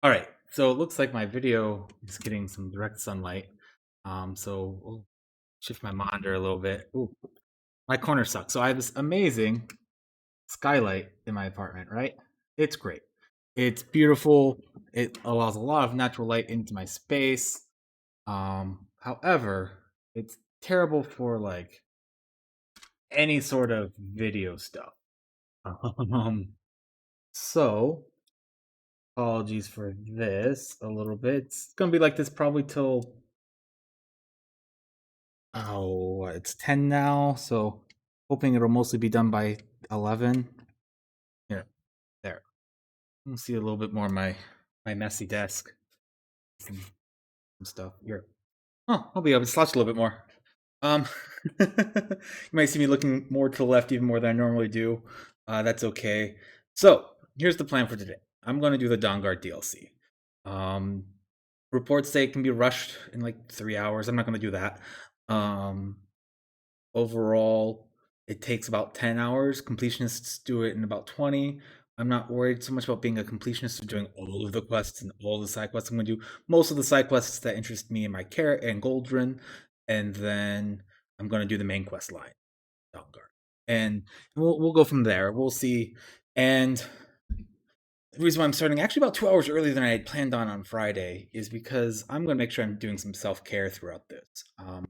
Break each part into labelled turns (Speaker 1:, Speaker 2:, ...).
Speaker 1: All right, so it looks like my video is getting some direct sunlight. So we'll shift my monitor a little bit. Ooh, my corner sucks. So I have this amazing skylight in my apartment, right? It's great. It's beautiful. It allows a lot of natural light into my space. However, it's terrible for like any sort of video stuff. Um, so apologies for this a little bit. It's gonna be like this probably till it's 10 now, so hoping it'll mostly be done by 11. Here, there. You can see a little bit more of my messy desk. Some stuff. Here. Oh, I'll be able to slouch a little bit more. Um, you might see me looking more to the left even more than I normally do. That's okay. So, here's the plan for today. I'm going to do the Dawnguard DLC. Um, Reports say it can be rushed in like 3 hours. I'm not going to do that. Um, Overall, it takes about 10 hours. Completionists do it in about 20. I'm not worried so much about being a completionist or doing all of the quests and all the side quests. I'm going to do most of the side quests that interest me in my carrot and Guldran, and then I'm going to do the main quest line, Dawnguard. And we'll go from there. We'll see. And the reason why I'm starting actually about 2 hours earlier than I had planned on Friday is because I'm going to make sure I'm doing some self care throughout this.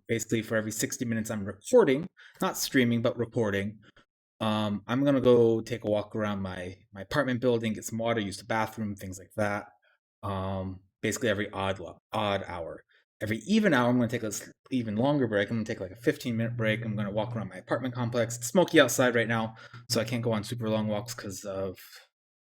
Speaker 1: Basically, for every 60 minutes I'm recording, not streaming, but recording, I'm going to go take a walk around my apartment building, get some water, use the bathroom, things like that. Basically, every odd hour. Every even hour, I'm going to take a even longer break. I'm going to take like a 15-minute break. I'm going to walk around my apartment complex. It's smoky outside right now, so I can't go on super long walks because of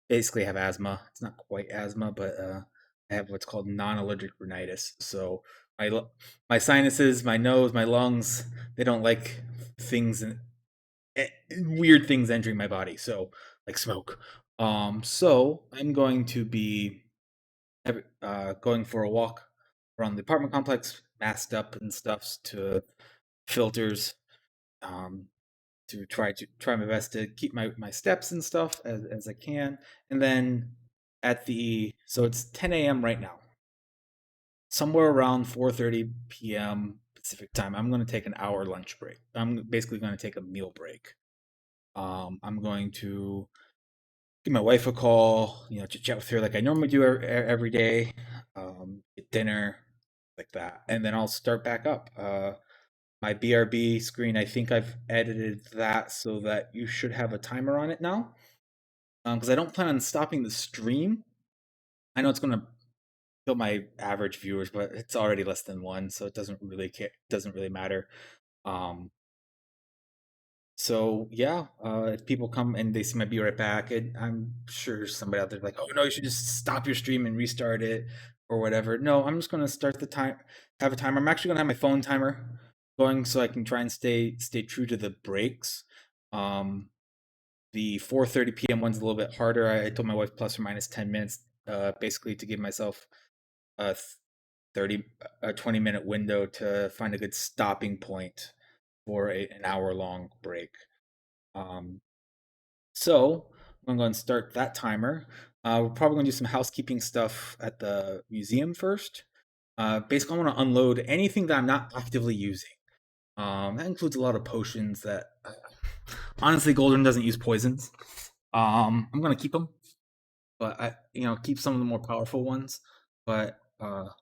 Speaker 1: basically I have asthma. It's not quite asthma, but I have what's called non-allergic rhinitis. So my my sinuses, my nose, my lungs, they don't like things and weird things entering my body. So like smoke. So I'm going to be going for a walk around the apartment complex, masked up and stuff to filters. Um, to try my best to keep my steps and stuff as I can. And then so it's 10 a.m. right now. Somewhere around 4:30 p.m. Pacific time, I'm going to take an hour lunch break. I'm basically going to take a meal break. I'm going to give my wife a call, to chat with her like I normally do every day, get dinner, like that, and then I'll start back up. My BRB screen, I think I've edited that so that you should have a timer on it now. Because I don't plan on stopping the stream. I know it's going to kill my average viewers, but it's already less than one, so it doesn't really matter. Um, so yeah, if people come and they see my be right back, and I'm sure somebody out there like, oh no, you should just stop your stream and restart it or whatever. No, I'm just gonna start the time, have a timer. I'm actually gonna have my phone timer going so I can try and stay true to the breaks. Um, the 4:30 p.m. one's a little bit harder. I told my wife plus or minus 10 minutes, basically to give myself a 30 a 20-minute window to find a good stopping point for an hour long break. Um, so I'm going to start that timer. We're probably going to do some housekeeping stuff at the museum first. Basically, I want to unload anything that I'm not actively using. That includes a lot of potions that, honestly, Guldran doesn't use poisons. I'm going to keep them, but keep some of the more powerful ones. But ow,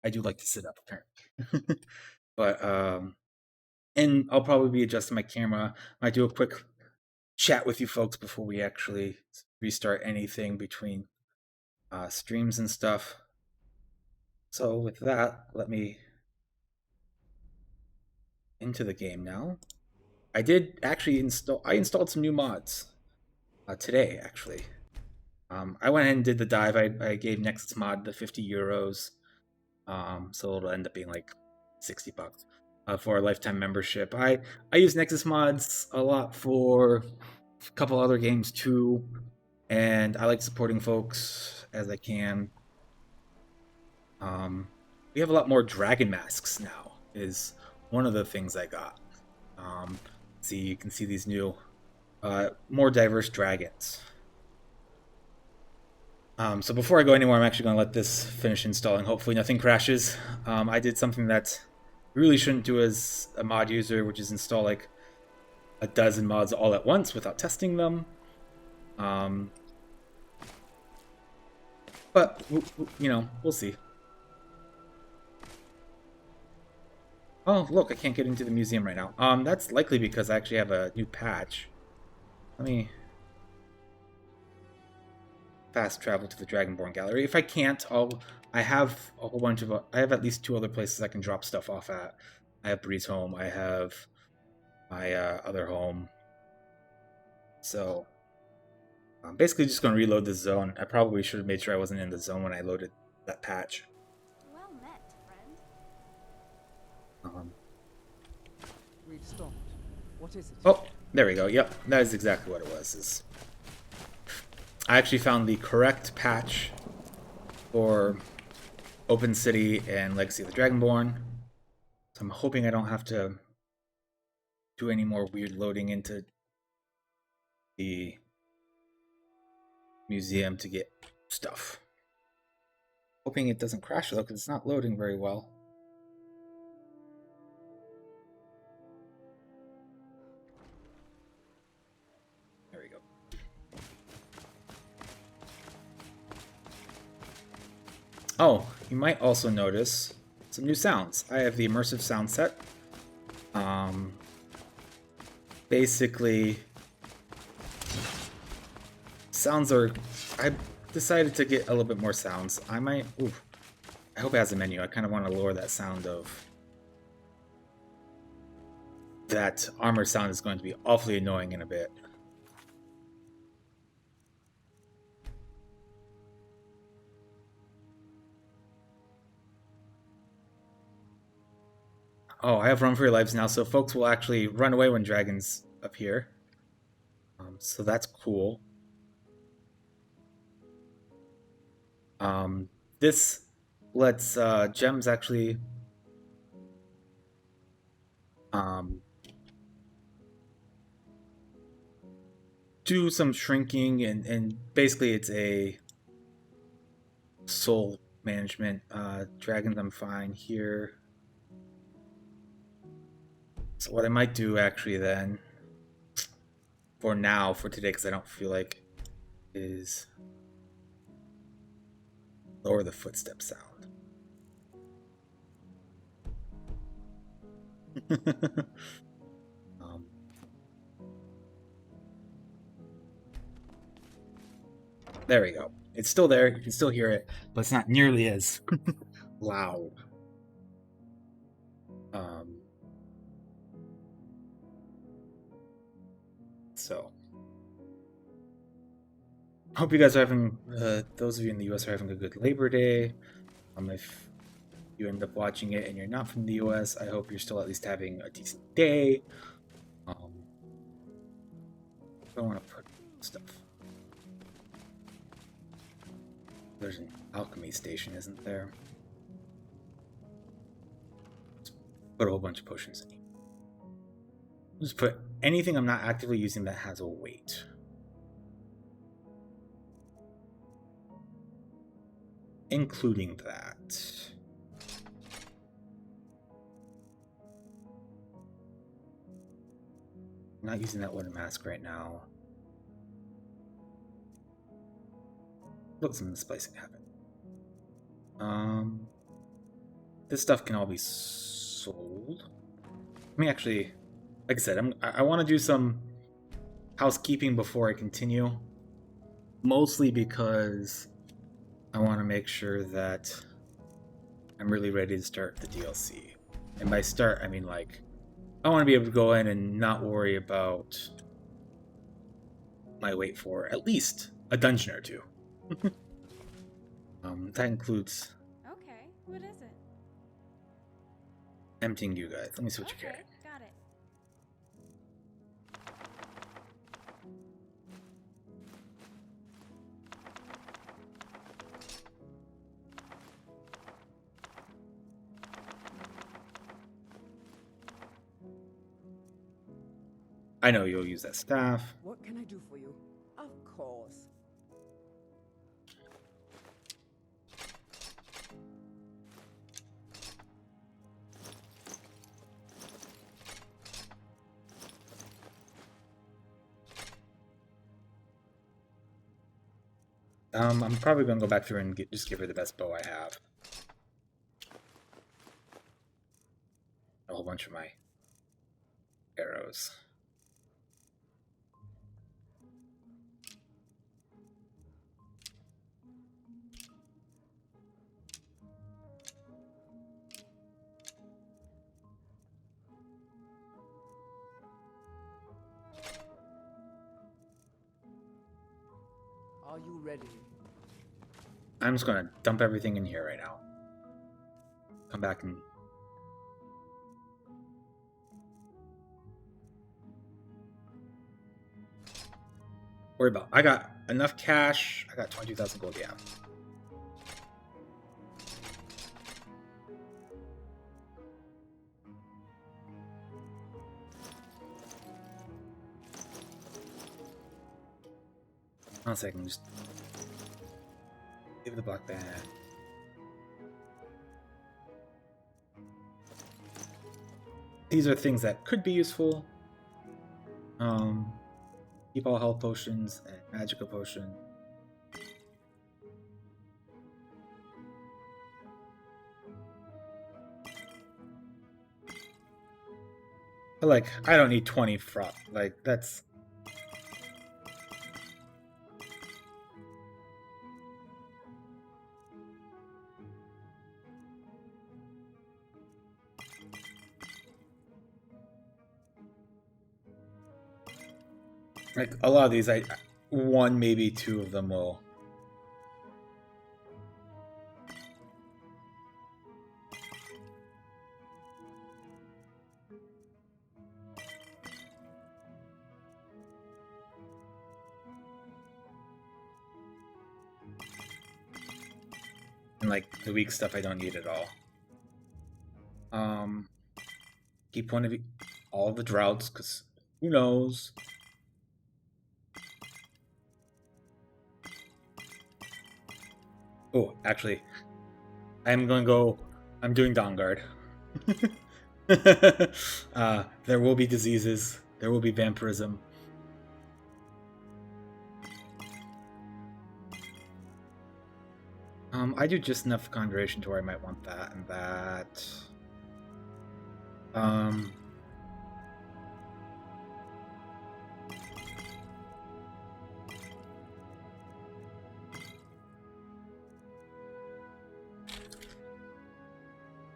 Speaker 1: I do like to sit up apparently. But and I'll probably be adjusting my camera. Might do a quick chat with you folks before we actually restart anything between streams and stuff. So with that, let me into the game now. I did actually install. I installed some new mods today. Actually, I went ahead and did the dive. I gave Nexus Mod the €50. So it'll end up being like $60 for a lifetime membership. I use Nexus mods a lot for a couple other games too, and I like supporting folks as I can. We have a lot more dragon masks now. Is one of the things I got. See, you can see these new, more diverse dragons. So before I go anywhere, I'm actually going to let this finish installing. Hopefully nothing crashes. I did something that I really shouldn't do as a mod user, which is install like a dozen mods all at once without testing them. But, you know, we'll see. Oh, look, I can't get into the museum right now. That's likely because I actually have a new patch. Let me fast travel to the Dragonborn Gallery. If I can't, I have a whole bunch of... I have at least 2 other places I can drop stuff off at. I have Bree's home. I have my other home. So, I'm basically just going to reload this zone. I probably should have made sure I wasn't in the zone when I loaded that patch.
Speaker 2: Well met, friend.
Speaker 3: We've stopped. What is it?
Speaker 1: Oh, there we go. Yep, that is exactly what it was. I actually found the correct patch for Open City and Legacy of the Dragonborn. So I'm hoping I don't have to do any more weird loading into the museum to get stuff. Hoping it doesn't crash though, because it's not loading very well. There we go. Oh, you might also notice some new sounds. I have the immersive sound set. Basically, sounds are... I decided to get a little bit more sounds. I might... Ooh, I hope it has a menu. I kind of want to lower that sound of... That armor sound is going to be awfully annoying in a bit. Oh, I have Run for Your Lives now, so folks will actually run away when dragons appear. So that's cool. This lets gems actually do some shrinking, and basically it's a soul management. Dragons I'm fine here. So what I might do actually then, for now, for today, because I don't feel like, is lower the footstep sound. There we go. It's still there. You can still hear it, but it's not nearly as loud. So, hope you guys are having, those of you in the US are having a good Labor Day. If you end up watching it and you're not from the US, I hope you're still at least having a decent day. I don't want to put stuff. There's an alchemy station, isn't there? Let's put a whole bunch of potions in here. Just put anything I'm not actively using that has a weight. Including that. I'm not using that wooden mask right now. Look, some misplacing happened. This stuff can all be sold. Let me actually, like I said, I want to do some housekeeping before I continue. Mostly because I want to make sure that I'm really ready to start the DLC. And by start, I mean like, I want to be able to go in and not worry about my wait for at least a dungeon or 2. That includes...
Speaker 2: Okay, what is it?
Speaker 1: Emptying you guys. Let me see what you carry.
Speaker 2: Got it.
Speaker 1: I know you'll use that staff.
Speaker 3: What can I do for you? Of course.
Speaker 1: I'm probably gonna go back through and just give her the best bow I have. A whole bunch of my arrows.
Speaker 3: Are you ready?
Speaker 1: I'm just gonna dump everything in here right now. Come back and... worry about. I got enough cash. I got 22,000 gold, yeah. One second, just give the black band. These are things that could be useful. Keep all health potions and magical potion. But like, I don't need 20 froth. Like, that's... like, a lot of these, one, maybe two of them will... and like, the weak stuff I don't need at all. Keep one of all the droughts, because who knows? Oh, actually, I'm going to go... I'm doing Dawnguard. There will be diseases. There will be vampirism. I do just enough conjuration to where I might want that and that.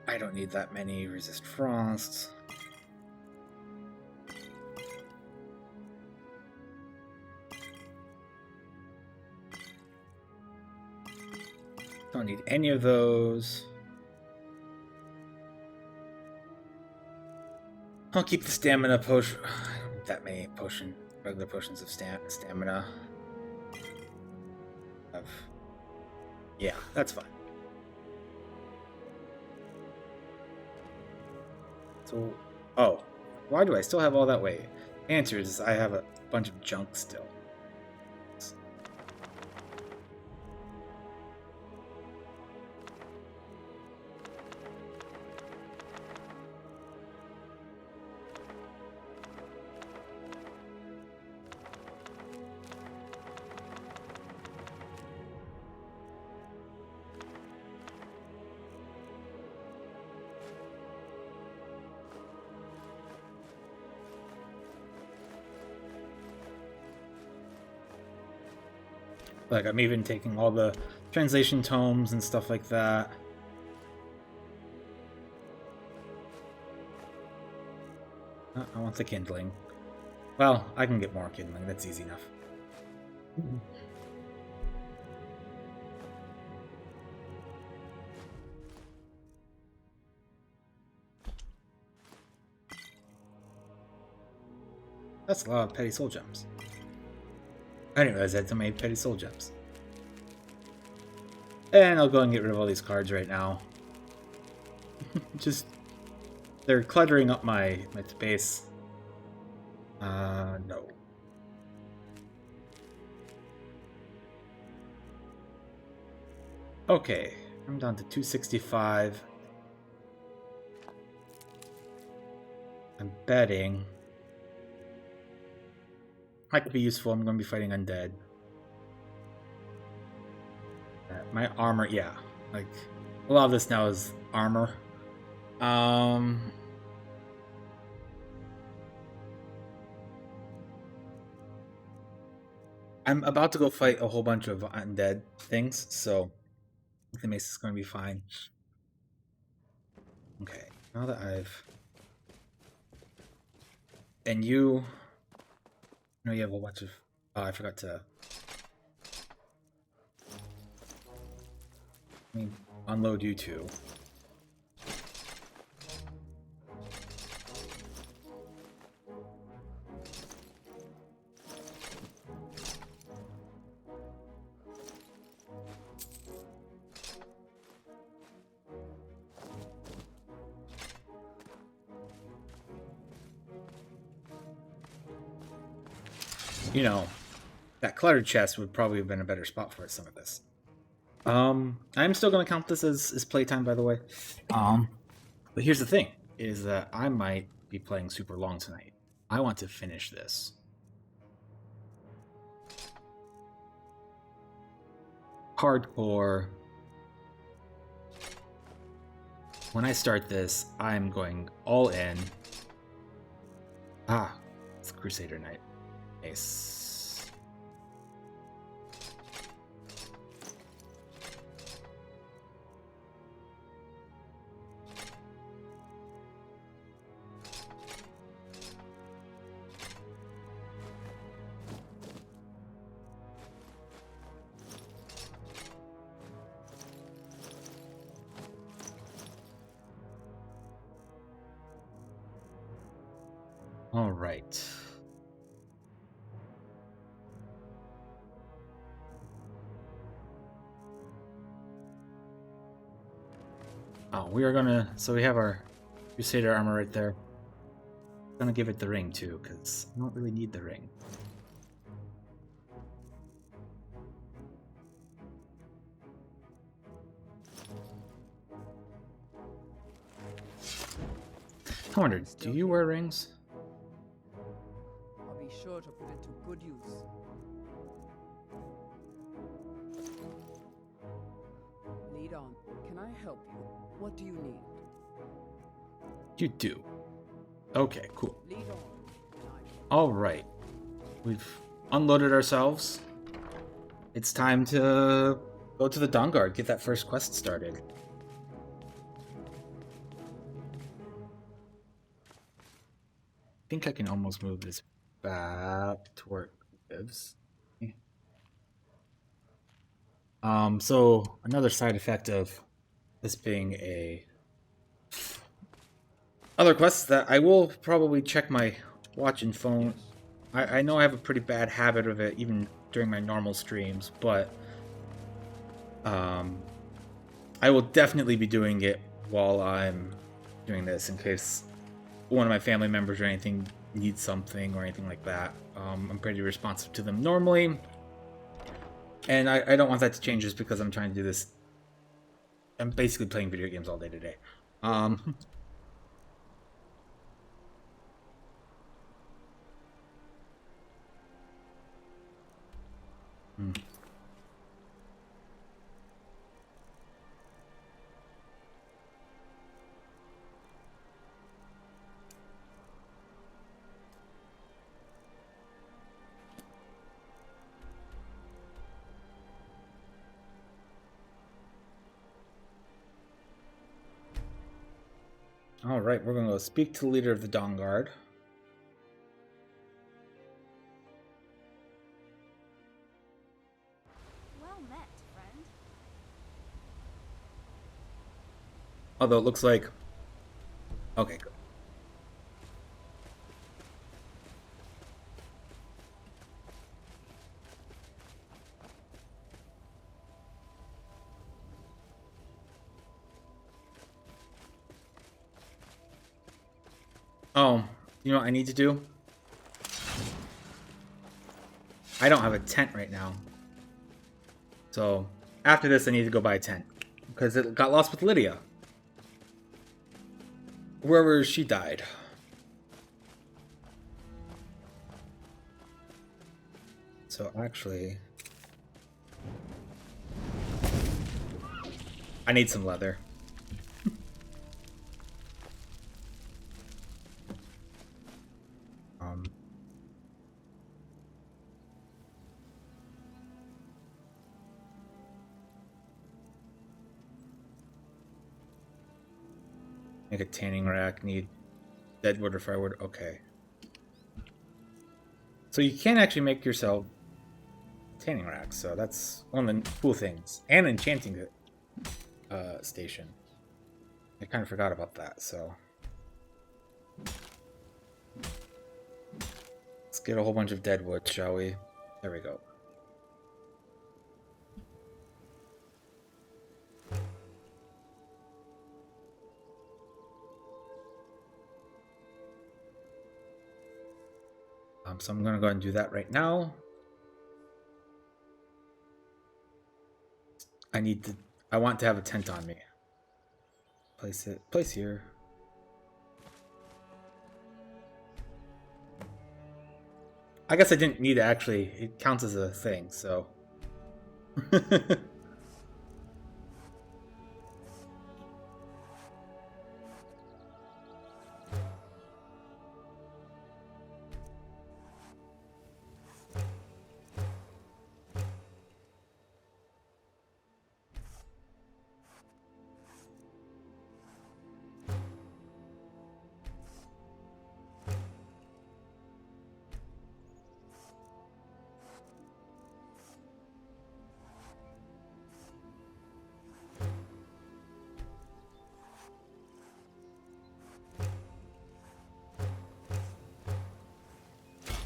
Speaker 1: I don't need that many resist frosts. Don't need any of those. I'll keep the stamina potion. I don't need that many regular potions of stamina. Yeah, that's fine. So, oh, why do I still have all that weight? Answer is I have a bunch of junk still. Like, I'm even taking all the translation tomes and stuff like that. I want the kindling. Well, I can get more kindling. That's easy enough. That's a lot of petty soul gems. I didn't realize I had so many petty soul gems. And I'll go and get rid of all these cards right now. Just... they're cluttering up my space. No. Okay, I'm down to 265. I'm betting... might be useful. I'm going to be fighting undead. My armor, yeah. Like, a lot of this now is armor. I'm about to go fight a whole bunch of undead things, so the mace is going to be fine. Okay, now that I've... And you... No, you have a bunch of... Oh, I forgot to... Let me unload you two. You know, that cluttered chest would probably have been a better spot for some of this. I'm still gonna count this as playtime, by the way. But here's the thing, is that I might be playing super long tonight. I want to finish this. Hardcore. When I start this, I'm going all in. Ah, it's Crusader Night. Nice. All right. Oh, we are gonna... So we have our Crusader armor right there. Gonna give it the ring too, because I don't really need the ring. I wonder, do you wear rings?
Speaker 3: I'll be sure to put it to good use. Lead on. Can I help you? What do you need?
Speaker 1: You do. Okay, cool.
Speaker 3: Lead on.
Speaker 1: All right. We've unloaded ourselves. It's time to go to the Dawnguard, get that first quest started. I think I can almost move this back to where it lives. So another side effect of this being a other quests that I will probably check my watch and phone. I know I have a pretty bad habit of it even during my normal streams, but I will definitely be doing it while I'm doing this in case one of my family members or anything needs something or anything like that. I'm pretty responsive to them normally, and I don't want that to change just because I'm trying to do this. I'm basically playing video games all day today. All right, we're going to go speak to the leader of the Dawnguard.
Speaker 2: Well met, friend.
Speaker 1: Although it looks like... Okay, good. Oh, you know what I need to do? I don't have a tent right now. So, after this I need to go buy a tent. Because it got lost with Lydia. Wherever she died. So actually... I need some leather. Make a tanning rack. Need deadwood or firewood. Okay. So you can actually make yourself tanning racks. So that's one of the cool things. And enchanting station. I kind of forgot about that. So let's get a whole bunch of deadwood, shall we? There we go. So I'm going to go ahead and do that right now. I want to have a tent on me. Place here. I guess I didn't need to actually, it counts as a thing, so.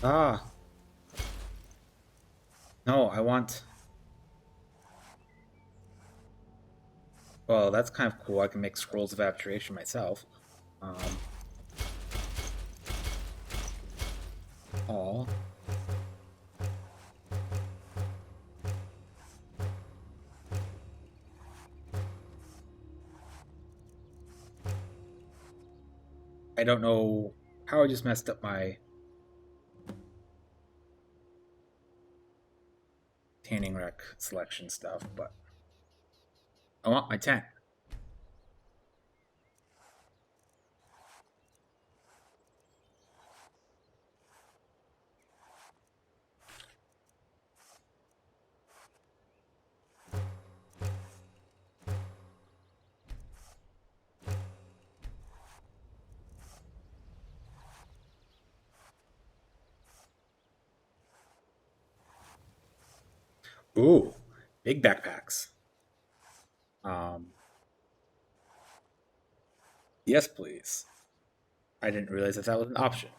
Speaker 1: Ah. No, I want... Well, that's kind of cool. I can make scrolls of abjuration myself. All. I don't know how I just messed up my tanning rack selection stuff, but I want my tent. Ooh, big backpacks. Yes, please. I didn't realize that was an option.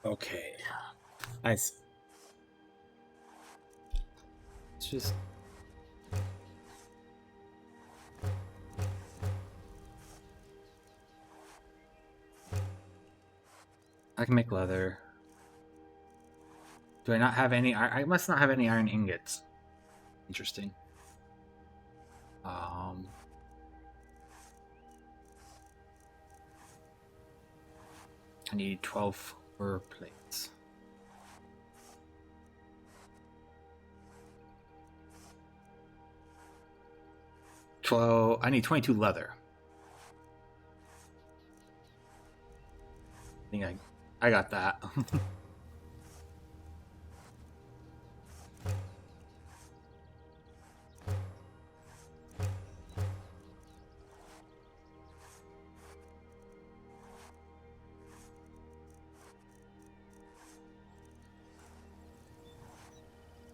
Speaker 1: Okay. Nice. It's just... I can make leather. Do I not have any... I must not have any iron ingots. Interesting. I need 12 fur plates. 12. I need 22 leather. I think I got that.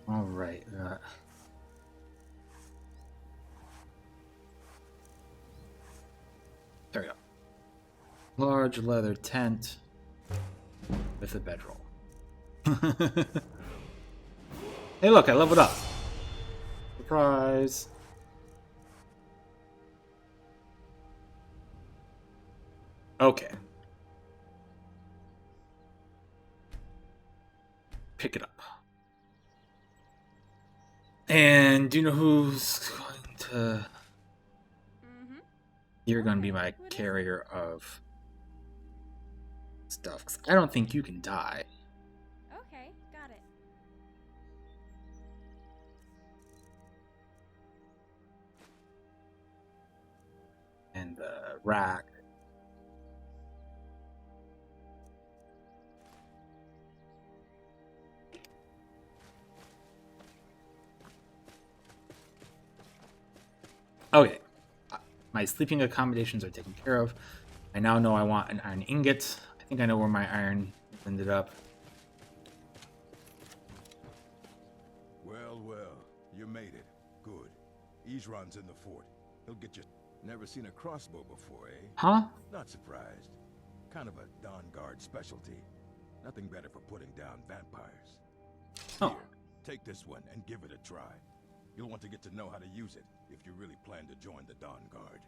Speaker 1: All right. There we go. Large leather tent with a bedroll. Hey, look, I leveled up. Surprise. Okay. Pick it up. And do you know who's going to...
Speaker 2: Mm-hmm.
Speaker 1: You're going to be
Speaker 2: Okay,
Speaker 1: my
Speaker 2: what is it?
Speaker 1: carrier of stuff. 'Cause I don't think you can die.
Speaker 2: Okay, got it.
Speaker 1: And the rack. Okay. My sleeping accommodations are taken care of. I now know I want an iron ingot. I think I know where my iron ended up.
Speaker 4: Well, you made it. Good. Izran's in the fort. He'll get you. Never seen a crossbow before, eh?
Speaker 1: Huh?
Speaker 4: Not surprised. Kind of a Dawnguard specialty. Nothing better for putting down vampires.
Speaker 1: Oh.
Speaker 4: Here, take this one and give it a try. You'll want to get to know how to use it if you really plan to join the Dawnguard.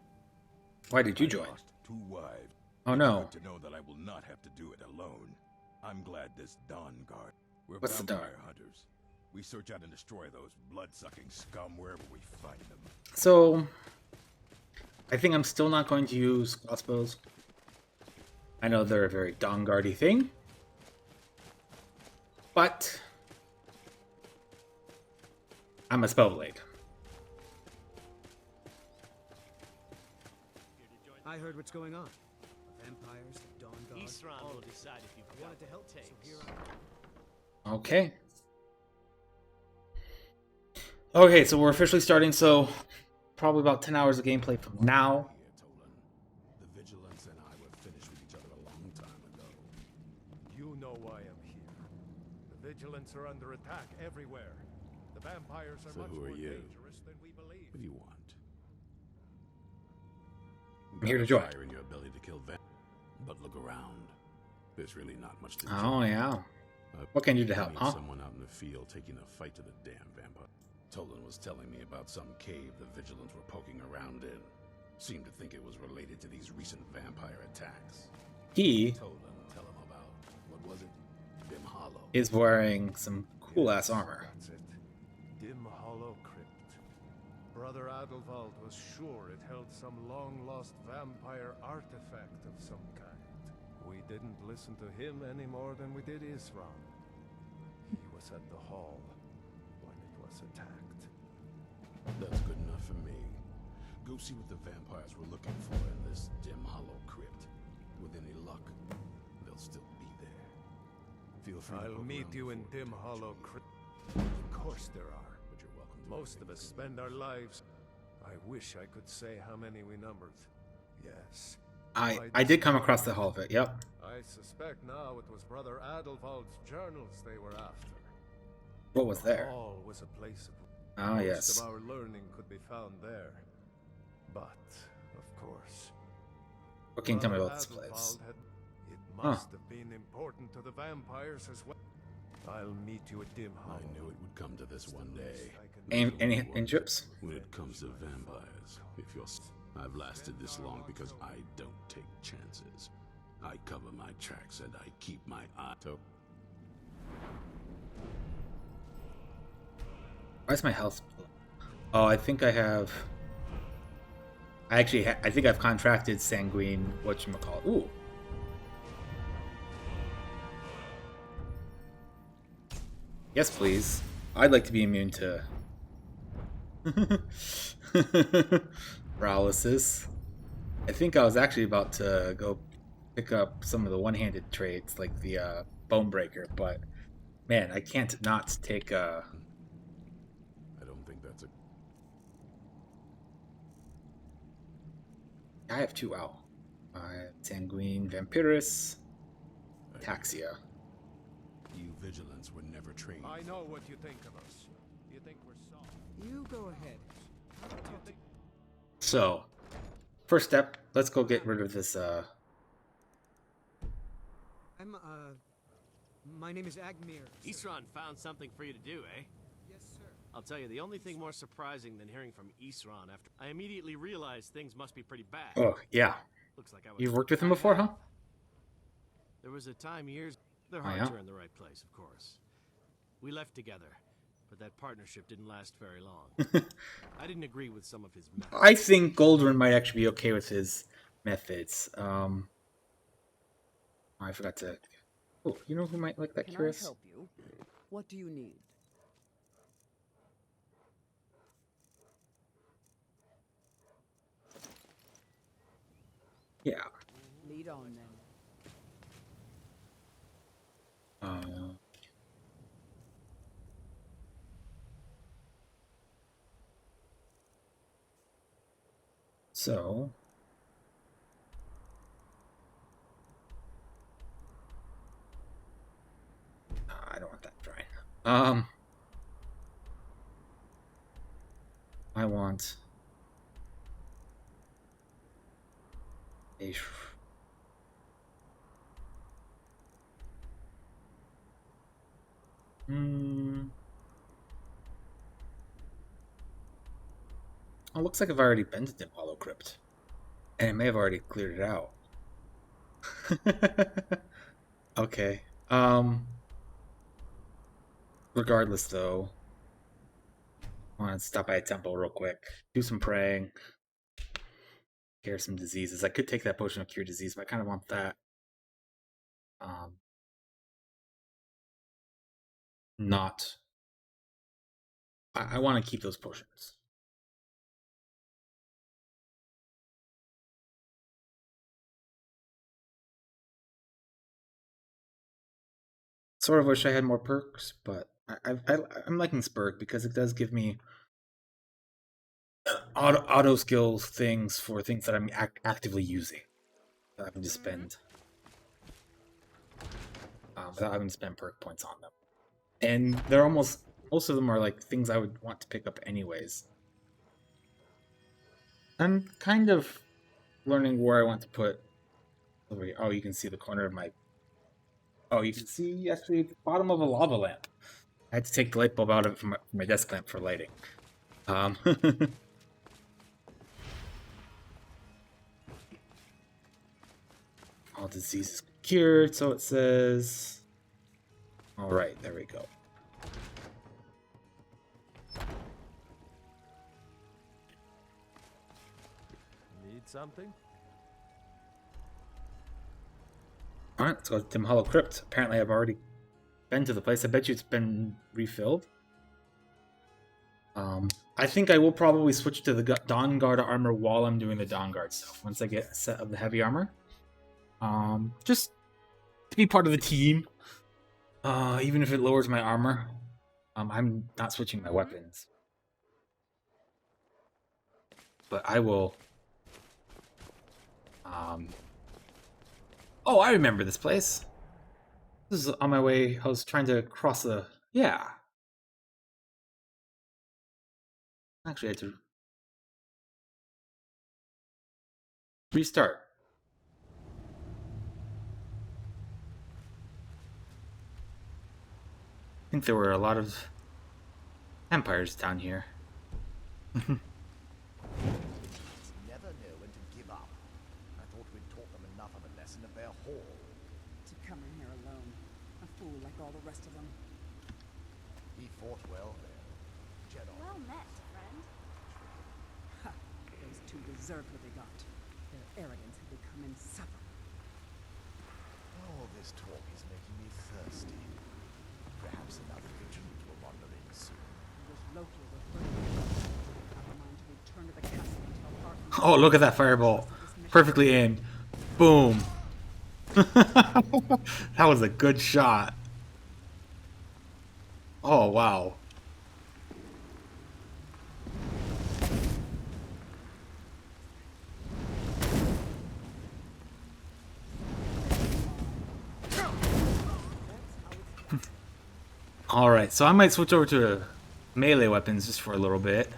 Speaker 1: Why did you
Speaker 4: I
Speaker 1: join?
Speaker 4: lost 2 wives.
Speaker 1: Oh
Speaker 4: It's
Speaker 1: no.
Speaker 4: good to know that I will not have to do it alone. I'm glad this Dawnguard. We're
Speaker 1: What's the
Speaker 4: vampire
Speaker 1: Dawn?
Speaker 4: hunters. We search out and destroy those blood-sucking scum wherever we find them.
Speaker 1: So, I think I'm still not going to use crossbows. I know they're a very Dawnguard-y thing. But I'm a Spellblade.
Speaker 5: I heard what's going on. The vampires, the Dawnguard.
Speaker 6: Isran will decide if you've got
Speaker 5: wanted to help
Speaker 6: what it
Speaker 5: so
Speaker 6: takes.
Speaker 5: here I am.
Speaker 1: Okay. Okay, so we're officially starting, so probably about 10 hours of gameplay from now.
Speaker 4: Here, Tolan. The Vigilance and I were finished with each other a long time ago.
Speaker 7: You know why I'm here. The Vigilants are under attack everywhere. The vampires are
Speaker 4: So
Speaker 7: much
Speaker 4: who are
Speaker 7: more
Speaker 4: you?
Speaker 7: dangerous than we believe.
Speaker 4: What do you want?
Speaker 1: I'm here to join.
Speaker 4: Fire in your ability to kill but look around. There's really not much to
Speaker 1: Oh, yeah. What can you do to help,
Speaker 4: meet
Speaker 1: huh?
Speaker 4: Someone out in the field taking a fight to the damn vampire. Tolan was telling me about some cave the Vigilants were poking around in. Seemed to think it was related to these recent vampire attacks.
Speaker 1: He
Speaker 4: Tolan, tell him about, what was it? Dim Hollow.
Speaker 1: is wearing some cool-ass
Speaker 7: Yes,
Speaker 1: armor.
Speaker 7: That's it. Dim Hollow Crypt. Brother Adelwald was sure it held some long-lost vampire artifact of some kind. We didn't listen to him any more than we did Isran. He was at the hall when it was attacked.
Speaker 4: That's good enough for me. Go see what the vampires were looking for in this Dim Hollow Crypt. With any luck, they'll still be there. Feel free to
Speaker 7: I'll
Speaker 4: poke
Speaker 7: meet
Speaker 4: around
Speaker 7: you
Speaker 4: the
Speaker 7: in
Speaker 4: fort
Speaker 7: Dim
Speaker 4: to
Speaker 7: Hollow
Speaker 4: join
Speaker 7: Crypt.
Speaker 4: me.
Speaker 7: Of course there are.
Speaker 4: But you're welcome to
Speaker 7: Most of
Speaker 4: anything
Speaker 7: us
Speaker 4: you
Speaker 7: spend our
Speaker 4: want.
Speaker 7: lives. I wish I could say how many we numbered. Yes.
Speaker 1: I did come across the hall of it, yep.
Speaker 7: I suspect now it was Brother Adelwald's journals they were after.
Speaker 1: What was
Speaker 7: The
Speaker 1: there?
Speaker 7: hall was a place of
Speaker 1: Ah,
Speaker 7: most
Speaker 1: yes.
Speaker 7: of our learning could be found there. But, of course,
Speaker 1: What can you tell me
Speaker 7: Brother
Speaker 1: about this place?
Speaker 7: Adelwald it must have been important to the vampires as well. I'll meet you at Dim Hollow.
Speaker 4: I knew it would come to this one day.
Speaker 1: Any trips?
Speaker 4: When it comes to vampires, I've lasted this long because I don't take chances. I cover my tracks and I keep my eye to.
Speaker 1: Why's my health? Oh, I think I have. I think I've contracted sanguine. Whatchamacallit? Ooh. Yes, please. I'd like to be immune to paralysis. I think I was actually about to go pick up some of the one-handed traits, like the bone breaker, but man, I can't not take
Speaker 4: I don't think that's a.
Speaker 1: I have two out. Sanguine Vampirus, Taxia.
Speaker 4: You vigilants were never trained.
Speaker 7: I know what you think of us. You think we're soft.
Speaker 5: You go ahead. I'll talk to
Speaker 1: So, first step, let's go get rid of this,
Speaker 5: I'm, my name is Agmir. sir.
Speaker 6: Isran found something for you to do, eh?
Speaker 5: I'll tell you, the only thing more surprising than hearing from Isran after I immediately realized things must be pretty bad.
Speaker 1: Oh, yeah.
Speaker 5: Looks like I was.
Speaker 1: You've worked with him
Speaker 5: I
Speaker 1: before,
Speaker 5: have.
Speaker 1: huh?
Speaker 5: There was a time years. Their
Speaker 1: Oh,
Speaker 5: hearts
Speaker 1: yeah?
Speaker 5: are in the right place, of course. We left together, but that partnership didn't last very long. I didn't agree with some of his methods.
Speaker 1: I think Guldran might actually be okay with his methods. I forgot to... Oh, you know who might like that
Speaker 3: Can I
Speaker 1: curious?
Speaker 3: help you? What do you need?
Speaker 1: Yeah.
Speaker 3: Lead on then.
Speaker 1: So... I don't want that drawing. I want a... Oh, looks like I've already been to Dim Hollow Crypt. And I may have already cleared it out. Okay. Regardless, though, I want to stop by a temple real quick, do some praying, cure some diseases. I could take that potion of cure disease, but I kind of want that. Not. I want to keep those potions. Sort of wish I had more perks, but I'm liking this perk because it does give me auto skills things for things that I'm actively using. Without having to spend perk points on them, and they're most of them are like things I would want to pick up anyways. I'm kind of learning where I want to put. Oh, you can see the corner of my. Oh, you can see actually the bottom of a lava lamp. I had to take the light bulb out of it from my desk lamp for lighting. All diseases cured, so it says. All right, there we go.
Speaker 7: Need something?
Speaker 1: Alright, let's go to Dim Hollow Crypt. Apparently I've already been to the place. I bet you it's been refilled. I think I will probably switch to the Dawnguard armor while I'm doing the Dawnguard stuff. Once I get a set of the heavy armor. Just to be part of the team. Even if it lowers my armor. I'm not switching my weapons. But I will... Oh, I remember this place. This is on my way. I was trying to cross the... Yeah. Actually, I had to restart. I think there were a lot of vampires down here.
Speaker 6: Never know when to give up. I thought we'd taught them enough of a lesson at their hall.
Speaker 3: To come in here alone. A fool like all the rest of them.
Speaker 6: He fought well there. Jedi.
Speaker 2: Well met, friend.
Speaker 3: Ha! Those two deserved what they got. Their arrogance had become insufferable.
Speaker 6: All this talk is making me thirsty. Perhaps another vigilant will wander in soon.
Speaker 3: I wish Loki were further. Have a mind to return to the castle until Arkham...
Speaker 1: Oh, look at that fireball. Perfectly aimed. Boom. That was a good shot. Oh, wow. Alright, so I might switch over to melee weapons just for a little bit.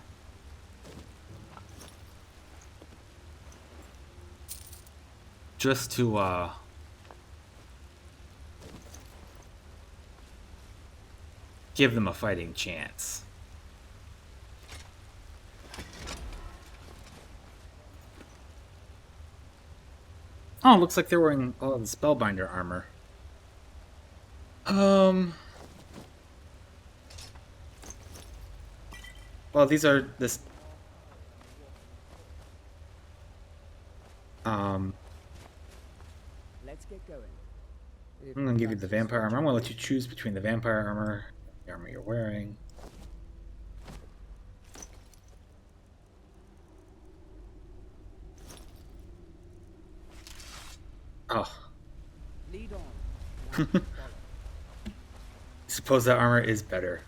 Speaker 1: Just to, give them a fighting chance. Oh, looks like they're wearing all of the Spellbinder armor. Well, these are this.
Speaker 3: Let's get going.
Speaker 1: I'm gonna give you the vampire armor. I'm gonna let you choose between the vampire armor, the armor you're wearing. Oh.
Speaker 3: Lead on.
Speaker 1: Suppose that armor is better.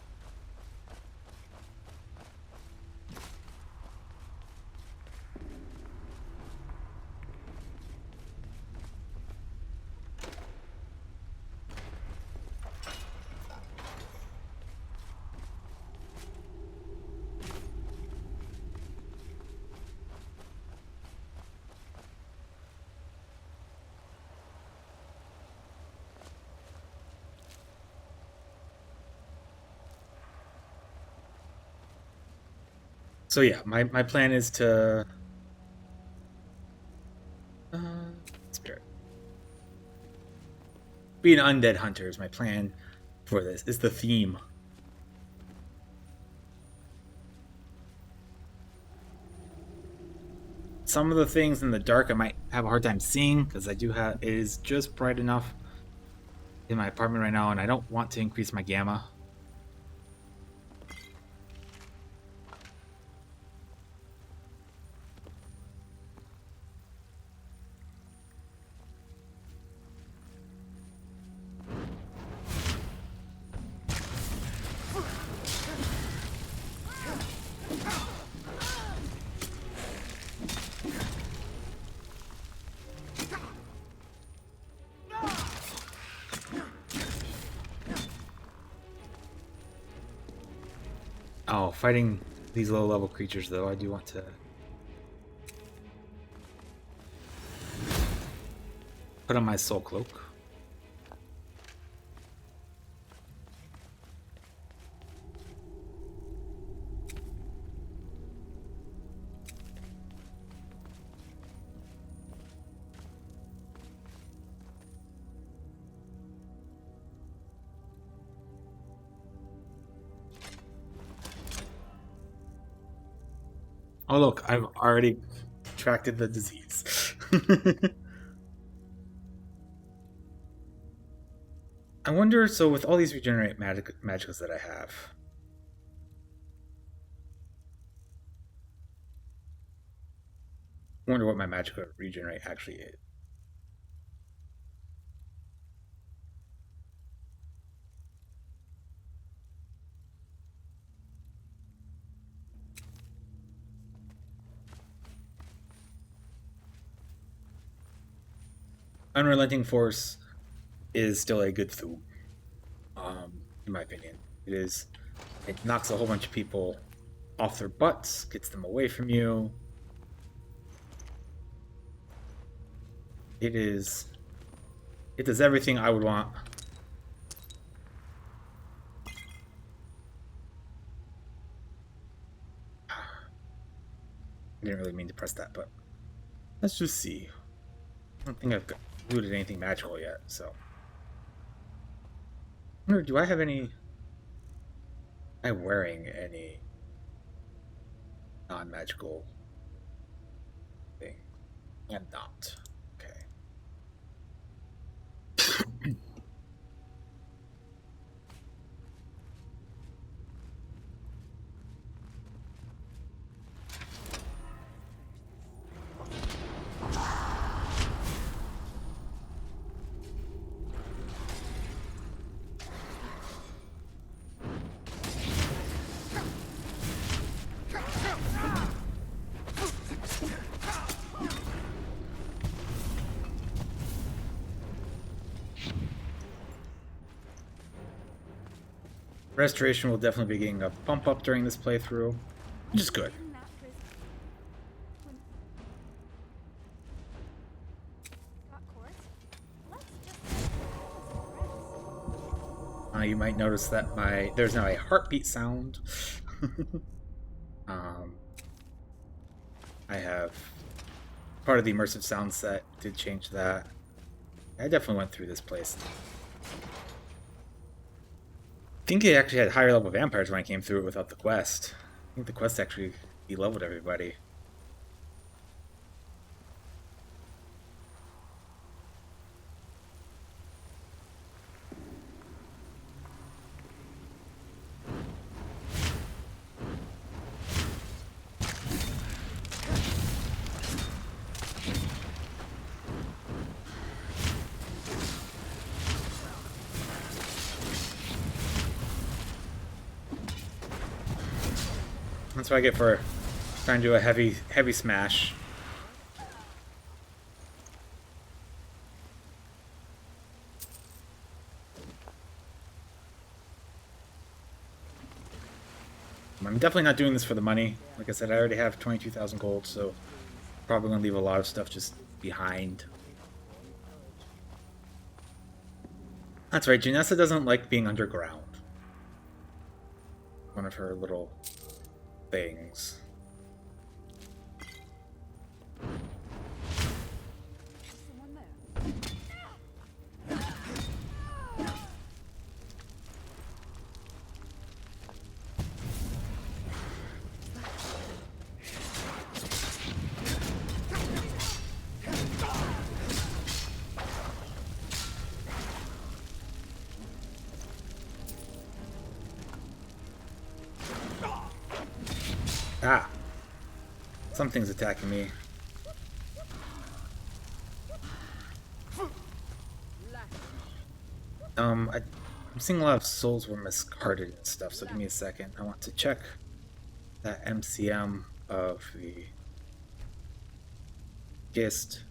Speaker 1: So yeah, my plan is to spirit. Be an undead hunter is my plan for this. Is the theme. Some of the things in the dark I might have a hard time seeing because I do have it is just bright enough in my apartment right now, and I don't want to increase my gamma. Oh, fighting these low-level creatures, though, I do want to put on my soul cloak. Oh, look, I've already contracted the disease. I wonder, so with all these regenerate magicas that I have, I wonder what my magica regenerate actually is. Unrelenting Force is still a good tool, in my opinion. It is. It knocks a whole bunch of people off their butts, gets them away from you. It is. It does everything I would want. I didn't really mean to press that, but let's just see. I don't think I've looted anything magical yet, so. I wonder, do I have any... Am I wearing any non-magical thing? I'm not. Okay. Restoration will definitely be getting a bump up during this playthrough, which is good.
Speaker 2: In that prison. Got court? Let's just rest.
Speaker 1: You might notice that there's now a heartbeat sound. I have part of the immersive sound set did change that. I definitely went through this place. I think it actually had higher level vampires when I came through it without the quest. I think the quest actually de-leveled everybody. That's what I get for trying to do a heavy smash. I'm definitely not doing this for the money. Like I said, I already have 22,000 gold, so probably gonna leave a lot of stuff just behind. That's right, Janessa doesn't like being underground. One of her little things.
Speaker 3: Someone there.
Speaker 1: Ah! Something's attacking me. I'm seeing a lot of souls were miscarded and stuff, so give me a second. I want to check that MCM of the Gist.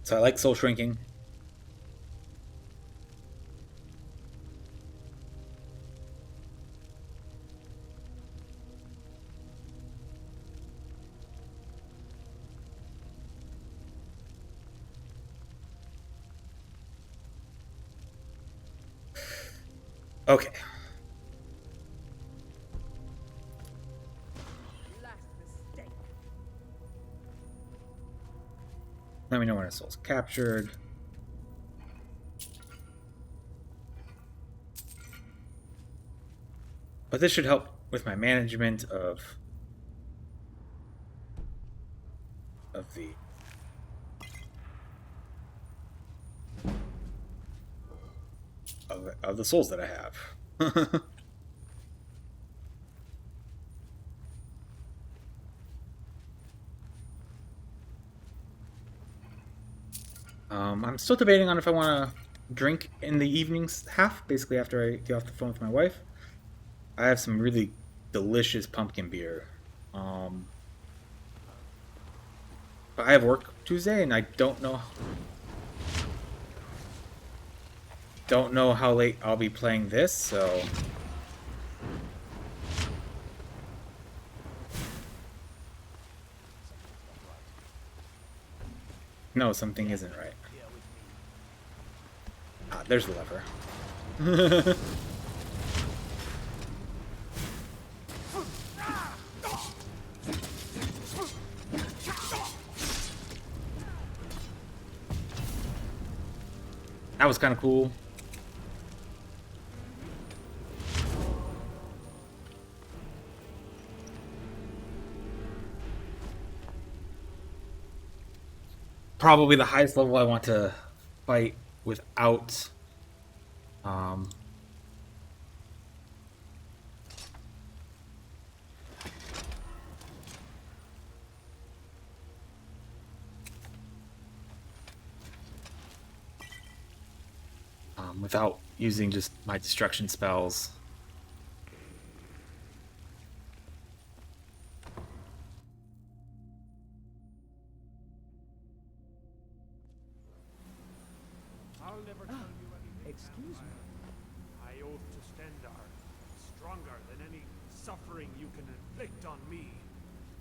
Speaker 1: So I like soul shrinking. Okay.
Speaker 3: Last mistake.
Speaker 1: Let me know when a soul's captured. But this should help with my management of the of the souls that I have. I'm still debating on if I want to drink in the evenings half, basically after I get off the phone with my wife. I have some really delicious pumpkin beer. But I have work Tuesday, and I don't know how late I'll be playing this, so no, something isn't right. Ah, there's the lever. That was kind of cool. Probably the highest level I want to fight without without using just my destruction spells.
Speaker 7: I'll never tell you anything.
Speaker 3: Excuse me.
Speaker 7: I oath to Stendar, stronger than any suffering you can inflict on me.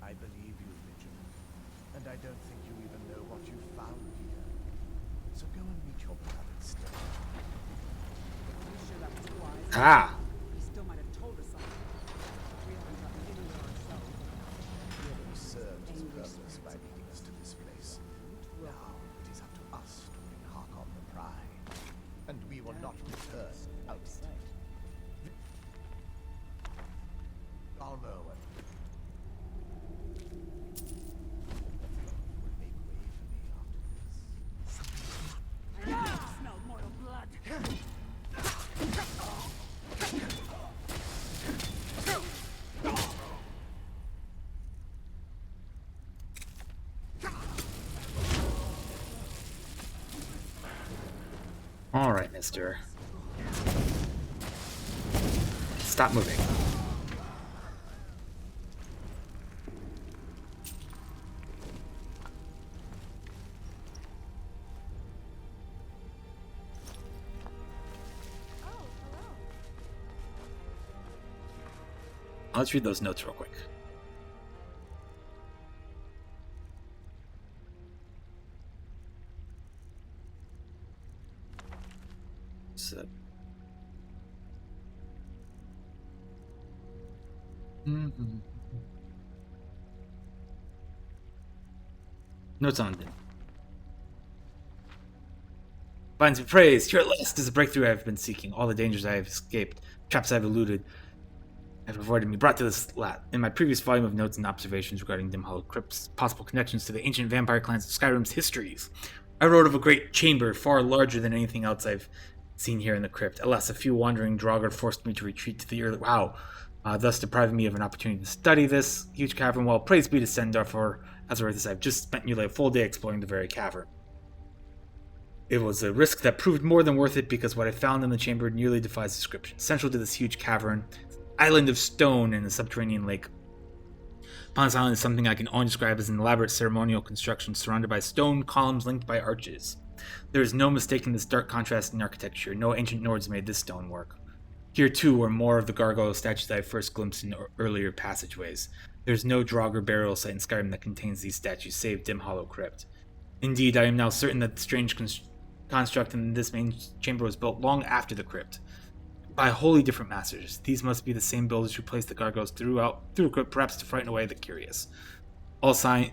Speaker 6: I believe you, Vigilant. And I don't think you even know what you found here. So go and meet your beloved Stendar.
Speaker 3: You sure that was wise?
Speaker 1: Ah!
Speaker 3: He still might have told us something. We haven't gotten anywhere ourselves.
Speaker 6: us by leading us to this place. Now it is up to us to bring Harkon the Pride, and we will not return out of sight. Almo will make way for me after this.
Speaker 3: Smell mortal blood.
Speaker 1: All right, mister. Stop moving.
Speaker 2: Oh, hello.
Speaker 1: Let's read those notes real quick. So. Notes on it. Finds me praised. Here at last is the breakthrough I've been seeking. All the dangers I have escaped, traps I've eluded, have avoided me, brought to this lat. In my previous volume of notes and observations regarding Dim Hollow Crypt's possible connections to the ancient vampire clans of Skyrim's histories, I wrote of a great chamber far larger than anything else I've seen here in the crypt. Alas, a few wandering Dawnguard forced me to retreat to the early... thus depriving me of an opportunity to study this huge cavern. Well, praise be to Sendar for, as I write this, I've just spent nearly a full day exploring the very cavern. It was a risk that proved more than worth it because what I found in the chamber nearly defies description. Central to this huge cavern, an island of stone in a subterranean lake. Upon this island is something I can only describe as an elaborate ceremonial construction surrounded by stone columns linked by arches. There is no mistaking this dark contrast in architecture. No ancient Nords made this stone work. Here, too, were more of the gargoyle statues I first glimpsed in earlier passageways. There is no Draugr burial site in Skyrim that contains these statues, save Dim Hollow Crypt. Indeed, I am now certain that the strange construct in this main chamber was built long after the crypt, by wholly different masters. These must be the same builders who placed the gargoyles through the crypt, perhaps to frighten away the curious. All signs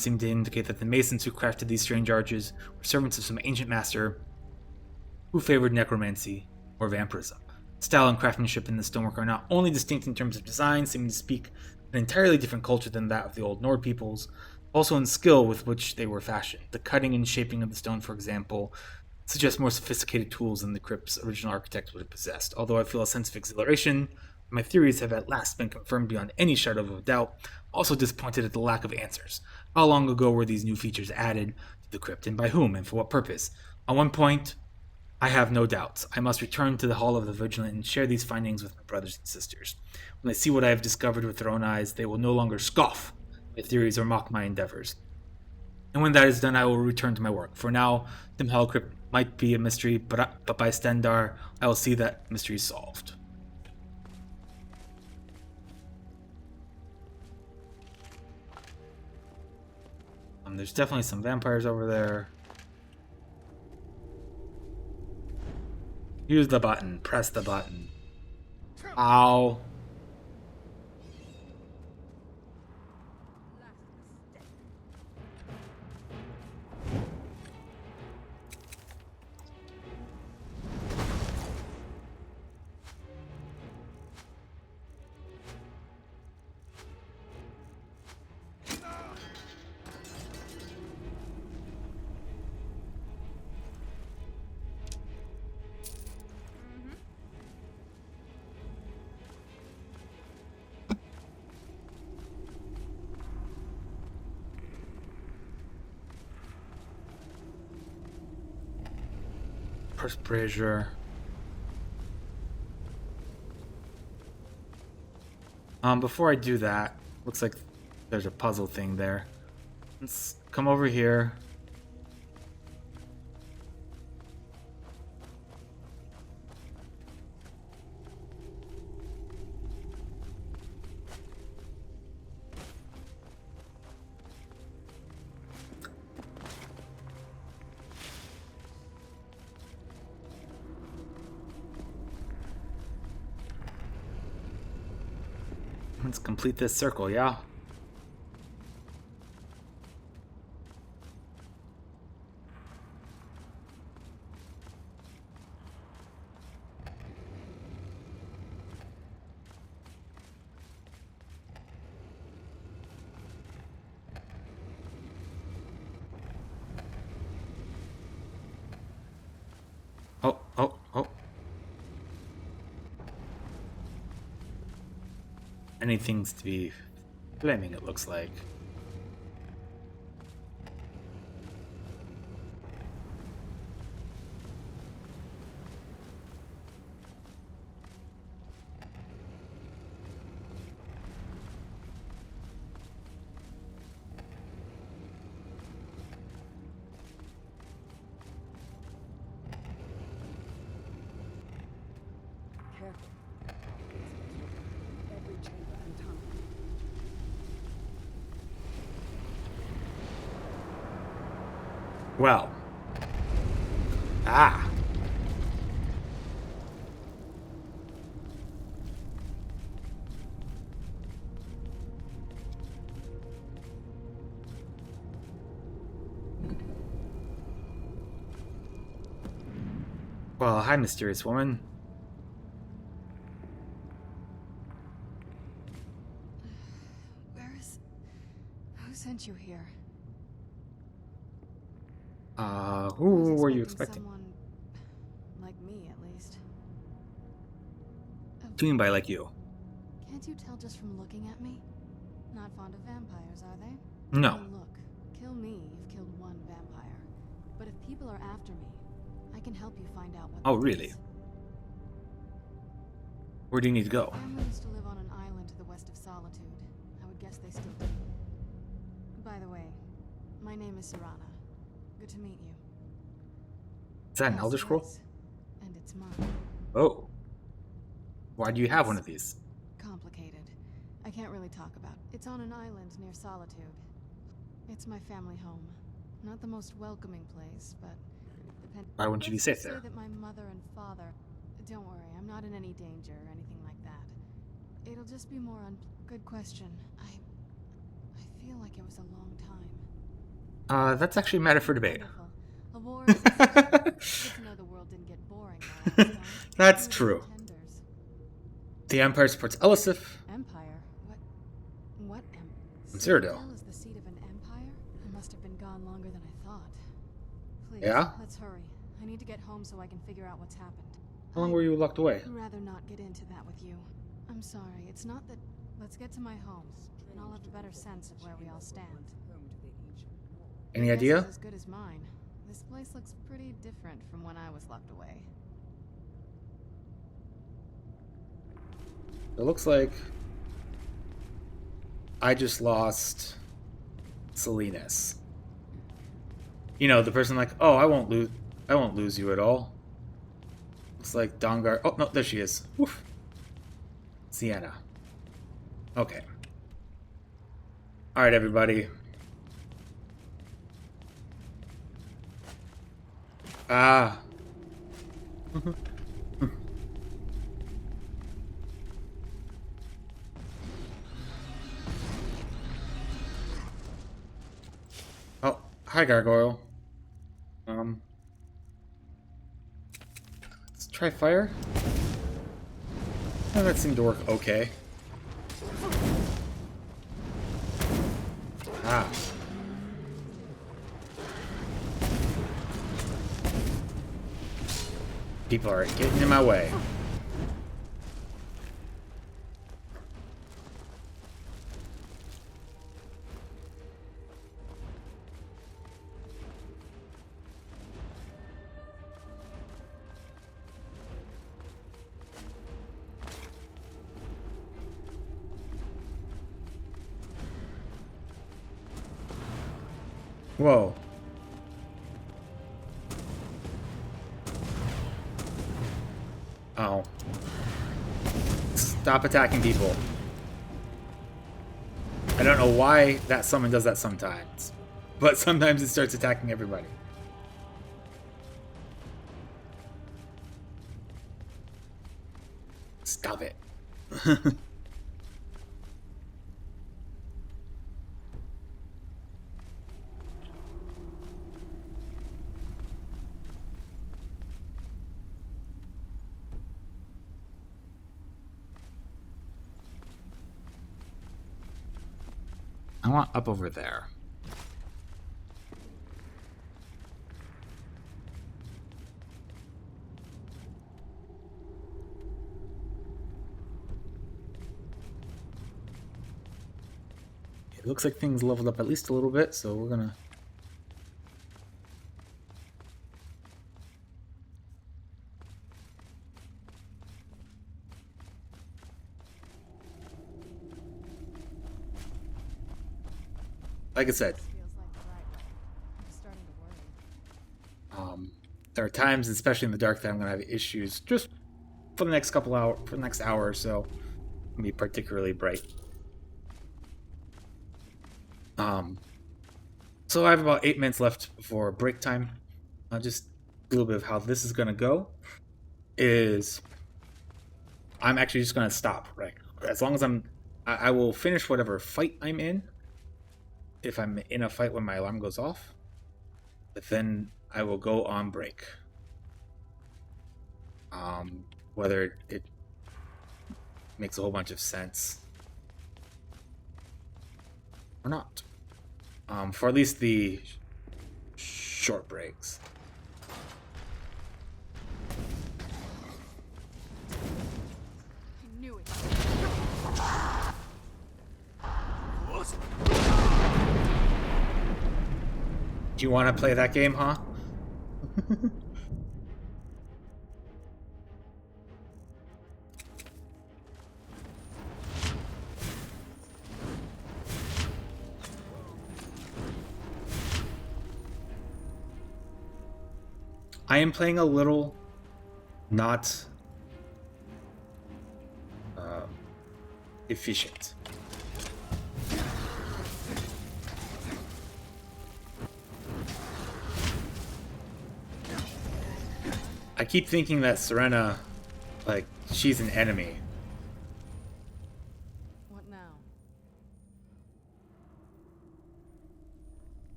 Speaker 1: seem to indicate that the masons who crafted these strange arches were servants of some ancient master who favored necromancy or vampirism. Style and craftsmanship in the stonework are not only distinct in terms of design, seeming to speak an entirely different culture than that of the old Nord peoples, also in skill with which they were fashioned. The cutting and shaping of the stone, for example, suggests more sophisticated tools than the crypt's original architect would have possessed. Although I feel a sense of exhilaration, my theories have at last been confirmed beyond any shadow of a doubt. Also disappointed at the lack of answers. How long ago were these new features added to the crypt, and by whom, and for what purpose? On one point, I have no doubts. I must return to the Hall of the Vigilant and share these findings with my brothers and sisters. When they see what I have discovered with their own eyes, they will no longer scoff my theories or mock my endeavors. And when that is done, I will return to my work. For now, Dim Hollow Crypt might be a mystery, but by Stendarr, I will see that mystery solved. There's definitely some vampires over there. Use the button. Press the button. Ow. Pressure. Before I do that, looks like there's a puzzle thing there. Let's come over here. Let's complete this circle, yeah? anything to be flaming, it looks like.
Speaker 3: Careful. Every chamber and tunnel.
Speaker 1: Well. Ah. Well, hi, mysterious woman.
Speaker 2: Who sent you here?
Speaker 1: Who were you expecting?
Speaker 2: Someone like me, at least.
Speaker 1: What do you mean by like you?
Speaker 2: Can't you tell just from looking at me? Not fond of vampires, are they?
Speaker 1: No.
Speaker 2: Well, look, kill me, you've killed one vampire. But if people are after me, I can help you find out what.
Speaker 1: Oh,
Speaker 2: that
Speaker 1: really?
Speaker 2: is.
Speaker 1: Where do you need to go?
Speaker 2: Family used to live on an island to the west of Solitude. I would guess they still do. By the way, my name is Serana. Good to meet you.
Speaker 1: Is that an
Speaker 2: Yes,
Speaker 1: Elder
Speaker 2: it
Speaker 1: Scroll?
Speaker 2: is. And it's mine.
Speaker 1: Oh. Why do you have one of these?
Speaker 2: Complicated. I can't really talk about. It's on an island near Solitude. It's my family home. Not the most welcoming place, but
Speaker 1: Why wouldn't you be
Speaker 2: Let's
Speaker 1: safe
Speaker 2: just say
Speaker 1: there?
Speaker 2: that my mother and father. Don't worry, I'm not in any danger or anything like that. It'll just be more good question. I feel like it was a long time.
Speaker 1: That's actually a matter for debate.
Speaker 2: Wonderful. A war is essential. Good to know the world didn't get boring while I was gone.
Speaker 1: That's
Speaker 2: Who were the
Speaker 1: true.
Speaker 2: contenders?
Speaker 1: The Empire supports Elisif.
Speaker 2: Empire? What empire?
Speaker 1: Cyrodiil.
Speaker 2: Is the seat of an empire? I must have been gone longer than I thought. Please,
Speaker 1: Yeah?
Speaker 2: let's hurry. I need to get home so I can figure out what's happened.
Speaker 1: How long were you locked away?
Speaker 2: I'd rather not get into that with you. I'm sorry, it's not that... Let's get to my home, and I'll have a better sense of where we all stand.
Speaker 3: Home to the ancient wall.
Speaker 1: Any
Speaker 2: Your guess
Speaker 1: idea?
Speaker 2: is as good as mine. This place looks pretty different from when I was locked away.
Speaker 1: It looks like I just lost Salinas. You know, the person like, oh, I won't lose you at all. Looks like Dawnguard. Oh no, there she is. Woof. Sienna. Okay. All right, everybody. Ah. Oh, hi, Gargoyle. Let's try fire. Oh, that seemed to work okay. Ah. People are getting in my way. Whoa. Oh. Stop attacking people. I don't know why that summon does that sometimes, but sometimes it starts attacking everybody. Stop it. I want up over there. looks like things leveled up at least a little bit, so we're gonna... Like I said,
Speaker 2: This feels like the right way. I'm starting to worry.
Speaker 1: there are times, especially in the dark, that I'm gonna have issues just for the next for the next hour or so. It'll be particularly bright. So I have about 8 minutes left before break time. Just a little bit of how this is gonna go is I'm actually just gonna stop, right? As long as I will finish whatever fight I'm in. If I'm in a fight when my alarm goes off, but then I will go on break. Whether it makes a whole bunch of sense or not. For at least the short breaks.
Speaker 2: I knew it.
Speaker 1: Do you want to play that game, huh? I am playing a little not efficient. I keep thinking that Serena, like, she's an enemy.
Speaker 2: What now?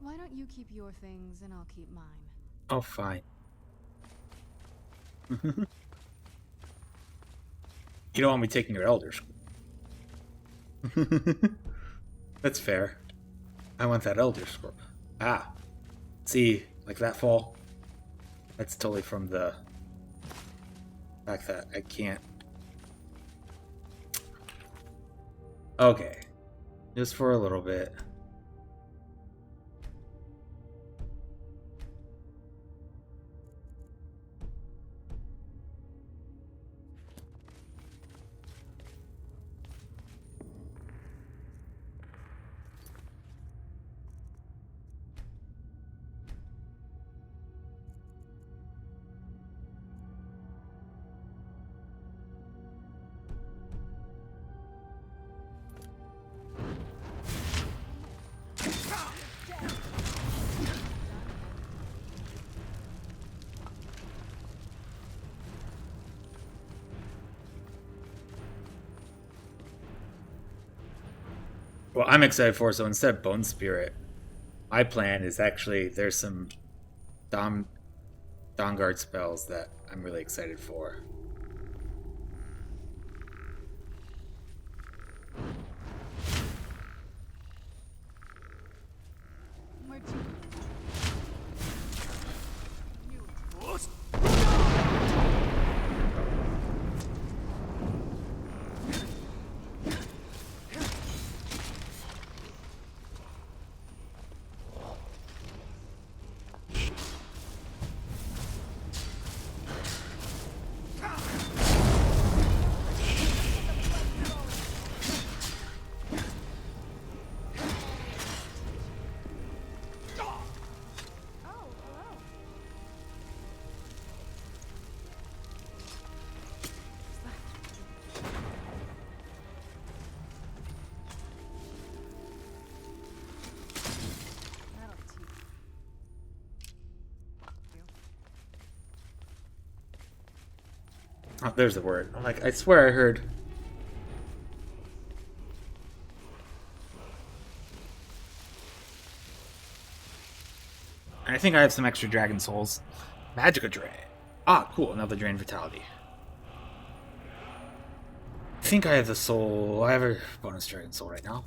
Speaker 2: Why don't you keep your things and I'll keep mine?
Speaker 1: Oh, fine. You don't want me taking your elder scroll. That's fair. I want that elder scroll. Ah. See, like that fall? That's totally from the fact that I can't. Okay. Just for a little bit. Well, I'm excited for, so instead of Bone Spirit, my plan is actually there's some Dawnguard spells that I'm really excited for.
Speaker 2: Where'd you... Knew it. That'll teach you.
Speaker 1: Oh, there's the word. I'm like, I swear I heard. I think I have some extra dragon souls. Magica Drain. Ah, cool. Another Drain Vitality. I think I have the soul. I have a bonus dragon soul right now.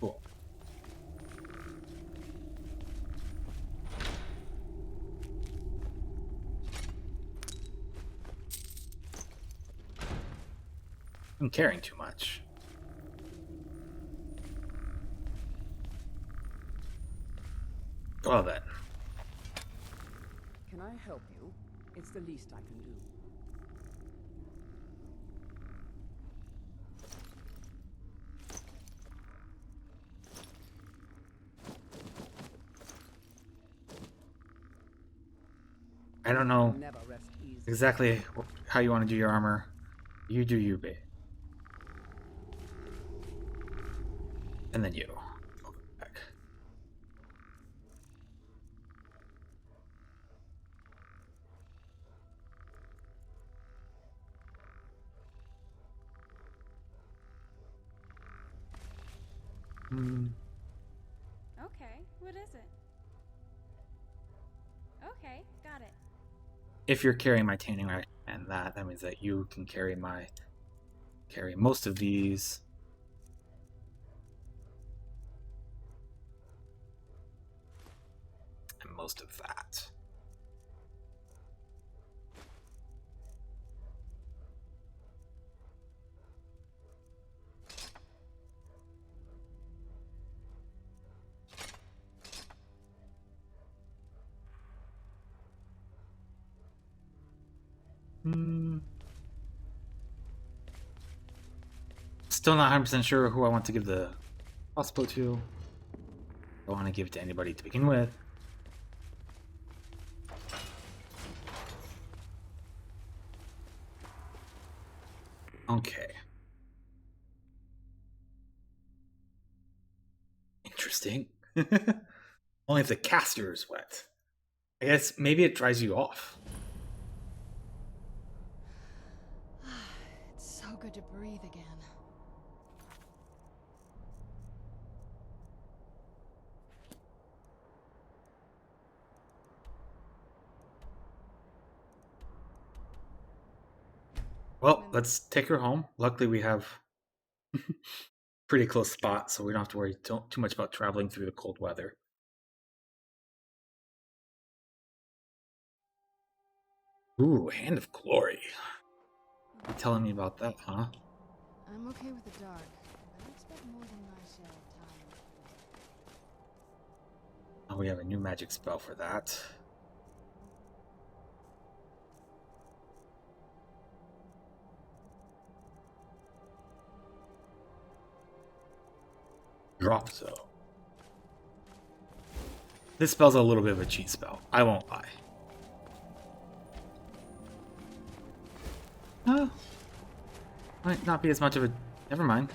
Speaker 1: Cool. I'm carrying too much. Well then.
Speaker 3: Can I help you? It's the least I can do.
Speaker 1: I don't know
Speaker 3: Never rest easy.
Speaker 1: exactly how you want to do your armor. You do you, babe. And then you. Go back.
Speaker 8: Okay, what is it? Okay, got it.
Speaker 1: If you're carrying my tanning rack and that means that you can carry most of these. And most of that. Still not 100% sure who I want to give the crossbow to. I don't want to give it to anybody to begin with. Okay. Interesting. Only if the caster is wet. I guess maybe it dries you off.
Speaker 2: It's so good to breathe again.
Speaker 1: Well, let's take her home. Luckily, we have pretty close spot, so we don't have to worry too much about traveling through the cold weather. Ooh, Hand of Glory. You telling me about that, huh?
Speaker 2: I'm okay with the dark, but I expect more than my share of time.
Speaker 1: Oh, we have a new magic spell for that. Drop zone. This spell's a little bit of a cheat spell. I won't lie. Might not be as much of a... Never mind.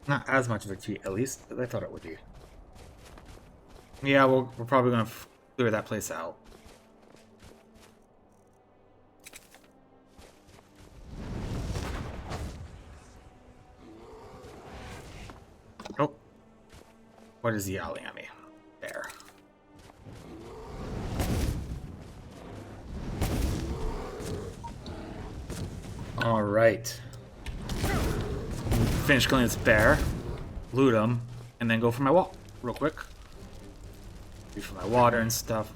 Speaker 1: Not as much of a cheat, at least, as I thought it would be. Yeah, we're probably going to clear that place out. Oh. What is he yelling at me? There. Alright. Finish killing this bear. Loot him. And then go for my walk real quick. For my water and stuff.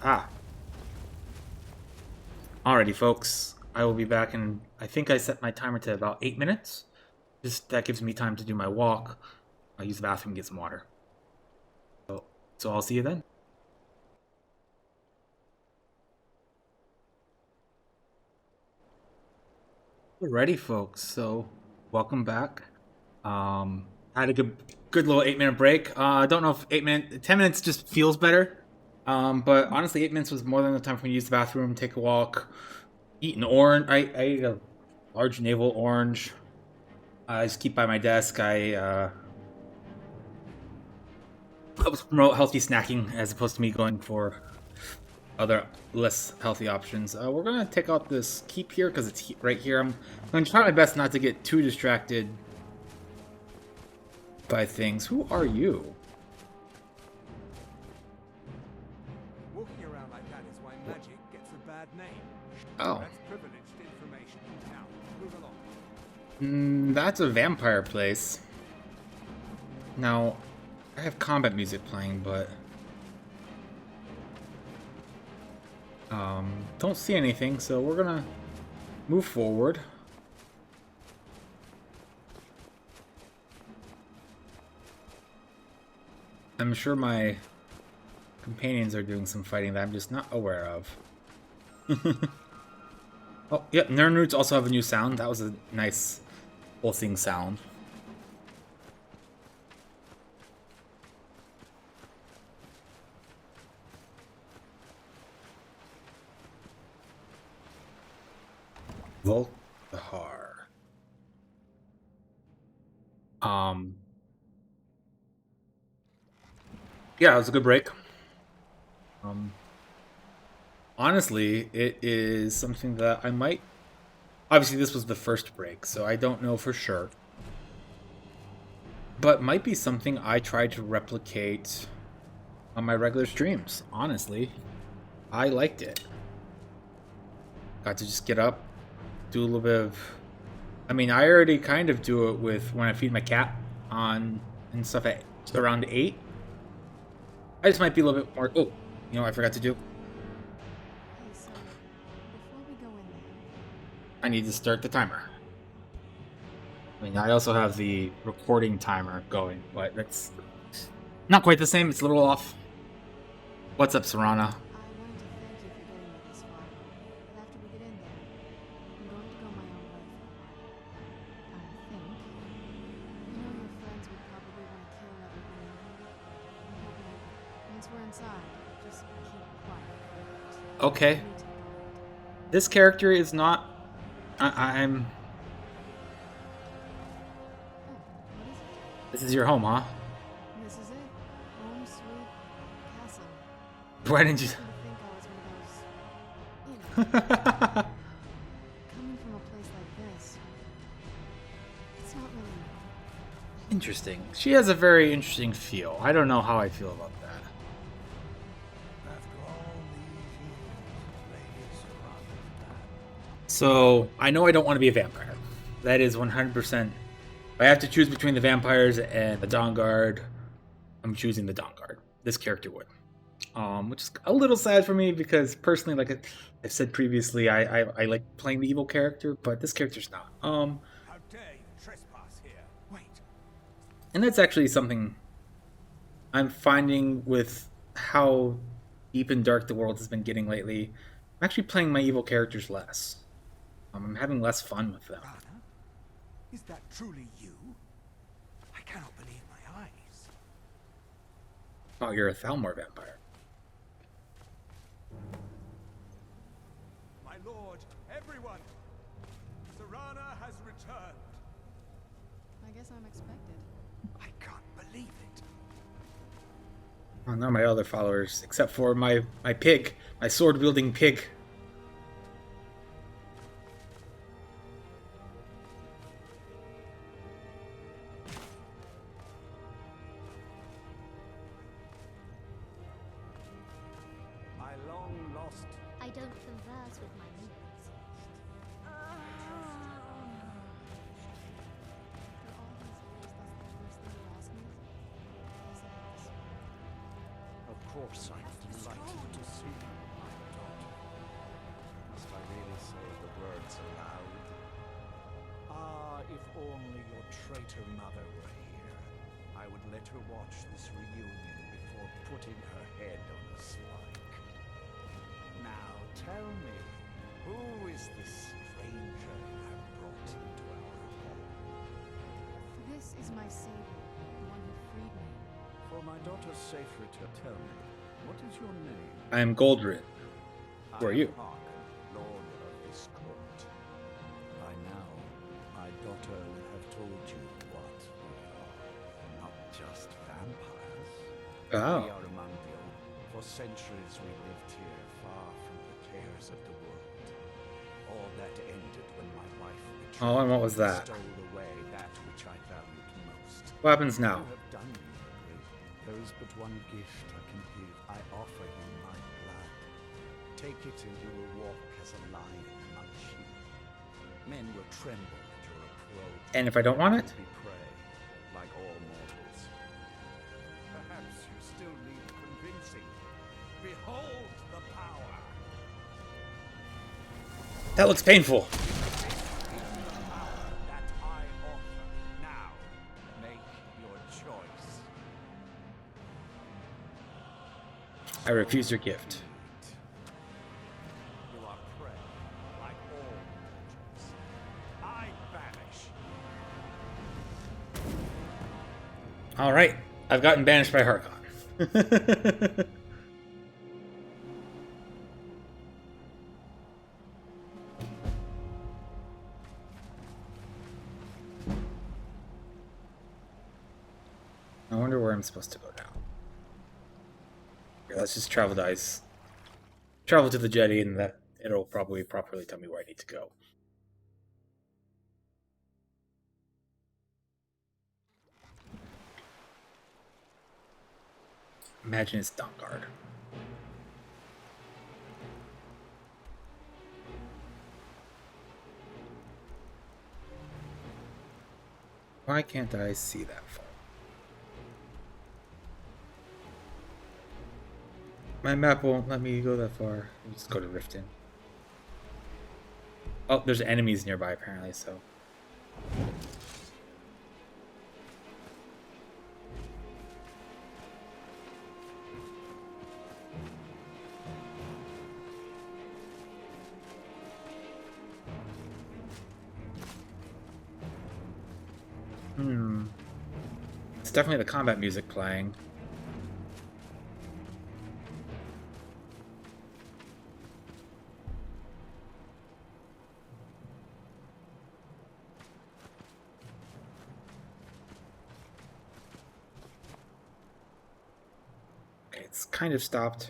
Speaker 1: Alrighty, folks. I will be back in... I think I set my timer to about 8 minutes. That gives me time to do my walk. I'll use the bathroom and get some water. So I'll see you then. Alrighty, folks. So welcome back. I had a good little 8-minute break. I don't know if 10 minutes just feels better. But honestly, 8 minutes was more than enough time for me to use the bathroom, take a walk, eat an orange. I ate a large navel orange. I just keep by my desk. I helps promote healthy snacking as opposed to me going for other less healthy options. We're gonna take out this keep here because it's right here. I'm gonna try my best not to get too distracted by things. Who are you?
Speaker 7: Walking around like that is why magic gets a bad name.
Speaker 1: Oh,
Speaker 7: That's privileged information. Now, move along.
Speaker 1: that's a vampire place. Now, I have combat music playing, but Don't see anything, so we're gonna move forward. I'm sure my companions are doing some fighting that I'm just not aware of. Oh, yep, Nernroots also have a new sound. That was a nice pulsing sound. Volkahar. Yeah, it was a good break. Honestly, it is something that I might... Obviously, this was the first break, so I don't know for sure. But might be something I try to replicate on my regular streams, honestly. I liked it. Got to just get up, do a little bit of... I mean, I already kind of do it with when I feed my cat on and stuff at around 8. I just might be a little bit more... Oh, you know what I forgot to do?
Speaker 2: Hey, so before we go in there,
Speaker 1: I need to start the timer. I mean, I also have the recording timer going, but that's not quite the same. It's a little off. What's up, Serana?
Speaker 2: I wanted to thank you for getting me this far. But after we get in there, I'm going to go my own way for a while. I think. You know your friends would probably want to kill everyone in here. I'm hoping once we're inside, just keep quiet.
Speaker 1: Okay.
Speaker 2: You take the lead.
Speaker 1: This character is not... I'm...
Speaker 2: Oh, what is it?
Speaker 1: This is your home, huh?
Speaker 2: This is it. Home sweet castle.
Speaker 1: Why didn't you...
Speaker 2: I think I was one of those, coming from a place like this. It's not really
Speaker 1: Interesting. She has a very interesting feel. I don't know how I feel about that.
Speaker 6: After all these years, Lady Serana.
Speaker 1: So, I know I don't want to be a vampire. That is 100%. If I have to choose between the vampires and the Dawnguard, I'm choosing the Dawnguard. This character would. Which is a little sad for me because personally, like I've said previously, I like playing the evil character, but this character's not.
Speaker 6: How dare you trespass here? Wait.
Speaker 1: And that's actually something I'm finding with how deep and dark the world has been getting lately. I'm actually playing my evil characters less. I'm having less fun with them.
Speaker 6: Rana? Is that truly you? I cannot believe my eyes.
Speaker 1: Oh, you're a Thalmor vampire.
Speaker 6: My lord, everyone! Serana has returned.
Speaker 2: I guess I'm expected.
Speaker 6: I can't believe it.
Speaker 1: Oh, not my other followers, except for my pig, my sword-wielding pig.
Speaker 6: My long lost.
Speaker 9: I don't converse with my minions.
Speaker 2: After all these years, that's the first thing you ask me? Is that this?
Speaker 6: Of course, I'm delighted to see you, my daughter. Must I really say the words aloud? Ah, if only your traitor mother were here. I would let her watch this reunion before putting her head on a spike. Now tell me, who is this stranger you have brought into our home?
Speaker 2: This is my savior, the one who freed me.
Speaker 6: For my daughter's safe return, tell me, what is your name?
Speaker 1: I am Guldran. Who are you?
Speaker 6: Harken, lord of this court. By now, my daughter will have told you what we are. Not just vampires.
Speaker 1: Oh.
Speaker 6: We are among the old. For centuries we lived here, far from the cares of the world. All that ended when my wife returned.
Speaker 1: Oh, and what was that?
Speaker 6: Stole away that which I valued most.
Speaker 1: What happens now?
Speaker 6: You have done me great. There is but one gift I can give. I offer you my blood. Take it and you will walk as a lion among sheep. Men will tremble at your approach.
Speaker 1: And if I don't want it?
Speaker 6: Be prey, like all mortals. Perhaps you still need convincing. Behold the power.
Speaker 1: That looks painful.
Speaker 6: That I offer. Now, make your choice.
Speaker 1: I refuse your gift.
Speaker 6: You are prey, like all creatures. I banish.
Speaker 1: All right, I've gotten banished by Harkon. I wonder where I'm supposed to go now. Here, let's just travel to ice. Travel to the jetty, and that it'll probably properly tell me where I need to go. Imagine it's Dawnguard. Why can't I see that far? My map won't let me go that far. I'll just go to Riften. Oh, there's enemies nearby apparently, so. It's definitely the combat music playing. Okay, it's kind of stopped.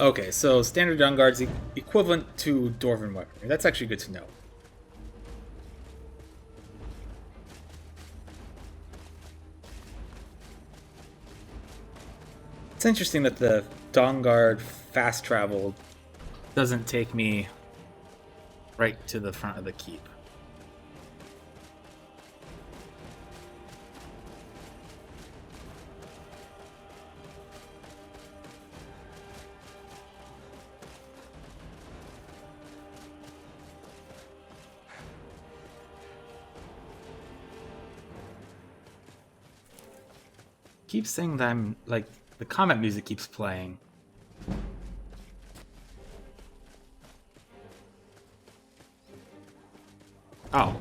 Speaker 1: Okay, so standard Dawnguard's equivalent to Dwarven weaponry. That's actually good to know. It's interesting that the Dawnguard fast travel doesn't take me right to the front of the keep. Keeps saying that I'm like the combat music keeps playing. Oh.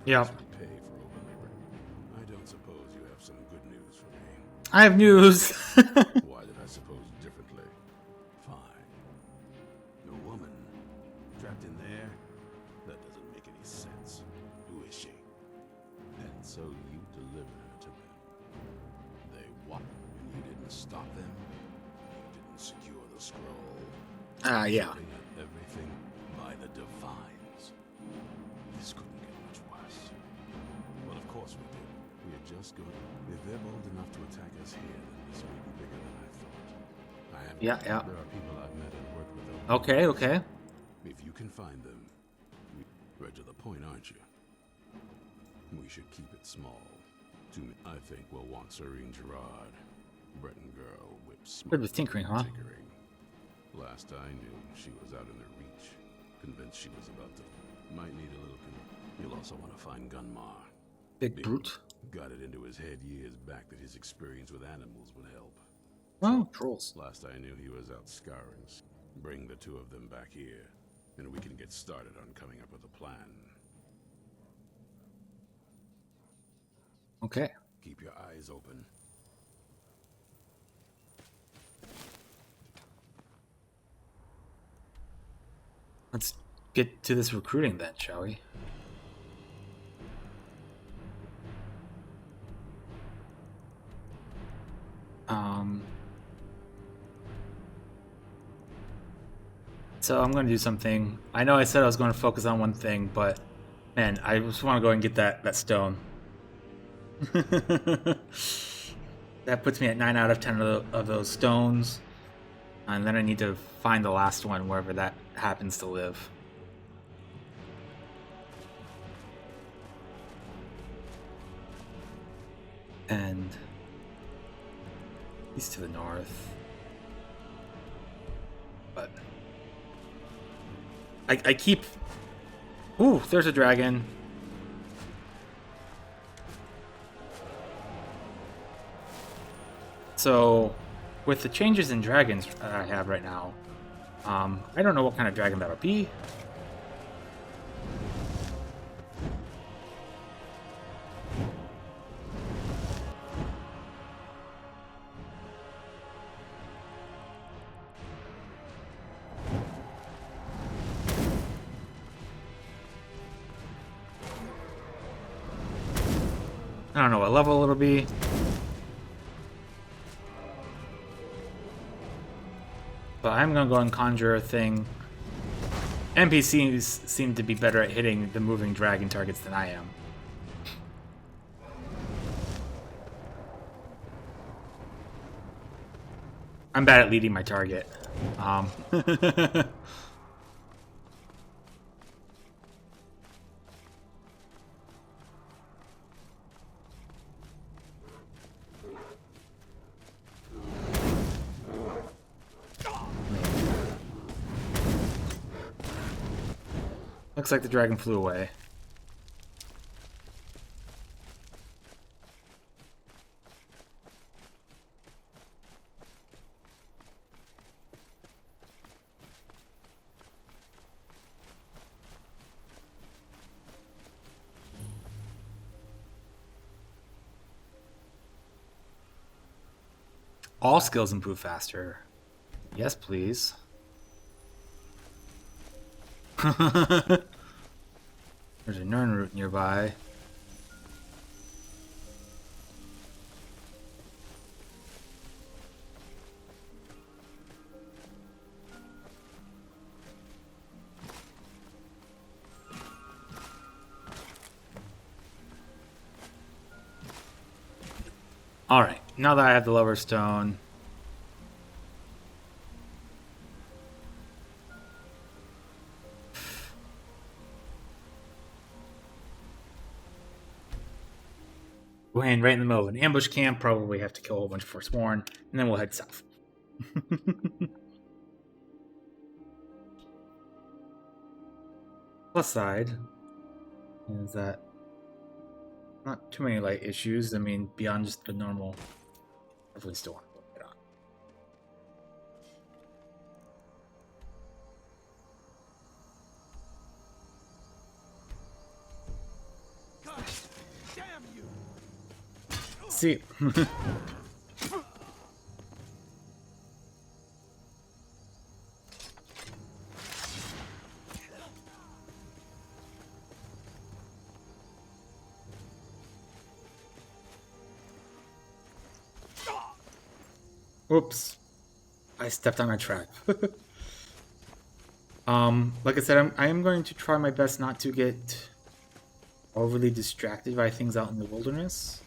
Speaker 1: Yeah.
Speaker 4: I don't suppose you have some good news for me.
Speaker 1: I have news.
Speaker 4: Why did I suppose differently? Fine. A woman trapped in there? That doesn't make any sense. Who is she? And so you delivered her to them. They what? And you didn't stop them? You didn't secure the scroll?
Speaker 1: Yeah.
Speaker 4: Everything by the divines. This couldn't get much worse. Well, of course we did. We are just good. If they're bold enough to attack us here, then this may be bigger than I thought.
Speaker 1: Yeah.
Speaker 4: There are people I've met and worked with.
Speaker 1: Okay.
Speaker 4: If you can find them, right to the point, aren't you? We should keep it small. I think we'll want Serene Gerard, Breton girl, whip smart.
Speaker 1: Good with tinkering, huh?
Speaker 4: Tinkering. Last I knew, she was out in her reach, convinced she was about to. Might need a little. You'll also want to find Gunmar.
Speaker 1: Big brute.
Speaker 4: Got it into his head years back that his experience with animals would help.
Speaker 1: Oh, trolls.
Speaker 4: Last I knew, he was out scouring. Bring the two of them back here, and we can get started on coming up with a plan.
Speaker 1: Okay.
Speaker 4: Keep your eyes open.
Speaker 1: Let's get to this recruiting then, shall we? So I'm going to do something. I know I said I was going to focus on one thing, but man, I just want to go and get that stone. That puts me at 9 out of 10 of those stones. And then I need to find the last one wherever that happens to live. And he's to the north. But I keep... Ooh, there's a dragon. So, with the changes in dragons I have right now, I don't know what kind of dragon that'll be. I don't know what level it'll be. But I'm gonna go and conjure a thing. NPCs seem to be better at hitting the moving dragon targets than I am. I'm bad at leading my target. Looks like the dragon flew away. All skills improve faster. Yes, please. There's a Nern root nearby. Alright, now that I have the lover stone, going right in the middle of an ambush camp, probably have to kill a whole bunch of Forsworn, and then we'll head south. Plus side is that not too many light issues. I mean, beyond just the normal. Definitely still want to put it on.
Speaker 6: God damn you!
Speaker 1: See. Oops. I stepped on a trap. Like I said, I am going to try my best not to get overly distracted by things out in the wilderness.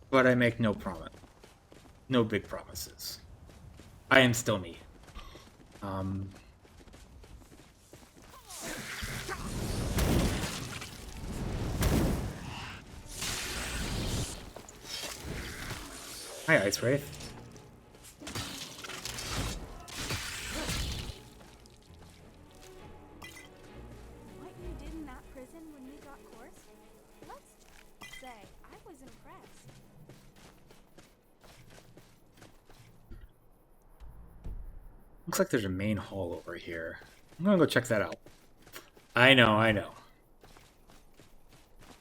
Speaker 1: But I make no promise. No big promises. I am still me. Hi, Ice Wraith.
Speaker 8: What you did in that
Speaker 1: Looks like there's a main hall over here. I'm gonna go check that out. I know.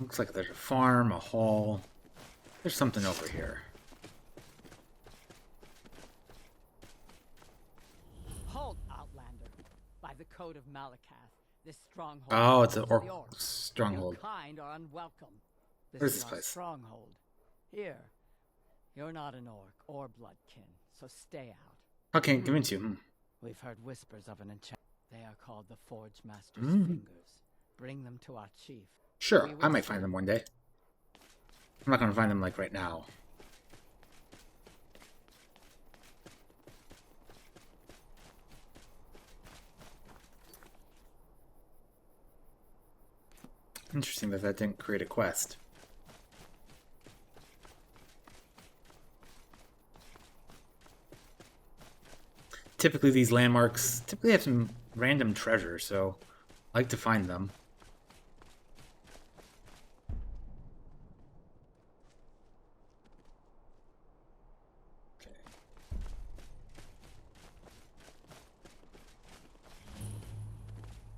Speaker 1: Looks like there's a farm, a hall. There's something over here.
Speaker 10: Halt, Outlander! By the code of Malakath, this stronghold.
Speaker 1: Oh, it's an
Speaker 10: belongs to the
Speaker 1: orc
Speaker 10: orcs.
Speaker 1: stronghold.
Speaker 10: Your kind are unwelcome.
Speaker 1: Where's this
Speaker 10: our
Speaker 1: place?
Speaker 10: stronghold. Here, you're not an orc or bloodkin, so stay out.
Speaker 1: How can I convince you?
Speaker 10: We've heard whispers of an enchantment. They are called the Forge Master's
Speaker 1: Mm.
Speaker 10: fingers. Bring them to our chief.
Speaker 1: Sure,
Speaker 10: We
Speaker 1: I
Speaker 10: will
Speaker 1: might find them one day. I'm not gonna find them like right now. Interesting that that didn't create a quest. Typically these landmarks typically have some random treasure, so I like to find them. Okay.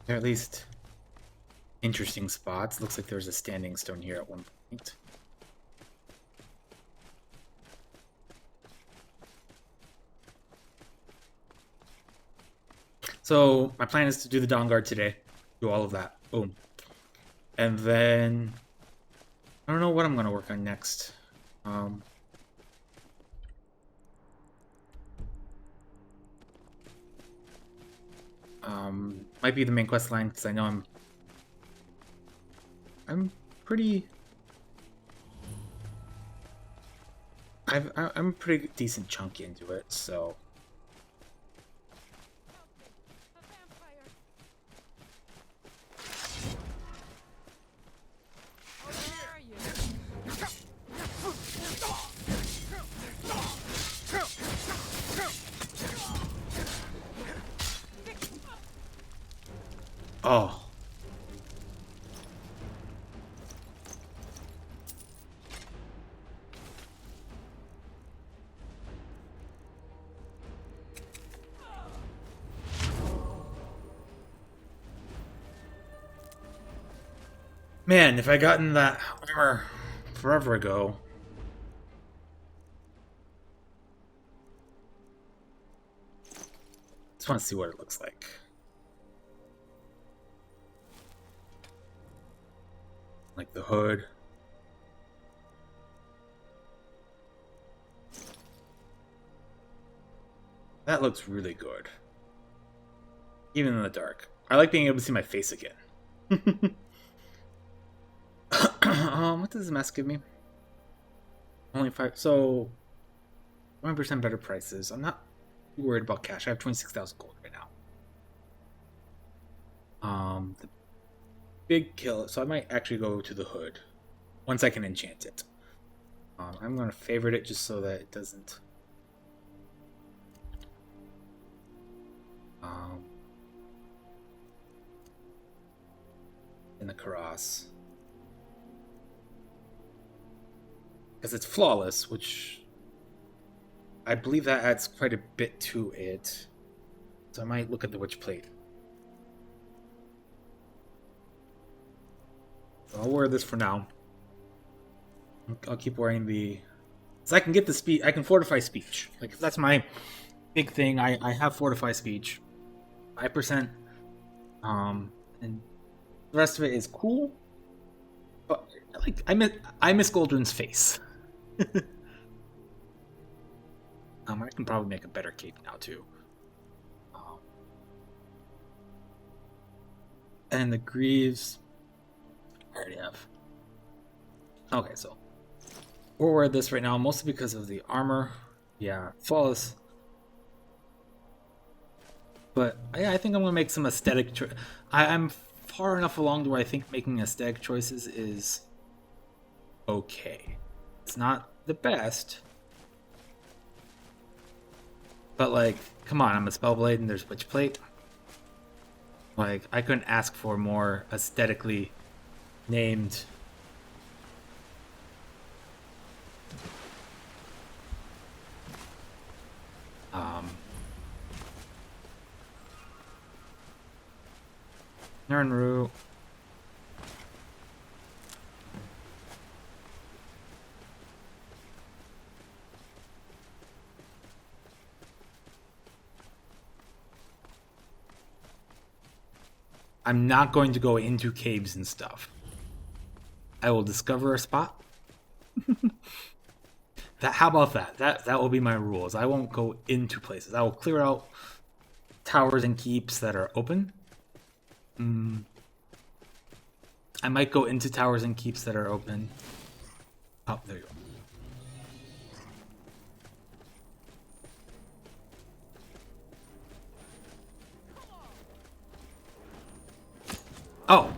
Speaker 1: They're at least interesting spots. Looks like there's a standing stone here at one point. So my plan is to do the Dawnguard today. Do all of that. Boom. And then I don't know what I'm gonna work on next. Might be the main quest line because I know I'm pretty. I'm pretty decent chunk into it, so. Oh. Man, if I gotten that armor forever ago. Just want to see what it looks like. Like the hood. That looks really good. Even in the dark. I like being able to see my face again. What does this mask give me? Only 5. So, 1% better prices. I'm not worried about cash. I have 26,000 gold right now. The big kill. So I might actually go to the hood once I can enchant it. I'm going to favorite it just so that it doesn't. In the Karas. Because it's flawless, which I believe that adds quite a bit to it. So I might look at the witch plate. So I'll wear this for now. I'll keep wearing the... So I can get the speech. I can fortify speech. Like, if that's my big thing, I have fortify speech. 5%. And the rest of it is cool. But like I miss Guldran's face. I can probably make a better cape now too. And the greaves I already have. Okay, so we'll wear this right now, mostly because of the armor. Yeah, flawless. But yeah, I think I'm gonna make some aesthetic. I'm far enough along to where I think making aesthetic choices is okay. It's not the best, but like, come on, I'm a Spellblade and there's Witch Plate. Like, I couldn't ask for more aesthetically named. They're en route. I'm not going to go into caves and stuff. I will discover a spot. How about that? That will be my rules. I won't go into places. I will clear out towers and keeps that are open. I might go into towers and keeps that are open. Oh, there you go. Oh!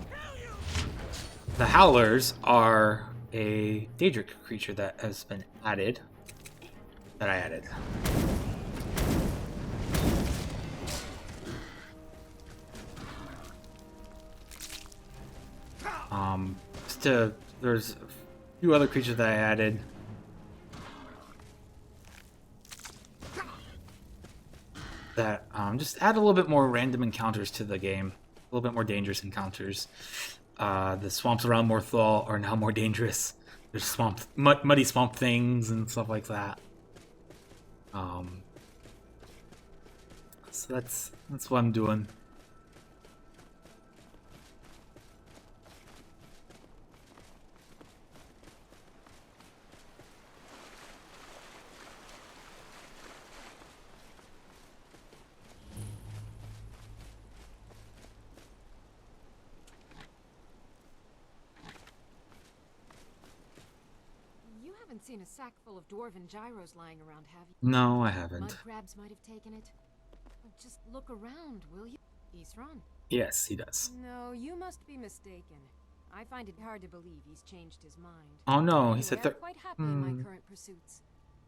Speaker 1: The Howlers are a Daedric creature that has been added. That I added. There's a few other creatures that I added. That just add a little bit more random encounters to the game. A little bit more dangerous encounters. The swamps around Morthal are now more dangerous. There's muddy swamp things and stuff like that. So that's what I'm doing.
Speaker 2: You haven't seen a sack full of dwarven gyros lying around, have you?
Speaker 1: No, I haven't.
Speaker 2: Mud crabs might have taken it. Just look around, will you? Isran?
Speaker 1: Yes, he does.
Speaker 2: No, you must be mistaken. I find it hard to believe he's changed his mind.
Speaker 1: Oh no,
Speaker 2: Anyway,
Speaker 1: he said
Speaker 2: I'm quite happy in my current pursuits.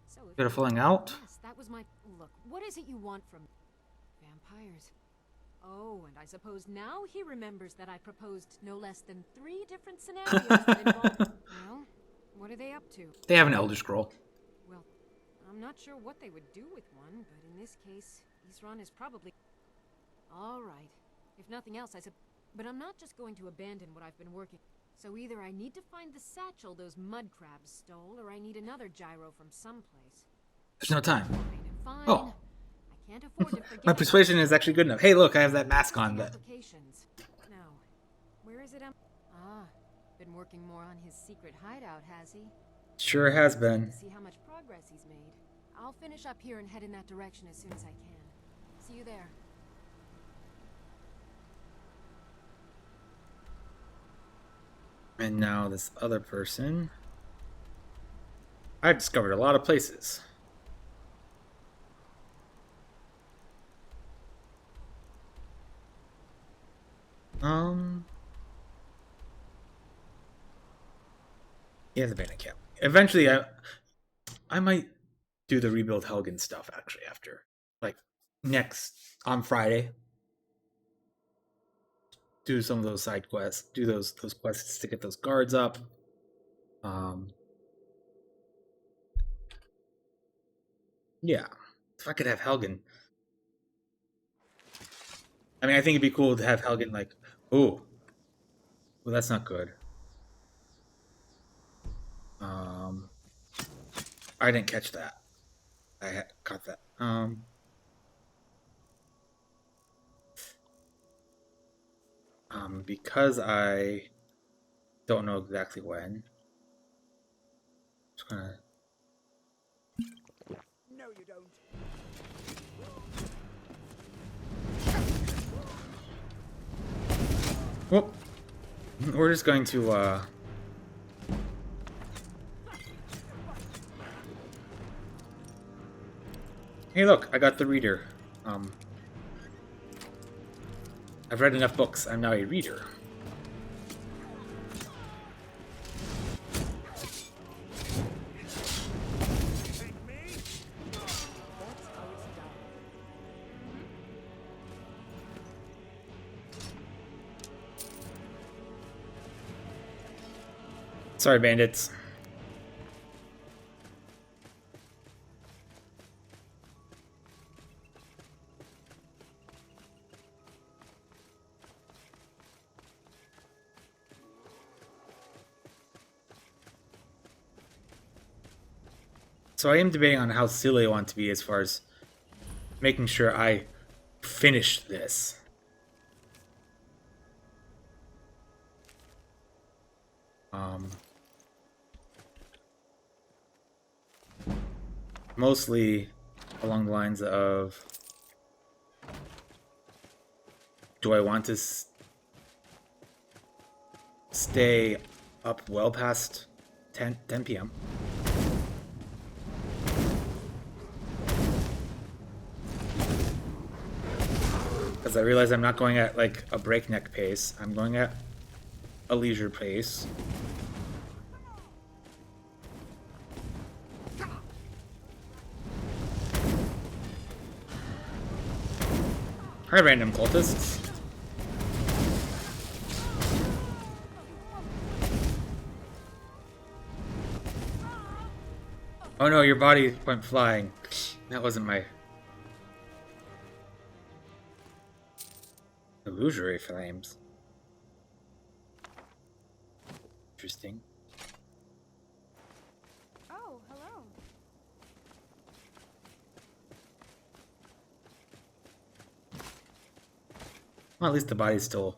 Speaker 2: So if
Speaker 1: Got a falling out?
Speaker 2: Yes, that was my look. What is it you want from vampires? Oh, and I suppose now he remembers that I proposed no less than 3 different scenarios that involve. Well, what are they up to?
Speaker 1: They have an Elder Scroll.
Speaker 2: Well, I'm not sure what they would do with one, but in this case, Isran is probably... All right. If nothing else, But I'm not just going to abandon what I've been working... So either I need to find the satchel those mud crabs stole, or I need another gyro from someplace.
Speaker 1: There's no time.
Speaker 2: Fine.
Speaker 1: Oh.
Speaker 2: I can't afford to forget
Speaker 1: My persuasion is actually good enough. Hey, look, I have that mask on. That.
Speaker 2: No. Where is it? Been working more on his secret hideout, has he?
Speaker 1: Sure has been.
Speaker 2: See how much progress he's made. I'll finish up here and head in that direction as soon as I can. See you there.
Speaker 1: And now this other person. I discovered a lot of places. Yeah, the bandit camp. Eventually, I might do the rebuild Helgen stuff actually after, like, next on Friday. Do some of those side quests. Do those quests to get those guards up. Yeah, if I could have Helgen. I mean, I think it'd be cool to have Helgen like, oh, well, that's not good. I didn't catch that. I caught that. Because I don't know exactly when. Just gonna.
Speaker 6: No, you don't.
Speaker 1: Well, we're just going to. Hey, look! I got the reader. I've read enough books. I'm now a reader. Sorry, bandits. So I am debating on how silly I want to be as far as making sure I finish this. Mostly along the lines of, do I want to stay up well past 10 p.m.? Because I realize I'm not going at like a breakneck pace. I'm going at a leisure pace. Hi, random cultists. Oh no, your body went flying. That wasn't my... illusory flames. Interesting.
Speaker 8: Oh, hello.
Speaker 1: Well, at least the body's still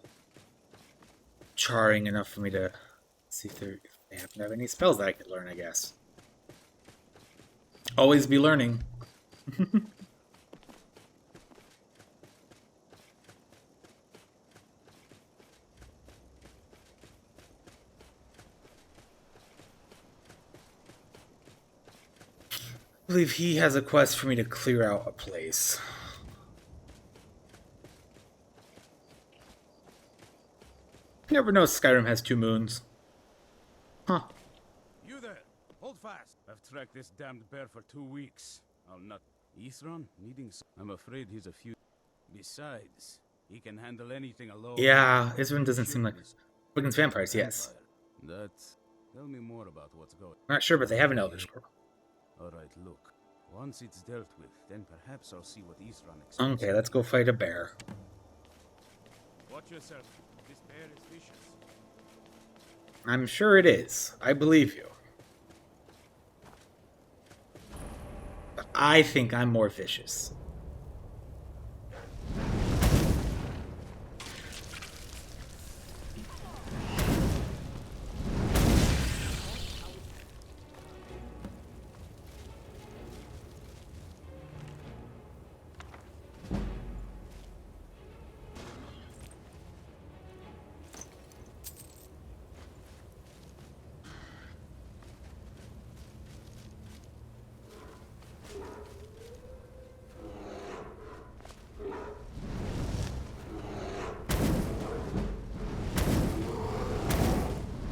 Speaker 1: charring enough for me to see if they happen to have any spells that I could learn, I guess. Always be learning. I believe he has a quest for me to clear out a place. Never know Skyrim has 2 moons. Huh.
Speaker 4: You there! Hold fast! I've tracked this damned bear for 2 weeks. I'll not... Ithron? Needing some... I'm afraid he's a few... Besides, he can handle anything alone.
Speaker 1: Yeah, Isran doesn't seem like... Wigan's vampires, yes.
Speaker 4: That's... Tell me more about what's going on.
Speaker 1: I'm not sure, but they have an Elder Scroll.
Speaker 4: Alright, look. Once it's dealt with, then perhaps I'll see what Ithron expects.
Speaker 1: Okay, let's go fight a bear.
Speaker 4: Watch yourself. This bear is vicious.
Speaker 1: I'm sure it is. I believe you. But I think I'm more vicious.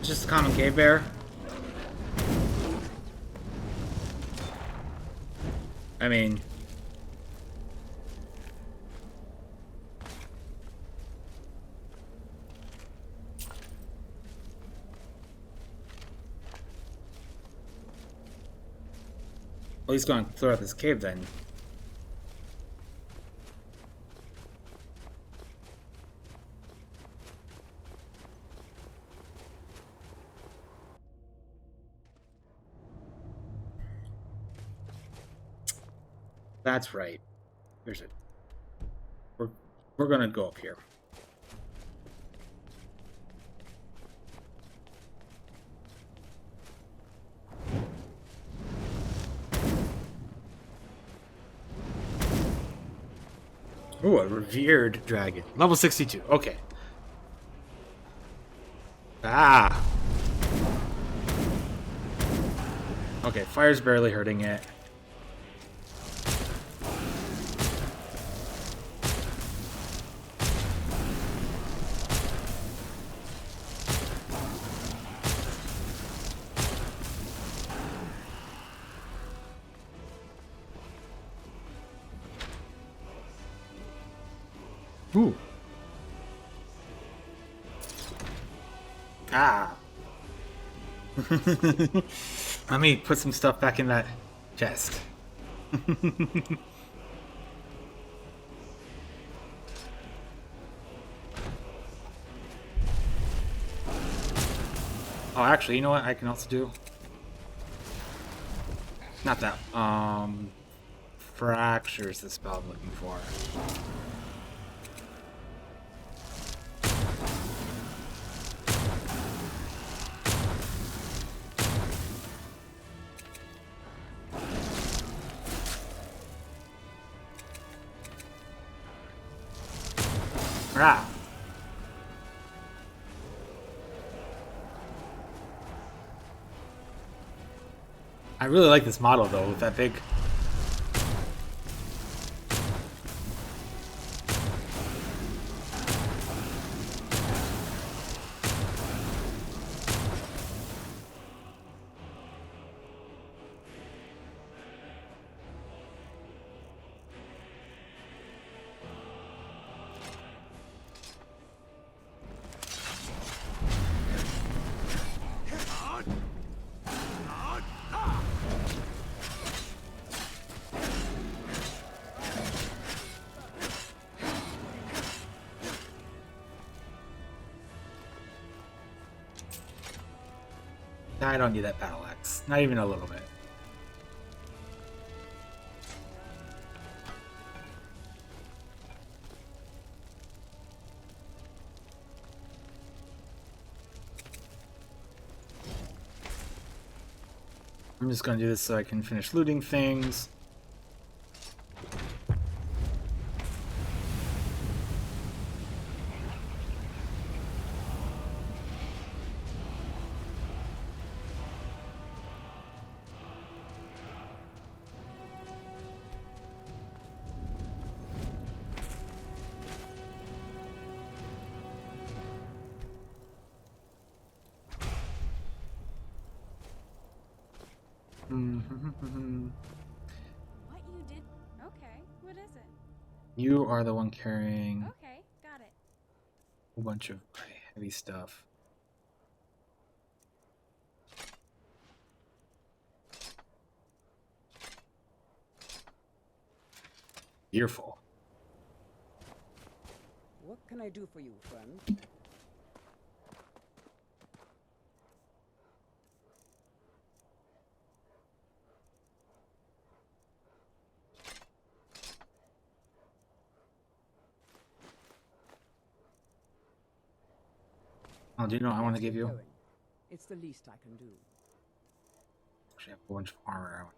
Speaker 1: Just a common cave bear. I mean... Well, he's going to clear out this cave then. That's right. Here's it. We're gonna go up here. Ooh, a revered dragon. Level 62. Okay. Ah. Okay, fire's barely hurting it. Ooh. Ah. Let me put some stuff back in that chest. Oh, actually, you know what I can also do? Not that. Fracture's the spell I'm looking for. Ah. I really like this model though, with that big. I don't need that battle axe. Not even a little bit. I'm just gonna do this so I can finish looting things.
Speaker 8: What you did? Okay, what is it?
Speaker 1: You are the one carrying
Speaker 8: Okay, got it.
Speaker 1: a whole bunch of heavy stuff. Earful.
Speaker 3: What can I do for you, friend?
Speaker 1: Oh, do you know what I want to give you?
Speaker 3: Going. It's the least I can do.
Speaker 1: Actually, I have a bunch of armor.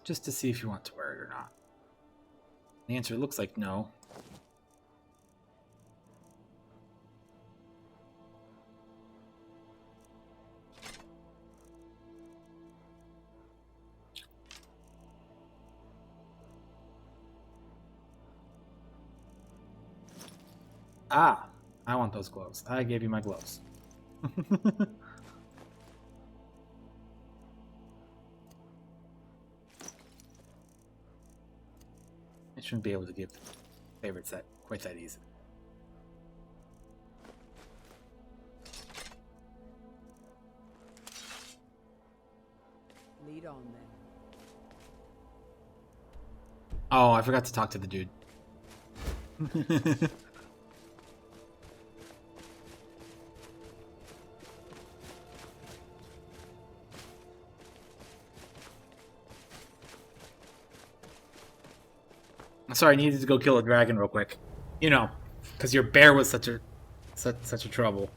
Speaker 1: Just to see if you want to wear it or not. The answer looks like no. Ah, I want those gloves. I gave you my gloves. I shouldn't be able to give favorites that quite that easy.
Speaker 3: Lead on then.
Speaker 1: Oh, I forgot to talk to the dude. Sorry, I needed to go kill a dragon real quick. You know, because your bear was such a trouble.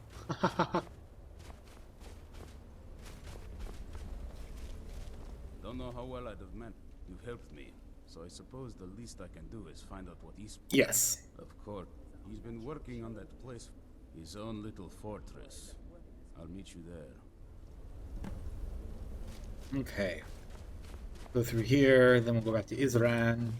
Speaker 4: Don't know how well I'd have meant. You've helped me, so I suppose the least I can do is find out what he's...
Speaker 1: Yes.
Speaker 4: Of course. He's been working on that place. His own little fortress. I'll meet you there.
Speaker 1: Okay. Go through here, then we'll go back to Isran.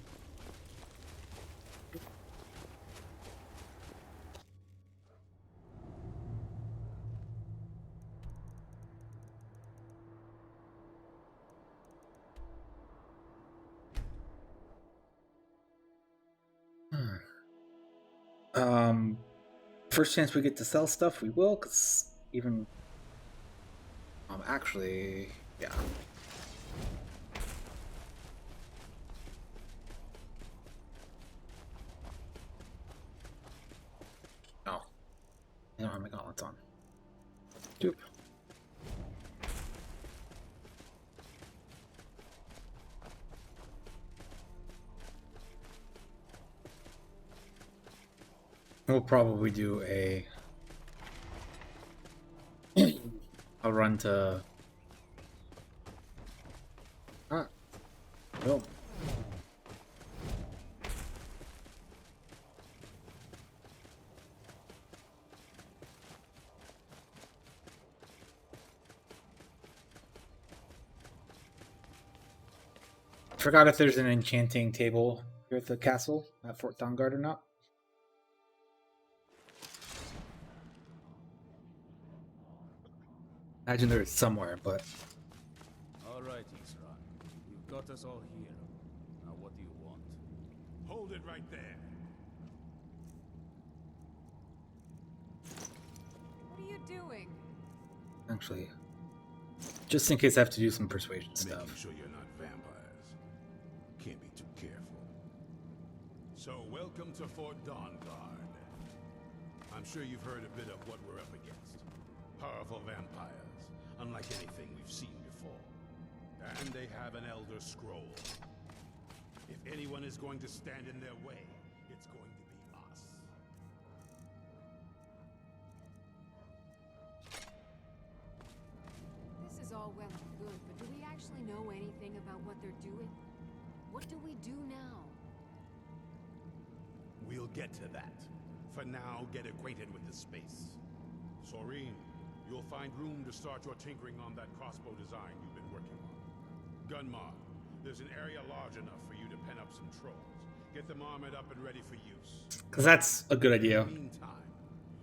Speaker 1: First chance we get to sell stuff, we will, because even... actually, yeah. Oh. I don't have my gauntlet. We'll probably do a run to. Ah, no. Forgot if there's an enchanting table here at the castle at Fort Dawnguard or not. Imagine there is somewhere, but
Speaker 6: All right, Isra. You've got us all here. Now what do you want?
Speaker 4: Hold it right there.
Speaker 2: What are you doing?
Speaker 1: actually, just in case I have to do some persuasion
Speaker 4: Making
Speaker 1: stuff.
Speaker 4: sure you're not vampires. Can't be too careful. So, welcome to Fort Dawnguard. I'm sure you've heard a bit of what we're up against. Powerful vampires, unlike anything we've seen before. And they have an Elder Scroll. If anyone is going to stand in their way, it's going to be us.
Speaker 2: This is all well and good, but do we actually know anything about what they're doing? What do we do now?
Speaker 4: We'll get to that. For now, get acquainted with the space. Soreen, you'll find room to start your tinkering on that crossbow design you've been working on. Gunmar, there's an area large enough for you to pen up some trolls. Get them armored up and ready for use.
Speaker 1: Because that's a good idea.
Speaker 4: In the meantime,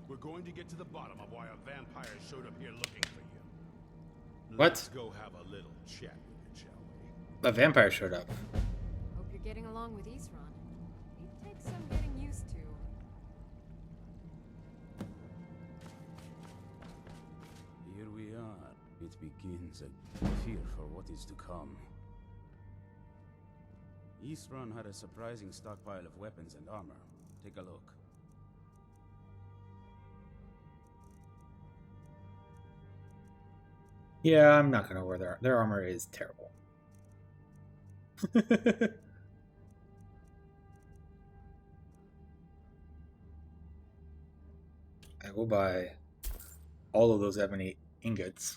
Speaker 4: we're going to get to the bottom of why a vampire showed up here looking for you.
Speaker 1: What?
Speaker 4: Let's go have a little chat with it, shall we?
Speaker 1: A vampire showed up.
Speaker 2: Hope you're getting along with Isran. He takes some getting used to.
Speaker 6: Here we are. It begins a fear for what is to come. Isran had a surprising stockpile of weapons and armor. Take a look.
Speaker 1: Yeah, I'm not gonna wear their armor is terrible. I will buy all of those ebony ingots.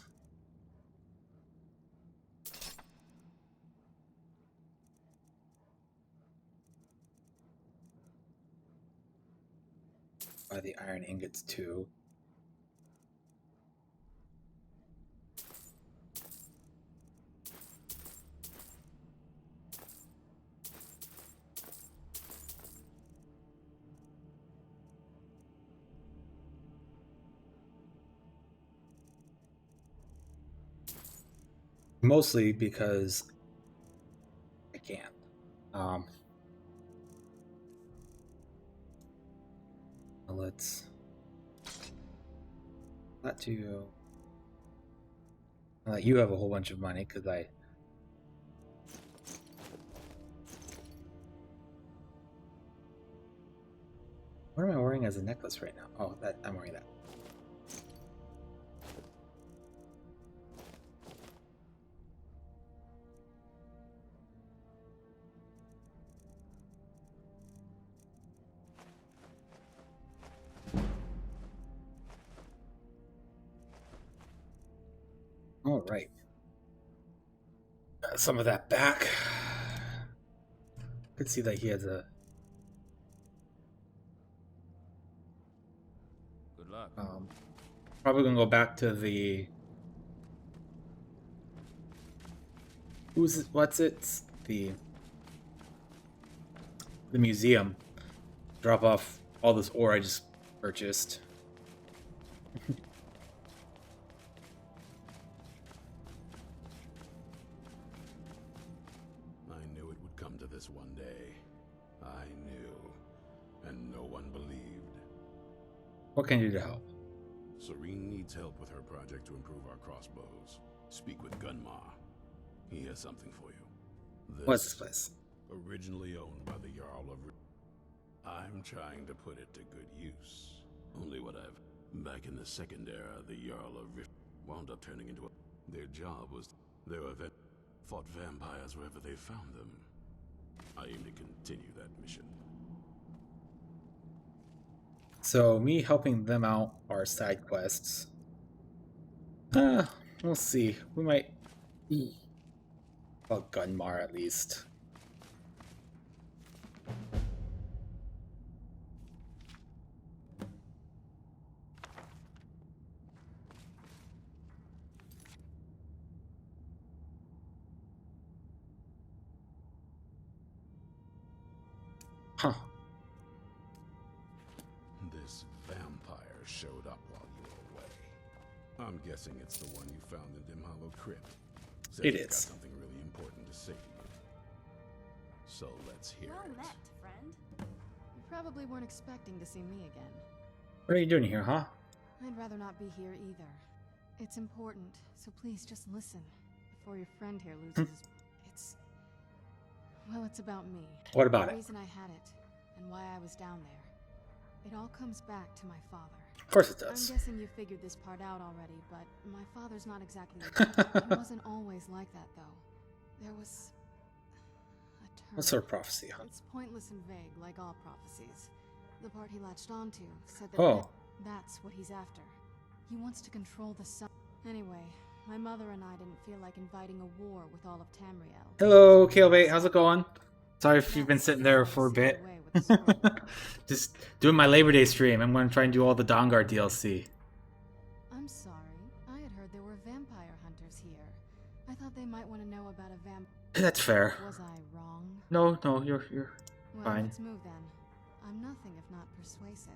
Speaker 1: Buy the iron ingots too. Mostly because I can't. Let's let you. I'll let you have a whole bunch of money because I. What am I wearing as a necklace right now? Oh, that I'm wearing that. All right. Got some of that back. Could see that he has a.
Speaker 6: Good luck.
Speaker 1: Probably gonna go back to the. What's it? The museum. Drop off all this ore I just purchased.
Speaker 4: I knew it would come to this one day. I knew. And no one believed.
Speaker 1: What can you do to help?
Speaker 4: Serene needs help with her project to improve our crossbows. Speak with Gunmar. He has something for you.
Speaker 1: What's this place?
Speaker 4: Originally owned by the Jarl of... I'm trying to put it to good use. Only what I've... Back in the Second Era, the Jarl of wound up turning into a... Their job was... They were fought vampires wherever they found them. I aim to continue that mission.
Speaker 1: So me helping them out are side quests. We'll see. We might. Well, Gunmar at least. Huh.
Speaker 4: This vampire showed up while you were away. I'm guessing it's the one you found in Dim Hollow Crypt. Said
Speaker 1: It
Speaker 4: he's
Speaker 1: is.
Speaker 4: got something really important to say to you. So let's hear
Speaker 8: Well
Speaker 4: it.
Speaker 8: met, friend.
Speaker 2: You probably weren't expecting to see me again.
Speaker 1: What are you doing here, huh?
Speaker 2: I'd rather not be here either. It's important, so please just listen before your friend here loses his... It's about me.
Speaker 1: What about
Speaker 2: The
Speaker 1: it?
Speaker 2: reason I had it, and why I was down there. It all comes back to my father.
Speaker 1: Of course it
Speaker 2: I'm
Speaker 1: does.
Speaker 2: guessing you figured this part out already, but my father's not exactly a type. He wasn't always like that, though. There was a turn.
Speaker 1: What sort of prophecy, huh?
Speaker 2: It's pointless and vague, like all prophecies. The part he latched onto said that
Speaker 1: Oh.
Speaker 2: that's what he's after. He wants to control the sun. Anyway, my mother and I didn't feel like inviting a war with all of Tamriel.
Speaker 1: Hello, Kalebait. How's it going? Sorry if you've been sitting there for a bit. Just doing my Labor Day stream. I'm going to try and do all the Dawnguard DLC.
Speaker 2: I'm sorry. I had heard there were vampire hunters here. I thought they might want to know about a vamp.
Speaker 1: That's fair.
Speaker 2: Was I wrong?
Speaker 1: No, you're
Speaker 2: Well,
Speaker 1: fine.
Speaker 2: let's move then. I'm nothing if not persuasive.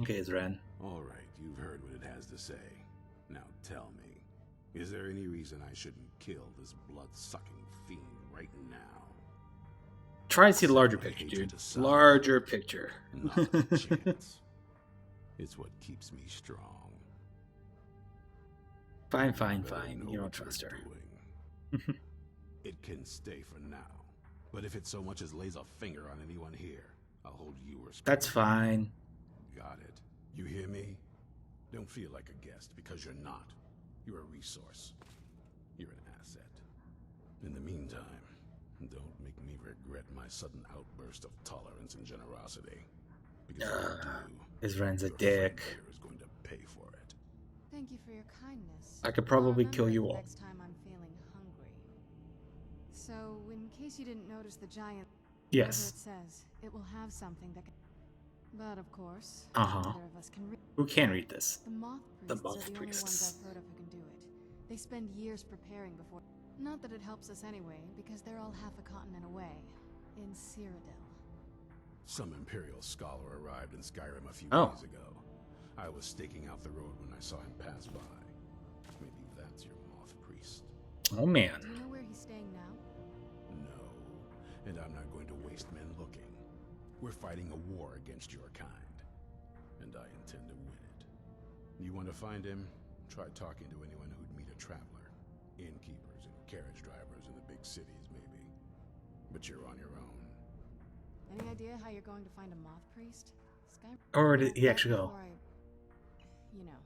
Speaker 1: Okay, Zren.
Speaker 4: All right, you've heard what it has to say. Now tell me, is there any reason I shouldn't kill this blood-sucking fiend right now?
Speaker 1: Try and see the larger picture, dude. Larger picture.
Speaker 4: Not a chance. It's what keeps me strong.
Speaker 1: Fine.
Speaker 4: Better know
Speaker 1: You don't
Speaker 4: what
Speaker 1: trust
Speaker 4: you're
Speaker 1: her.
Speaker 4: doing. It can stay for now. But if it so much as lays a finger on anyone here, I'll hold you responsible.
Speaker 1: That's fine.
Speaker 4: Got it. You hear me? Don't feel like a guest, because you're not. You're a resource. You're an asset. In the meantime, don't make me regret my sudden outburst of tolerance and generosity. Because if I do,
Speaker 1: Zren's a
Speaker 4: your friend
Speaker 1: dick.
Speaker 4: here is going to pay for it.
Speaker 2: Thank you for your kindness.
Speaker 1: I could probably
Speaker 2: I'll
Speaker 1: kill
Speaker 2: remember
Speaker 1: you
Speaker 2: it
Speaker 1: all.
Speaker 2: Next time I'm feeling hungry. So, in case you didn't notice the giant,
Speaker 1: Yes.
Speaker 2: whatever it says, it will have something that can. But of course,
Speaker 1: Uh-huh.
Speaker 2: neither of us can read.
Speaker 1: Who can read this?
Speaker 2: The moth priests
Speaker 1: The
Speaker 2: are
Speaker 1: moth
Speaker 2: the
Speaker 1: priests.
Speaker 2: only ones I've heard of who can do it. They spend years preparing before. Not that it helps us anyway, because they're all half a continent away, in Cyrodiil.
Speaker 4: Some Imperial scholar arrived in Skyrim a few
Speaker 1: Oh.
Speaker 4: days ago. I was staking out the road when I saw him pass by. Maybe that's your moth priest.
Speaker 1: Oh man.
Speaker 2: Do you know where he's staying now?
Speaker 4: No, and I'm not going to waste men looking. We're fighting a war against your kind, and I intend to win it. You want to find him? Try talking to anyone who'd meet a traveler. Innkeepers and carriage drivers in the big cities, maybe. But you're on your own.
Speaker 2: Any idea how you're going to find a moth priest? Sky.
Speaker 1: Or did he actually go?
Speaker 2: Before you know.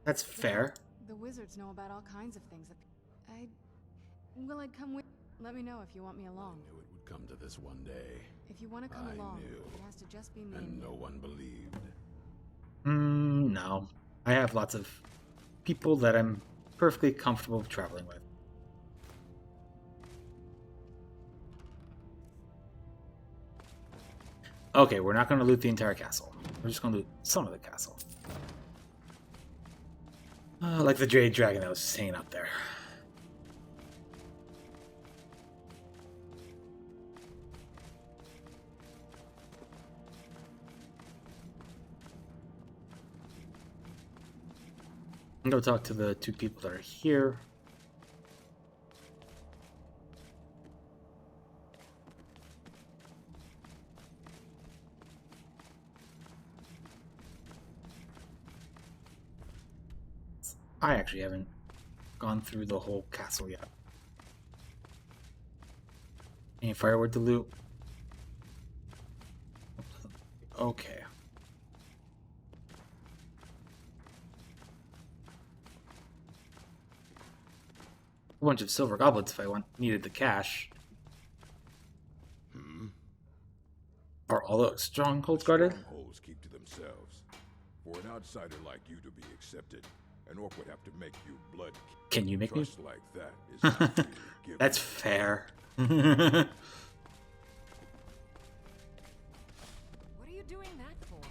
Speaker 1: That's fair.
Speaker 2: The wizards know about all kinds of things that I'd come with. Let me know if you want me along.
Speaker 4: I knew it would come to this one day.
Speaker 2: If you want to come
Speaker 4: I
Speaker 2: along,
Speaker 4: knew.
Speaker 2: it has to just be me.
Speaker 4: And no one believed.
Speaker 1: No. I have lots of people that I'm perfectly comfortable traveling with. Okay, we're not going to loot the entire castle. We're just going to loot some of the castle. Like the Jade Dragon that was just hanging out there. I'm going to talk to the two people that are here. I actually haven't gone through the whole castle yet. Any firewood to loot? Okay. A bunch of silver goblets if I needed the cash. Or all the strongholds guarded?
Speaker 4: Strongholds keep to themselves. For an outsider like you to be accepted, an orc would have to make you blood.
Speaker 1: Can you make me?
Speaker 4: Trust like that is not freely given.
Speaker 1: That's fair.
Speaker 2: What are you doing that for?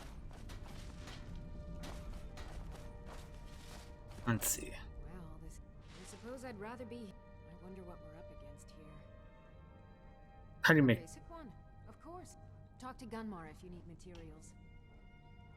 Speaker 1: Let's see.
Speaker 2: Well, I suppose I'd rather be. I wonder what we're up against here.
Speaker 1: How do you make?
Speaker 2: Basic one, of course. Talk to Gunmar if you need materials.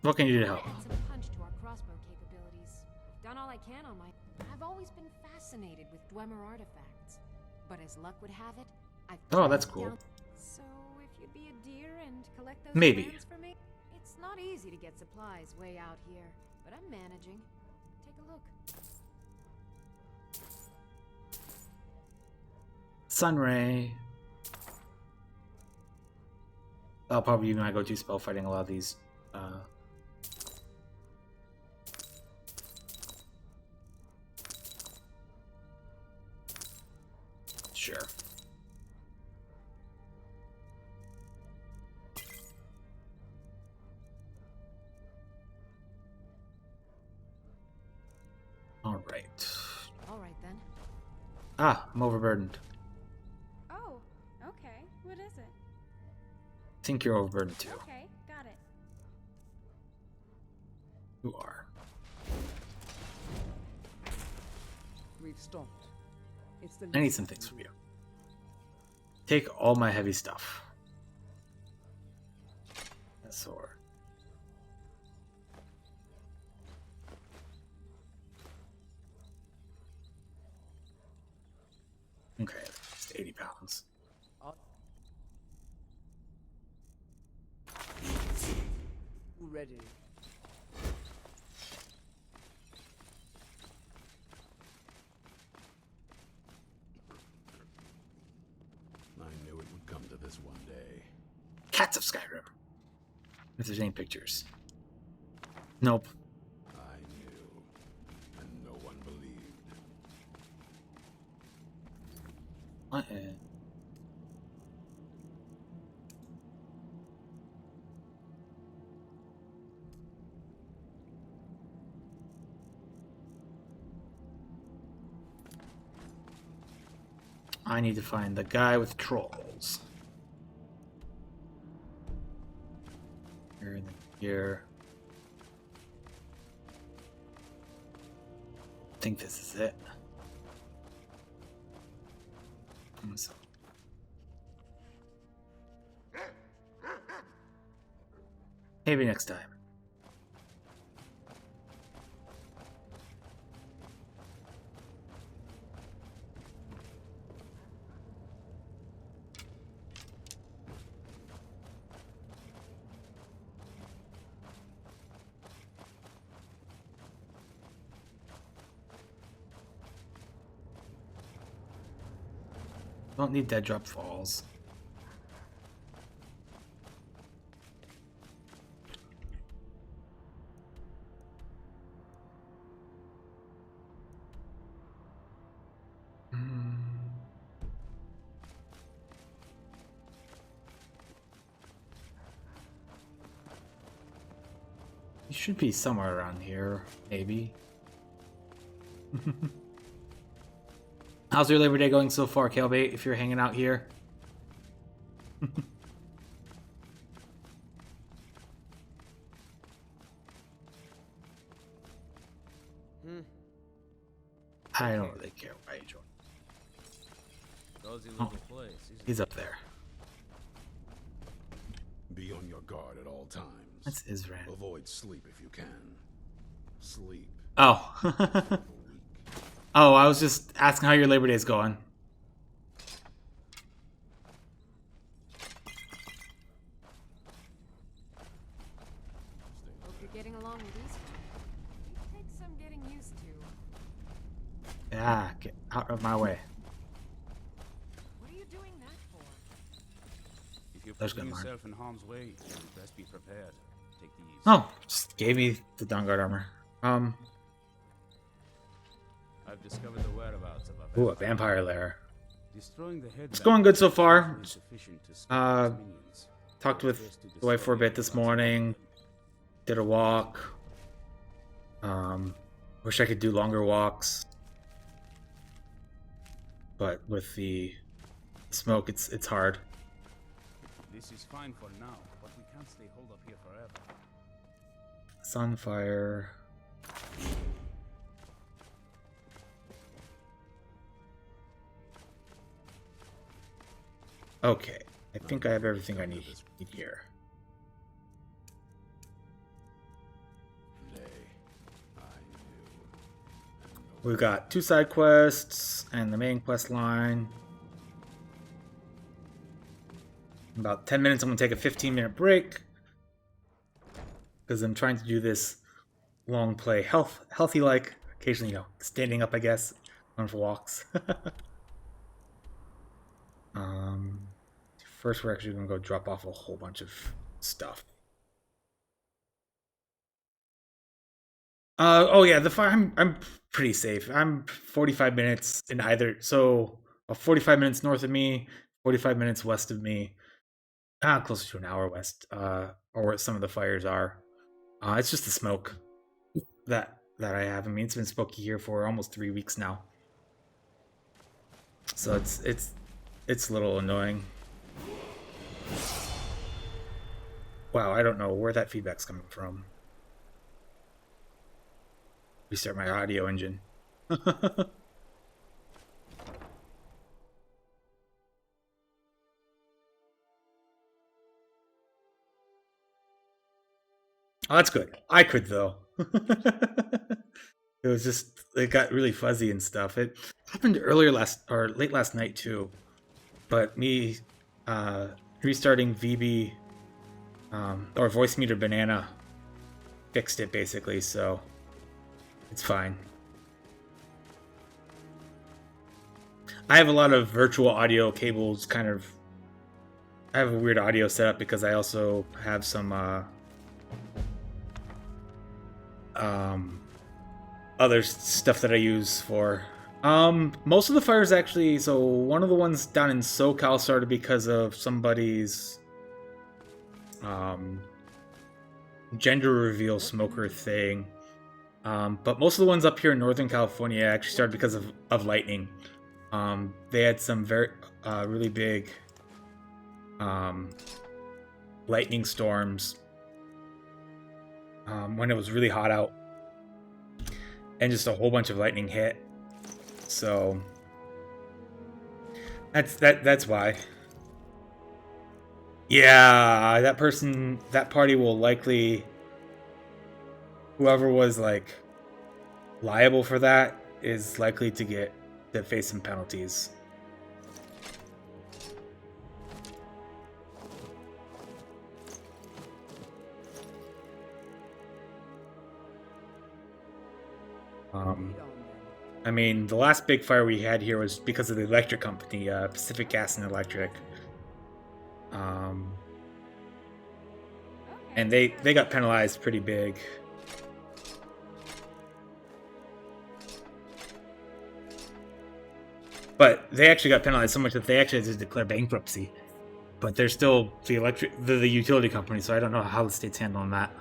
Speaker 1: What can you do to help?
Speaker 2: Add some punch to our crossbow capabilities. I've done all I can on my. I've always been fascinated with Dwemer artifacts, but as luck would have it, I've.
Speaker 1: Oh, that's cool.
Speaker 2: So if you'd be a dear and collect those
Speaker 1: Maybe.
Speaker 2: plans for me, it's not easy to get supplies way out here, but I'm managing. Take a look.
Speaker 1: Sunray. I'll probably even go to spell fighting a lot of these. Sure. All right.
Speaker 2: All right then.
Speaker 1: Ah, I'm overburdened.
Speaker 8: Oh, okay. What is it?
Speaker 1: I think you're overburdened too.
Speaker 8: Okay, got it.
Speaker 1: You are.
Speaker 3: We've stopped. It's the
Speaker 1: I need some things from you. Take all my heavy stuff. That sword. Okay, just 80 pounds.
Speaker 3: ready.
Speaker 4: I knew it would come to this one day.
Speaker 1: Cats of Skyrim. If there's any pictures. Nope.
Speaker 4: I knew, and no one believed.
Speaker 1: I need to find the guy with trolls. Here. I think this is it. So. Maybe next time. Don't need dead drop falls. He should be somewhere around here, maybe. How's your Labor Day going so far, Kalebait, if you're hanging out here? I don't really care why you joined. Oh, he's up there.
Speaker 4: Be on your guard at all times.
Speaker 1: That's Isran.
Speaker 4: Avoid sleep if you can. Sleep.
Speaker 1: Oh. Oh, I was just asking how your Labor Day is going.
Speaker 2: Hope you're getting along with these. It takes some getting used to.
Speaker 1: Yeah, get out of my way.
Speaker 2: What are you doing that for?
Speaker 6: If you're
Speaker 1: There's
Speaker 6: putting
Speaker 1: Gunmar.
Speaker 6: yourself in harm's way, you best be prepared. Take these.
Speaker 1: Oh, just gave me the Dawnguard armor.
Speaker 6: I've discovered the whereabouts of a
Speaker 1: Ooh, a vampire lair.
Speaker 6: Destroying the head
Speaker 1: It's going good so far.
Speaker 6: is sufficient to scare its minions.
Speaker 1: talked with the wife for a bit this morning. Did a walk. Wish I could do longer walks, but with the smoke, it's hard.
Speaker 6: This is fine for now, but we can't stay holed up here forever.
Speaker 1: Sunfire. Okay, I think I have everything I need here. We've got 2 side quests and the main quest line. In about 10 minutes, I'm going to take a 15-minute break because I'm trying to do this long play healthy like, occasionally, standing up, I guess, going for walks. First, we're actually going to go drop off a whole bunch of stuff. Oh yeah, the fire. I'm pretty safe. I'm 45 minutes in either. So 45 minutes north of me, 45 minutes west of me. Closer to an hour west. Or where some of the fires are. It's just the smoke that I have. I mean, it's been smoky here for almost 3 weeks now. So it's a little annoying. Wow, I don't know where that feedback's coming from. Restart my audio engine. Oh, that's good. I could though. It got really fuzzy and stuff. It happened late last night too. But me restarting VB or voice meter banana fixed it basically, so it's fine. I have a lot of virtual audio cables I have a weird audio setup because I also have some other stuff that I use for most of the fires actually. So one of the ones down in SoCal started because of somebody's gender reveal smoker thing, but most of the ones up here in Northern California actually started because of lightning. They had some very really big lightning storms when it was really hot out, and just a whole bunch of lightning hit. So that's why. Yeah, that party will likely, whoever was like liable for that is likely to face some penalties. I mean, the last big fire we had here was because of the electric company, Pacific Gas and Electric. And they got penalized pretty big. But they actually got penalized so much that they actually had to declare bankruptcy. But they're still the utility company, so I don't know how the state's handling that.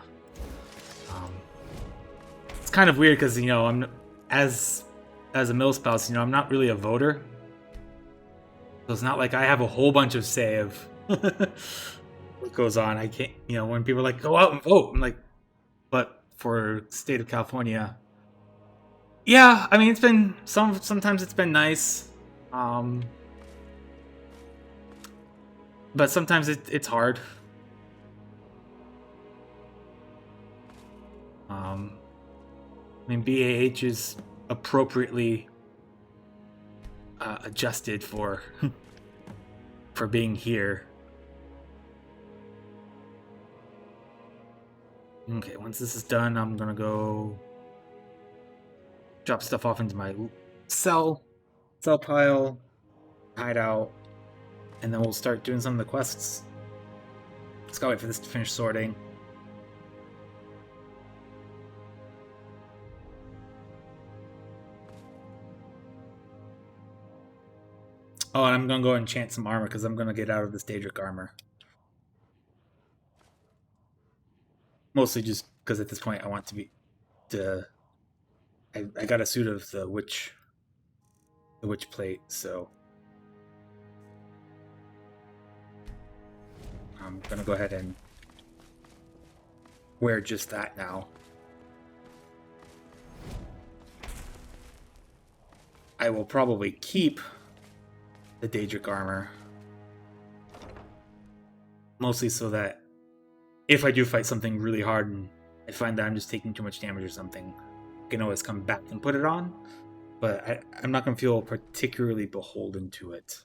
Speaker 1: It's kind of weird because I'm as a milspouse, I'm not really a voter, so it's not like I have a whole bunch of say of what goes on. I can't, when people are like, go out and vote, I'm like, but for state of California, yeah, I mean, it's been sometimes it's been nice, but sometimes it's hard. I mean, BAH is appropriately adjusted for being here. Okay, once this is done, I'm gonna go drop stuff off into my cell pile, hideout, and then we'll start doing some of the quests. Just gotta wait for this to finish sorting. Oh, and I'm gonna go enchant some armor because I'm gonna get out of this Daedric armor. Mostly just because at this point I want to be I got a suit of the witch plate, so I'm gonna go ahead and wear just that now. I will probably keep the Daedric armor, mostly so that if I do fight something really hard and I find that I'm just taking too much damage or something, I can always come back and put it on. But I'm not going to feel particularly beholden to it.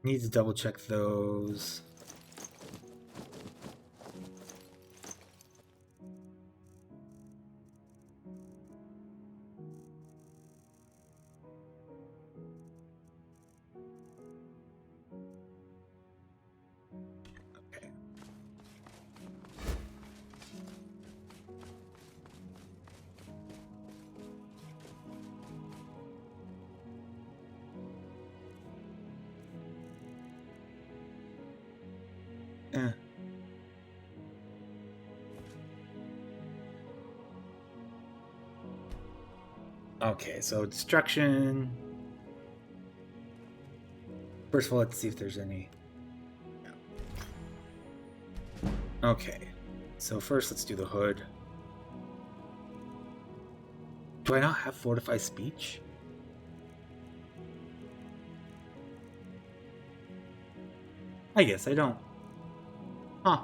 Speaker 1: Need to double check those. Okay. Okay, so destruction. First of all, let's see if there's any. Okay, so first let's do the hood. Do I not have fortified speech? I guess I don't. Huh.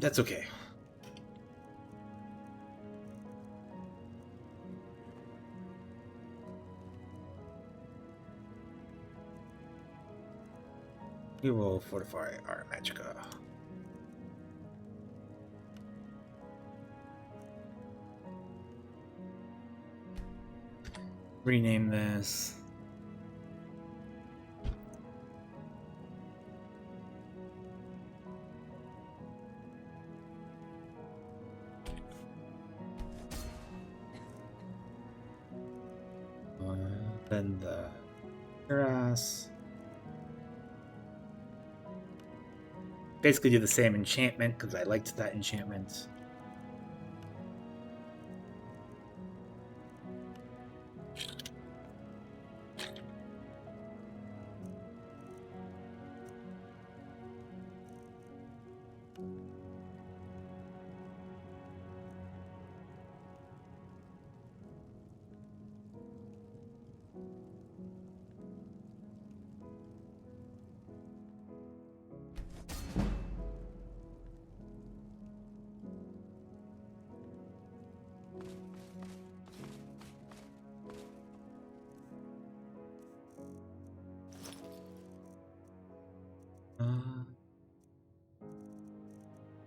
Speaker 1: That's okay. We will fortify our magicka. Rename this. Then the grass. Basically do the same enchantment because I liked that enchantment.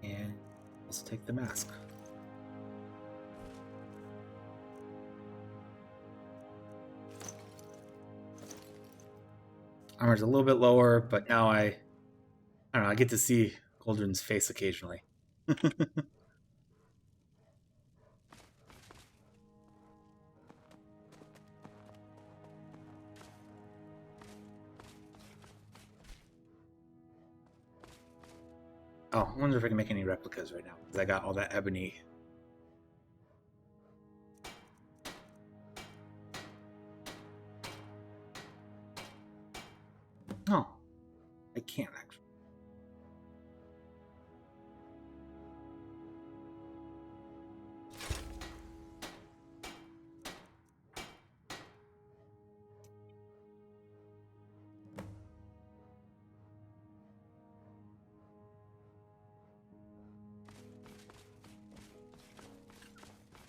Speaker 1: And let's take the mask. Armor's a little bit lower, but now I don't know, I get to see Guldran's face occasionally. Oh, I wonder if I can make any replicas right now, because I got all that ebony. Oh, I can't actually.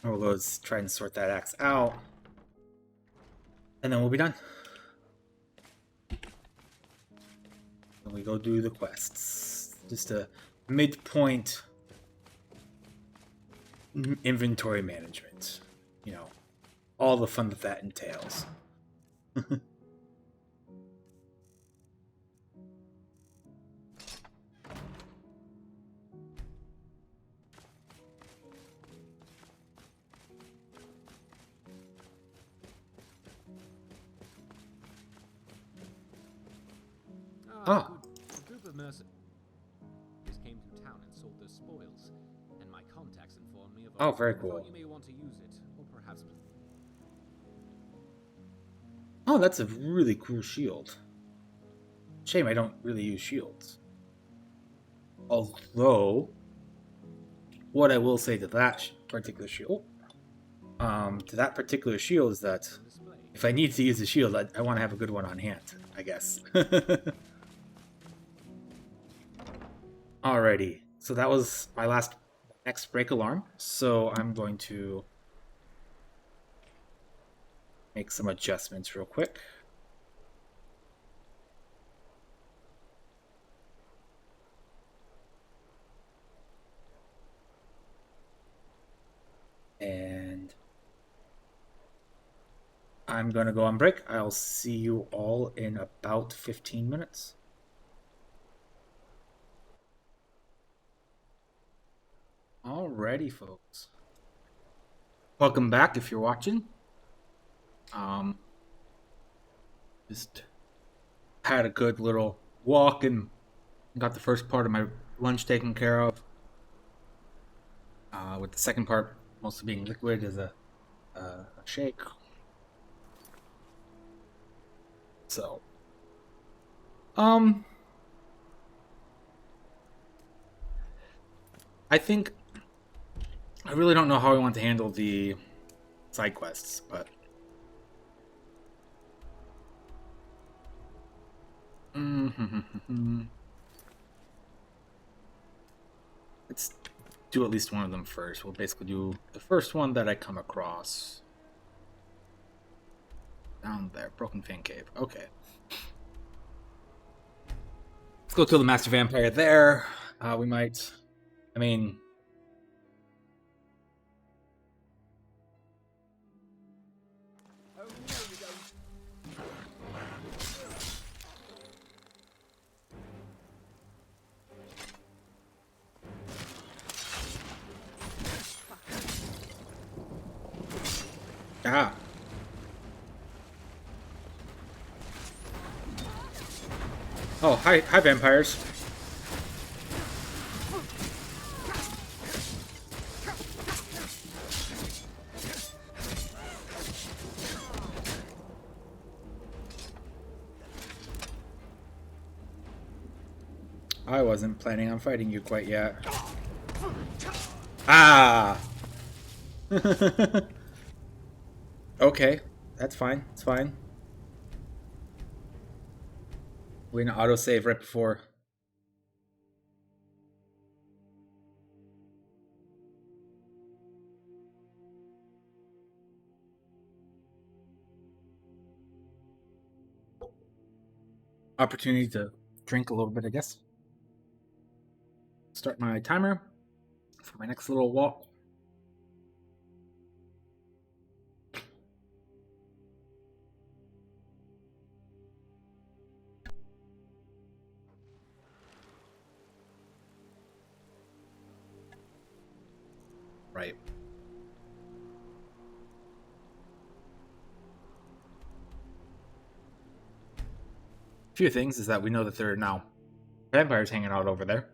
Speaker 1: We'll go try and sort that axe out. And then we'll be done. Then we go do the quests. Just a midpoint inventory management. You know, all the fun that entails. Ah.
Speaker 11: A group of mercenaries came through town and sold their spoils, and my contacts informed me of.
Speaker 1: Oh, very cool.
Speaker 11: Thought you may want to use it, or perhaps.
Speaker 1: Oh, that's a really cool shield. Shame I don't really use shields. Although, what I will say to that particular shield, is that if I need to use a shield, I want to have a good one on hand, I guess. Alrighty, so that was my next break alarm. So I'm going to make some adjustments real quick. And I'm going to go on break. I'll see you all in about 15 minutes. Alrighty, folks. Welcome back if you're watching. Just had a good little walk and got the first part of my lunch taken care of. With the second part mostly being liquid as a shake. So, I think I really don't know how I want to handle the side quests, but let's do at least one of them first. We'll basically do the first one that I come across. Down there, Broken Fan Cave. Okay. Let's go kill the Master Vampire there. We might... I mean... Ah. Oh, hi vampires. I wasn't planning on fighting you quite yet. Ah! Okay, that's fine. It's fine. We're gonna autosave right before. Opportunity to drink a little bit, I guess. Start my timer for my next little walk. Right. A few things is that we know that there are now vampires hanging out over there.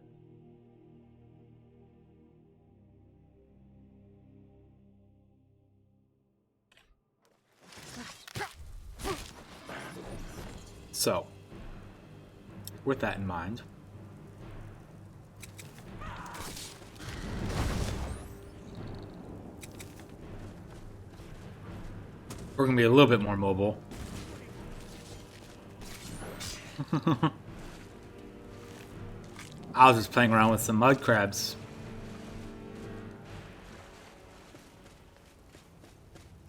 Speaker 1: So, with that in mind, we're going to be a little bit more mobile. I was just playing around with some mud crabs.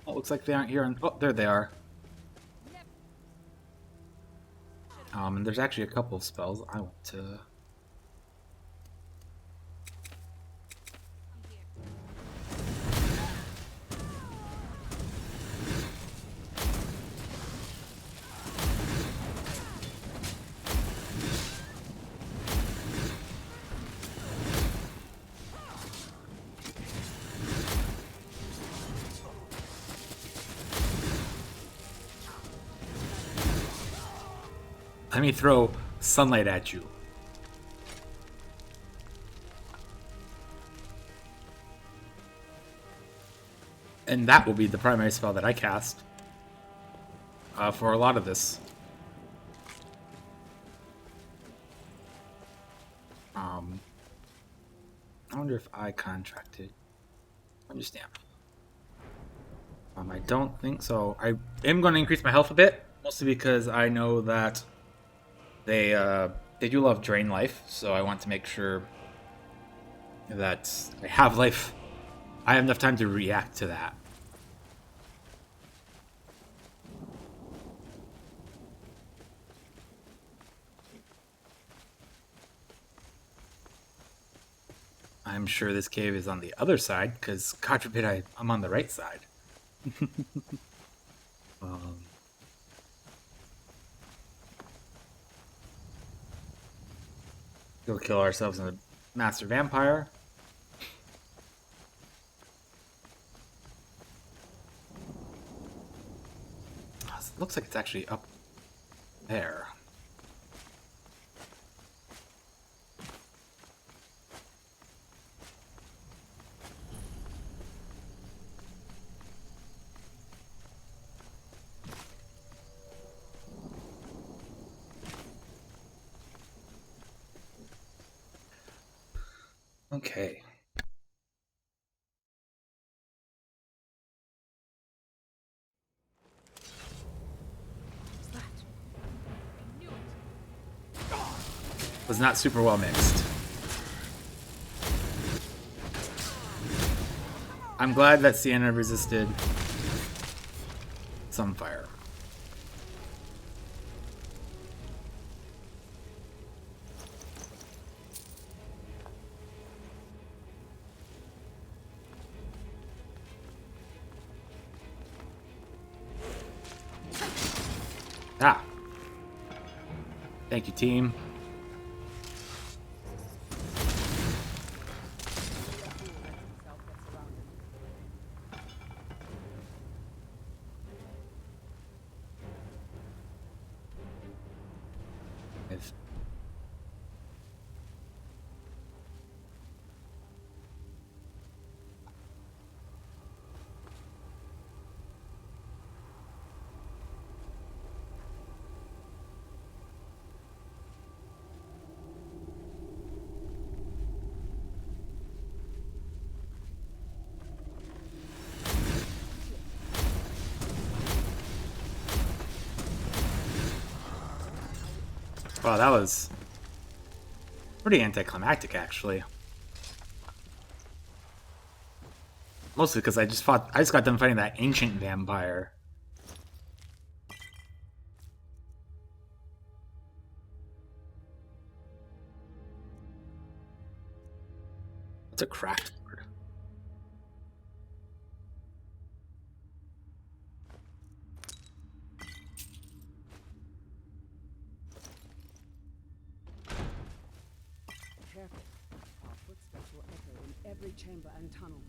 Speaker 1: Oh, looks like they aren't here. Oh, there they are. And there's actually a couple of spells I want to... Let me throw sunlight at you. And that will be the primary spell that I cast for a lot of this. I wonder if I contracted. Understand. I don't think so. I am going to increase my health a bit, mostly because I know that they do love drain life, so I want to make sure that I have life. I have enough time to react to that. I'm sure this cave is on the other side, because God forbid I'm on the right side. Go kill ourselves in a master vampire. It looks like it's actually up there. Okay. Was not super well mixed. I'm glad that Sienna resisted some fire. Ah. Thank you, team. Wow, that was pretty anticlimactic, actually. Mostly because I just got done fighting that ancient vampire. It's a cracked word.
Speaker 3: Careful. Our footsteps will echo in every chamber and tunnel.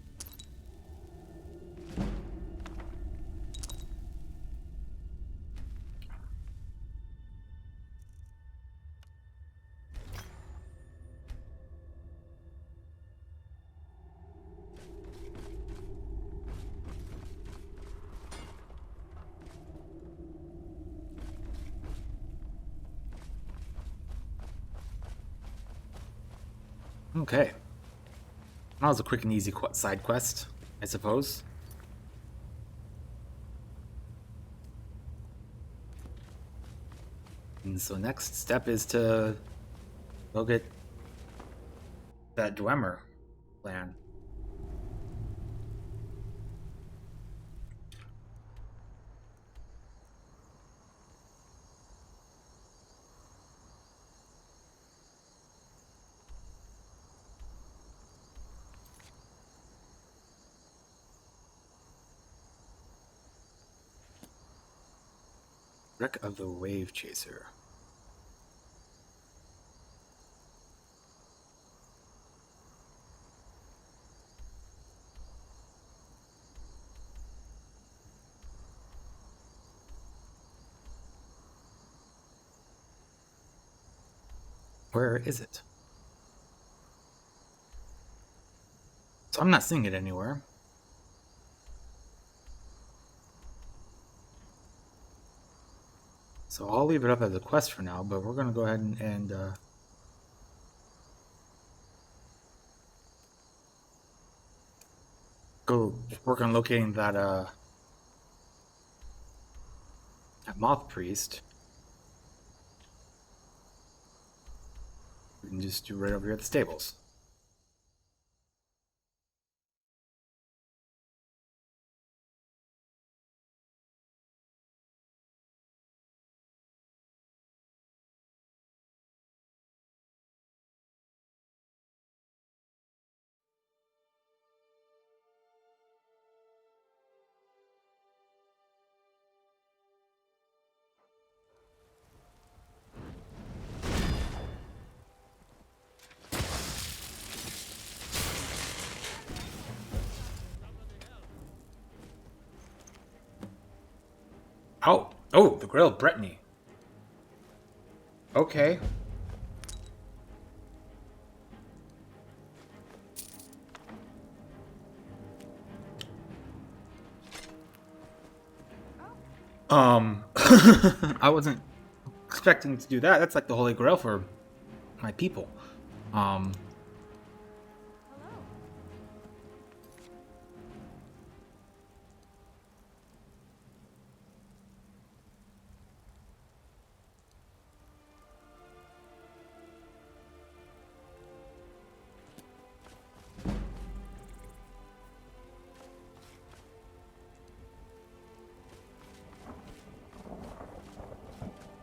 Speaker 1: Okay. That was a quick and easy side quest, I suppose. And so next step is to go get that Dwemer plan. Wreck of the Wave Chaser. Where is it? So I'm not seeing it anywhere. So I'll leave it up as a quest for now, but we're going to go ahead and go work on locating that moth priest. We can just do right over here at the stables. Oh, the Grail of Brittany. Okay. I wasn't expecting to do that. That's like the Holy Grail for my people.
Speaker 8: Hello.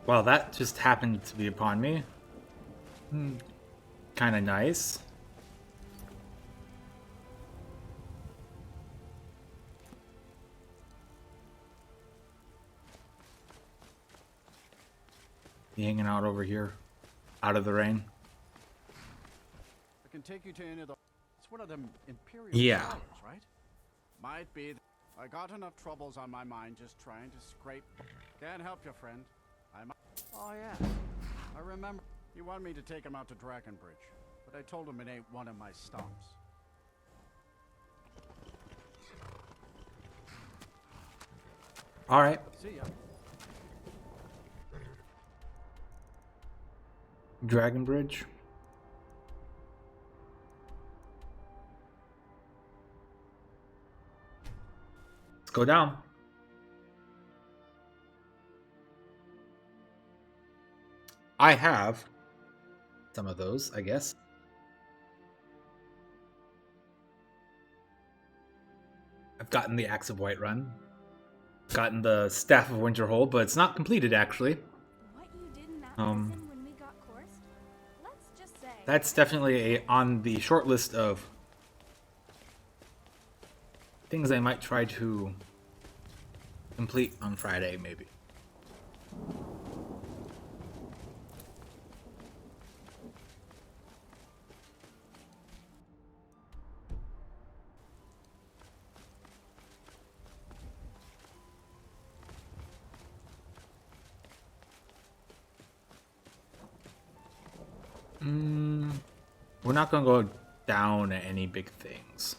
Speaker 1: Well, that just happened to be upon me. Kind of nice. You hanging out over here, out of the rain?
Speaker 6: I can take you to any of the... It's one of them Imperial
Speaker 1: Yeah.
Speaker 6: towers, right? Might be. I got enough troubles on my mind just trying to scrape... Can't help you, friend. Oh, yeah. I remember. He wanted me to take him out to Dragonbridge, but I told him it ain't one of my stops.
Speaker 1: All right.
Speaker 6: See ya.
Speaker 1: Dragonbridge. Let's go down. I have some of those, I guess. I've gotten the Axe of Whiterun. Gotten the Staff of Winterhold, but it's not completed actually.
Speaker 8: What you did in that prison when we got coursed? Let's just say
Speaker 1: That's definitely on the short list of things I might try to complete on Friday, maybe. We're not going to go down at any big things.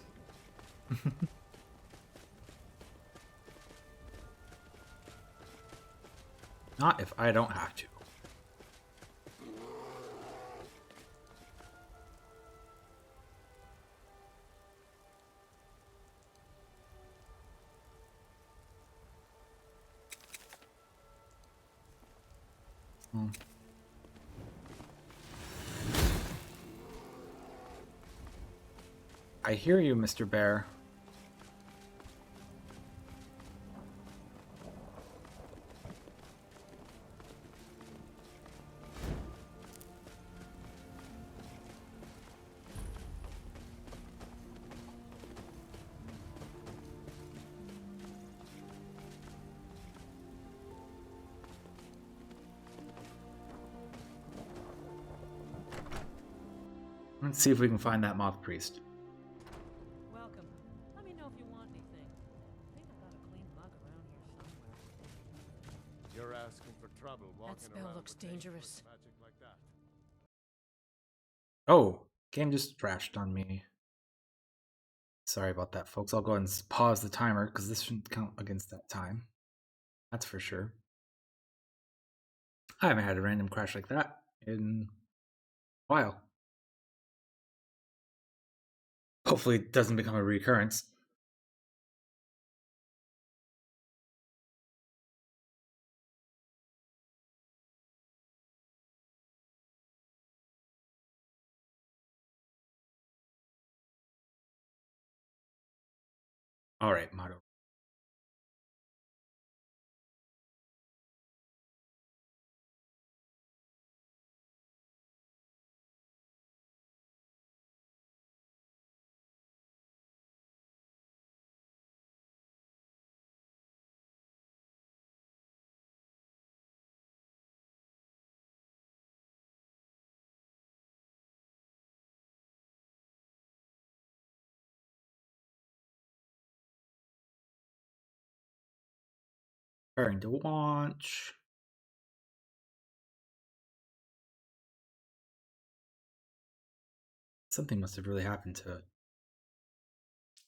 Speaker 1: Not if I don't have to. I hear you, Mr. Bear. Let's see if we can find that moth priest.
Speaker 12: Welcome. Let me know if you want anything. I think I've got a clean mug around here somewhere.
Speaker 7: You're asking for trouble walking
Speaker 12: That spell
Speaker 7: around
Speaker 12: looks
Speaker 7: with dangerous
Speaker 12: dangerous.
Speaker 7: magic like that.
Speaker 1: Oh, game just crashed on me. Sorry about that, folks. I'll go ahead and pause the timer because this shouldn't count against that time. That's for sure. I haven't had a random crash like that in a while. Hopefully it doesn't become a recurrence. All right, Motto. Preparing to launch. Something must have really happened to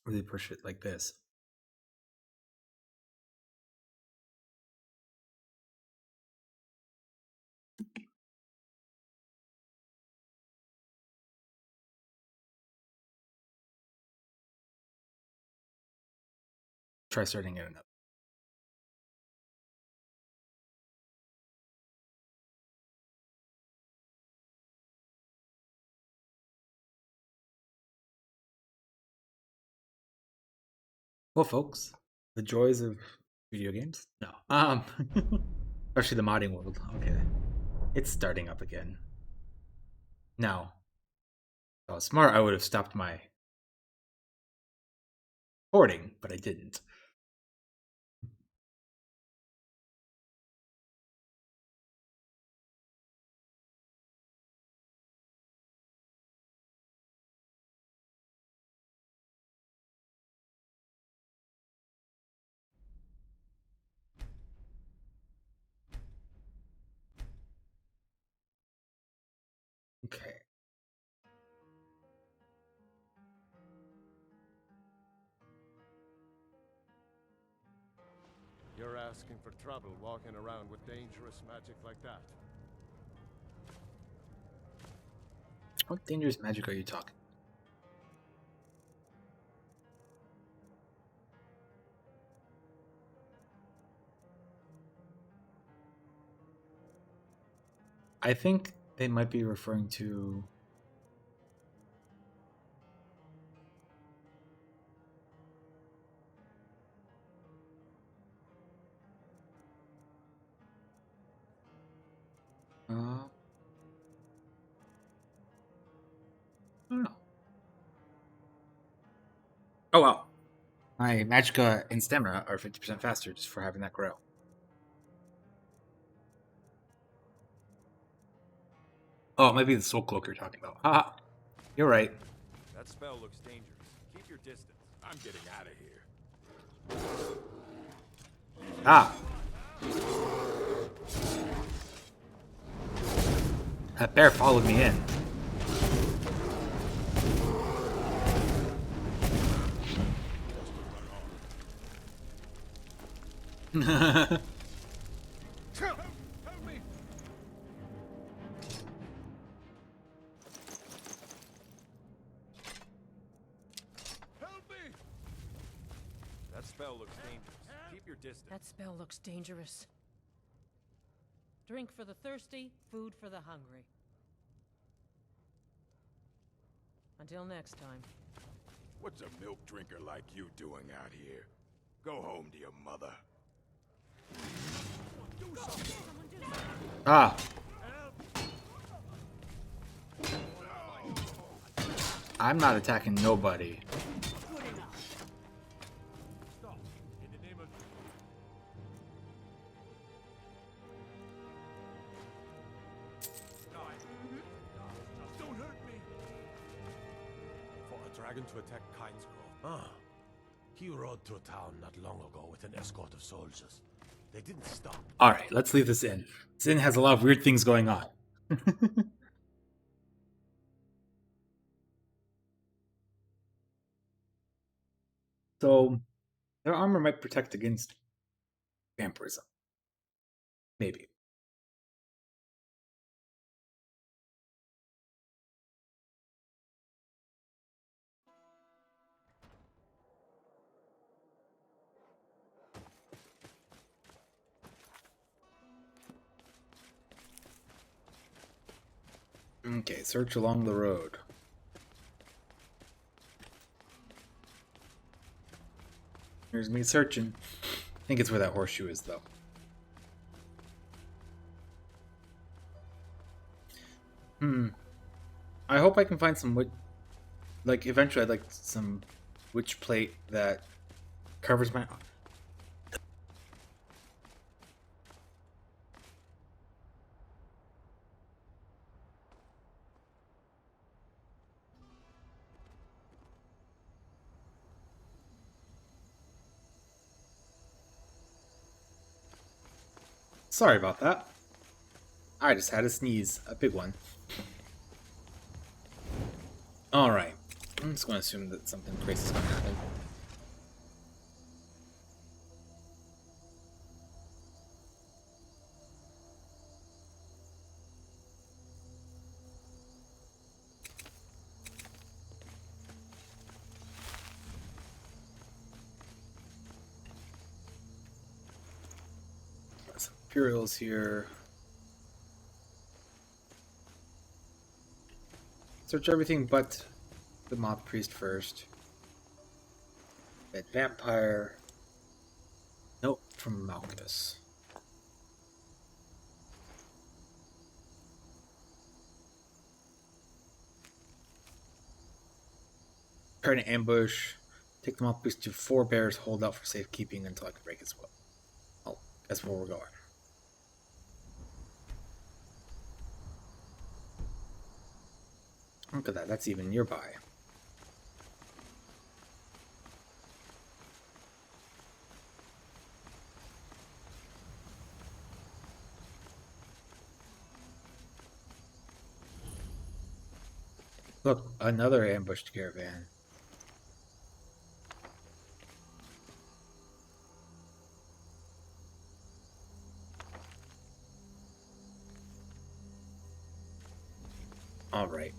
Speaker 1: really push it like this. Try starting it up. Well, folks, the joys of video games. No, especially the modding world. Okay, it's starting up again. Now, if I was smart, I would have stopped my recording, but I didn't. Okay.
Speaker 7: You're asking for trouble walking around with dangerous magic like that.
Speaker 1: What dangerous magic are you talking? I think they might be referring to I don't know. Oh wow. My Magicka and Stamina are 50% faster just for having that grow. Oh, it might be the Soul Cloak you're talking about. Haha. You're right.
Speaker 6: That spell looks dangerous. Keep your distance.
Speaker 4: I'm getting out of here.
Speaker 1: Ah. That bear followed me in.
Speaker 7: Help me! Help me!
Speaker 6: That spell looks dangerous. Keep your distance.
Speaker 12: That spell looks dangerous. Drink for the thirsty, food for the hungry. Until next time.
Speaker 4: What's a milk drinker like you doing out here? Go home to your mother.
Speaker 1: Ah. I'm not attacking nobody.
Speaker 7: Stop. In the name of... Don't hurt me!
Speaker 6: For a dragon to attack Kynesgrove.
Speaker 13: Ah. He rode to a town not long ago with an escort of soldiers. They didn't stop.
Speaker 1: Alright, let's leave this in. This inn has a lot of weird things going on. So their armor might protect against vampirism. Maybe. Okay, search along the road. Here's me searching. I think it's where that horseshoe is, though. I hope I can find some wood. Like, eventually I'd like some witch plate that covers my... Sorry about that. I just had a sneeze. A big one. Alright. I'm just going to assume that something crazy is going to happen. Some Imperials here. Search everything but the mob priest first. That vampire. Nope, from Malchus. Prepare an ambush. Take the mob priest to 4 bears. Hold out for safekeeping until I can break his will. Oh, that's where we're going. Look at that. That's even nearby. Look, another ambushed caravan. All right.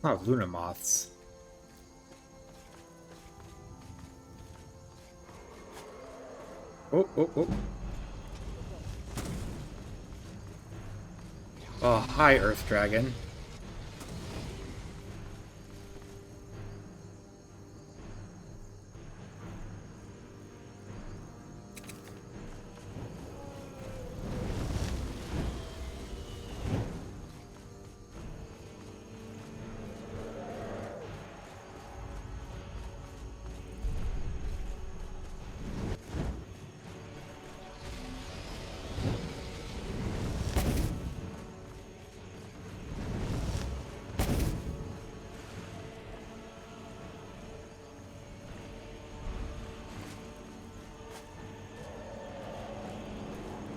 Speaker 1: A lot of Luna moths. Oh, oh, oh. Oh, hi, Earth Dragon.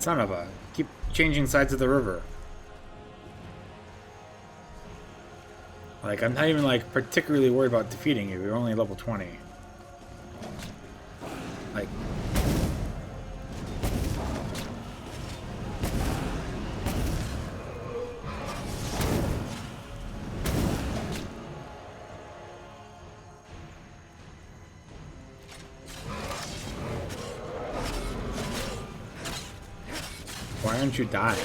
Speaker 1: Son of a... Keep changing sides of the river. Like, I'm not even, like, particularly worried about defeating you. You're only level 20. Like... Why aren't you dying?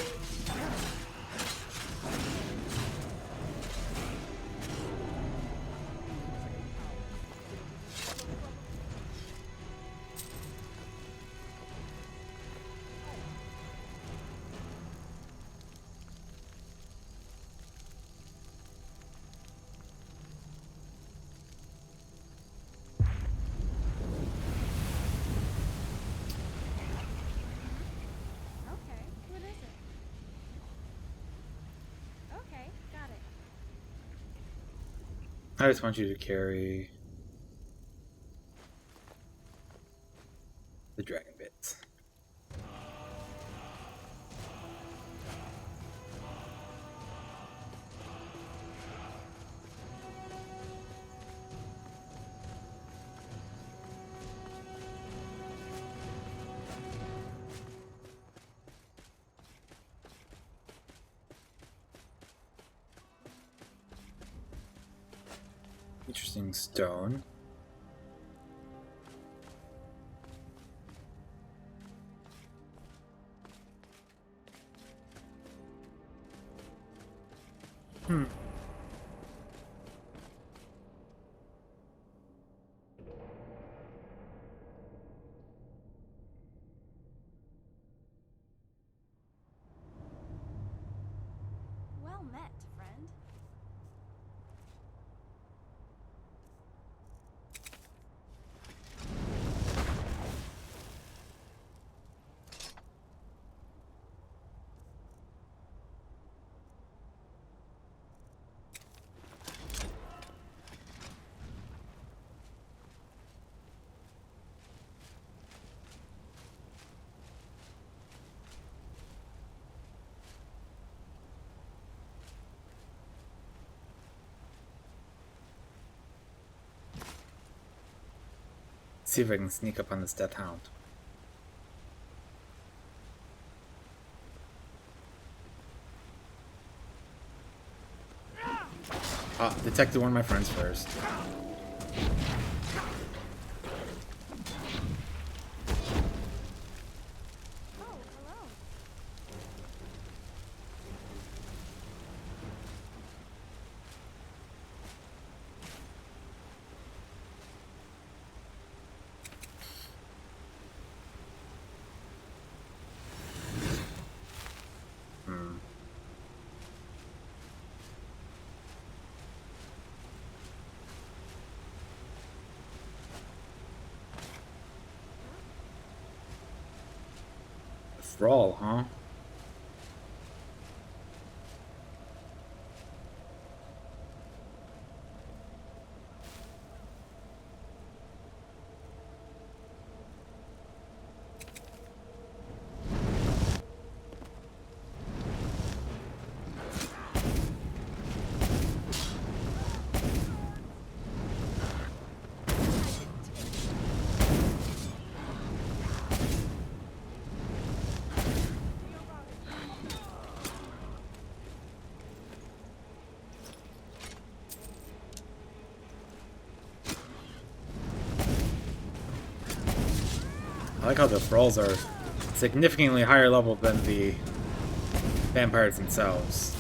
Speaker 1: I just want you to carry the dragon bits. Interesting stone. Hmm.
Speaker 8: Well met, friend.
Speaker 1: See if I can sneak up on this death hound. Ah, detected one of my friends first. Thrall, huh? I like how the thralls are significantly higher level than the vampires themselves.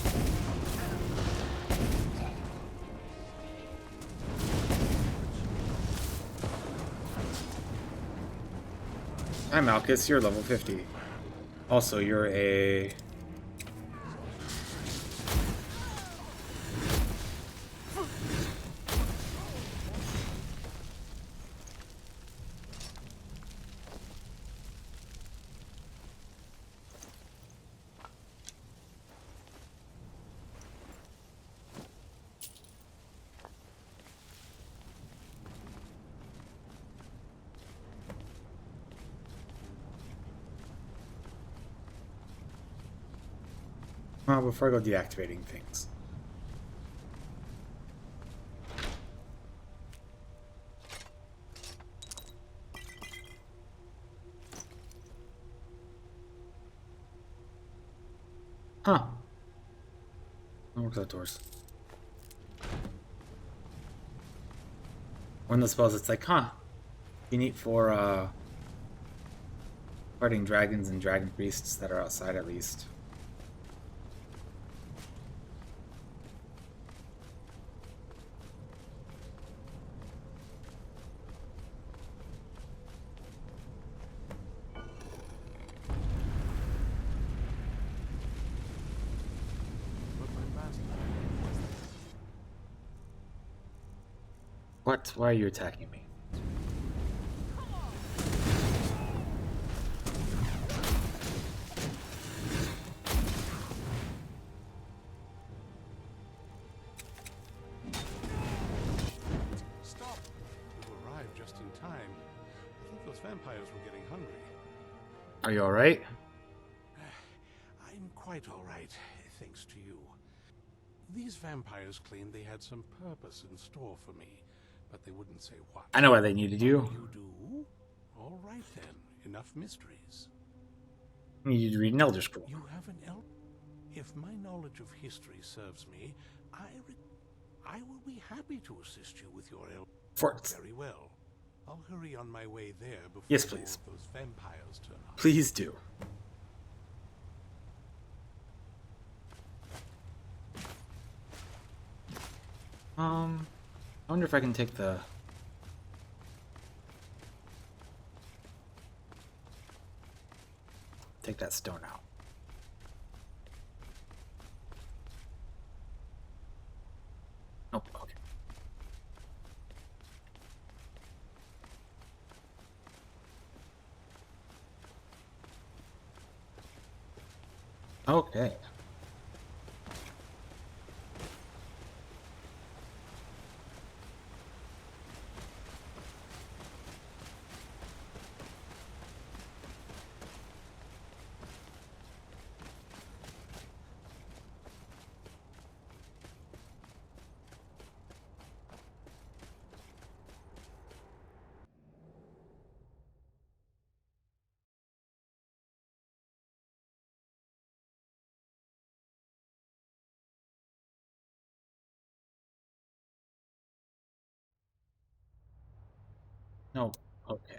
Speaker 1: Hi Malchus, you're level 50. Also, you're a... Well, before I go deactivating things. Huh. I'll work outdoors. One of the spells, it's like, huh. You need for, fighting dragons and dragon priests that are outside at least. What? Why are you attacking me?
Speaker 4: Stop! You arrived just in time. I think those vampires were getting hungry.
Speaker 1: Are you alright?
Speaker 4: I'm quite alright, thanks to you. These vampires claimed they had some purpose in store for me, but they wouldn't say what.
Speaker 1: I know why they needed you.
Speaker 4: You do? All right then. Enough mysteries.
Speaker 1: You need to read an Elder Scroll.
Speaker 4: You have an If my knowledge of history serves me,
Speaker 13: I will be happy to assist you with your
Speaker 1: Forts.
Speaker 13: Very well. I'll hurry on my way there before
Speaker 1: Yes, please.
Speaker 13: more of those vampires turn up.
Speaker 1: Please do. I wonder if I can take that stone out. Nope, okay. Okay. No, okay.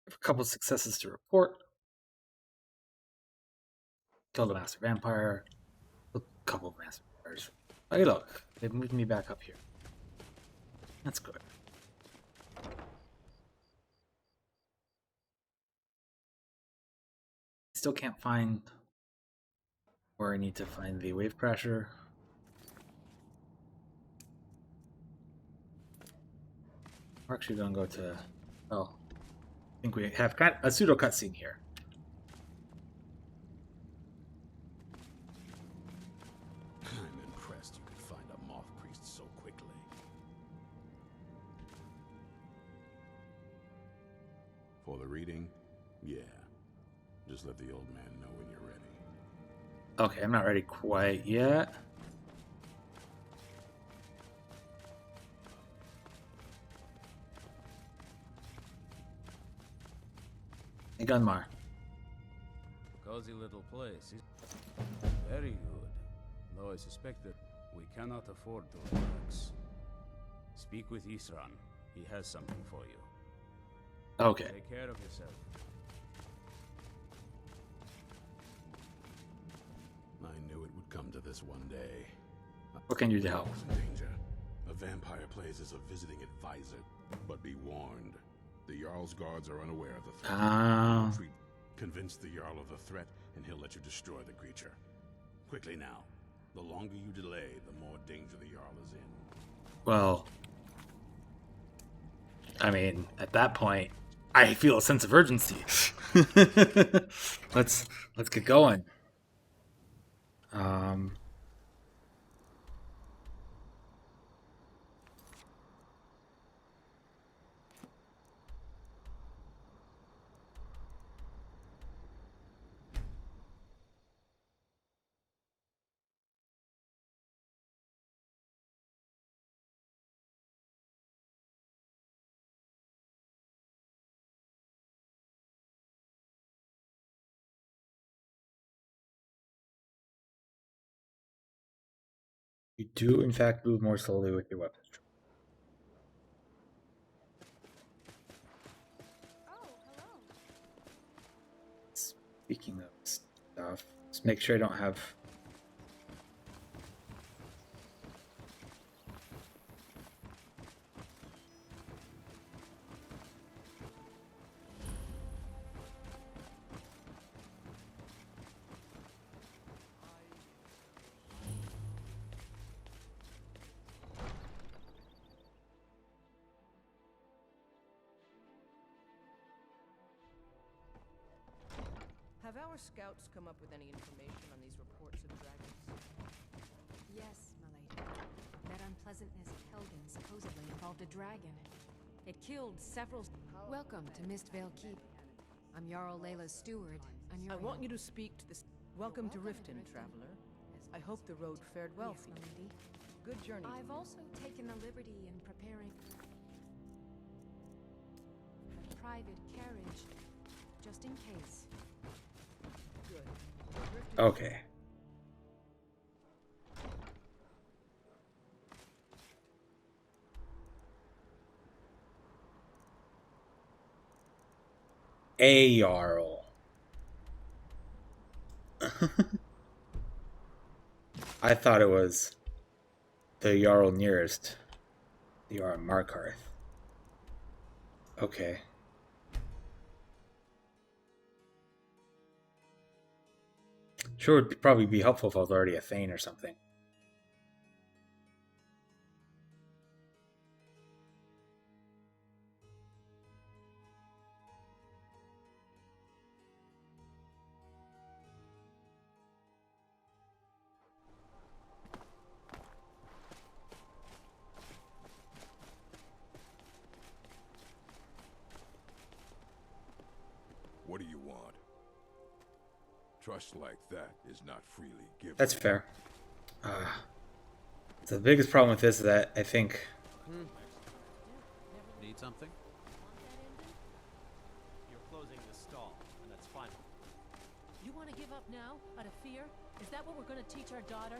Speaker 1: A couple successes to report. Killed a master vampire. A couple of master vampires. Hey, look, they've moved me back up here. That's good. Still can't find where I need to find the wave crasher. We're actually gonna go to. Oh, I think we have got a pseudo cutscene here.
Speaker 4: I'm impressed you could find a moth priest so quickly. For the reading? Yeah. Just let the old man know when you're ready.
Speaker 1: Okay, I'm not ready quite yet. Hey, Gunmar.
Speaker 14: Cozy little place. Very good. Though I suspect that we cannot afford those works. Speak with Isran. He has something for you.
Speaker 1: Okay.
Speaker 14: Take care of yourself.
Speaker 4: I knew it would come to this one day.
Speaker 1: What can you do to help?
Speaker 4: In danger. A vampire plays as a visiting advisor, but be warned. The Jarl's guards are unaware of the threat. Convince the Jarl of the threat, and he'll let you destroy the creature. Quickly now. The longer you delay, the more danger the Jarl is in.
Speaker 1: Well, I mean, at that point, I feel a sense of urgency. Let's get going. You do, in fact, move more slowly with your weapons. Speaking of stuff, just make sure I don't have.
Speaker 15: Have our scouts come up with any information on these reports of dragons?
Speaker 2: Yes, my lady. That unpleasantness of Helgen supposedly involved a dragon. It killed several. Welcome to Mistvale Keep.
Speaker 16: I'm Jarl Layla's steward, and
Speaker 15: I want you to speak to this. Welcome to Riften, traveler. I hope the road fared well for you. Good journey.
Speaker 16: I've also taken the liberty in preparing a private carriage, just in case.
Speaker 15: Good.
Speaker 1: Okay. A Jarl. I thought it was the Jarl nearest. The Jarl Markarth. Okay. Sure, it'd probably be helpful if I was already a Thane or something.
Speaker 4: What do you want? Trust like that is not freely given.
Speaker 1: That's fair. So the biggest problem with this is that I think...
Speaker 11: Need something?
Speaker 5: You're closing the stall, and that's final.
Speaker 12: You want to give up now, out of fear? Is that what we're going to teach our daughter?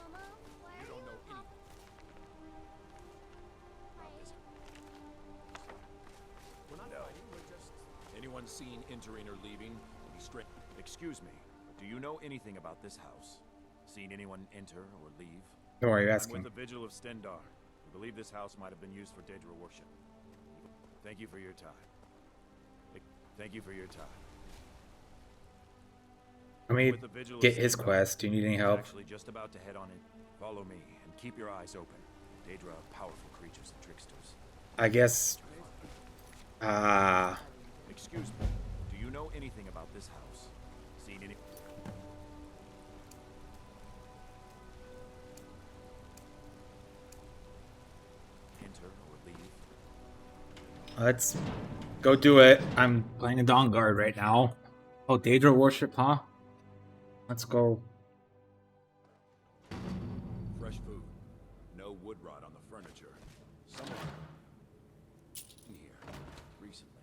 Speaker 8: Mama, why
Speaker 5: You don't know anything.
Speaker 6: We're not fighting, we're just... Anyone seen entering or leaving will be straight. Excuse me, do you know anything about this house? Seen anyone enter or leave?
Speaker 1: Don't worry, you're
Speaker 6: I'm
Speaker 1: asking.
Speaker 6: with the Vigil of Stendar. We believe this house might have been used for Daedra worship. Thank you for your time. Thank you for your time.
Speaker 1: Let me
Speaker 6: With the Vigil of
Speaker 1: get his
Speaker 6: Stendar,
Speaker 1: quest. Do you need any help?
Speaker 6: Actually, just about to head on it. Follow me and keep your eyes open. Daedra are powerful creatures and tricksters.
Speaker 1: I guess...
Speaker 6: Excuse me. Do you know anything about this house? Seen any... Enter or leave?
Speaker 1: Let's go do it. I'm playing a Dawnguard right now. Oh, Daedra worship, huh? Let's go.
Speaker 6: Fresh food. No wood rot on the furniture. Someone here recently.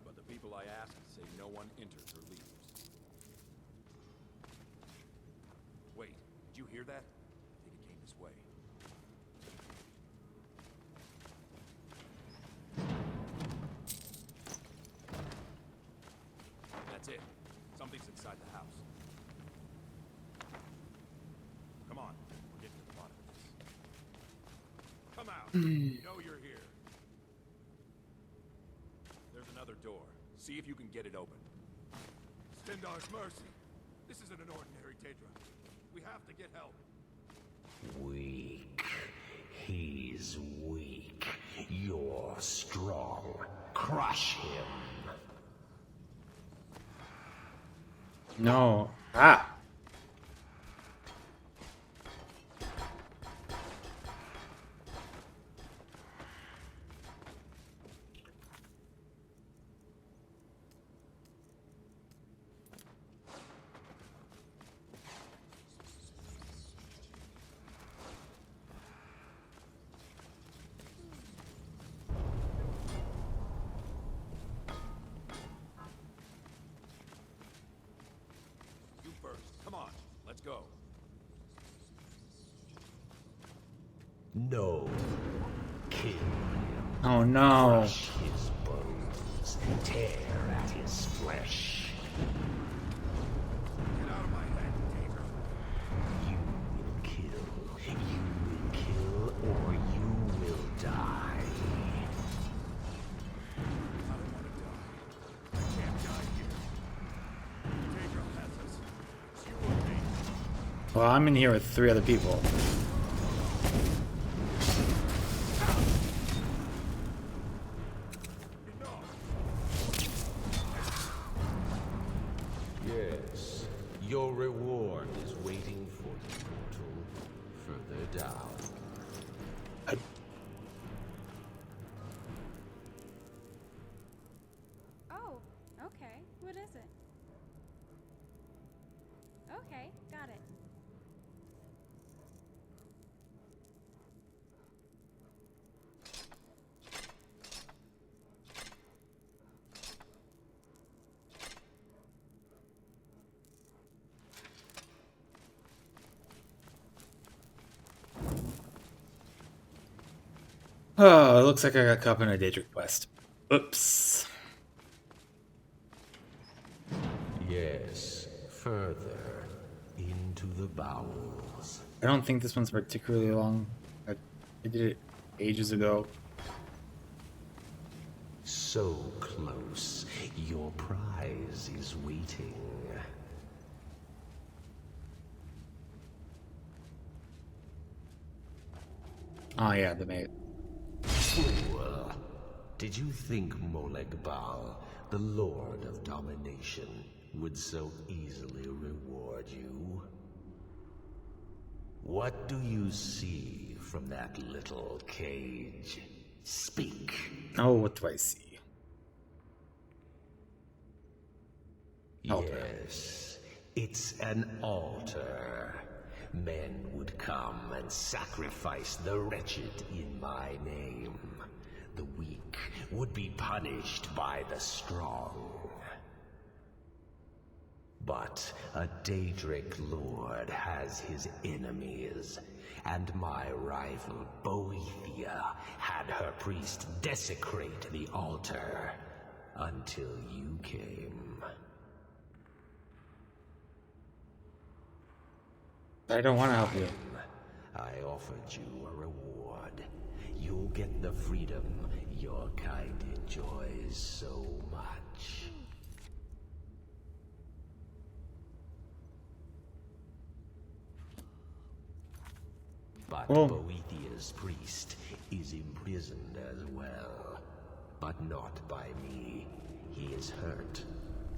Speaker 6: But the people I asked say no one enters or leaves. Wait, did you hear that? I think it came this way. That's it. Something's inside the house. Come on, we're getting to the bottom of this. Come out. You know you're here. There's another door. See if you can get it open.
Speaker 13: Stendar's mercy. This isn't an ordinary Daedra. We have to get help.
Speaker 17: Weak. He's weak. You're strong. Crush him.
Speaker 1: No. Ah!
Speaker 6: You first. Come on. Let's go.
Speaker 17: No. Kill him.
Speaker 1: Oh no.
Speaker 17: Crush his bones. Tear at his flesh.
Speaker 13: Get out of my head, Daedra.
Speaker 17: You will kill. You will kill, or you will die.
Speaker 13: I don't want to die. I can't die here. Daedra has us. It's you or me.
Speaker 1: Well, I'm in here with 3 other people.
Speaker 17: Yes. Your reward is waiting for you, mortal. Further down.
Speaker 8: Oh, Okay, what is it? Okay, got it.
Speaker 1: Oh, it looks like I got caught in a Daedric quest. Oops.
Speaker 17: Yes, further into the bowels.
Speaker 1: I don't think this one's particularly long. I did it ages ago.
Speaker 17: So close, your prize is waiting.
Speaker 1: Oh yeah, the mate.
Speaker 17: Fool! Did you think Moleg Bal, the Lord of Domination, would so easily reward you? What do you see from that little cage? Speak.
Speaker 1: Oh, what do I see? Altar.
Speaker 17: Yes, it's an altar. Men would come and sacrifice the wretched in my name. The weak would be punished by the strong. But a Daedric lord has his enemies, and my rival Boethia had her priest desecrate the altar until you came.
Speaker 1: I don't want to help you.
Speaker 17: I offered you a reward. You'll get the freedom your kind enjoys so much. But Boethia's priest is imprisoned as well. But not by me. He is hurt,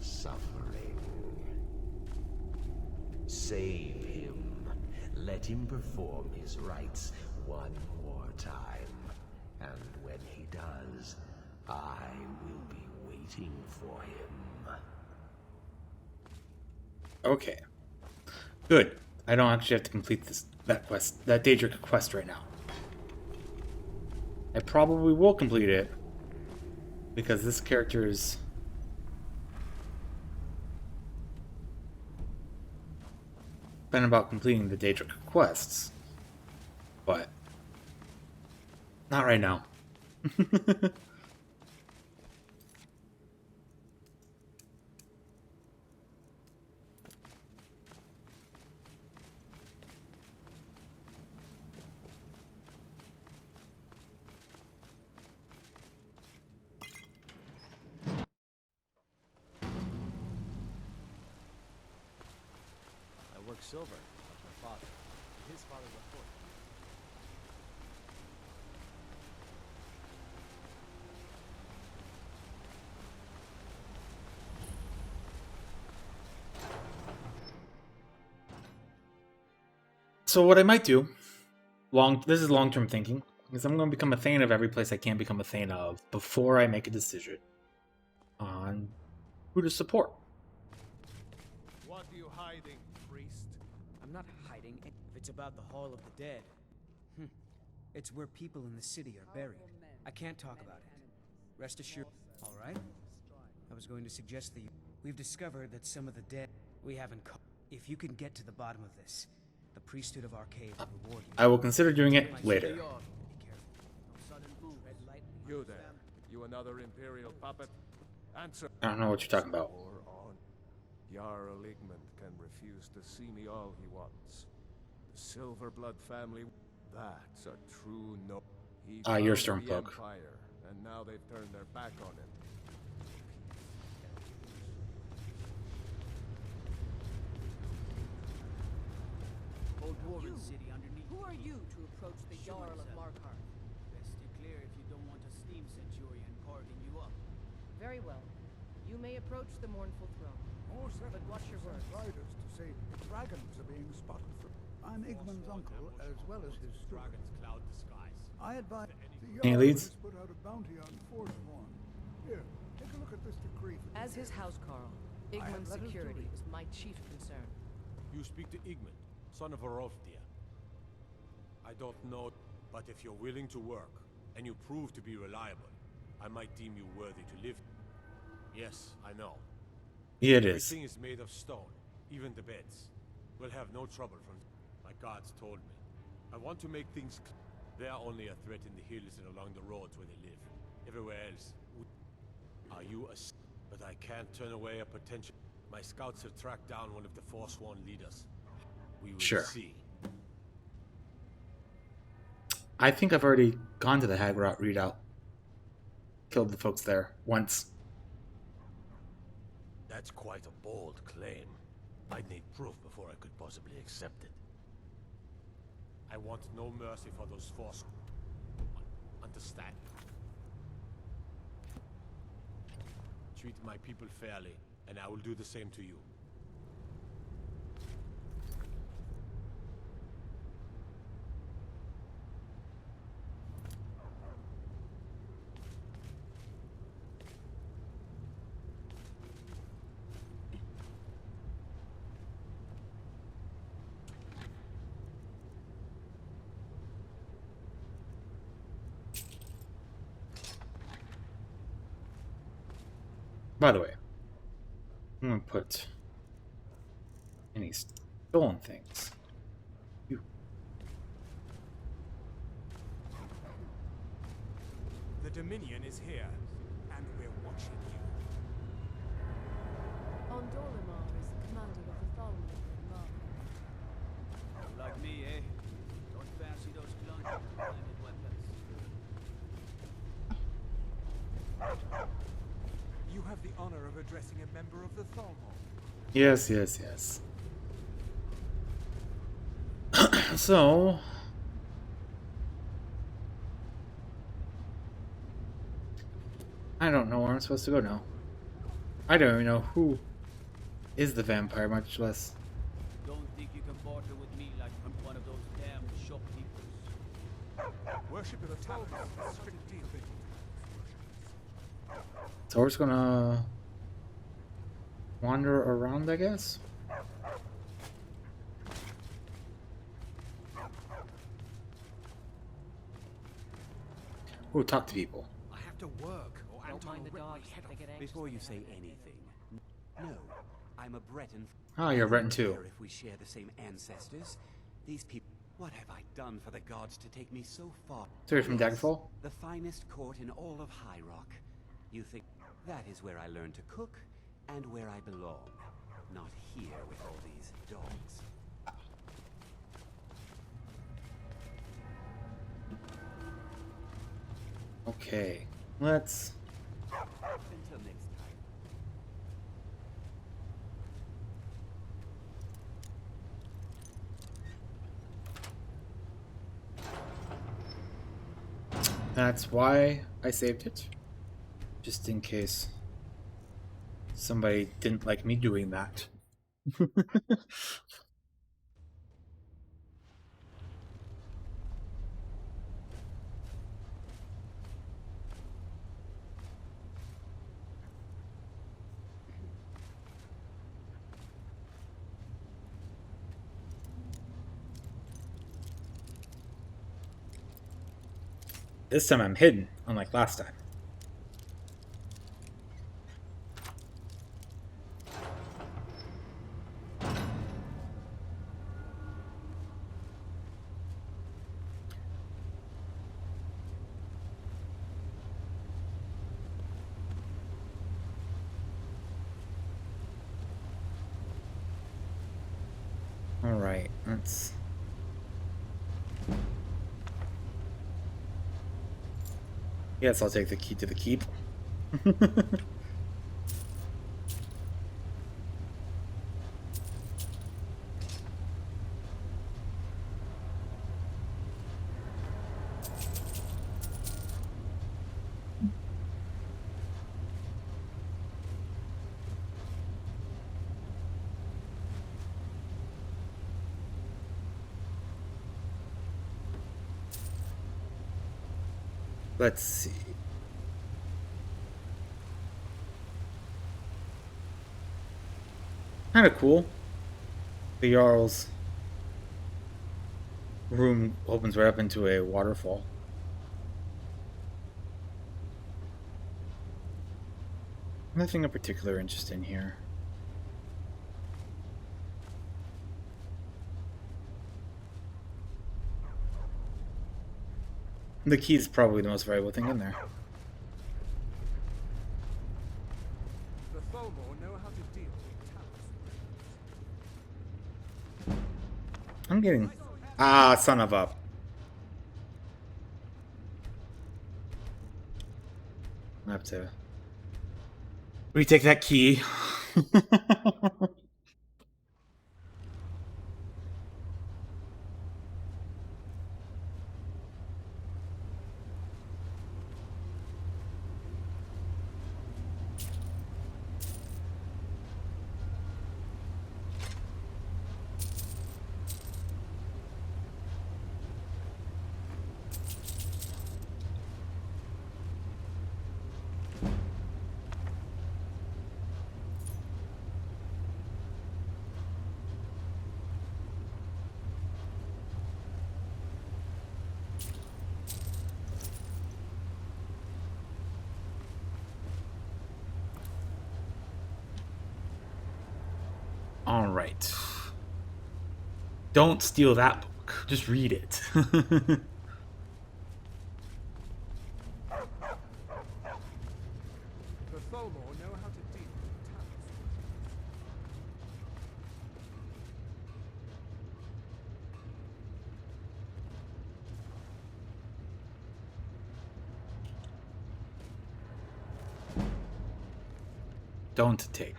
Speaker 17: suffering. Save him. Let him perform his rites one more time. And when he does, I will be waiting for him.
Speaker 1: Okay. Good. I don't actually have to complete that Daedric quest right now. I probably will complete it because this character is been about completing the Daedric quests, but not right now.
Speaker 5: I work silver, like my father. His father was poor.
Speaker 1: So what I might do, this is long-term thinking, is I'm going to become a Thane of every place I can become a Thane of before I make a decision on who to support.
Speaker 7: What are you hiding, priest?
Speaker 18: I'm not hiding. If it's about the Hall of the Dead, it's where people in the city are buried. I can't talk about it. Rest assured. All right? I was going to suggest that we've discovered that some of the dead we haven't caught. If you can get to the bottom of this, the priesthood of Arcade will reward you.
Speaker 1: I will consider doing it later.
Speaker 7: You there. You another Imperial puppet? Answer.
Speaker 1: I don't know what you're talking about.
Speaker 7: Jarl Igmund can refuse to see me all he wants. The Silverblood family, that's a true no.
Speaker 1: You're
Speaker 7: founded the
Speaker 1: Stormcloak.
Speaker 7: Empire, and now they've turned their back on him.
Speaker 10: Old Warren City underneath.
Speaker 15: Who are you to approach the Jarl of Markarth?
Speaker 10: Best steer clear if you don't want a steam centurion carving you up.
Speaker 15: Very well. You may approach the mournful throne. But watch your words.
Speaker 19: Riders to say dragons are being spotted. I'm Igmund's uncle as well as his steward.
Speaker 5: Dragon's cloud disguise.
Speaker 19: I advise the
Speaker 1: Any
Speaker 19: Jarl
Speaker 1: leads?
Speaker 19: has put out a bounty on Forsworn. Here, take a look look at this decree.
Speaker 15: As his housecarl, Igman's security is my chief concern.
Speaker 7: You speak to Igman, son of Arovdir. I don't know, but if you're willing to work, and you prove to be reliable, I might deem you worthy to live. Yes, I know.
Speaker 1: It is.
Speaker 7: Everything is made of stone, even the beds. We'll have no trouble from my gods told me. I want to make things clear. They are only a threat in the hills and along the roads where they live. Everywhere else, are you a... But I can't turn away a potential... My scouts have tracked down one of the Forsworn leaders. We will see.
Speaker 1: I think I've already gone to the Hagrot readout. Killed the folks there once.
Speaker 7: That's quite a bold claim. I'd need proof before I could possibly accept it. I want no mercy for those Forsworn. Understand? Treat my people fairly, and I will do the same to you.
Speaker 1: By the way, I'm gonna put any stolen things.
Speaker 13: The Dominion is here, and we're watching you.
Speaker 16: Ondolimar is the commander of the Thalmor in Mark.
Speaker 18: Like me, eh? Don't fancy those clunky diamond weapons.
Speaker 13: You have the honor of addressing a member of the Thalmor.
Speaker 1: Yes, yes, yes. So... I don't know where I'm supposed to go now. I don't even know who is the vampire, much less...
Speaker 18: Don't think you can barter with me like I'm one of those damn shopkeepers.
Speaker 13: Worship of the Talon is strictly forbidden.
Speaker 1: So we're just gonna wander around, I guess. Ooh, talk to people.
Speaker 6: I have to work, or
Speaker 10: Don't
Speaker 6: Anton
Speaker 10: mind the
Speaker 6: will rip my
Speaker 10: dogs
Speaker 6: head
Speaker 10: if they
Speaker 6: off.
Speaker 10: get anxious.
Speaker 6: Before you say anything, no, I'm a Breton.
Speaker 1: Oh, you're a Breton too.
Speaker 6: If we share the same ancestors, these people. What have I done for the gods to take me so far?
Speaker 1: So you're from Daggerfall?
Speaker 6: The finest court in all of High Rock. You think that is where I learned to cook and where I belong, not here with all these dogs.
Speaker 1: Okay, let's...
Speaker 6: Until next time.
Speaker 1: That's why I saved it. Just in case somebody didn't like me doing that. This time I'm hidden, unlike last time. All right, let's... Yes, I'll take the key to the keep. Let's see. Kind of cool. The Jarl's room opens right up into a waterfall. Nothing of particular interest in here. The key is probably the most valuable thing in there.
Speaker 7: The Thalmor know how to deal with talents.
Speaker 1: I'm getting... Ah, son of a... I have to retake that key. All right. Don't steal that book. Just read it.
Speaker 7: The Thalmor know how to deal with talents.
Speaker 1: Don't take.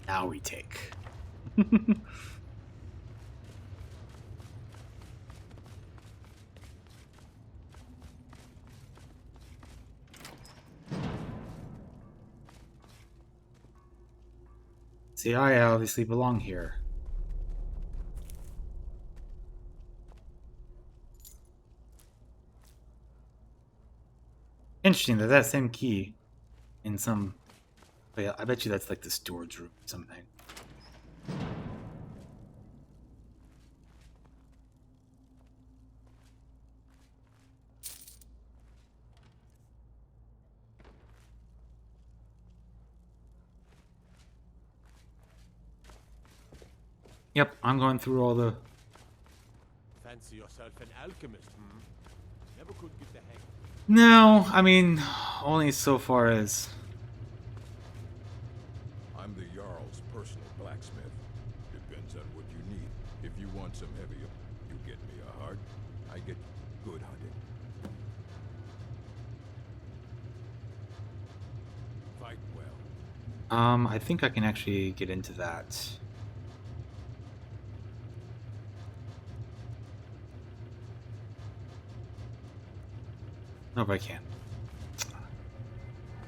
Speaker 1: Now we take. See, I obviously belong here. Interesting that same key in some... But yeah, I bet you that's like the steward's room or something. Yep, I'm going through all the...
Speaker 5: Fancy yourself an alchemist, hmm? Never could get the hang.
Speaker 1: No, I mean, only so far as...
Speaker 4: I'm the Jarl's personal blacksmith. Depends on what you need. If you want some heavy, you get me a hard. I get good hunting. Fight well.
Speaker 1: I think I can actually get into that. Nope, I can't.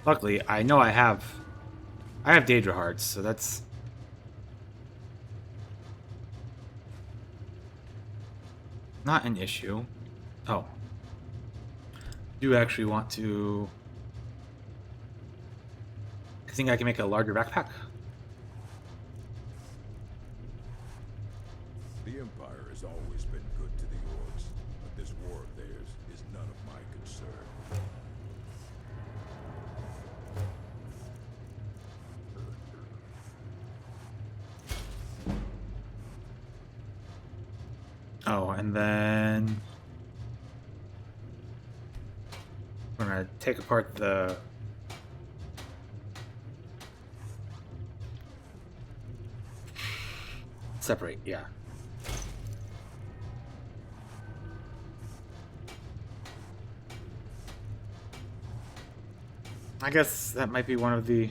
Speaker 1: Luckily, I know I have Daedra hearts, so that's not an issue. Oh. Do actually want to... I think I can make a larger backpack.
Speaker 4: The Empire has always been good to the Orcs, but this war of theirs is none of my concern.
Speaker 1: Oh, and then I'm gonna take apart the separate, yeah. I guess that might be one of the...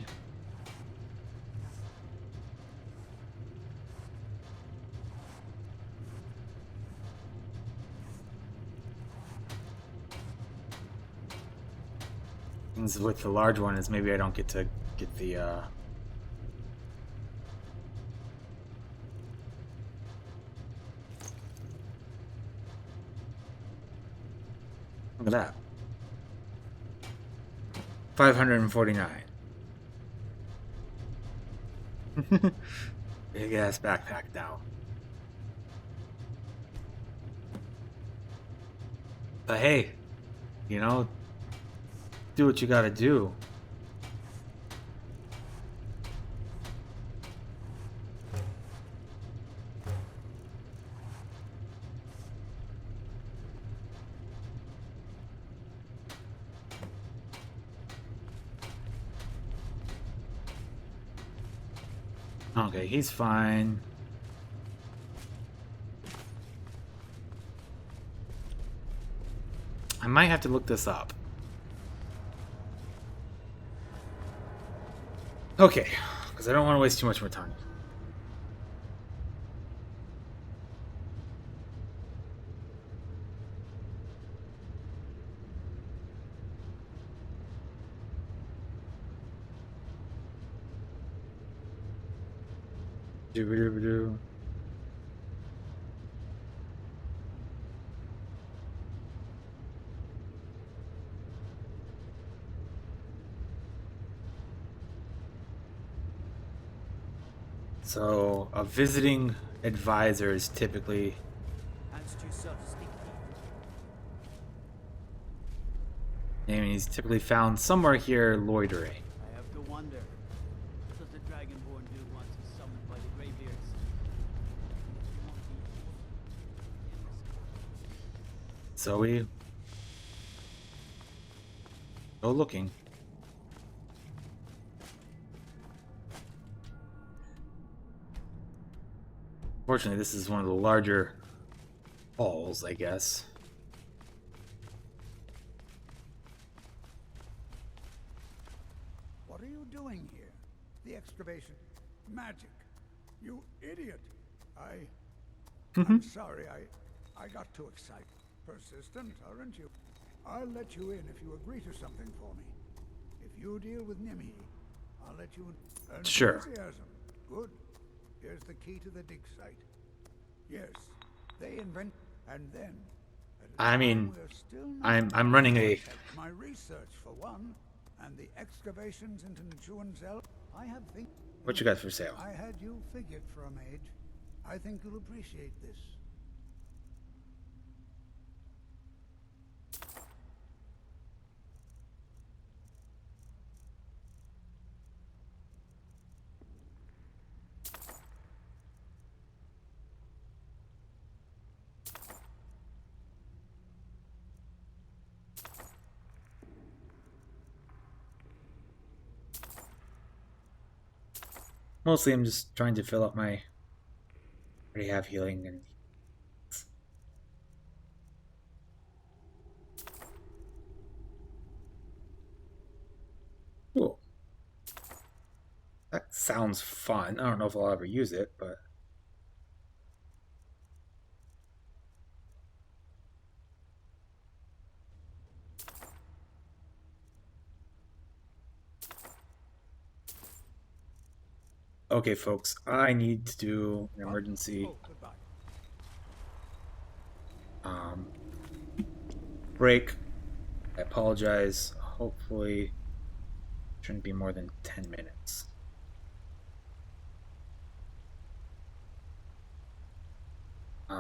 Speaker 1: things with the large one is maybe I don't get to get the look at that. 549. Big ass backpack now. But hey, you know, do what you gotta do. Okay, he's fine. I might have to look this up. Okay, because I don't want to waste too much more time. Do. So, a visiting advisor is typically... I mean, he's typically found somewhere here loitering.
Speaker 20: I have to wonder, what does the Dragonborn do once he's summoned by the Greybeards?
Speaker 1: So we go looking. Fortunately, this is one of the larger halls, I guess.
Speaker 19: What are you doing here? The excavation. Magic. You idiot. I'm sorry, I got too excited. Persistent, aren't you? I'll let you in if you agree to something for me. If you deal with Nimhi, I'll let you in.
Speaker 1: Sure.
Speaker 19: Enthusiasm. Good. Here's the key to the dig site. Yes, they invent, and then.
Speaker 1: I mean, I'm running a.
Speaker 19: My research for one, and the excavations into Nchuanzel. I have think.
Speaker 1: What you got for sale?
Speaker 19: I had you figured for a mage. I think you'll appreciate this.
Speaker 1: Mostly, I'm just trying to fill up my. I already have healing and. Cool. That sounds fun. I don't know if I'll ever use it, but. Okay, folks, I need to do an emergency break. I apologize. Hopefully, shouldn't be more than 10 minutes.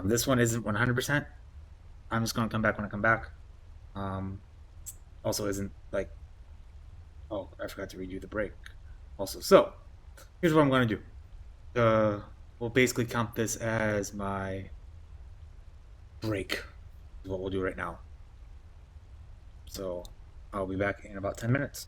Speaker 1: This one isn't 100%. I'm just going to come back when I come back. Also isn't like... Oh, I forgot to redo the break. Also, so... Here's what I'm going to do. We'll basically count this as my break. Is what we'll do right now. So I'll be back in about 10 minutes.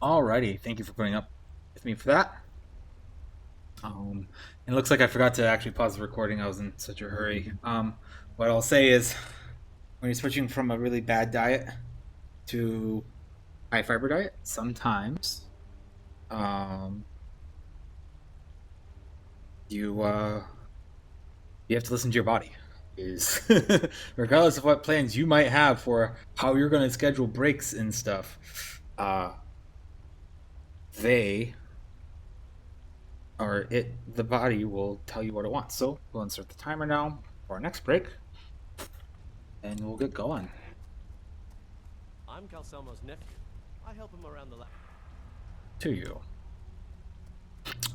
Speaker 1: Alrighty, thank you for putting up with me for that. It looks like I forgot to actually pause the recording. I was in such a hurry. What I'll say is, when you're switching from a really bad diet to high fiber diet, sometimes you have to listen to your body. Is regardless of what plans you might have for how you're going to schedule breaks and stuff, the body will tell you what it wants. So we'll insert the timer now for our next break, and we'll get going.
Speaker 5: I'm Calselmo's nephew. I help him around the lab.
Speaker 1: To you.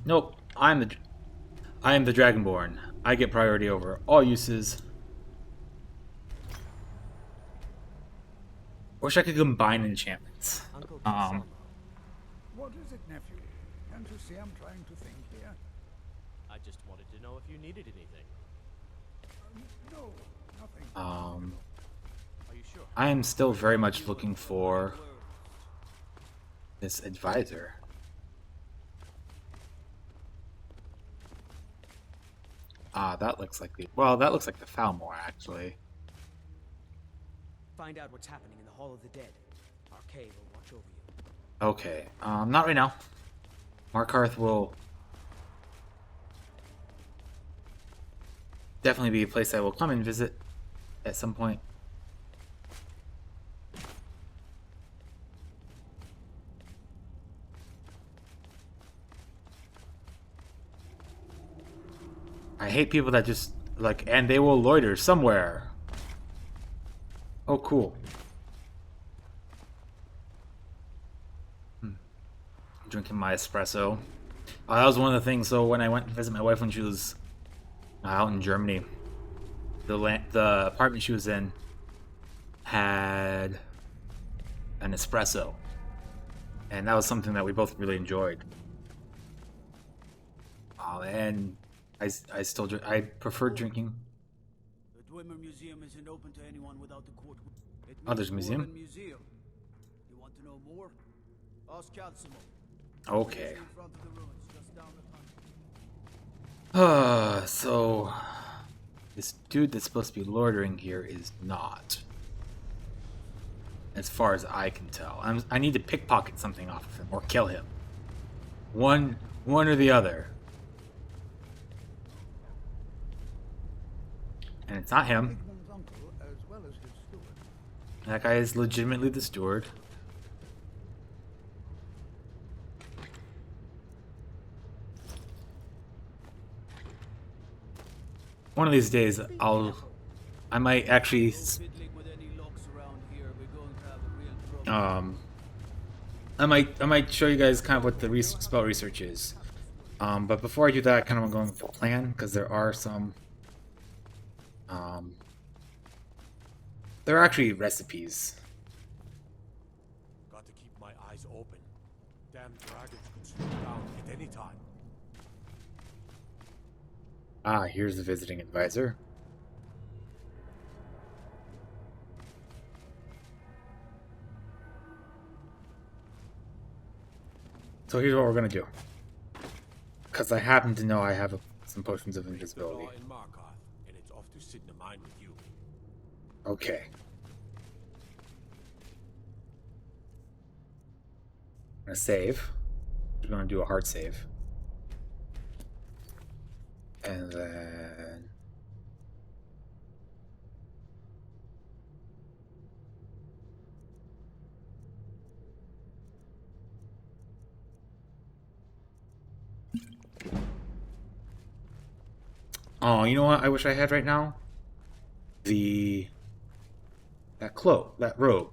Speaker 1: Nope, I am the Dragonborn. I get priority over all uses. Wish I could combine enchantments.
Speaker 19: What is it, nephew? Can't you see I'm trying to think here?
Speaker 5: I just wanted to know if you needed anything.
Speaker 19: No, nothing.
Speaker 5: Are you sure?
Speaker 1: I am still very much looking for this advisor. That looks like the Falmore, actually.
Speaker 18: Find out what's happening in the Hall of the Dead. Arcade will watch over you.
Speaker 1: Okay, not right now. Markarth will definitely be a place I will come and visit at some point. I hate people that just, like, and they will loiter somewhere. Oh, cool. I'm drinking my espresso. That was one of the things, so when I went to visit my wife when she was out in Germany, the apartment she was in had an espresso. And that was something that we both really enjoyed. And I prefer drinking.
Speaker 20: The Dwemer Museum isn't open to anyone without the court.
Speaker 1: There's a museum?
Speaker 20: You want to know more? Ask Calcimo.
Speaker 1: Okay.
Speaker 20: In front of the ruins, just down the tunnel.
Speaker 1: So this dude that's supposed to be loitering here is not. As far as I can tell. I need to pickpocket something off of him or kill him. One or the other. And it's not him. That guy is legitimately the steward. One of these days, I might actually, I might show you guys kind of what the spell research is. But before I do that, I kind of want to go with the plan because there are some. There are actually recipes.
Speaker 13: Got to keep my eyes open. Damn dragons could swoop down at any time.
Speaker 1: Here's the visiting advisor. So here's what we're gonna do. Because I happen to know I have some potions of invisibility.
Speaker 13: In Markarth, and it's off to sit in the mine with you.
Speaker 1: Okay. I'm gonna save. We're gonna do a hard save. And then oh, you know what I wish I had right now? That cloak, that robe.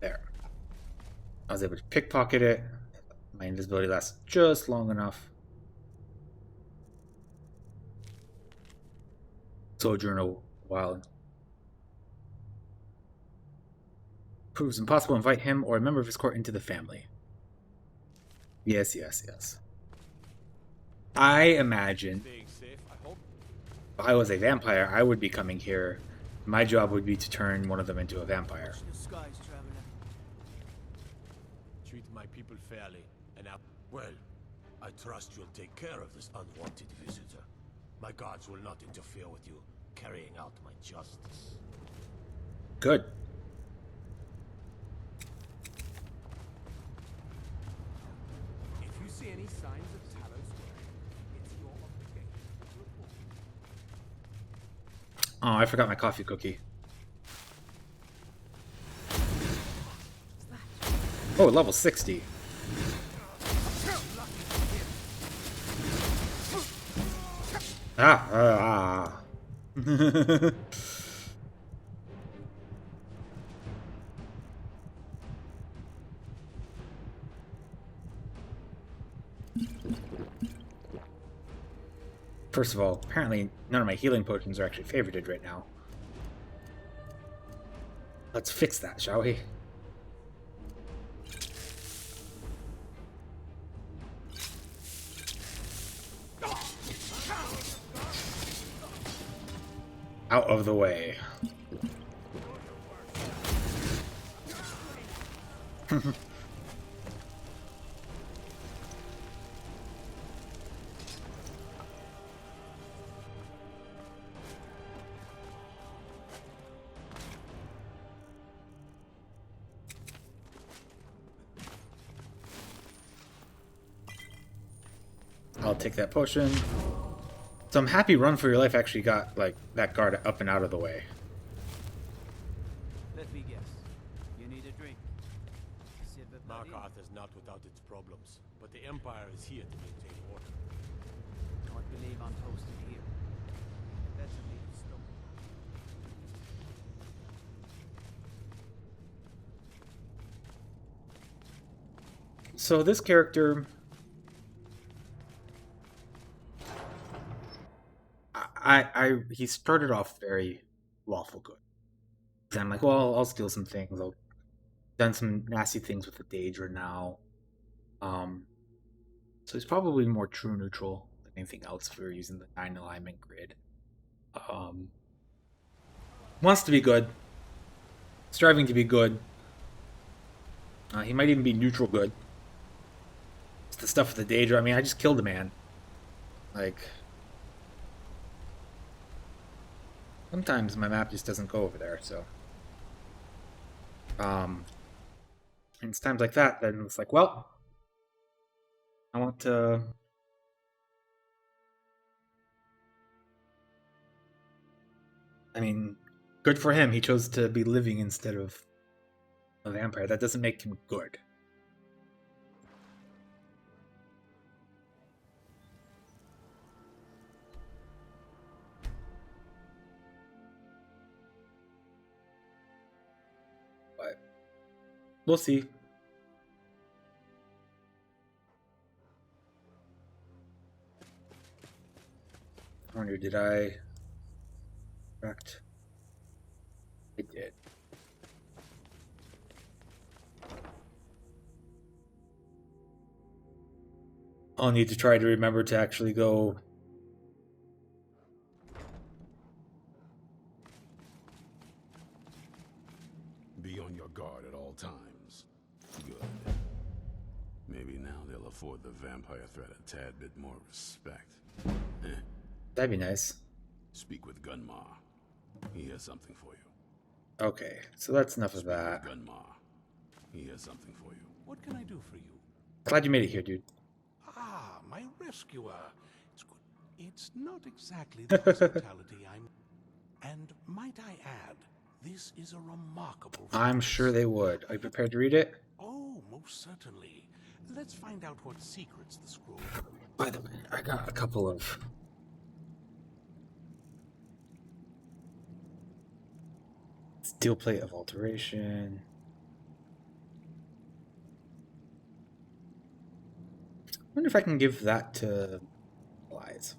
Speaker 1: There. I was able to pickpocket it. My invisibility lasts just long enough. Sojourn a while. Proves impossible to invite him or a member of his court into the family. Yes, yes, yes. I imagine if I was a vampire, I would be coming here. My job would be to turn one of them into a vampire.
Speaker 20: The skies, traveler.
Speaker 4: Treat my people fairly, and well, I trust you'll take care of this unwanted visitor. My guards will not interfere with you carrying out my justice.
Speaker 1: Good.
Speaker 6: If you see any signs of Talos work, it's your obligation to report.
Speaker 1: Oh, I forgot my coffee cookie. Oh, level 60. Ah. First of all, apparently none of my healing potions are actually favorited right now. Let's fix that, shall we? Out of the way. I'll take that potion. So I'm happy Run for Your Life actually got, like, that guard up and out of the way.
Speaker 20: Let me guess. You need a drink.
Speaker 4: Markarth is not without its problems, but the Empire is here to maintain order.
Speaker 20: Don't believe I'm posted here. That's a big stone.
Speaker 1: So this character... he started off very lawful good. And I'm like, well, I'll steal some things. I've done some nasty things with the Daedra now. So he's probably more true neutral than anything else if we were using the 9 alignment grid. Wants to be good. Striving to be good. He might even be neutral good. It's the stuff with the Daedra. I mean, I just killed a man. Like... sometimes my map just doesn't go over there, so... and it's times like that, then it's like, well... I want to... I mean, good for him. He chose to be living instead of a vampire. That doesn't make him good. We'll see. I wonder, did I... correct? I did. I'll need to try to remember to actually go...
Speaker 4: Be on your guard at all times. Good. Maybe now they'll afford the vampire threat a tad bit more respect.
Speaker 1: That'd be nice.
Speaker 4: Speak with Gunmar. He has something for you.
Speaker 1: Okay, so that's enough of that.
Speaker 4: Gunmar. He has something for you.
Speaker 13: What can I do for you?
Speaker 1: Glad you made it here, dude.
Speaker 13: Ah, my rescuer. It's good. It's not exactly the hospitality I'm... And might I add, this is a remarkable...
Speaker 1: I'm sure they would. Are you prepared to read it?
Speaker 13: Oh, most certainly. Let's find out what secrets the scroll...
Speaker 1: By the way, I got a couple of... Steel plate of alteration. I wonder if I can give that to Lies.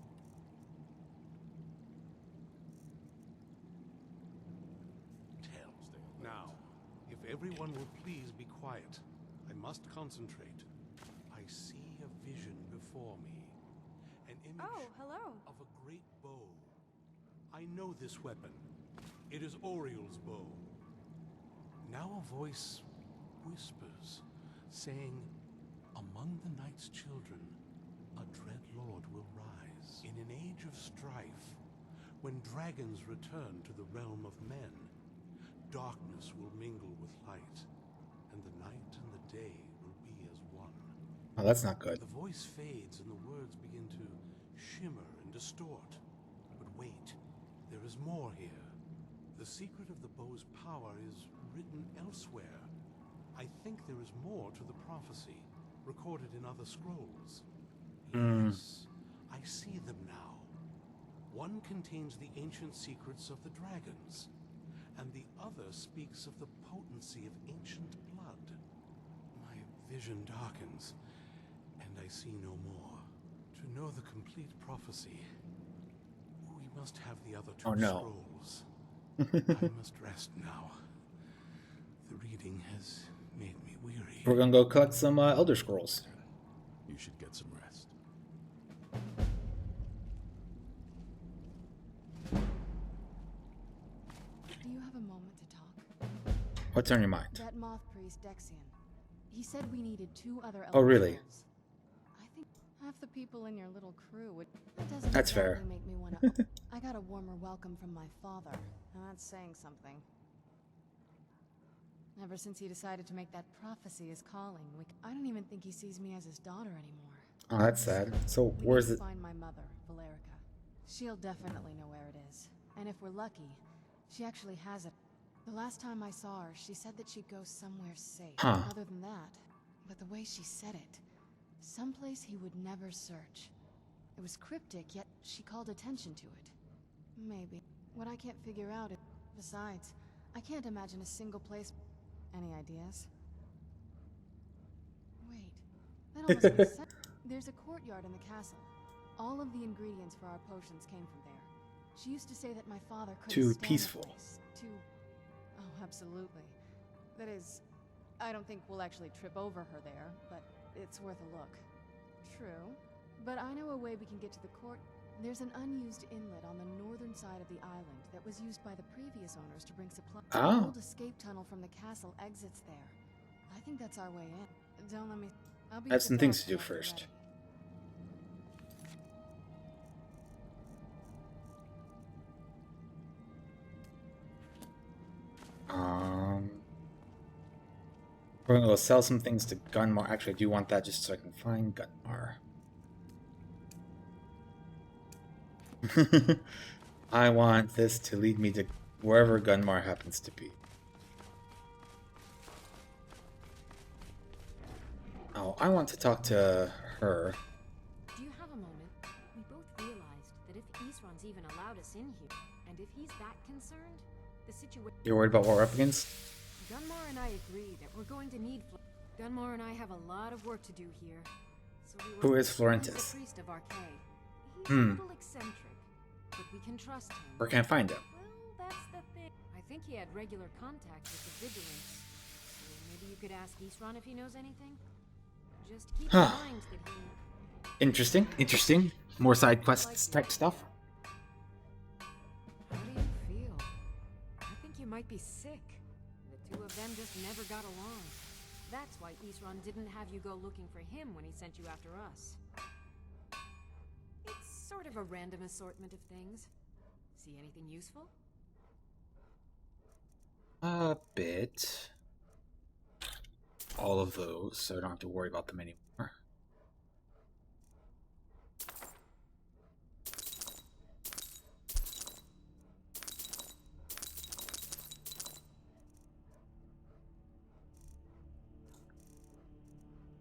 Speaker 13: Now, if everyone will please be quiet, I must concentrate. I see a vision before me. image
Speaker 8: hello.
Speaker 13: of a great bow. I know this weapon. It is Oriel's bow. Now a voice whispers, saying, among the night's children, a dread lord will rise. In an age of strife, when dragons return to the realm of men, darkness will mingle with light, and the night and the day will be as one.
Speaker 1: Oh, that's not good.
Speaker 13: The voice fades and the words begin to shimmer and distort. But wait, there is more here. The secret of the bow's power is written elsewhere. I think there is more to the prophecy, recorded in other scrolls. Yes, I see them now. One contains the ancient secrets of the dragons, and the other speaks of the potency of ancient blood. My vision darkens, and I see no more. To know the complete prophecy, we must have the other two scrolls. I must rest now. The reading has made me weary.
Speaker 1: We're gonna go collect some Elder Scrolls.
Speaker 4: You should get some rest.
Speaker 2: Do you have a moment to talk?
Speaker 1: What's on your mind?
Speaker 2: That moth priest, Dexian. He said we needed 2 other
Speaker 1: Oh,
Speaker 2: Elder
Speaker 1: really?
Speaker 2: Scrolls. I think half the people in your little crew would... That doesn't
Speaker 1: That's
Speaker 2: exactly
Speaker 1: fair.
Speaker 2: make me want to... I got a warmer welcome from my father, and that's saying something. Ever since he decided to make that prophecy his calling, I don't even think he sees me as his daughter anymore.
Speaker 1: Oh, that's sad. So where's
Speaker 2: We
Speaker 1: it?
Speaker 2: need to find my mother, Valerica. She'll definitely know where it is. And if we're lucky, she actually has it. The last time I saw her, she said that she'd go somewhere safe.
Speaker 1: Huh.
Speaker 2: Other than that, but the way she said it, someplace he would never search. It was cryptic, yet she called attention to it. Maybe. What I can't figure out is... Besides, I can't imagine a single place... Any ideas? Wait, that almost makes sense. There's a courtyard in the castle. All of the ingredients for our potions came from there. She used to say that my father couldn't
Speaker 1: Too
Speaker 2: stand
Speaker 1: peaceful.
Speaker 2: the place. Oh, absolutely. That is, I don't think we'll actually trip over her there, but it's worth a look. True, but I know a way we can get to the court. There's an unused inlet on the northern side of the island that was used by the previous owners to bring supplies.
Speaker 1: Oh.
Speaker 2: The old escape tunnel from the castle exits there. I think that's our way in. Don't let me... I'll be
Speaker 1: I have
Speaker 2: at the
Speaker 1: some things
Speaker 2: dock
Speaker 1: to do
Speaker 2: when you're
Speaker 1: first. We're gonna go sell some things to Gunmar. Actually, I do want that just so I can find Gunmar. I want this to lead me to wherever Gunmar happens to be. Oh, I want to talk to her.
Speaker 16: Do you have a moment? We both realized that if Isran's even allowed us in here, and if he's that concerned, the situation...
Speaker 1: You're worried about what we're up against?
Speaker 16: Gunmar and I agree that we're going to need... Gunmar and I have a lot of work to do here. So we
Speaker 1: Who
Speaker 16: were...
Speaker 1: is Florentis?
Speaker 16: He's the priest of Arcay. He's
Speaker 1: Hmm.
Speaker 16: a little eccentric, but we can trust him.
Speaker 1: Where can I find him?
Speaker 16: Well, that's the thing. I think he had regular contact with the Vigilance. So maybe you could ask Isran if he knows anything? Just keep in
Speaker 1: Huh.
Speaker 16: mind that he...
Speaker 1: Interesting, interesting. More side quests type stuff.
Speaker 16: How do you feel? I think you might be sick. The two of them just never got along. That's why Isran didn't have you go looking for him when he sent you after us. It's sort of a random assortment of things. See anything useful?
Speaker 1: A bit. All of those, so I don't have to worry about them anymore.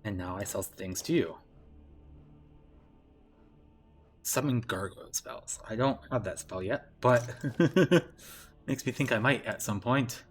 Speaker 1: And now I sell things to you. Summon gargoyle spells. I don't have that spell yet, but makes me think I might at some point.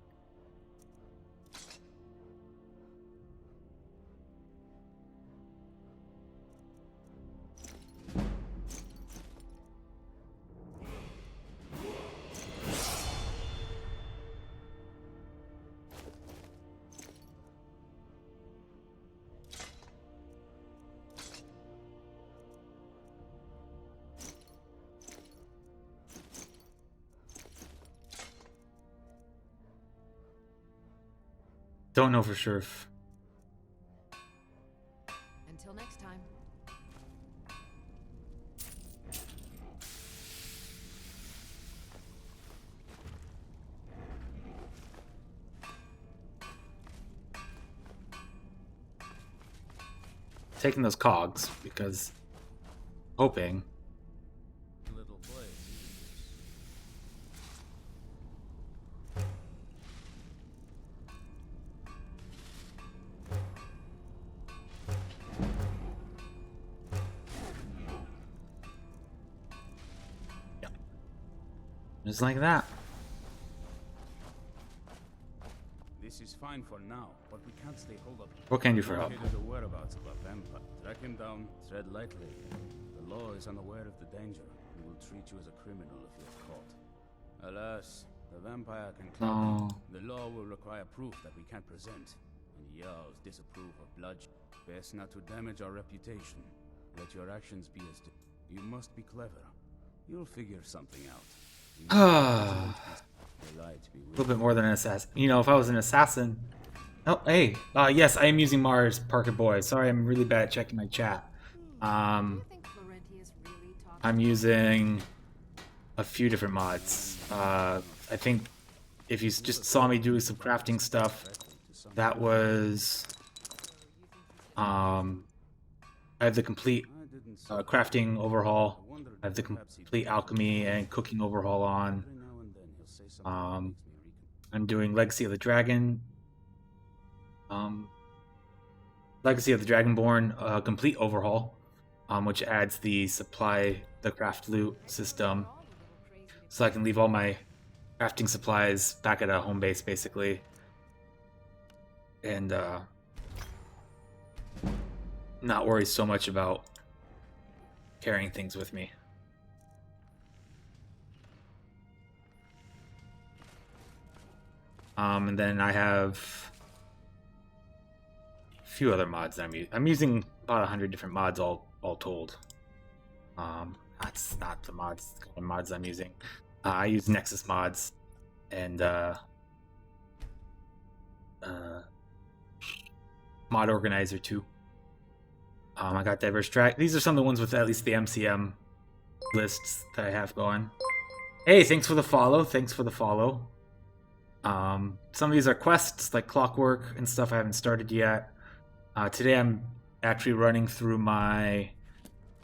Speaker 1: Don't know for sure if...
Speaker 16: Until next time.
Speaker 1: Taking those cogs because hoping.
Speaker 14: Little place.
Speaker 1: Yeah. Just like that.
Speaker 14: This is fine for now, but we can't stay hold up.
Speaker 1: What can I do for help?
Speaker 14: Located the whereabouts of a vampire. Track him down, tread lightly. The law is unaware of the danger and will treat you as a criminal if you're caught. Alas, the vampire can claim. The law will require proof that we can't present, and Jarls disapprove of bloodshed. Best not to damage our reputation. Let your actions be as you must be clever. You'll figure something out.
Speaker 1: A little bit more than an assassin. You know, if I was an assassin... Oh, hey. Yes, I am using Mars Parker Boy. Sorry, I'm really bad at checking my chat. I'm using a few different mods. I think if you just saw me doing some crafting stuff, that was... I have the complete crafting overhaul. I have the complete alchemy and cooking overhaul on. I'm doing Legacy of the Dragon. Legacy of the Dragonborn complete overhaul, which adds the craft loot system, so I can leave all my crafting supplies back at a home base, basically, and not worry so much about carrying things with me. And then I have a few other mods that I'm using about 100 different mods all told. That's not the mods I'm using. I use Nexus mods and mod organizer too. I got diverse track. These are some of the ones with at least the MCM lists that I have going. Hey, thanks for the follow. Thanks for the follow. Some of these are quests like Clockwork and stuff I haven't started yet. Today I'm actually running through my...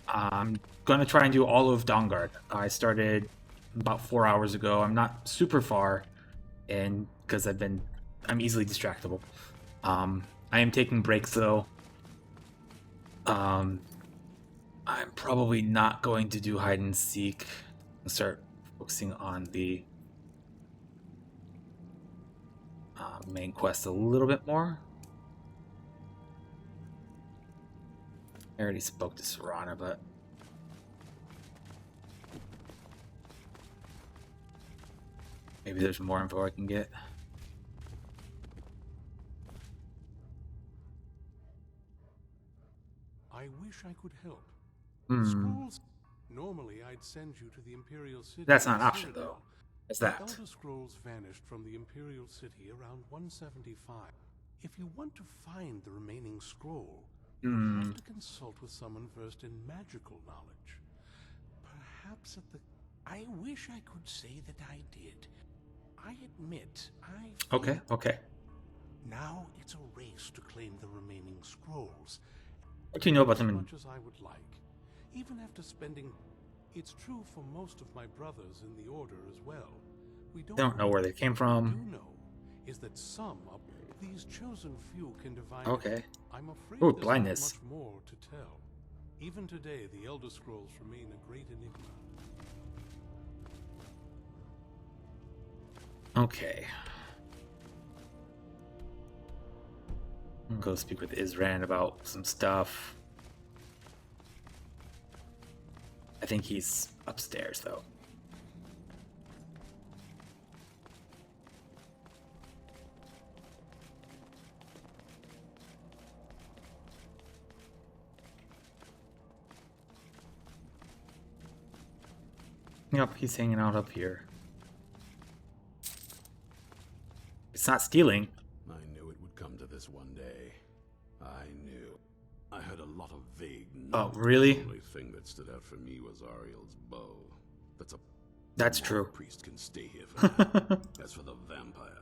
Speaker 1: I'm going to try and do all of Dawnguard. I started about 4 hours ago. I'm not super far, and because I'm easily distractible. I am taking breaks though. I'm probably not going to do hide and seek and start focusing on the main quest a little bit more. I already spoke to Serana, but maybe there's more info I can get.
Speaker 13: I wish I could help.
Speaker 1: Hmm.
Speaker 13: Scrolls. Normally, I'd send you to the Imperial City.
Speaker 1: That's not an option, though. Is that?
Speaker 13: The Elder Scrolls vanished from the Imperial City around 175. If you want to find the remaining scroll, you have to consult with someone versed in magical knowledge. Perhaps at the... I wish I could say that I did. I admit, I...
Speaker 1: Okay.
Speaker 13: Now it's a race to claim the remaining scrolls.
Speaker 1: What do you know about them?
Speaker 13: As much as I would like. Even after spending... It's true for most of my brothers in the Order as well. We
Speaker 1: don't know where they came from.
Speaker 13: What we do know is that some of these chosen few can divine...
Speaker 1: Okay.
Speaker 13: I'm afraid
Speaker 1: Ooh,
Speaker 13: there's
Speaker 1: blindness.
Speaker 13: not much more to tell. Even today, the Elder Scrolls remain a great enigma.
Speaker 1: Okay. I'm gonna go speak with Isran about some stuff. I think he's upstairs, though. Yep, he's hanging out up here. It's not stealing.
Speaker 4: I knew it would come to this one day. I knew. I heard a lot of vague
Speaker 1: Oh,
Speaker 4: notes.
Speaker 1: really?
Speaker 4: The only thing that stood out for me was Ariel's bow.
Speaker 1: That's true.
Speaker 4: Priest can stay here for that. As for the vampire,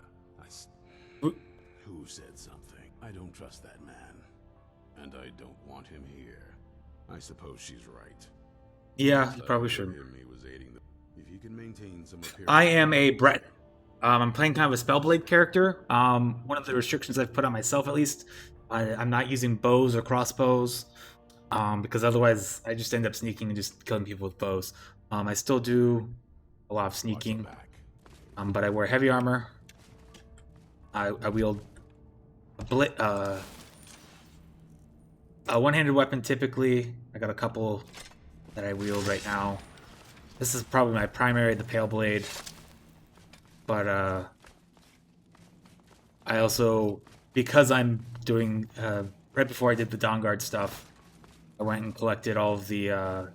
Speaker 4: who said something? I don't trust that man, and I don't want him here. I suppose she's right.
Speaker 1: Yeah, you probably should.
Speaker 4: If you can maintain some appearance.
Speaker 1: I am a Brett. I'm playing kind of a Spellblade character. One of the restrictions I've put on myself, at least, I'm not using bows or crossbows, because otherwise I just end up sneaking and just killing people with bows. I still do a lot of sneaking, but I wear heavy armor. I wield a one-handed weapon typically. I got a couple that I wield right now. This is probably my primary, the Pale Blade. But I also, because I'm doing, right before I did the Dawnguard stuff, I went and collected all of the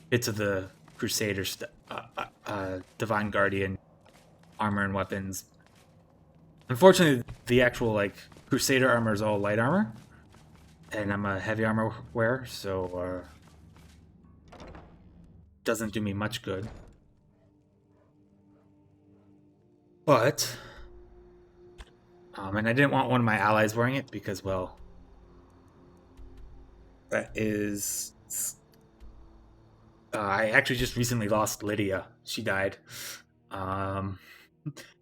Speaker 1: bits of the Crusader Divine Guardian armor and weapons. Unfortunately, the actual like Crusader armor is all light armor, and I'm a heavy armor wearer, so doesn't do me much good. But and I didn't want one of my allies wearing it because, well, that is. I actually just recently lost Lydia. She died, and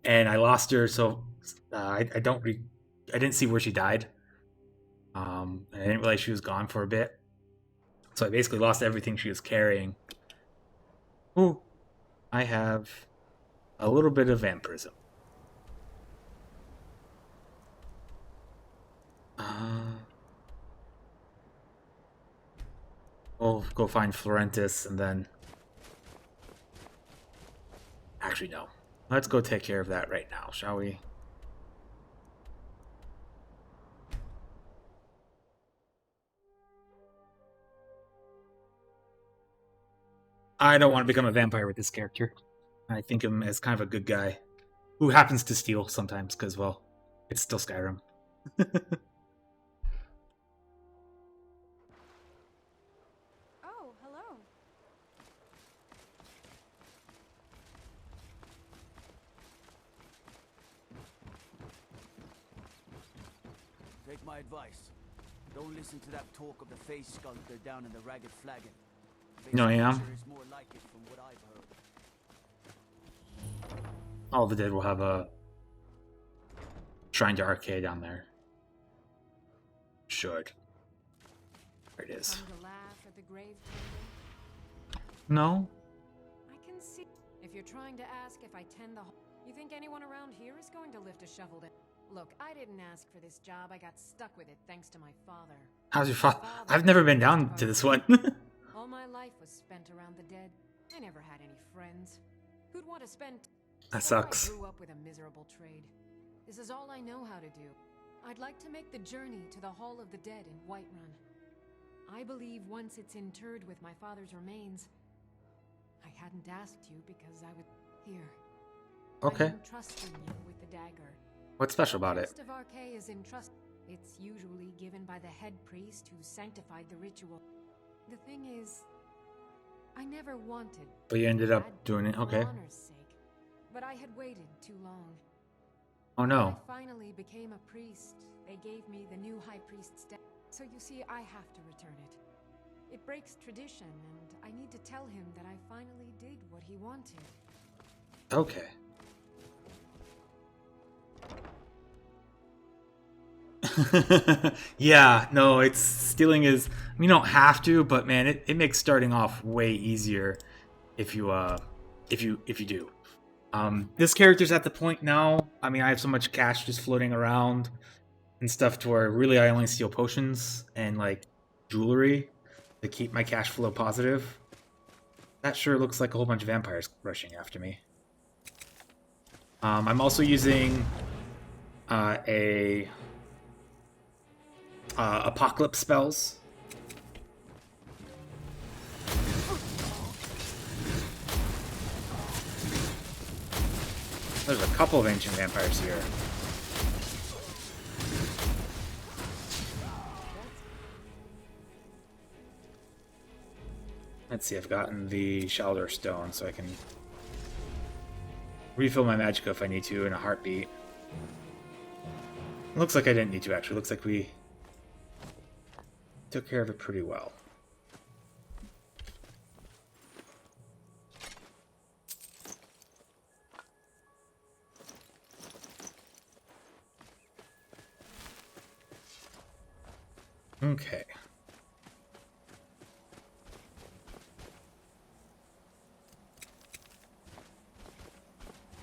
Speaker 1: I lost her. So I didn't see where she died. And I didn't realize she was gone for a bit. So I basically lost everything she was carrying. Ooh, I have a little bit of vampirism. We'll go find Florentis and then... Actually, no. Let's go take care of that right now, shall we? I don't want to become a vampire with this character. I think him as kind of a good guy who happens to steal sometimes because, well, it's still Skyrim.
Speaker 16: Oh, hello.
Speaker 20: Take my advice. Don't listen to that talk of the face sculptor down in the Ragged Flagon.
Speaker 1: No, I am.
Speaker 20: Is more like it from what I've heard.
Speaker 1: All the Dead will have a Shrine to Arcade down there. Should. There it is.
Speaker 16: Come to laugh at the grave tending?
Speaker 1: No?
Speaker 16: I can see. If you're trying to ask if I tend the... You think anyone around here is going to lift a shovel to... Look, I didn't ask for this job. I got stuck with it thanks to my father.
Speaker 1: How's your father? I've never been down to this one.
Speaker 16: All my life was spent around the dead. I never had any friends. Who'd want to spend...
Speaker 1: That sucks.
Speaker 16: I grew up with a miserable trade. This is all I know how to do. I'd like to make the journey to the Hall of the Dead in Whiterun. I believe once it's interred with my father's remains... I hadn't asked you because I would... Here.
Speaker 1: Okay.
Speaker 16: I entrusted you with the dagger.
Speaker 1: What's special about
Speaker 16: The
Speaker 1: it?
Speaker 16: rest of Arcay is entrusted. It's usually given by the head priest who sanctified the ritual. The thing is, I never wanted.
Speaker 1: But you ended up doing it. Okay.
Speaker 16: For honor's sake, but I had waited too long.
Speaker 1: Oh no.
Speaker 16: I finally became a priest. They gave me the new high priest's death. So you see, I have to return it. It breaks tradition, and I need to tell him that I finally did what he wanted.
Speaker 1: Okay. Yeah, no, it's stealing is. I mean, you don't have to, but man, it makes starting off way easier if you do. This character's at the point now. I mean, I have so much cash just floating around and stuff to where really I only steal potions and like jewelry to keep my cash flow positive. That sure looks like a whole bunch of vampires rushing after me. I'm also using apocalypse spells. There's a couple of ancient vampires here. Let's see, I've gotten the Shalder Stone, so I can refill my magicka if I need to in a heartbeat. Looks like I didn't need to, actually. Looks like we took care of it pretty well. Okay.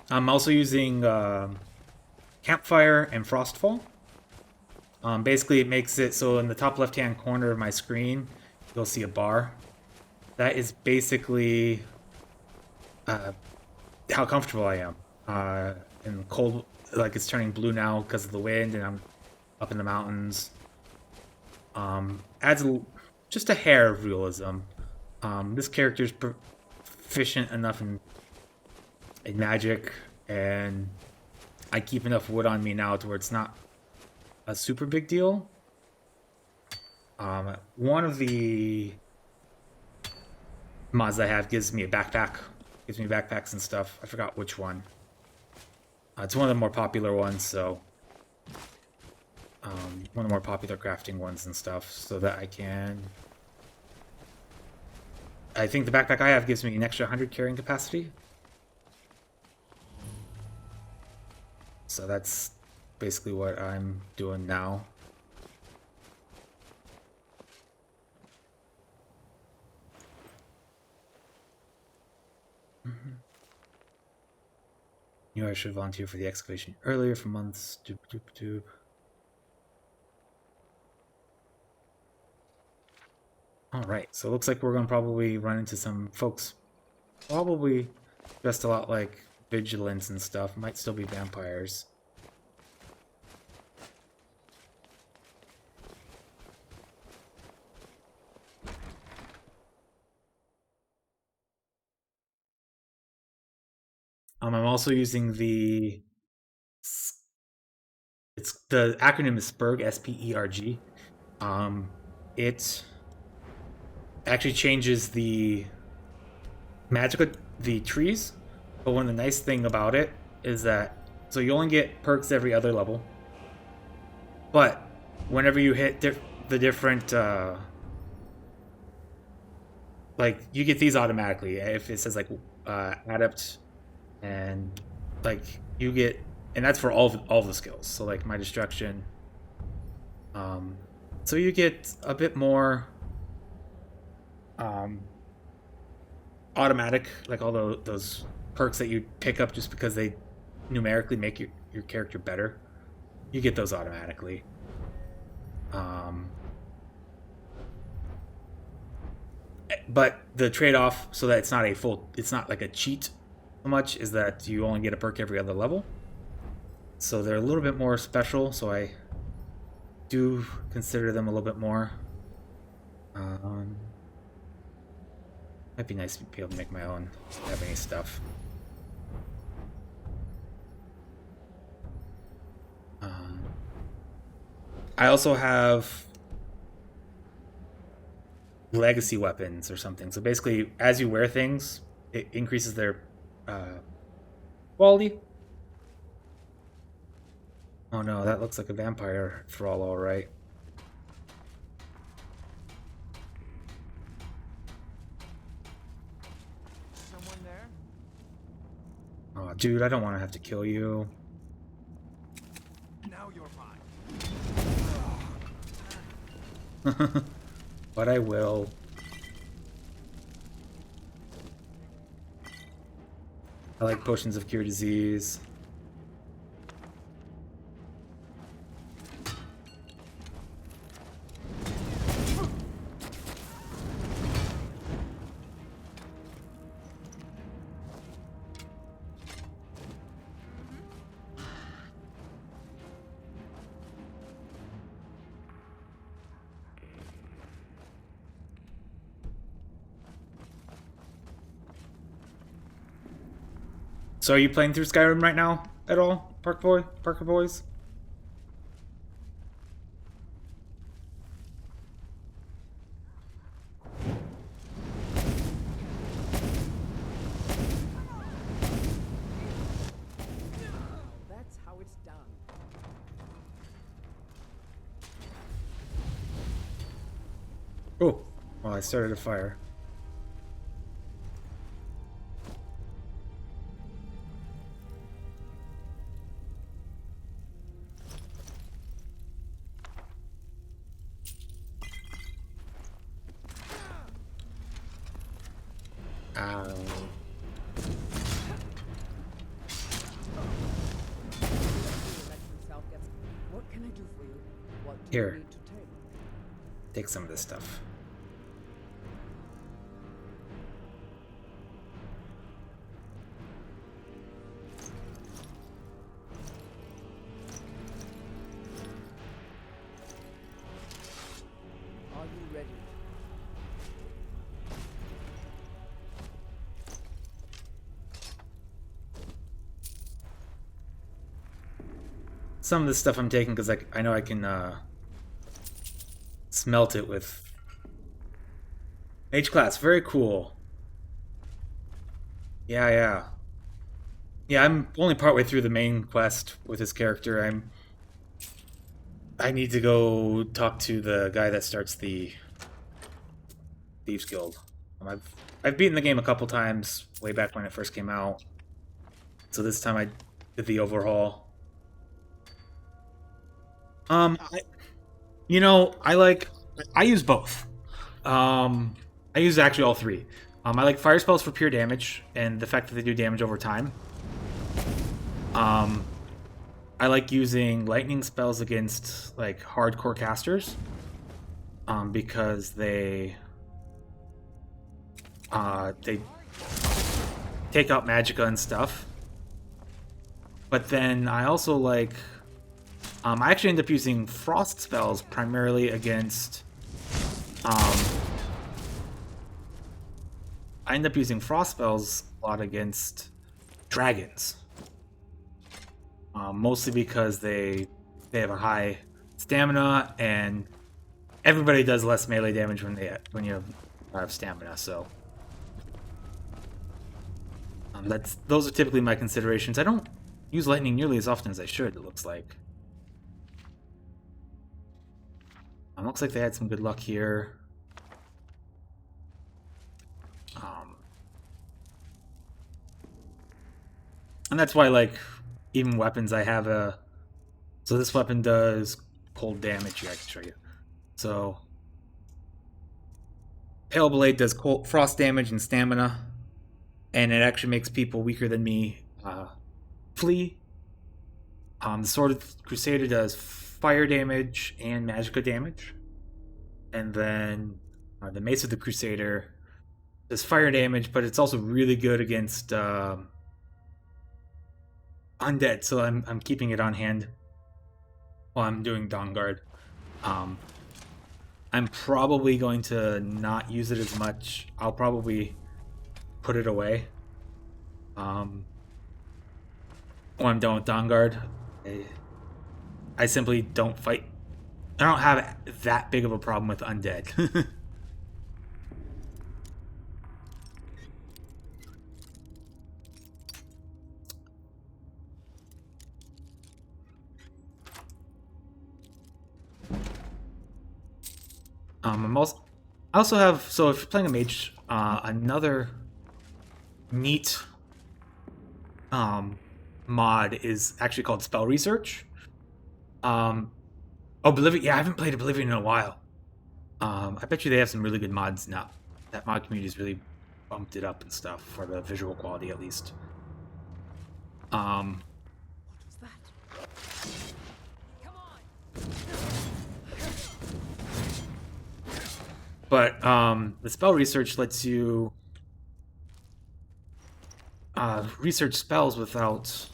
Speaker 1: I'm also using Campfire and Frostfall. Basically, it makes it so in the top left-hand corner of my screen, you'll see a bar. That is basically how comfortable I am. In cold, like it's turning blue now because of the wind, and I'm up in the mountains. Adds just a hair of realism. This character is proficient enough in magic, and I keep enough wood on me now to where it's not a super big deal. One of the mods I have gives me a backpack. Gives me backpacks and stuff. I forgot which one. It's one of the more popular ones, so one of the more popular crafting ones and stuff, so that I can... I think the backpack I have gives me an extra 100 carrying capacity. So that's basically what I'm doing now. Knew I should volunteer for the excavation earlier for months. Doop, doop, doop. Alright, so it looks like we're going to probably run into some folks probably dressed a lot like vigilants and stuff. Might still be vampires. I'm also using the... the acronym is SPERG, S-P-E-R-G. It actually changes the magic, the trees, but one of the nice thing about it is that, so you only get perks every other level, but whenever you hit the different, like, you get these automatically. If it says, like, adept, and, like, you get, and that's for all the skills, so, like, my destruction, so you get a bit more automatic, like all those perks that you pick up just because they numerically make your character better. You get those automatically. But the trade-off, so that it's not like a cheat so much, is that you only get a perk every other level. So they're a little bit more special, so I do consider them a little bit more. Might be nice to be able to make my own ebony stuff. I also have legacy weapons or something. So basically, as you wear things, it increases their quality. Oh no, that looks like a vampire thrall, all right.
Speaker 6: Someone there?
Speaker 1: Oh, dude, I don't want to have to kill you.
Speaker 6: Now you're mine.
Speaker 1: But I will. I like potions of cure disease. So are you playing through Skyrim right now at all, Parker Boys? Oh, well, I started a fire.
Speaker 3: What can I do for you? What do
Speaker 1: Here.
Speaker 3: you need to take?
Speaker 1: Take some of this stuff.
Speaker 3: Are you ready?
Speaker 1: Some of this stuff I'm taking because I know I can smelt it with H-class. Very cool. Yeah. Yeah, I'm only partway through the main quest with this character. I need to go talk to the guy that starts the Thieves Guild. I've beaten the game a couple times way back when it first came out. So this time I did the overhaul. I use both. I use actually all three. I like fire spells for pure damage and the fact that they do damage over time. I like using lightning spells against like hardcore casters, because they take out magicka and stuff. But then I also like, I actually end up using frost spells primarily against, I end up using frost spells a lot against dragons. Mostly because they have a high stamina, and everybody does less melee damage when you have stamina. So those are typically my considerations. I don't use lightning nearly as often as I should. It looks like. Looks like they had some good luck here. And that's why, like, even weapons I have a... So this weapon does cold damage here, I can show you. So Pale Blade does cold, frost damage and stamina, and it actually makes people weaker than me flee. The Sword of the Crusader does fire damage and magicka damage. And then the Mace of the Crusader does fire damage, but it's also really good against undead, so I'm keeping it on hand while I'm doing Dawnguard. I'm probably going to not use it as much. I'll probably put it away when I'm done with Dawnguard. I simply don't fight. I don't have that big of a problem with undead. I also have, so if you're playing a mage, another neat mod is actually called Spell Research. Oblivion, yeah, I haven't played Oblivion in a while. I bet you they have some really good mods now. That mod community's really bumped it up and stuff, for the visual quality at least.
Speaker 3: What was that? Come on!
Speaker 1: But the Spell Research lets you research spells without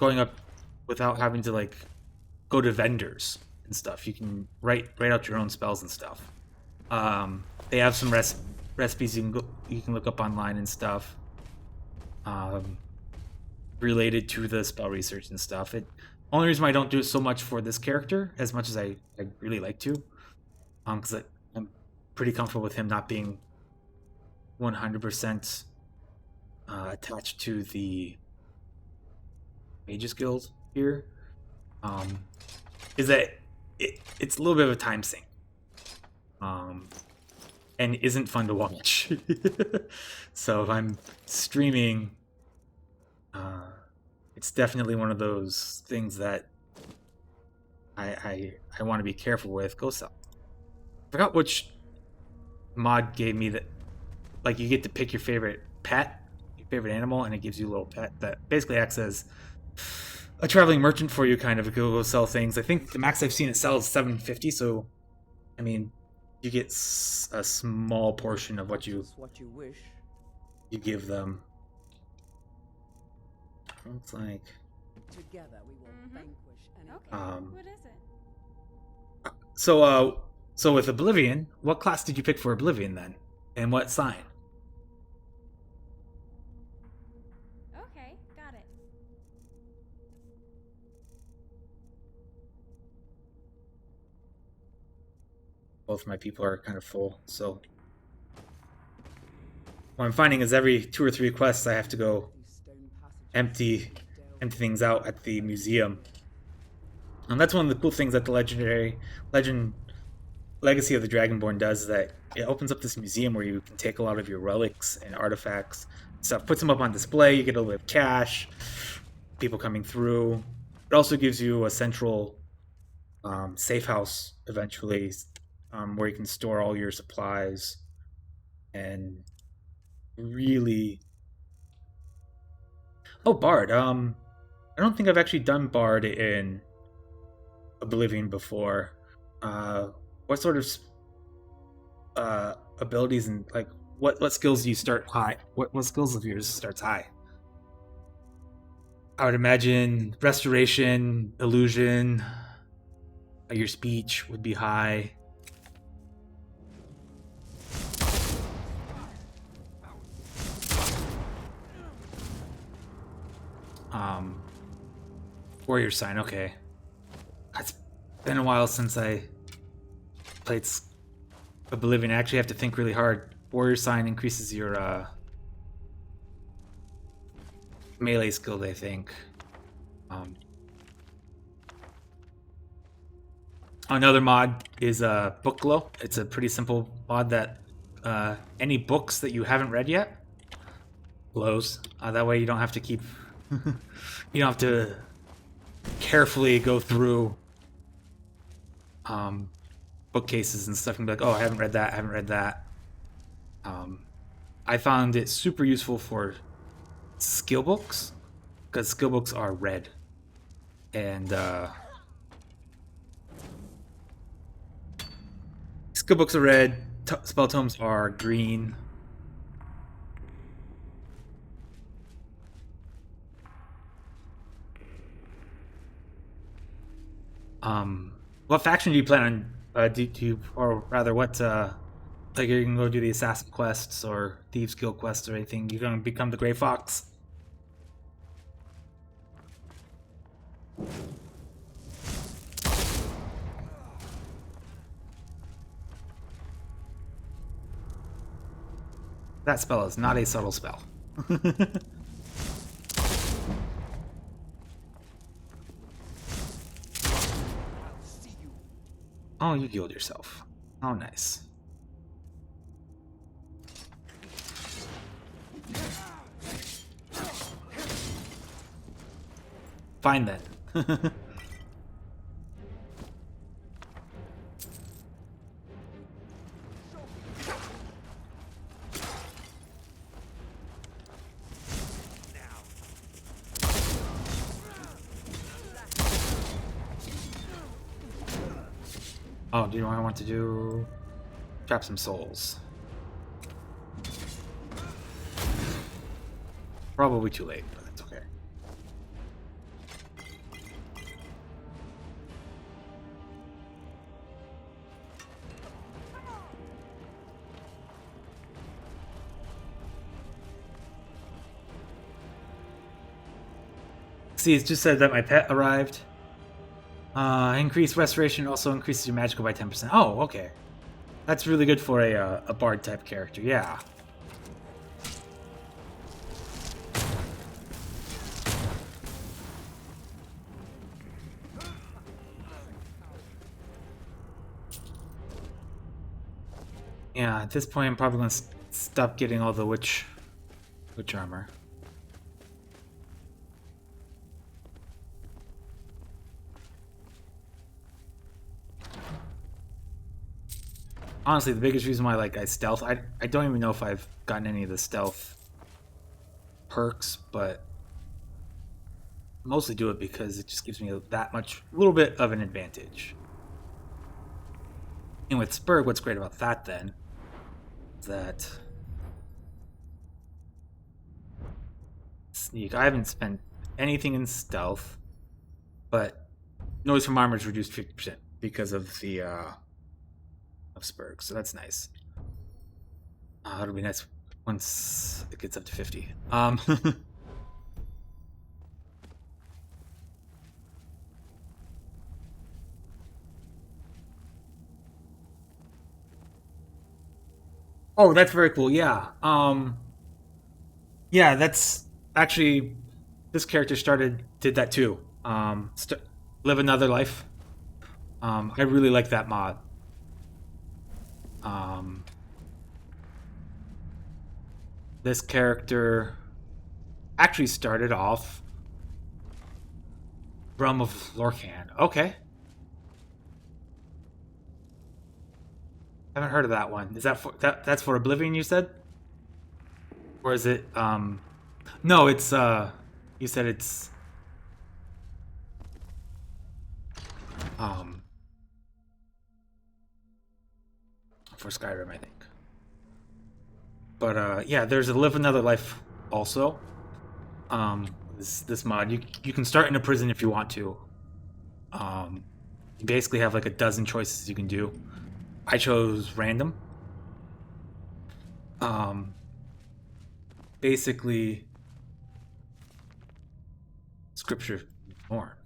Speaker 1: having to like go to vendors and stuff. You can write out your own spells and stuff. They have some recipes you can look up online and stuff, related to the spell research and stuff. Only reason why I don't do it so much for this character as much as I really like to, because I'm pretty comfortable with him not being 100% attached to the Mages Guild here, is that it's a little bit of a time sink. and isn't fun to watch. So if I'm streaming, it's definitely one of those things that I want to be careful with. Go sell. I forgot which mod gave me that. Like, you get to pick your favorite pet, your favorite animal, and it gives you a little pet that basically acts as a traveling merchant for you, kind of. Go sell things. I think the max I've seen it sell is 750. So, I mean, you get a small portion of what you
Speaker 18: wish.
Speaker 1: You give them. It's like.
Speaker 3: Together we will vanquish any.
Speaker 8: Okay. What is it?
Speaker 1: So with Oblivion, what class did you pick for Oblivion then, and what sign?
Speaker 8: Okay, got it.
Speaker 1: Both my people are kind of full, so what I'm finding is every 2 or 3 quests I have to go empty things out at the museum. And that's one of the cool things that the Legacy of the Dragonborn does, that it opens up this museum where you can take a lot of your relics and artifacts, stuff, puts them up on display, you get a little bit of cash, people coming through. It also gives you a central safe house eventually, where you can store all your supplies, and really... Oh, Bard. I don't think I've actually done Bard in Oblivion before. What sort of abilities and like what skills do you start high? What skills of yours starts high? I would imagine restoration, illusion, your speech would be high. Warrior sign, okay. It's been a while since I played Oblivion. I actually have to think really hard. Warrior sign increases your melee skill, I think. Another mod is Book Glow. It's a pretty simple mod that any books that you haven't read yet glows. That way you don't have to keep you don't have to carefully go through bookcases and stuff and be like, oh, I haven't read that. I found it super useful for skill books, because skill books are red, and skill books are red, spell tomes are green. What faction do you plan on? Do you, or rather, what? Like, you're gonna go do the assassin quests or thieves guild quests or anything? You're gonna become the Grey Fox? That spell is not a subtle spell. Oh, you healed yourself. Oh, nice. Fine then. Oh, do you know what I want to do? Trap some souls. Probably too late, but that's okay. See, it just said that my pet arrived. Increased restoration also increases your magical by 10%. Oh, okay. That's really good for a bard type character, yeah. Yeah, at this point I'm probably gonna stop getting all the witch armor. Honestly, the biggest reason why I stealth, I don't even know if I've gotten any of the stealth perks, but mostly do it because it just gives me that much, little bit of an advantage. And with Spurg, what's great about that then is that sneak. I haven't spent anything in stealth, but noise from armor is reduced 50% because of the of Spurg, so that's nice. It'll be nice once it gets up to 50. Oh, that's very cool. Yeah. Yeah, that's actually this character did that too. Live Another Life. I really like that mod. This character actually started off Realm of Lorkhan. Okay. Haven't heard of that one. Is that for that's for Oblivion, you said? Or is it no, it's you said it's for Skyrim, I think. But yeah, there's a Live Another Life also. This mod, you can start in a prison if you want to. You basically have like a dozen choices you can do. I chose random. Basically, scripture more.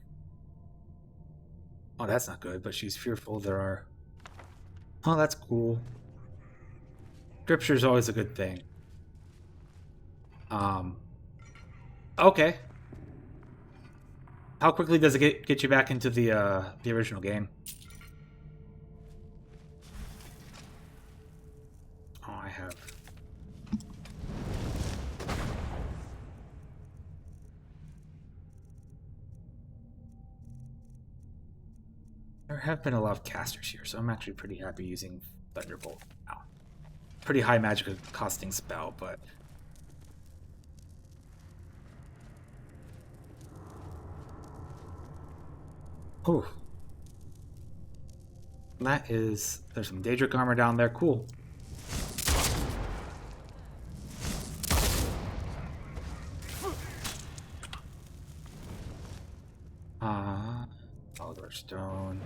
Speaker 1: Oh, that's not good, but she's fearful. There are. Oh, that's cool. Scripture is always a good thing. Okay. How quickly does it get you back into the original game? Oh, I have. There have been a lot of casters here, so I'm actually pretty happy using Thunderbolt now. Pretty high magic costing spell, but oh, that is. There's some Daedric armor down there. Cool. Alder Stone.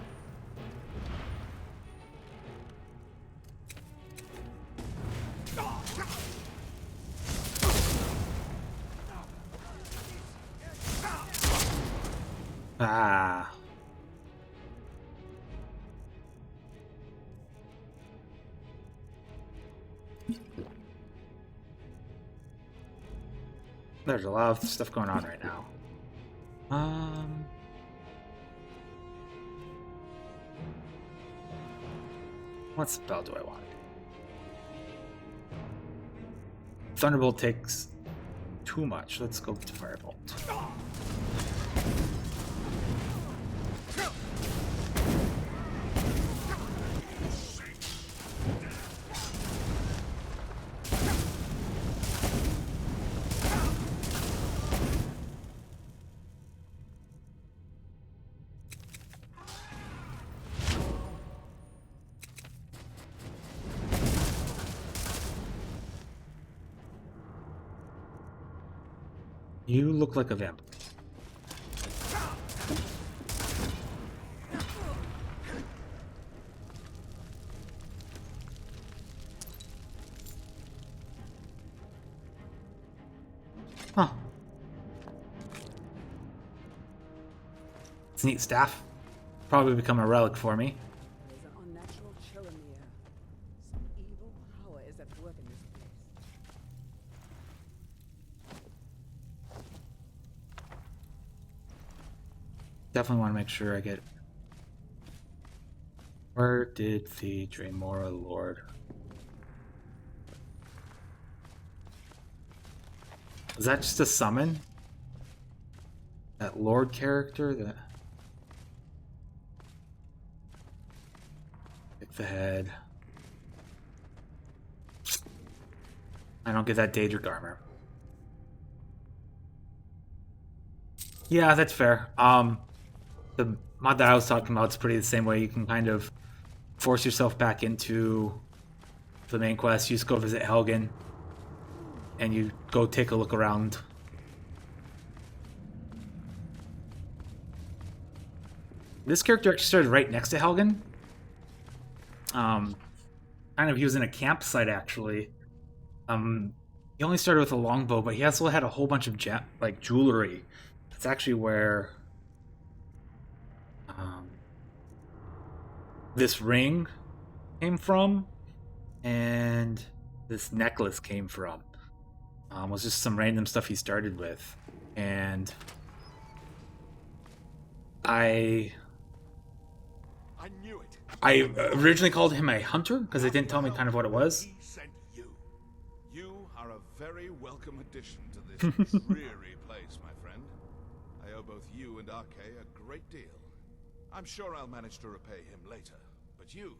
Speaker 1: Ah. There's a lot of stuff going on right now. What spell do I want? Thunderbolt takes too much. Let's go to Firebolt. You look like a vampire. Huh. It's a neat staff. Probably become a relic for me.
Speaker 3: There's an unnatural chill in the air. Some evil power is at work in this place.
Speaker 1: Definitely want to make sure I get. Where did the Dremora Lord Is that just a summon? That Lord character? That... Pick the head. I don't get that Daedric armor. Yeah, that's fair. The mod that I was talking about is pretty the same way. You can kind of force yourself back into the main quest. You just go visit Helgen, and you go take a look around. This character actually started right next to Helgen. Kind of, he was in a campsite actually. He only started with a longbow, but he also had a whole bunch of jewelry. That's actually where this ring came from, and this necklace came from. Was just some random stuff he started with, and I
Speaker 4: knew it.
Speaker 1: I originally called him a hunter because they didn't tell me kind of what it was.
Speaker 4: He sent you. You are a very welcome addition to this dreary place, my friend. I owe both you and Arke a great deal. I'm sure I'll manage to repay him later. But you,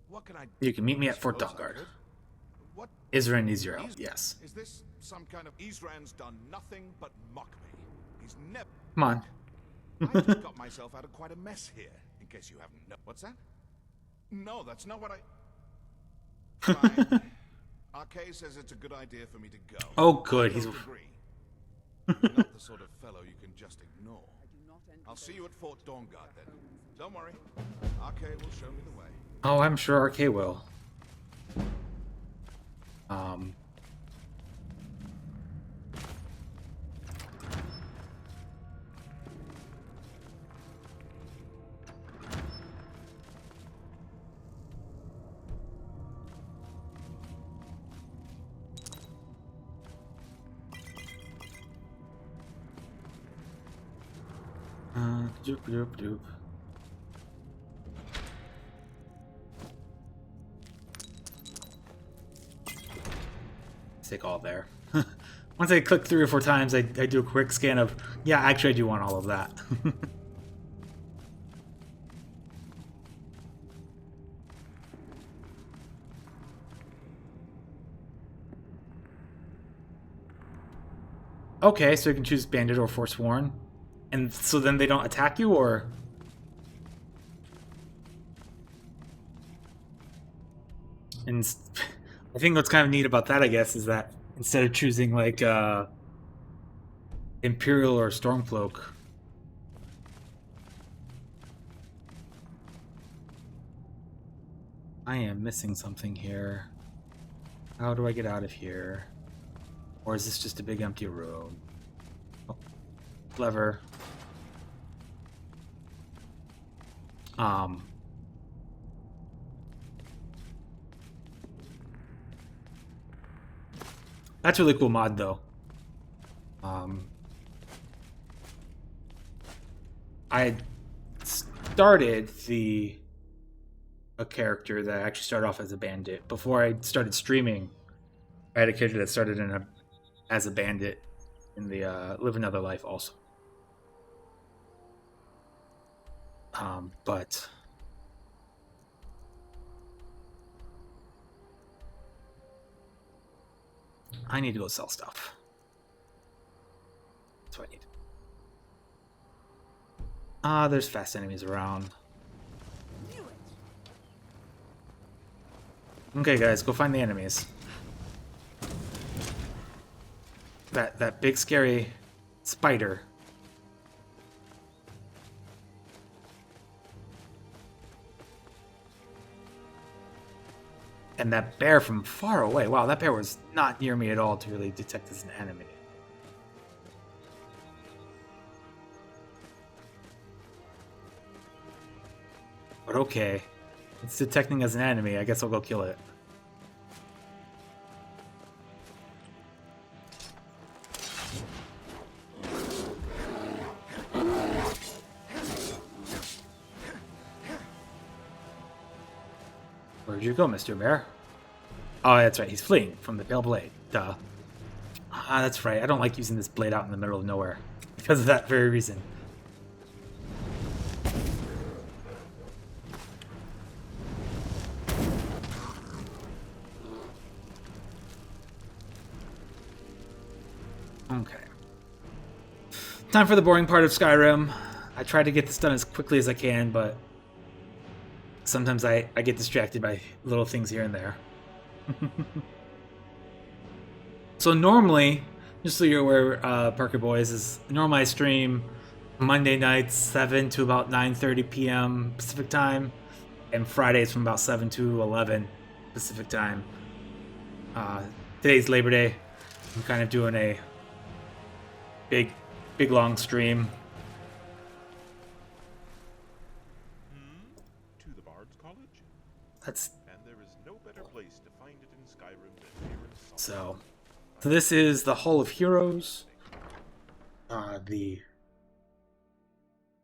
Speaker 4: what can I do?
Speaker 1: You can meet me at Fort Dawnguard.
Speaker 4: What?
Speaker 1: Isran needs your help, yes.
Speaker 4: Is this some kind of... Isran's done nothing but mock me. He's never...
Speaker 1: Come on.
Speaker 4: I just got myself out of quite a mess here, in case you haven't known. What's that? No, that's not what I... Fine. Arke says it's a good idea for me to go.
Speaker 1: Oh, good. He's...
Speaker 4: agree. You're not the sort of fellow you can just ignore. I'll see you at Fort Dawnguard then. Don't worry. Arke will show me the way.
Speaker 1: Oh, I'm sure Arke will. Doop doop doop. Stick all there. Once I click 3 or 4 times, I do a quick scan of, yeah, actually I do want all of that. Okay, so you can choose Bandit or Forsworn. And so then they don't attack you, or? And I think what's kind of neat about that, I guess, is that instead of choosing like Imperial or Stormcloak, I am missing something here. How do I get out of here? Or is this just a big empty room? Oh, clever. That's a really cool mod, though. I started a character that actually started off as a bandit. Before I started streaming, I had a character that started as a bandit in the Live Another Life also. But I need to go sell stuff. That's what I need. There's fast enemies around. Okay, guys, go find the enemies. That big scary spider. And that bear from far away. Wow, that bear was not near me at all to really detect as an enemy. But okay. It's detecting as an enemy. I guess I'll go kill it. Where'd you go, Mr. Bear? Oh, that's right. He's fleeing from the Pale Blade. Duh. Ah, that's right. I don't like using this blade out in the middle of nowhere because of that very reason. Okay. Time for the boring part of Skyrim. I try to get this done as quickly as I can, but sometimes I get distracted by little things here and there. So normally, just so you're aware, Parker Boys, is normally I stream Monday nights 7 to about 9:30 p.m. Pacific time, and Fridays from about 7 to 11 Pacific time. Today's Labor Day. I'm kind of doing a big long stream.
Speaker 21: To the Bard's College?
Speaker 1: That's
Speaker 21: And there is no better place to find it in Skyrim than here in
Speaker 1: so this is the Hall of Heroes, the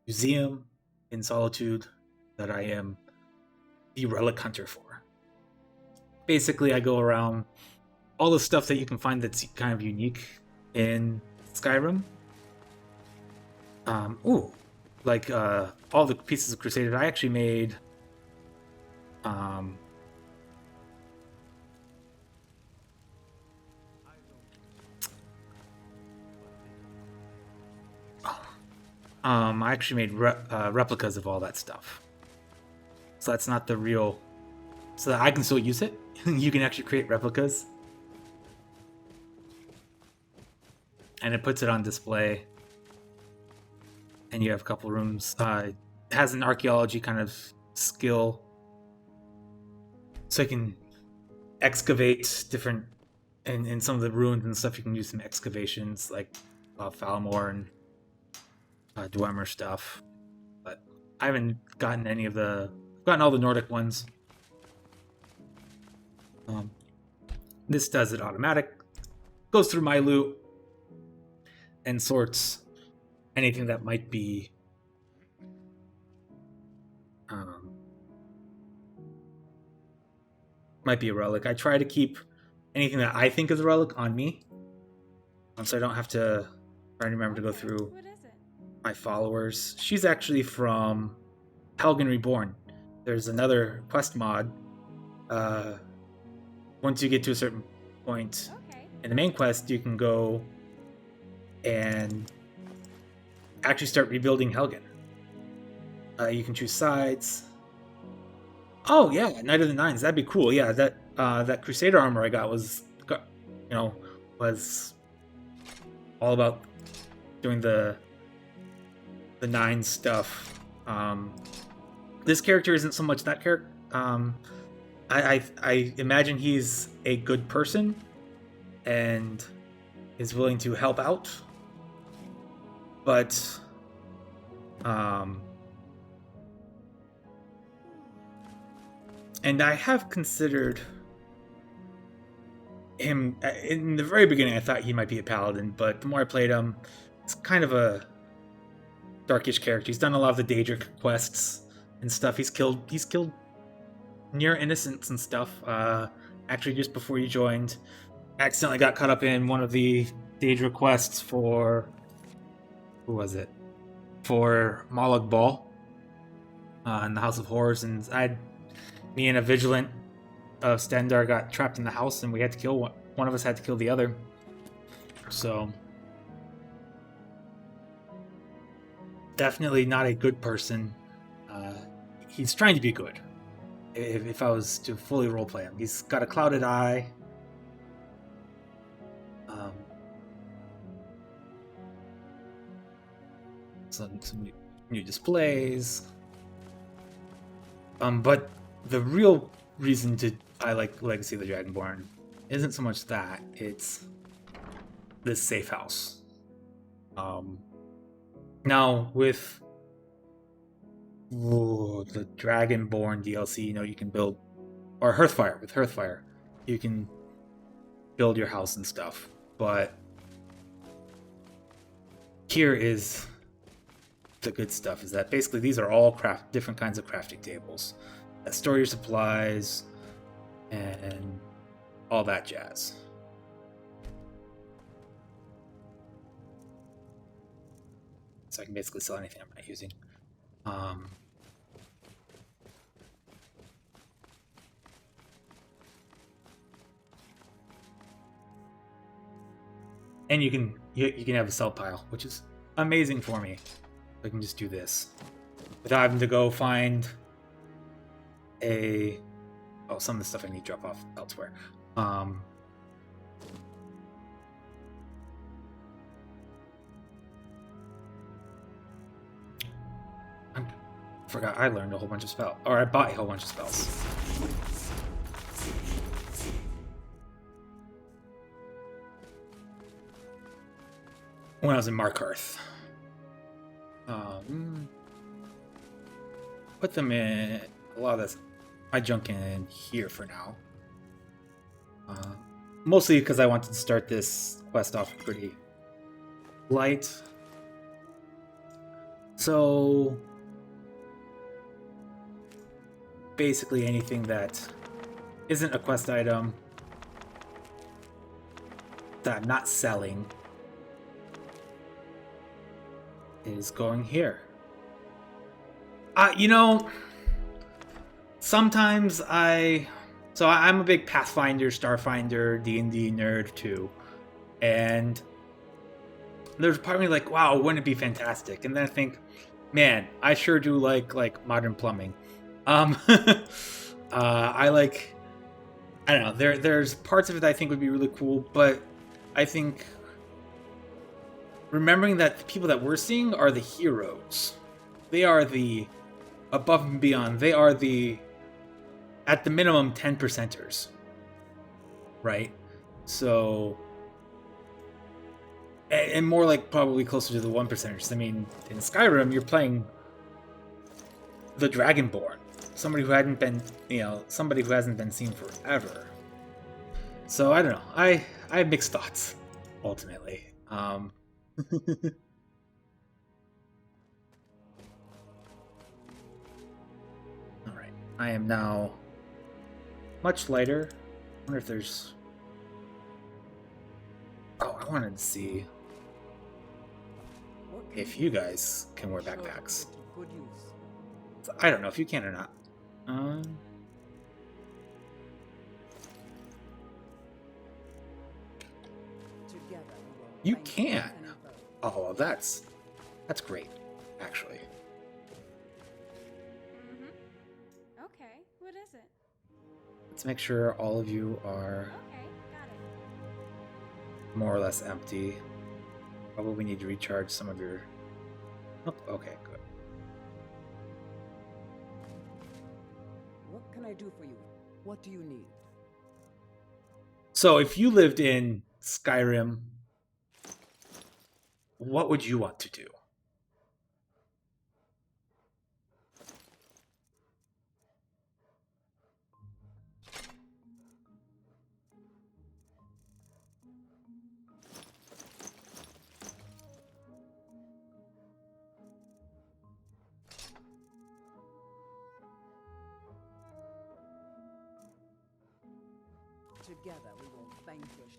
Speaker 1: museum in Solitude that I am the relic hunter for. Basically, I go around all the stuff that you can find that's kind of unique in Skyrim. Like all the pieces of Crusader. I actually made I actually made replicas of all that stuff. So that's not the real... So that I can still use it. You can actually create replicas. And it puts it on display. And you have a couple rooms. It has an archaeology kind of skill. So you can excavate different... In some of the ruins and stuff, you can use some excavations, like Falmore and Dwemer stuff. But I haven't gotten any of the... I've gotten all the Nordic ones. This does it automatic. Goes through my loot and sorts anything that might be a relic. I try to keep anything that I think is a relic on me, so I don't have to try to remember to go through my followers. She's actually from Helgen Reborn. There's another quest mod. Once you get to a certain point in the main quest, you can go and actually start rebuilding Helgen. You can choose sides. Oh yeah, Knight of the Nines. That'd be cool. Yeah, that Crusader armor I got was all about doing the Nine stuff. This character isn't so much that character. I imagine he's a good person and is willing to help out, but and I have considered him in the very beginning. I thought he might be a paladin, but the more I played him, it's kind of a darkish character. He's done a lot of the Daedric quests and stuff. He's killed near innocents and stuff. Actually, just before you joined, accidentally got caught up in one of the Daedric quests for... Who was it? For Molag Bal in the House of Horrors, and me and a Vigilant of Stendar got trapped in the house, and we had to kill one of us had to kill the other. So definitely not a good person. He's trying to be good. If I was to fully roleplay him, he's got a clouded eye. Some new displays. But the real reason I like Legacy of the Dragonborn isn't so much that, it's this safe house. Now with the Dragonborn DLC, you can build, or Hearthfire, with Hearthfire, you can build your house and stuff. But here is the good stuff, is that basically these are all different kinds of crafting tables that store your supplies and all that jazz. so I can basically sell anything I'm not using. And you can have a sell pile, which is amazing for me. I can just do this without having to go find a... Oh, some of the stuff I need to drop off elsewhere. I forgot I learned a whole bunch of spells. Or I bought a whole bunch of spells. When I was in Markarth. Put them in a lot of this. My junk in here for now. Mostly because I wanted to start this quest off pretty light. So basically anything that isn't a quest item that I'm not selling is going here. You know, sometimes I'm a big Pathfinder, Starfinder, D&D nerd too, and there's a part of me like, wow, wouldn't it be fantastic? And then I think, man, I sure do like modern plumbing. I don't know, there's parts of it that I think would be really cool, but I think remembering that the people that we're seeing are the heroes. They are the above and beyond. They are the, at the minimum, 10%ers. Right? So, and more like probably closer to the 1%ers. I mean, in Skyrim, you're playing the Dragonborn. Somebody who hadn't been, somebody who hasn't been seen forever. So, I don't know. I have mixed thoughts, ultimately. Alright, I am now much lighter. I wonder if there's... Oh, I wanted to see if you guys can wear backpacks. I don't know if you can or not. You can. Oh, well, that's great, actually.
Speaker 8: Okay, what is it?
Speaker 1: Let's make sure all of you are more or less empty. Probably need to recharge some of your... Oh, okay, good.
Speaker 15: What can I do for you? What do you need?
Speaker 1: So, if you lived in Skyrim, what would you want to do?
Speaker 15: Together we will vanquish.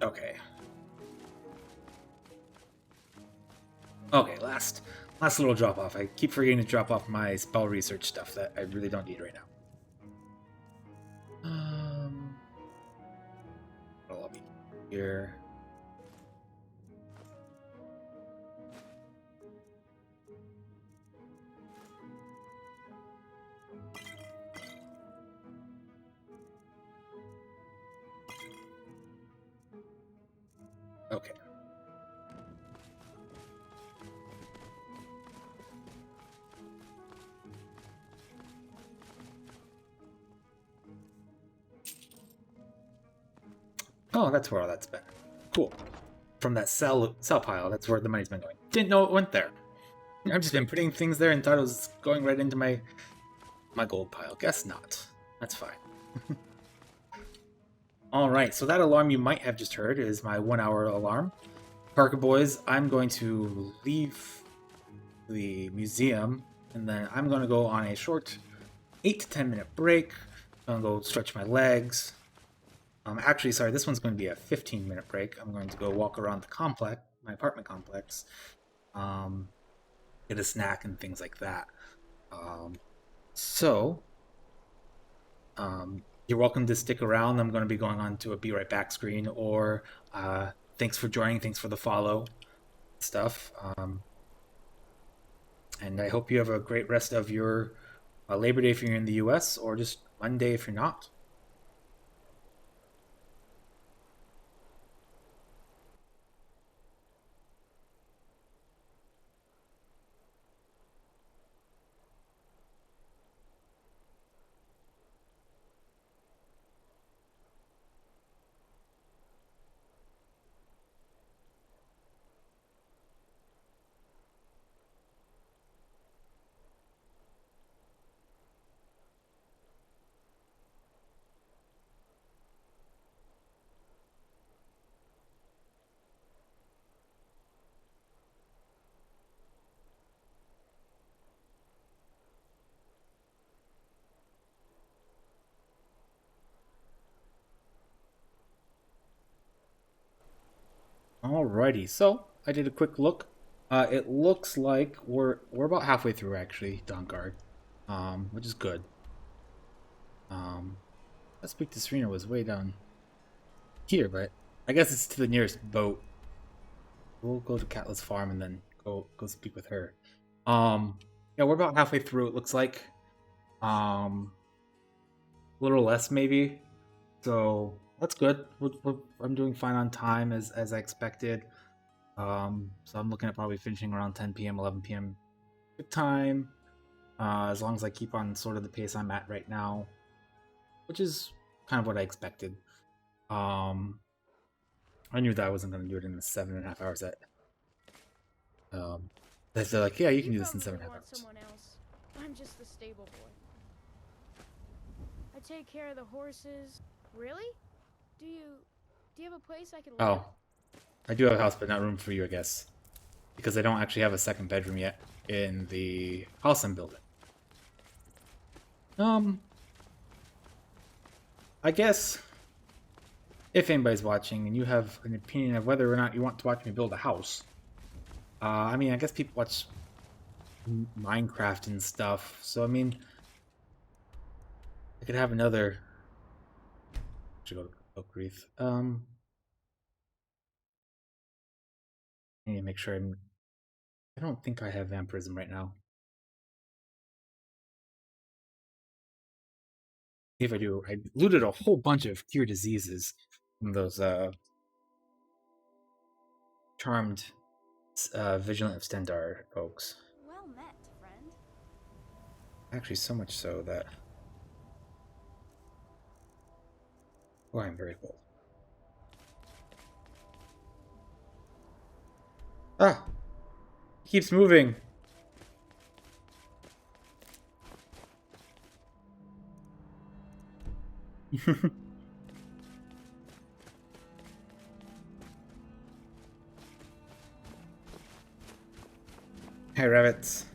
Speaker 1: Okay. Okay, last little drop off. I keep forgetting to drop off my spell research stuff that I really don't need right now. I'll be here. Okay. Oh, that's where all that's been. Cool. From that sell pile, that's where the money's been going. Didn't know it went there. I've just been putting things there and thought it was going right into my gold pile. Guess not. That's fine. Alright, so that alarm you might have just heard is my 1 hour alarm. Parker boys, I'm going to leave the museum, and then I'm going to go on a short 8 to 10 minute break. I'm going to go stretch my legs. Actually, sorry, this one's going to be a 15-minute break. I'm going to go walk around the complex, my apartment complex, get a snack and things like that. You're welcome to stick around. I'm going to be going on to a Be Right Back screen, or thanks for joining, thanks for the follow stuff. And I hope you have a great rest of your Labor Day if you're in the US, or just Monday if you're not. Alrighty, so I did a quick look. It looks like we're about halfway through actually, Dawnguard, which is good. I speak to Serena was way down here, but I guess it's to the nearest boat. We'll go to Catless Farm and then go speak with her. Yeah, we're about halfway through. It looks like, a little less maybe. So that's good. I'm doing fine on time as I expected. So I'm looking at probably finishing around 10 p.m., 11 p.m. good time. As long as I keep on sort of the pace I'm at right now, which is kind of what I expected. I knew that I wasn't going to do it in the 7.5 hours that. They're like, yeah, you can do this in 7.5 hours.
Speaker 9: Someone else. I'm just the stable boy. I take care of the horses. Really? Do you have a place I can live?
Speaker 1: Oh, I do have a house, but not room for you, I guess, because I don't actually have a second bedroom yet in the house I'm building. I guess if anybody's watching and you have an opinion of whether or not you want to watch me build a house, I mean, I guess people watch Minecraft and stuff, so I mean, I could have another. Should go to Oak Wreath. I need to make sure I don't think I have vampirism right now. If I do, I looted a whole bunch of cure diseases from those charmed Vigilant of Stendar folks.
Speaker 8: Well met, friend.
Speaker 1: Actually, so much so that. Oh, I'm very cold. Ah! It keeps moving! Hey, rabbits.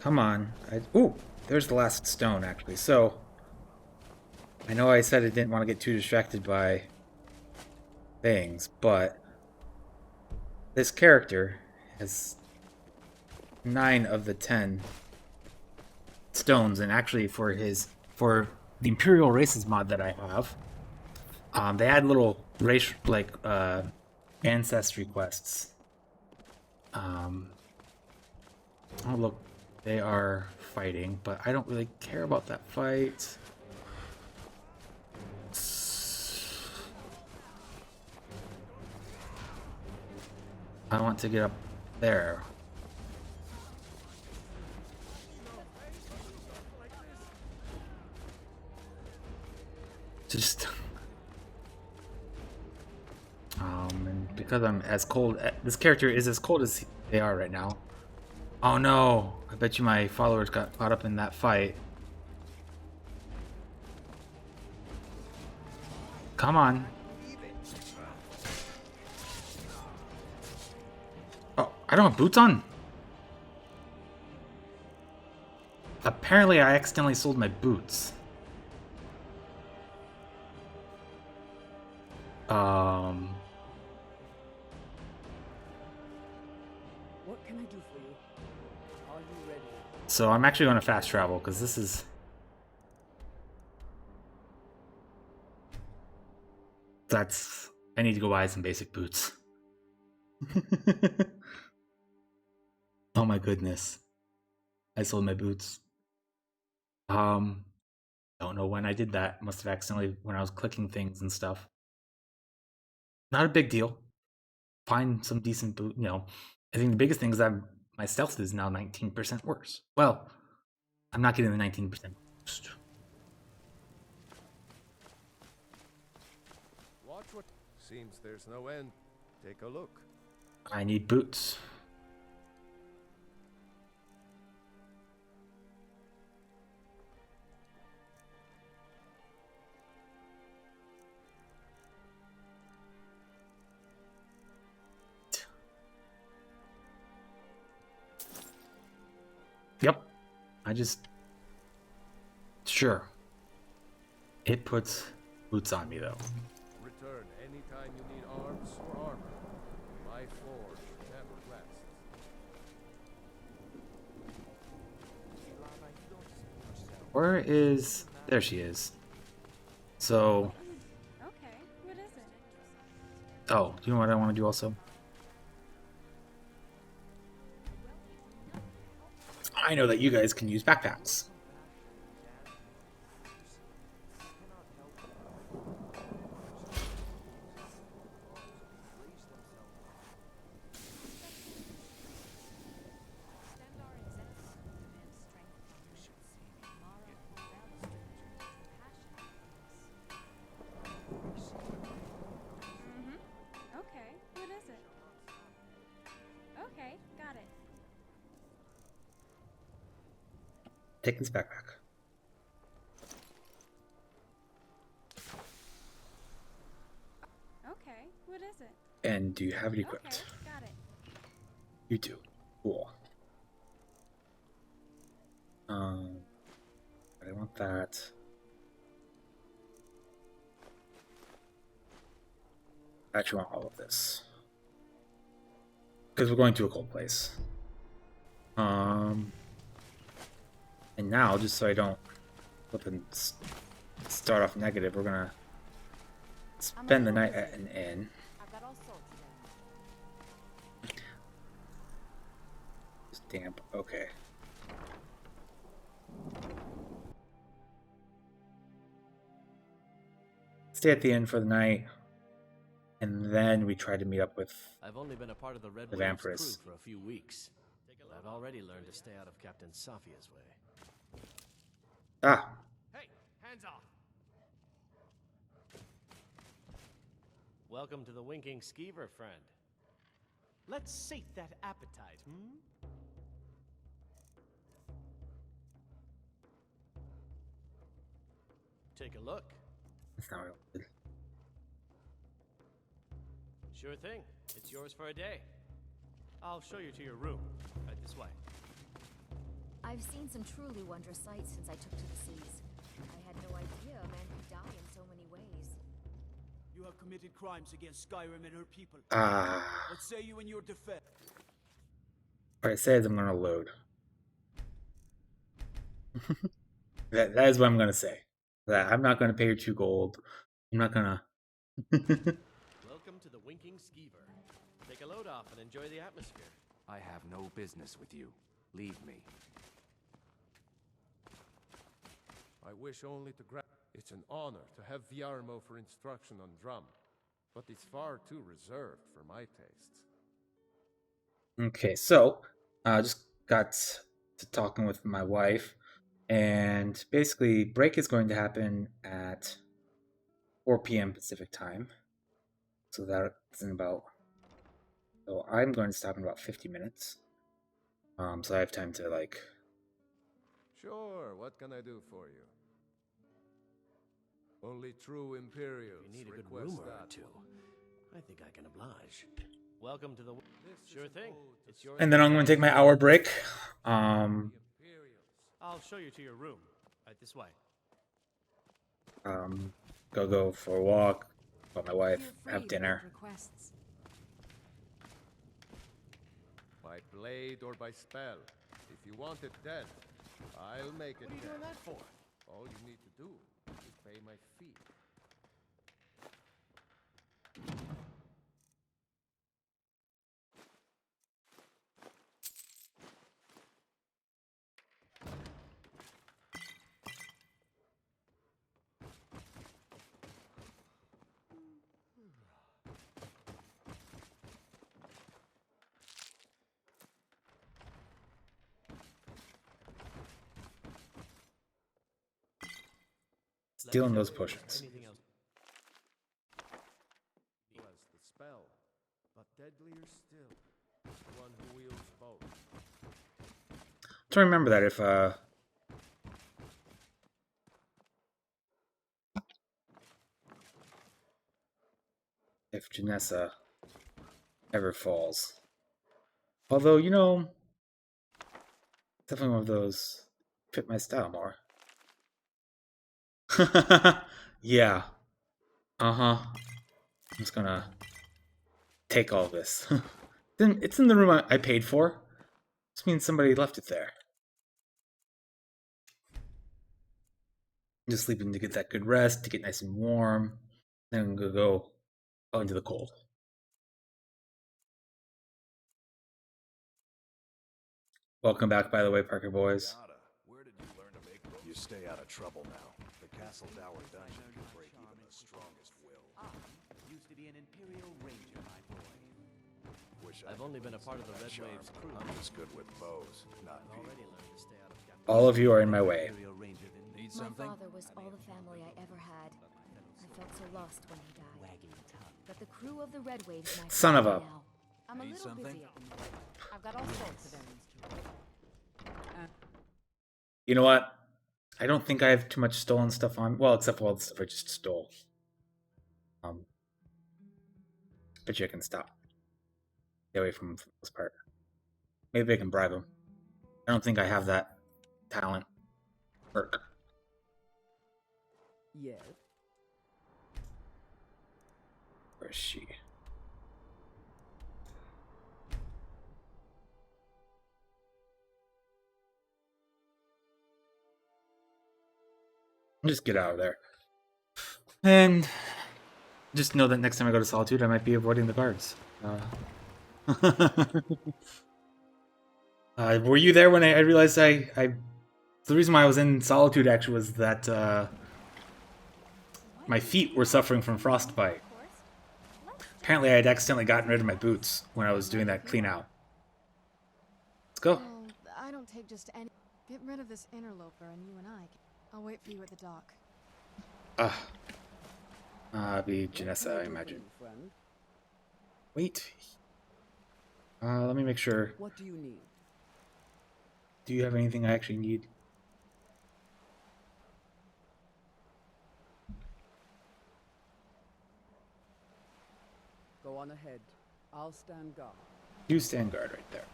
Speaker 1: Come on. Ooh, there's the last stone, actually. So, I know I said I didn't want to get too distracted by things, but this character has 9 of the 10 stones, and actually for the Imperial Races mod that I have, they add little race ancestry quests. Oh look, they are fighting, but I don't really care about that fight. I want to get up there. Just and because I'm as cold, this character is as cold as they are right now. Oh no! I bet you my followers got caught up in that fight. Come on. Oh, I don't have boots on? Apparently I accidentally sold my boots.
Speaker 3: What can I do for you? Are you ready?
Speaker 1: So I'm actually going to fast travel because this is... I need to go buy some basic boots. Oh my goodness. I sold my boots. Don't know when I did that. Must have accidentally when I was clicking things and stuff. Not a big deal. Find some decent boot, you know. I think the biggest thing is that my stealth is now 19% worse. Well, I'm not getting the 19% boost.
Speaker 7: Watch what seems there's no end. Take a look.
Speaker 1: I need boots. Yep. Sure. It puts boots on me, though.
Speaker 7: Return anytime you need arms or armor. My forge never rests.
Speaker 1: Where is... There she is. So...
Speaker 8: Okay, what is it?
Speaker 1: Oh, do you know what I want to do also? I know that you guys can use backpacks.
Speaker 8: Okay, what is it? Okay, got it.
Speaker 1: Take this backpack.
Speaker 8: Okay, what is it?
Speaker 1: And do you have it equipped?
Speaker 8: Okay, got it.
Speaker 1: You do. Cool. But I want that. I actually want all of this. Because we're going to a cold place. And now, just so I don't start off negative, we're gonna spend the night at an inn. It's damp. Okay. Stay at the inn for the night, and then we try to meet up with
Speaker 5: I've only been a part of the Red
Speaker 1: the
Speaker 5: Wings crew
Speaker 1: Vampiress.
Speaker 5: for a few weeks, but I've already learned to stay out of Captain Safia's way.
Speaker 1: Ah,
Speaker 5: Hey, hands off! Welcome to the Winking Skeever, friend. Let's sate that appetite, hmm? Take a look.
Speaker 1: that's not real good.
Speaker 5: Sure thing. It's yours for a day. I'll show you to your room. Right this way.
Speaker 11: I've seen some truly wondrous sights since I took to the seas. I had no idea a man could die in so many ways.
Speaker 20: You have committed crimes against Skyrim and her people.
Speaker 1: Ah.
Speaker 20: What say you in your defense?
Speaker 1: What it says I'm gonna load. that is what I'm gonna say. That I'm not gonna pay you 2 gold. I'm not gonna.
Speaker 5: Welcome to the Winking Skeever. Take a load off and enjoy the atmosphere.
Speaker 22: I have no business with you. Leave me.
Speaker 7: I wish only to grab. It's an honor to have Viarmo for instruction on drum, but it's far too reserved for my tastes.
Speaker 1: Okay, so I just got to talking with my wife, and basically break is going to happen at 4 p.m. Pacific time. So that's in about... So I'm going to stop in about 50 minutes. So I have time to, like...
Speaker 7: Sure, what can I do for you? Only true Imperials
Speaker 5: You need a good
Speaker 7: request
Speaker 5: rumor or
Speaker 7: that
Speaker 5: two.
Speaker 7: one.
Speaker 5: I think I can oblige. Welcome to the... Sure thing. It's yours.
Speaker 1: And then I'm going to take my hour break.
Speaker 5: I'll show you to your room. Right this way.
Speaker 1: Go for a walk, call my wife, have dinner.
Speaker 7: By blade or by spell. If you want it dead, I'll make it
Speaker 5: What are you
Speaker 7: dead.
Speaker 5: doing that for?
Speaker 7: All you need to do is pay my fee.
Speaker 1: Stealing those potions.
Speaker 5: Anything else?
Speaker 7: Was the spell, but deadlier still, the one who wields both.
Speaker 1: So remember that if Janessa ever falls. Although, you know, definitely one of those fit my style more. Yeah. Uh-huh. I'm just gonna take all this. It's in the room I paid for. This means somebody left it there. Just sleeping to get that good rest, to get nice and warm. Then I'm gonna go out into the cold. Welcome back, by the way, Parker boys.
Speaker 6: Where did you learn to make bows? You stay out of trouble now. The Castle Dower dungeon can break even the strongest will.
Speaker 20: Used to be an Imperial Ranger, my boy.
Speaker 6: Wish
Speaker 5: I've only been a part of the Red Waves crew.
Speaker 6: I'm just good with bows, not
Speaker 5: Already
Speaker 6: people.
Speaker 5: learned to stay out of
Speaker 1: All of you are in my way.
Speaker 6: Need
Speaker 11: My
Speaker 6: something?
Speaker 11: father was all the family I ever had. I felt so lost when he died. But the crew of the Red Waves might
Speaker 1: Son of a-
Speaker 11: now. I'm a
Speaker 6: Need
Speaker 11: little
Speaker 6: something?
Speaker 11: busy at the moment. I've got all sorts of errands to run.
Speaker 1: You know what? I don't think I have too much stolen stuff on. Well, except for all the stuff I just stole. But you can stop. Stay away from him for the most part. Maybe I can bribe him. I don't think I have that talent. Perk.
Speaker 15: Yes.
Speaker 1: Where is she? Just get out of there. And just know that next time I go to Solitude, I might be avoiding the guards. Were you there when I realized the reason why I was in Solitude actually was that my feet were suffering from frostbite. Apparently I had accidentally gotten rid of my boots when I was doing that clean out. Let's go.
Speaker 2: Well, I don't take just any... Get rid of this interloper and you and I'll wait for you at the dock.
Speaker 1: Be Janessa, I imagine. Wait. Let me make sure.
Speaker 15: What do you need?
Speaker 1: Do you have anything I actually need?
Speaker 15: Go on ahead. I'll stand guard.
Speaker 1: You stand guard right there.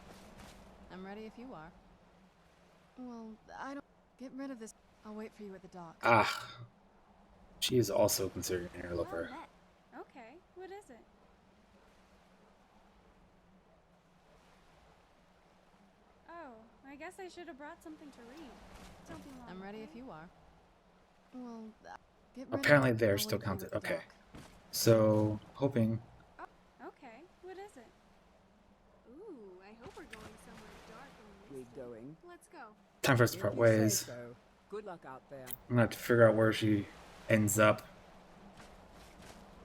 Speaker 2: I'm ready if you are. Well, I don't... Get rid of this... I'll wait for you at the dock.
Speaker 1: She is also considered an interloper.
Speaker 8: Okay, what is it? Oh, I guess I should have brought something to read. Don't be long.
Speaker 2: I'm ready if you are. Well, get rid
Speaker 1: Apparently
Speaker 2: of...
Speaker 1: they're
Speaker 2: I'll
Speaker 1: still
Speaker 2: wait for you
Speaker 1: counted.
Speaker 2: at the
Speaker 1: Okay.
Speaker 2: dock.
Speaker 1: So, hoping.
Speaker 8: Okay, what is it? Ooh, I hope we're going somewhere dark and
Speaker 15: We're
Speaker 8: misty.
Speaker 15: going.
Speaker 8: Let's go.
Speaker 1: Time for us to part
Speaker 15: If you say
Speaker 1: ways.
Speaker 15: so. Good luck out there.
Speaker 1: I'm gonna have to figure out where she ends up.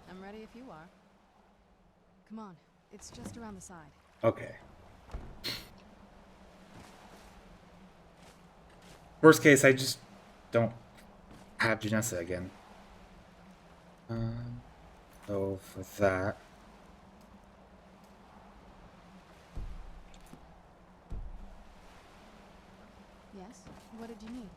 Speaker 2: I'm ready if you are. Come on, it's just around the side.
Speaker 1: Okay. Worst case, I just don't have Janessa again. So for that.
Speaker 2: Yes? What did you need?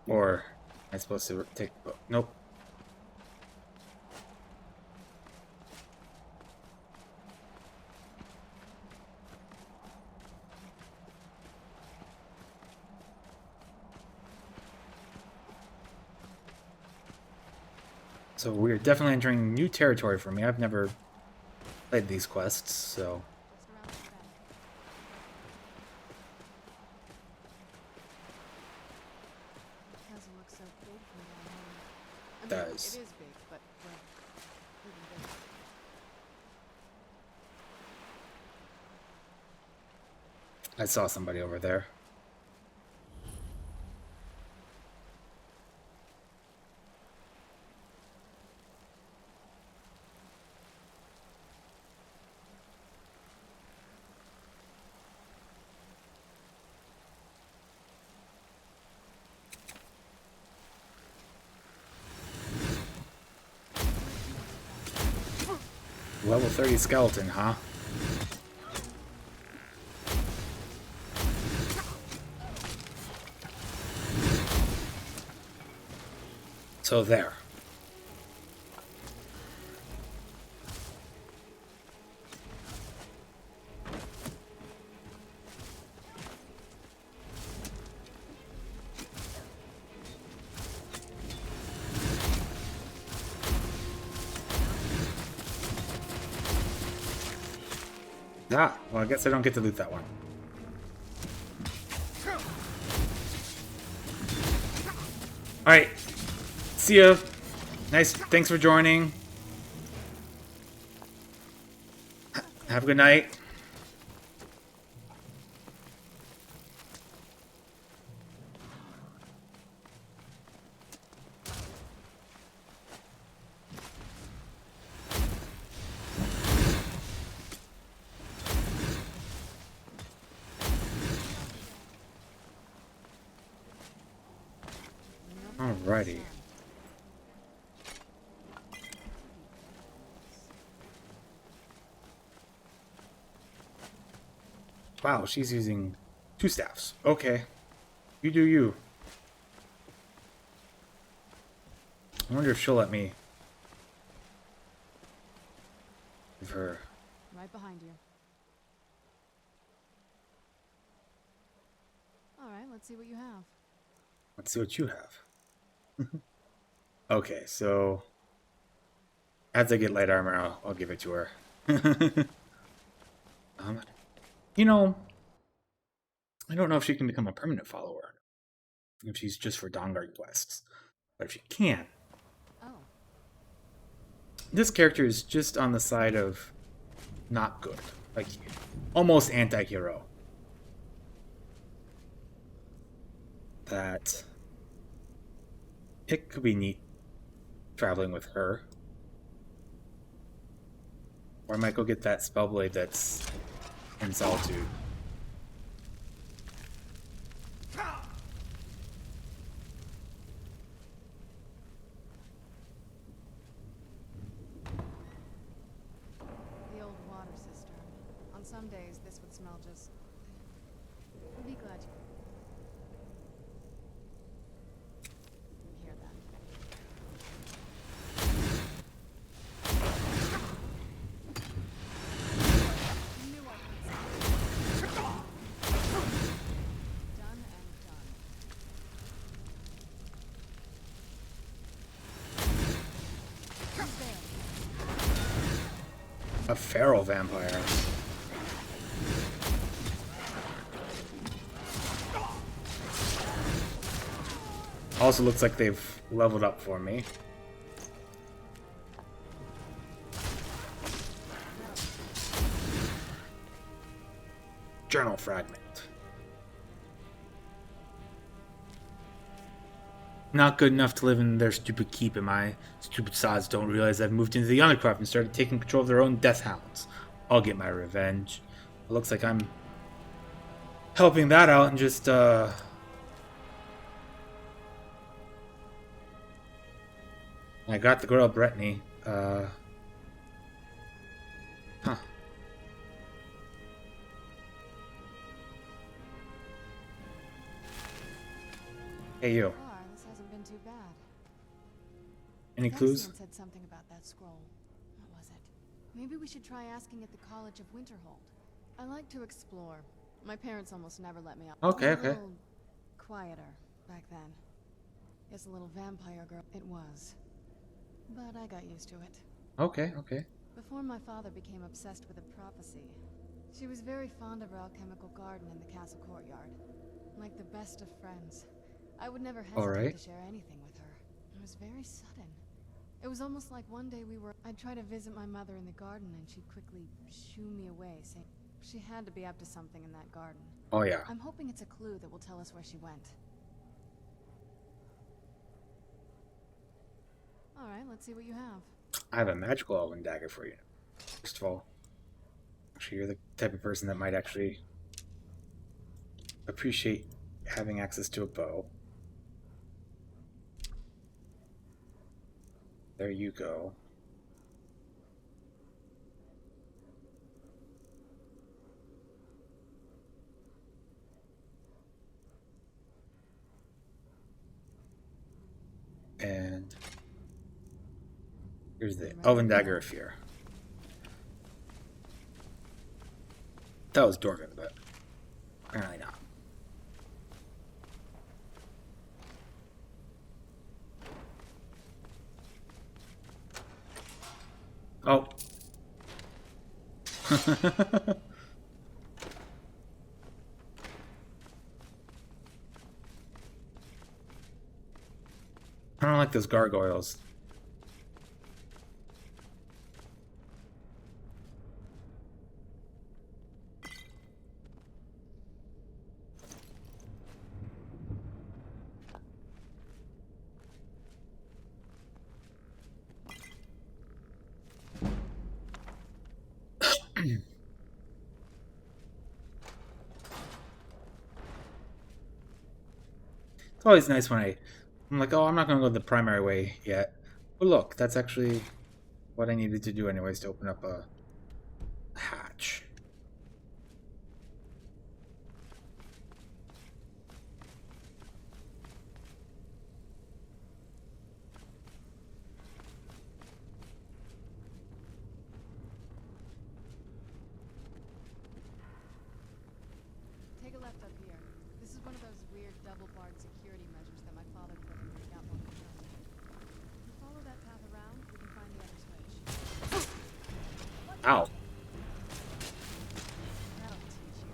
Speaker 1: Or am I supposed to take the book? Nope. So we're definitely entering new territory for me. I've never played these quests, so...
Speaker 2: It doesn't look so big from down here. I mean,
Speaker 1: Does.
Speaker 2: it is big, but well, even bigger.
Speaker 1: I saw somebody over there. Level 30 skeleton, huh? So there. Ah, well, I guess I don't get to loot that one. Alright. See ya. Nice. Thanks for joining. Have a good night. Alrighty. Wow, she's using 2 staffs. Okay. You do you. I wonder if she'll let me give her.
Speaker 2: Right behind you. All right, let's see what you have.
Speaker 1: Let's see what you have. Okay, so as I get light armor, I'll give it to her. You know, I don't know if she can become a permanent follower. If she's just for Dawnguard quests. But if she can.
Speaker 2: Oh.
Speaker 1: This character is just on the side of not good. Like, almost anti-hero. That it could be neat traveling with her. Or I might go get that spellblade that's in Solitude.
Speaker 2: The old water cistern. On some days, this would smell just... Be glad you... Hear that? Knew I would. Done and done. Who's there?
Speaker 1: A feral vampire. Also looks like they've leveled up for me. Journal fragment. Not good enough to live in their stupid keep, and my stupid sods don't realize I've moved into the Undercroft and started taking control of their own death hounds. I'll get my revenge. It looks like I'm helping that out and just, I got the girl Brittany. Huh. Hey, you.
Speaker 2: This hasn't been too bad.
Speaker 1: Any clues?
Speaker 2: Cassian said something about that scroll. What was it? Maybe we should try asking at the College of Winterhold. I like to explore. My parents almost never let me out.
Speaker 1: Okay,
Speaker 2: It was
Speaker 1: okay.
Speaker 2: a little quieter back then. Yes, a little vampire girl. It was. But I got used to it.
Speaker 1: Okay, okay.
Speaker 2: Before my father became obsessed with a prophecy, she was very fond of our alchemical garden in the castle courtyard. Like the best of friends. I would never hesitate
Speaker 1: Alright.
Speaker 2: to share anything with her. It was very sudden. It was almost like one day I'd try to visit my mother in the garden and she'd quickly shoo me away, saying she had to be up to something in that garden.
Speaker 1: Oh, yeah.
Speaker 2: I'm hoping it's a clue that will tell us where she went. Alright, let's see what you have.
Speaker 1: I have a magical elven dagger for you. First of all, actually, you're the type of person that might actually appreciate having access to a bow. There you go. And here's the Elven Dagger of Fear. That was Dorgan, but apparently not. Oh. I don't like those gargoyles. It's always nice when I'm like, oh, I'm not going to go the primary way yet. But look, that's actually what I needed to do anyways to open up a hatch.
Speaker 2: Take a left up here. This is one of those weird double-barred security measures that my father put in when he got more control. If you follow that path around, we can find the other switch.
Speaker 1: Ow.
Speaker 2: That'll teach you.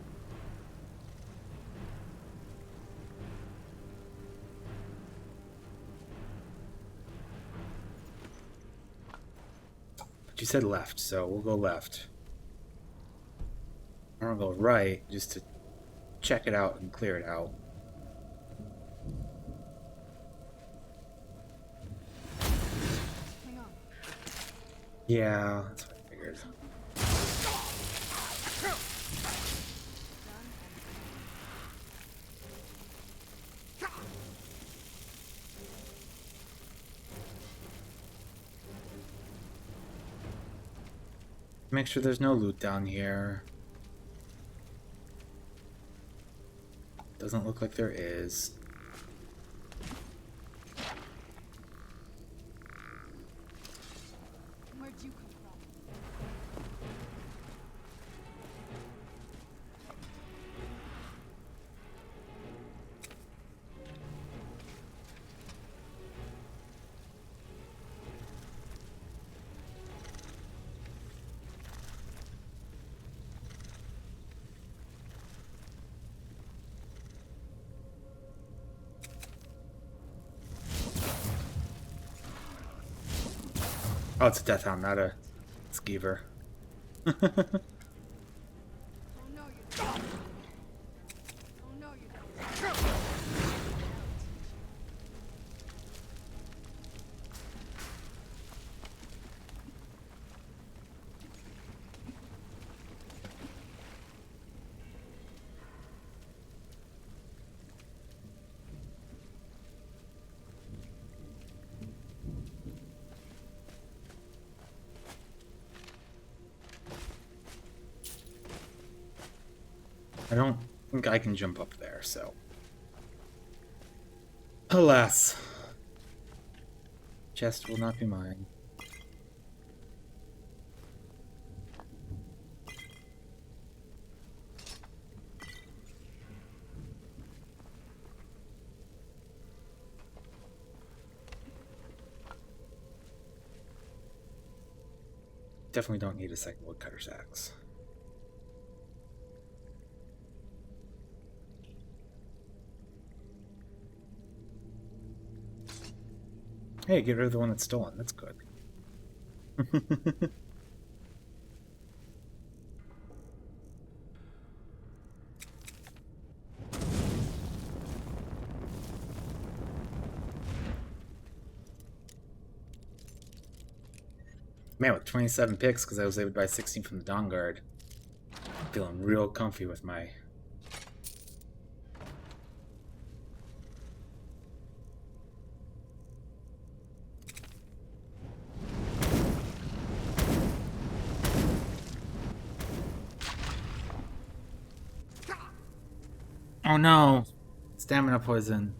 Speaker 1: But you said left, so we'll go left. I'm gonna go right just to check it out and clear it out.
Speaker 2: Hang on.
Speaker 1: Yeah, that's what I figured. Make sure there's no loot down here. Doesn't look like there is.
Speaker 2: Where'd you come from?
Speaker 1: Oh, it's a death hound, not a skeever.
Speaker 2: Oh no, you don't. Oh no, you don't.
Speaker 1: I don't think I can jump up there, so. Alas. Chest will not be mine. Definitely don't need a second woodcutter's axe. Hey, get rid of the one that's stolen. That's good. Man, with 27 picks, because I was able to buy 16 from the Dawnguard, I'm feeling real comfy with my... Oh no! Stamina poison.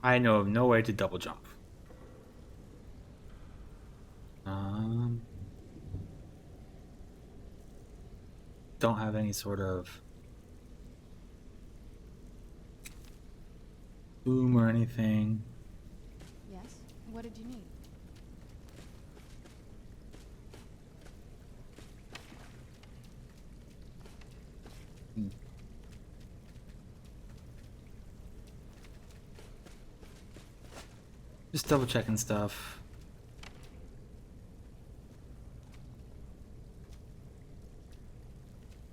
Speaker 1: I know of no way to double jump. Don't have any sort of boom or anything.
Speaker 2: Yes? What did you need?
Speaker 1: Just double checking stuff.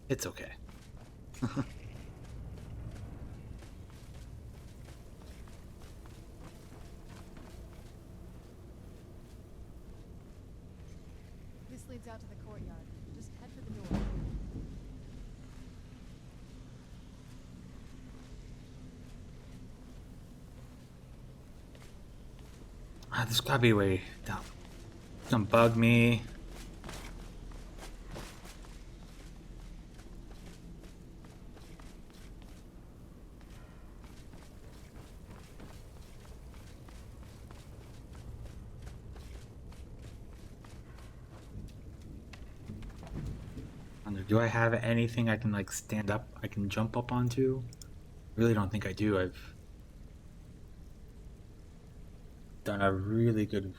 Speaker 1: It's okay.
Speaker 2: This leads out to the courtyard. Just head for the door.
Speaker 1: There's gotta be a way down. Don't bug me. Do I have anything I can like stand up, I can jump up onto? Really don't think I do. I've done a really good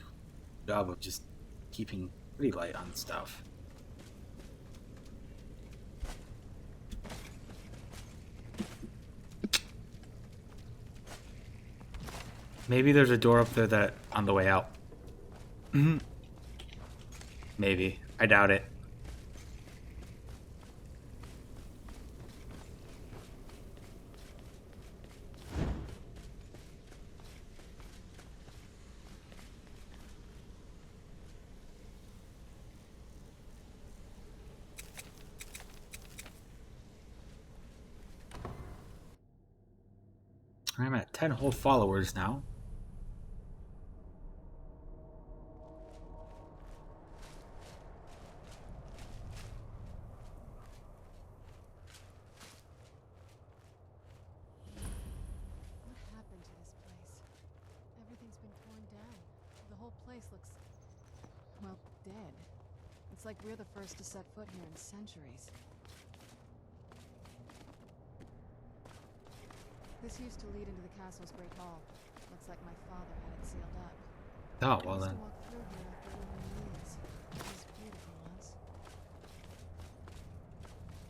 Speaker 1: job of just keeping pretty light on stuff. Maybe there's a door up there that on the way out. Maybe. I doubt it. I'm at 10 whole followers now.
Speaker 2: What happened to this place? Everything's been torn down. The whole place looks, well, dead. It's like we're the first to set foot here in centuries. This used to lead into the castle's great hall. Looks like my father had it sealed up.
Speaker 1: Oh, well then.
Speaker 2: Walk through here after all the years. It was beautiful once.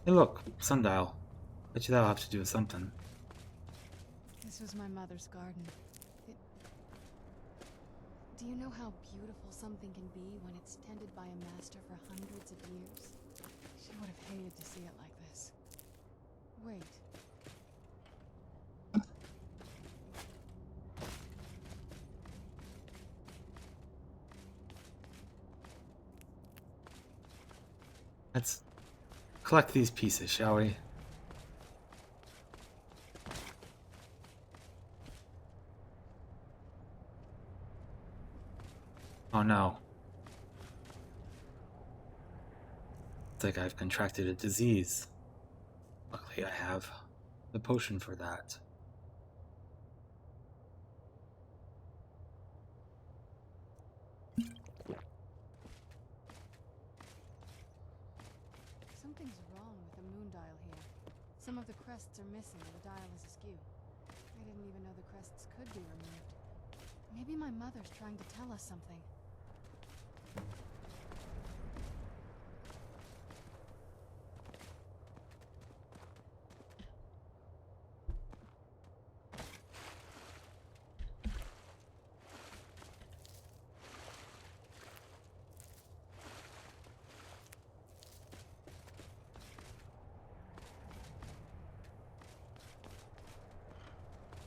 Speaker 1: Hey look, sundial. Bet you that'll have to do with something.
Speaker 2: This was my mother's garden. Do you know how beautiful something can be when it's tended by a master for hundreds of years? She would have hated to see it like this. Wait.
Speaker 1: Let's collect these pieces, shall we? Oh no. It's like I've contracted a disease. Luckily I have the potion for that.
Speaker 2: Something's wrong with the moon dial here. Some of the crests are missing and the dial is askew. I didn't even know the crests could be removed. Maybe my mother's trying to tell us something.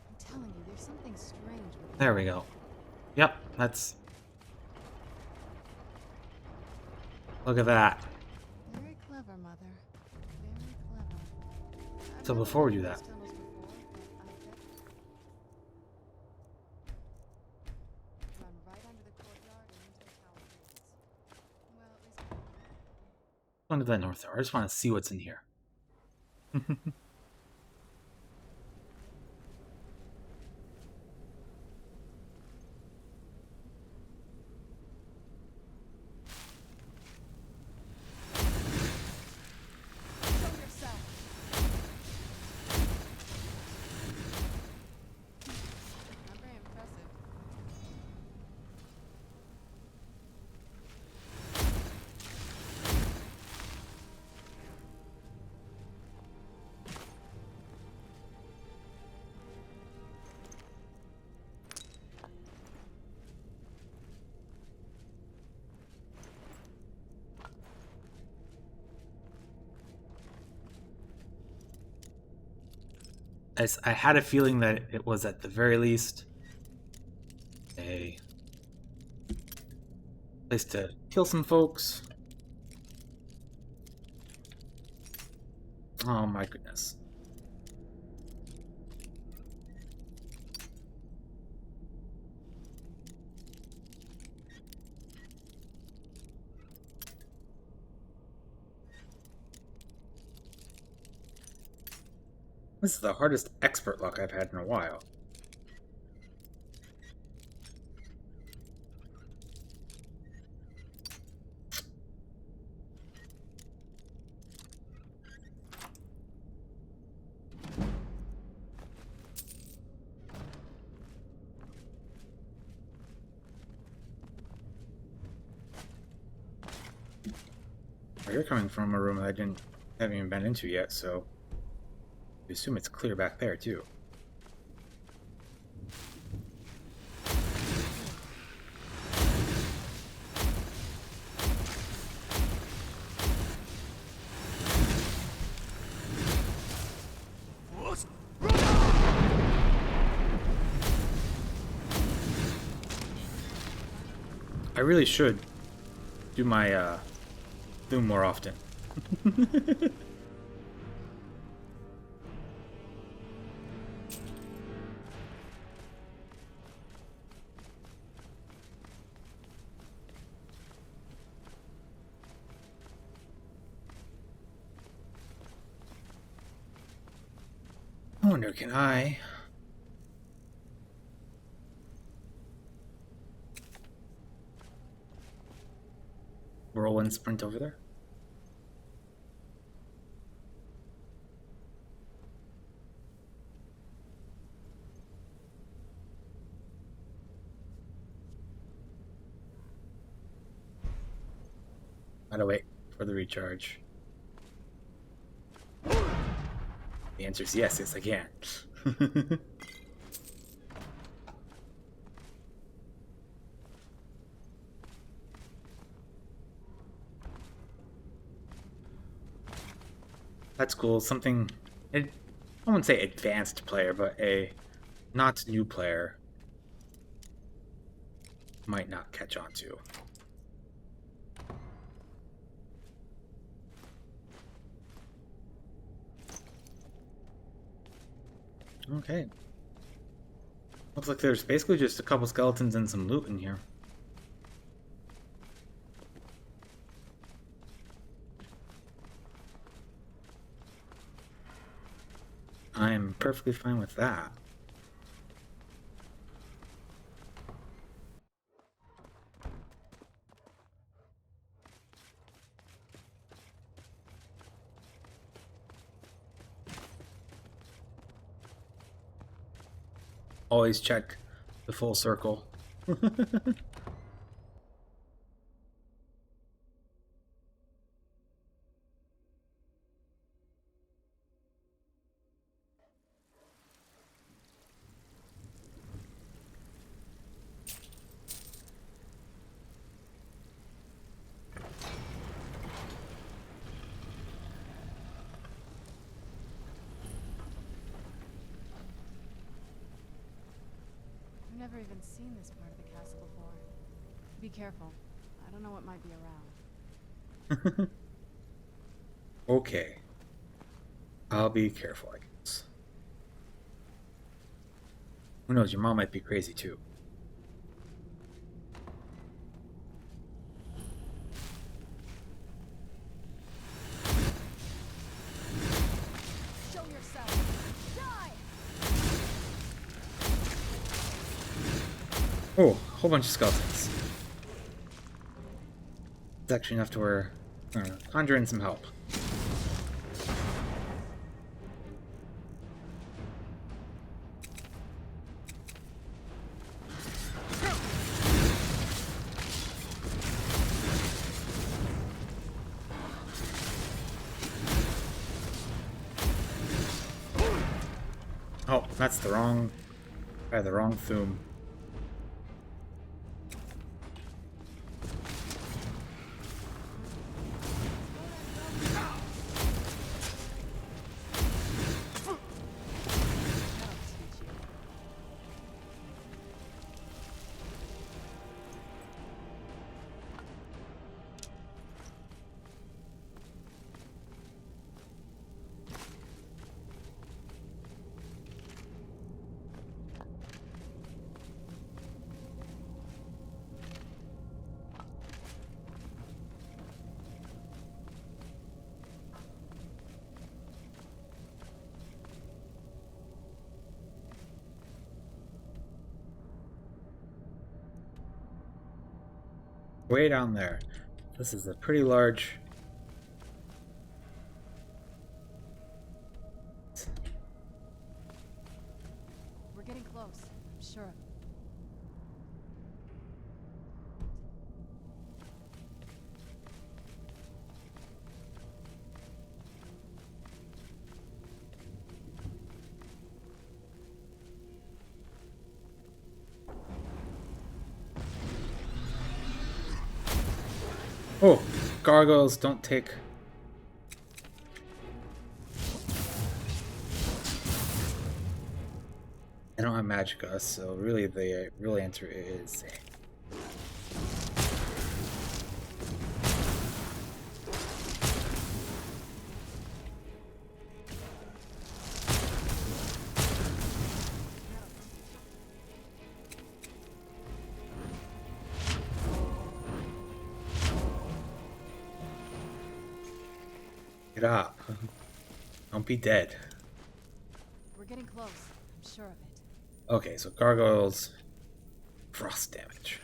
Speaker 2: I'm telling you, there's something strange with
Speaker 1: There we go. Yep, that's... Look at that.
Speaker 2: Very clever, Mother. Very clever.
Speaker 1: So before we do that,
Speaker 2: Run right under the courtyard and into the tower gates. Well, at least
Speaker 1: going to the north tower. I just want to see what's in here.
Speaker 2: show yourself. Not very impressive.
Speaker 1: I had a feeling that it was at the very least a place to kill some folks. Oh my goodness. This is the hardest expert luck I've had in a while. Well, you're coming from a room that I haven't even been into yet, so I assume it's clear back there too. I really should do my Doom more often. I wonder, can I... whirlwind sprint over there? Gotta wait for the recharge. The answer is yes, yes I can. That's cool. Something, I wouldn't say advanced player, but a not new player might not catch on to. Okay. Looks like there's basically just a couple skeletons and some loot in here. I'm perfectly fine with that. Always check the full circle.
Speaker 2: I've never even seen this part of the castle before. Be careful. I don't know what might be around.
Speaker 1: Okay. I'll be careful, I guess. Who knows, your mom might be crazy too.
Speaker 2: Show yourself! Die!
Speaker 1: Oh, a whole bunch of skeletons. It's actually enough to where conjure in some help. Oh, that's the wrong thum. Way down there. This is a pretty large...
Speaker 2: We're getting close. I'm sure of it.
Speaker 1: Oh, gargoyles don't take... They don't have magicka, so really the real answer is... Get up. Don't be dead.
Speaker 2: We're getting close. I'm sure of it.
Speaker 1: Okay, so gargoyles... frost damage.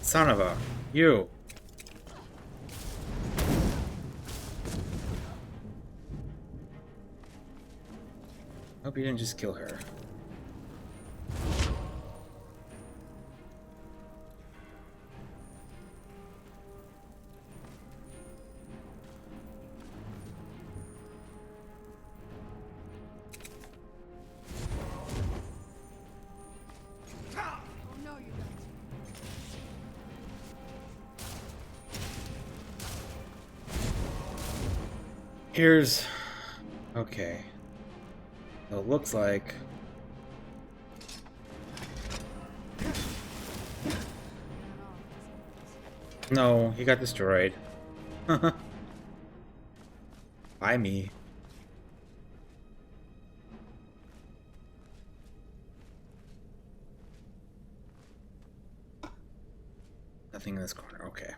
Speaker 1: Son of a... You! Hope you didn't just kill her. Here's... Okay. So it looks like... No, he got destroyed. By me. Nothing in this corner, okay.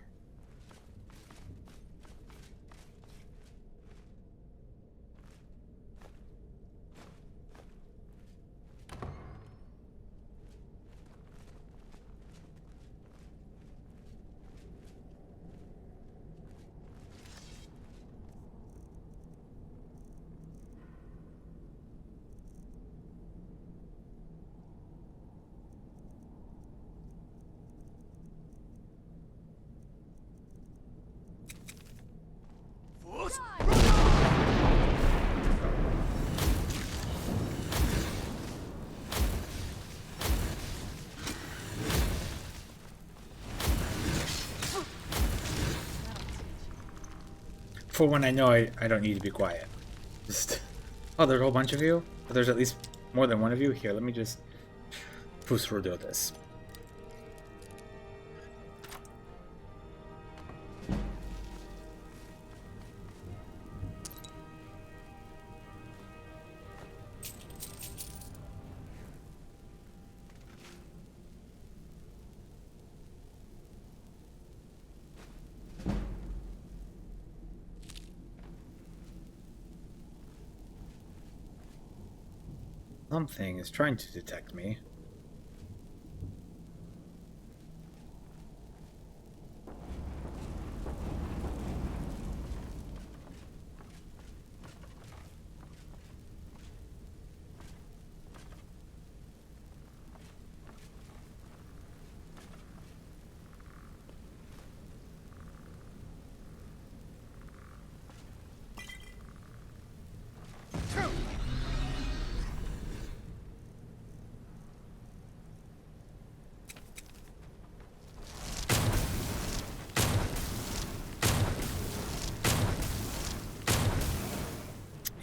Speaker 1: For when I know I don't need to be quiet. Just... Oh, there's a whole bunch of you? But there's at least more than one of you? Here, let me just... push through this. Something is trying to detect me.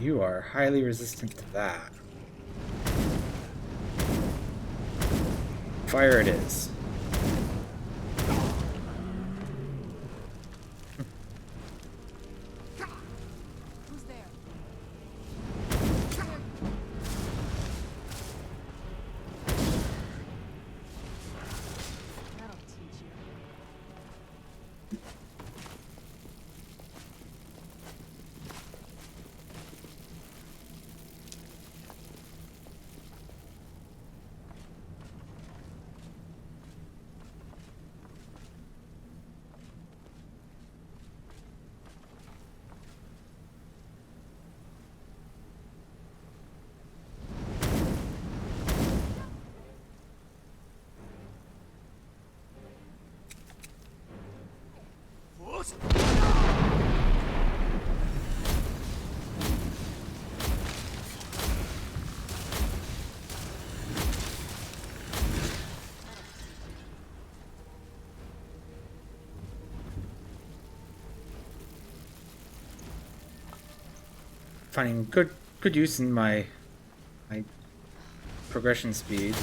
Speaker 1: You are highly resistant to that. Fire it is.
Speaker 2: Who's there? That'll teach you.
Speaker 1: Finding good use in my progression speed.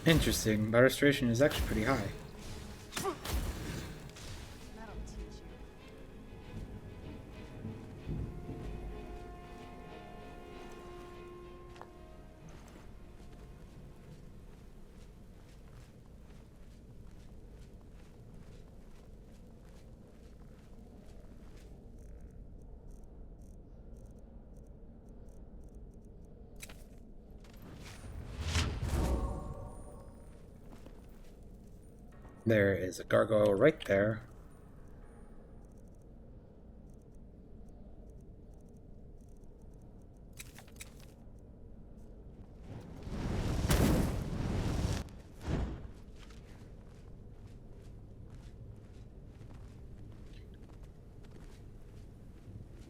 Speaker 1: Interesting. My restoration is actually pretty high.
Speaker 2: That'll teach you.
Speaker 1: There is a gargoyle right there.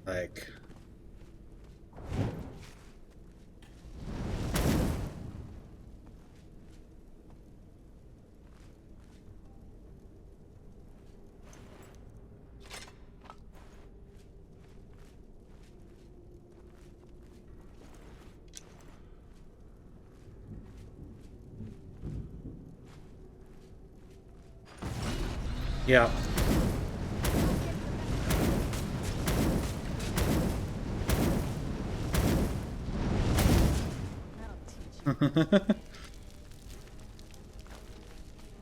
Speaker 1: Like... Yeah.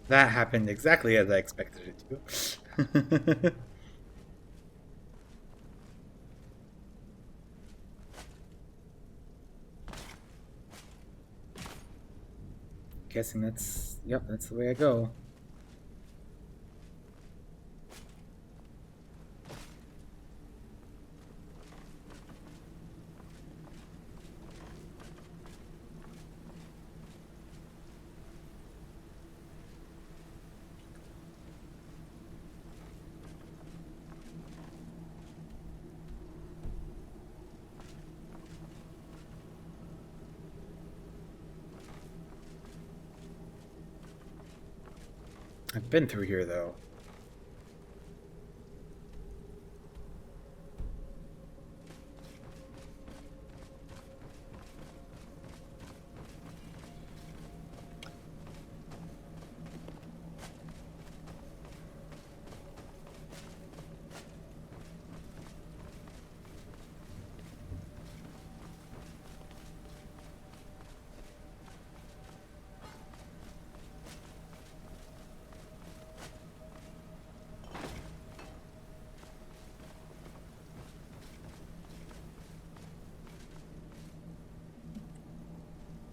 Speaker 1: That happened exactly as I expected it to. Guessing that's... Yep, that's the way I go. I've been through here, though.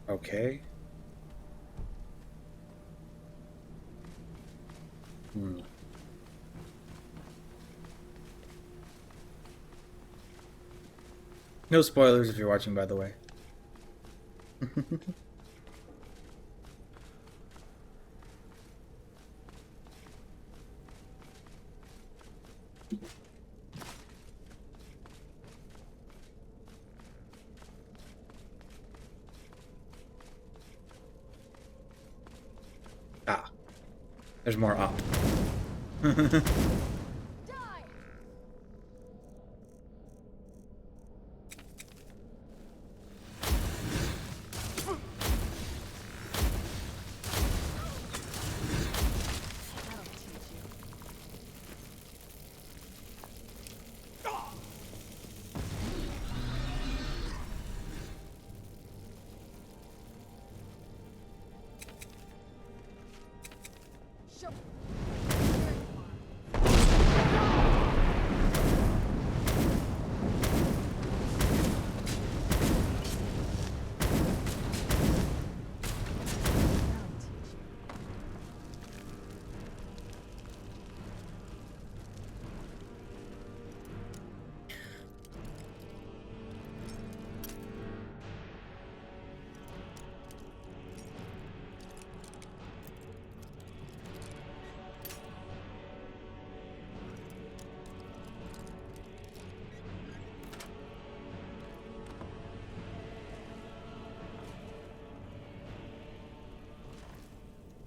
Speaker 1: Okay. No spoilers if you're watching, by the way. Ah. There's more up.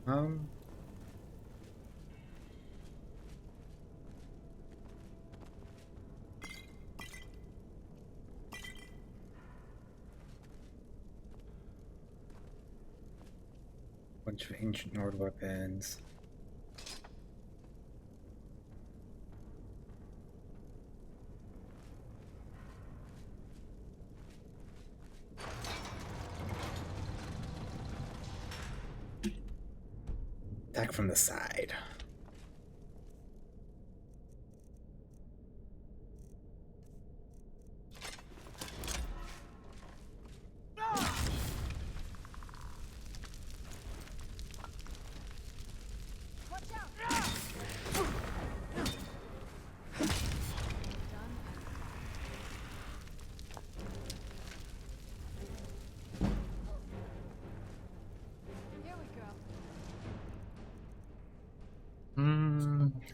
Speaker 1: Um... Bunch of ancient Nord weapons. Attack from the side.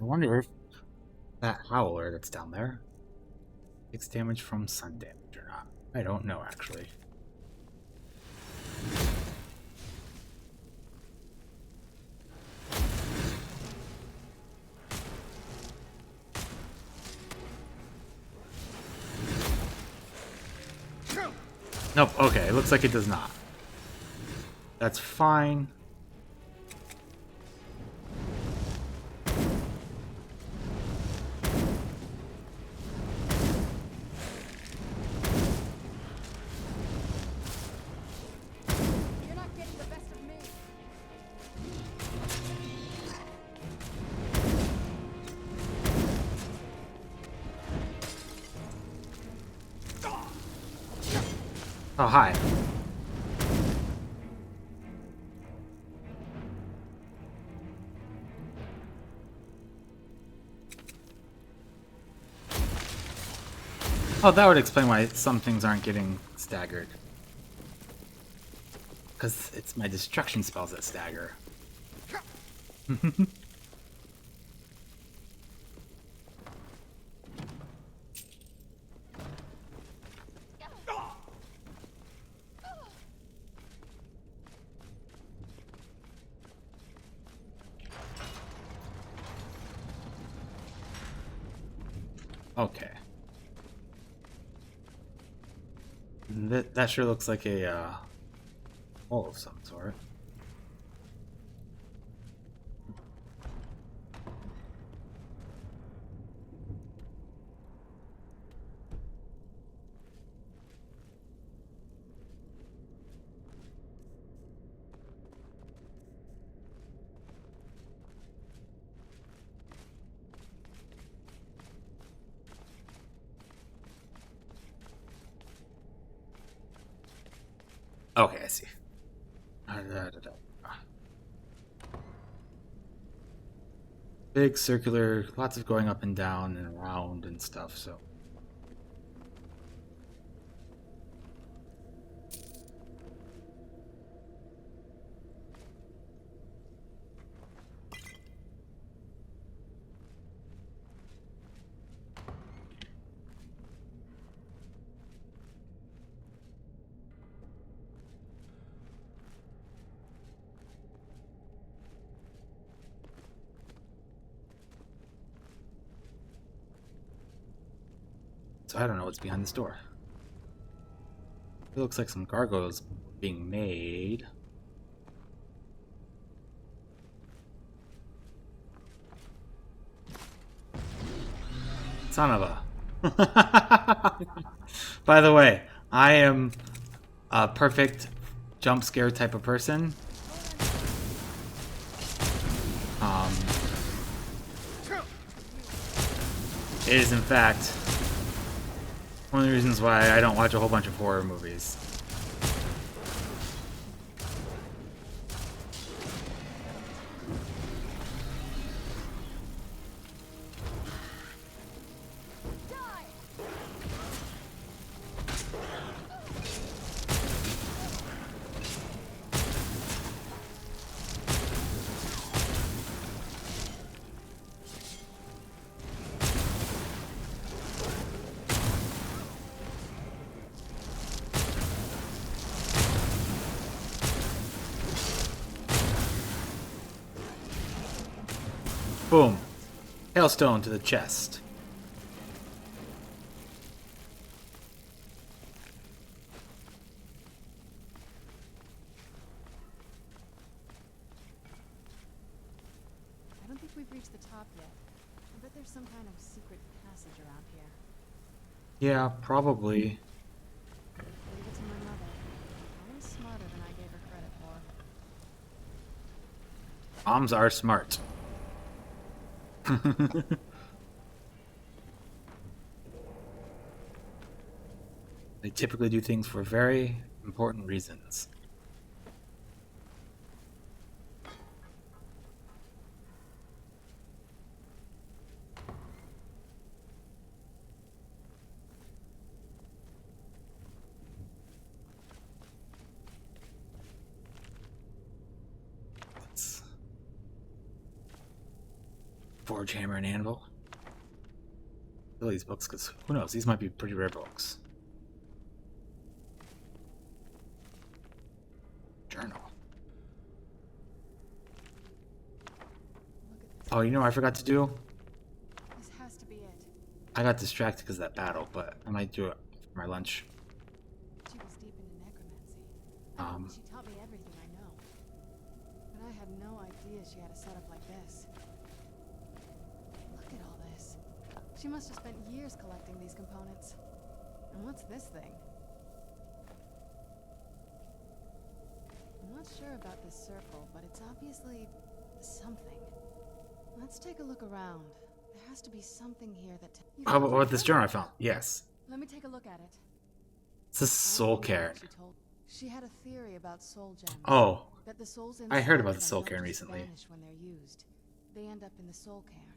Speaker 1: I wonder if that howler that's down there takes damage from sun damage or not. I don't know, actually. Nope, okay, it looks like it does not. That's fine. Oh, hi. Oh, that would explain why some things aren't getting staggered. Because it's my destruction spells that stagger. Okay. That sure looks like a hole of some sort. Okay, I see. Big circular, lots of going up and down and around and stuff, so. So I don't know what's behind this door. It looks like some gargoyles being made. Son of a. By the way, I am a perfect jump scare type of person. It is in fact one of the reasons why I don't watch a whole bunch of horror movies. Boom. Hailstone to the chest.
Speaker 2: haven't reached the top yet. I bet there's some kind of secret passage around here.
Speaker 1: Yeah, probably.
Speaker 2: Leave it to my mother. Always smarter than I gave her credit for.
Speaker 1: Moms are smart. They typically do things for very important reasons. Let's forge, hammer, and anvil. Fill these books, because who knows? These might be pretty rare books. Journal. Oh, you know what I forgot to do?
Speaker 2: This has to be it.
Speaker 1: I got distracted because of that battle, but I might do it for my lunch.
Speaker 2: She was deep into necromancy. She taught me everything I know. But I had no idea she had a setup like this. Look at all this. She must have spent years collecting these components. And what's this thing? I'm not sure about this circle, but it's obviously something. Let's take a look around. There has to be something here that...
Speaker 1: How about this journal I found? Yes.
Speaker 2: Let me take a look at it.
Speaker 1: It's a soul cairn.
Speaker 2: She had a theory about soul gems.
Speaker 1: Oh.
Speaker 2: That the souls
Speaker 1: I heard about
Speaker 2: inside
Speaker 1: the soul
Speaker 2: them
Speaker 1: cairn
Speaker 2: don't just
Speaker 1: recently.
Speaker 2: vanish when they're used. They end up in the soul cairn.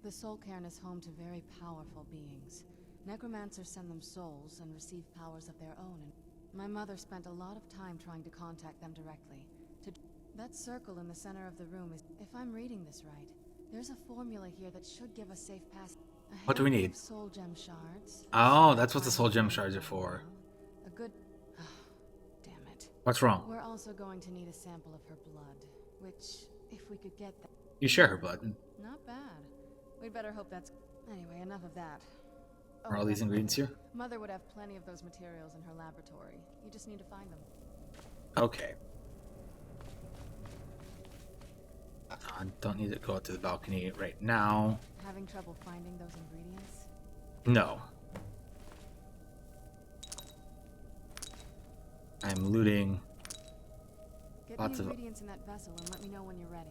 Speaker 2: The soul cairn is home to very powerful beings. Necromancers send them souls and receive powers of their own. And my mother spent a lot of time trying to contact them directly. That circle in the center of the room is... If I'm reading this right, there's a formula here that should give us safe pass.
Speaker 1: What do we need?
Speaker 2: Soul gem shards.
Speaker 1: Oh, that's what the soul gem shards are for.
Speaker 2: A good... damn it.
Speaker 1: What's wrong?
Speaker 2: We're also going to need a sample of her blood, which, if we could get that...
Speaker 1: You share her blood.
Speaker 2: Not bad. We'd better hope that's... Anyway, enough of that.
Speaker 1: Are all these ingredients here?
Speaker 2: Mother would have plenty of those materials in her laboratory. You just need to find them.
Speaker 1: Okay. I don't need to go out to the balcony right now.
Speaker 2: Having trouble finding those ingredients?
Speaker 1: No. I'm looting
Speaker 2: Get
Speaker 1: lots
Speaker 2: the
Speaker 1: of...
Speaker 2: ingredients in that vessel and let me know when you're ready.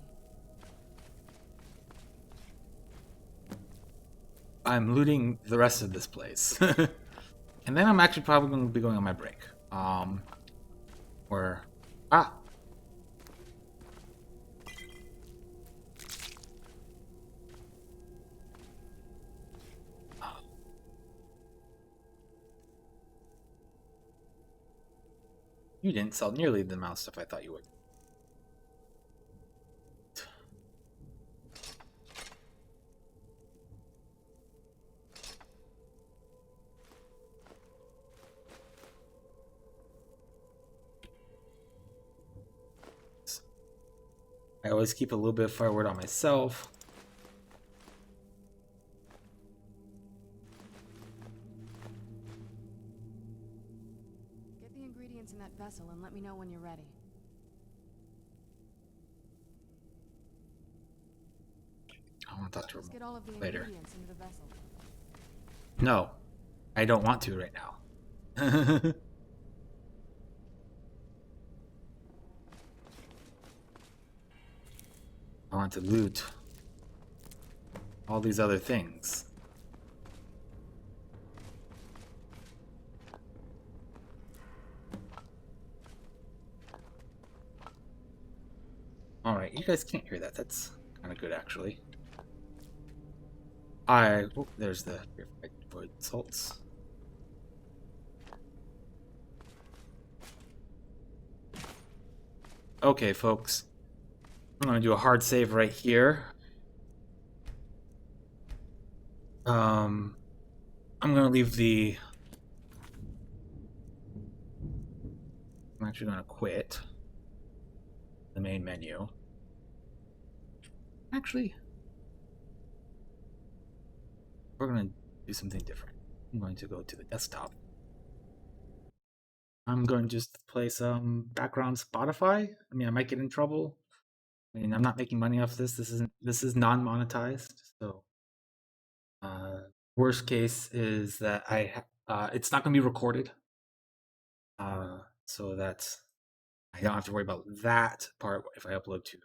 Speaker 1: I'm looting the rest of this place. And then I'm actually probably going to be going on my break. Where... Ah! You didn't sell nearly the amount of stuff I thought you would. I always keep a little bit of firewood on myself.
Speaker 2: Get the ingredients in that vessel and let me know when you're ready.
Speaker 1: I want to talk to her
Speaker 2: Just get all of the
Speaker 1: later.
Speaker 2: ingredients into the vessel.
Speaker 1: No, I don't want to right now. I want to loot all these other things. Alright, you guys can't hear that. That's kind of good, actually. Oh, there's the void salts. Okay, folks. I'm going to do a hard save right here. I'm going to leave the... I'm actually going to quit the main menu. Actually, we're going to do something different. I'm going to go to the desktop. I'm going to just play some background Spotify. I mean, I might get in trouble I mean, I'm not making money off this. This is non-monetized. So, worst case is that it's not going to be recorded. So that's I don't have to worry about that part if I upload to.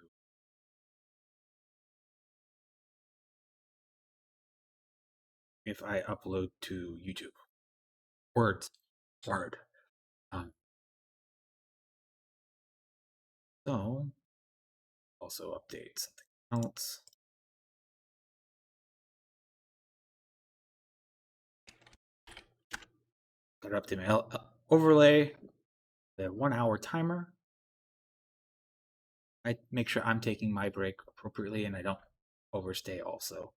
Speaker 1: If I upload to YouTube, words hard. So also update something else. Got to update my overlay. The 1 hour timer. I make sure I'm taking my break appropriately and I don't overstay also.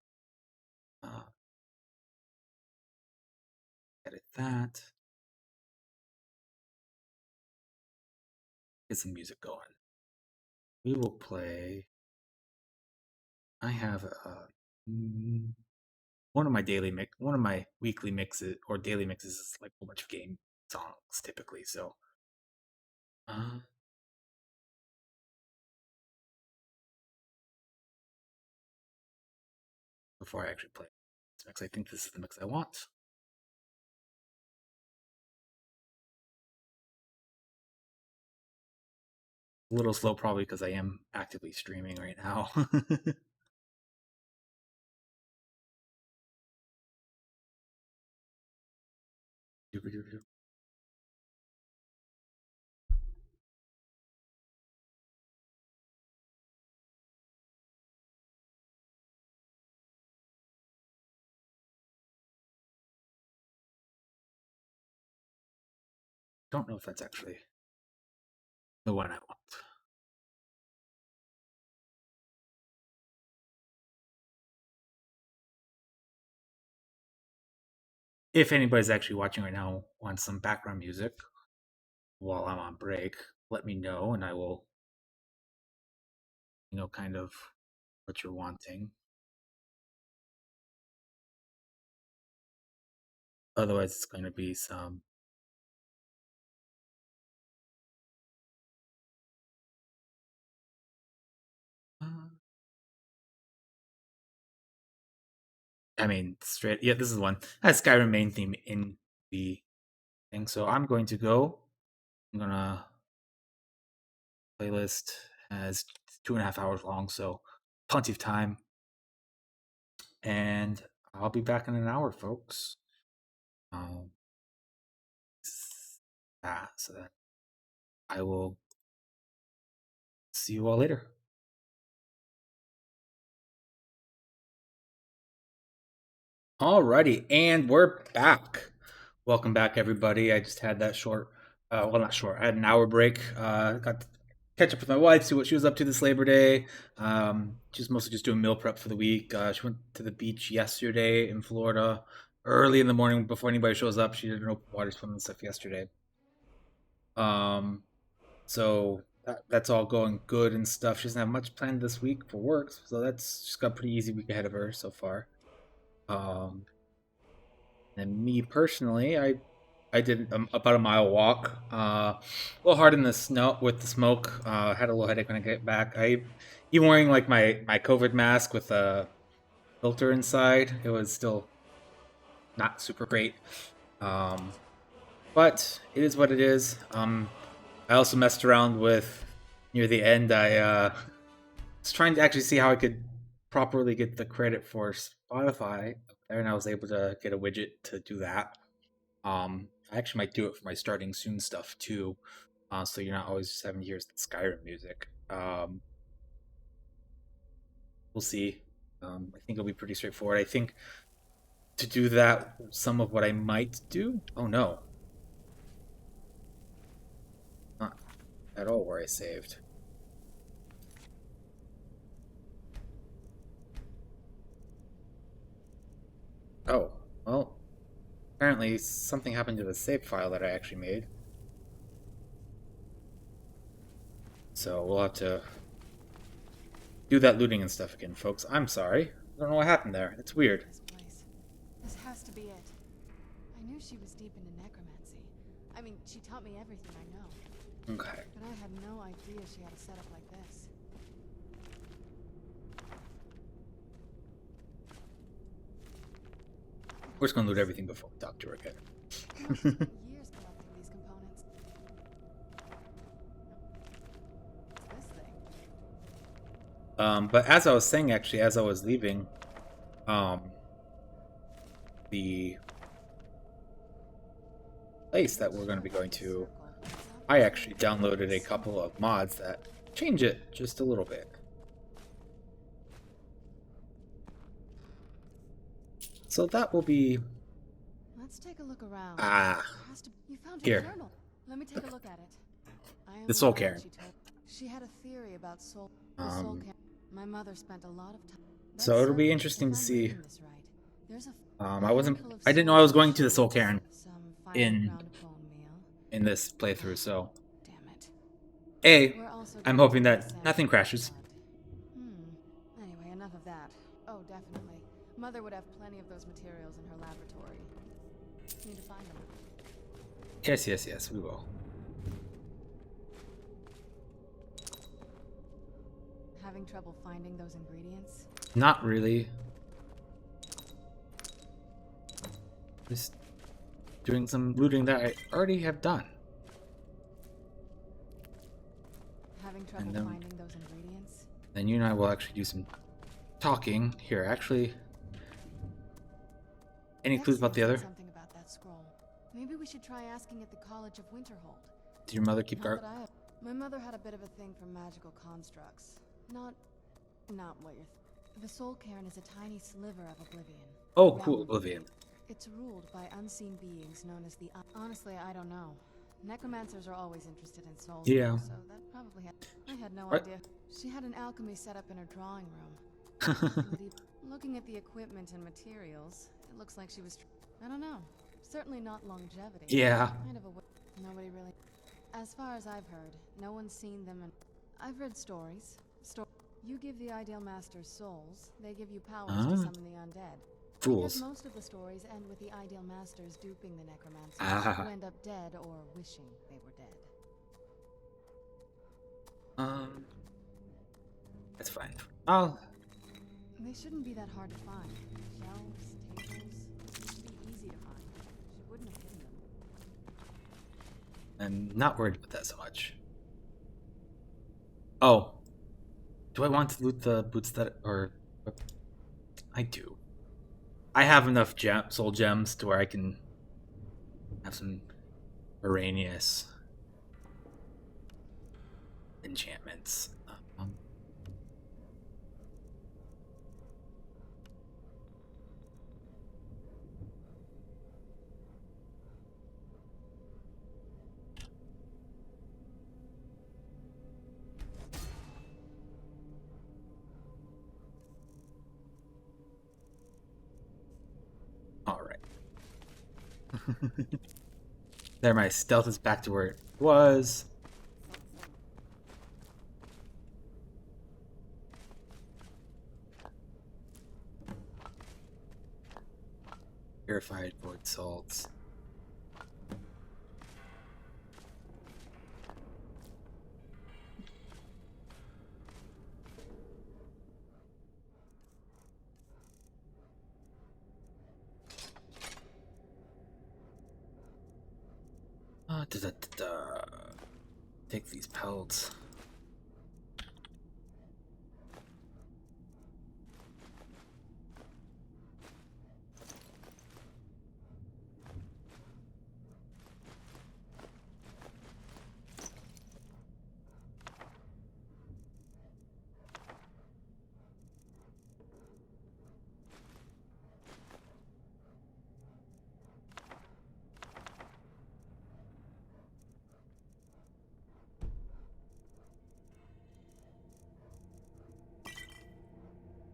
Speaker 1: Edit that. Get some music going. We will play. I have one of my weekly mixes or daily mixes is like a whole bunch of game songs typically. So, before I actually play this mix, I think this is the mix I want. A little slow probably because I am actively streaming right now. Don't know if that's actually the one I want. If anybody's actually watching right now wants some background music while I'm on break, let me know and I will, kind of what you're wanting. Otherwise, it's going to be some. I mean, straight. Yeah, this is one. That's Skyrim main theme in the thing. So I'm going to go. I'm gonna playlist has 2.5 hours long, so plenty of time. And I'll be back in an hour, folks. So that I will see you all later. Alrighty, and we're back. Welcome back, everybody. I just had that short, well, not short. I had an hour break. Got to catch up with my wife, see what she was up to this Labor Day. She's mostly just doing meal prep for the week. She went to the beach yesterday in Florida, early in the morning before anybody shows up. She did an open water swim and stuff yesterday. So that's all going good and stuff. She doesn't have much planned this week for work, so that's she's got a pretty easy week ahead of her so far. And me personally, I did about a mile walk. A little hard in the snow with the smoke. Had a little headache when I get back. Even wearing like my COVID mask with a filter inside, it was still not super great. But it is what it is. I also messed around with near the end. I was trying to actually see how I could properly get the credit for Spotify up there, and I was able to get a widget to do that. I actually might do it for my starting soon stuff too, so you're not always just having to hear the Skyrim music. We'll see. I think it'll be pretty straightforward. I think to do that, some of what I might do. Oh no, not at all where I saved. Oh, well, apparently something happened to the save file that I actually made. So we'll have to do that looting and stuff again, folks. I'm sorry. I don't know what happened there. It's weird.
Speaker 2: This has to be it. I knew she was deep into necromancy. I mean, she taught me everything I know.
Speaker 1: Okay.
Speaker 2: But I had no idea she had a setup like this.
Speaker 1: We're just gonna loot everything before we talk to her again.
Speaker 2: You must have spent years collecting these components. What's this thing?
Speaker 1: But as I was saying, actually, as I was leaving, the place that we're going to be going to, I actually downloaded a couple of mods that change it just a little bit. So that will be...
Speaker 2: Let's take a look around. You found
Speaker 1: here.
Speaker 2: your journal. Let me take a look at it. I am
Speaker 1: The Soul
Speaker 2: glad
Speaker 1: Cairn.
Speaker 2: She had a theory about soul. The soul cairn. My mother spent a lot of time.
Speaker 1: So it'll be interesting to see.
Speaker 2: There's a
Speaker 1: I didn't know I was going to the Soul Cairn in this playthrough, so I'm hoping that nothing crashes.
Speaker 2: Anyway, enough of that. Oh, definitely. Mother would have plenty of those materials in her laboratory. Need to find them.
Speaker 1: Yes, we will.
Speaker 2: Having trouble finding those ingredients?
Speaker 1: Not really. Just doing some looting that I already have done.
Speaker 2: Having trouble finding those ingredients?
Speaker 1: Then you and I will actually do some talking here. Actually, any clues about the other?
Speaker 2: Something about that scroll. Maybe we should try asking at the College of Winterhold.
Speaker 1: Did your mother keep guard?
Speaker 2: My mother had a bit of a thing for magical constructs. Not what you're. The Soul Cairn is a tiny sliver of oblivion.
Speaker 1: Oh, cool, oblivion.
Speaker 2: It's ruled by unseen beings known as the. Honestly, I don't know. Necromancers are always interested in souls.
Speaker 1: Yeah.
Speaker 2: So that probably had. I had no idea. She had an alchemy set up in her drawing room. Looking at the equipment and materials, it looks like she was. I don't know. Certainly not longevity.
Speaker 1: Yeah.
Speaker 2: Kind of nobody really. As far as I've heard, no one's seen them, and I've read stories. You give the Ideal Masters souls, they give you powers to summon the undead.
Speaker 1: Fools.
Speaker 2: Because most of the stories end with the Ideal Masters duping the necromancers who end up dead or wishing they were dead.
Speaker 1: That's fine.
Speaker 2: They shouldn't be that hard to find. Shelves, tables, they should be easy to find. She wouldn't have hidden them.
Speaker 1: I'm not worried about that so much. Oh. Do I want to loot the boots that I do. I have enough soul gems to where I can have some erroneous enchantments. There, my stealth is back to where it was. Purified void salts. Take these pelts.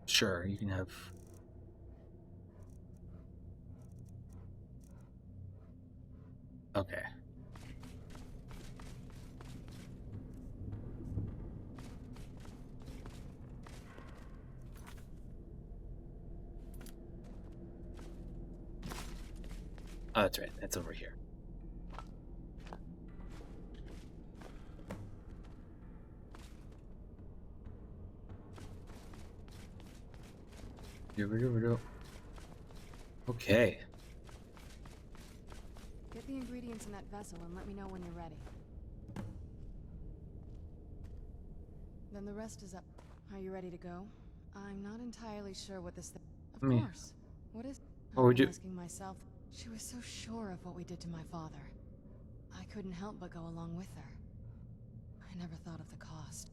Speaker 1: Sure, you can have... Okay. Oh, that's right. That's over here. Okay.
Speaker 2: in that vessel and let me know when you're ready. Then the rest is up. Are you ready to go? I'm not entirely sure what this thing... Of
Speaker 1: Me.
Speaker 2: course. What is...
Speaker 1: What would
Speaker 2: I'm
Speaker 1: you...
Speaker 2: asking myself. She was so sure of what we did to my father. I couldn't help but go along with her. I never thought of the cost.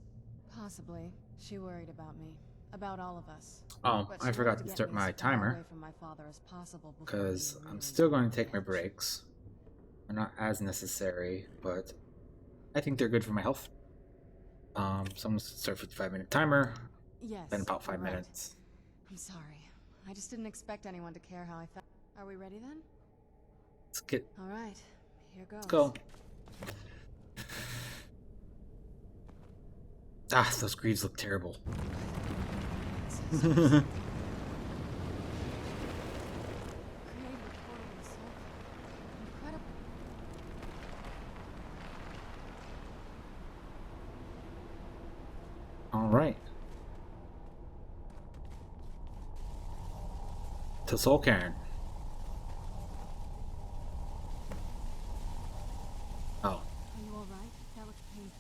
Speaker 2: Possibly. She worried about me. About all of us.
Speaker 1: Oh,
Speaker 2: But
Speaker 1: I
Speaker 2: she
Speaker 1: forgot
Speaker 2: wanted
Speaker 1: to
Speaker 2: get
Speaker 1: start
Speaker 2: me
Speaker 1: my
Speaker 2: as far
Speaker 1: timer.
Speaker 2: away from my father as possible before
Speaker 1: Because
Speaker 2: he
Speaker 1: I'm
Speaker 2: really
Speaker 1: still
Speaker 2: took
Speaker 1: going
Speaker 2: me
Speaker 1: to take my
Speaker 2: edge.
Speaker 1: breaks. They're not as necessary, but I think they're good for my health. So I'm going to start a 55-minute timer.
Speaker 2: Yes,
Speaker 1: Then about 5
Speaker 2: you're right.
Speaker 1: minutes.
Speaker 2: I'm sorry. I just didn't expect anyone to care how I felt. Are we ready then?
Speaker 1: Let's get...
Speaker 2: All right. Here goes.
Speaker 1: Let's go. Ah, those greaves look terrible. All right. To Soul Cairn. Oh.
Speaker 2: Are you all right? That looks painful.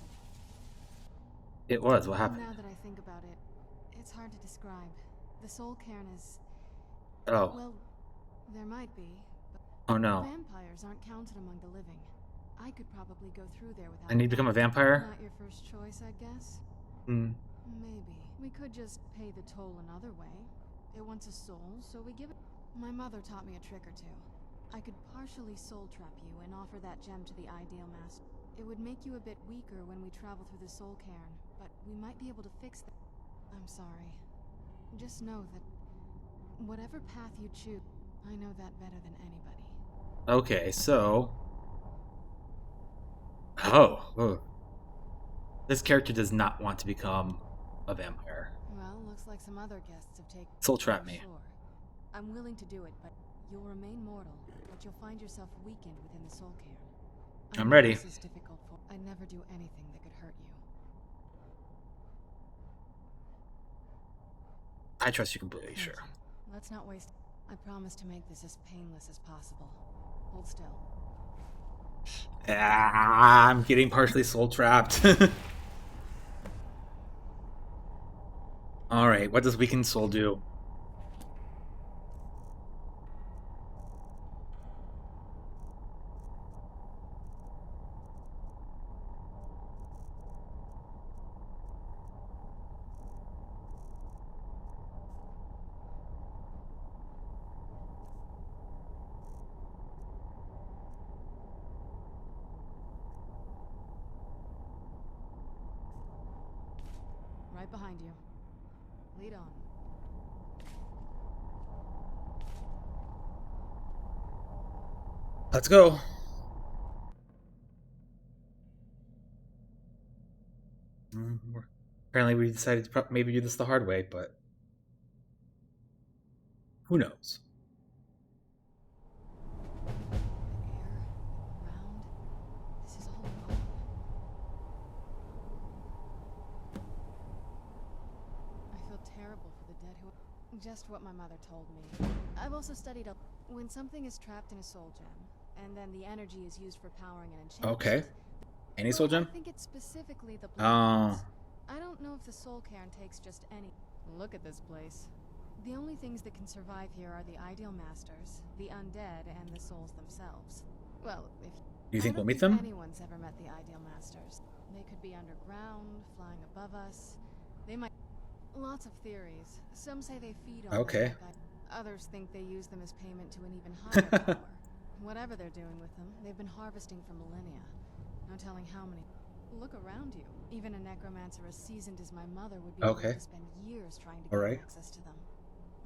Speaker 1: It was. What happened?
Speaker 2: Now that I think about it, it's hard to describe. The Soul Cairn is...
Speaker 1: Oh.
Speaker 2: Well, there might be, but
Speaker 1: Oh no.
Speaker 2: vampires aren't counted among the living. I could probably go through there without...
Speaker 1: I need to become a vampire?
Speaker 2: Not your first choice, I guess.
Speaker 1: Hmm.
Speaker 2: Maybe. We could just pay the toll another way. It wants a soul, so we give it... My mother taught me a trick or two. I could partially soul trap you and offer that gem to the ideal master. It would make you a bit weaker when we travel through the Soul Cairn, but we might be able to fix that. I'm sorry. Just know that whatever path you choose, I know that better than anybody.
Speaker 1: Okay, so... Oh. This character does not want to become a vampire.
Speaker 2: Well, looks like some other guests have taken...
Speaker 1: Soul trap me.
Speaker 2: Sure. I'm willing to do it, but you'll remain mortal, but you'll find yourself weakened within the Soul Cairn.
Speaker 1: I'm ready.
Speaker 2: This is difficult for... I'd never do anything that could hurt you.
Speaker 1: I trust you completely, sure.
Speaker 2: Let's not waste... I promise to make this as painless as possible. Hold still.
Speaker 1: Ah, I'm getting partially soul trapped. Alright, what does weakened soul do?
Speaker 2: Right behind you. Lead on.
Speaker 1: Let's go. Apparently we decided to maybe do this the hard way, but who knows?
Speaker 2: This is all wrong. I feel terrible for the dead who... Just what my mother told me. I've also studied up... When something is trapped in a soul gem, and then the energy is used for powering an enchantment...
Speaker 1: Okay. Any soul gem?
Speaker 2: I think it's specifically the...
Speaker 1: Oh.
Speaker 2: I don't know if the Soul Cairn takes just any... Look at this place. The only things that can survive here are the ideal masters, the undead, and the souls themselves. Well, if...
Speaker 1: You think
Speaker 2: I
Speaker 1: we'll
Speaker 2: don't
Speaker 1: meet them?
Speaker 2: Anyone's ever met the ideal masters. They could be underground, flying above us. They might... Lots of theories. Some say they feed on
Speaker 1: Okay.
Speaker 2: them like others think they use them as payment to an even higher power. Whatever they're doing with them, they've been harvesting for millennia. No telling how many... Look around you. Even a necromancer as seasoned as my mother would be able to spend years trying to get access to them.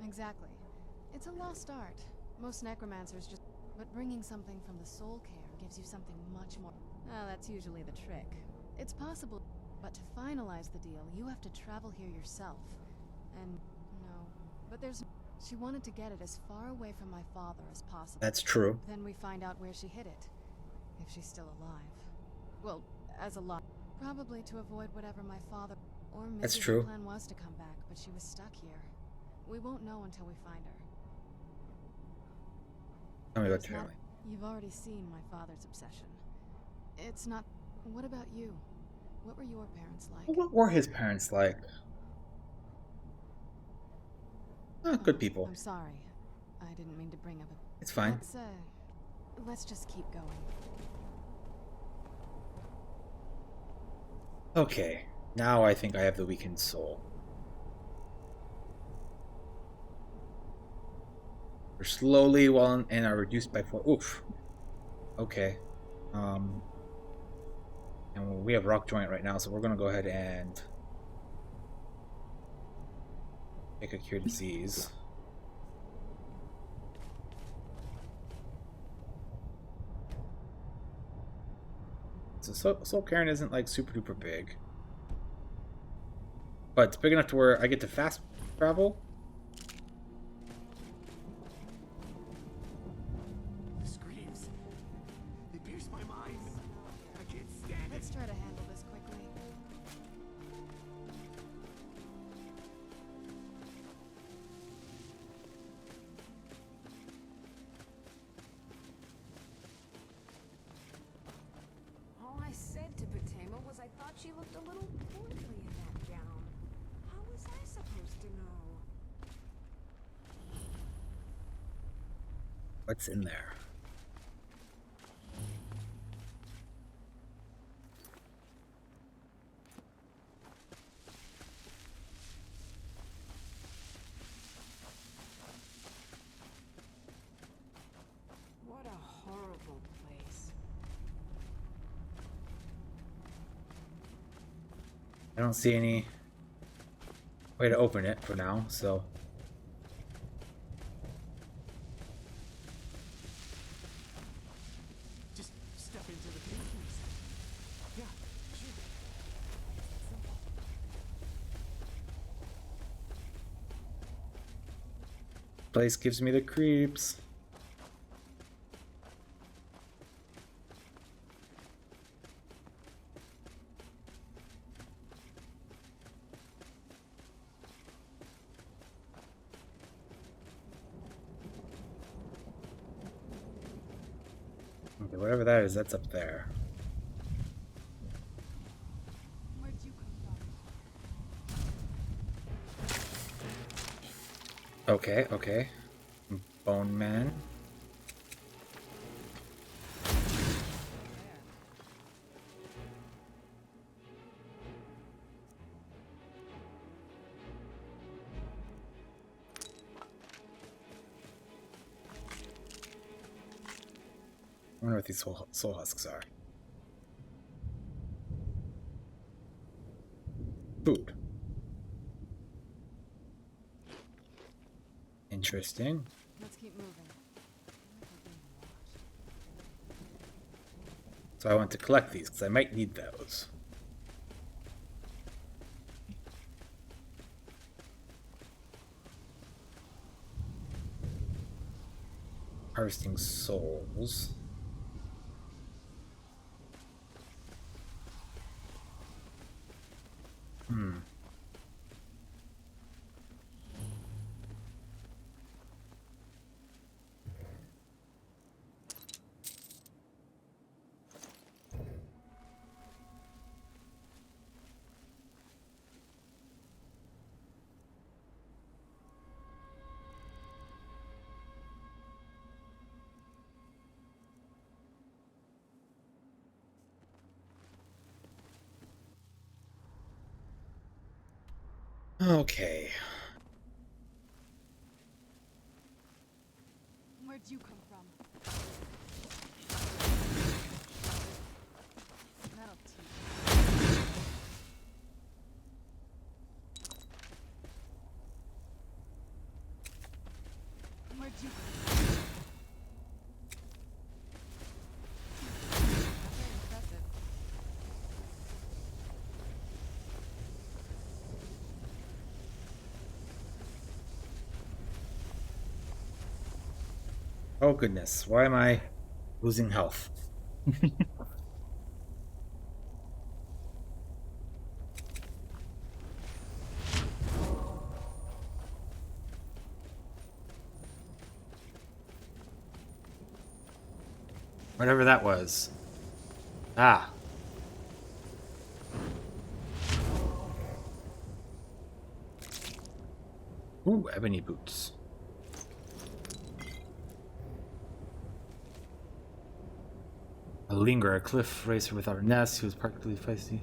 Speaker 2: Exactly. It's a lost art. Most necromancers just... But bringing something from the Soul Cairn gives you something much more... Well, that's usually the trick. It's possible, but to finalize the deal, you have to travel here yourself. And... no. But there's... She wanted to get it as far away from my father as possible.
Speaker 1: That's true.
Speaker 2: Then we find out where she hid it. If she's still alive. Well, as alive. Probably to avoid whatever my father... Or maybe
Speaker 1: That's
Speaker 2: the
Speaker 1: true.
Speaker 2: plan was to come back, but she was stuck here. We won't know until we find her.
Speaker 1: Tell me about
Speaker 2: There's not-
Speaker 1: Charlie.
Speaker 2: You've already seen my father's obsession. It's not... What about you? What were your parents like?
Speaker 1: What were his parents like? Good people.
Speaker 2: I'm sorry. I didn't mean to bring up a...
Speaker 1: It's fine.
Speaker 2: Let's just keep going.
Speaker 1: Okay, now I think I have the weakened soul. We're slowly well and are reduced by 4. Oof. Okay. And we have rock joint right now, so we're gonna go ahead and take a cure disease. So Soul Cairn isn't like super duper big, but it's big enough to where I get to fast travel.
Speaker 20: The screams. They pierce my mind. I can't stand it.
Speaker 2: Let's try to handle this quickly.
Speaker 16: All I said to Patema was I thought she looked a little portly in that gown. How was I supposed to know?
Speaker 1: What's in there?
Speaker 16: What a horrible place.
Speaker 1: I don't see any way to open it for now, so
Speaker 20: Just step into the pavement. Yeah, sure.
Speaker 1: place gives me the creeps. Okay, whatever that is, that's up there.
Speaker 2: Where'd you come from?
Speaker 1: Okay, okay. Bone Man. I wonder what these soul husks are. Food. Interesting.
Speaker 2: Let's keep moving.
Speaker 1: So I want to collect these because I might need those. Harvesting souls. Okay.
Speaker 2: Where'd you come from? That'll teach you. Where'd you come from? Very impressive.
Speaker 1: Oh goodness, why am I losing health? Whatever that was. Ah. Ooh, ebony boots. A lingerer, a cliff racer without a nest, who was particularly feisty.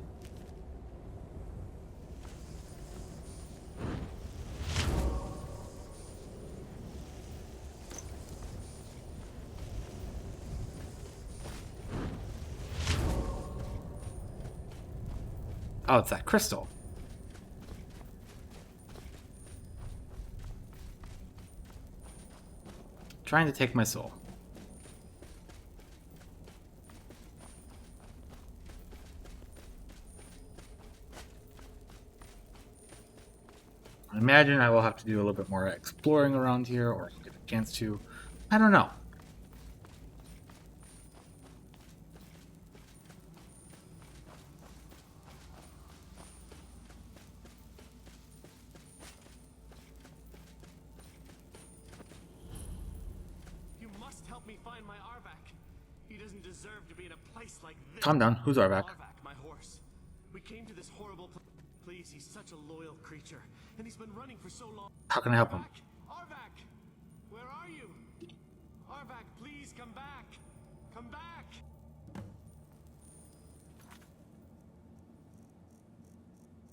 Speaker 1: Oh, it's that crystal. Trying to take my soul. I imagine I will have to do a little bit more exploring around here, or get a chance to. I don't know.
Speaker 5: You must help me find my Arvak. He doesn't deserve to be in a place like this.
Speaker 1: Calm down. Who's Arvak?
Speaker 5: Arvak, my horse. We came to this horrible place. Please, he's such a loyal creature, and he's been running for so long.
Speaker 1: How can I help him?
Speaker 5: Arvak, where are you? Arvak, please come back. Come back.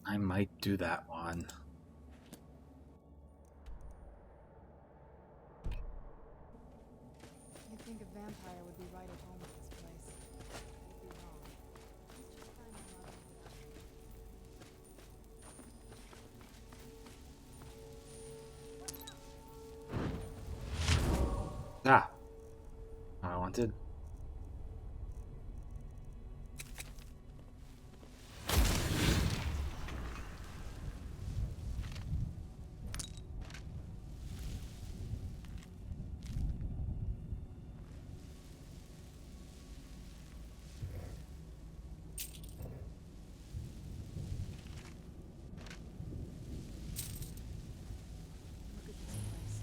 Speaker 1: I might do that one.
Speaker 2: You'd think a vampire would be right at home at this place. You'd be wrong. Let's just find my mother.
Speaker 1: Ah. Not what I wanted.
Speaker 2: Look at this place.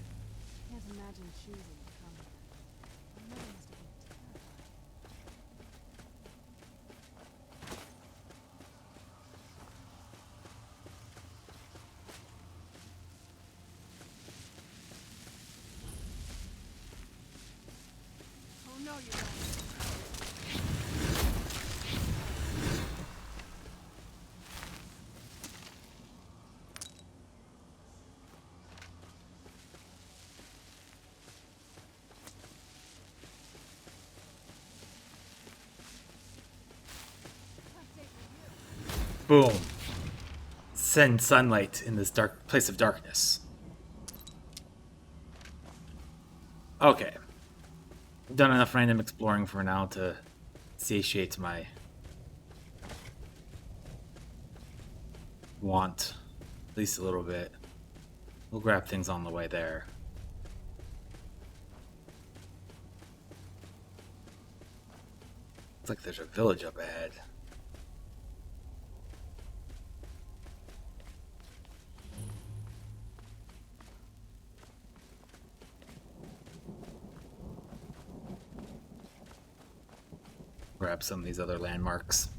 Speaker 2: Can't imagine choosing to come here. My mother must have been terrified.
Speaker 5: Oh no, you don't.
Speaker 1: Boom. Send sunlight in this dark place of darkness. Okay. I've done enough random exploring for now to satiate my want. At least a little bit. We'll grab things on the way there. Looks like there's a village up ahead. Grab some of these other landmarks.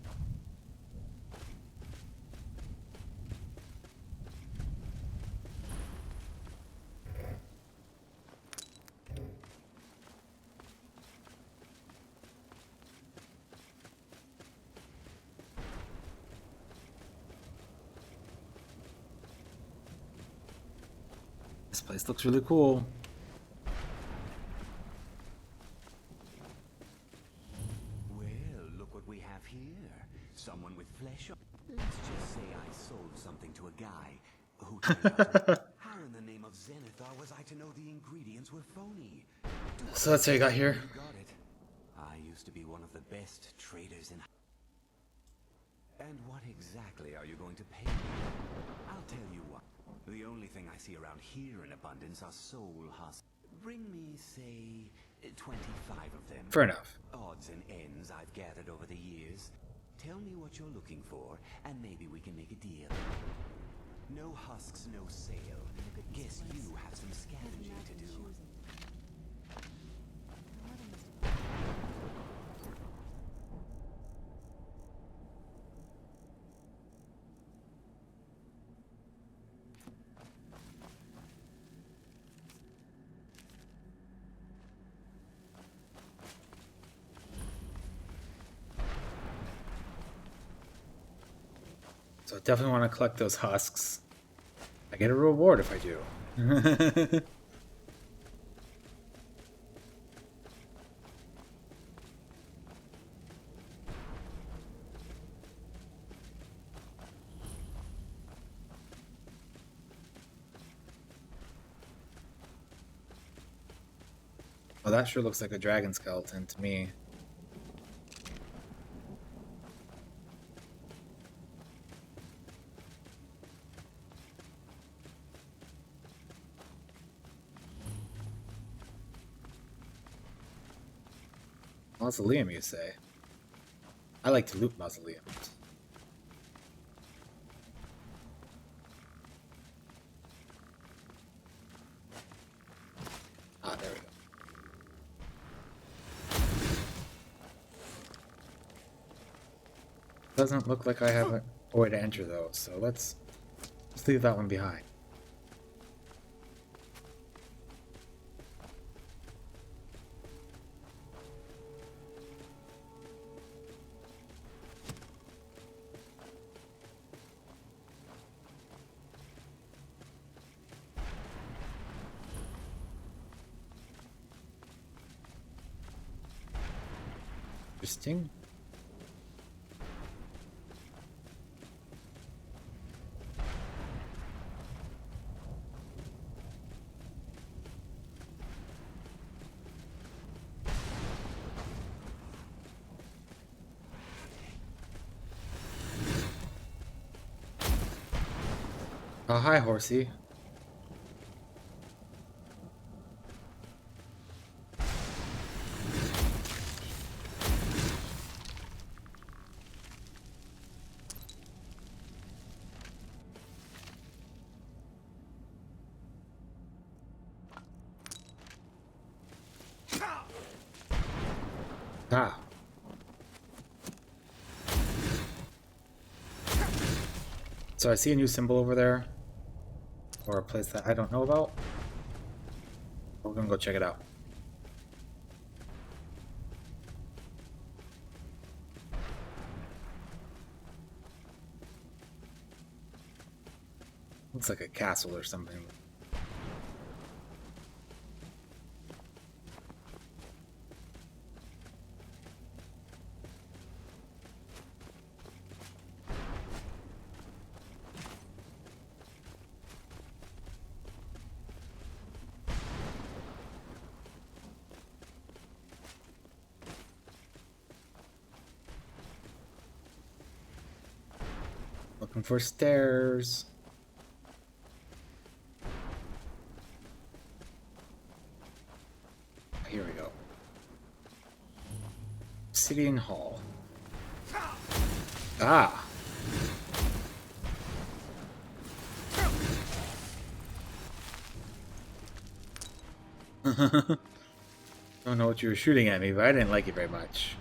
Speaker 1: This place looks really cool.
Speaker 20: Someone with flesh on. Let's just say I sold something to a guy who how in the name of Zenithar was I to know the ingredients were phony?
Speaker 1: So that's how you got here?
Speaker 20: You got it. I used to be one of the best traders in. And what exactly are you going to pay me? I'll tell you what. The only thing I see around here in abundance are soul husks. Bring me, say, 25 of them.
Speaker 1: Fair enough.
Speaker 20: Odds and ends I've gathered over the years. Tell me what you're looking for, and maybe we can make a deal. No husks, no sale. Guess you have some scavenging to do.
Speaker 1: So I definitely want to collect those husks. I get a reward if I do. Oh, that sure looks like a dragon skeleton to me. Mausoleum, you say? I like to loot mausoleums. Ah, there we go. Doesn't look like I have a way to enter those, so let's leave that one behind. Interesting. Oh, hi, horsey. Ah. So I see a new symbol over there. Or a place that I don't know about. We're gonna go check it out. Looks like a castle or something. Looking for stairs. Here we go. Obsidian Hall. Ah. Don't know what you were shooting at me, but I didn't like it very much.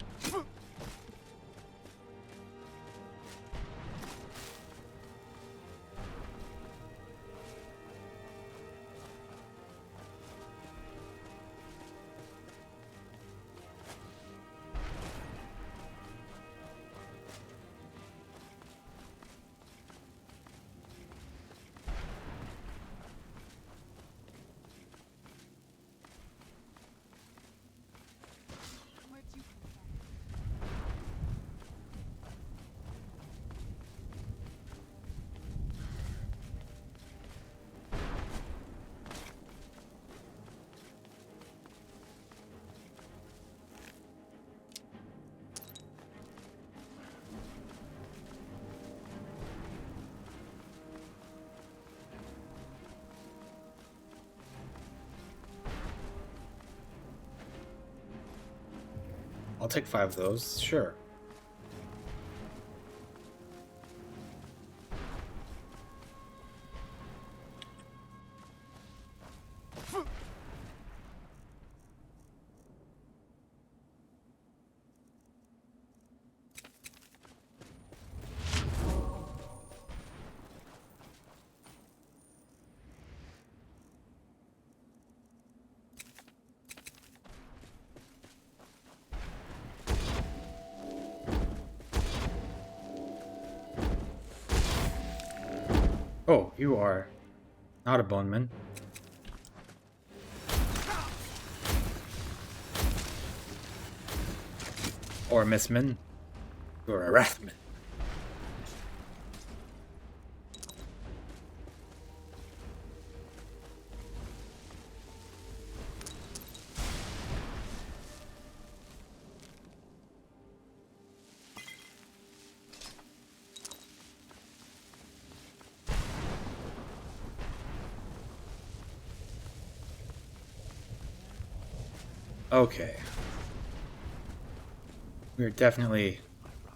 Speaker 1: I'll take 5 of those, sure. Oh, you are not a boneman. Or a missman. You're a wrathman. Okay. We're definitely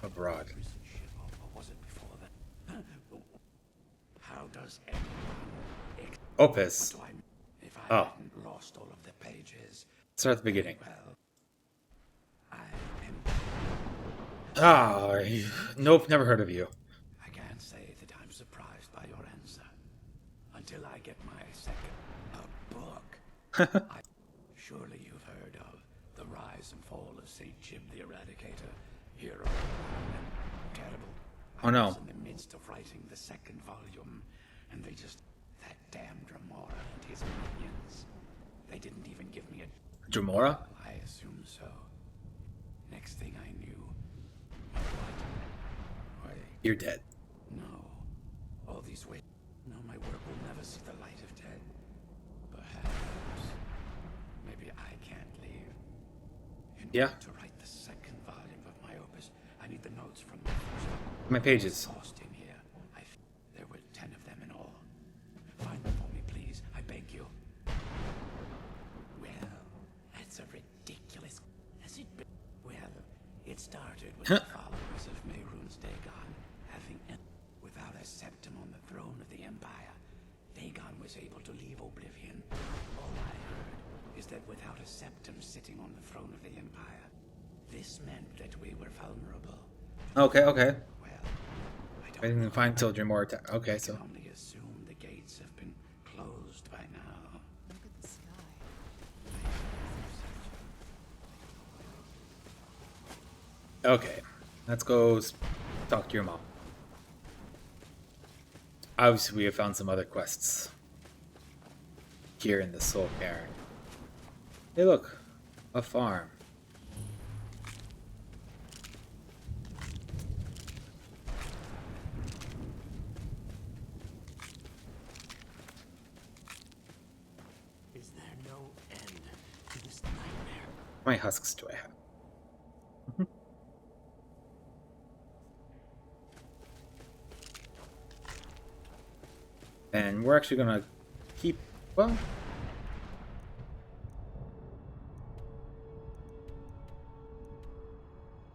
Speaker 1: abroad.
Speaker 6: How does
Speaker 1: Opus.
Speaker 6: if I
Speaker 1: Oh.
Speaker 6: hadn't lost all of the pages?
Speaker 1: Start at the beginning.
Speaker 6: Well,
Speaker 1: Ah, nope, never heard of you.
Speaker 6: I can't say that I'm surprised by your answer until I get my second book. Surely you've heard of the rise and fall of St. Jim the Eradicator, hero and terrible.
Speaker 1: Oh no.
Speaker 6: I was in the midst of writing the second volume, and they just that damned Remora and his minions. They didn't even give me a
Speaker 1: Jamora?
Speaker 6: I assume so. Next thing I knew,
Speaker 1: You're dead.
Speaker 6: no. All these ways. No, my work will never see the light of day. Perhaps. Maybe I can't leave. In
Speaker 1: Yeah.
Speaker 6: order to write the second volume of my opus, I need the notes from my first one.
Speaker 1: My pages.
Speaker 6: Lost in here. There were 10 of them in all. Find them for me, please. I beg you. Well, that's a ridiculous. Has it been? Well, it started with the followers of Mehrunes Dagon having without a septum on the throne of the Empire. Dagon was able to leave Oblivion. All I heard is that without a septum sitting on the throne of the Empire, this meant that we were vulnerable.
Speaker 1: Okay.
Speaker 6: Well,
Speaker 1: I didn't find till Jamora. Okay, so.
Speaker 6: I can only assume the gates have been closed by now.
Speaker 2: Look at the sky.
Speaker 1: Okay, let's go talk to your mom. Obviously, we have found some other quests here in the Soul Cairn. Hey, look, a farm.
Speaker 5: Is there no end to this nightmare?
Speaker 1: How many husks do I have? And we're actually gonna keep, well,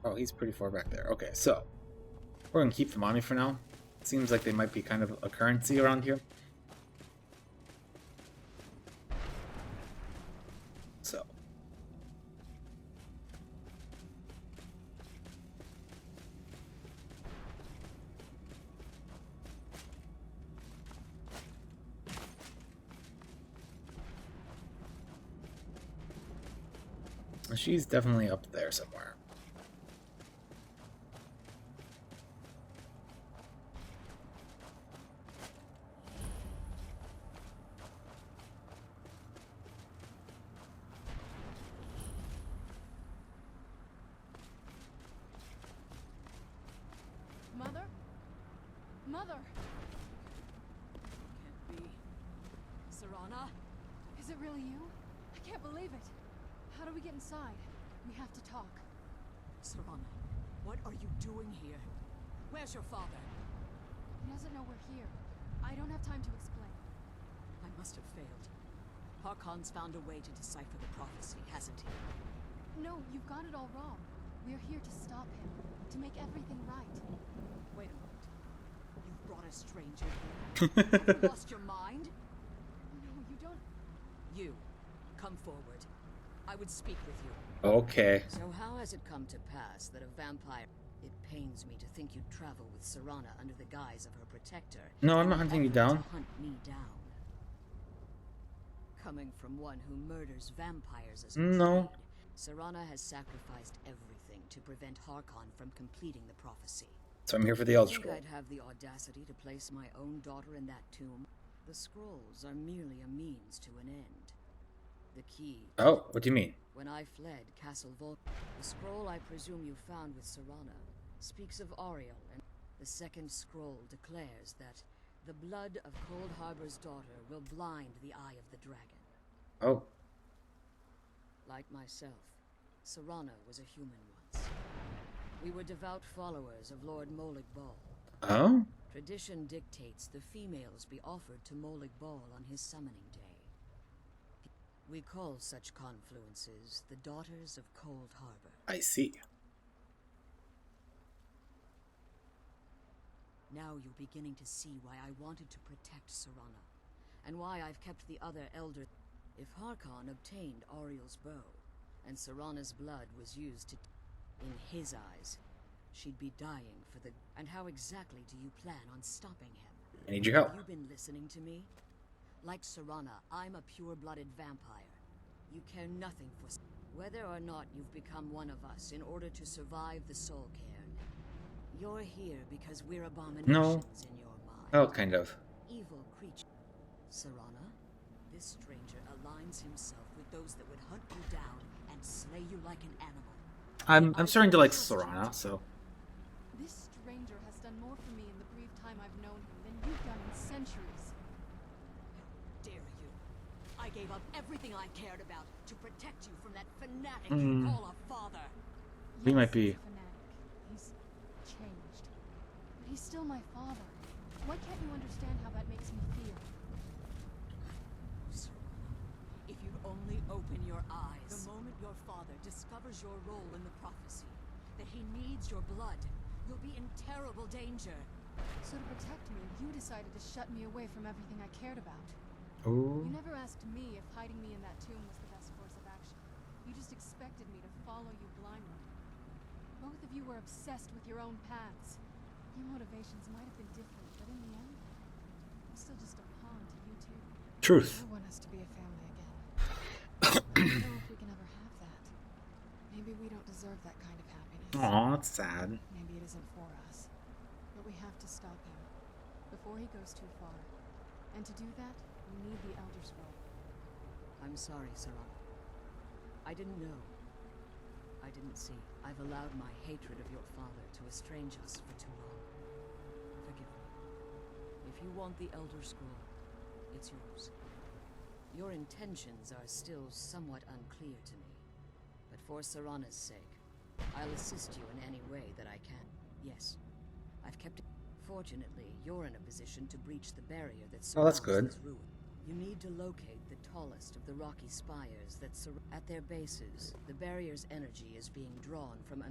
Speaker 1: oh, he's pretty far back there. Okay, so we're gonna keep the mommy for now. Seems like they might be kind of a currency around here. So. She's definitely up there somewhere.
Speaker 2: Mother? Mother!
Speaker 16: Can't be. Serana?
Speaker 2: Is it really you? I can't believe it. How do we get inside? We have to talk.
Speaker 16: Serana, what are you doing here? Where's your father?
Speaker 2: He doesn't know we're here. I don't have time to explain.
Speaker 16: I must have failed. Harkon's found a way to decipher the prophecy, hasn't he?
Speaker 2: No, you've got it all wrong. We're here to stop him, to make everything right.
Speaker 16: Wait a moment. You've brought a stranger here. Have you lost your mind?
Speaker 2: No, you don't.
Speaker 16: You, come forward. I would speak with you.
Speaker 1: Okay.
Speaker 10: So how has it come to pass that a vampire... It pains me to think you'd travel with Serana under the guise of her protector.
Speaker 1: No, I'm not hunting you down.
Speaker 10: To hunt me down. Coming from one who murders vampires as a
Speaker 1: No.
Speaker 10: trade, Serana has sacrificed everything to prevent Harkon from completing the prophecy.
Speaker 1: So I'm here for the Elder
Speaker 10: I think
Speaker 1: Scroll.
Speaker 10: I'd have the audacity to place my own daughter in that tomb. The scrolls are merely a means to an end. The key.
Speaker 1: Oh, what do you mean?
Speaker 10: When I fled Castle Vol, the scroll I presume you found with Serana speaks of Ariel, and the second scroll declares that the blood of Cold Harbor's daughter will blind the eye of the dragon.
Speaker 1: Oh.
Speaker 10: Like myself, Serana was a human once. We were devout followers of Lord Molig Bal.
Speaker 1: Oh?
Speaker 10: Tradition dictates the females be offered to Molig Bal on his summoning day. We call such confluences the Daughters of Cold Harbor.
Speaker 1: I see.
Speaker 10: Now you're beginning to see why I wanted to protect Serana, and why I've kept the other elder. If Harkon obtained Ariel's bow, and Serana's blood was used to, in his eyes, she'd be dying for the. And how exactly do you plan on stopping him?
Speaker 1: I need your help.
Speaker 10: Have you been listening to me? Like Serana, I'm a pure-blooded vampire. You care nothing for whether or not you've become one of us in order to survive the Soul Cairn. You're here because we're abominations in your mind.
Speaker 1: Oh, kind of.
Speaker 10: Evil creature. Serana, this stranger aligns himself with those that would hunt you down and slay you like an animal.
Speaker 1: I'm starting to like Serana, so.
Speaker 2: This stranger has done more for me in the brief time I've known him than you've done in centuries.
Speaker 10: How dare you? I gave up everything I cared about to protect you from that fanatic
Speaker 1: Hmm.
Speaker 10: you call a father.
Speaker 1: We might be.
Speaker 2: He's changed. But he's still my father. Why can't you understand how that makes me feel?
Speaker 10: If you'd only open your eyes. The moment your father discovers your role in the prophecy, that he needs your blood, you'll be in terrible danger.
Speaker 2: So to protect me, you decided to shut me away from everything I cared about.
Speaker 1: Ooh.
Speaker 2: You never asked me if hiding me in that tomb was the best course of action. You just expected me to follow you blindly. Both of you were obsessed with your own paths. Your motivations might have been different, but in the end, I'm still just a pawn to you two.
Speaker 1: Truth.
Speaker 2: I want us to be a family again. I don't know if we can ever have that. Maybe we don't deserve that kind of happiness.
Speaker 1: Aw, that's sad.
Speaker 2: Maybe it isn't for us. But we have to stop him before he goes too far. And to do that, we need the Elder Scroll.
Speaker 10: I'm sorry, Serana. I didn't know. I didn't see. I've allowed my hatred of your father to estrange us for too long. Forgive me. If you want the Elder Scroll, it's yours. Your intentions are still somewhat unclear to me. But for Serana's sake, I'll assist you in any way that I can. Yes, I've kept it. Fortunately, you're in a position to breach the barrier that surrounds
Speaker 1: Oh, that's good.
Speaker 10: this ruin. You need to locate the tallest of the rocky spires that at their bases. The barrier's energy is being drawn from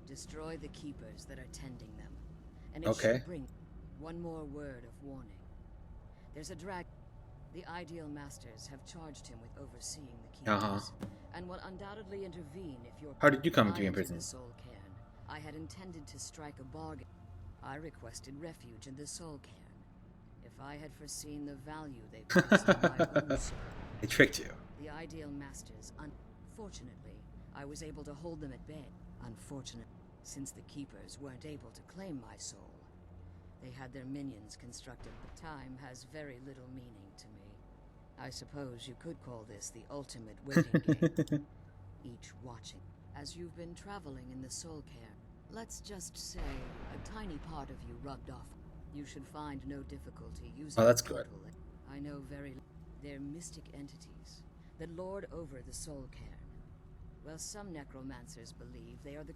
Speaker 10: destroy the keepers that are tending them. And it
Speaker 1: Okay.
Speaker 10: should bring one more word of warning. There's a The Ideal Masters have charged him with overseeing the keepers, and will undoubtedly intervene if you're.
Speaker 1: How did you come to be
Speaker 10: blind
Speaker 1: imprisoned?
Speaker 10: the Soul Cairn. I had intended to strike a bargain. I requested refuge in the Soul Cairn. If I had foreseen the value they place on my own soul.
Speaker 1: They tricked you.
Speaker 10: The Ideal Masters, unfortunately, I was able to hold them at bay. Unfortunately, since the Keepers weren't able to claim my soul, they had their minions constructed, but time has very little meaning to me. I suppose you could call this the ultimate waiting game. Each watching. As you've been traveling in the Soul Cairn, let's just say a tiny part of you rubbed off. You should find no difficulty using
Speaker 1: Oh, that's
Speaker 10: the
Speaker 1: good.
Speaker 10: portal. I know they're mystic entities that lord over the Soul Cairn. Well, some necromancers believe they are the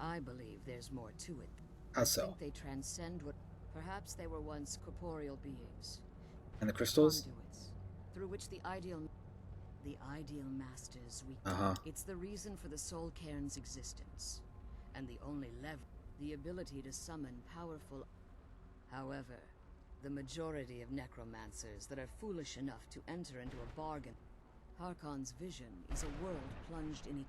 Speaker 10: I believe there's more to it.
Speaker 1: How
Speaker 10: I
Speaker 1: so?
Speaker 10: think they transcend what. Perhaps they were once corporeal beings.
Speaker 1: And the crystals?
Speaker 10: Conduits, through which the Ideal Masters reach.
Speaker 1: It's
Speaker 10: the reason for the Soul Cairn's existence, and the only lever, the ability to summon powerful. However, the majority of necromancers that are foolish enough to enter into a bargain. Harkon's vision is a world plunged in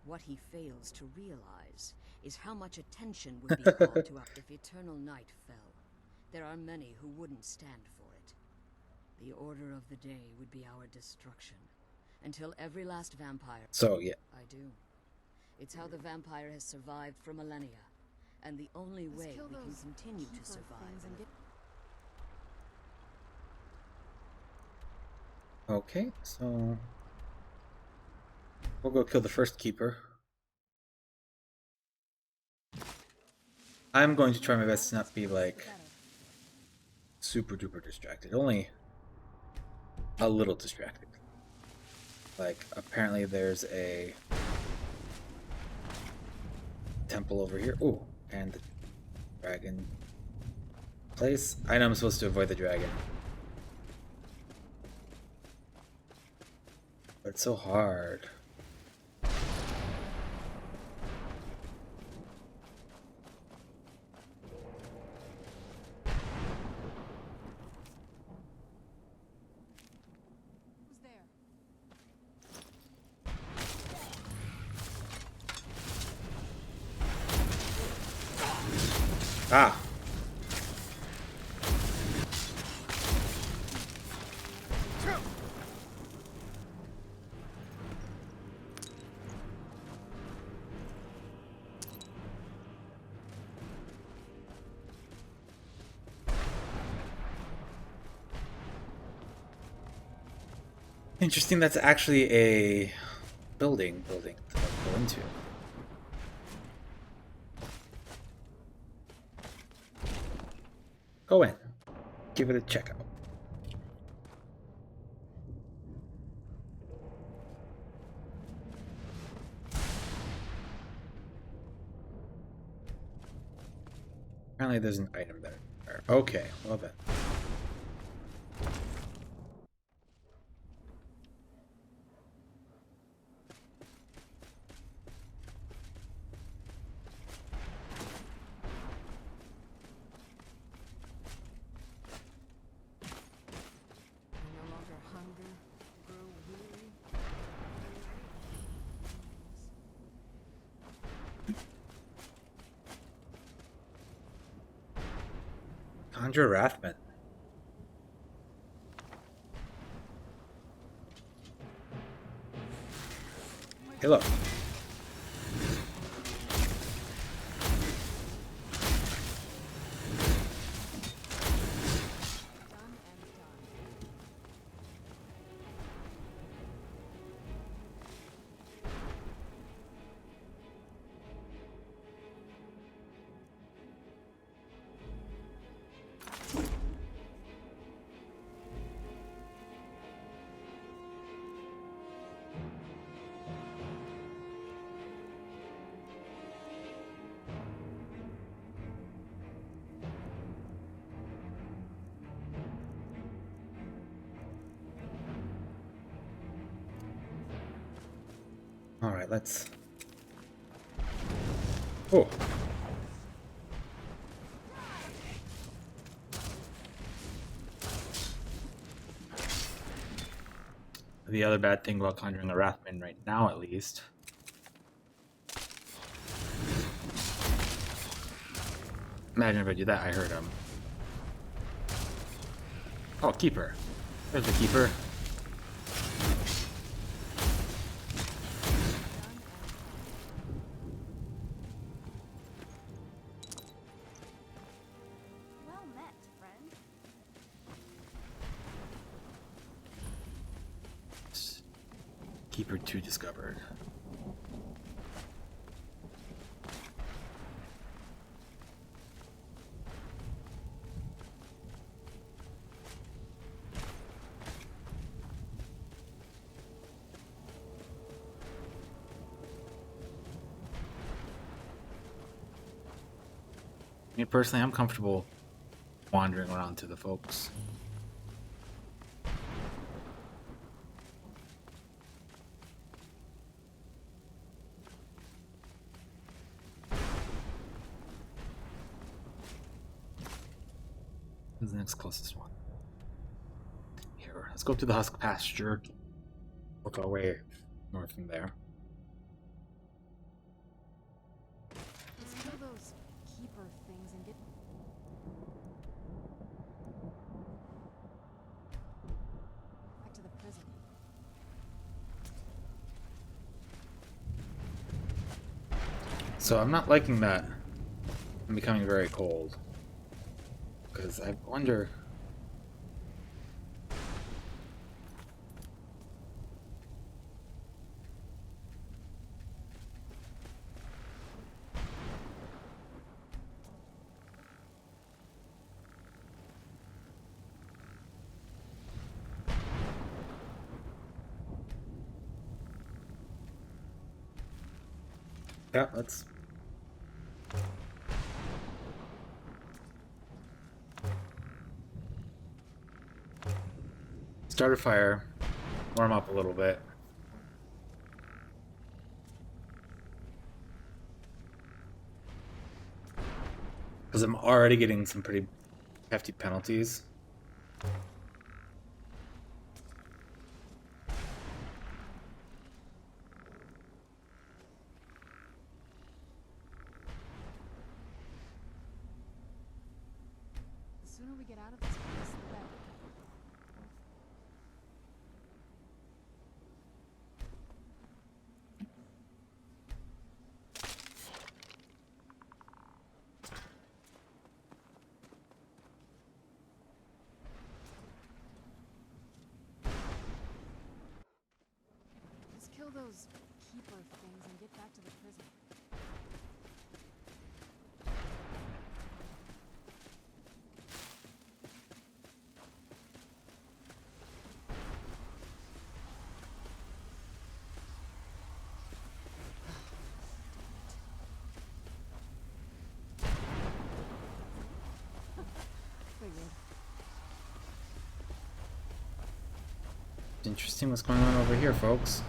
Speaker 10: What he fails to realize is how much attention would be called to if eternal night fell. There are many who wouldn't stand for it. The order of the day would be our destruction, until every last vampire.
Speaker 1: So, yeah.
Speaker 10: I do. It's how the vampire has survived for millennia, and the only
Speaker 2: Let's
Speaker 10: way
Speaker 2: kill
Speaker 10: we can
Speaker 2: those
Speaker 10: continue to
Speaker 2: keeper
Speaker 10: survive.
Speaker 2: things and get
Speaker 1: Okay, so we'll go kill the first keeper. I'm going to try my best to not be like super duper distracted. Only a little distracted. Like apparently there's a temple over here. Oh, and the dragon place. I know I'm supposed to avoid the dragon. But it's so hard.
Speaker 2: Who's there?
Speaker 1: Ah! Interesting, that's actually a building to go into. Go in. Give it a check out. Apparently there's an item there. Okay, well then.
Speaker 16: I no longer hunger, grow weary.
Speaker 1: Conjure Rathman. Hey, look. All right, let's. Oh. The other bad thing about conjuring a Rathman right now, at least. Imagine if I do that, I heard him. Oh, keeper. There's the keeper.
Speaker 8: Well met, friend.
Speaker 1: Keeper 2 discovered. Me personally, I'm comfortable wandering around to the folks. Who's the next closest one? Here, let's go to the husk pasture. Work our way north from there.
Speaker 2: Let's kill those keeper things and get back to the prison.
Speaker 1: So I'm not liking that I'm becoming very cold. Because I wonder... Yeah, let's... Start a fire, warm up a little bit. Because I'm already getting some pretty hefty penalties.
Speaker 2: The sooner we get out of this place, the better. Just kill those keeper things and get back to the prison. Figured.
Speaker 1: Interesting what's going on over here, folks.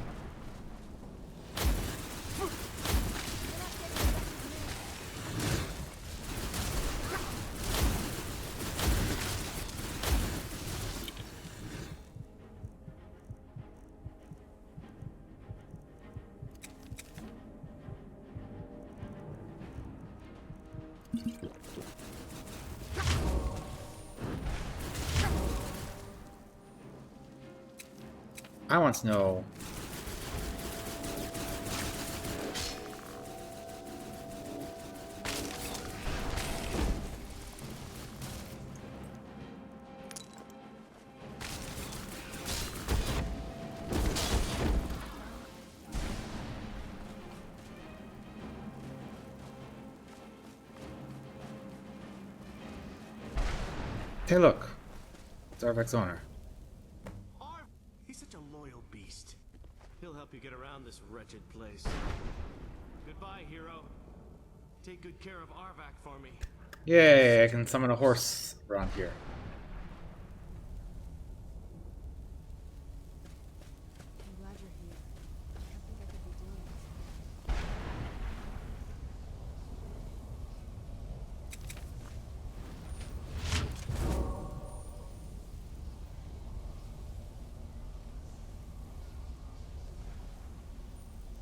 Speaker 1: I want to know. Hey, look. It's Arvek's owner.
Speaker 5: He's such a loyal beast. He'll help you get around this wretched place. Goodbye, hero. Take good care of Arvak for me.
Speaker 1: Yay, I can summon a horse around here.
Speaker 2: I'm glad you're here. I don't think I could be doing this.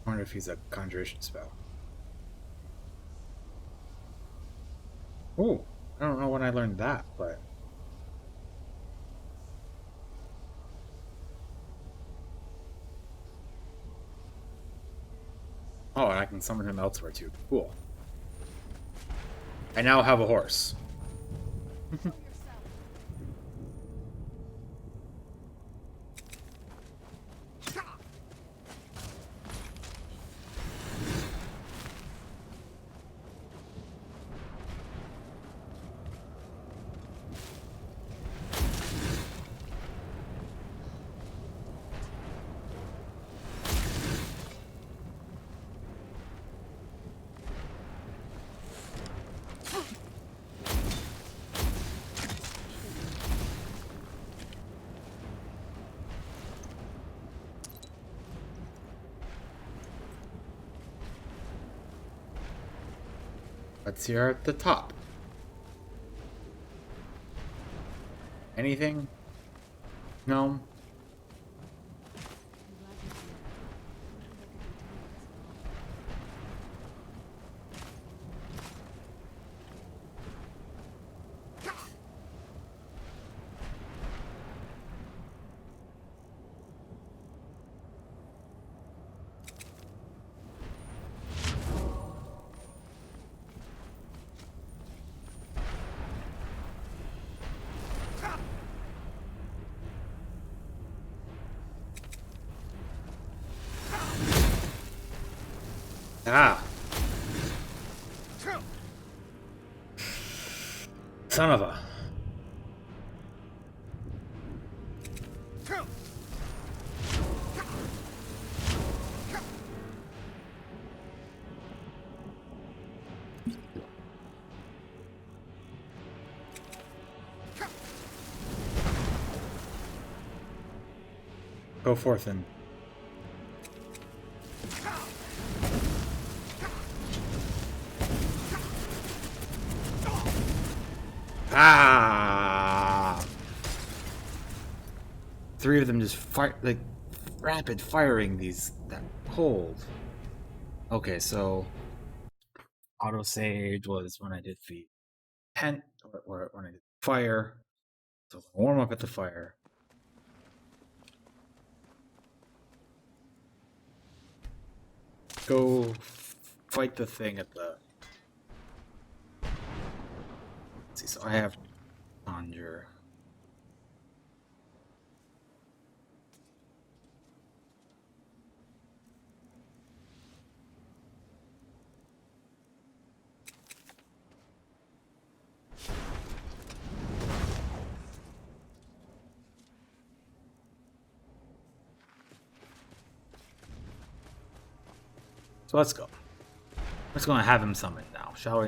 Speaker 1: I wonder if he's a conjuration spell. Ooh, I don't know when I learned that, but... Oh, and I can summon him elsewhere too. Cool. I now have a horse. Let's see her at the top. Anything? No? Ah. Son of a. Go forth and. Ah! Three of them just fire, like, rapid firing these, that cold. Okay, so autosave was when I did the tent, or when I did fire. So warm up at the fire. Go fight the thing at the. Let's see, so I have conjure. So let's go. Let's go and have him summoned now, shall we?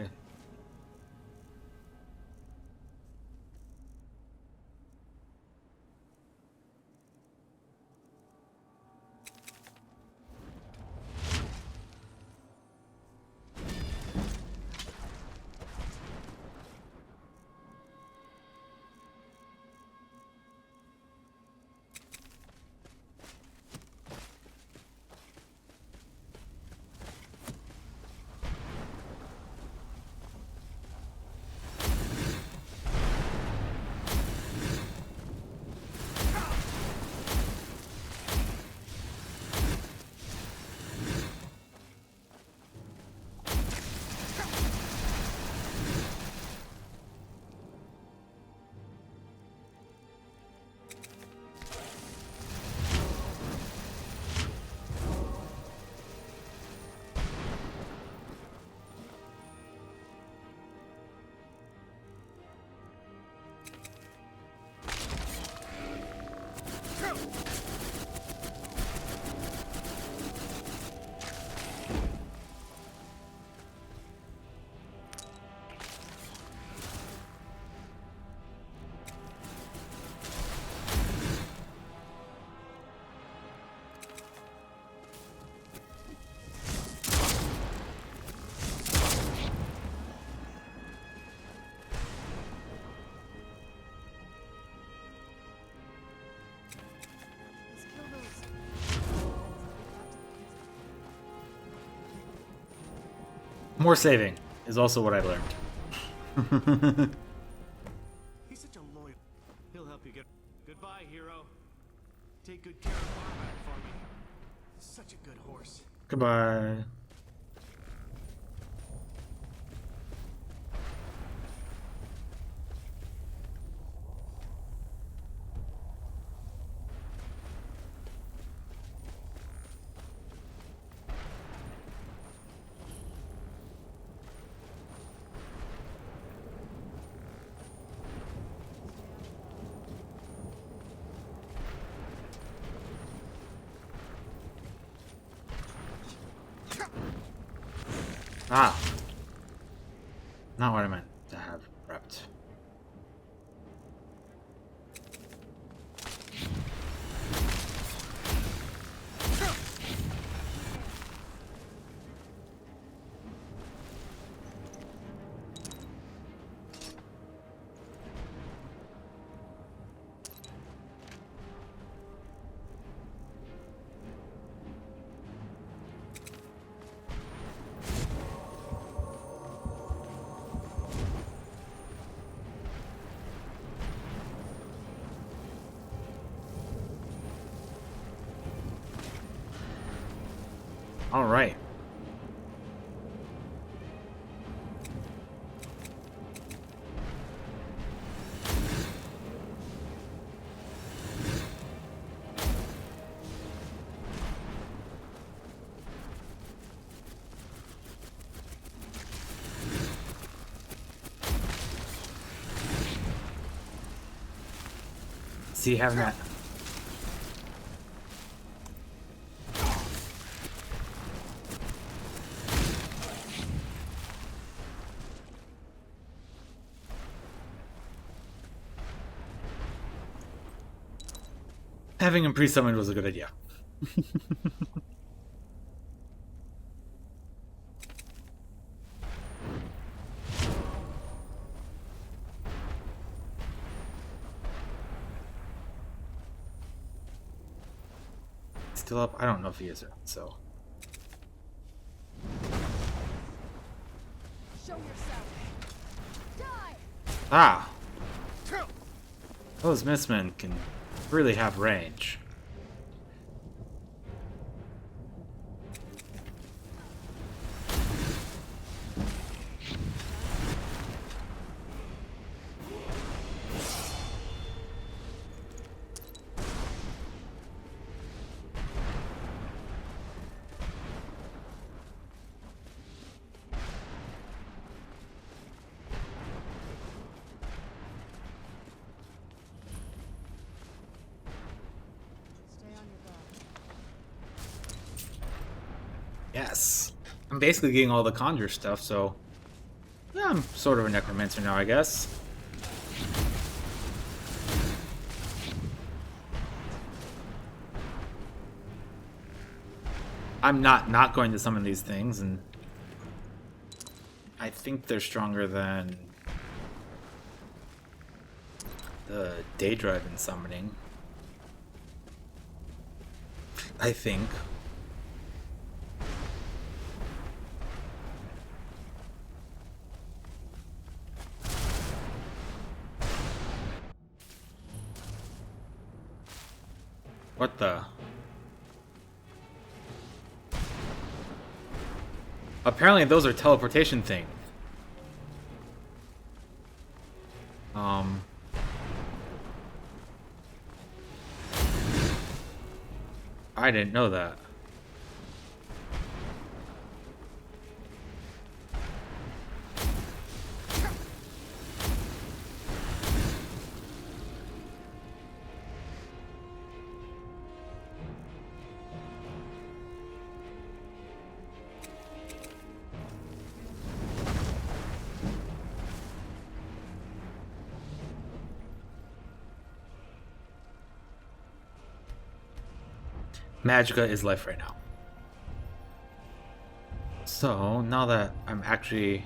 Speaker 1: More saving is also what I learned.
Speaker 5: He's such a loyal. He'll help you get. Goodbye, hero. Take good care of Arvac for me. Such a good horse.
Speaker 1: Goodbye. Ah. Not what I meant to have prepped. All right. See, having that. Having him pre-summoned was a good idea. Still up? I don't know if he is, so.
Speaker 2: Show yourself. Die.
Speaker 1: Ah! Those mistmen can really have range. Yes. I'm basically getting all the conjure stuff, so yeah, I'm sort of a necromancer now, I guess. I'm not going to summon these things, and I think they're stronger than the Daedra I've been summoning. I think. What the? Apparently those are teleportation things. I didn't know that. Magicka is life right now. So, now that I'm actually...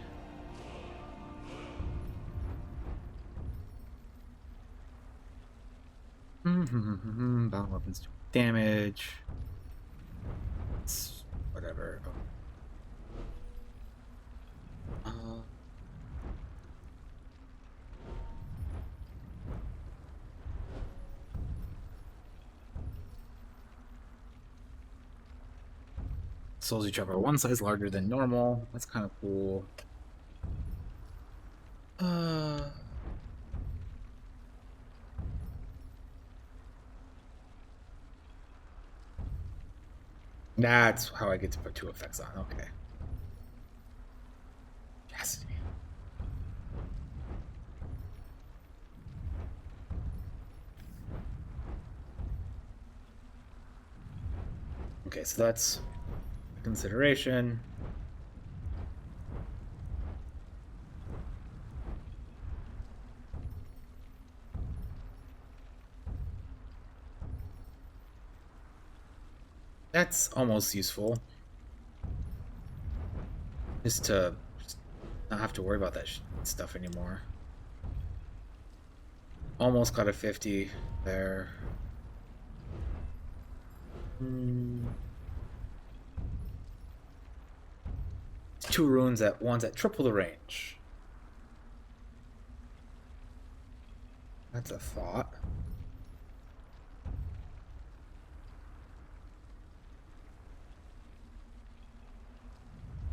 Speaker 1: Bound weapons do damage. It's whatever. Souls each other one size larger than normal. That's kind of cool. That's how I get to put 2 effects on. Okay. Yes. Okay, so that's a consideration. That's almost useful. Just to not have to worry about that stuff anymore. Almost got a 50 there. 2 runes at ones at triple the range. That's a thought.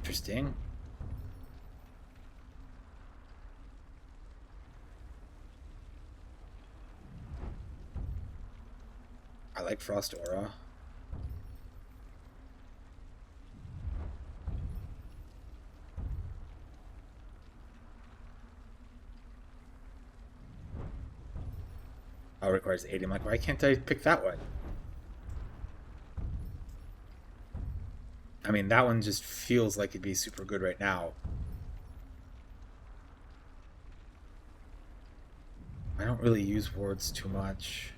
Speaker 1: Interesting. I like Frost Aura. Oh, requires 80. I'm like, why can't I pick that one? I mean, that one just feels like it'd be super good right now. I don't really use wards too much.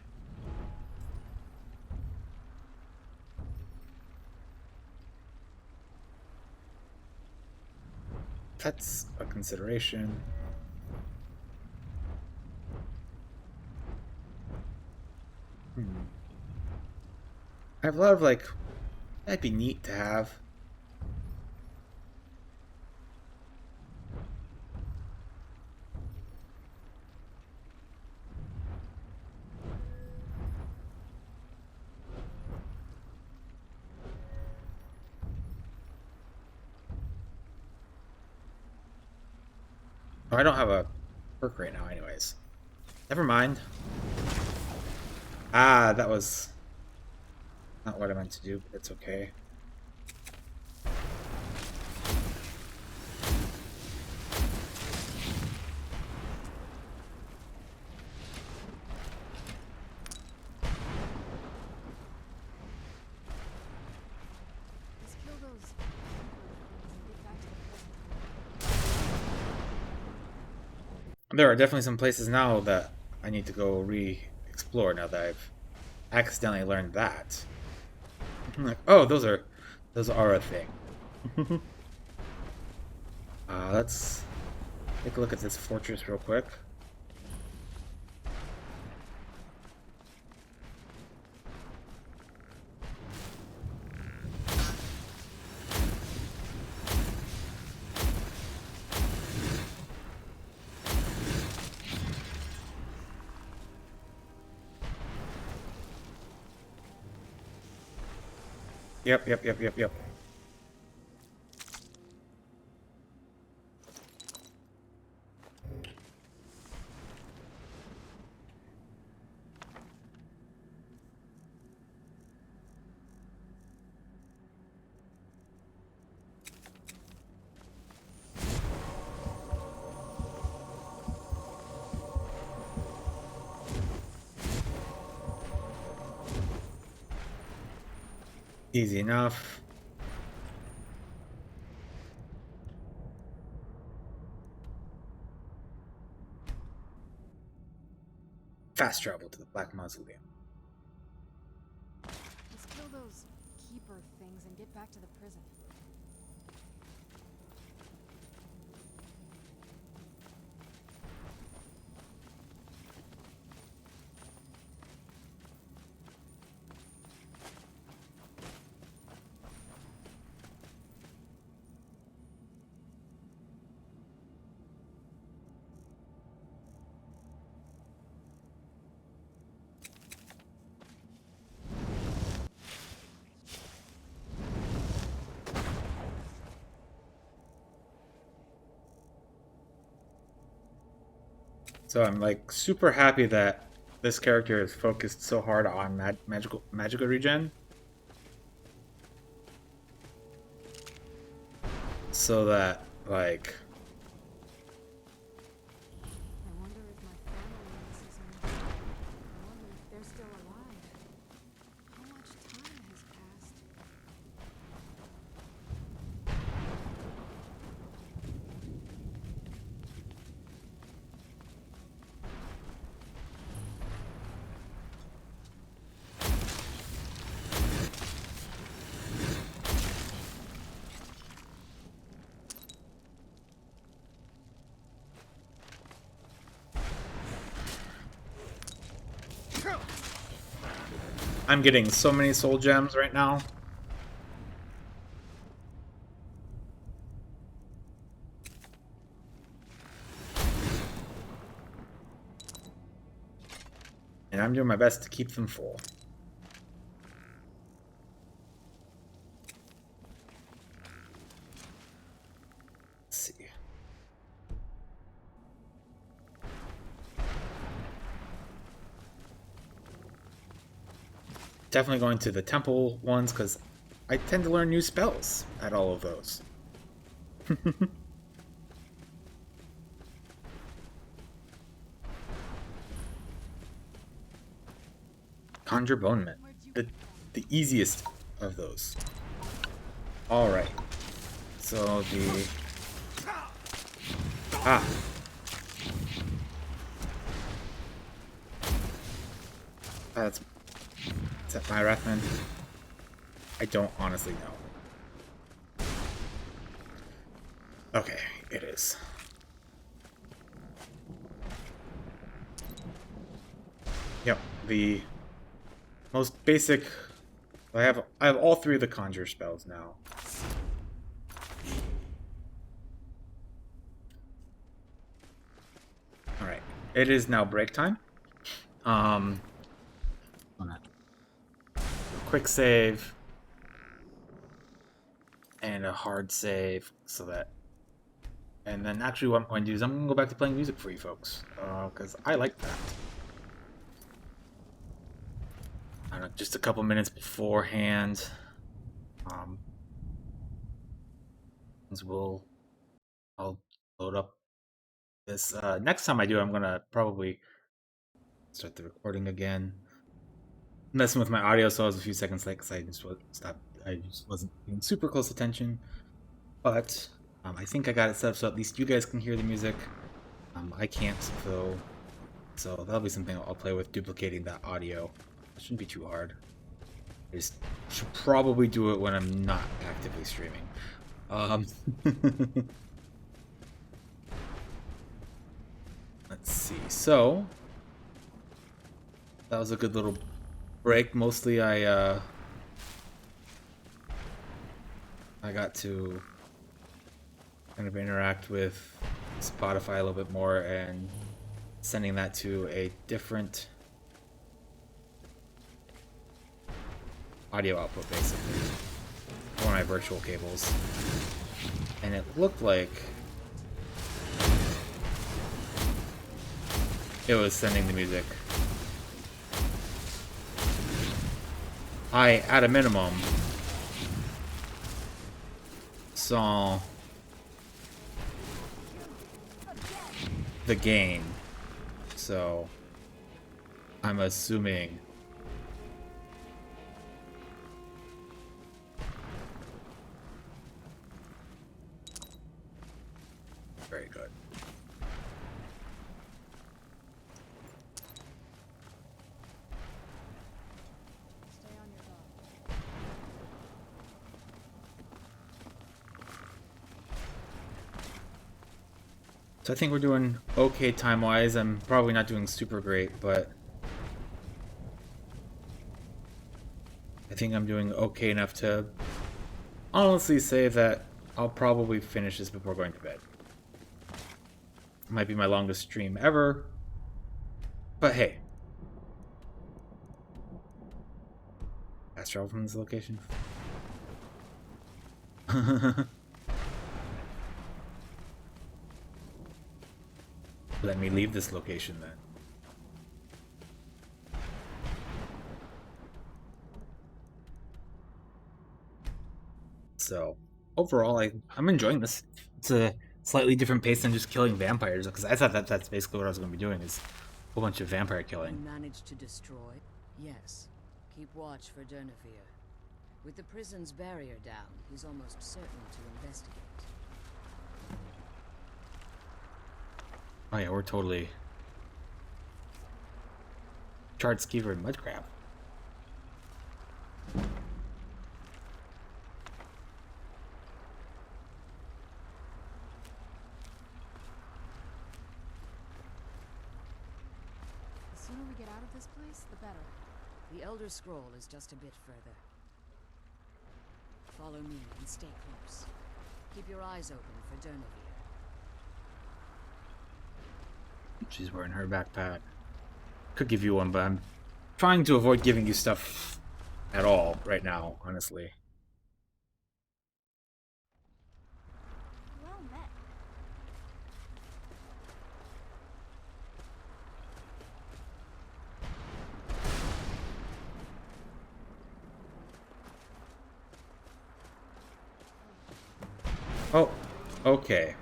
Speaker 1: That's a consideration. I have a lot of like, that'd be neat to have. Oh, I don't have a perk right now anyways. Never mind. Ah, that was not what I meant to do, but it's okay.
Speaker 2: Let's kill those.
Speaker 1: There are definitely some places now that I need to go re-explore now that I've accidentally learned that. I'm like, oh, those are a thing. Let's take a look at this fortress real quick. Yep. Easy enough. Fast travel to the Black Mausoleum.
Speaker 2: Let's kill those keeper things and get back to the prison.
Speaker 1: So I'm like super happy that this character is focused so hard on magical regen. So that like
Speaker 2: I wonder if my family misses me. I wonder if they're still alive. How much time has passed?
Speaker 1: I'm getting so many soul gems right now. And I'm doing my best to keep them full. Let's see. Definitely going to the temple ones because I tend to learn new spells at all of those. Conjure Bone Man. The easiest of those. Alright. So the... Ah! Is that my Wrathman? I don't honestly know. Okay, it is. Yep, the most basic. I have all three of the conjure spells now. All right, it is now break time. Quick save and a hard save, so that. And then actually, what I'm going to do is I'm going to go back to playing music for you folks, because I like that. I don't know, just a couple minutes beforehand. I'll load up this. Next time I do, I'm gonna probably start the recording again. Messing with my audio, so I was a few seconds late because I just wasn't paying super close attention. But I think I got it set up so at least you guys can hear the music. I can't, though. So that'll be something I'll play with, duplicating that audio. It shouldn't be too hard. I just should probably do it when I'm not actively streaming. Let's see. So that was a good little break. Mostly I got to kind of interact with Spotify a little bit more and sending that to a different audio output, basically, one of my virtual cables. And it looked like it was sending the music. I, at a minimum, saw the gain, so I'm assuming very good. So I think we're doing okay time-wise. I'm probably not doing super great, but I think I'm doing okay enough to honestly say that I'll probably finish this before going to bed. It might be my longest stream ever, but hey. Fast travel from this location. Let me leave this location then. So overall, I'm enjoying this. It's a slightly different pace than just killing vampires, because I thought that's basically what I was going to be doing, is a whole bunch of vampire killing.
Speaker 10: You managed to destroy? Yes. Keep watch for Durnevere. With the prison's barrier down, he's almost certain to investigate.
Speaker 1: Oh yeah, we're totally charred skeever and mudcrab.
Speaker 2: The sooner we get out of this place, the better.
Speaker 10: The Elder Scroll is just a bit further. Follow me and stay close. Keep your eyes open for Durnevere.
Speaker 1: She's wearing her backpack. Could give you one, but I'm trying to avoid giving you stuff at all right now, honestly.
Speaker 11: Well met.
Speaker 1: Oh, okay.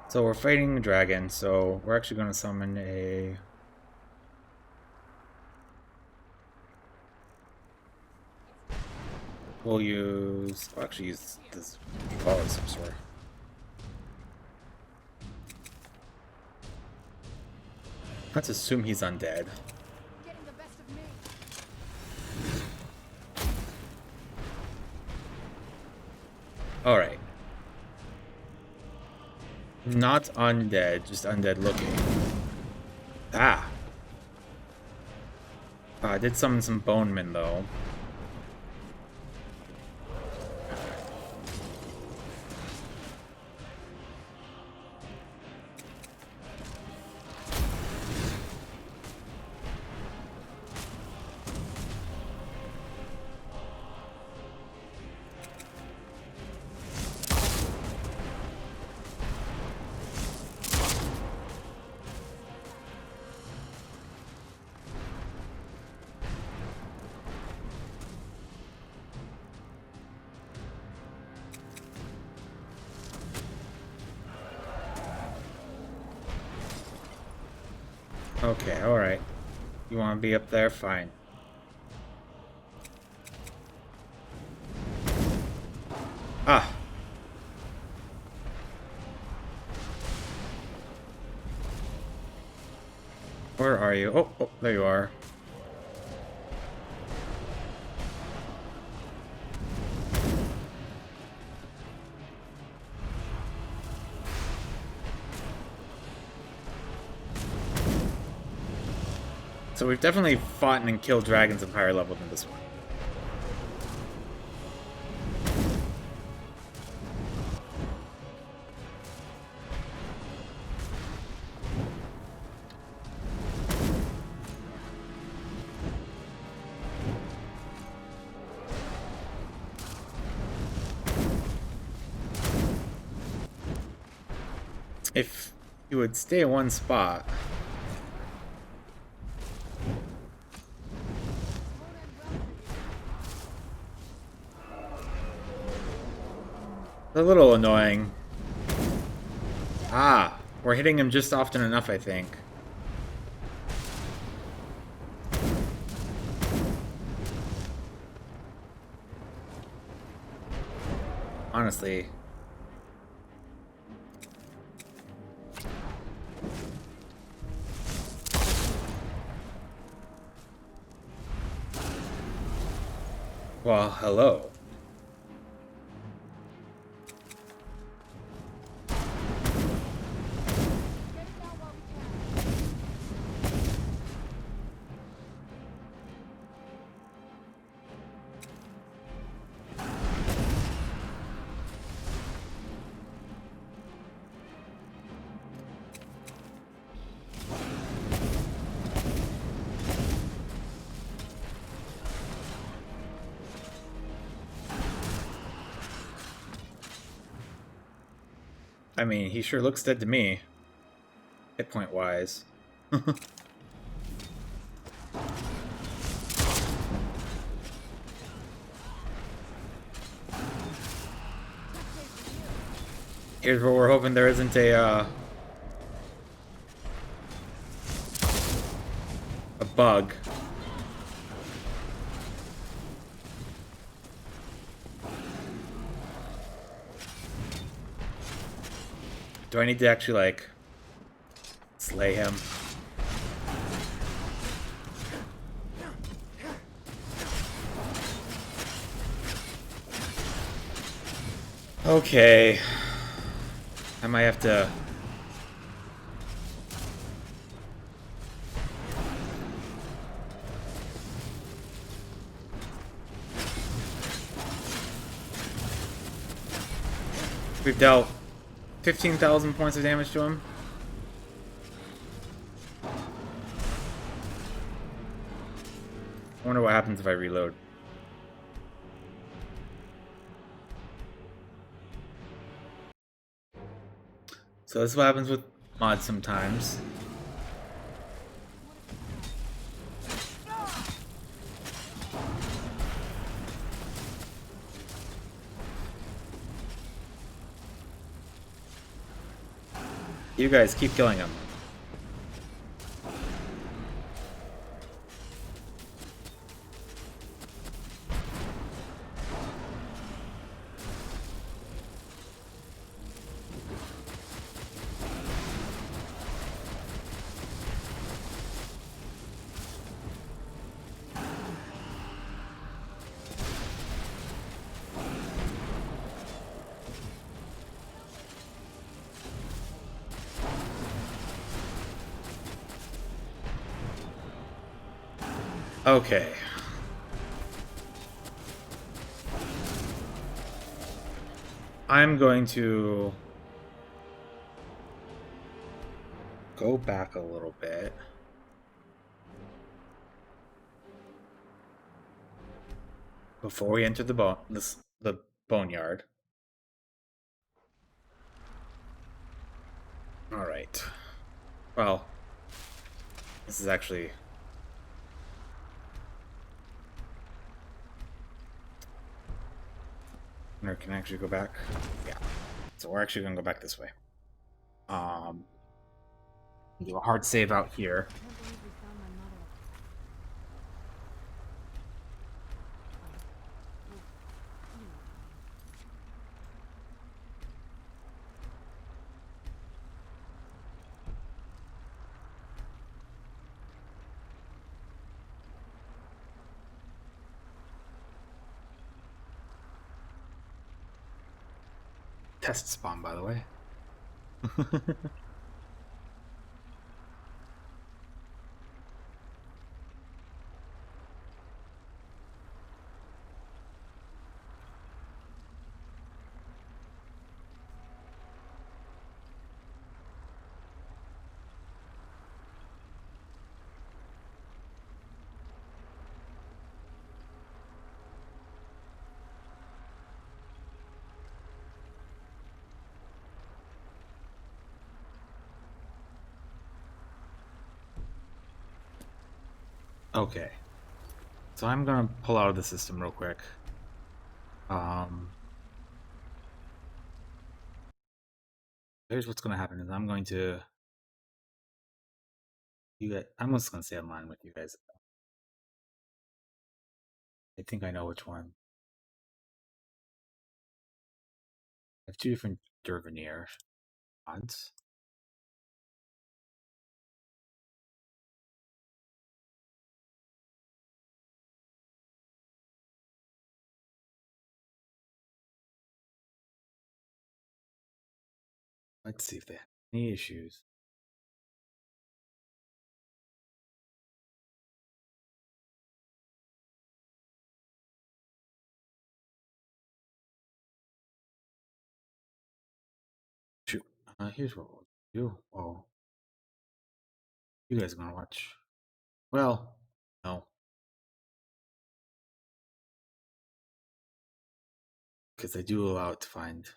Speaker 1: So we're fighting a dragon, so we're actually going to summon a We'll use... I'll actually use this ball of some sort. Let's assume he's undead. Alright. Not undead, just undead looking. Ah! I did summon some bonemen though. Okay, alright. You want to be up there? Fine. Ah! Where are you? Oh, oh, there you are. So we've definitely fought and killed dragons of higher level than this one. If you would stay in one spot... A little annoying. Ah, we're hitting him just often enough, I think. Honestly. Well, hello. I mean, he sure looks dead to me. Hit point wise. Here's what we're hoping there isn't a bug. Do I need to actually, like, slay him? Okay. I might have to... We've dealt 15,000 points of damage to him. I wonder what happens if I reload. So this is what happens with mods sometimes. You guys keep killing him. Okay. I'm going to go back a little bit. Before we enter the boneyard. All right. Well, this is actually or can I actually go back? Yeah. So we're actually gonna go back this way. Do a hard save out here. Test spawn, by the way. Okay. So I'm gonna pull out of the system real quick. Here's what's gonna happen is I'm going to I'm just gonna stay online with you guys. I think I know which one. I have two different Dervenier mods. Let's see if they have any issues. Shoot. Here's what we'll do. Oh, you guys are gonna watch. Well, no. Because I do allow it to find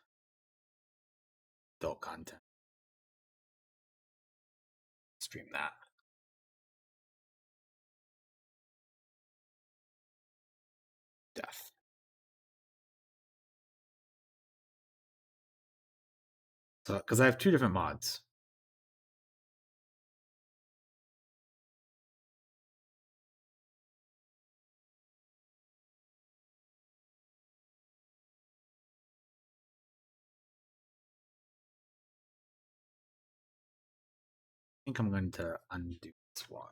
Speaker 1: adult content. Stream that. Death. So, because I have two different mods. I think I'm going to undo this one.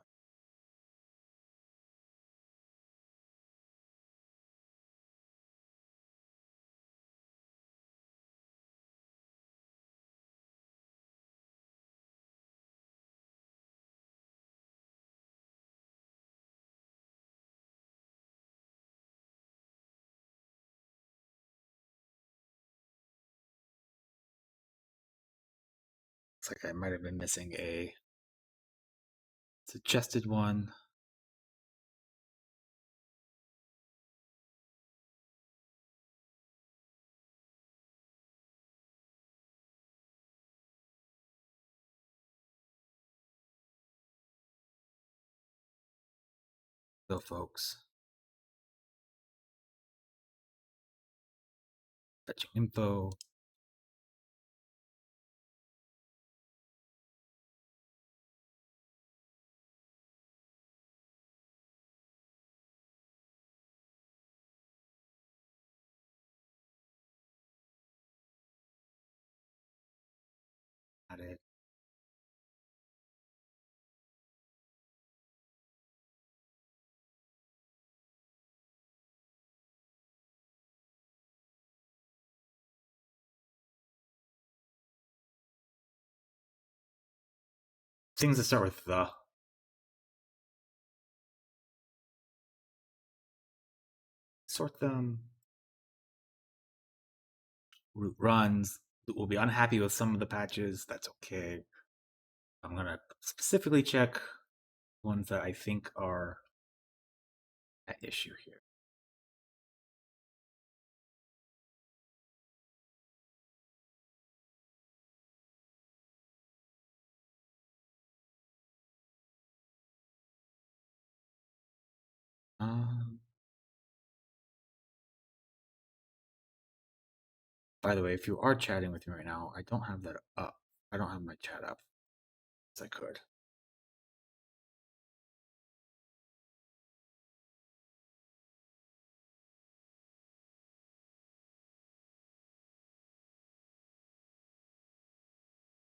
Speaker 1: Looks like I might have been missing a suggested one. So, folks. Fetching info. Added. Things that start with the. sort them. Root runs. We'll be unhappy with some of the patches. That's okay. I'm gonna specifically check ones that I think are at issue here. By the way, if you are chatting with me right now, I don't have that up. I don't have my chat up as I could.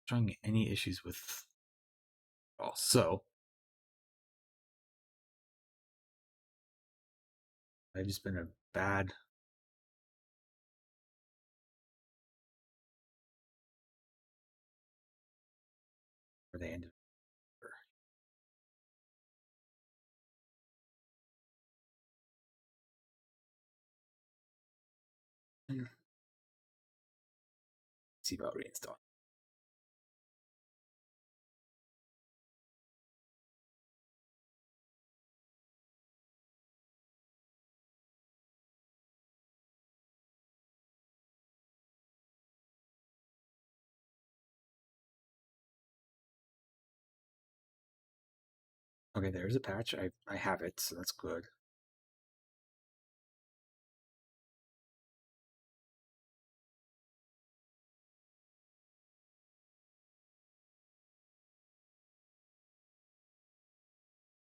Speaker 1: Showing any issues with so I've just been a bad for the end of see about reinstall. Okay, there's a patch. I have it, so that's good.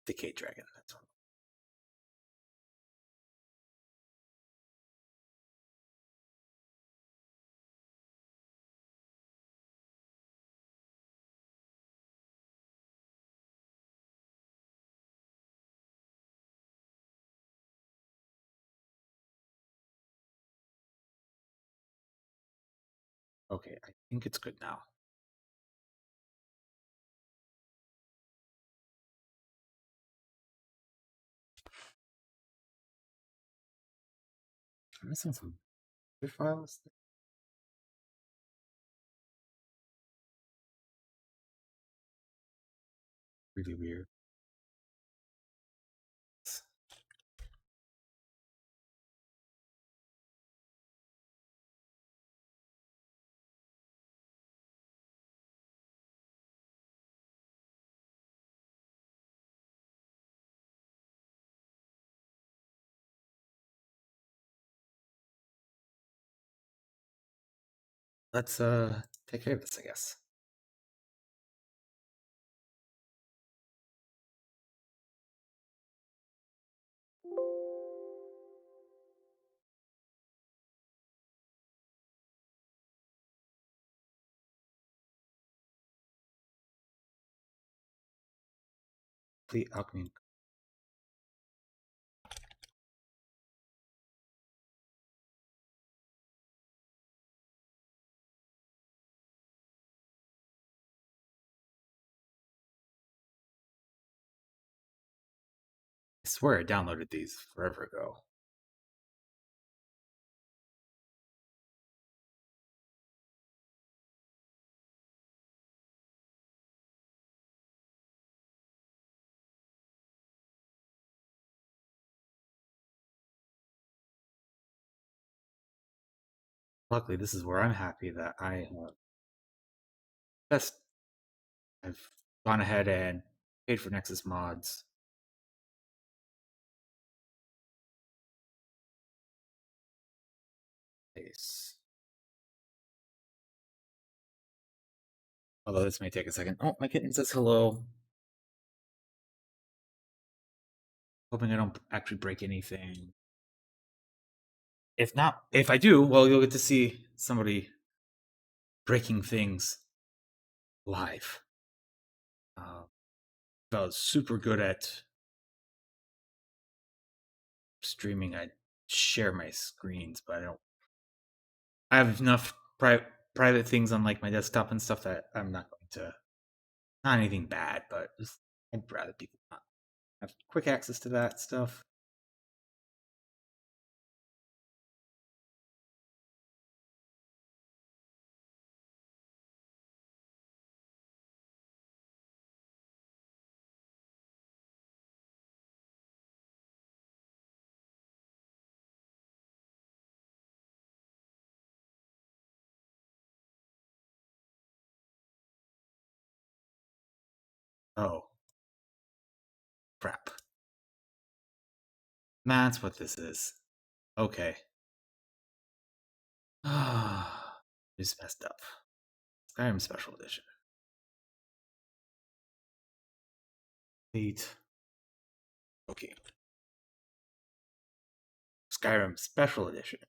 Speaker 1: Decay Dragon, that's one. Okay, I think it's good now. I'm missing some other files. Really weird. Let's take care of this, I guess. Complete alchemy. I swear I downloaded these forever ago. Luckily, this is where I'm happy that I I've gone ahead and paid for Nexus mods. Although this may take a second. Oh, my kitten says hello. Hoping I don't actually break anything. If not, if I do, well, you'll get to see somebody breaking things live. I was super good at streaming. I share my screens, but I have enough private things on like my desktop and stuff that I'm not going to. Not anything bad, but just I'd rather people not have quick access to that stuff. Oh. Crap. That's what this is. Okay. This messed up. Skyrim Special Edition. Neat. Okay. Skyrim Special Edition.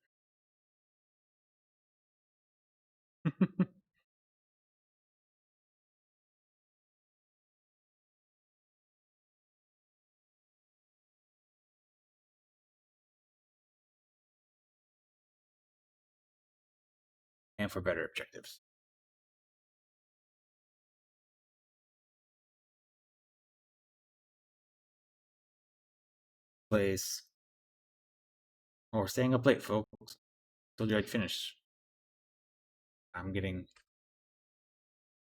Speaker 1: And for better objectives. Place. Oh, we're staying up late, folks. Told you I'd finish. I'm getting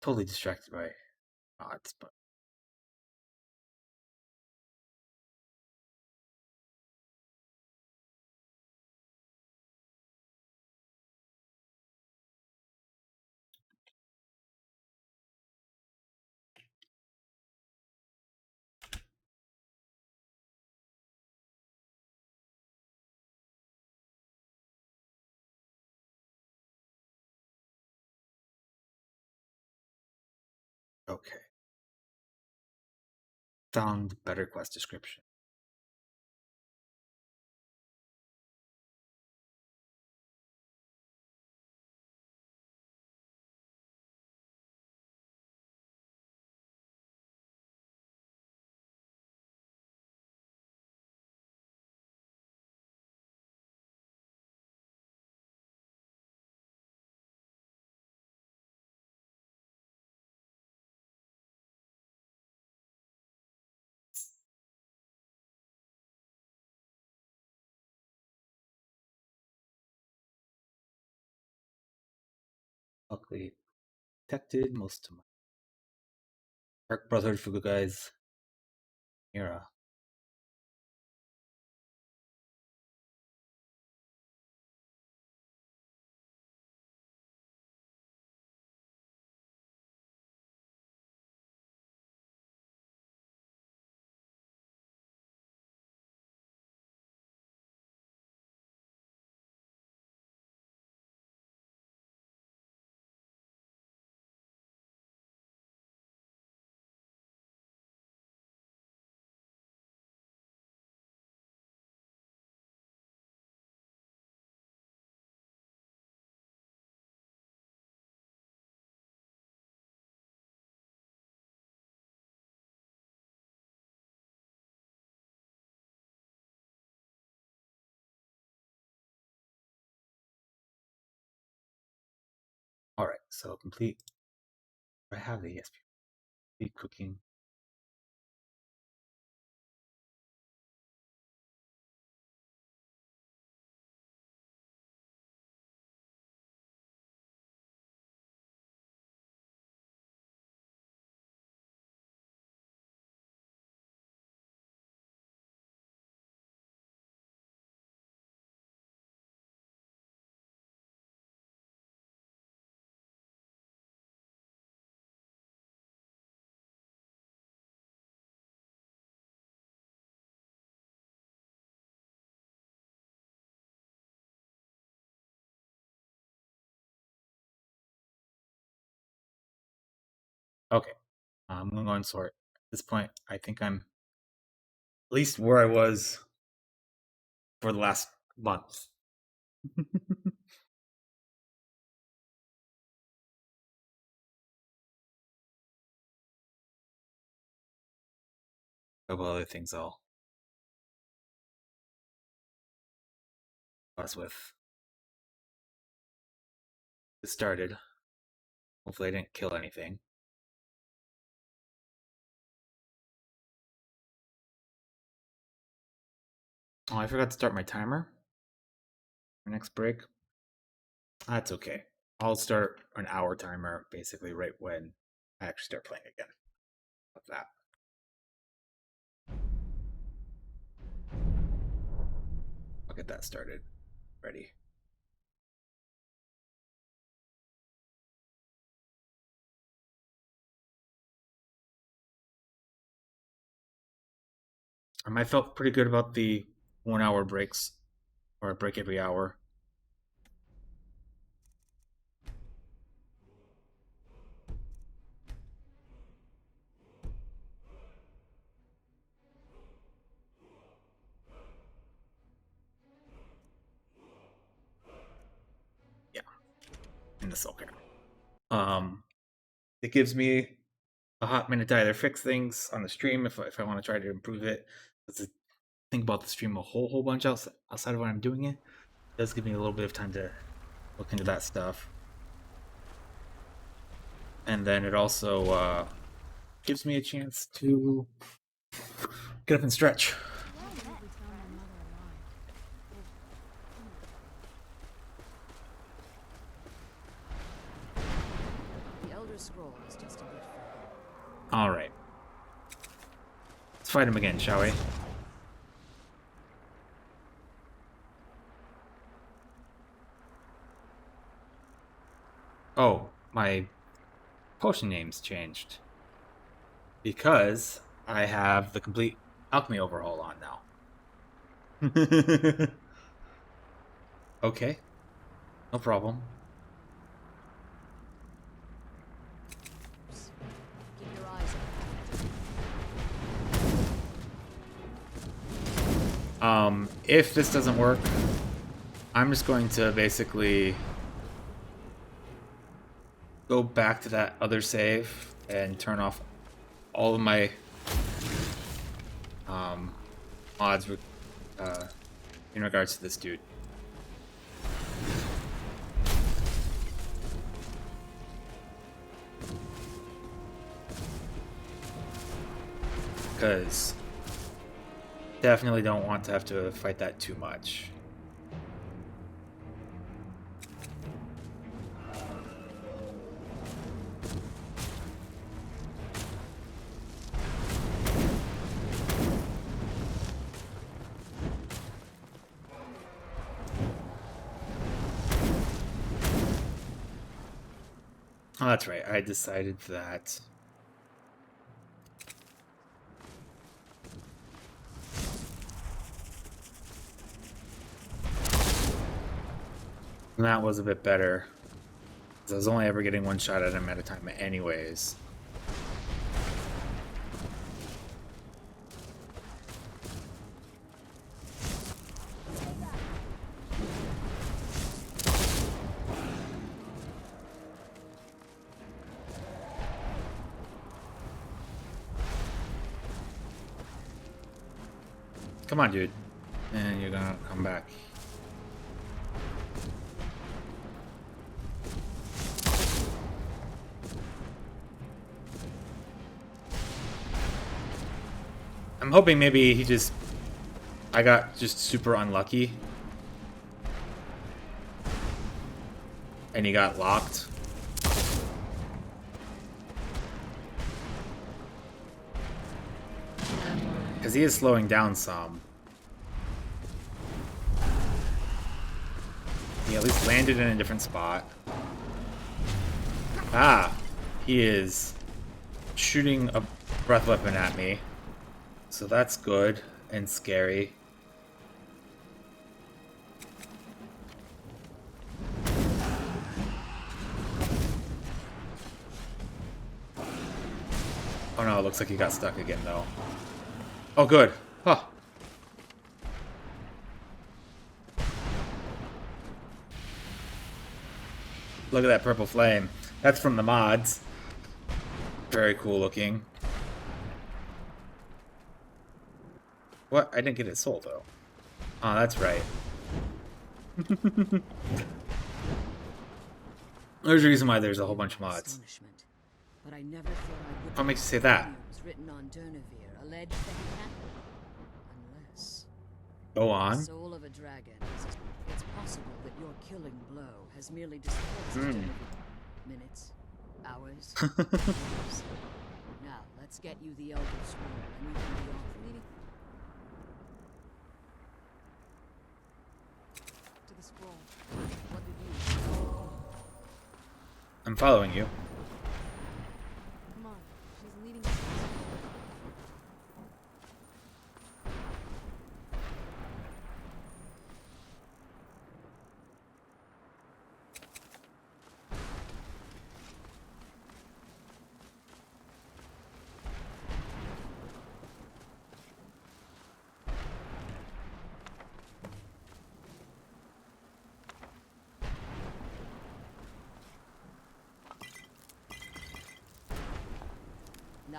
Speaker 1: totally distracted by odds, but okay. Found better quest description. Luckily detected most of my Dark Brotherhood for good guys. Era. Alright, so complete. I have the ESP. Complete cooking. Okay. I'm gonna go and sort. At this point, I think I'm at least where I was for the last month. Couple other things I'll buzz with. It started. Hopefully I didn't kill anything. Oh, I forgot to start my timer for next break. That's okay. I'll start an hour timer basically right when I actually start playing again. Like that. I'll get that started. Ready. I felt pretty good about the 1 hour breaks, or a break every hour. Yeah, in the soul care. It gives me a hot minute to either fix things on the stream if I want to try to improve it. Think about the stream a whole bunch outside of when I'm doing it. It does give me a little bit of time to look into that stuff. And then it also gives me a chance to get up and stretch.
Speaker 10: The Elder Scroll is just a bit further.
Speaker 1: All right. Let's fight him again, shall we? Oh, my potion name's changed. Because I have the complete alchemy overhaul on now. Okay. No problem.
Speaker 10: Keep your eyes
Speaker 1: open. If this doesn't work, I'm just going to basically go back to that other save and turn off all of my mods in regards to this dude. Because definitely don't want to have to fight that too much. Oh, that's right. I decided that that was a bit better. I was only ever getting one shot at him at a time anyways. Come on, dude. And you're gonna come back. I'm hoping maybe I got just super unlucky. And he got locked. Because he is slowing down some. He at least landed in a different spot. Ah! He is shooting a breath weapon at me. So that's good and scary. Oh no, it looks like he got stuck again though. Oh good. Huh. Look at that purple flame. That's from the mods. Very cool looking. What? I didn't get his soul, though. Oh, that's right. There's a reason why there's a whole bunch of mods.
Speaker 10: But I never thought I would.
Speaker 1: What makes you say that?
Speaker 10: Written on Durnevere alleged that he had unless.
Speaker 1: Go on.
Speaker 10: The soul of a dragon. It's possible that your killing blow has merely displaced minutes, hours, years. Now let's get you the Elder Scroll, and you can be off meeting. To the scroll. What did you?
Speaker 1: I'm following you.
Speaker 2: Come on, she's leading us.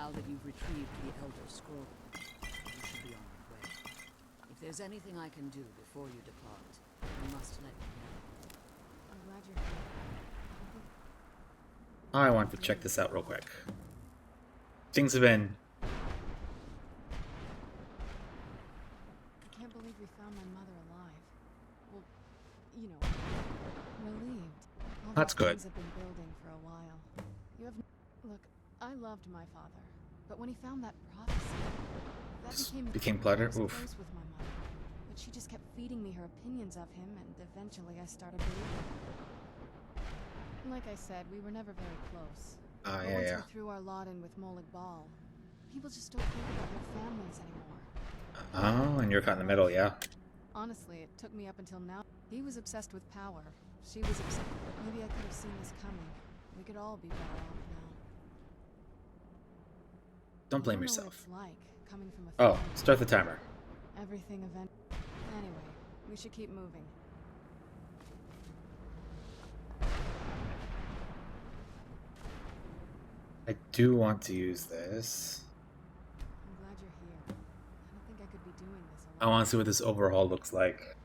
Speaker 10: Now that you've retrieved the Elder Scroll, you should be on your way. If there's anything I can do before you depart, you must let me know.
Speaker 2: I'm glad you're here.
Speaker 1: I want to check this out real quick. Things have been...
Speaker 2: I can't believe we found my mother alive. Well, you know, relieved. All
Speaker 1: That's
Speaker 2: these
Speaker 1: good.
Speaker 2: things have been building for a while. You have... Look, I loved my father, but when he found that prophecy, that became
Speaker 1: clutter.
Speaker 2: I was
Speaker 1: Oof.
Speaker 2: close with my mother, but she just kept feeding me her opinions of him, and eventually I started believing. Like I said, we were never very close. But once we threw our lot in with Molig Bal, people just don't think about their families anymore.
Speaker 1: Oh, and you're caught in the middle, yeah.
Speaker 2: Honestly, it took me up until now. He was obsessed with power. She was obsessed. Maybe I could have seen this coming. We could all be better off now.
Speaker 1: Don't blame
Speaker 2: I don't know
Speaker 1: yourself.
Speaker 2: what it's like, coming from a
Speaker 1: Oh,
Speaker 2: family.
Speaker 1: start the timer.
Speaker 2: Everything Anyway, we should keep moving.
Speaker 1: I do want to use this.
Speaker 2: I'm glad you're here. I don't think I could be doing this
Speaker 1: I
Speaker 2: alone.
Speaker 1: want to see what this overhaul looks like.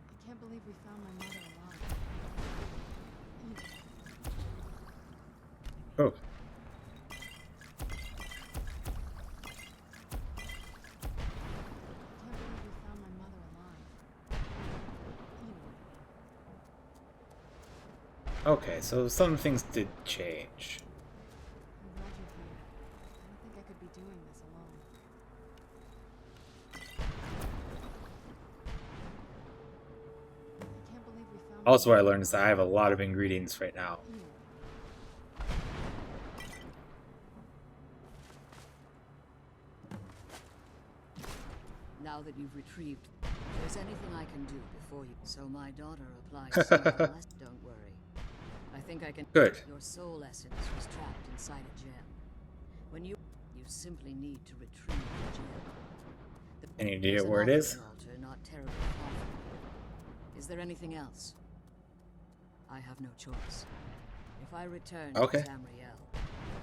Speaker 2: I can't believe we found my mother alive.
Speaker 1: Oh. Okay, so some things did change.
Speaker 2: I'm glad you're here. I don't think I could be doing this alone. I can't believe we found
Speaker 1: Also, what I learned is that I have a lot of ingredients right now.
Speaker 10: Now that you've retrieved, if there's anything I can do before you... So my daughter applied something less. Don't worry. I think I can...
Speaker 1: Good.
Speaker 10: Your soul essence was trapped inside a gem. When you simply need to retrieve the gem.
Speaker 1: Any idea
Speaker 10: There's an
Speaker 1: where it is?
Speaker 10: offering altar not terribly far from here. Is there anything else? I have no choice. If I return to Tamriel,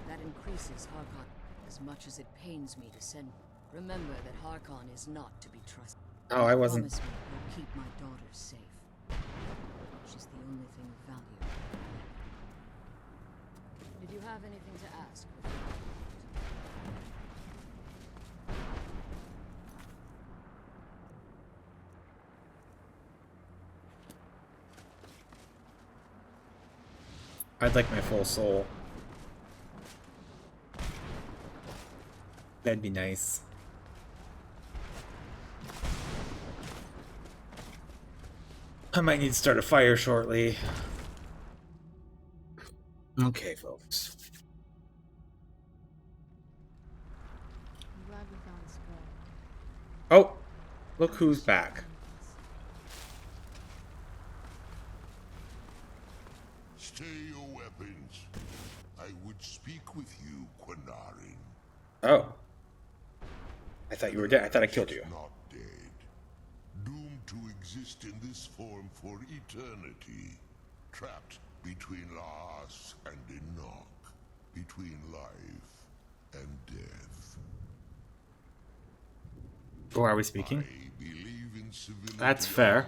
Speaker 10: that increases Harkon as much as it pains me to send. Remember that Harkon is not to be trusted.
Speaker 1: Oh, I wasn't.
Speaker 10: Promise me you'll keep my daughter safe. She's the only thing of value. Did you have anything to ask?
Speaker 1: I'd like my full soul. That'd be nice. I might need to start a fire shortly. Okay, folks.
Speaker 2: I'm glad we found the scroll.
Speaker 1: Oh, look who's back.
Speaker 12: Stay your weapons. I would speak with you, Quinarin.
Speaker 1: Oh. I thought you were dead. I thought I killed you.
Speaker 12: Not dead. Doomed to exist in this form for eternity. Trapped between Laas and Enoch. Between life and death.
Speaker 1: Who are we speaking?
Speaker 12: I believe in civility.
Speaker 1: That's fair.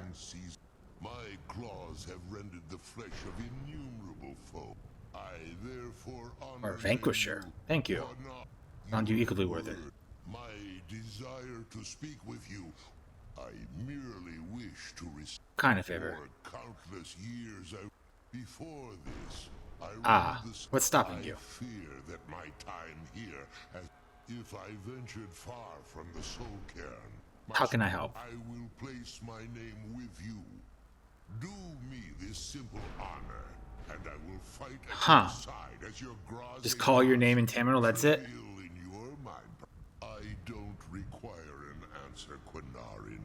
Speaker 12: My claws have rendered the flesh of innumerable foe. I therefore honor
Speaker 1: Or Vanquisher. Thank you. Found you equally worth it.
Speaker 12: My desire to speak with you. I merely wish to restore
Speaker 1: Kind of favor.
Speaker 12: countless years before this.
Speaker 1: What's stopping you?
Speaker 12: I fear that my time here, as if I ventured far from the Soul Cairn,
Speaker 1: How can I help?
Speaker 12: I will place my name with you. Do me this simple honor, and I will fight at your side as your Graze.
Speaker 1: Just call your name in Tamriel, that's it?
Speaker 12: In your mind. I don't require an answer, Quinarin.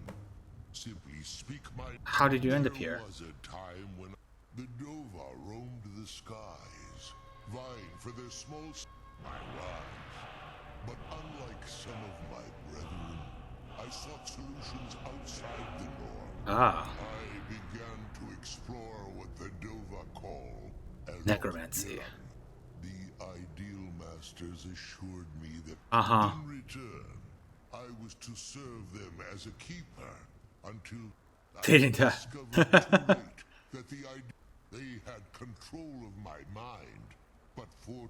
Speaker 12: Simply speak my.
Speaker 1: How did you end up here?
Speaker 12: There was a time when the Dova roamed the skies, vying for their small. I rise. But unlike some of my brethren, I sought solutions outside the norm.
Speaker 1: Ah.
Speaker 12: I began to explore what the Dova call
Speaker 1: necromancy.
Speaker 12: The Ideal Masters assured me that
Speaker 1: Uh-huh.
Speaker 12: in return, I was to serve them as a keeper until I discovered too late that they had control of my mind, but for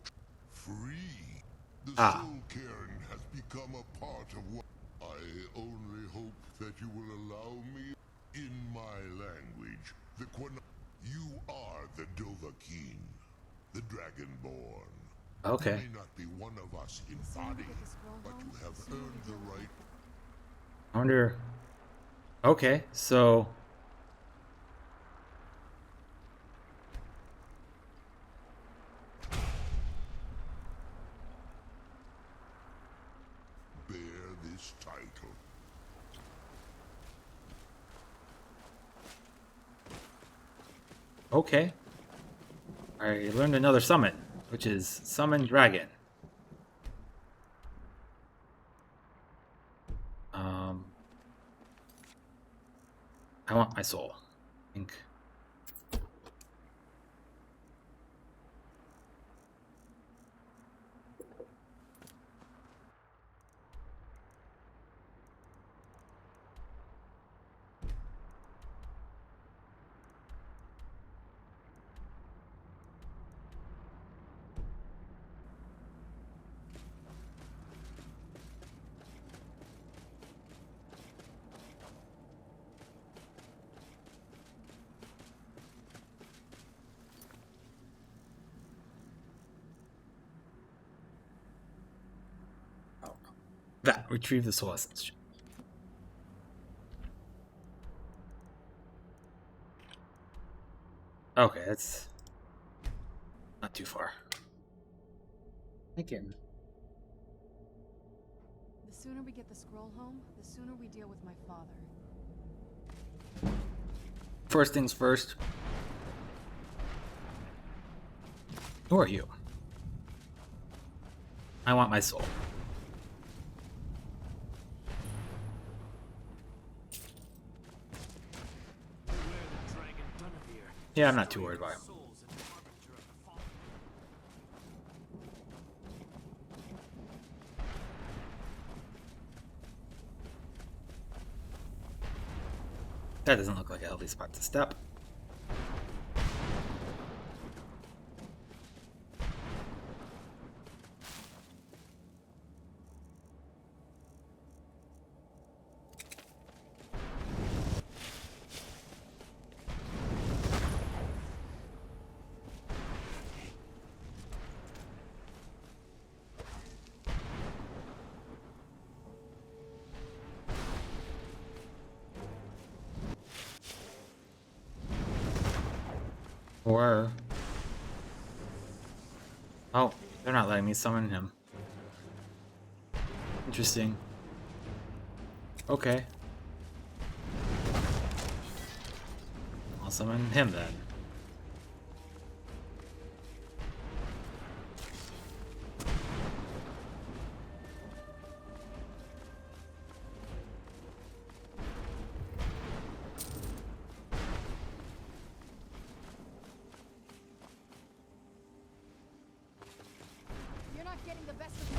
Speaker 12: free. The Soul Cairn has become a part of what I only hope that you will allow me in my language. You are the Dovahkiin, the Dragonborn.
Speaker 1: Okay.
Speaker 12: You may not be one of us in body, but you have earned the right.
Speaker 1: I wonder. Okay, so.
Speaker 12: Bear this title.
Speaker 1: Okay. I learned another summon, which is Summon Dragon. I want my soul, I think. That, retrieve the soul essence. Okay, that's not too far. Again.
Speaker 2: The sooner we get the scroll home, the sooner we deal with my father.
Speaker 1: First things first. Who are you? I want my soul. Yeah, I'm not too worried about him. That doesn't look like a healthy spot to step. Or... oh, they're not letting me summon him. Interesting. Okay. I'll summon him then.
Speaker 2: You're not getting the best of me.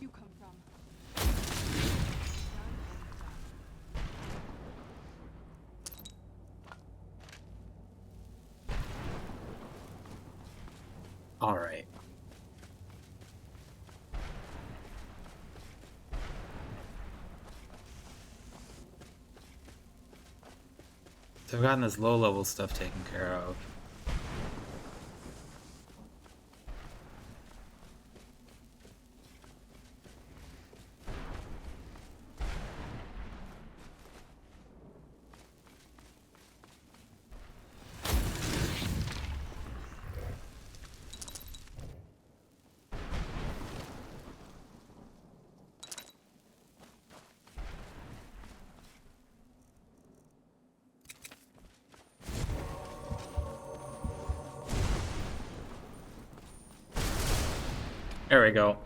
Speaker 2: You come from.
Speaker 1: All right. So I've gotten this low-level stuff taken care of. There we go.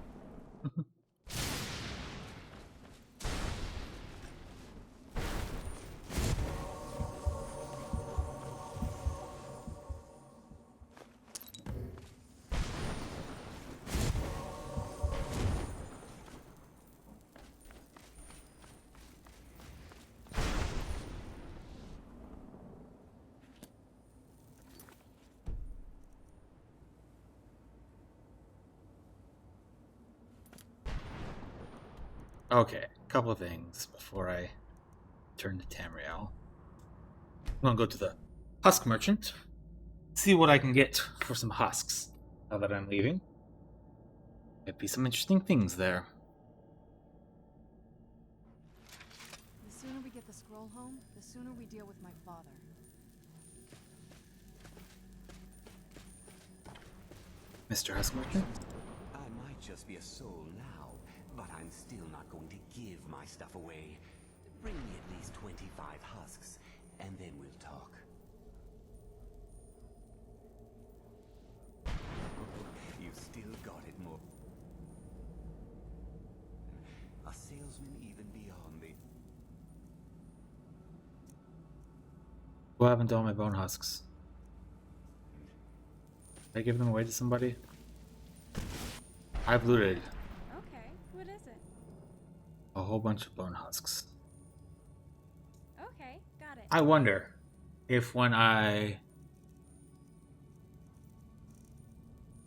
Speaker 1: Okay, a couple of things before I turn to Tamriel. I'm gonna go to the husk merchant, see what I can get for some husks now that I'm leaving. Might be some interesting things there.
Speaker 2: The sooner we get the scroll home, the sooner we deal with my father.
Speaker 1: Mr. Husk Merchant?
Speaker 20: I might just be a soul now, but I'm still not going to give my stuff away. Bring me at least 25 husks, and then we'll talk. You've still got it more. A salesman even beyond the...
Speaker 1: What happened to all my bone husks? Did I give them away to somebody? I've looted
Speaker 8: Okay, what is it?
Speaker 1: a whole bunch of bone husks.
Speaker 8: Okay, got it.
Speaker 1: I wonder if when I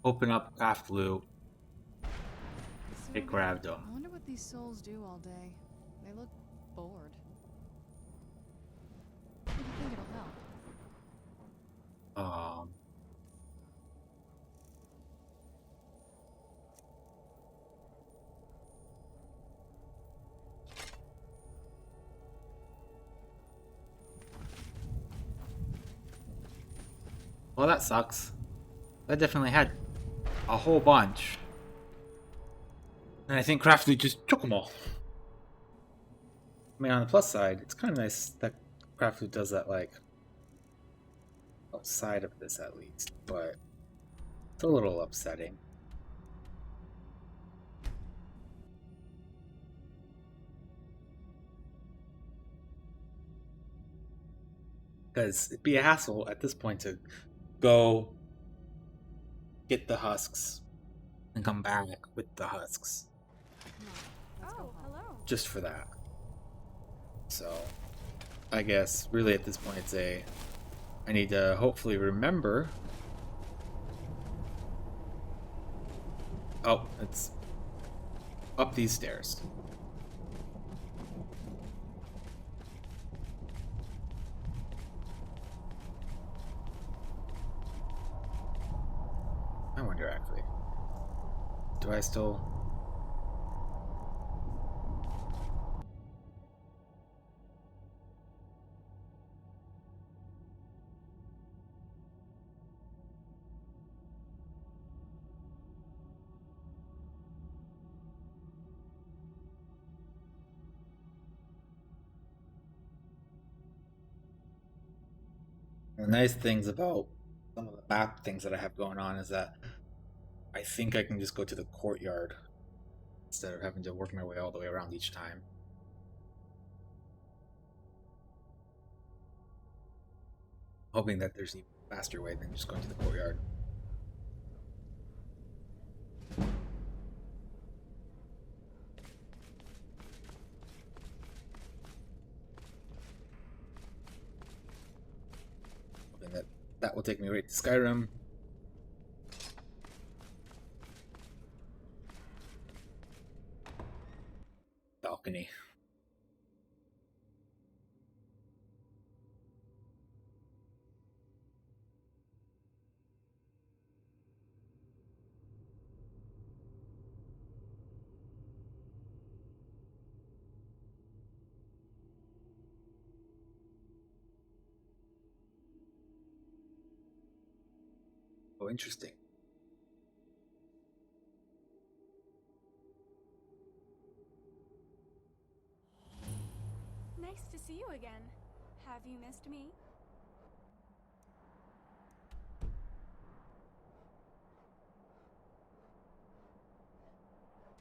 Speaker 1: open up craft loot, it grabbed them.
Speaker 2: I wonder what these souls do all day. They look bored. What do you think it'll help?
Speaker 1: Well, that sucks. I definitely had a whole bunch. And I think craft loot just took them all. I mean, on the plus side, it's kind of nice that craft loot does that, like, outside of this at least, but it's a little upsetting. Because it'd be a hassle at this point to go get the husks and come back with the husks.
Speaker 8: Oh, hello.
Speaker 1: Just for that. So, I guess really at this point it's I need to hopefully remember. Oh, it's up these stairs. I wonder actually. Do I still... The nice things about some of the map things that I have going on is that I think I can just go to the courtyard instead of having to work my way all the way around each time. Hoping that there's an even faster way than just going to the courtyard. Hoping that that will take me right to Skyrim. Balcony. Oh, interesting.
Speaker 8: Nice to see you again. Have you missed me?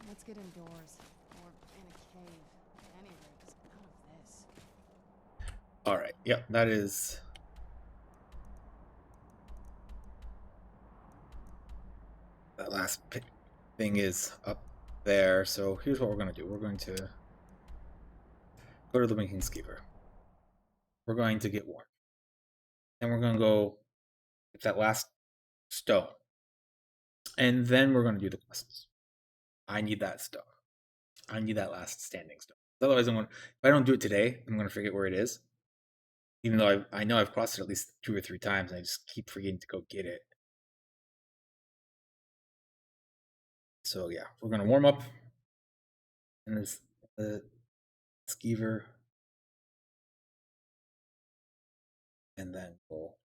Speaker 2: Let's get indoors. Or in a cave. Anywhere, just out of this.
Speaker 1: Alright, yep, that is... That last thing is up there, so here's what we're going to do. We're going to go to the Winking Skeever. We're going to get warm. Then we're going to go get that last stone. And then we're going to do the quests. I need that stone. I need that last standing stone. Otherwise, if I don't do it today, I'm going to forget where it is. Even though I know I've crossed it at least 2 or 3 times, and I just keep forgetting to go get it. So yeah, we're going to warm up. And there's the Skeever. And then we'll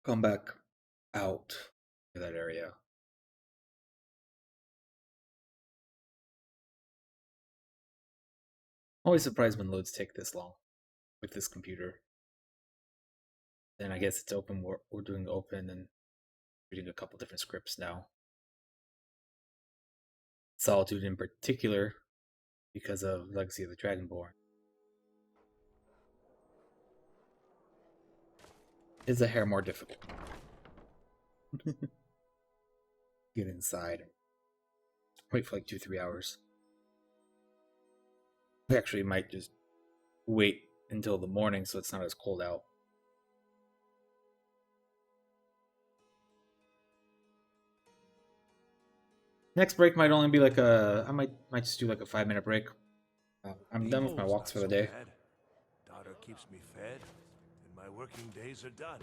Speaker 1: come back out to that area. Always surprised when loads take this long with this computer. Then I guess it's open. We're doing open and reading a couple different scripts now. Solitude in particular, because of Legacy of the Dragonborn, is a hair more difficult. Get inside and wait for like 2-3 hours. We actually might just wait until the morning so it's not as cold out. Next break might only be like I might just do like a 5-minute break. I'm done with my walks for the day.
Speaker 7: Daughter keeps me fed, and my working days are done.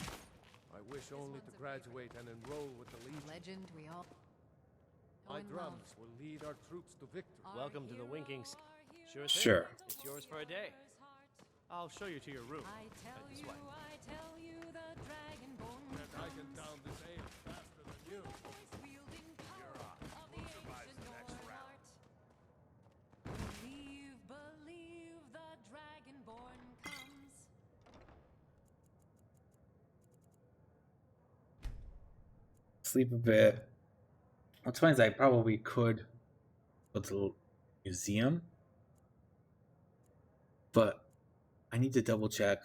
Speaker 7: I wish only to graduate and enroll with the Legion.
Speaker 16: Legend, we all.
Speaker 7: My drums will lead our troops to victory.
Speaker 5: Welcome to the Winking. Sure thing.
Speaker 1: Sure.
Speaker 5: It's yours for a day. I'll show you to your room. Right this way.
Speaker 7: And I can down this ale faster than you. You're on. Who survives the next round?
Speaker 16: Believe the Dragonborn comes.
Speaker 1: Sleep a bit. What's funny is I probably could go to the museum, but I need to double check.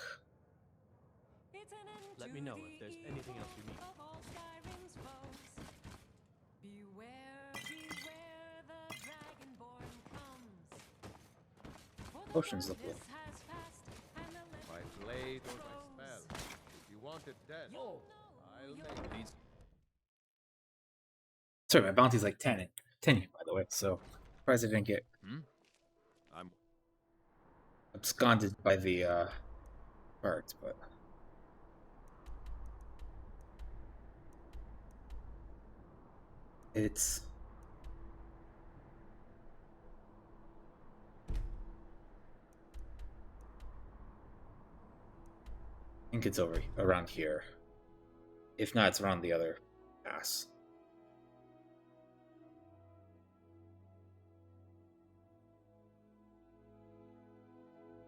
Speaker 5: Let me know if there's anything else you need.
Speaker 1: Potions look good.
Speaker 7: My blade or my spell. If you want it dead, I'll make these.
Speaker 1: Sorry, my bounty's like 10 by the way, so surprised I didn't get
Speaker 7: I'm
Speaker 1: absconded by the guards, but it's I think it's over around here. If not, it's around the other pass.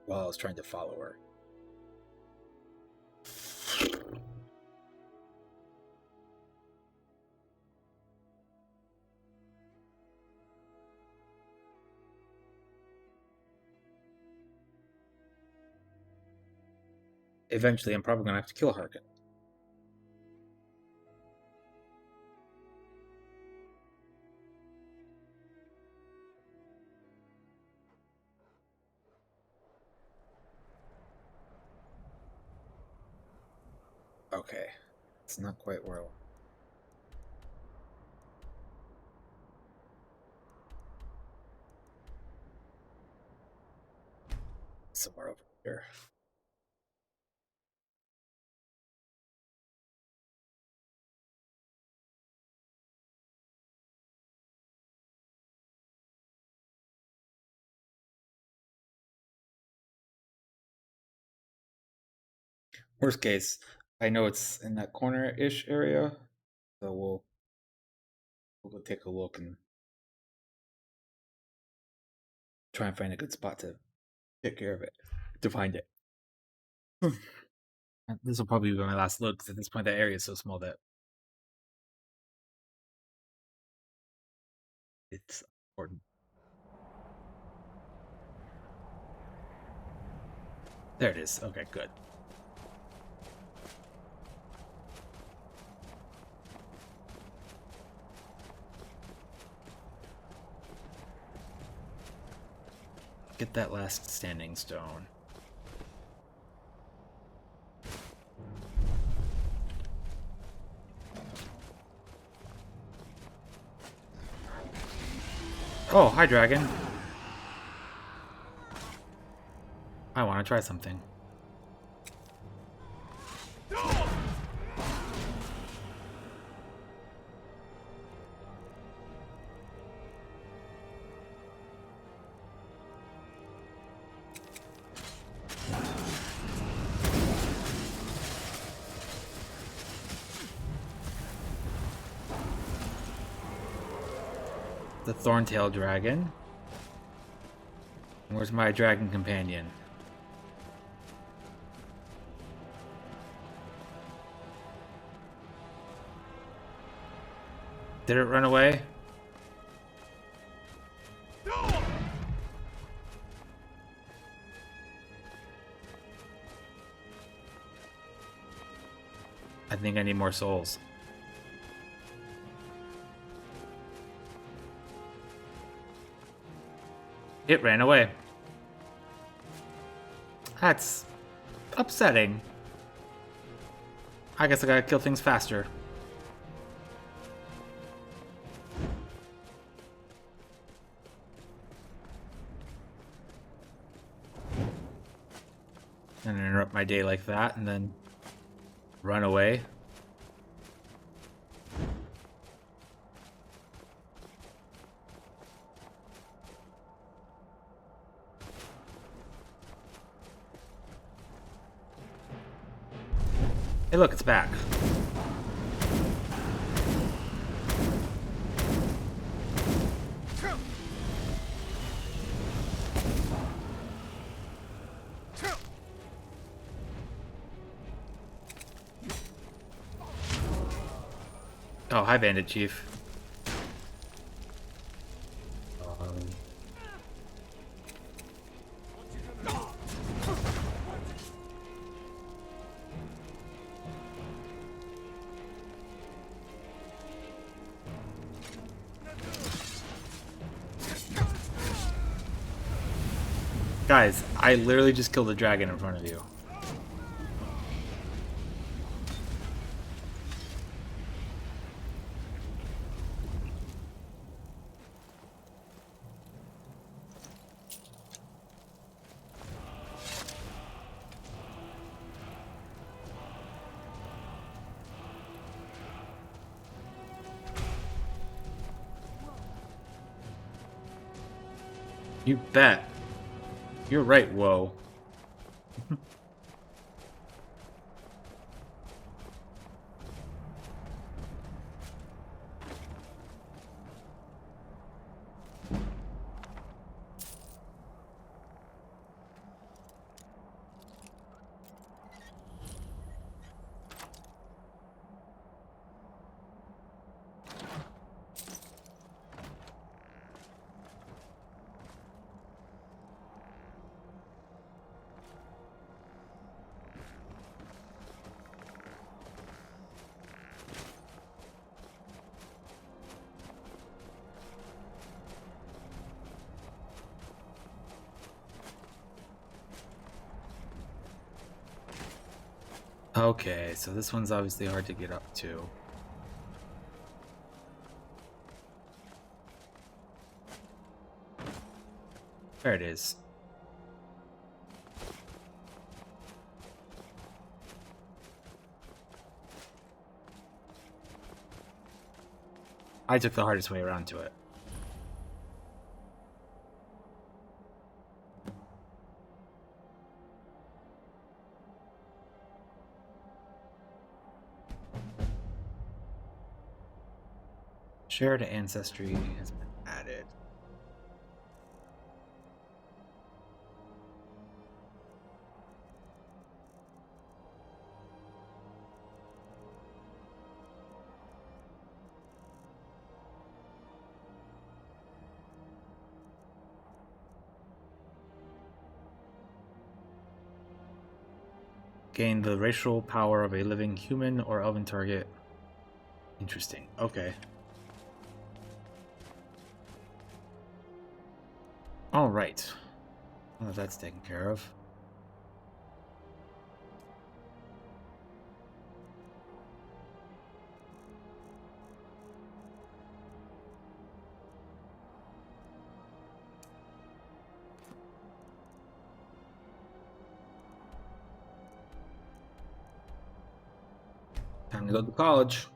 Speaker 1: While I was trying to follow her. Eventually, I'm probably going to have to kill Harkin. Okay. It's not quite where I want. Somewhere over here. Worst case, I know it's in that corner-ish area, so we'll go take a look and try and find a good spot to take care of it, to find it. This will probably be my last look, because at this point that area is so small that it's important. There it is. Okay, good. Get that last standing stone. Oh, hi, dragon. I want to try something. The Thorntail dragon. Where's my dragon companion? Did it run away? I think I need more souls. It ran away. That's upsetting. I guess I gotta kill things faster. And interrupt my day like that and then run away. Hey, look, it's back. Oh, hi, Bandit Chief. Guys, I literally just killed a dragon in front of you. You bet. You're right, whoa. Okay, so this one's obviously hard to get up to. There it is. I took the hardest way around to it. Shared ancestry has been added. Gain the racial power of a living human or elven target. Interesting. Okay. All right. Well, that's taken care of. Time to go to college.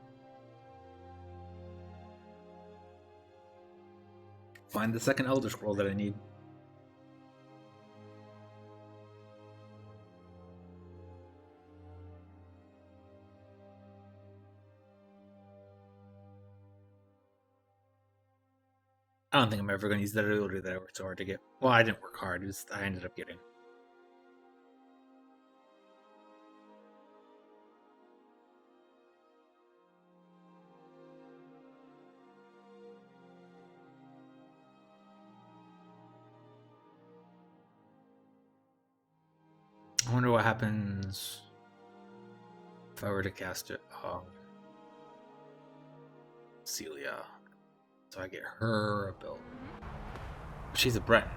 Speaker 1: Find the second Elder Scroll that I need. I don't think I'm ever going to use that ability that I worked so hard to get. Well, I didn't work hard. I ended up getting. I wonder what happens if I were to cast it. Celia. So I get her ability. She's a Breton.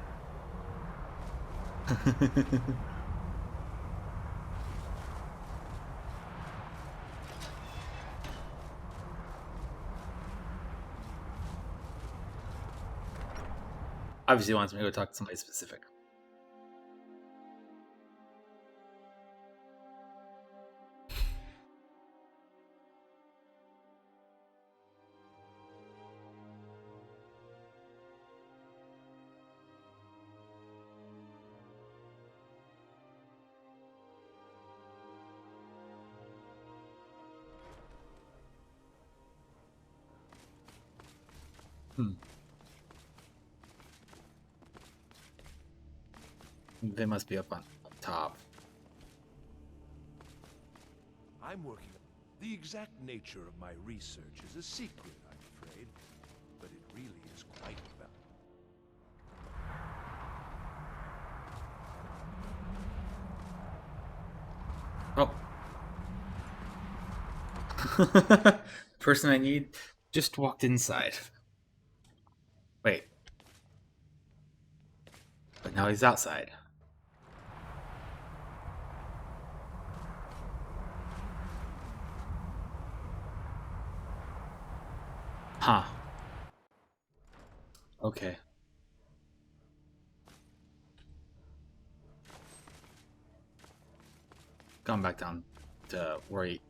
Speaker 1: Obviously wants me to go talk to somebody specific. They must be up on top.
Speaker 7: I'm working. The exact nature of my research is a secret, I'm afraid. But it really is quite
Speaker 1: well. Oh. Person I need just walked inside. Wait. But now he's outside. Huh. Okay. Going back down to where he...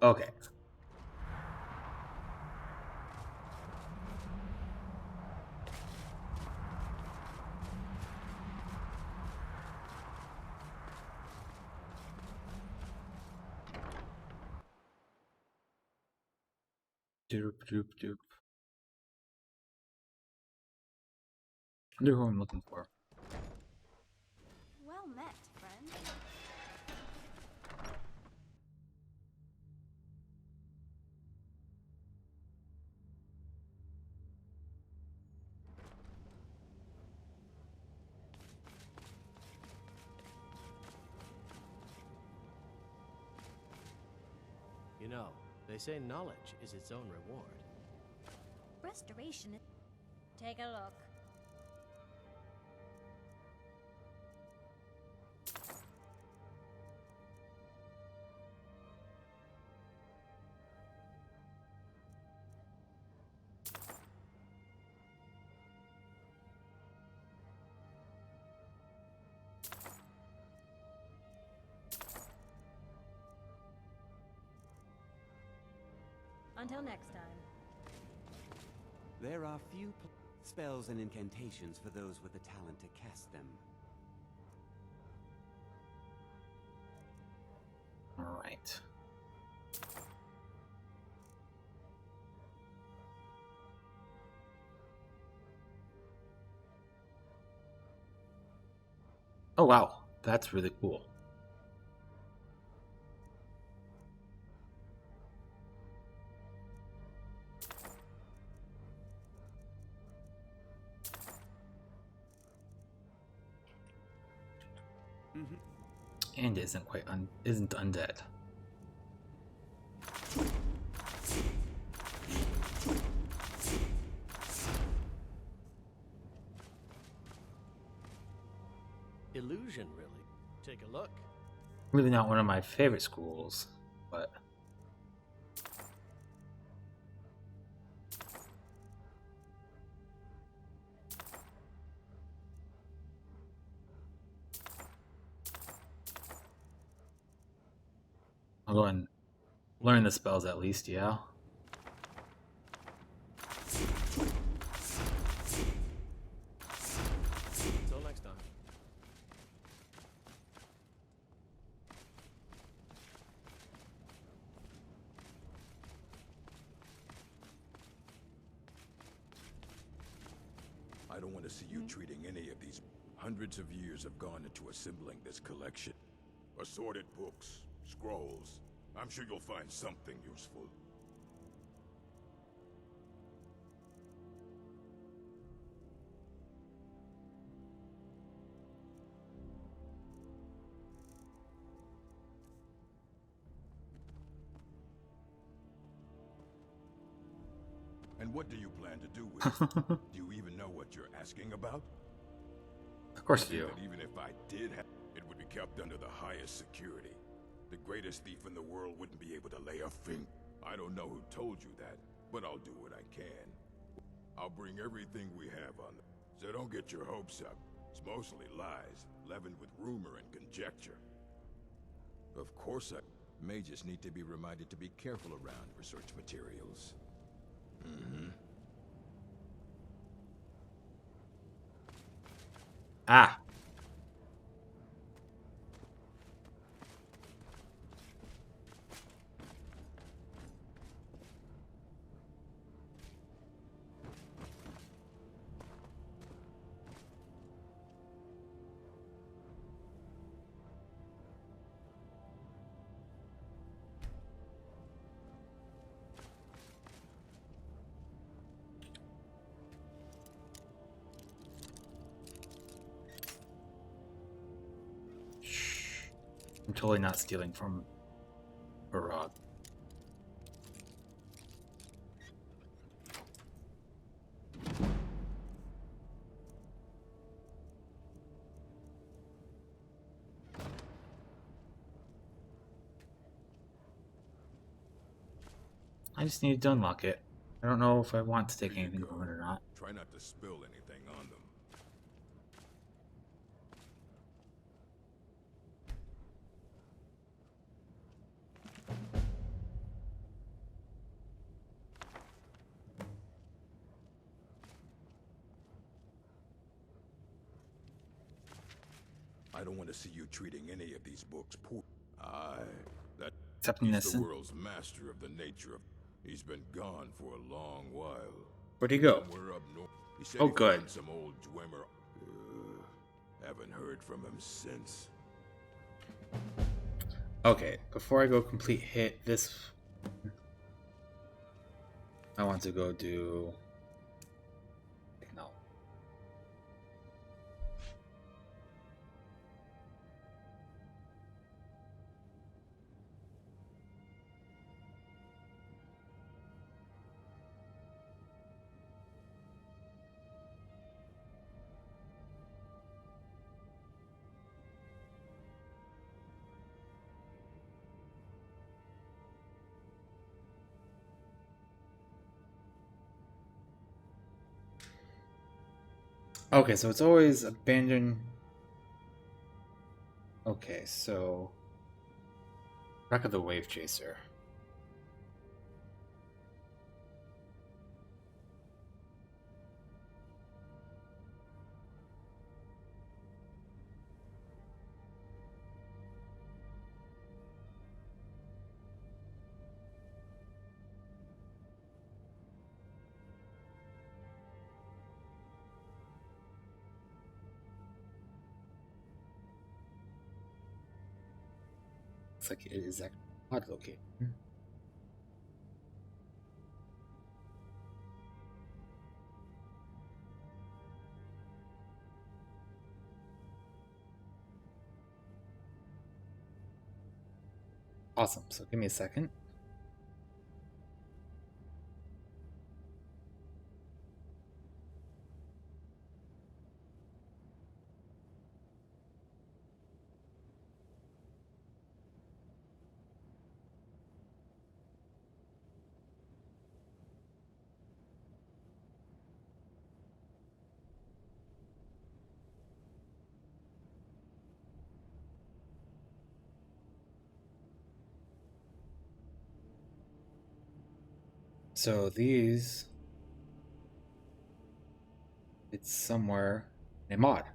Speaker 1: Okay. Doop, doop, doop. I wonder who I'm looking for.
Speaker 8: Well met, friend.
Speaker 5: You know, they say knowledge is its own reward.
Speaker 11: Restoration. Take a look.
Speaker 17: Until next time.
Speaker 20: There are few spells and incantations for those with the talent to cast them.
Speaker 1: All right. Oh wow, that's really cool. And isn't undead.
Speaker 5: Illusion, really. Take a look.
Speaker 1: Really not one of my favorite schools, but I'll go and learn the spells at least, yeah.
Speaker 5: Until next time.
Speaker 19: I don't want to see you treating any of these. Hundreds of years have gone into assembling this collection.
Speaker 12: Assorted books, scrolls. I'm sure you'll find something useful. And what do you plan to do with it? Do you even know what you're asking about?
Speaker 1: Of course you do.
Speaker 19: That even if I did have it, would be kept under the highest security. The greatest thief in the world wouldn't be able to lay a finger. I don't know who told you that, but I'll do what I can. I'll bring everything we have on them. So don't get your hopes up. It's mostly lies, leavened with rumor and conjecture. Of course I may just need to be reminded to be careful around research materials.
Speaker 1: Ah. I'm totally not stealing from Barag. I just need to unlock it. I don't know if I want to take anything from it or not.
Speaker 19: Try not to spill anything on them. I don't want to see you treating any of these books poor.
Speaker 1: Except
Speaker 19: he's
Speaker 1: Nissen.
Speaker 19: the world's master of the nature of. He's been gone for a long while.
Speaker 1: Where'd he go?
Speaker 19: Somewhere up north. He said
Speaker 1: Oh,
Speaker 19: he
Speaker 1: good.
Speaker 19: found some old dwemer. Haven't heard from him since.
Speaker 1: Okay, before I go complete hit this, I want to go do. No. Okay, so it's always abandoned. Okay, so Wreck of the Wave Chaser. Looks like it is actually mod located. Awesome. So give me a second. So these, it's somewhere in a mod.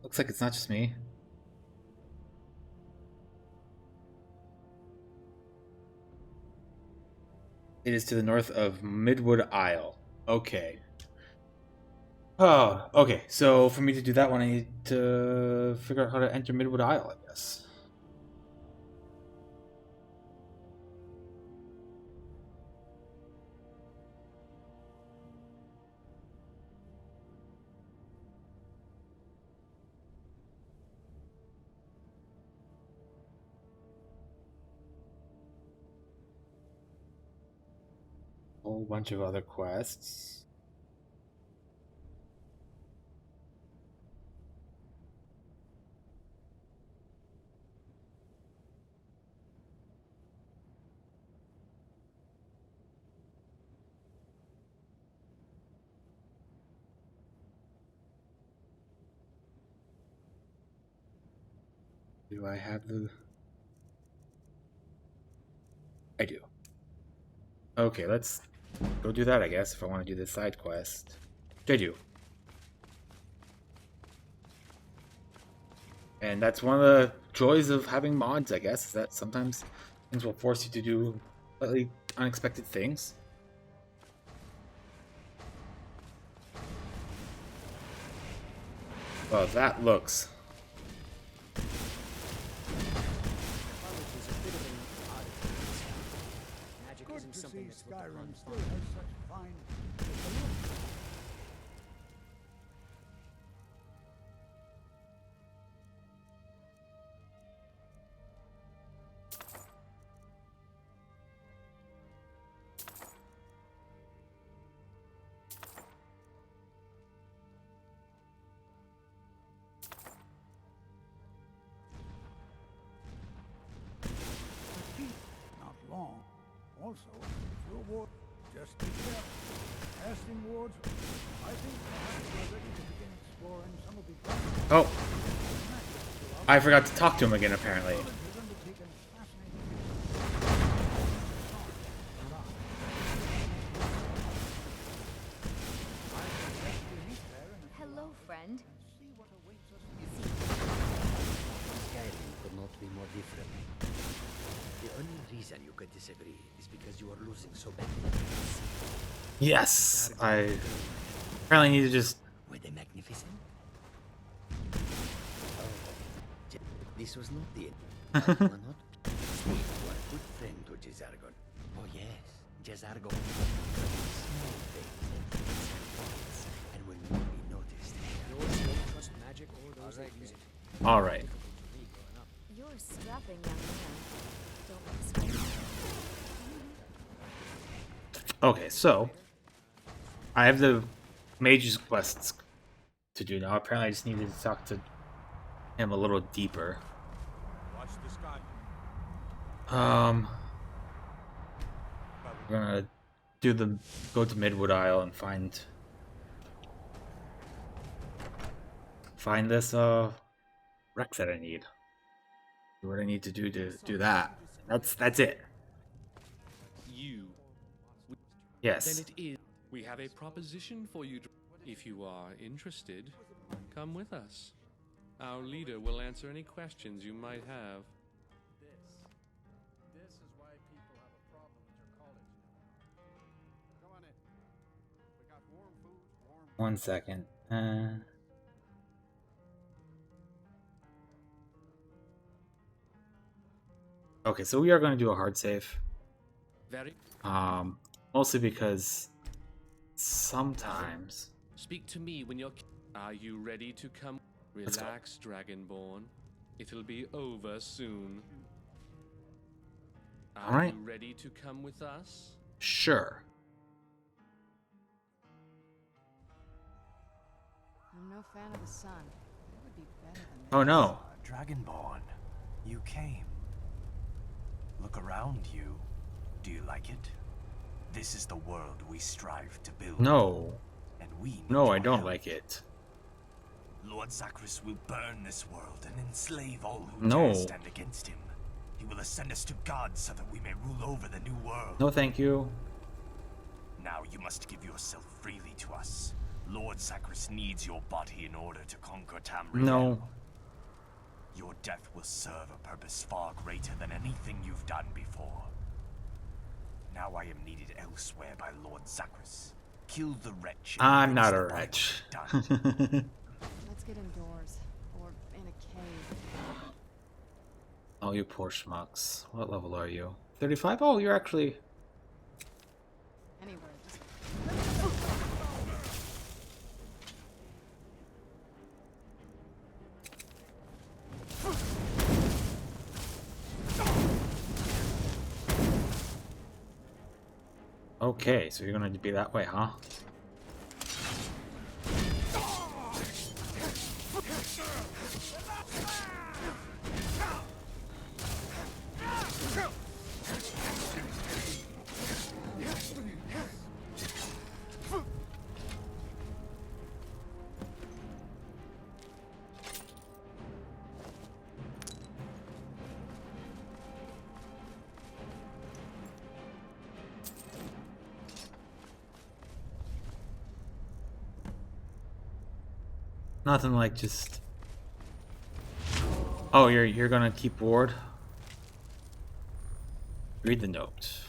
Speaker 1: Looks like it's not just me. It is to the north of Midwood Isle. Okay. Oh, okay. So for me to do that one, I need to figure out how to enter Midwood Isle, I guess. Whole bunch of other quests. Do I have the... I do. Okay, let's go do that, I guess, if I want to do this side quest. Which I do. And that's one of the joys of having mods, I guess, is that sometimes things will force you to do slightly unexpected things. Well, that looks...
Speaker 6: Good to see Skyrim still has such fine... Not long. Also, your ward, just be careful. Casting wards, I think perhaps we're ready to begin exploring some of the...
Speaker 1: Oh! I forgot to talk to him again, apparently.
Speaker 11: Hello, friend.
Speaker 14: Skyrim could not be more different. The only reason you could disagree is because you are losing so badly.
Speaker 1: Yes! I apparently need to just...
Speaker 14: Were they magnificent? This was not the end. You are not. You are a good friend to Jezargon. Oh yes, Jezargon. Small things and will not be noticed.
Speaker 18: Yours don't trust magic or
Speaker 1: All right.
Speaker 11: You're a strapping young man. Don't let us
Speaker 1: Okay, so I have the mage's quests to do now. Apparently, I just needed to talk to him a little deeper.
Speaker 6: Watch the sky.
Speaker 1: We're gonna go to Midwood Isle and find this wreck that I need. What I need to do that. That's it.
Speaker 13: You.
Speaker 1: Yes.
Speaker 13: Then it is. We have a proposition for you. If you are interested, come with us. Our leader will answer any questions you might have.
Speaker 6: This is why people have a problem with your college. Come on in. We got warm food, warm.
Speaker 1: 1 second. Okay, so we are going to do a hard save.
Speaker 13: Very.
Speaker 1: Mostly because sometimes.
Speaker 13: Speak to me when you're. Are you ready to come? Relax, Dragonborn. It'll be over soon.
Speaker 1: All right.
Speaker 13: Are you ready to come with us?
Speaker 1: Sure.
Speaker 2: I'm no fan of the sun. It would be better than this.
Speaker 1: Oh no.
Speaker 17: Dragonborn, you came. Look around you. Do you like it? This is the world we strive to build.
Speaker 1: No.
Speaker 17: And we
Speaker 1: No,
Speaker 17: need
Speaker 1: I
Speaker 17: your
Speaker 1: don't
Speaker 17: help.
Speaker 1: like it.
Speaker 17: Lord Zachrus will burn this world and enslave all who
Speaker 1: No.
Speaker 17: dare stand against him. He will ascend us to God so that we may rule over the new world.
Speaker 1: No, thank you.
Speaker 17: Now you must give yourself freely to us. Lord Zachrus needs your body in order to conquer Tamriel.
Speaker 1: No.
Speaker 17: Your death will serve a purpose far greater than anything you've done before. Now I am needed elsewhere by Lord Zachrus. Kill the wretch. and
Speaker 1: I'm
Speaker 17: rinse
Speaker 1: not
Speaker 17: the
Speaker 1: a
Speaker 17: body
Speaker 1: wretch.
Speaker 17: done.
Speaker 2: Let's get indoors. Or in a cave.
Speaker 1: Oh, you poor schmucks. What level are you? 35? Oh, you're actually...
Speaker 2: Anywhere. Just...
Speaker 1: Okay, so you're gonna be that way, huh? Nothing like just... Oh, you're gonna keep ward? Read the note.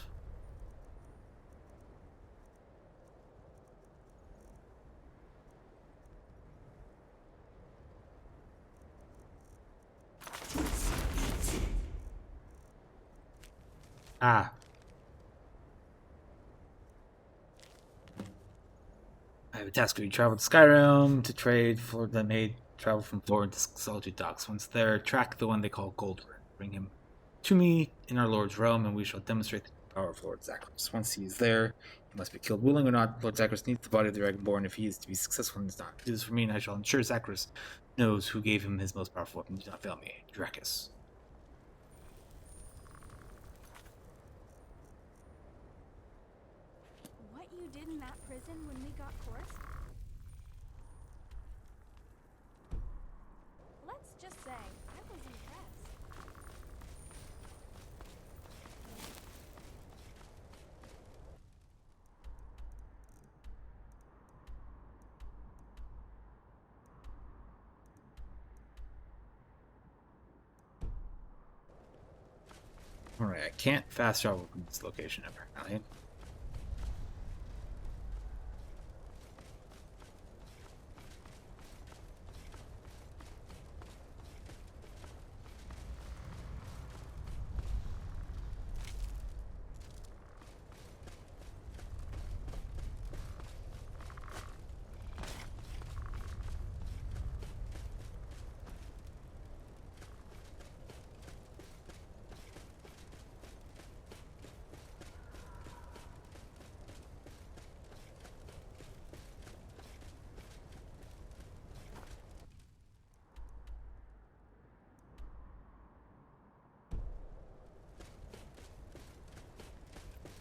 Speaker 1: Ah. I have a task for you. Travel to Skyrim to trade for the maid. Travel from Florida to Solitude Docks. Once there, track the one they call Guldran. Bring him to me in our Lord's realm, and we shall demonstrate the power of Lord Zachrus. Once he is there, he must be killed, willing or not. Lord Zachrus needs the body of the Dragonborn if he is to be successful in his not. Do this for me, and I shall ensure Zachrus knows who gave him his most powerful weapon. Do not fail me, Dracus.
Speaker 8: What you did in that prison when we got coursed? Let's just say, I was impressed.
Speaker 1: Alright, I can't fast travel from this location ever. Right?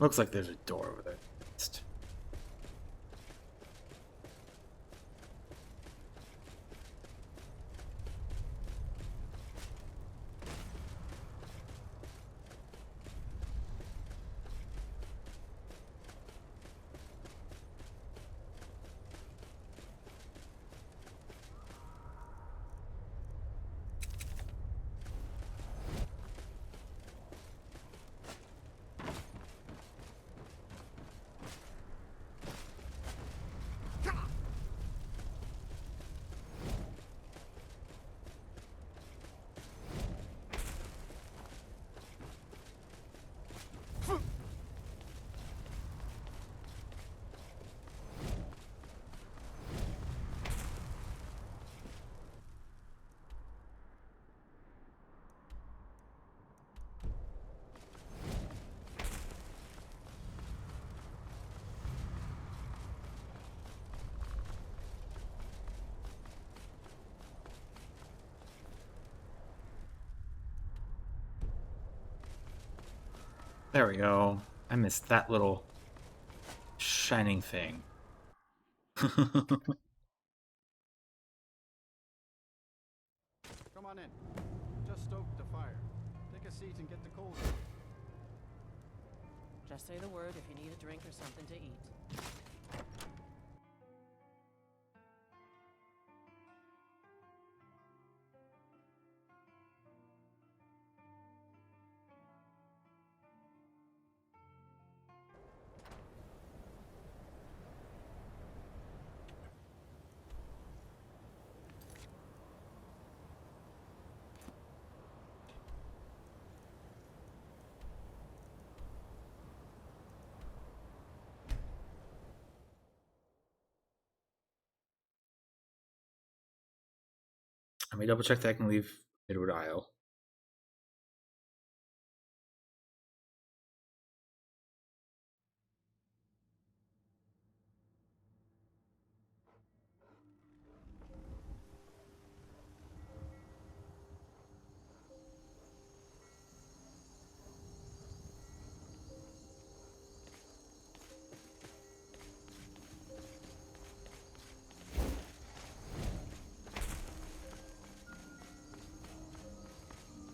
Speaker 1: Looks like there's a door over there. There we go. I missed that little shining thing.
Speaker 4: Come on in. Just stoked the fire. Take a seat and get the cold out.
Speaker 21: Just say the word if you need a drink or something to eat.
Speaker 1: Let me double check that I can leave Midwood Isle.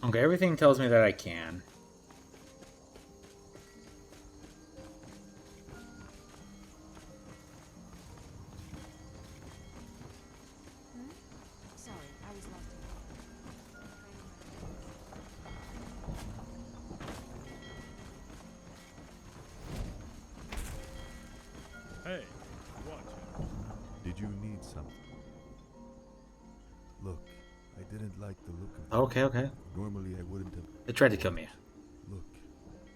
Speaker 1: Okay, everything tells me that I can.
Speaker 2: Sorry, I was lost in
Speaker 7: Hey, what? Did you need something? Look, I didn't like the look of
Speaker 1: Okay, okay.
Speaker 7: Normally I wouldn't have.
Speaker 1: They tried to kill me.
Speaker 7: Look,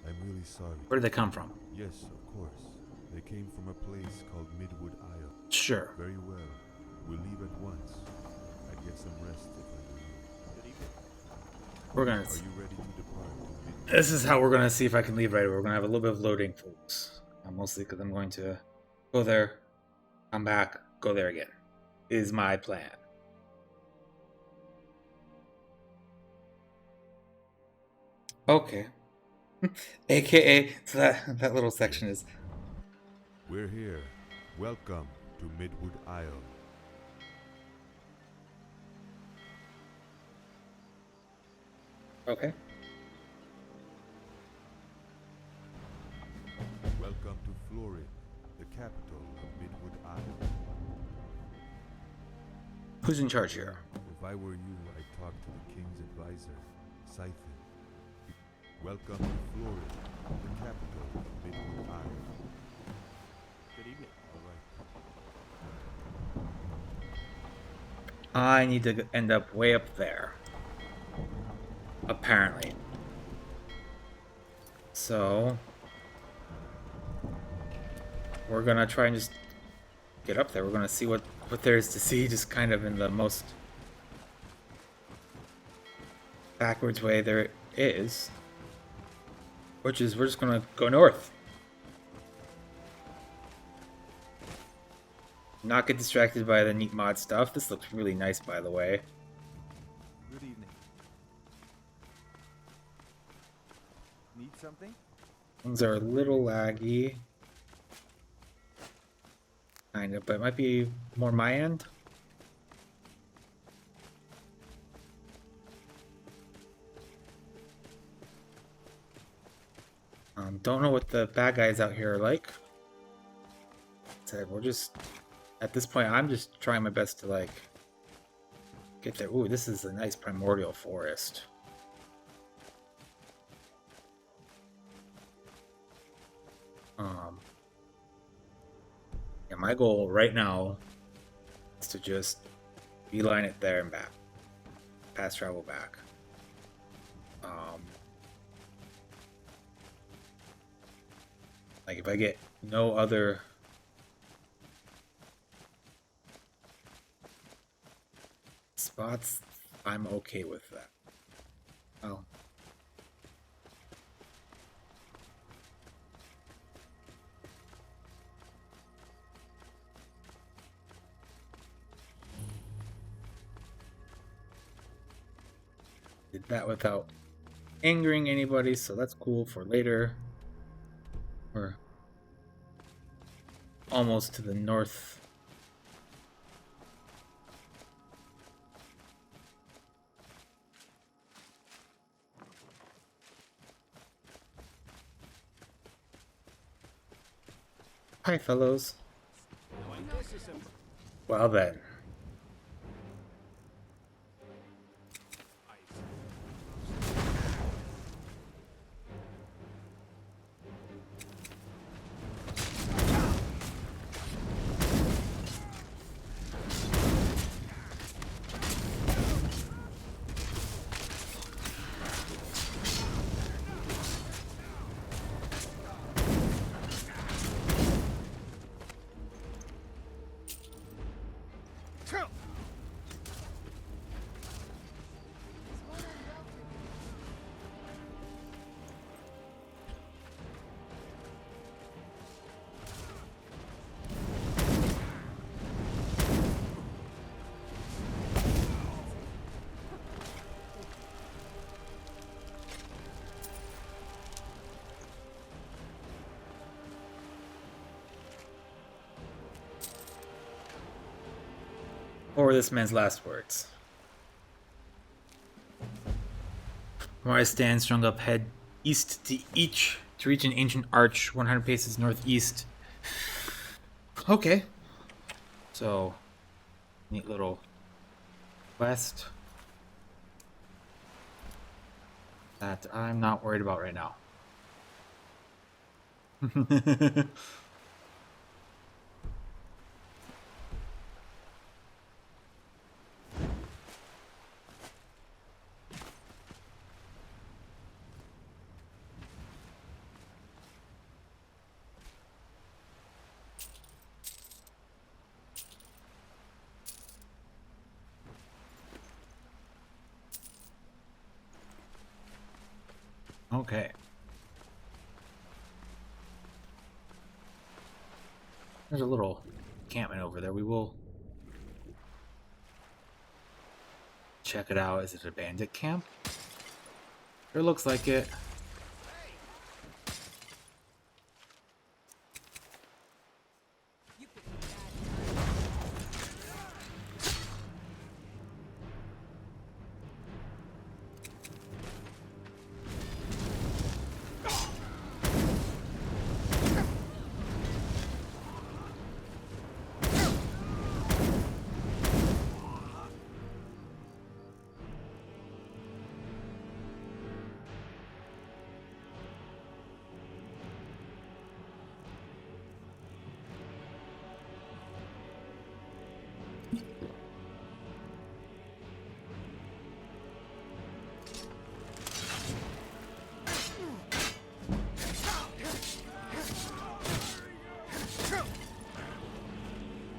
Speaker 7: I'm really sorry.
Speaker 1: Where did they come from?
Speaker 7: Yes, of course. They came from a place called Midwood Isle.
Speaker 1: Sure.
Speaker 7: Very well. We'll leave at once. I'd get some rest if I were you. Good evening.
Speaker 1: We're gonna.
Speaker 7: Are you ready to depart?
Speaker 1: This is how we're gonna see if I can leave right away. We're gonna have a little bit of loading, folks. Mostly because I'm going to go there, come back, go there again. Is my plan. Okay. AKA, so that little section is.
Speaker 7: We're here. Welcome to Midwood Isle.
Speaker 1: Okay.
Speaker 7: Welcome to Florin, the capital of Midwood Isle.
Speaker 1: Who's in charge here?
Speaker 7: If I were you, I'd talk to the king's advisor, Scythen. Welcome to Florin, the capital of Midwood Isle.
Speaker 4: Good evening.
Speaker 7: All right.
Speaker 1: I need to end up way up there. Apparently. So we're gonna try and just get up there. We're gonna see what there is to see, just kind of in the most backwards way there is. Which is, we're just gonna go north. Not get distracted by the neat mod stuff. This looks really nice, by the way.
Speaker 4: Good evening. Need something?
Speaker 1: Things are a little laggy. Kind of, but it might be more my end. Don't know what the bad guys out here are like. So we're just, at this point, I'm just trying my best to like get there. Ooh, this is a nice primordial forest. Yeah, my goal right now is to just beeline it there and back. Fast travel back. Like if I get no other spots, I'm okay with that. Oh. Did that without angering anybody, so that's cool for later. We're almost to the north. Hi, fellows. Well then. Or this man's last words. Where I stand, strung up, head east to reach an ancient arch 100 paces northeast. Okay. So, neat little quest that I'm not worried about right now. Okay. There's a little encampment over there. We will check it out. Is it a bandit camp? It looks like it.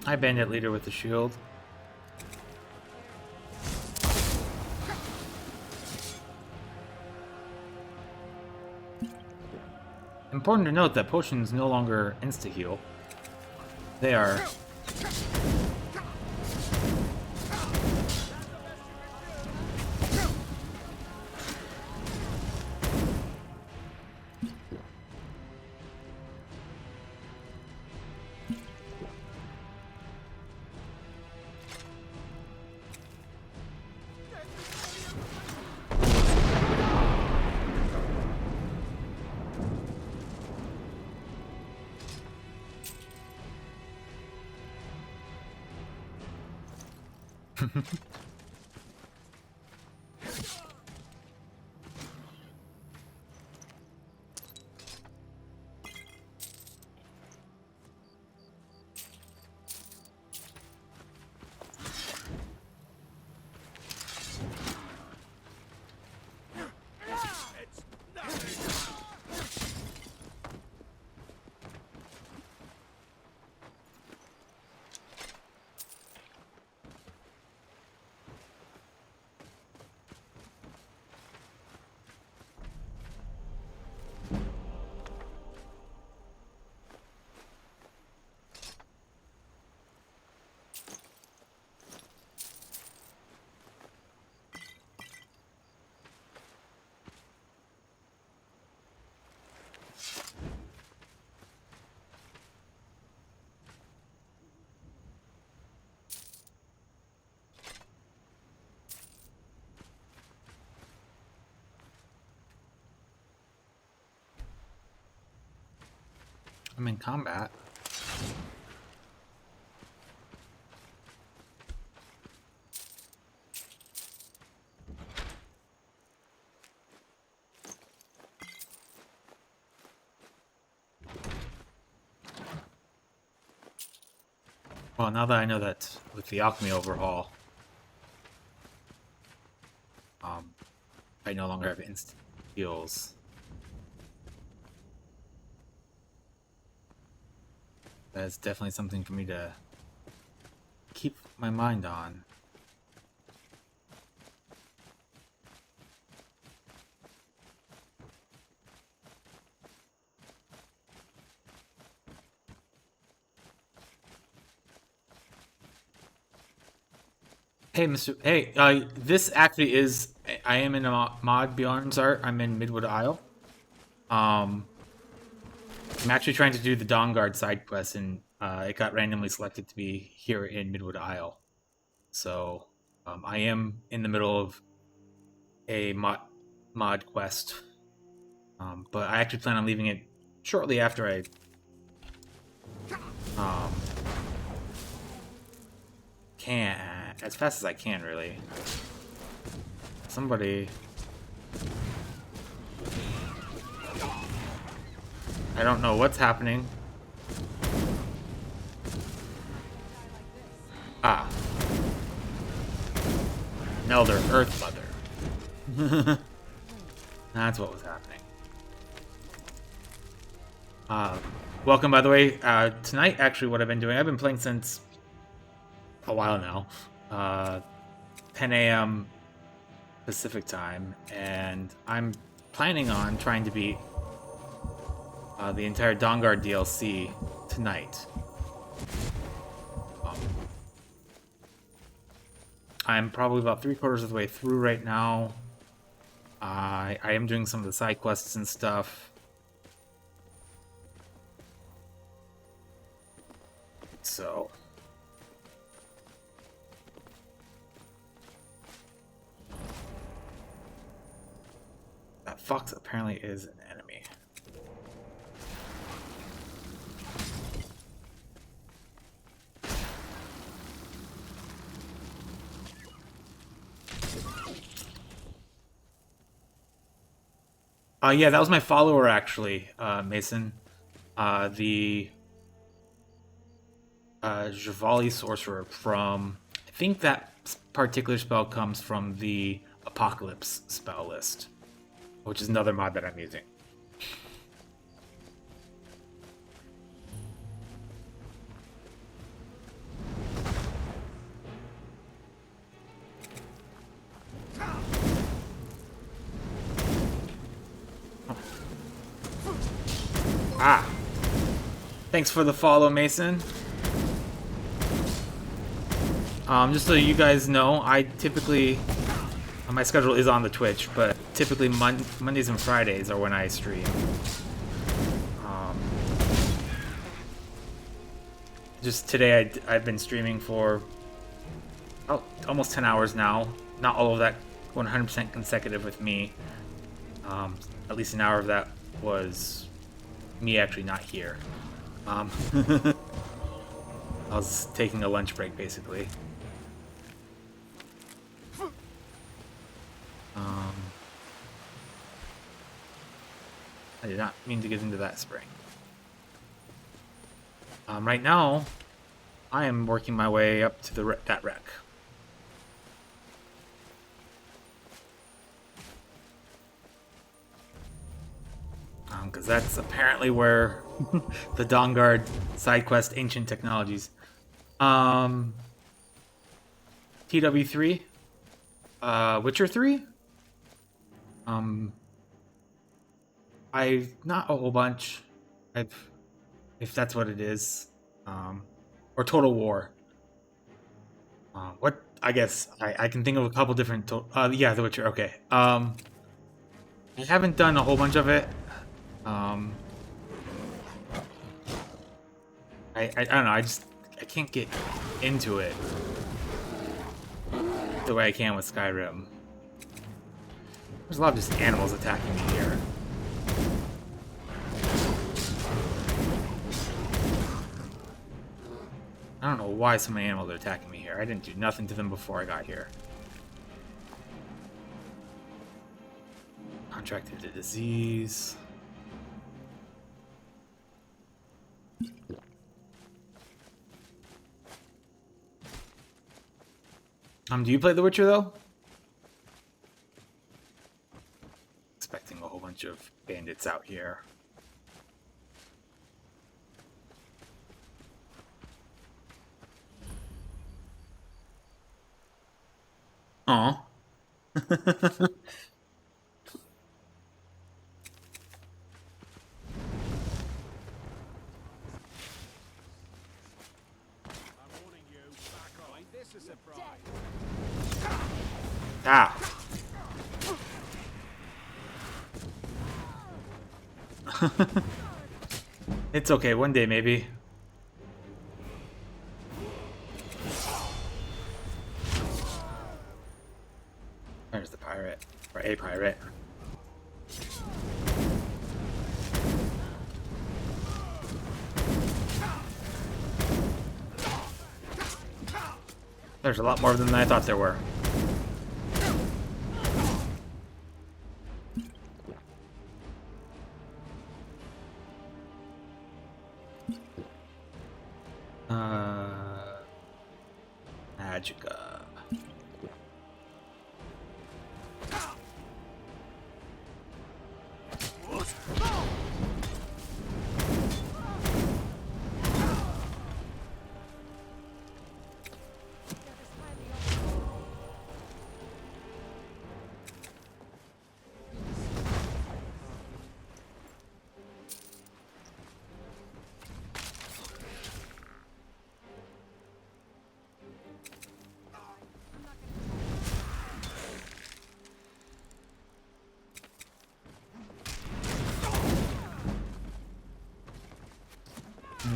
Speaker 1: Hi, bandit leader with the shield. Important to note that potions no longer insta-heal. They are... I'm in combat. Well, now that I know that with the alchemy overhaul, I no longer have instant heals. That's definitely something for me to keep my mind on. Hey, Mr. Hey, this actually is. I am in a mod Bjorn's art. I'm in Midwood Isle. I'm actually trying to do the Dawnguard side quest, and it got randomly selected to be here in Midwood Isle. So I am in the middle of a mod quest, but I actually plan on leaving it shortly after I can, as fast as I can, really. Somebody. I don't know what's happening. Ah. An Elder Earth Mother. That's what was happening. Welcome, by the way. Tonight, actually, what I've been doing, I've been playing since a while now. 10 a.m. Pacific time, and I'm planning on trying to beat the entire Dawnguard DLC tonight. I'm probably about 3/4 of the way through right now. I am doing some of the side quests and stuff. So that fox apparently is an enemy. Yeah, that was my follower, actually, Mason. The Javali Sorcerer from... I think that particular spell comes from the Apocalypse spell list, which is another mod that I'm using. Ah! Thanks for the follow, Mason. Just so you guys know, I typically... my schedule is on the Twitch, but typically Mondays and Fridays are when I stream. Just today I've been streaming for almost 10 hours now. Not all of that 100% consecutive with me. At least an hour of that was me actually not here. I was taking a lunch break, basically. I did not mean to get into that spring. Right now, I am working my way up to that wreck. Because that's apparently where the Dawnguard side quest, Ancient Technologies. TW3, Witcher 3. I've not a whole bunch. If that's what it is, or Total War. What I guess I can think of a couple different. Yeah, The Witcher. Okay. I haven't done a whole bunch of it. I don't know. I can't get into it the way I can with Skyrim. There's a lot of just animals attacking me here. I don't know why so many animals are attacking me here. I didn't do nothing to them before I got here. Contracted a disease. Do you play The Witcher though? Expecting a whole bunch of bandits out here. Aw. Ah. It's okay, one day maybe. There's the pirate, or a pirate. There's a lot more of them than I thought there were. Magica.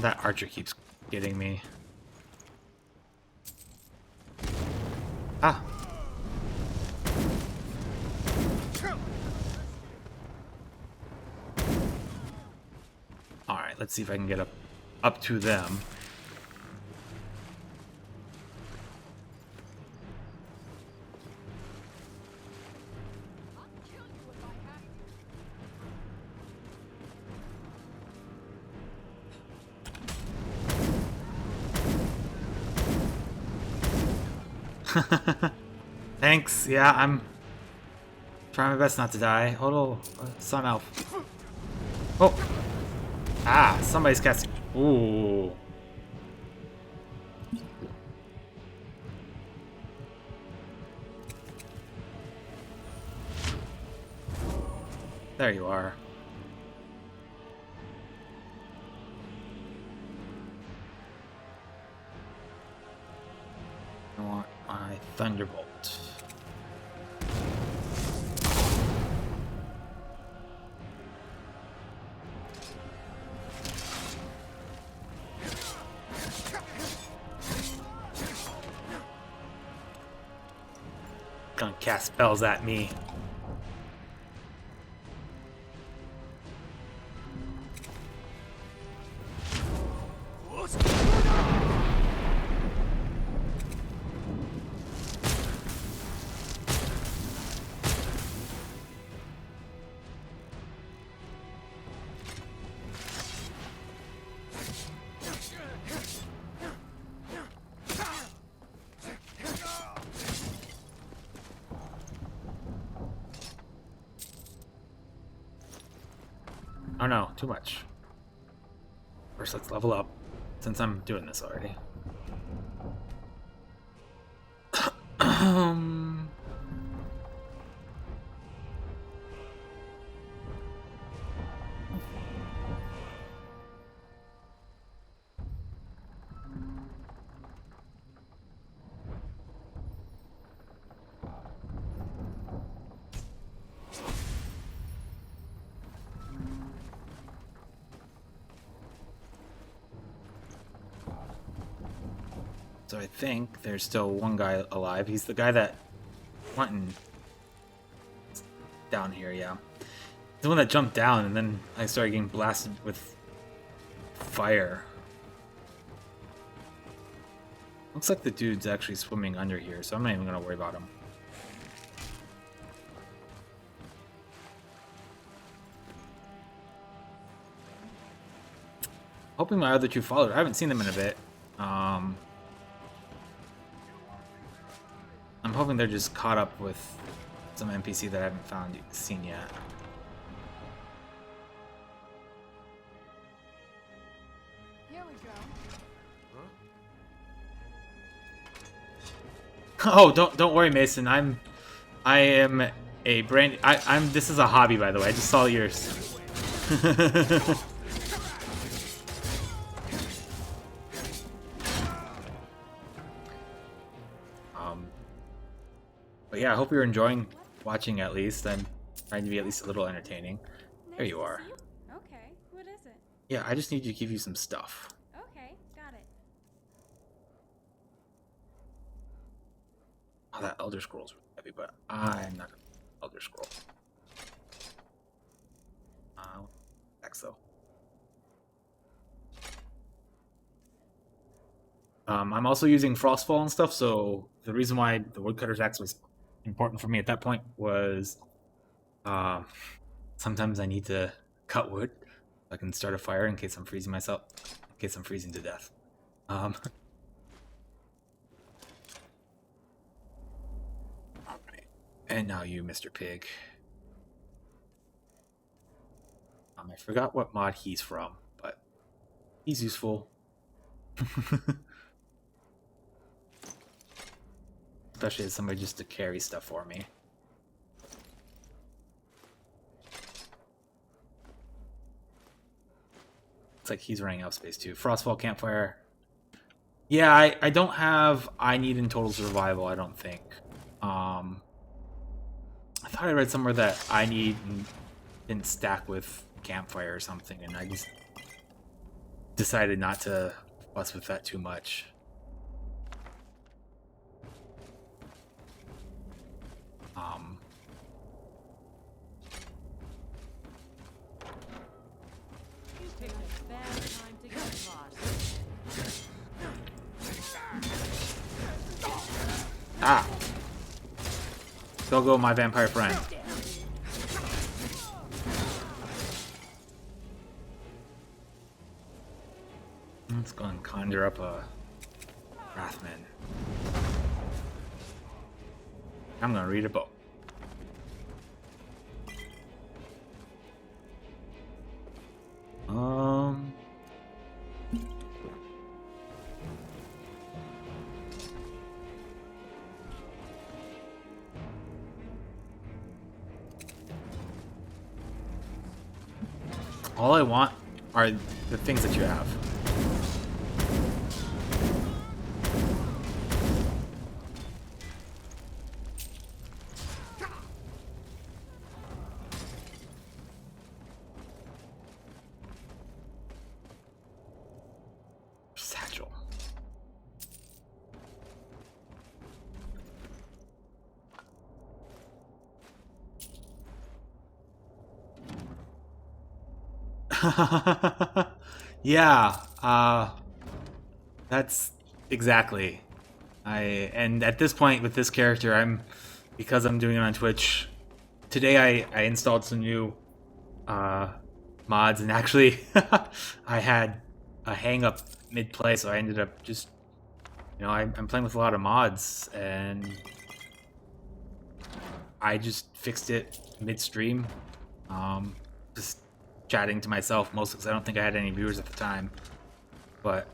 Speaker 1: That archer keeps getting me. Ah. Alright, let's see if I can get up to them. Thanks. Yeah, I'm trying my best not to die. Hold on, sun elf. Oh. Ah, somebody's casting. Ooh. There you are. I want my Thunderbolt. Gonna cast spells at me. Oh no, too much. First, let's level up, since I'm doing this already. So I think there's still one guy alive. He's the guy that went and down here, yeah. The one that jumped down, and then I started getting blasted with fire. Looks like the dude's actually swimming under here, so I'm not even gonna worry about him. Hoping my other two followed. I haven't seen them in a bit. I'm hoping they're just caught up with some NPC that I haven't seen yet.
Speaker 2: Here we go.
Speaker 1: Oh, don't worry, Mason. I am a brand. This is a hobby, by the way. I just saw yours. But yeah, I hope you're enjoying watching at least. I'm trying to be at least a little entertaining. There you are.
Speaker 8: Okay, what is it?
Speaker 1: Yeah, I just need to give you some stuff.
Speaker 8: Okay, got it.
Speaker 1: Oh, that Elder Scroll's really heavy, but I'm not gonna Elder Scroll. So. I'm also using Frostfall and stuff, so the reason why the Woodcutter's Axe was important for me at that point was sometimes I need to cut wood so I can start a fire in case I'm freezing myself, in case I'm freezing to death. Alright. And now you, Mr. Pig. I forgot what mod he's from, but he's useful. Especially as somebody just to carry stuff for me. It's like he's running out of space too. Frostfall Campfire. Yeah, I don't have I need in total survival, I don't think. I thought I read somewhere that I need didn't stack with Campfire or something, and I just decided not to fuss with that too much. Ah! Go, my vampire friend. Let's go and conjure up a Wrathman. I'm gonna read a book. All I want are the things that you have. Satchel. Yeah, that's exactly. And at this point with this character, because I'm doing it on Twitch. Today I installed some new mods, and actually I had a hang up mid play, so I ended up just, I'm playing with a lot of mods, and I just fixed it midstream. Just chatting to myself mostly because I don't think I had any viewers at the time. But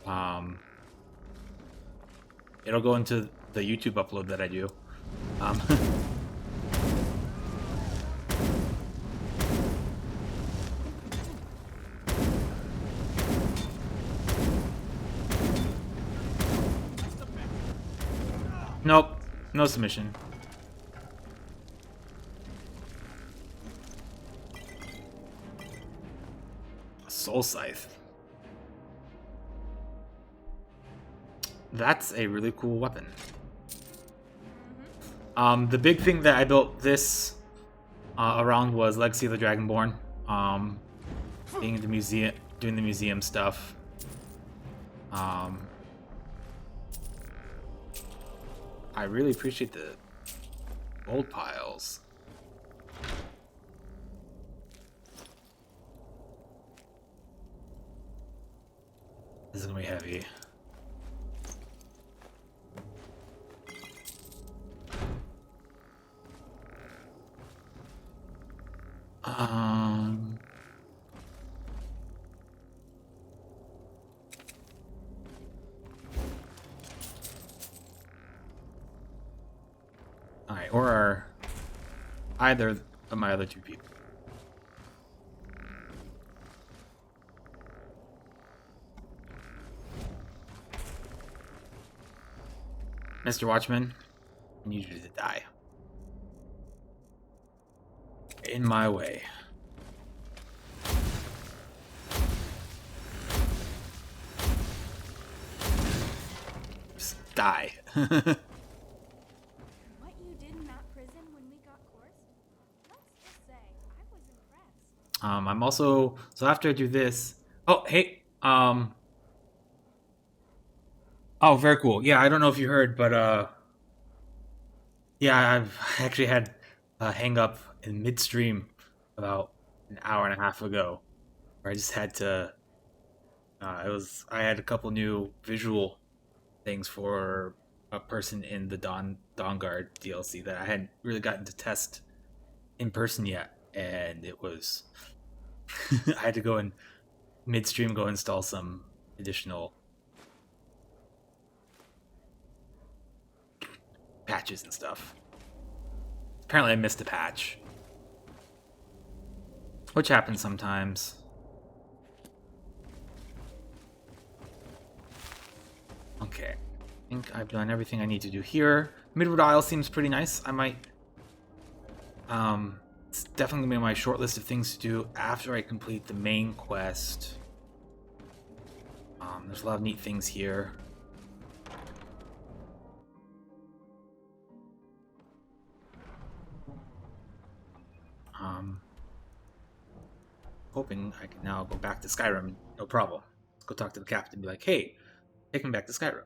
Speaker 1: it'll go into the YouTube upload that I do. Nope, no submission. Soul Scythe. That's a really cool weapon. The big thing that I built this around was Legacy of the Dragonborn. Being in the museum, doing the museum stuff. I really appreciate the gold piles. This is gonna be heavy. Alright, or either of my other two people. Mr. Watchman, I need you to die. In my way. Just die.
Speaker 8: What you did in that prison when we got coursed? Let's just say I was impressed.
Speaker 1: I'm also, so after I do this, oh, hey, oh, very cool. Yeah, I don't know if you heard, but, yeah, I've actually had a hang up in midstream about an hour and a half ago, where I just had to, I had a couple new visual things for a person in the Dawnguard DLC that I hadn't really gotten to test in person yet, and it was, I had to go in midstream, go install some additional patches and stuff. Apparently I missed a patch, which happens sometimes. Okay, I think I've done everything I need to do here. Midwood Isle seems pretty nice. I might, it's definitely gonna be on my short list of things to do after I complete the main quest. There's a lot of neat things here. Hoping I can now go back to Skyrim, no problem. Let's go talk to the captain and be like, hey, take me back to Skyrim.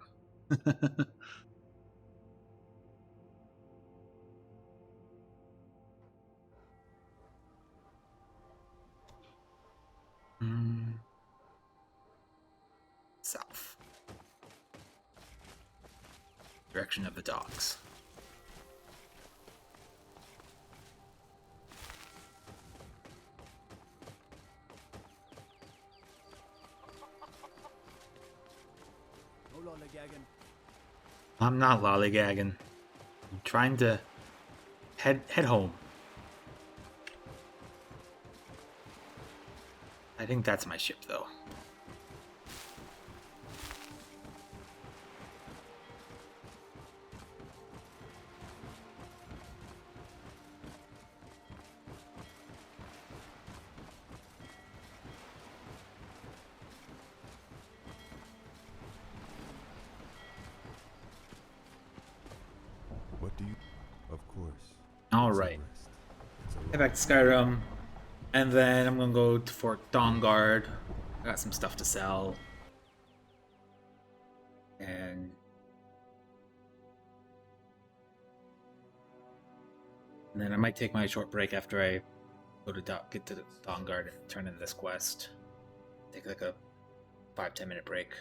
Speaker 1: South. Direction of the dogs.
Speaker 18: No lollygagging.
Speaker 1: I'm not lollygagging. I'm trying to head home. I think that's my ship, though.
Speaker 7: What do you... Of course.
Speaker 1: Alright. Head back to Skyrim. And then I'm gonna go to Fort Dawnguard. I got some stuff to sell. And then I might take my short break after I go to get to the Dawnguard and turn in this quest. Take like a 5-10 minute break.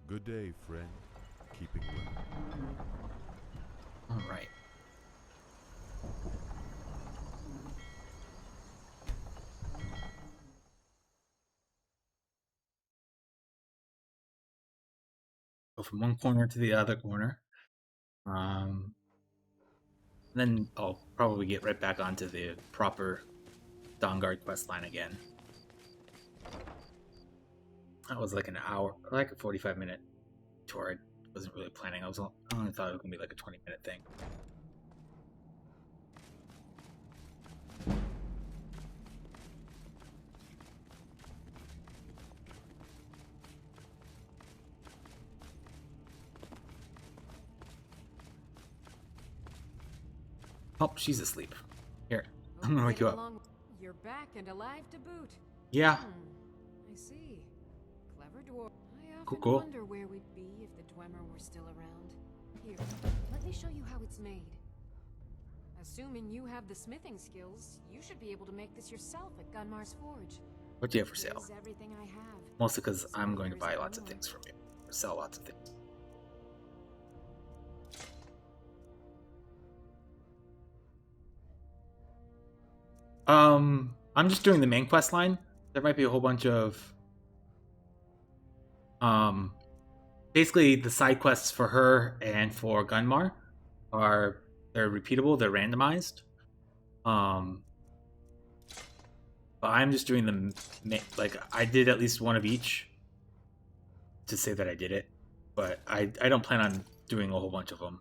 Speaker 7: Good day, friend. Keeping well.
Speaker 1: All right. Go from one corner to the other corner. Then I'll probably get right back onto the proper Dawnguard quest line again. That was like an hour, like a 45-minute tour. I wasn't really planning. I only thought it was gonna be like a 20-minute thing. Oh, she's asleep. Here, I'm gonna wake you up.
Speaker 16: You're back and alive to boot.
Speaker 1: Yeah.
Speaker 16: I see. Clever dwarf. I often
Speaker 1: Cool.
Speaker 16: wonder where we'd be if the Dwemer were still around. Here, let me show you how it's made. Assuming you have the smithing skills, you should be able to make this yourself at Gunmar's Forge.
Speaker 1: What do you have for sale?
Speaker 16: Here's everything I have.
Speaker 1: Mostly because I'm going to buy lots of things from you. Or sell lots of things. I'm just doing the main quest line. There might be a whole bunch of basically the side quests for her and for Gunmar they're repeatable, they're randomized. But I'm just doing them like I did at least one of each to say that I did it, but I don't plan on doing a whole bunch of them.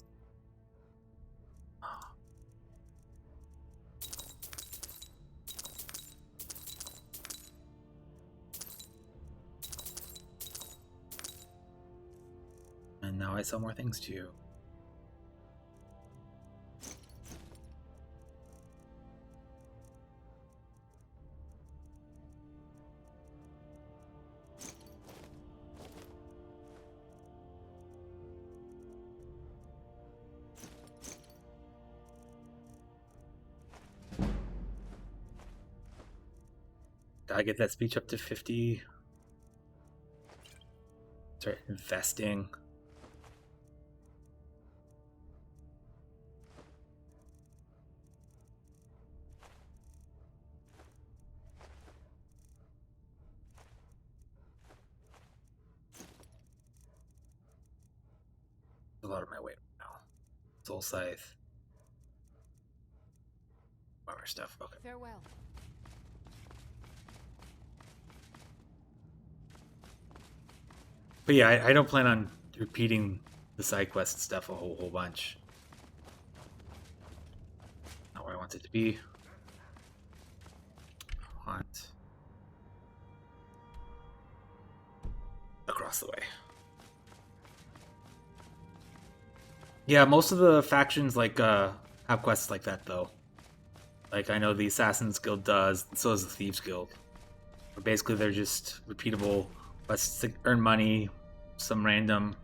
Speaker 1: And now I sell more things to you. Did I get that speech up to 50? Sorry, investing. A lot of my weight now. Soul Scythe. Armor stuff. Okay.
Speaker 16: Farewell.
Speaker 1: But yeah, I don't plan on repeating the side quest stuff a whole bunch. Not where I want it to be. I want across the way. Yeah, most of the factions like have quests like that though. Like I know the Assassin's Guild does, and so does the Thieves Guild. But basically they're just repeatable quests to earn money, some random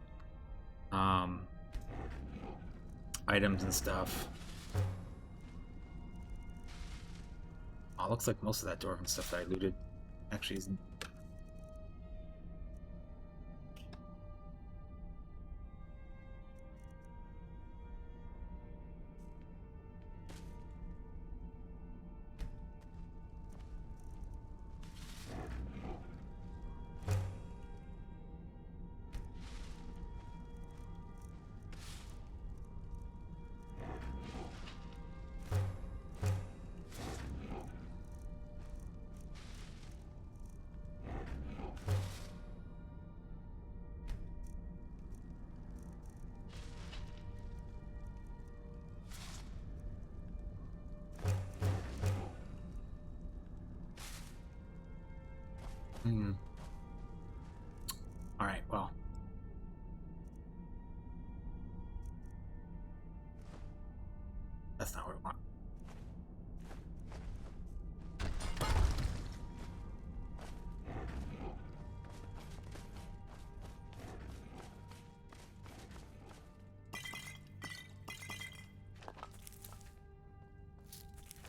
Speaker 1: items and stuff. Oh, looks like most of that dwarven stuff that I looted actually isn't. Alright, well. That's not what we want.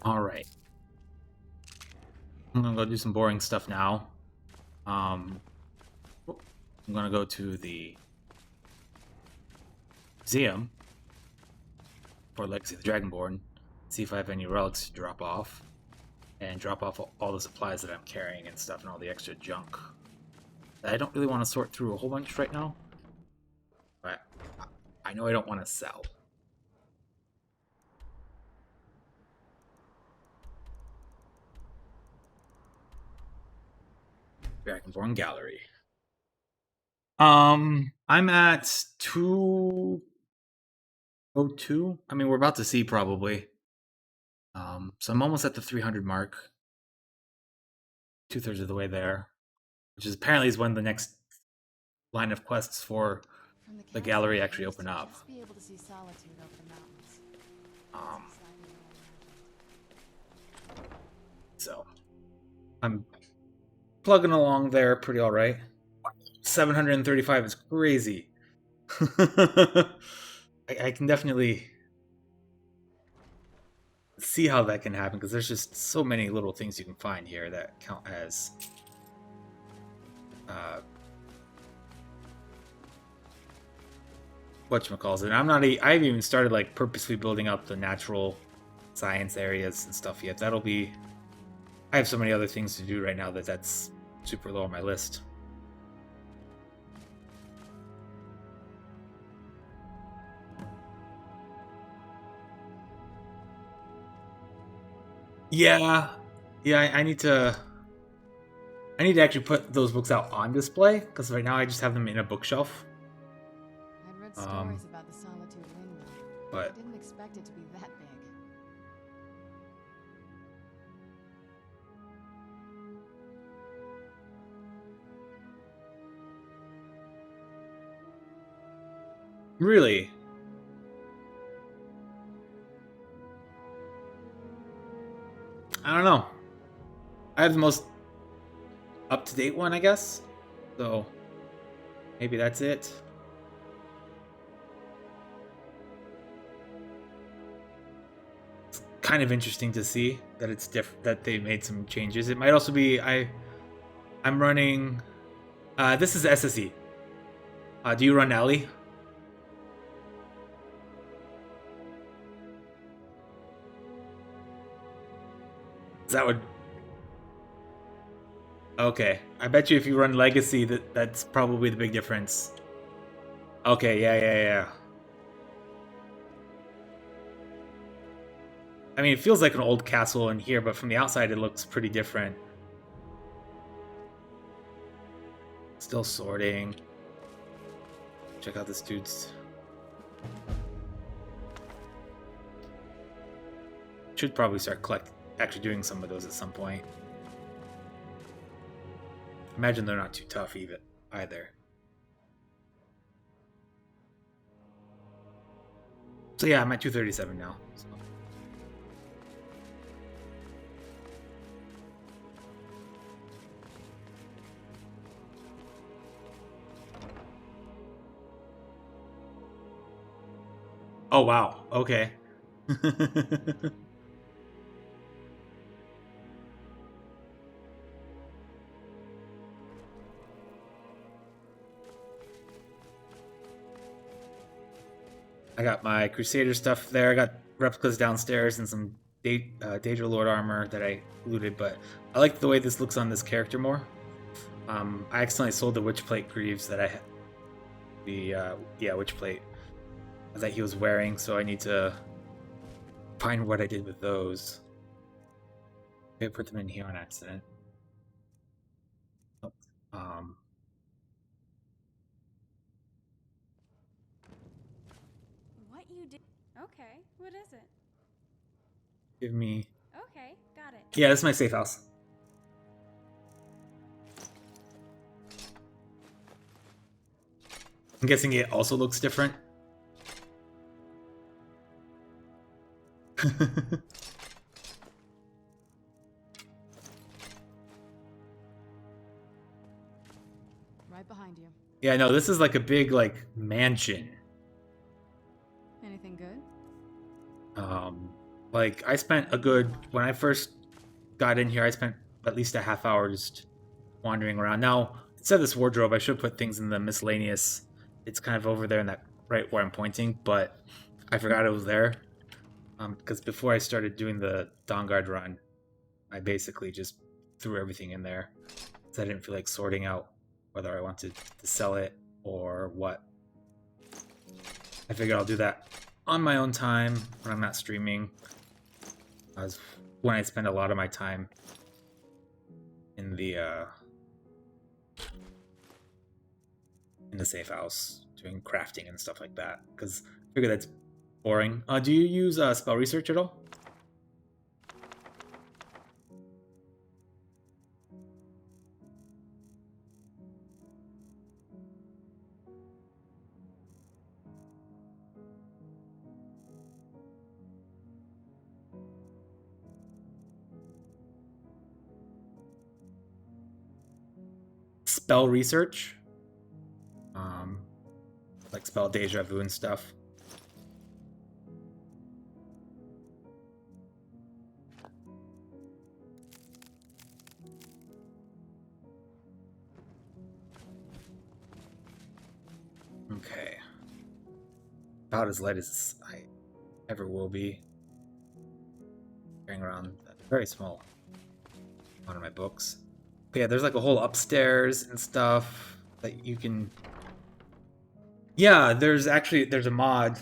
Speaker 1: Alright. I'm gonna go do some boring stuff now. I'm gonna go to the museum for Legacy of the Dragonborn, see if I have any relics to drop off, and drop off all the supplies that I'm carrying and stuff, and all the extra junk. I don't really want to sort through a whole bunch right now, but I know I don't want to sell. Dragonborn Gallery. I'm at 202. I mean, we're about to see probably. So I'm almost at the 300 mark. 2/3 of the way there, which is apparently is when the next line of quests for the gallery actually open up.
Speaker 2: Be able to see solitude over the mountains.
Speaker 1: So I'm plugging along there pretty all right. 735 is crazy. I can definitely see how that can happen, because there's just so many little things you can find here that count as whatchamacallit. I haven't even started like purposely building up the natural science areas and stuff yet. I have so many other things to do right now that's super low on my list. Yeah, I need to actually put those books out on display, because right now I just have them in a bookshelf.
Speaker 2: I'd read stories about the Solitude Windmill,
Speaker 1: but
Speaker 2: I didn't expect it to be that big.
Speaker 1: Really? I don't know. I have the most up-to-date one, I guess. So maybe that's it. It's kind of interesting to see that it's different, that they made some changes. It might also be I'm running. This is SSE. Do you run Ellie? That would. Okay, I bet you if you run Legacy, that's probably the big difference. Okay, yeah. I mean, it feels like an old castle in here, but from the outside it looks pretty different. Still sorting. Check out this dude's. Should probably start actually doing some of those at some point. Imagine they're not too tough either. So yeah, I'm at 237 now. So. Oh wow, okay. I got my Crusader stuff there. I got replicas downstairs and some Daedra Lord armor that I looted, but I like the way this looks on this character more. I accidentally sold the Witchplate greaves that I had. Witchplate that he was wearing, so I need to find what I did with those. I put them in here on accident.
Speaker 8: What you did? Okay, what is it?
Speaker 1: Give me.
Speaker 8: Okay, got it.
Speaker 1: Yeah, this is my safe house. I'm guessing it also looks different.
Speaker 2: Right behind you.
Speaker 1: Yeah, no, this is like a big mansion.
Speaker 2: Anything good?
Speaker 1: Like I spent when I first got in here, I spent at least a half hour just wandering around. Now, instead of this wardrobe, I should put things in the miscellaneous. It's kind of over there in that right where I'm pointing, but I forgot it was there. Because before I started doing the Dawnguard run, I basically just threw everything in there. So I didn't feel like sorting out whether I wanted to sell it or what. I figured I'll do that on my own time when I'm not streaming. As when I spend a lot of my time in the safe house doing crafting and stuff like that. Because I figure that's boring. Do you use spell research at all? Spell research, like spell deja vu and stuff. Okay, about as light as I ever will be. Carrying around a very small amount of my books. But yeah, there's like a whole upstairs and stuff that you can. Yeah, there's a mod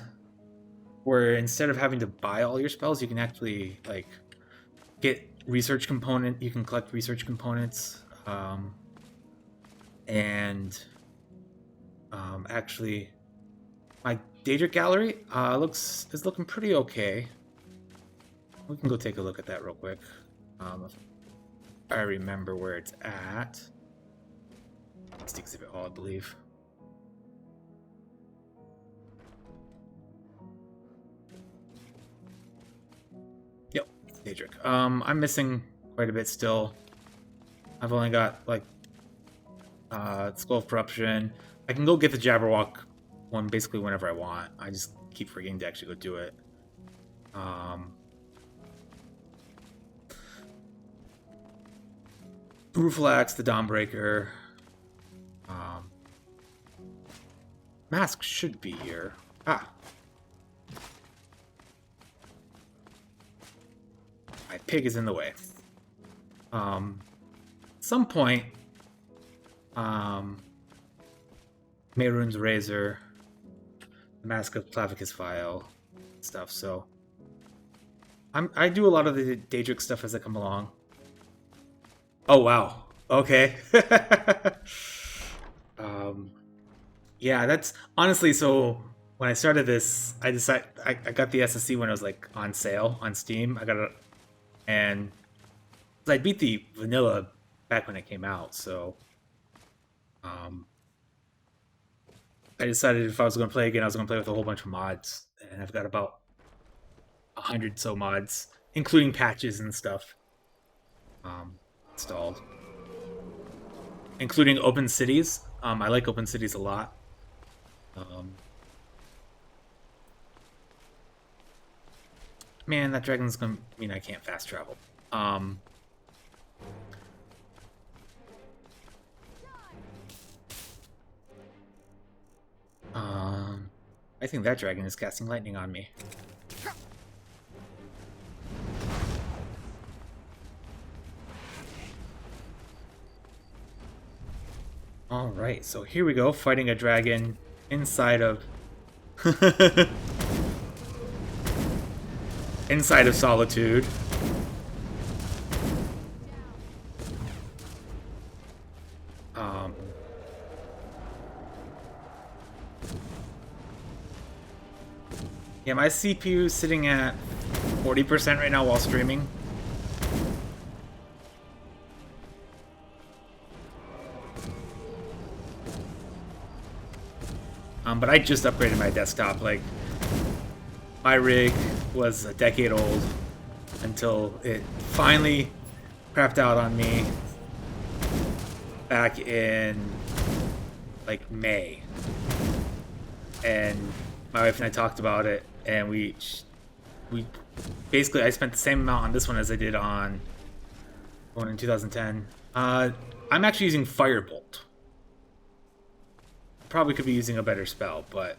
Speaker 1: where instead of having to buy all your spells, you can actually like get research component. You can collect research components, and actually, my Daedric gallery is looking pretty okay. We can go take a look at that real quick. I remember where it's at. It's the exhibit hall, I believe. Yep, Daedric. I'm missing quite a bit still. I've only got like Skull of Corruption. I can go get the Jabberwock one basically whenever I want. I just keep forgetting to actually go do it. Rueful-Axe, the Dawnbreaker. Mask should be here. Ah. My pig is in the way. Some point, Mehrunes Razor, the Mask of Clavicus File, stuff. So I do a lot of the Daedric stuff as I come along. Oh wow. Okay. Yeah, that's honestly, so when I started this, I got the SSC when it was like on sale on Steam. I got it, and I beat the vanilla back when it came out, so I decided if I was going to play again, I was going to play with a whole bunch of mods, and I've got about 100 so mods, including patches and stuff, installed, including Open Cities. I like Open Cities a lot. Man, that dragon's gonna mean I can't fast travel. I think that dragon is casting lightning on me. Alright, so here we go, fighting a dragon inside of... inside of Solitude. Yeah, my CPU is sitting at 40% right now while streaming. But I just upgraded my desktop. Like, my rig was a decade old until it finally crapped out on me back in like May, and my wife and I talked about it, and we basically, I spent the same amount on this one as I did on one in 2010. I'm actually using Firebolt. Probably could be using a better spell, but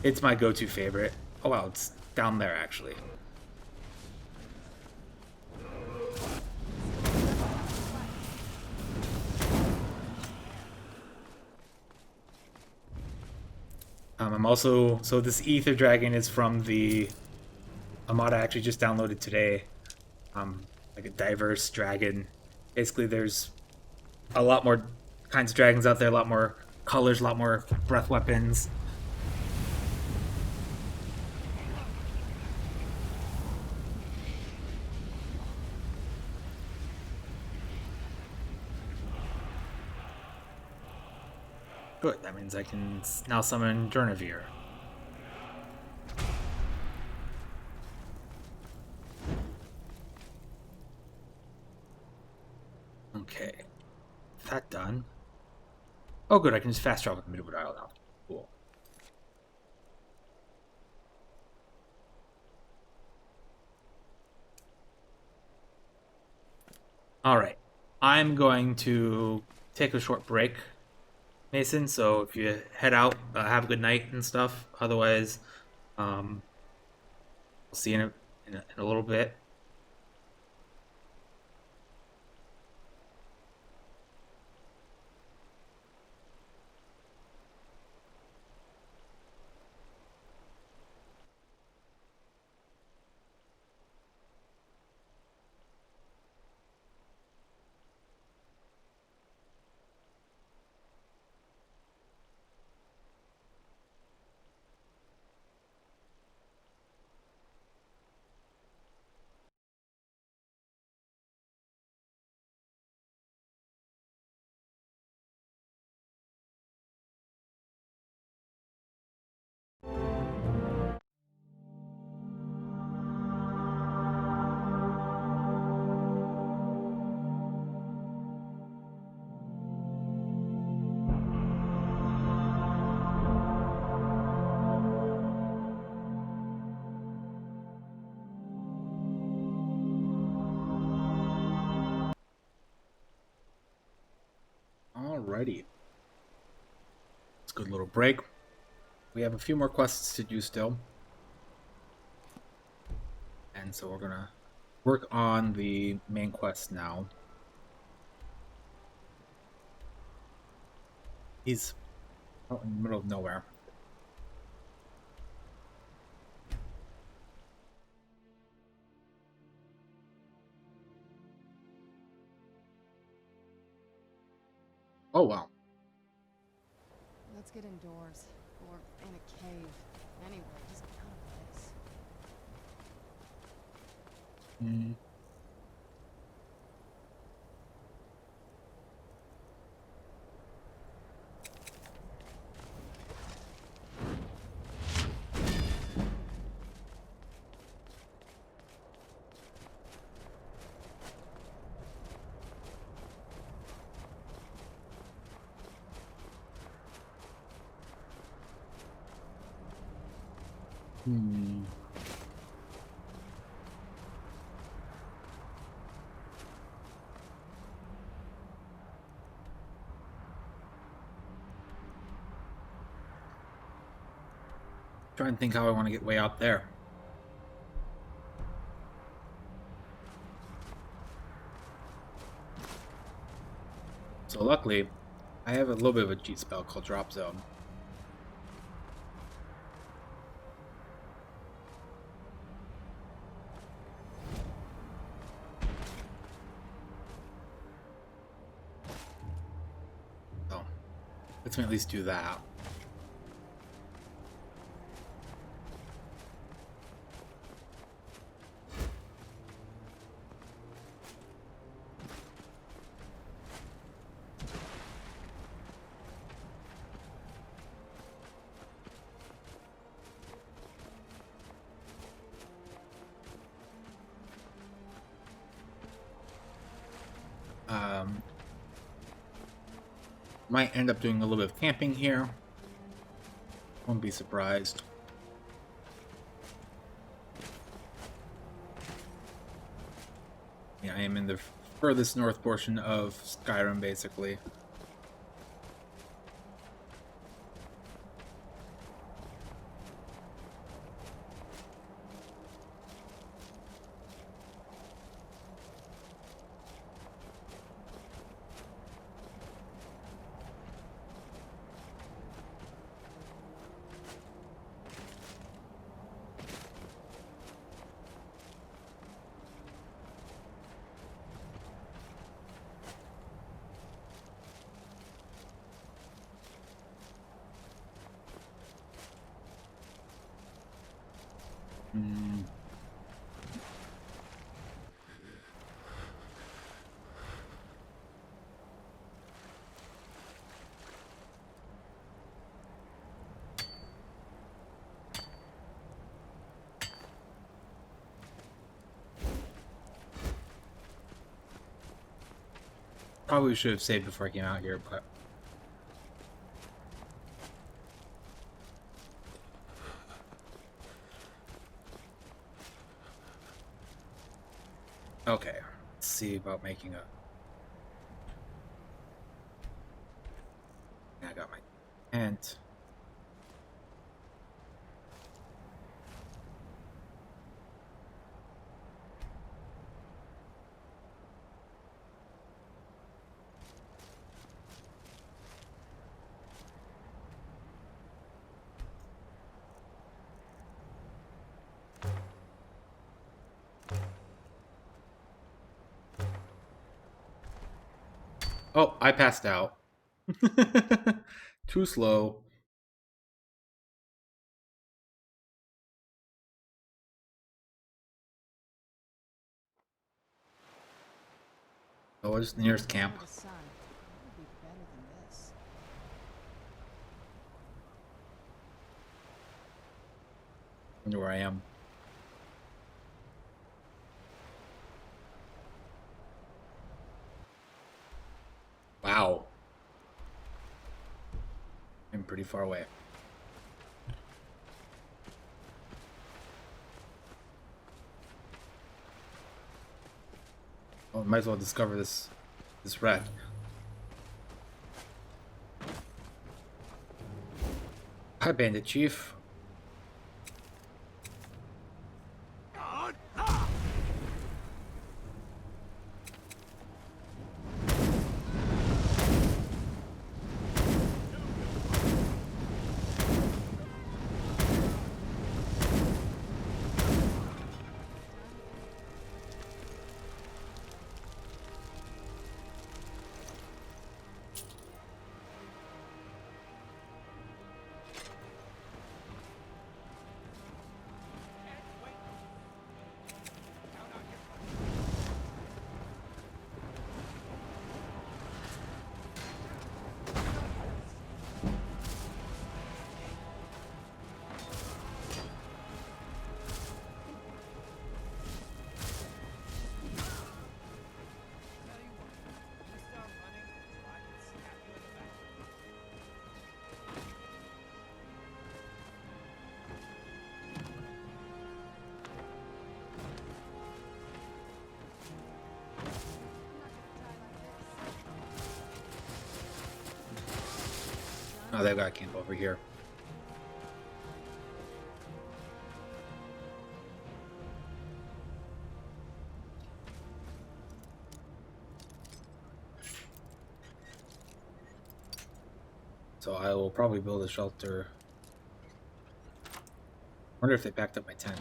Speaker 1: it's my go-to favorite. Oh wow, it's down there actually. I'm also, so this Ether Dragon is from the mod I actually just downloaded today. Like a diverse dragon. Basically, there's a lot more kinds of dragons out there, a lot more colors, a lot more breath weapons. Good, that means I can now summon Jernavir. Okay, that done. Oh good, I can just fast travel to Midwood Isle now. Cool. Alright, I'm going to take a short break, Mason, so if you head out, have a good night and stuff. Otherwise, we'll see you in a little bit. Alrighty. It's a good little break. We have a few more quests to do still. And so we're gonna work on the main quest now. He's out in the middle of nowhere. Oh wow.
Speaker 2: Let's get indoors. Or in a cave. Anywhere, just out of this.
Speaker 1: Hmm. Hmm. Try and think how I want to get way out there. So luckily, I have a little bit of a cheat spell called Drop Zone. So, let's at least do that. Might end up doing a little bit of camping here. Won't be surprised. Yeah, I am in the furthest north portion of Skyrim, basically. Probably should have saved before I came out here, but... Okay, let's see about making a... I got my tent. Oh, I passed out. Too slow. Oh, what's the nearest camp?
Speaker 2: The sun. It would be better than this.
Speaker 1: Wonder where I am. Wow. I'm pretty far away. Oh, might as well discover this wreck. Hi, Bandit Chief. Oh, they've got a camp over here. So I will probably build a shelter. Wonder if they packed up my tent.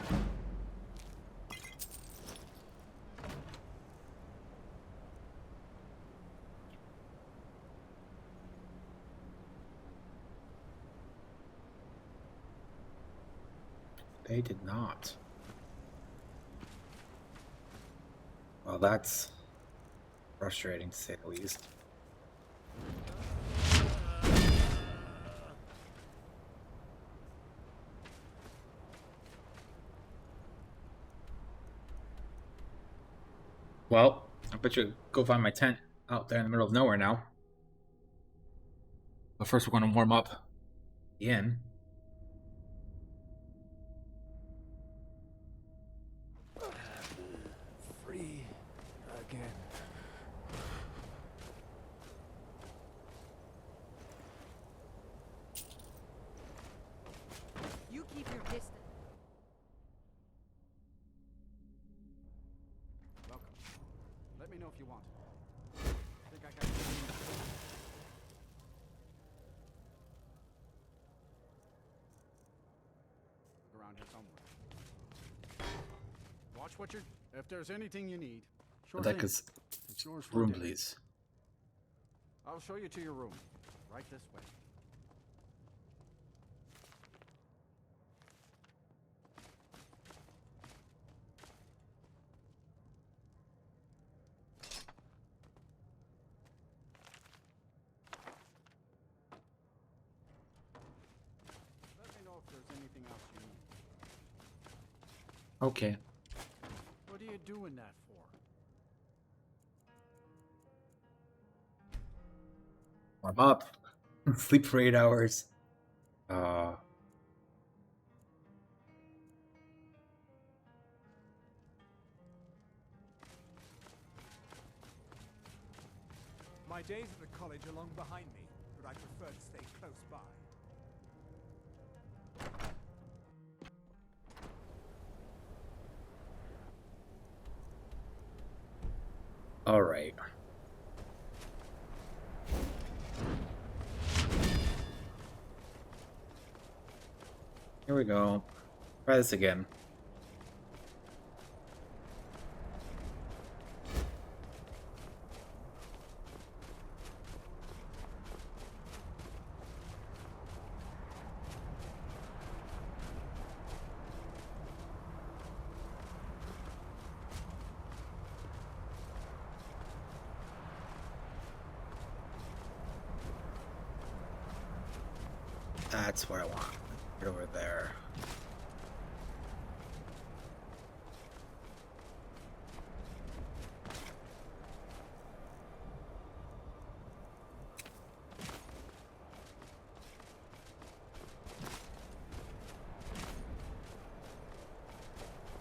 Speaker 1: They did not. Well, that's frustrating to say the least. Well, I bet you go find my tent out there in the middle of nowhere now. But first we're going to warm up the inn.
Speaker 6: Free again.
Speaker 16: You keep your distance.
Speaker 4: Welcome. Let me know if you want. I think I got you. Around here somewhere. Watch what you're... If there's anything you need, sure thing.
Speaker 1: Rebecca's
Speaker 4: It's yours for
Speaker 1: room,
Speaker 4: dinner.
Speaker 1: please.
Speaker 4: I'll show you to your room. Right this way. Let me know if there's anything else you need.
Speaker 1: Okay.
Speaker 4: What are you doing that for?
Speaker 1: warm up, sleep for 8 hours.
Speaker 6: My days at the college are long behind me, but I prefer to stay close by.
Speaker 1: All right. Here we go. Try this again. That's what I want. Right over there.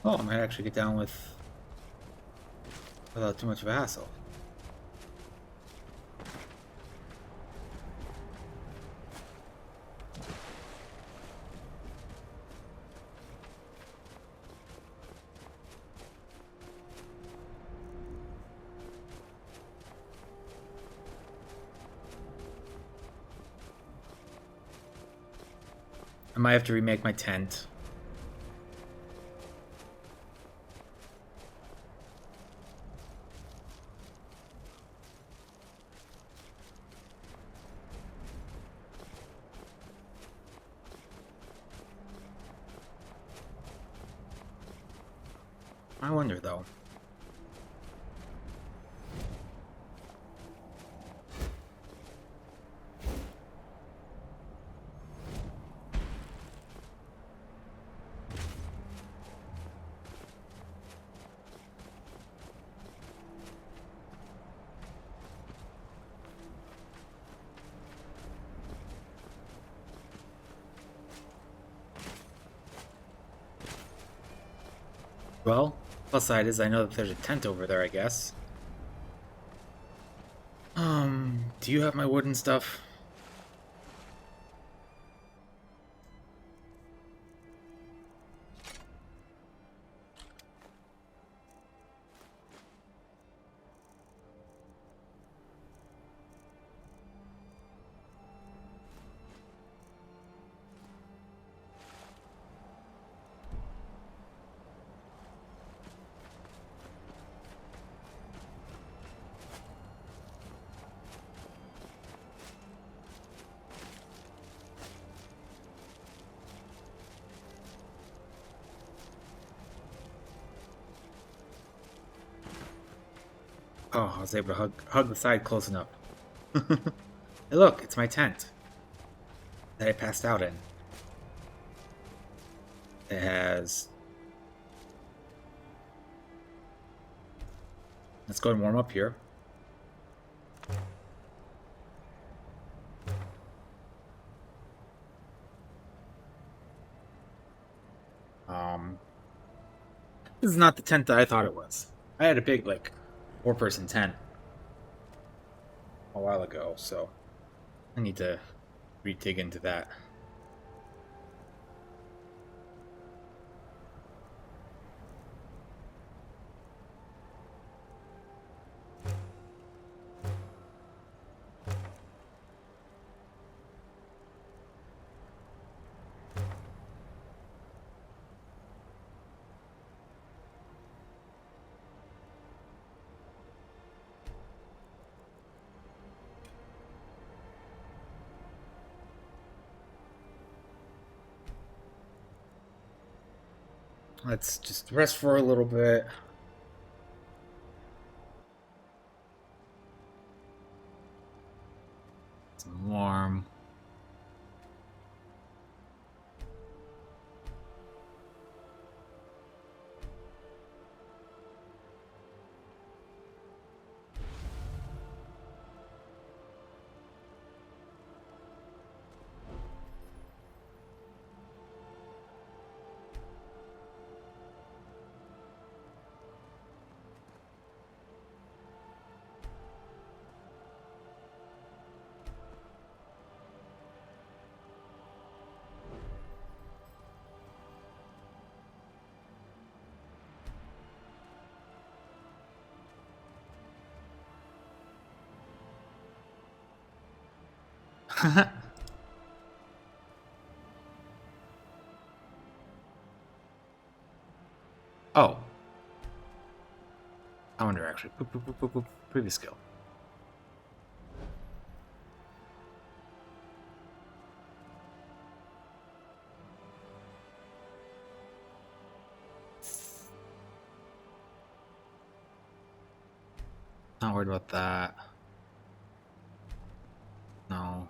Speaker 1: Oh, I might actually get down without too much of a hassle. I might have to remake my tent. I wonder though. Well, plus side is I know that there's a tent over there, I guess. Do you have my wooden stuff? Oh, I was able to hug the side close enough. Hey, look, it's my tent that I passed out in. It has... Let's go and warm up here. This is not the tent that I thought it was. I had a big, like, 4-person tent a while ago, so I need to re-dig into that. Let's just rest for a little bit. It's warm. Oh. I wonder actually. Boop, boop, boop, boop, boop. Previous skill. Not worried about that. No.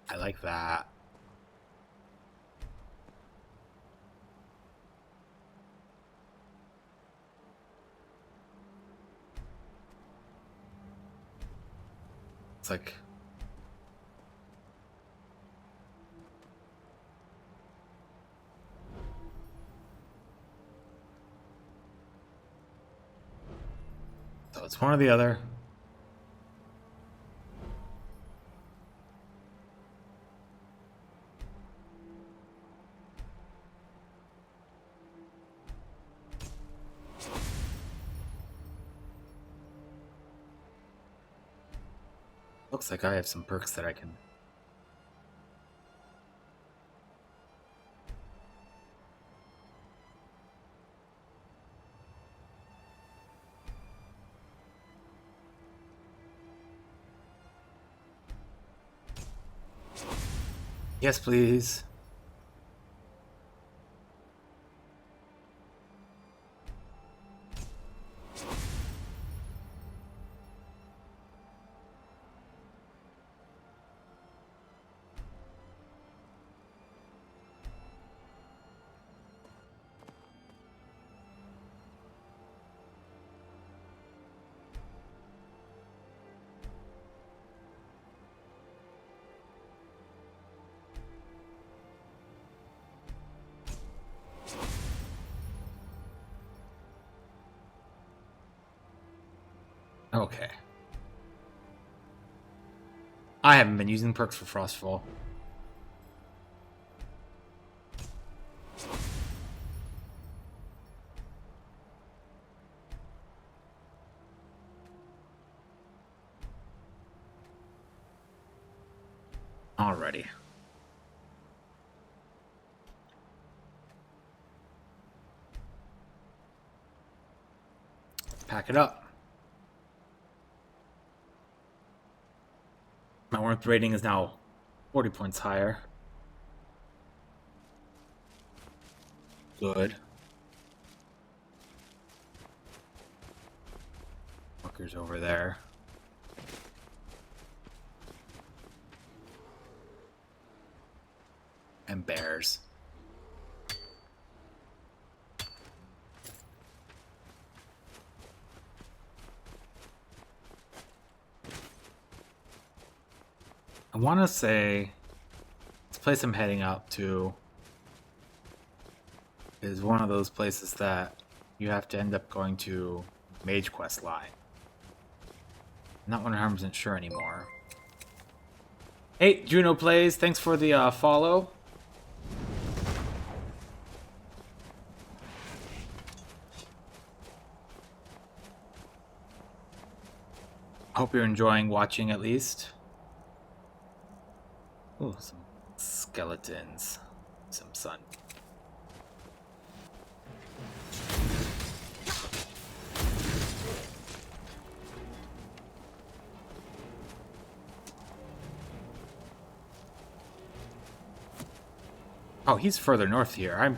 Speaker 1: I like that. It's like so it's one or the other. Looks like I have some perks that I can. Yes, please. Okay. I haven't been using perks for Frostfall. Alrighty. Pack it up. My warmth rating is now 40 points higher. Good. Fuckers over there. And bears. I want to say this place I'm heading out to is one of those places that you have to end up going to Mage Quest line. Not 100% sure anymore. Hey, Juno Plays, thanks for the follow. Hope you're enjoying watching at least. Oh, some skeletons. Some sun. Oh, he's further north here.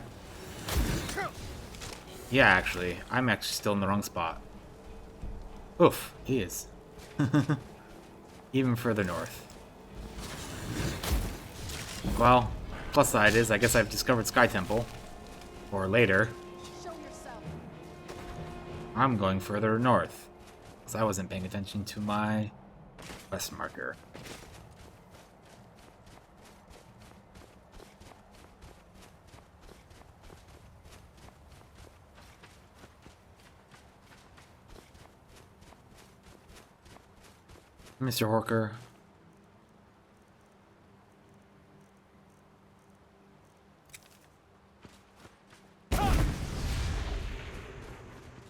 Speaker 1: Yeah, actually. I'm actually still in the wrong spot. Oof, he is. Even further north. Well, plus side is, I guess I've discovered Sky Temple. Or later. I'm going further north. Because I wasn't paying attention to my quest marker. Mr. Horker.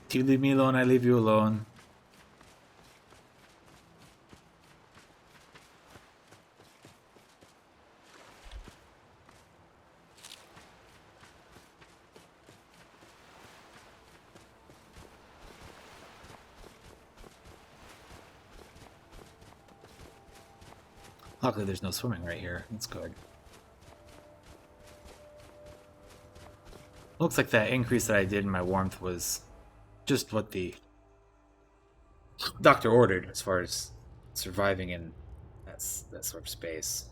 Speaker 1: If you leave me alone, I leave you alone. Luckily, there's no swimming right here. That's good. Looks like that increase that I did in my warmth was just what the doctor ordered as far as surviving in that sort of space.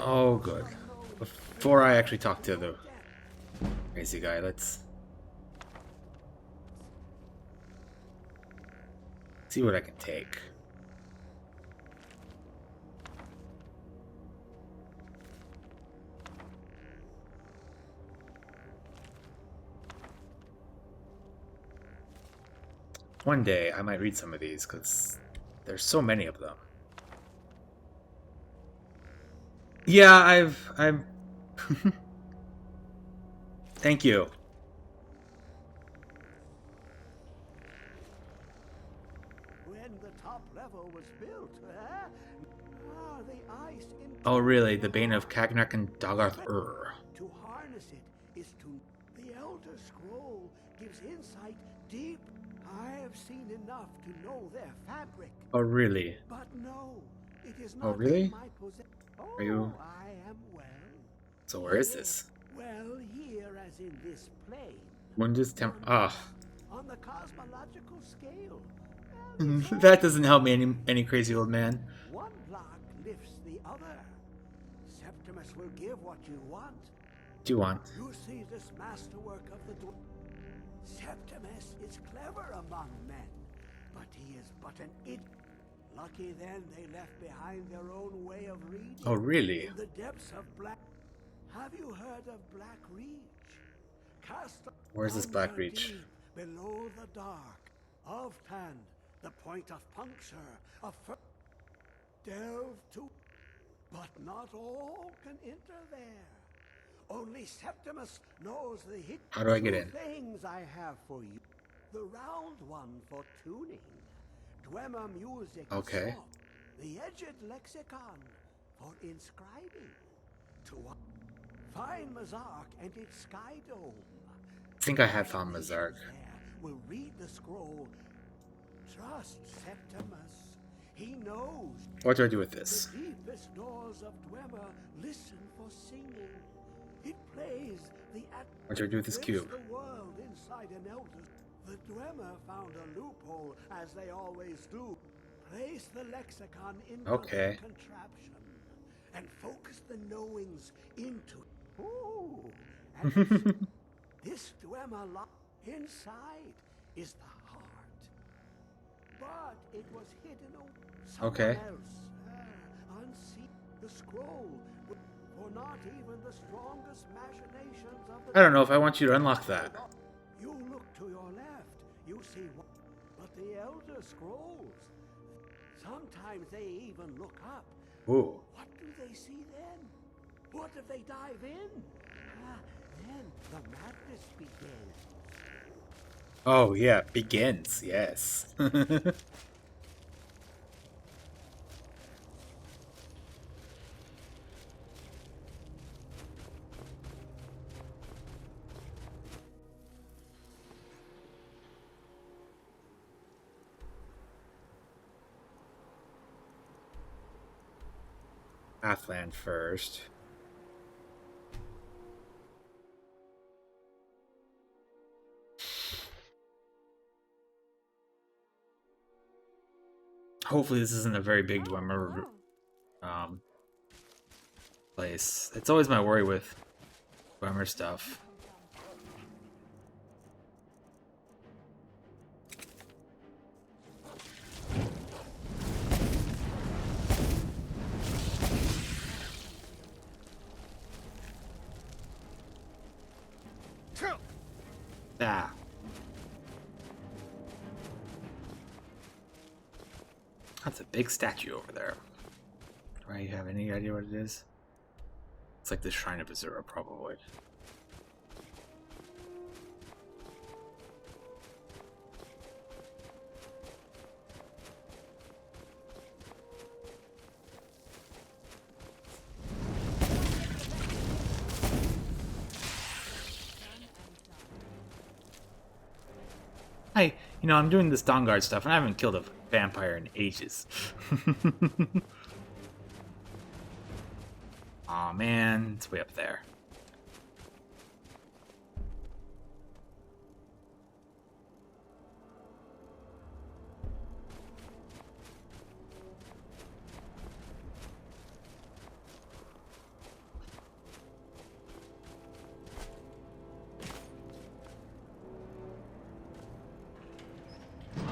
Speaker 1: Oh, good. Before I actually talk to the crazy guy, let's see what I can take. One day I might read some of these because there's so many of them. Yeah, I'm Thank you.
Speaker 6: When the top level was built, the ice in
Speaker 1: Oh really, the Bane of Cagnak and Dawnguard.
Speaker 6: to harness it is to the Elder Scroll gives insight deep. I have seen enough to know their fabric.
Speaker 1: Oh really?
Speaker 6: But no, it is
Speaker 1: Oh
Speaker 6: not
Speaker 1: really?
Speaker 6: in my possession.
Speaker 1: Are you?
Speaker 6: I am well.
Speaker 1: So where is this?
Speaker 6: Well, here as in this plane.
Speaker 1: When does
Speaker 6: On the cosmological scale.
Speaker 1: That doesn't help me any crazy old man.
Speaker 6: One block lifts the other. Septimus will give what you want.
Speaker 1: Do you want?
Speaker 6: You see this masterwork of the Septimus is clever among men, but he is but an idiot. Lucky then they left behind their own way of reading.
Speaker 1: Oh really?
Speaker 6: In the depths of Black. Have you heard of Black Reach? Cast
Speaker 1: Where's this Black Reach?
Speaker 6: Below the dark, of Tand, the point of puncture, of delve to, but not all can enter there. Only Septimus knows the hidden
Speaker 1: How do I get in?
Speaker 6: things I have for you. The round one for tuning, Dwemer music.
Speaker 1: Okay.
Speaker 6: Song, the edged lexicon for inscribing. To what? Find Mazark and its sky dome.
Speaker 1: I think I have found Mazark.
Speaker 6: Will read the scroll. Trust Septimus. He knows.
Speaker 1: What do I do with this?
Speaker 6: The deepest doors of Dwemer listen for singing. It plays the
Speaker 1: What do I do with this cube?
Speaker 6: The world inside an elder. The Dwemer found a loophole, as they always do. Place the lexicon into
Speaker 1: Okay.
Speaker 6: the contraption and focus the knowings into it. Ooh, and this Dwemer inside is the heart. But it was hidden away.
Speaker 1: Okay.
Speaker 6: Unseen the scroll, for not even the strongest machinations of the
Speaker 1: I don't know if I want you to unlock that.
Speaker 6: You look to your left, you see what, but the Elder Scrolls. Sometimes they even look up.
Speaker 1: Ooh.
Speaker 6: What do they see then? What if they dive in? Then the madness begins.
Speaker 1: Oh yeah, begins. Yes. Pathland first. Hopefully this isn't a very big Dwemer place. It's always my worry with Dwemer stuff. Ah. That's a big statue over there. Do I have any idea what it is? It's like the Shrine of Azura, probably. I'm doing this Dawnguard stuff, and I haven't killed a vampire in ages. Aw, man, it's way up there.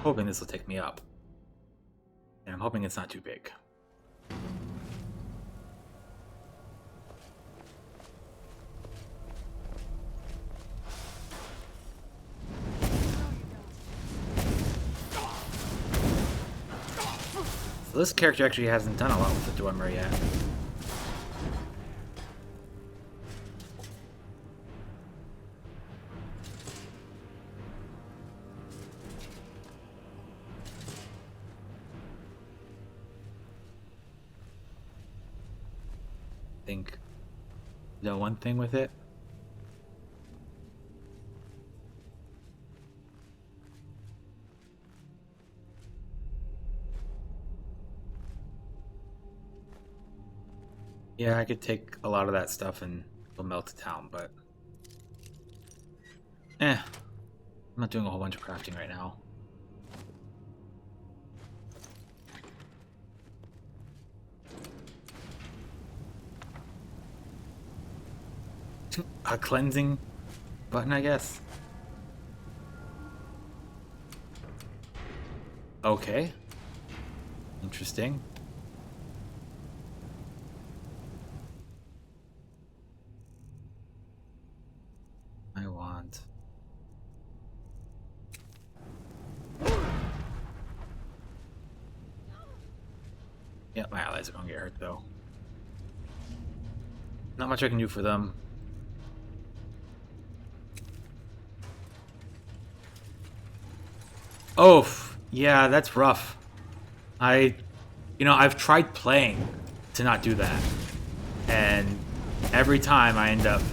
Speaker 1: Hoping this will take me up. And I'm hoping it's not too big. So this character actually hasn't done a lot with the Dwemer yet. Think the one thing with it. Yeah, I could take a lot of that stuff and go melt it down, but I'm not doing a whole bunch of crafting right now. A cleansing button, I guess. Okay. Interesting. I want... Yeah, my allies are gonna get hurt though. Not much I can do for them. Oh, yeah, that's rough. I've tried playing to not do that. And every time I end up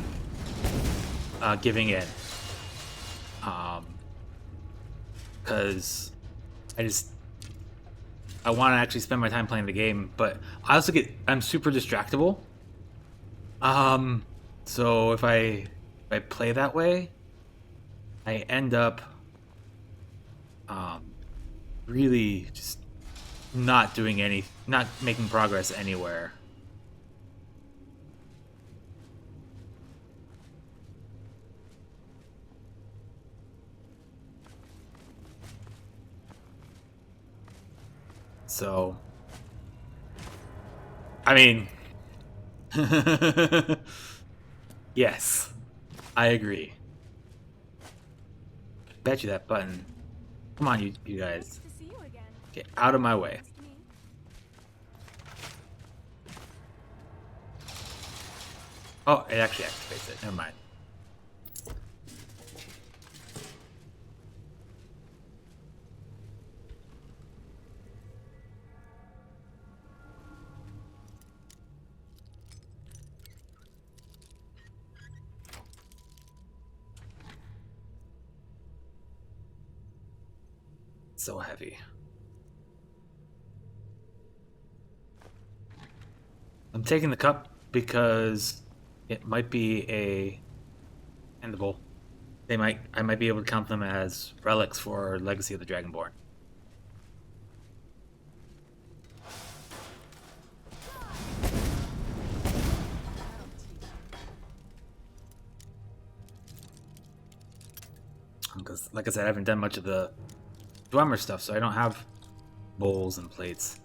Speaker 1: giving in. Because I want to actually spend my time playing the game, but I also I'm super distractible. So if I play that way, I end up really just not making progress anywhere. So, I mean, yes, I agree. Bet you that button. Come on, you guys. Get out of my way. Oh, it actually activates it. Never mind. So heavy. I'm taking the cup because it might be a handable. I might be able to count them as relics for Legacy of the Dragonborn. Because, like I said, I haven't done much of the Dwemer stuff, so I don't have bowls and plates.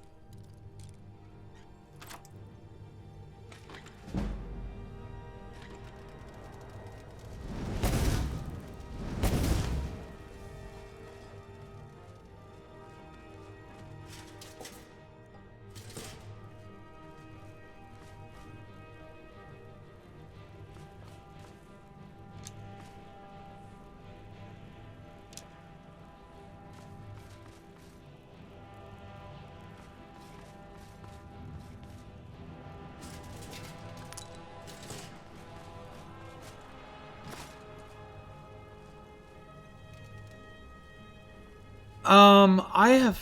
Speaker 1: I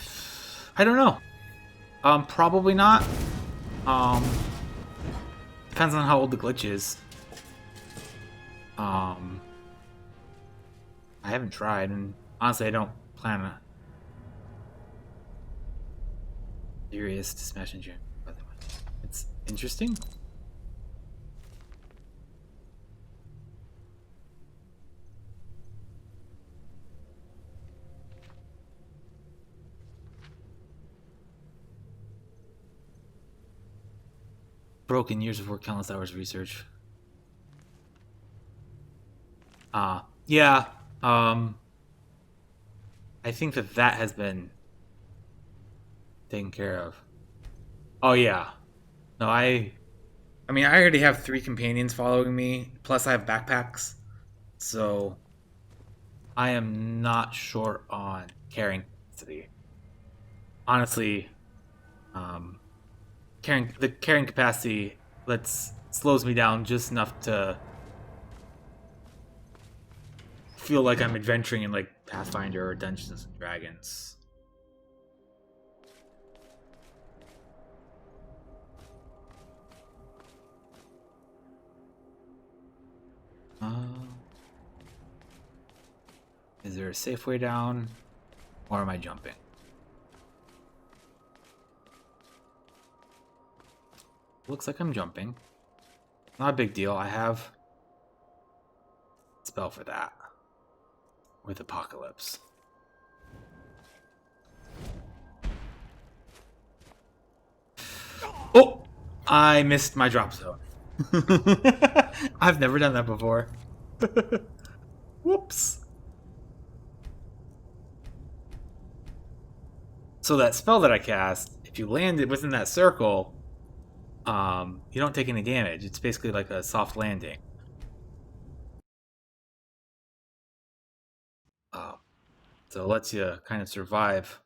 Speaker 1: don't know. Probably not. Depends on how old the glitch is. I haven't tried, and honestly, I don't plan on. Serious to smash engine. It's interesting. Broken years of work, countless hours of research. Yeah. I think that has been taken care of. Oh yeah. No, I mean, I already have 3 companions following me, plus I have backpacks. So I am not short on carrying capacity. Honestly, carrying capacity slows me down just enough to feel like I'm adventuring in like Pathfinder or Dungeons and Dragons. Is there a safe way down, or am I jumping? Looks like I'm jumping. Not a big deal. I have a spell for that with Apocalypse. Oh! I missed my drop zone. I've never done that before. Whoops. So that spell that I cast, if you land it within that circle, you don't take any damage. It's basically like a soft landing. So it lets you kind of survive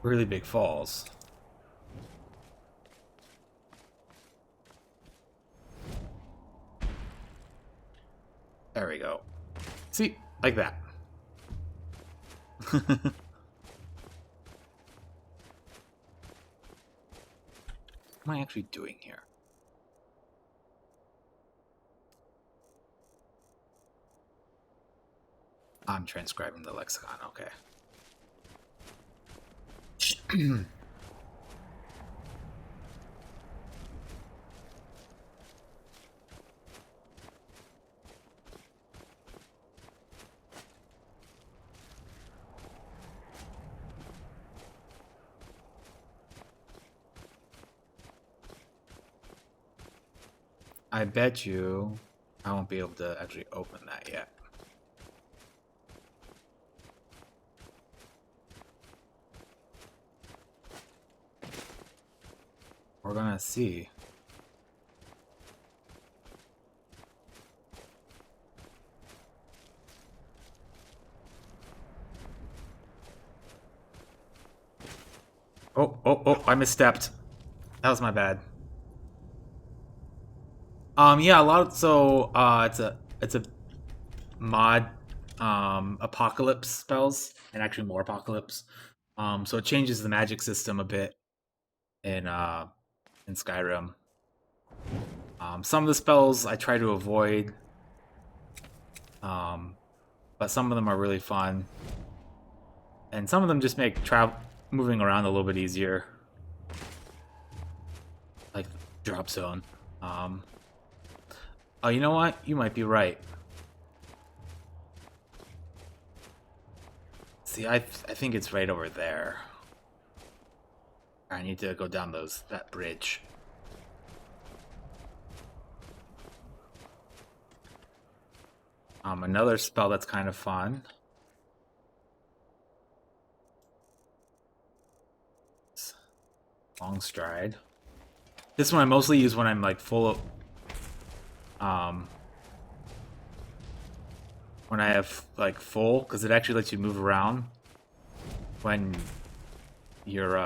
Speaker 1: really big falls. There we go. See? Like that. What am I actually doing here? I'm transcribing the lexicon, okay. I bet you I won't be able to actually open that yet. We're gonna see. Oh, I misstepped. That was my bad. Yeah, it's a mod apocalypse spells, and actually more apocalypse. So it changes the magic system a bit in Skyrim. Some of the spells I try to avoid, but some of them are really fun, and some of them just make moving around a little bit easier, like drop zone. Oh, you know what? You might be right. See, I think it's right over there. I need to go down that bridge. Another spell that's kind of fun. Long stride. This one I mostly use when I'm like full of when I have like full, because it actually lets you move around when you're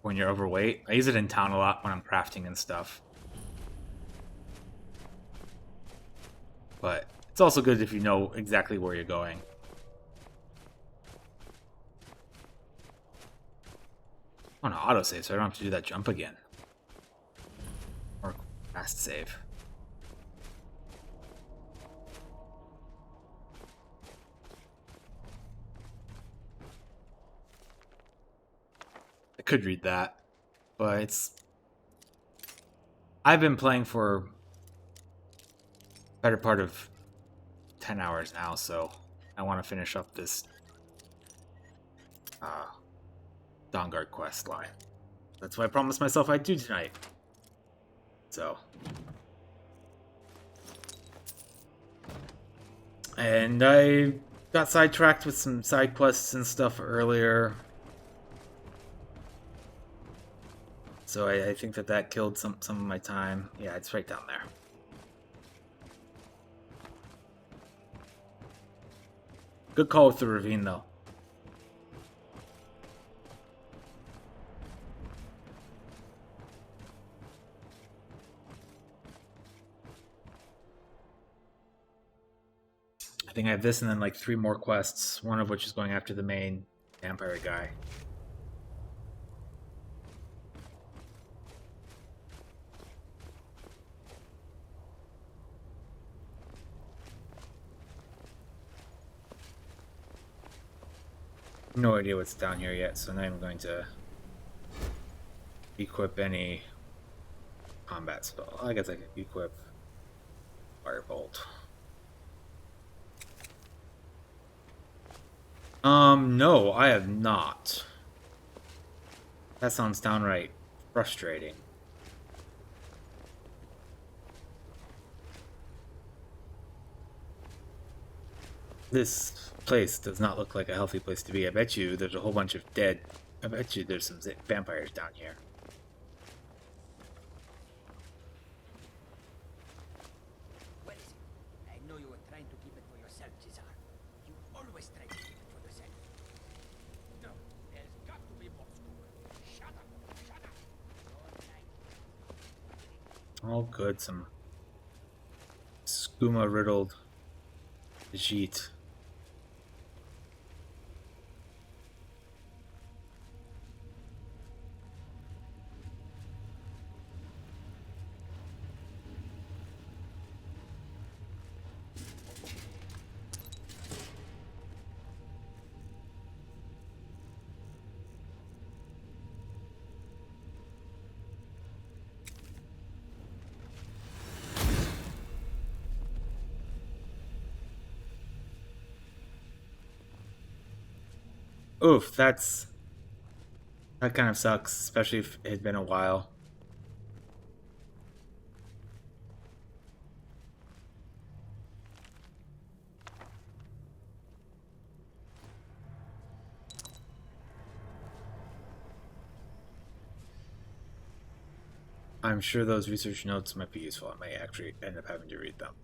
Speaker 1: overweight. I use it in town a lot when I'm crafting and stuff. But It's also good if you know exactly where you're going. I want to autosave so I don't have to do that jump again. Or fast save. I could read that, but it's... I've been playing for better part of 10 hours now, so I want to finish up this Dawnguard quest line. That's what I promised myself I'd do tonight. So. And I got sidetracked with some side quests and stuff earlier. So I think that killed some of my time. Yeah, it's right down there. Good call with the ravine, though. I think I have this and then like 3 more quests, one of which is going after the main vampire guy. No idea what's down here yet, so now I'm going to equip any combat spell. I guess I could equip Firebolt. No, I have not. That sounds downright frustrating. This place does not look like a healthy place to be. I bet you there's a whole bunch of dead. I bet you there's some vampires down here.
Speaker 14: What is it? I know you were trying to keep it for yourself, Cesar. You always try to keep it for yourself. No, there's got to be more scuba. Shut up! Shut up!
Speaker 1: All good, some skooma-riddled Jeet. Oof, that kind of sucks, especially if it had been a while. I'm sure those research notes might be useful. I may actually end up having to read them.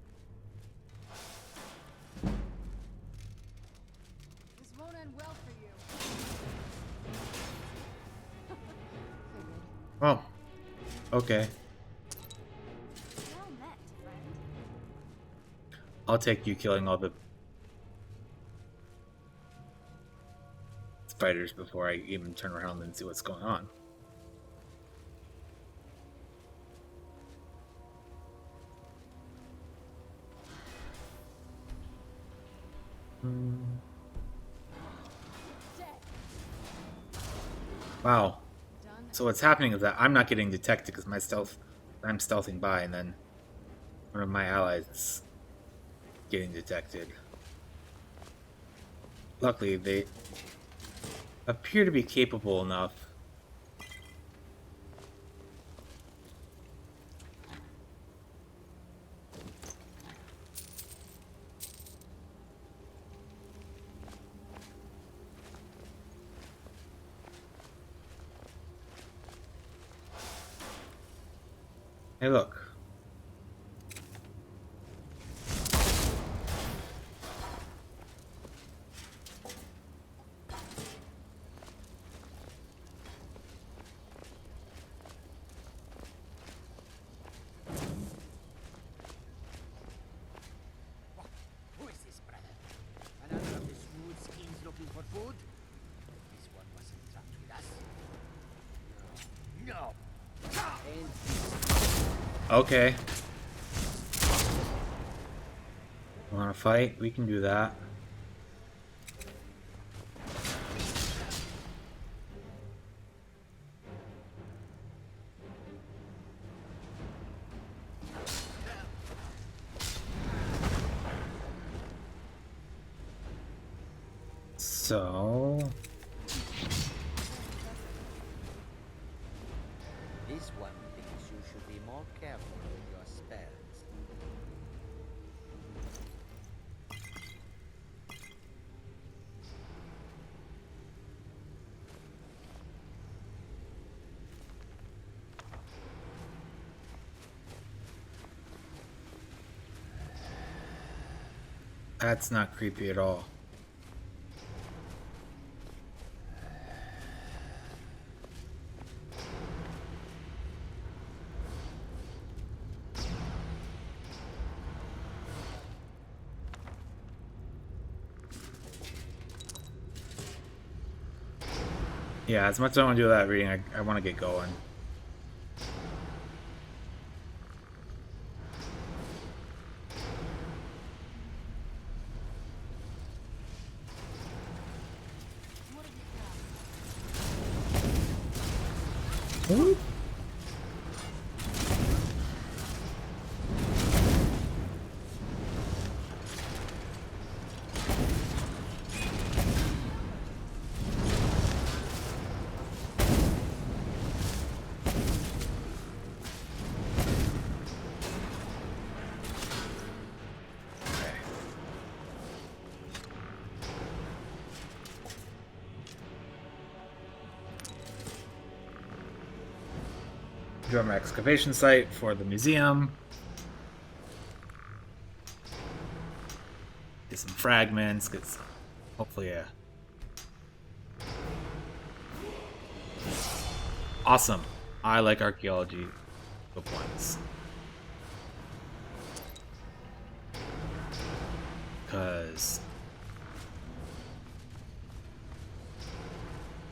Speaker 2: This won't end well for you.
Speaker 1: Oh, okay.
Speaker 11: Well met, friend.
Speaker 1: I'll take you killing all the spiders before I even turn around and see what's going on. Wow. So what's happening is that I'm not getting detected because I'm stealthing by, and then one of my allies is getting detected. Luckily, they appear to be capable enough. Hey, look. Okay. Want to fight? We can do that. So...
Speaker 14: This one thinks you should be more careful with your spells.
Speaker 1: That's not creepy at all. Yeah, as much as I want to do that reading, I want to get going. Ooh. Do my excavation site for the museum. Get some fragments, get some, hopefully a... Awesome. I like archaeology book ones. Because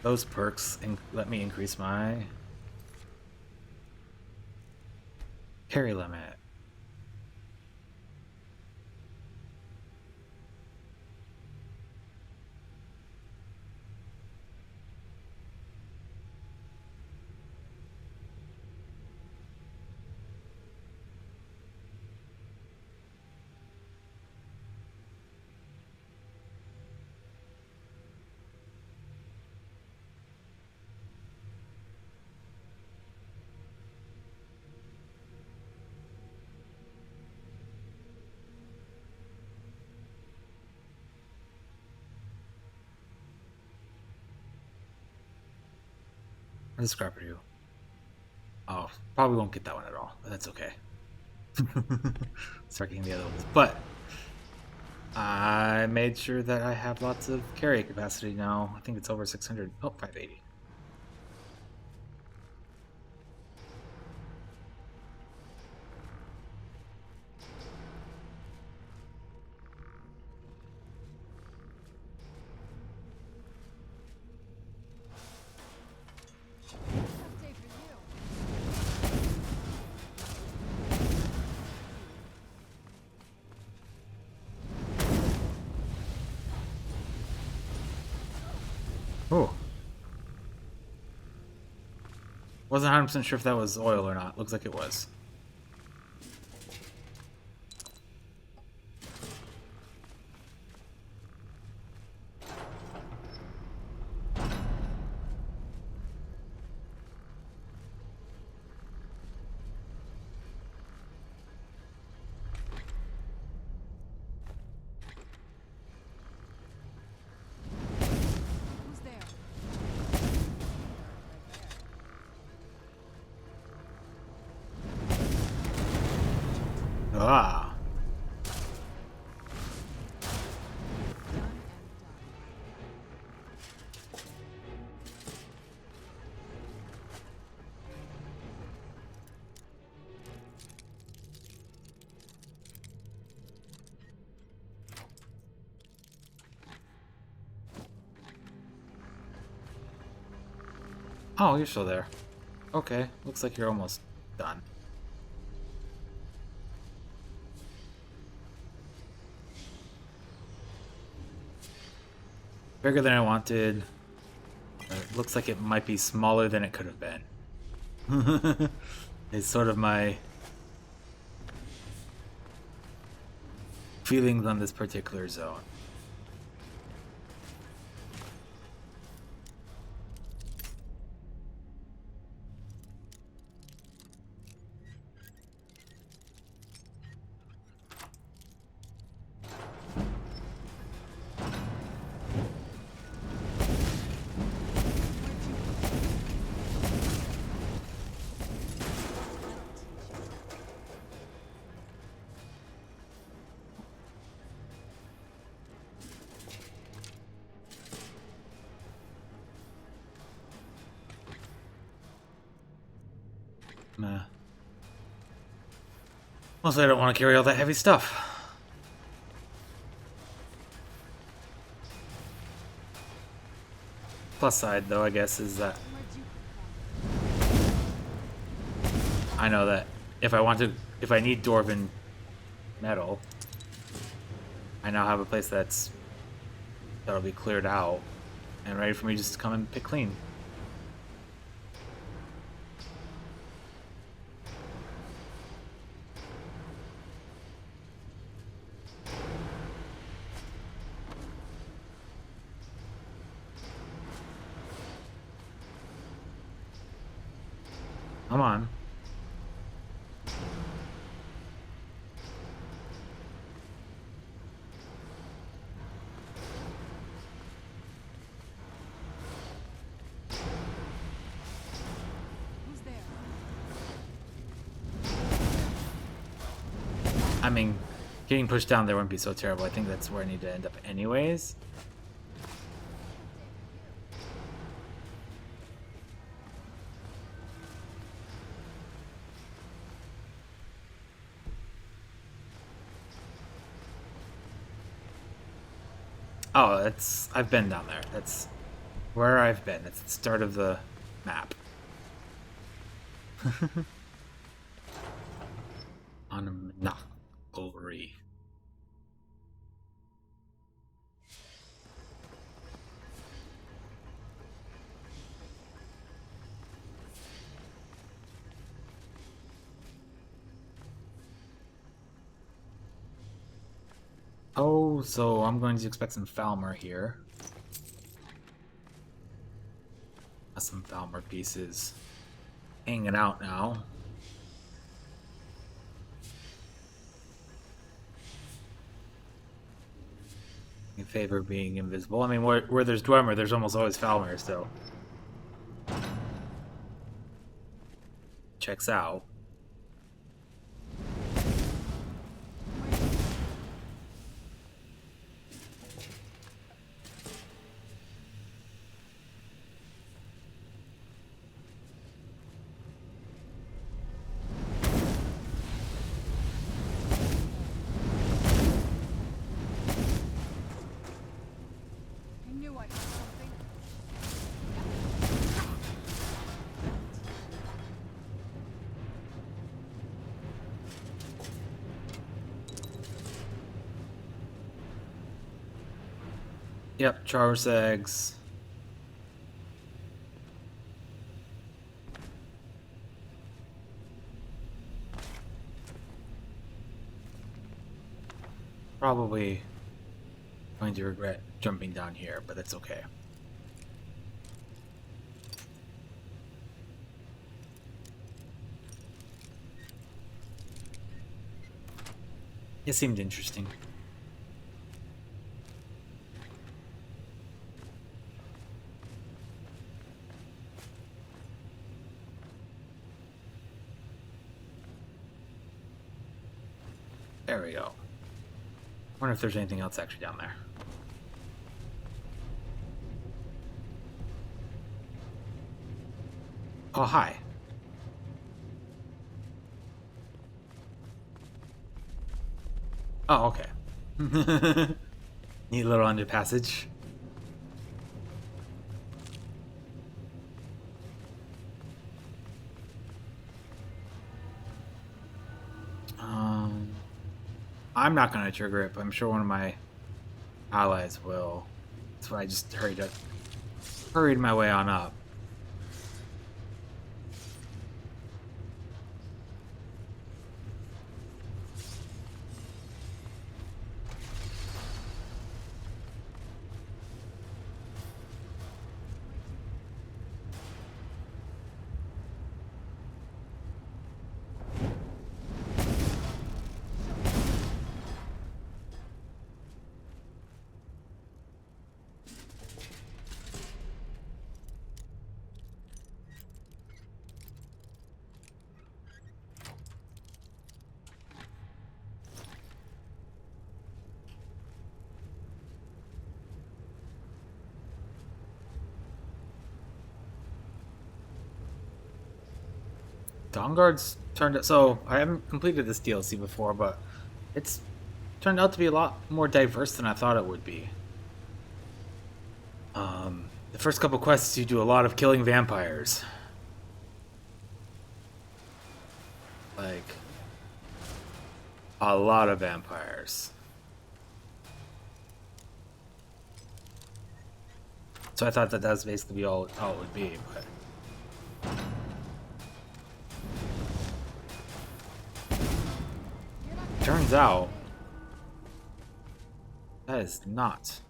Speaker 1: those perks let me increase my carry limit. Where's the scrapper do? Oh, probably won't get that one at all, but that's okay. Start getting the other ones. But I made sure that I have lots of carry capacity now. I think it's over 600. Oh, 580. Oh. Wasn't 100% sure if that was oil or not. Looks like it was. Ah. Oh, you're still there. Okay, looks like you're almost done. Bigger than I wanted. It looks like it might be smaller than it could have been. It's sort of my feelings on this particular zone. Nah. Mostly I don't want to carry all that heavy stuff. Plus side, though, I guess, is that I know that if I need Dwarven metal, I now have a place that'll be cleared out and ready for me just to come and pick clean. Come on.
Speaker 2: Who's there?
Speaker 1: I mean, getting pushed down there wouldn't be so terrible. I think that's where I need to end up anyways. Oh, I've been down there. That's where I've been. It's the start of the map. On a monopoly. Oh, so I'm going to expect some Falmer here. Some Falmer pieces hanging out now. In favor of being invisible. I mean, where there's Dwemer, there's almost always Falmer, so. Checks out. Yep, Char's eggs. Probably going to regret jumping down here, but that's okay. It seemed interesting. There we go. Wonder if there's anything else actually down there. Oh, hi. Oh, okay. Neat little under passage. I'm not going to trigger it, but I'm sure one of my allies will. As That's why I just hurried my way on up. Dawnguard's turned out, so I haven't completed this DLC before, but it's turned out to be a lot more diverse than I thought it would be. The first couple quests, you do a lot of killing vampires. Like, a lot of vampires. So I thought that was basically all it would be, but... Turns out, that is not.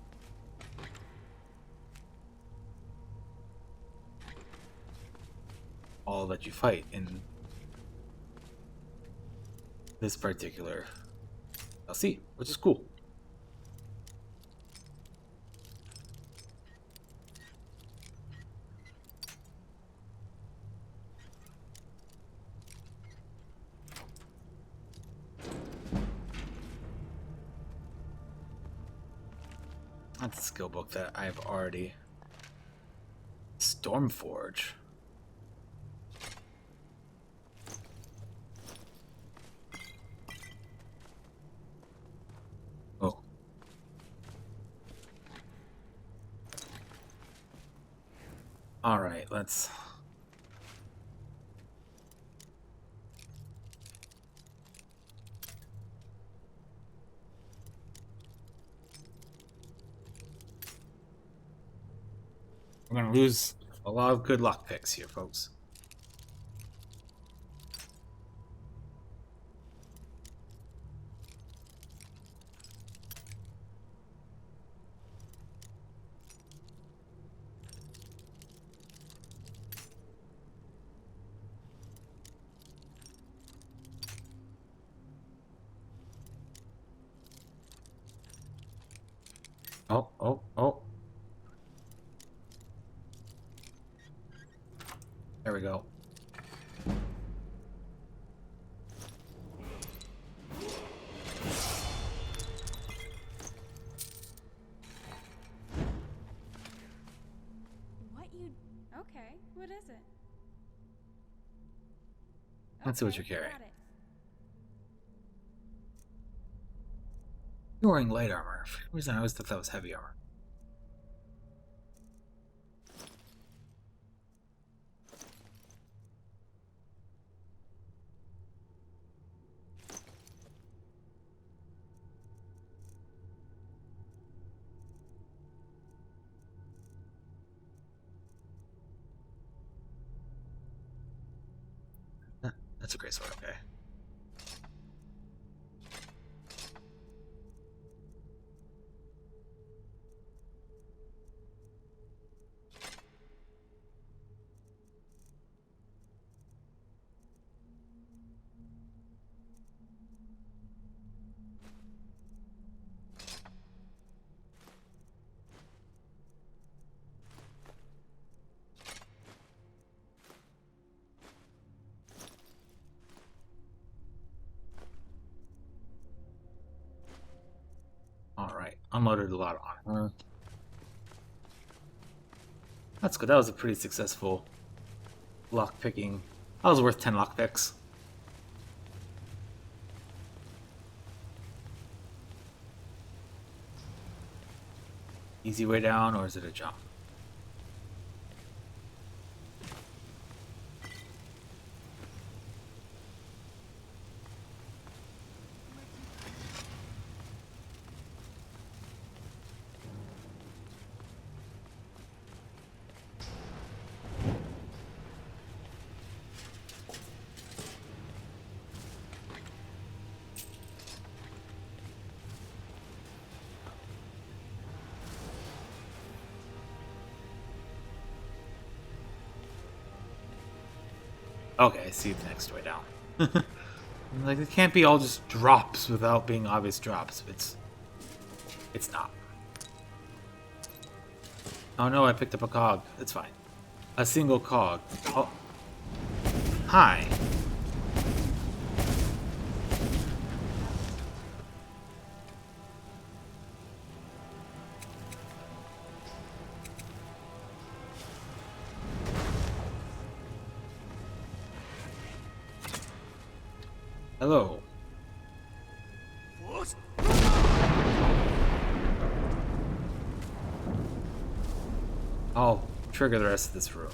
Speaker 1: All that you fight in this particular DLC, which is cool. That's a skill book that I've already... Stormforge. Oh. Alright, let's... We're gonna lose a lot of good lockpicks here, folks. Oh. There we go.
Speaker 8: Okay, what is it?
Speaker 1: Let's see what you're carrying.
Speaker 8: Got it.
Speaker 1: You're wearing light armor. For some reason, I always thought that was heavy armor. That's a great sword, okay. Alright, unloaded a lot of armor. That's good. That was a pretty successful lockpicking. That was worth 10 lockpicks. Easy way down, or is it a jump? Okay, I see the next way down. Like, it can't be all just drops without being obvious drops. It's not. Oh no, I picked up a cog. It's fine. A single cog. Oh. Hi. Hello. I'll trigger the rest of this room.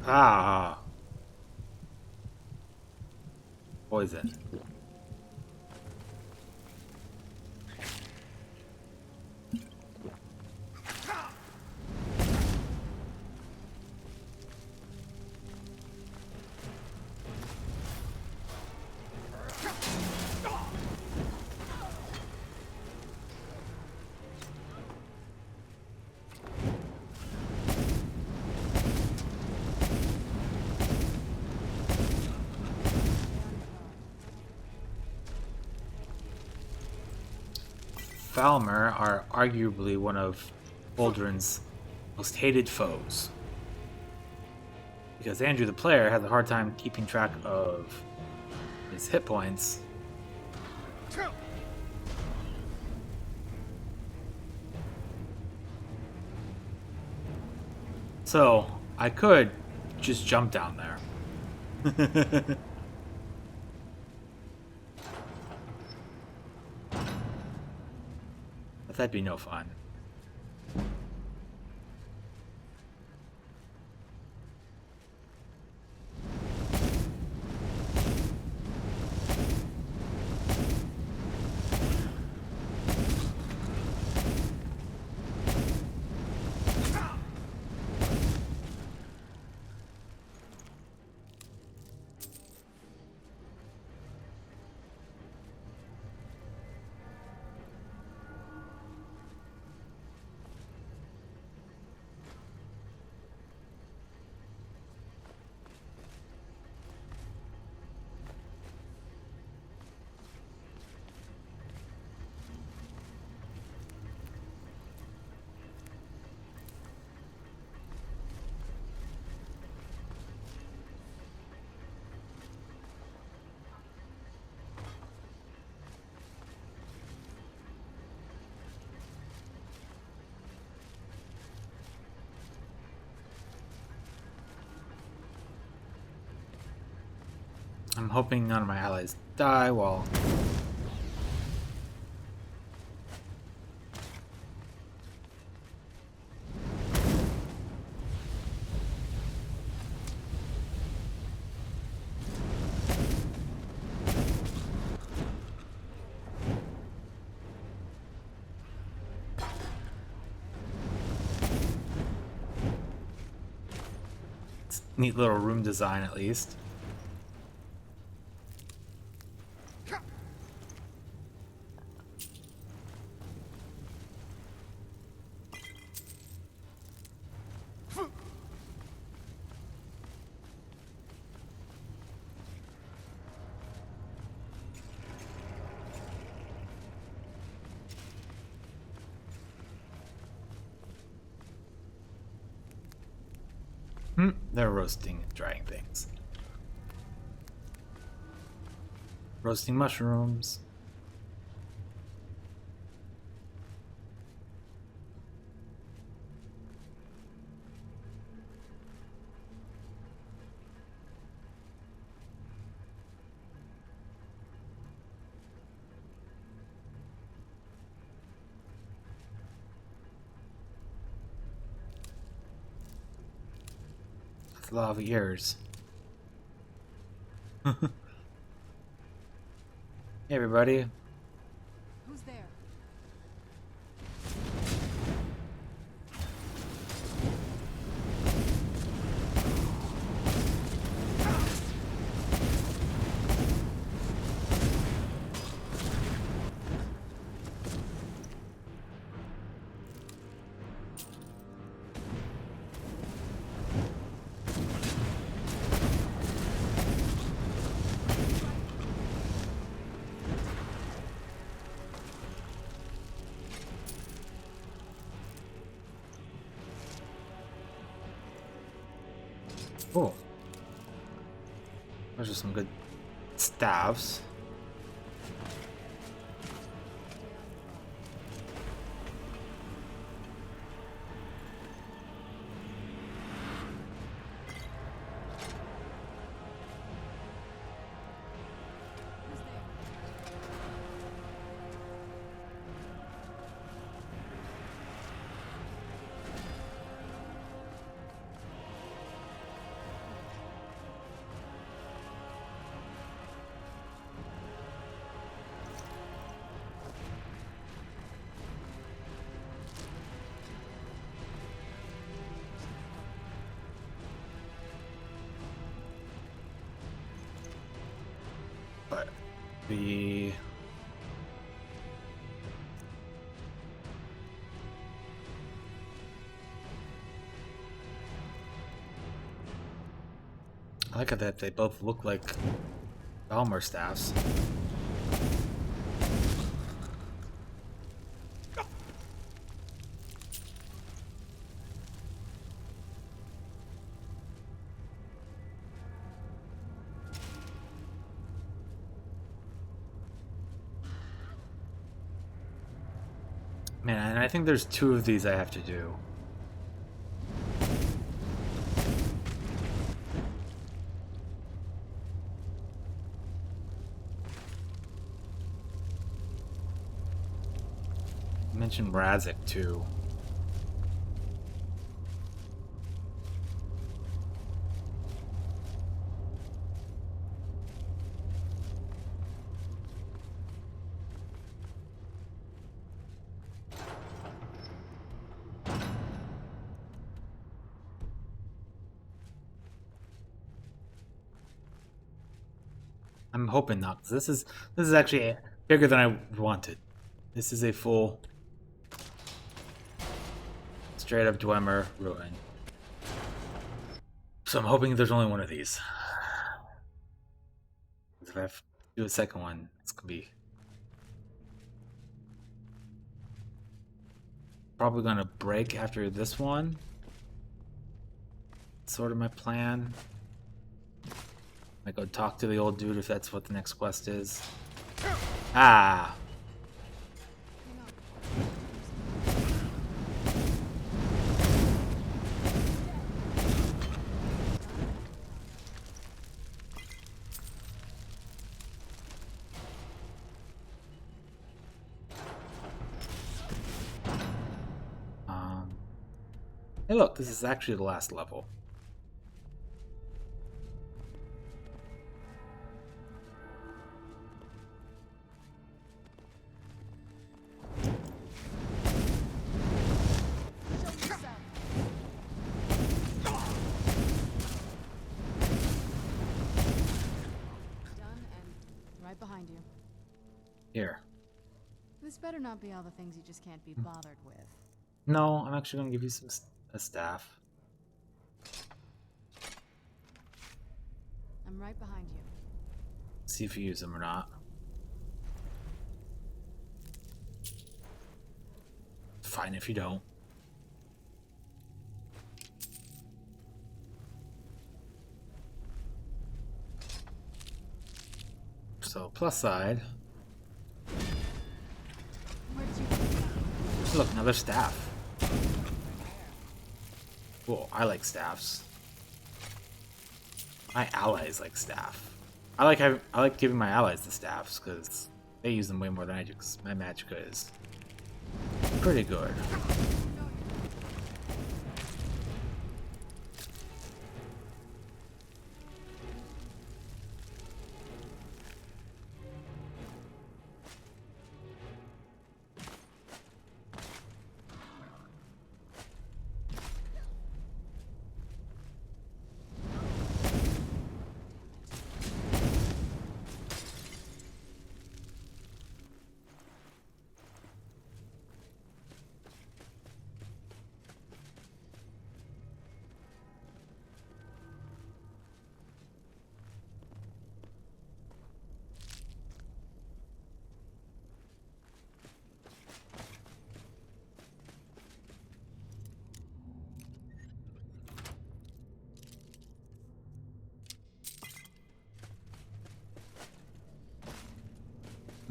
Speaker 1: Ah. Poison. Falmer are arguably one of Guldran's most hated foes. Because Andrew the player has a hard time keeping track of his hit points. So, I could just jump down there. But that'd be no fun. I'm hoping none of my allies die while... It's a neat little room design, at least. They're roasting and drying things. Roasting mushrooms. That's a lot of ears. Hey everybody.
Speaker 2: Who's there?
Speaker 1: Cool. Those are some good staffs. But the I like that they both look like Balmer staffs. Man, and I think there's 2 of these I have to do. I mentioned Razik too. I'm hoping not, 'cause this is actually bigger than I wanted. This is a full straight up Dwemer ruin. So I'm hoping there's only one of these. If I have to do a second one, it's gonna be probably gonna break after this one. Sort of my plan. Might go talk to the old dude if that's what the next quest is. Ah! Hey look, this is actually the last level.
Speaker 2: Right behind you.
Speaker 1: Here.
Speaker 2: This better not be all the things you just can't be bothered with.
Speaker 1: No, I'm actually gonna give you a staff.
Speaker 2: I'm right behind you.
Speaker 1: See if you use them or not. Fine if you don't. So, plus side. Look, another staff. Cool, I like staffs. My allies like staff. I like giving my allies the staffs because they use them way more than I do. Because my magicka is pretty good.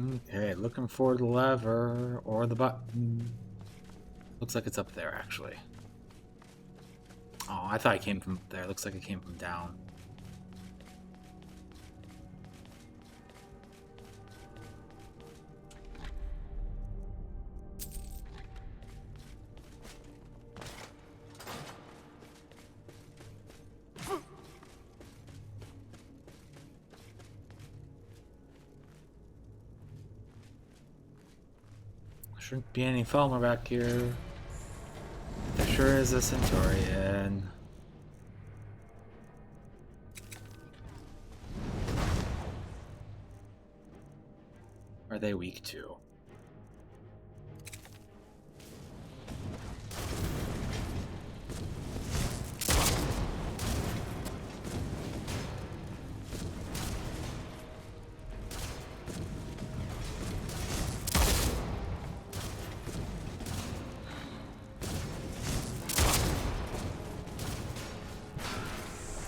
Speaker 1: Okay, looking for the lever or the button. Looks like it's up there, actually. Oh, I thought it came from there. Looks like it came from down. Shouldn't be any Falmer back here. There sure is a Centaurian. Are they weak too?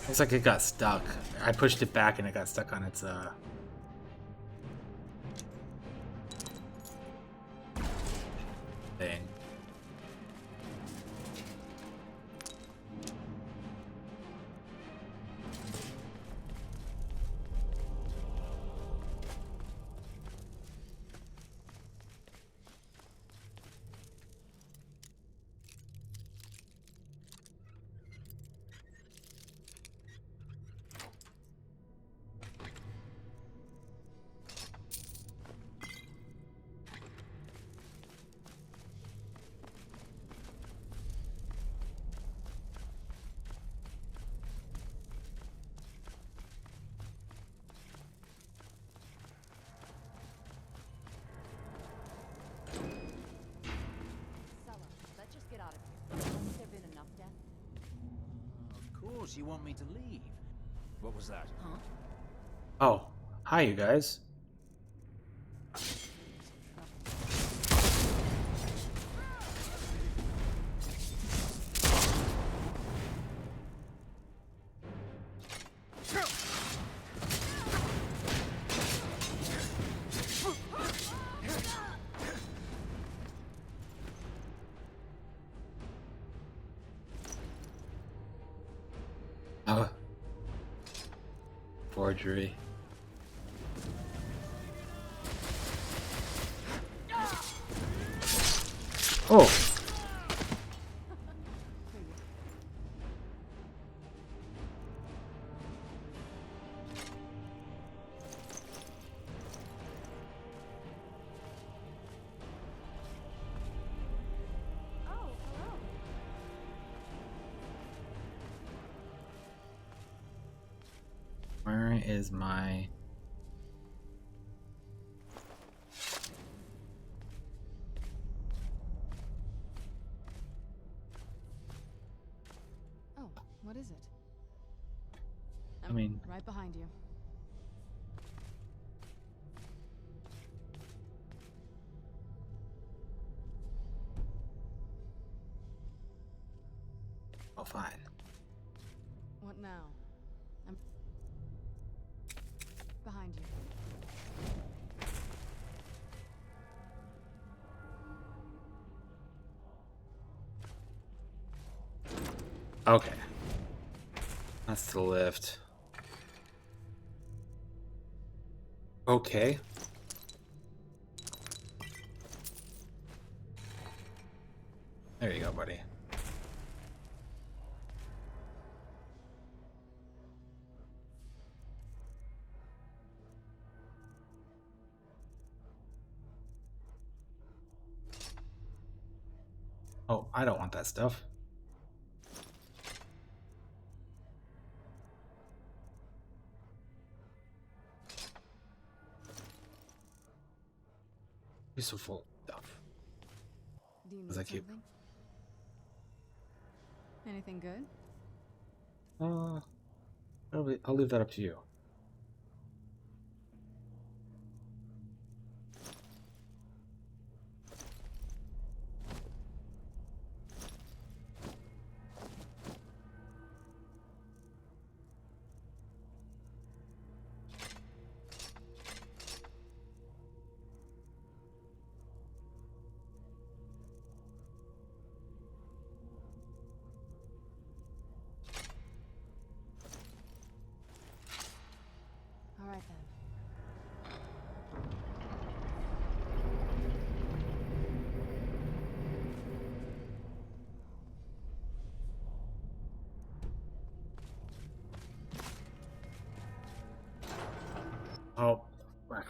Speaker 1: Looks like it got stuck. I pushed it back and it got stuck on its thing.
Speaker 6: You want me to leave? What was that? Huh?
Speaker 1: Oh, hi you guys. Forgery. Oh! Where is my...
Speaker 2: Oh, what is it?
Speaker 1: I mean...
Speaker 2: right behind you.
Speaker 1: Oh, fine.
Speaker 2: What now? I'm behind you.
Speaker 1: Okay. That's the lift. Okay. There you go, buddy. Oh, I don't want that stuff. Useful stuff.
Speaker 2: Do you need
Speaker 1: Does that keep?
Speaker 2: something? Anything good?
Speaker 1: I'll leave that up to you.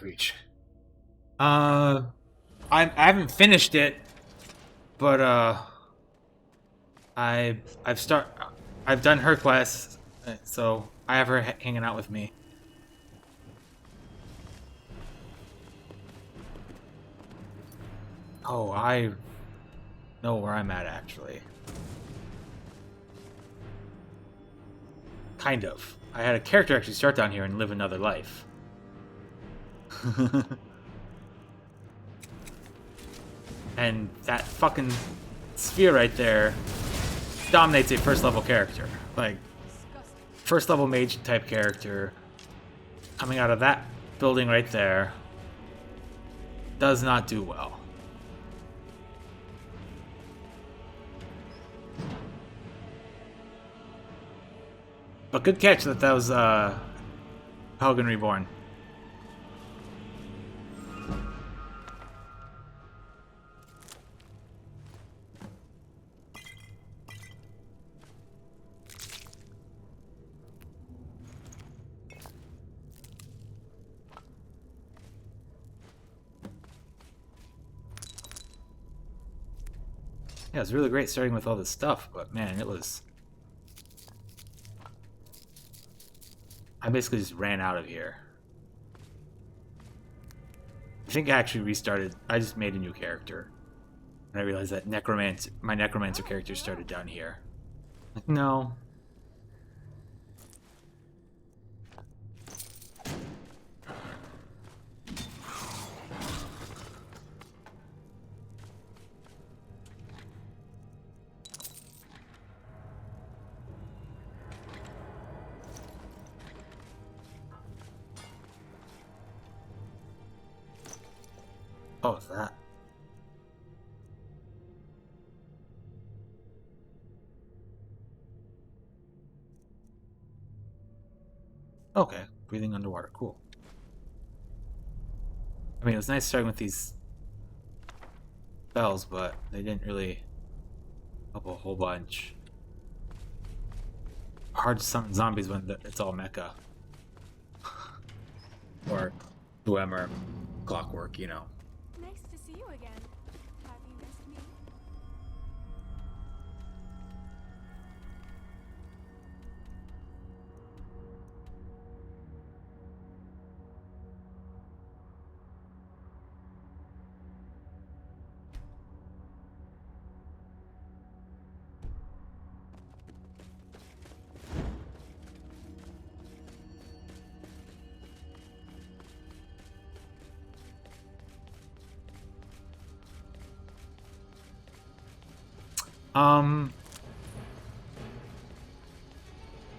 Speaker 1: Reach. I haven't finished it, but I've done her quest, so I have her hanging out with me. Oh, I know where I'm at actually. Kind of. I had a character actually start down here and live another life. And that fucking sphere right there dominates a first level character. Like, first level mage type character coming out of that building right there does not do well. But good catch that was Helgen Reborn. Yeah, it was really great starting with all this stuff, but man, it was... I basically just ran out of here. I think I actually restarted. I just made a new character. And I realized that my Necromancer character started down here. Like, no. Oh, it's that. Okay, breathing underwater, cool. I mean, it was nice starting with these spells, but they didn't really help a whole bunch. Hard to summon zombies when it's all mecha. Or Dwemer, Clockwork, you know.
Speaker 8: Nice to see you again. Have you missed me?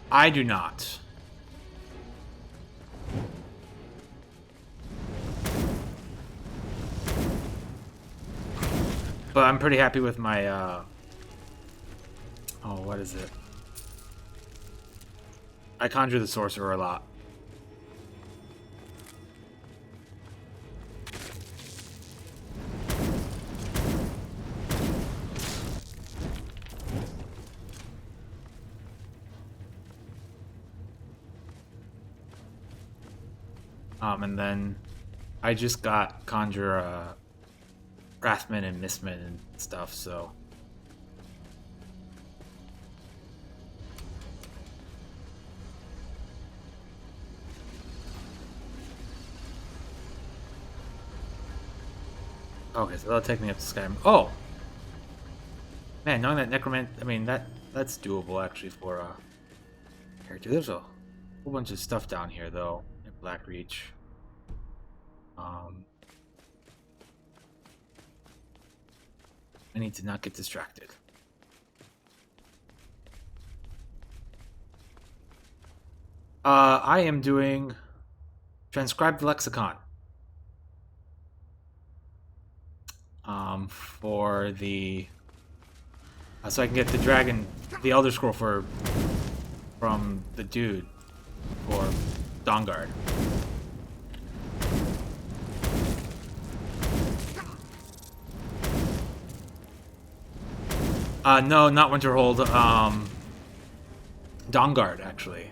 Speaker 1: I do not. But I'm pretty happy with my, oh, what is it? I conjure the sorcerer a lot. And then I just got Conjure Wrathman and Mistman and stuff, so... Okay, so that'll take me up to Skyrim. Oh! Man, knowing that Necromant... I mean, that's doable, actually, for a character. There's a whole bunch of stuff down here, though, in Blackreach. I need to not get distracted. I am doing transcribed lexicon. For the so I can get the dragon, the Elder Scroll from the dude for Dawnguard. No, not Winterhold. Dawnguard, actually.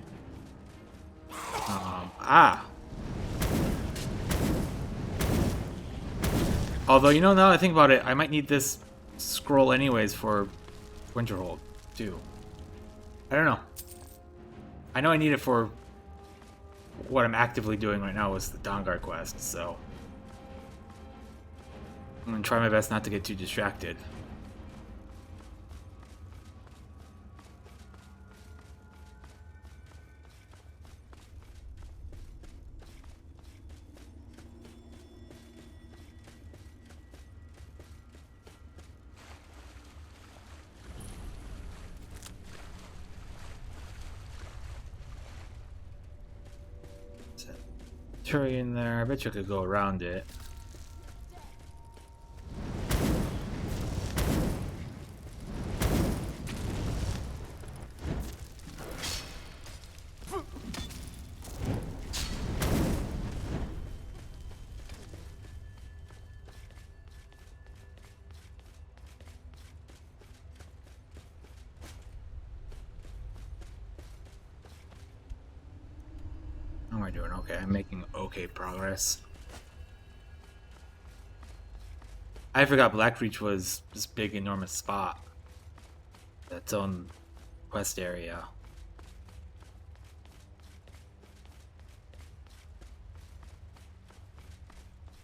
Speaker 1: Although, you know, now that I think about it, I might need this scroll anyways for Winterhold, too. I don't know. I know I need it for what I'm actively doing right now is the Dawnguard quest, so I'm gonna try my best not to get too distracted. Tree in there. I bet you could go around it. How am I doing? Okay, I'm making okay progress. I forgot Blackreach was this big, enormous spot. Its own quest area.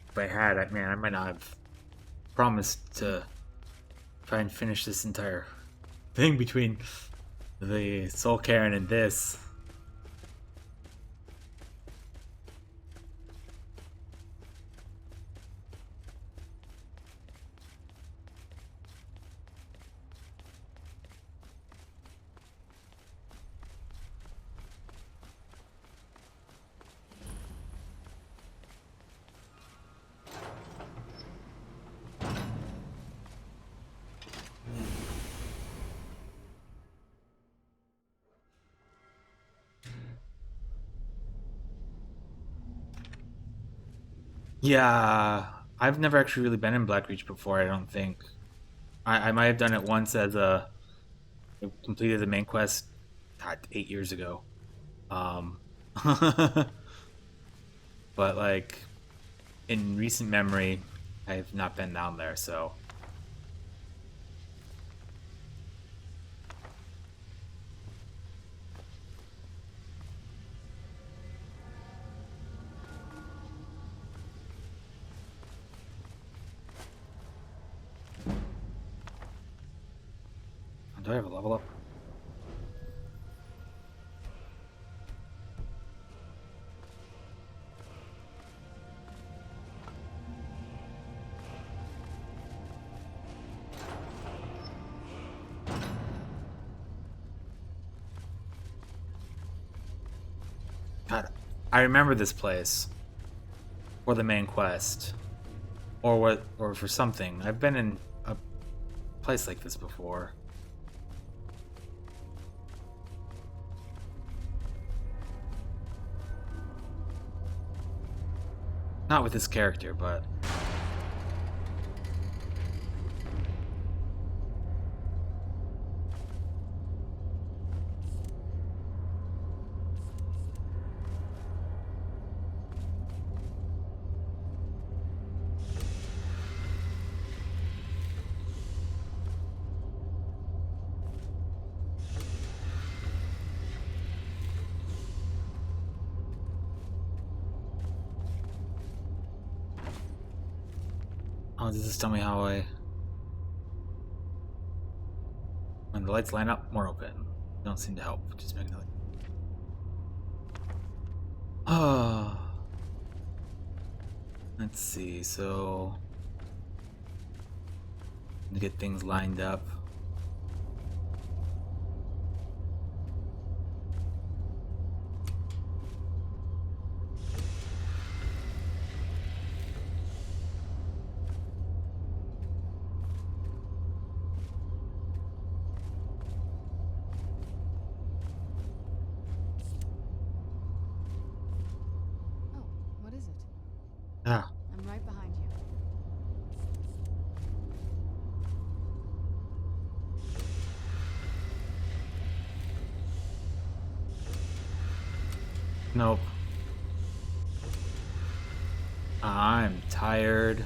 Speaker 1: If I had, man, I might not have promised to try and finish this entire thing between the Soul Cairn and this. Yeah, I've never actually really been in Blackreach before, I don't think. I might have done it once as I completed the main quest, God, 8 years ago. But like, in recent memory, I've not been down there, so. Do I have a level up? God, I remember this place for the main quest, or for something. I've been in a place like this before. Not with this character, but oh, does this tell me how when the lights line up, more open? Don't seem to help, just make noise. Oh. Let's see, so to get things lined up. Ah.
Speaker 2: I'm right behind you.
Speaker 1: Nope. I'm tired.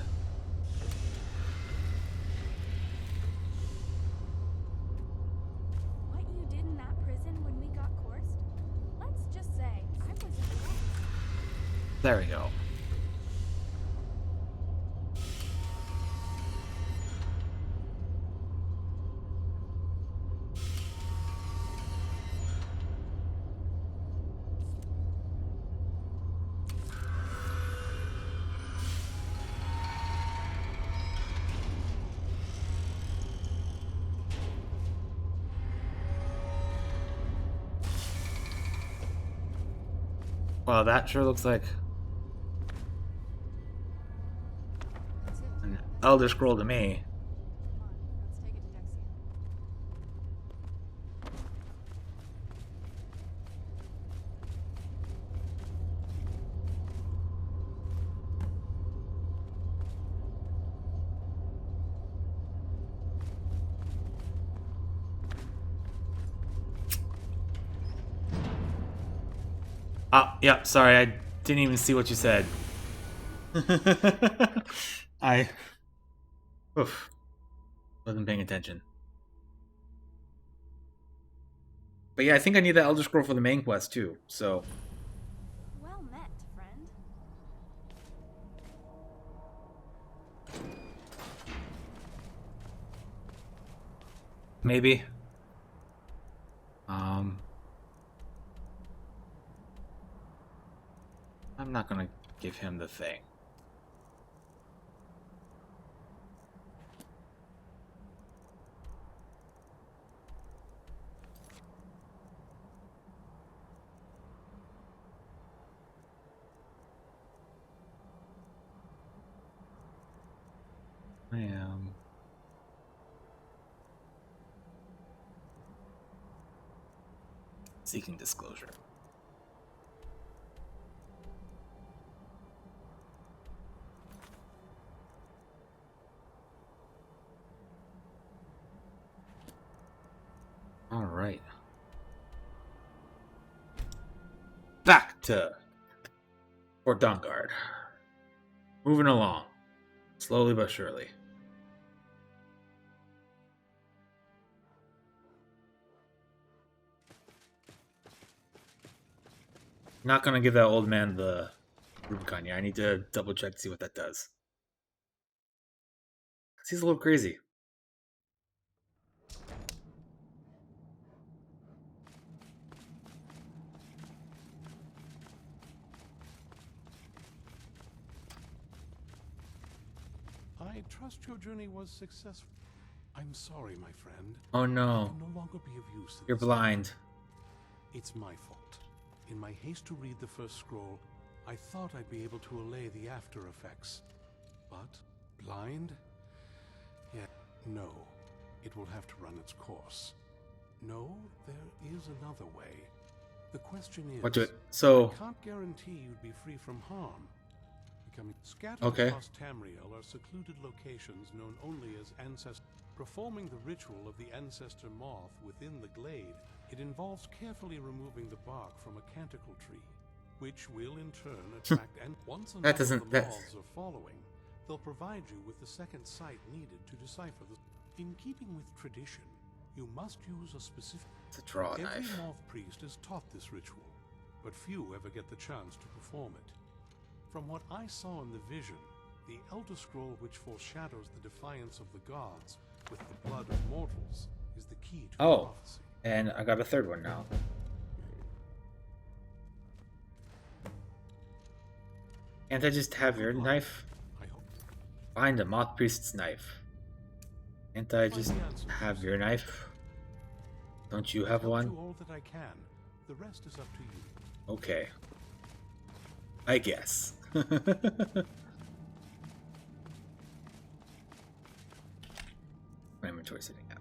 Speaker 1: There we go. Well, that sure looks like an Elder Scroll to me. Oh, yeah, sorry, I didn't even see what you said. Oof, wasn't paying attention. But yeah, I think I need the Elder Scroll for the main quest too, so...
Speaker 8: Well met, friend.
Speaker 1: Maybe. I'm not gonna give him the thing. I am... seeking disclosure. Alright. Back to Fort Dawnguard. Moving along. Slowly but surely. Not gonna give that old man the Rubicon yet. I need to double check to see what that does. 'Cause he's a little crazy.
Speaker 6: I trust your journey was successful. I'm sorry, my friend.
Speaker 1: Oh no.
Speaker 6: I can no longer be of use.
Speaker 1: You're blind.
Speaker 6: It's my fault. In my haste to read the first scroll, I thought I'd be able to allay the after effects. But blind? Yeah, no. It will have to run its course. No, there is another way. The question is,
Speaker 1: What do it? So
Speaker 6: I can't guarantee you'd be free from harm. Scattered
Speaker 1: Okay.
Speaker 6: across Tamriel are secluded locations known only as ancestors. Performing the ritual of the ancestor moth within the glade, it involves carefully removing the bark from a canticle tree, which will in turn attract and once enough of the moths are following, they'll provide you with the second sight needed to decipher the... In keeping with tradition, you must use a specific...
Speaker 1: It's a draw
Speaker 6: Every
Speaker 1: knife.
Speaker 6: moth priest is taught this ritual, but few ever get the chance to perform it. From what I saw in the vision, the Elder Scroll which foreshadows the defiance of the gods with the blood of mortals is the key to
Speaker 1: Oh,
Speaker 6: prophecy.
Speaker 1: and I got a third one now. Can't I just have your knife? Find a moth priest's knife. Can't I just have your knife? Don't you have one?
Speaker 6: Do all that I can. The rest is up to you.
Speaker 1: Okay. I guess. My inventory sitting out.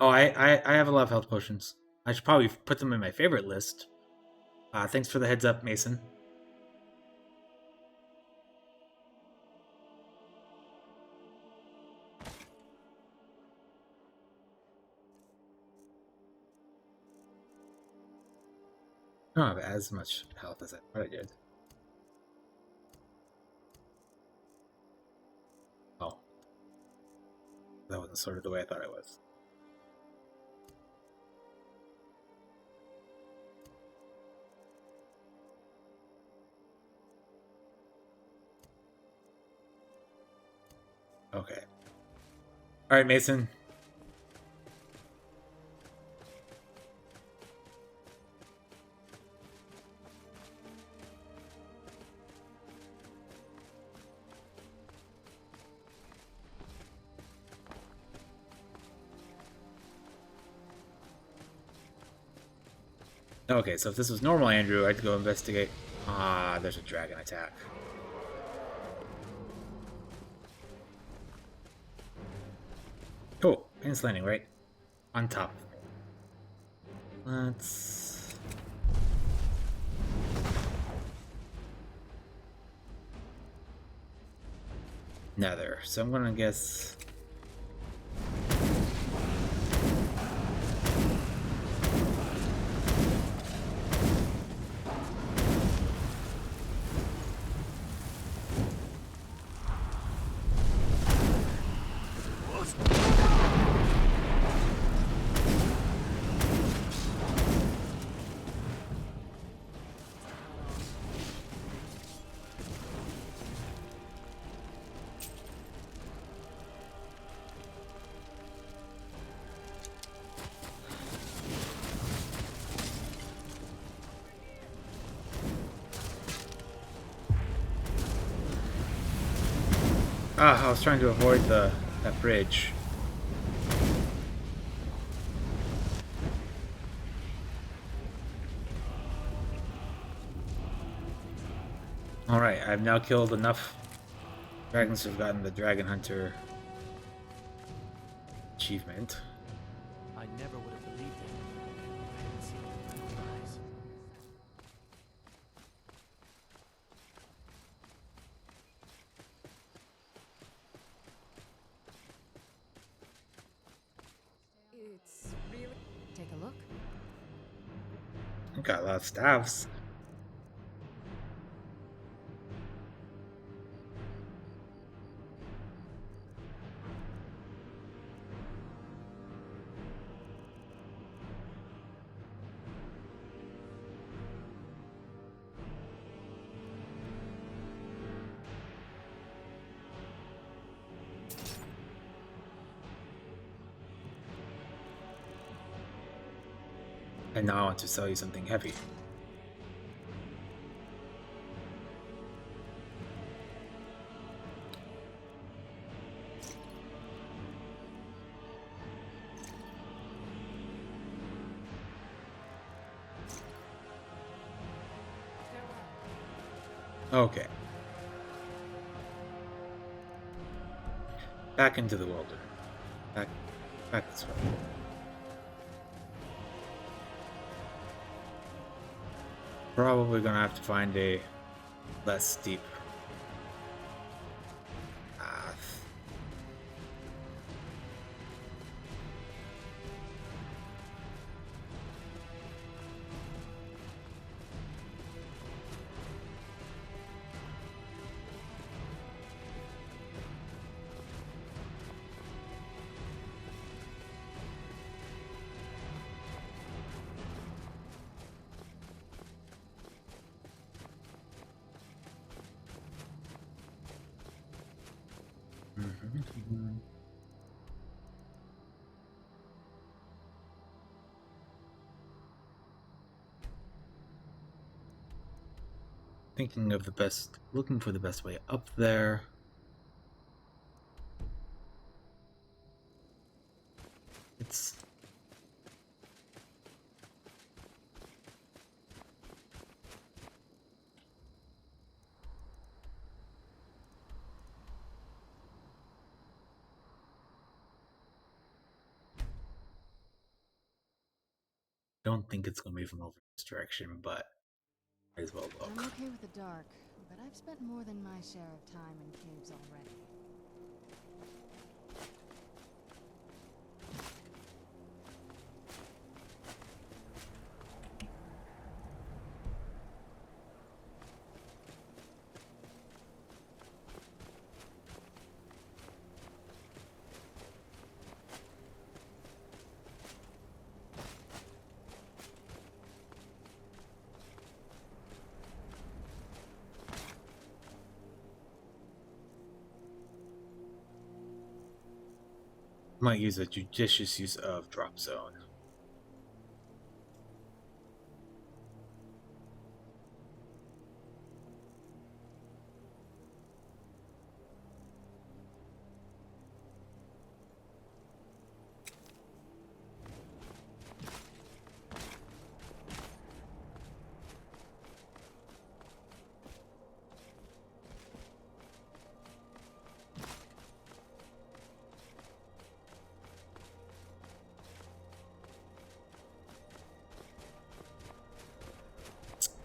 Speaker 1: Oh, I have a lot of health potions. I should probably put them in my favorite list. Thanks for the heads up, Mason. I don't have as much health as I thought I did. Oh. That wasn't sorted the way I thought it was. Okay. Alright, Mason. Okay, so if this was normal Andrew, I'd go investigate. Ah, there's a dragon attack. Oh, Pins Landing, right? On top. Let's... Nether. So I'm gonna guess... Ah, I was trying to avoid that bridge. Alright, I've now killed enough dragons to have gotten the Dragon Hunter achievement.
Speaker 6: I never would have believed it. I hadn't seen it with my own eyes.
Speaker 16: It's really... Take a look.
Speaker 1: I've got a lot of staffs. And now I want to sell you something heavy. Okay. Back into the wilderness. Back this way. Probably gonna have to find a less steep path. Thinking of the best, looking for the best way up there. It's don't think it's gonna be from over this direction, but might as well look.
Speaker 2: I'm okay with the dark, but I've spent more than my share of time in caves already.
Speaker 1: Might use a judicious use of drop zone.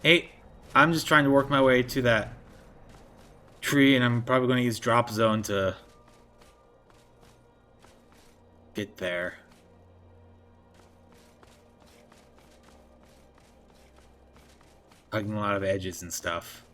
Speaker 1: Hey, I'm just trying to work my way to that tree, and I'm probably going to use drop zone to get there. Hugging a lot of edges and stuff.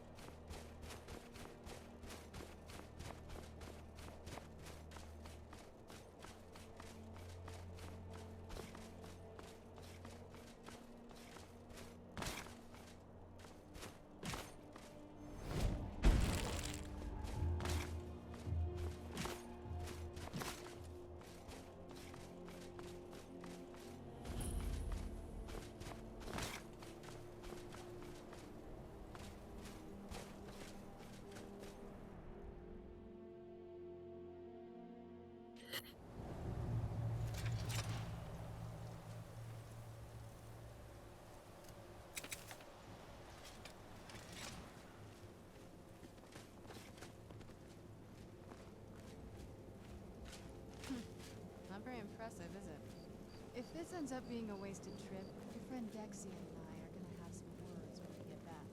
Speaker 2: Not very impressive, is it? If this ends up being a wasted trip, your friend Dexia and I are gonna have some words when we get back.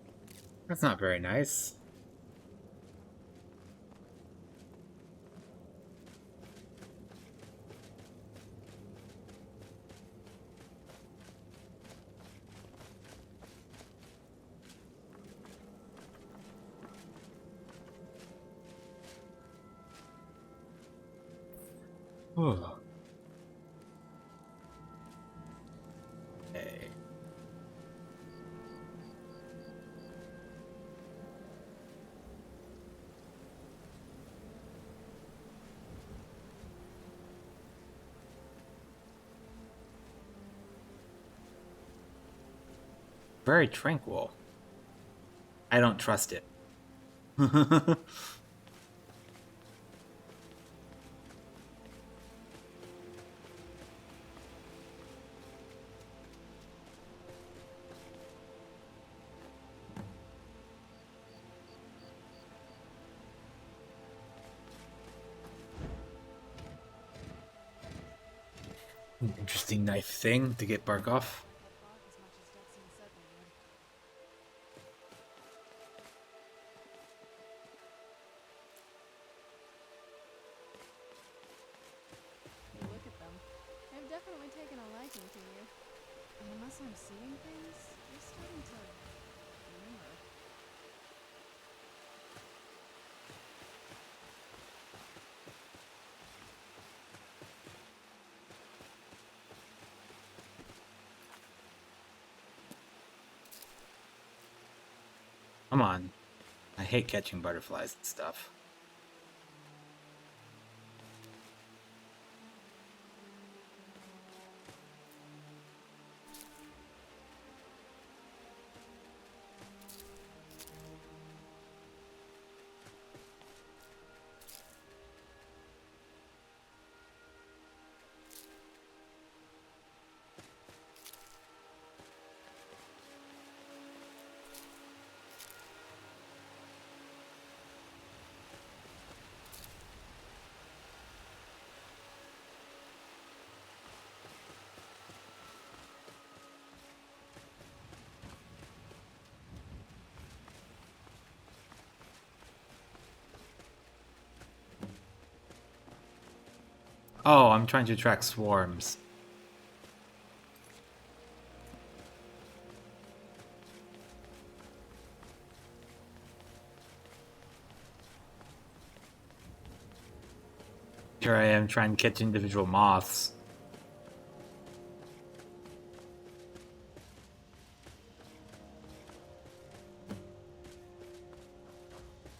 Speaker 1: That's not very nice. Oh. Hey. Very tranquil. I don't trust it. Interesting knife thing to get bark off.
Speaker 2: Look at them. They've definitely taken a liking to you. And unless I'm seeing things, you're starting to glimmer.
Speaker 1: Come on. I hate catching butterflies and stuff. Oh, I'm trying to attract swarms. Here I am trying to catch individual moths. I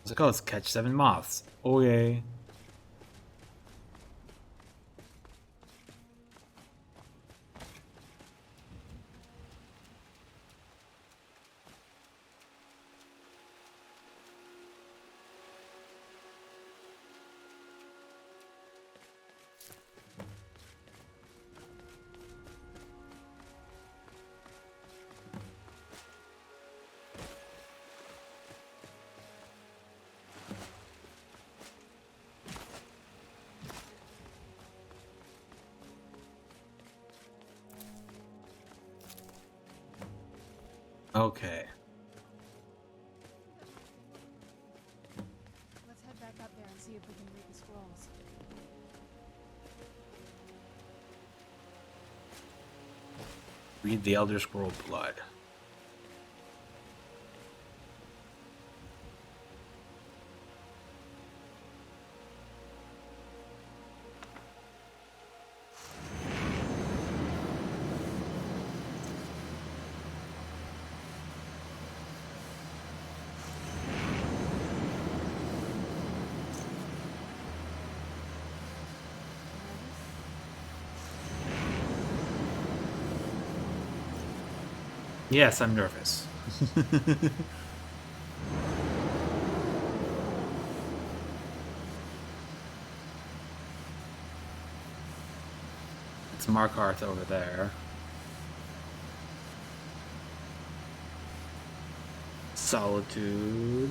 Speaker 1: was like, oh, let's catch 7 moths. Oh, yay. Okay.
Speaker 2: Let's head back up there and see if we can read the scrolls.
Speaker 1: Read the Elder Scroll Blood. Yes, I'm nervous. It's Markarth over there. Solitude.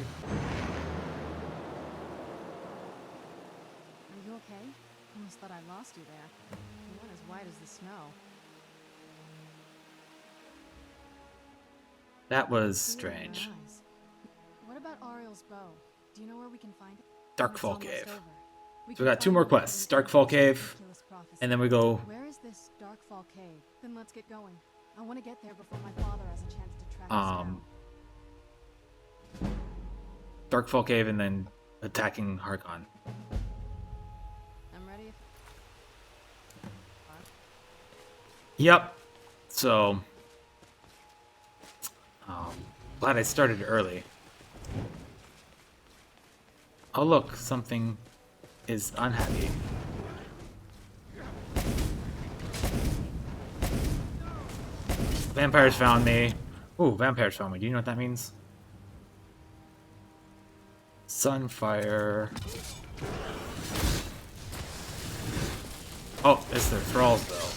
Speaker 2: Are you okay? Almost thought I lost you there. You went as white as the snow.
Speaker 1: That was strange.
Speaker 2: What about Ariel's bow? Do you know where we can find it?
Speaker 1: Darkfall Cave. So we got 2 more quests. Darkfall Cave, and then we go...
Speaker 2: Where is this Darkfall Cave? Then let's get going. I want to get there before my father has a chance to track us down.
Speaker 1: Darkfall Cave and then attacking Harkon.
Speaker 2: I'm ready.
Speaker 1: Yep. So... glad I started early. Oh look, something is unhappy. Vampires found me. Ooh, vampires found me. Do you know what that means? Sunfire. Oh, it's their thralls though.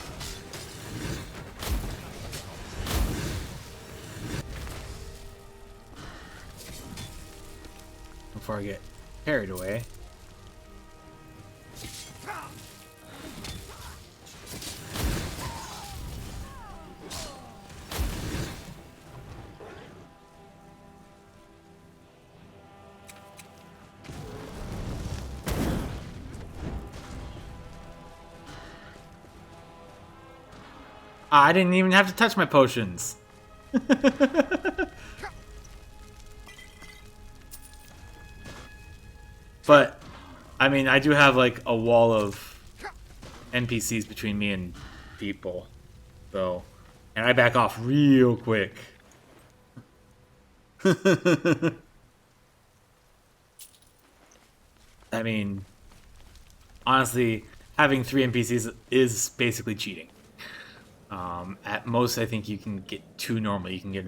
Speaker 1: Before I get carried away. I didn't even have to touch my potions. But, I mean, I do have, like, a wall of NPCs between me and people. So, and I back off real quick. I mean, honestly, having 3 NPCs is basically cheating. At most, I think you can get 2 normally. You can get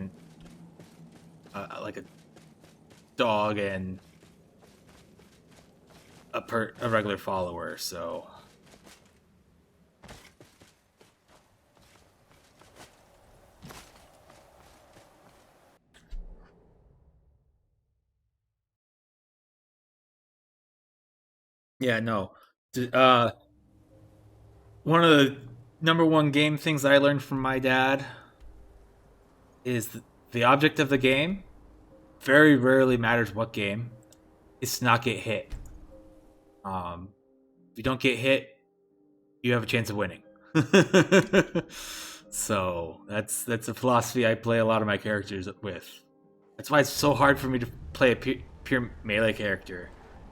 Speaker 1: like a dog and a regular follower, so... Yeah, no. One of the #1 game things that I learned from my dad is the object of the game, very rarely matters what game, is to not get hit. If you don't get hit, you have a chance of winning. So that's a philosophy I play a lot of my characters with. That's why it's so hard for me to play a pure melee character.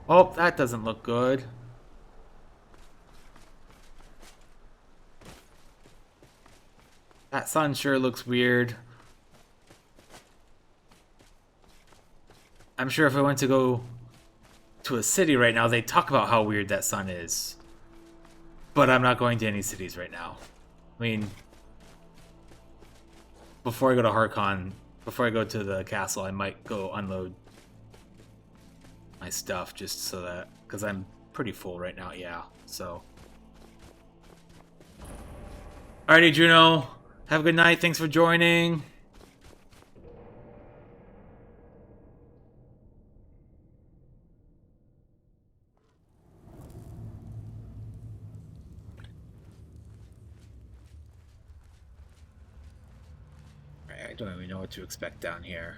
Speaker 1: Oh, that doesn't look good. That sun sure looks weird. I'm sure if I went to go to a city right now, they'd talk about how weird that sun is. But I'm not going to any cities right now. I mean, before I go to Harkon, before I go to the castle, I might go unload my stuff just so that, because I'm pretty full right now, yeah, so. Alrighty, Juno, have a good night, thanks for joining. Don't even know what to expect down here.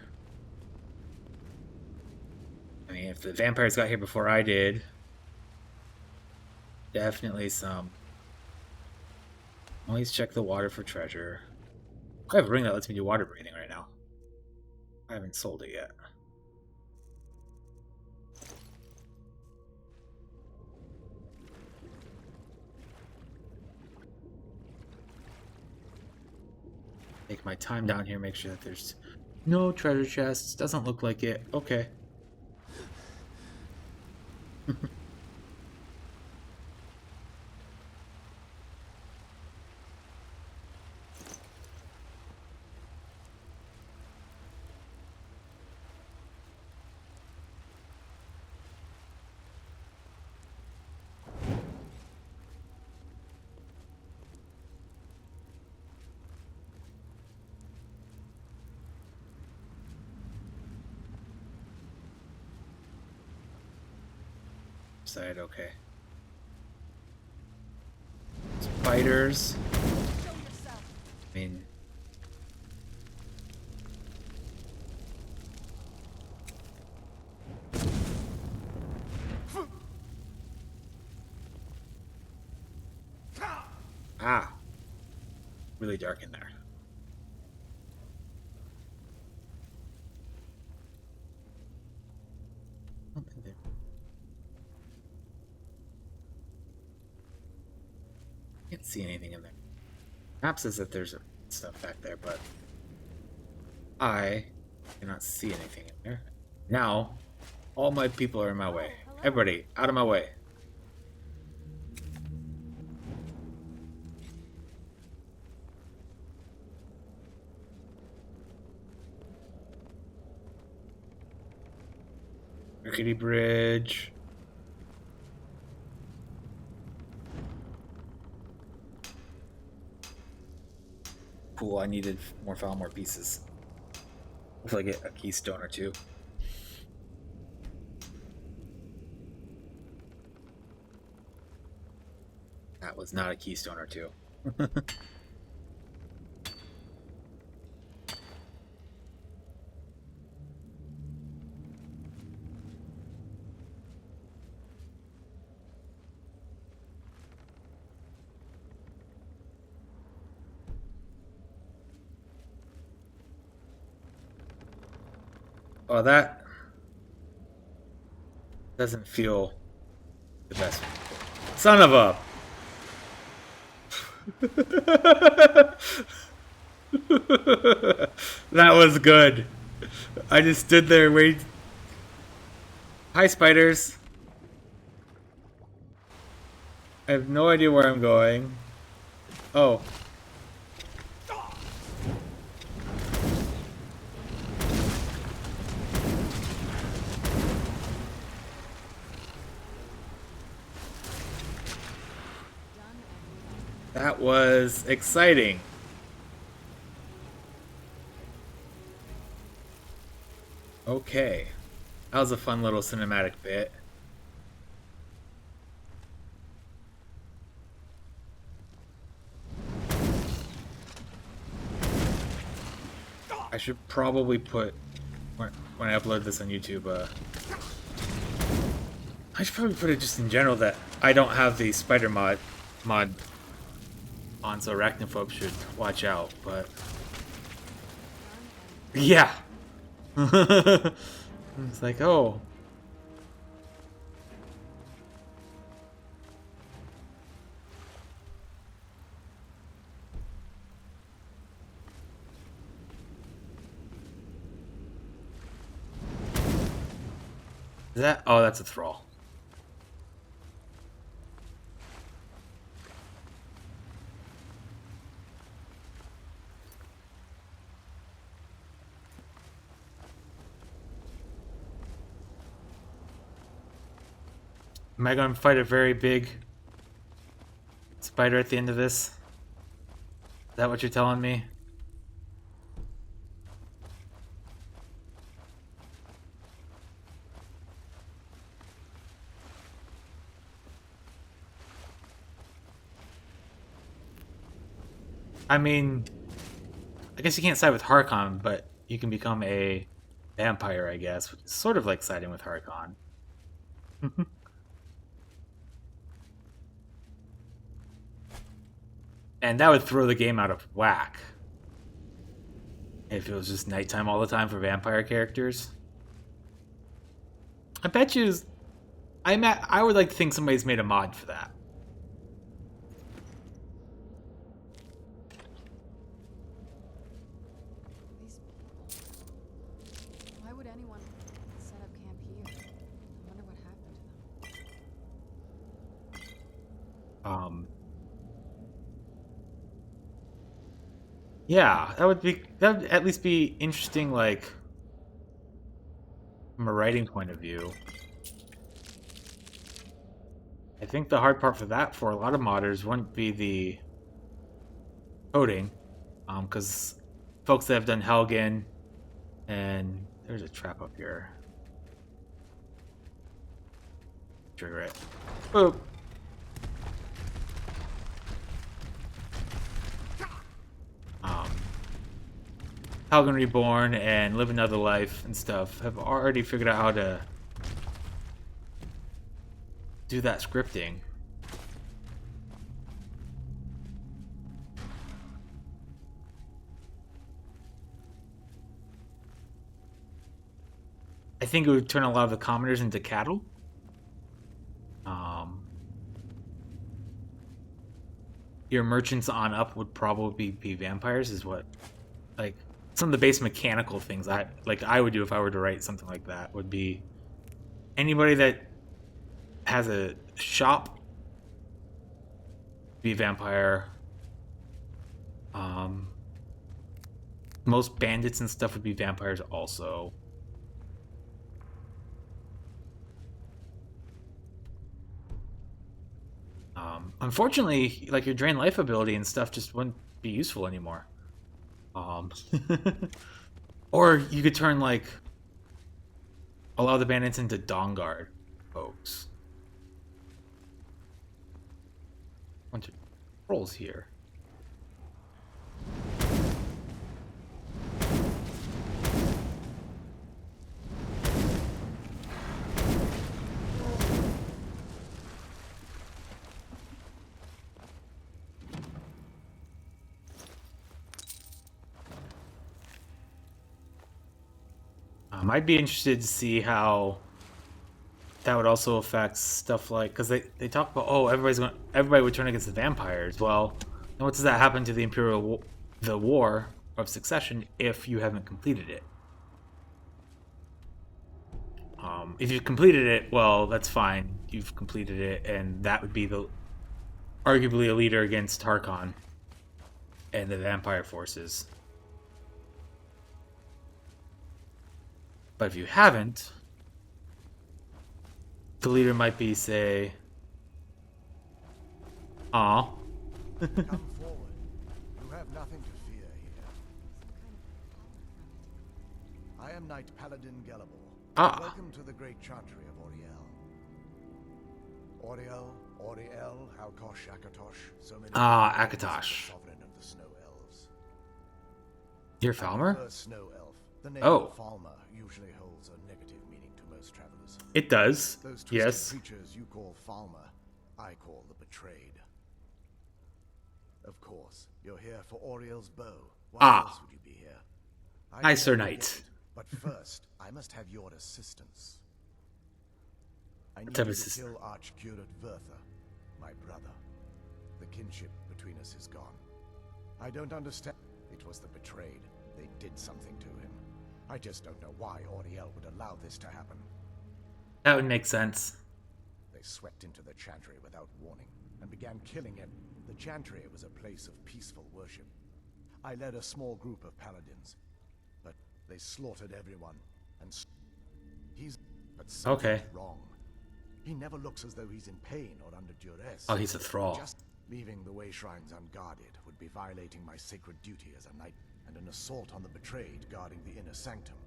Speaker 1: I mean, if the vampires got here before I did, definitely some. Always check the water for treasure. I have a ring that lets me do water breathing right now. I haven't sold it yet. Take my time down here, make sure that there's no treasure chests. Doesn't look like it. Okay. Side, okay. Spiders. I mean, ah, really dark in there. Something there. Can't see anything in there. Map says that there's stuff back there, but I cannot see anything in there. Now, all my people are in my way. Everybody, out of my way. Rickety bridge. Cool, I needed more more pieces. Hopefully I get a keystone or two. That was not a keystone or two. Well, that doesn't feel the best. Son of a... That was good. I just stood there waiting. Hi, spiders. I have no idea where I'm going. Oh. That was exciting. Okay. That was a fun little cinematic bit. I should probably put, when I upload this on YouTube, I should probably put it just in general that I don't have the spider mod on, so arachnophobes should watch out, but yeah. It's like, oh. Is that? Oh, that's a thrall. Am I going to fight a very big spider at the end of this? Is that what you're telling me? I mean, I guess you can't side with Harkon, but you can become a vampire, I guess, which is sort of like siding with Harkon. And that would throw the game out of whack if it was just nighttime all the time for vampire characters. I bet you I would like to think somebody's made a mod for that.
Speaker 2: These people. Why would anyone set up camp here? I wonder what happened to them.
Speaker 1: Yeah, that would at least be interesting, like from a writing point of view. I think the hard part for that for a lot of modders wouldn't be the coding, because folks that have done Helgen, and there's a trap up here. Trigger it. Boop. Helgen Reborn and Live Another Life and stuff have already figured out how to do that scripting. I think it would turn a lot of the commoners into cattle. Your merchants on up would probably be vampires, is what, like, some of the base mechanical things I would do if I were to write something like that would be anybody that has a shop be a vampire. Most bandits and stuff would be vampires also. Unfortunately, like, your drain life ability and stuff just wouldn't be useful anymore. Or you could turn, like, a lot of the bandits into Dawnguard folks. Bunch of trolls here. I'd be interested to see how that would also affect stuff like, because they talk about, oh, everybody would turn against the vampires. Well, then what does that happen to the War of Succession if you haven't completed it? If you've completed it, well, that's fine. You've completed it, and that would be arguably a leader against Harkon and the vampire forces. But if you haven't, the leader might be, say, "Aw."
Speaker 7: Come forward. You have nothing to fear here. I am Knight Paladin Gelabor. Welcome to the great chantry of Auriel. Auriel, Halkosh, Akatosh, so many.
Speaker 1: Akatosh.
Speaker 7: Sovereign of the Snow Elves.
Speaker 1: You're Falmer?
Speaker 7: Snow Elf. The name Falmer usually holds a negative meaning to most travelers.
Speaker 1: It does.
Speaker 7: Those
Speaker 1: yes.
Speaker 7: creatures you call Falmer, I call the Betrayed. Of course, you're here for Auriel's bow. Why else would you be here?
Speaker 1: Hi, Sir Knight.
Speaker 7: But first, I must have your assistance. I need you to kill Archcurate Vertha, my brother. The kinship between us is gone. I don't understand. It was the Betrayed. They did something to him. I just don't know why Auriel would allow this to happen.
Speaker 1: That would make sense.
Speaker 7: They swept into the chantry without warning and began killing him. The chantry was a place of peaceful worship. I led a small group of paladins, but they slaughtered everyone. And but something's wrong. He never looks as though he's in pain or under duress.
Speaker 1: Oh, he's a thrall.
Speaker 7: Just leaving the way shrines unguarded would be violating my sacred duty as a knight, and an assault on the Betrayed guarding the inner sanctum.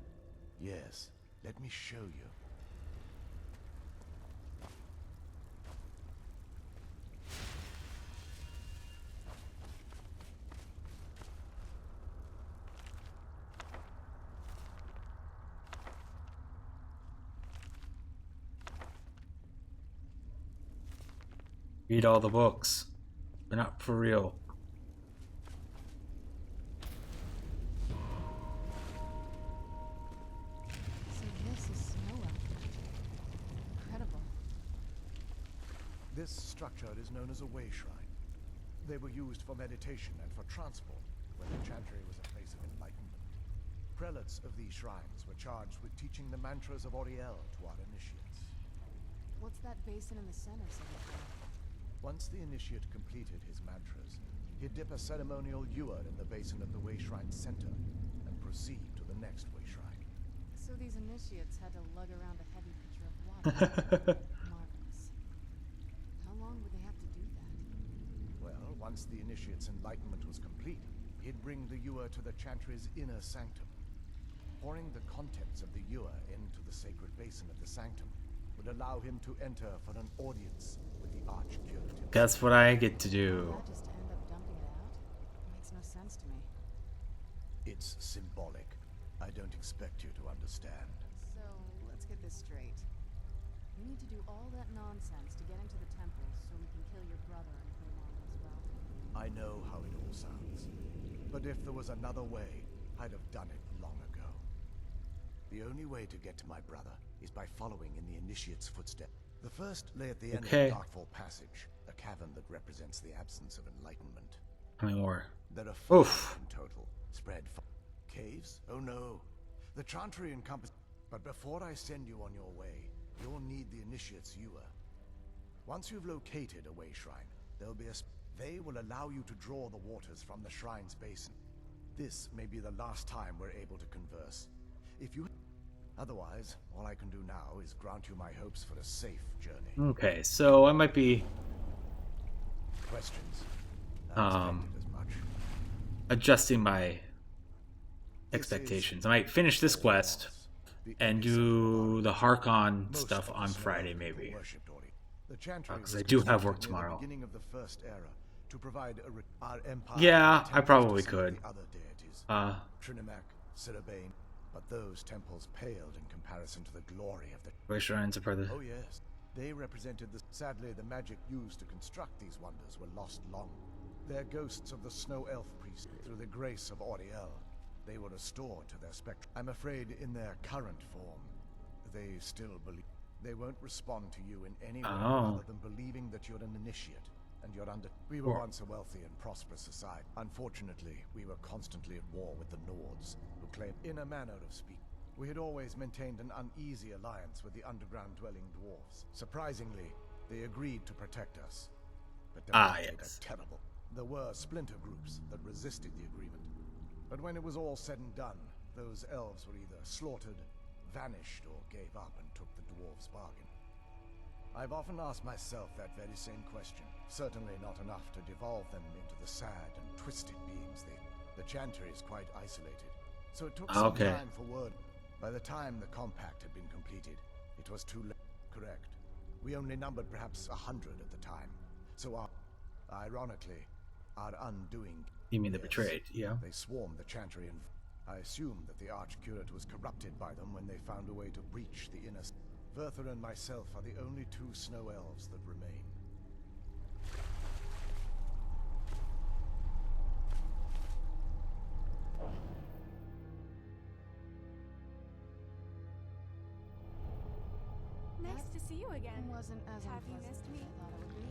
Speaker 7: Yes, let me show you.
Speaker 1: Read all the books. They're not for real.
Speaker 2: So this is Snow Elf. Incredible.
Speaker 7: This structure is known as a way shrine. They were used for meditation and for transport, when the chantry was a place of enlightenment. Prelates of these shrines were charged with teaching the mantras of Oriel to our initiates.
Speaker 2: What's that basin in the center say for?
Speaker 7: Once the initiate completed his mantras, he'd dip a ceremonial ewer in the basin of the way shrine's center and proceed to the next way shrine.
Speaker 2: So these initiates had to lug around a heavy pitcher of water. Marvelous. How long would they have to do that?
Speaker 7: Well, once the initiate's enlightenment was complete, he'd bring the ewer to the chantry's inner sanctum. Pouring the contents of the ewer into the sacred basin of the sanctum would allow him to enter for an audience with the arch-curative.
Speaker 1: That's what I get to do.
Speaker 2: That just to end up dumping it out? Makes no sense to me.
Speaker 7: It's symbolic. I don't expect you to understand.
Speaker 2: So, let's get this straight. We need to do all that nonsense to get into the temple so we can kill your brother and move on as well.
Speaker 7: I know how it all sounds. But if there was another way, I'd have done it long ago. The only way to get to my brother is by following in the initiate's footsteps. The first lay at the end of the Darkfall Passage, a cavern that represents the absence of enlightenment.
Speaker 1: How many more?
Speaker 7: There are 4 in total, spread caves? Oh no. The chantry encompass. But before I send you on your way, you'll need the initiate's ewer. Once you've located a way shrine, there'll be they will allow you to draw the waters from the shrine's basin. This may be the last time we're able to converse. If you... Otherwise, all I can do now is grant you my hopes for a safe journey.
Speaker 1: Okay, so I might be
Speaker 7: Questions?
Speaker 1: adjusting my expectations. I might finish this quest and do the Harkon stuff on Friday, maybe. Because I do have work tomorrow. Yeah, I probably could.
Speaker 7: But those temples paled in comparison to the glory of the
Speaker 1: Way shrines are part of the...
Speaker 7: Oh yes, they represented the... Sadly, the magic used to construct these wonders were lost long. They're ghosts of the Snow Elf priest. Through the grace of Oriel, they were restored to their spectrum. I'm afraid in their current form, they still believe... They won't respond to you in any way other than believing that you're an initiate. And you're under... We were once a wealthy and prosperous society. Unfortunately, we were constantly at war with the Nords, who claimed, in a manner of speaking, we had always maintained an uneasy alliance with the underground-dwelling dwarves. Surprisingly, they agreed to protect us. But they were terrible. There were splinter groups that resisted the agreement. But when it was all said and done, those elves were either slaughtered, vanished, or gave up and took the dwarves' bargain. I've often asked myself that very same question. Certainly not enough to devolve them into the sad and twisted beings they... The chantry is quite isolated, so it took some time for word. By the time the compact had been completed, it was too late. Correct. We only numbered perhaps 100 at the time. So ironically, our undoing...
Speaker 1: You mean the betrayed, yeah?
Speaker 7: They swarmed the chantry and... I assumed that the Arch-Curate was corrupted by them when they found a way to breach the inner... Verther and myself are the only 2 snow elves that remain.
Speaker 8: Nice to see you again.
Speaker 2: Wasn't as
Speaker 8: Have you
Speaker 2: unpleasant
Speaker 8: missed me?
Speaker 2: as I thought it would be.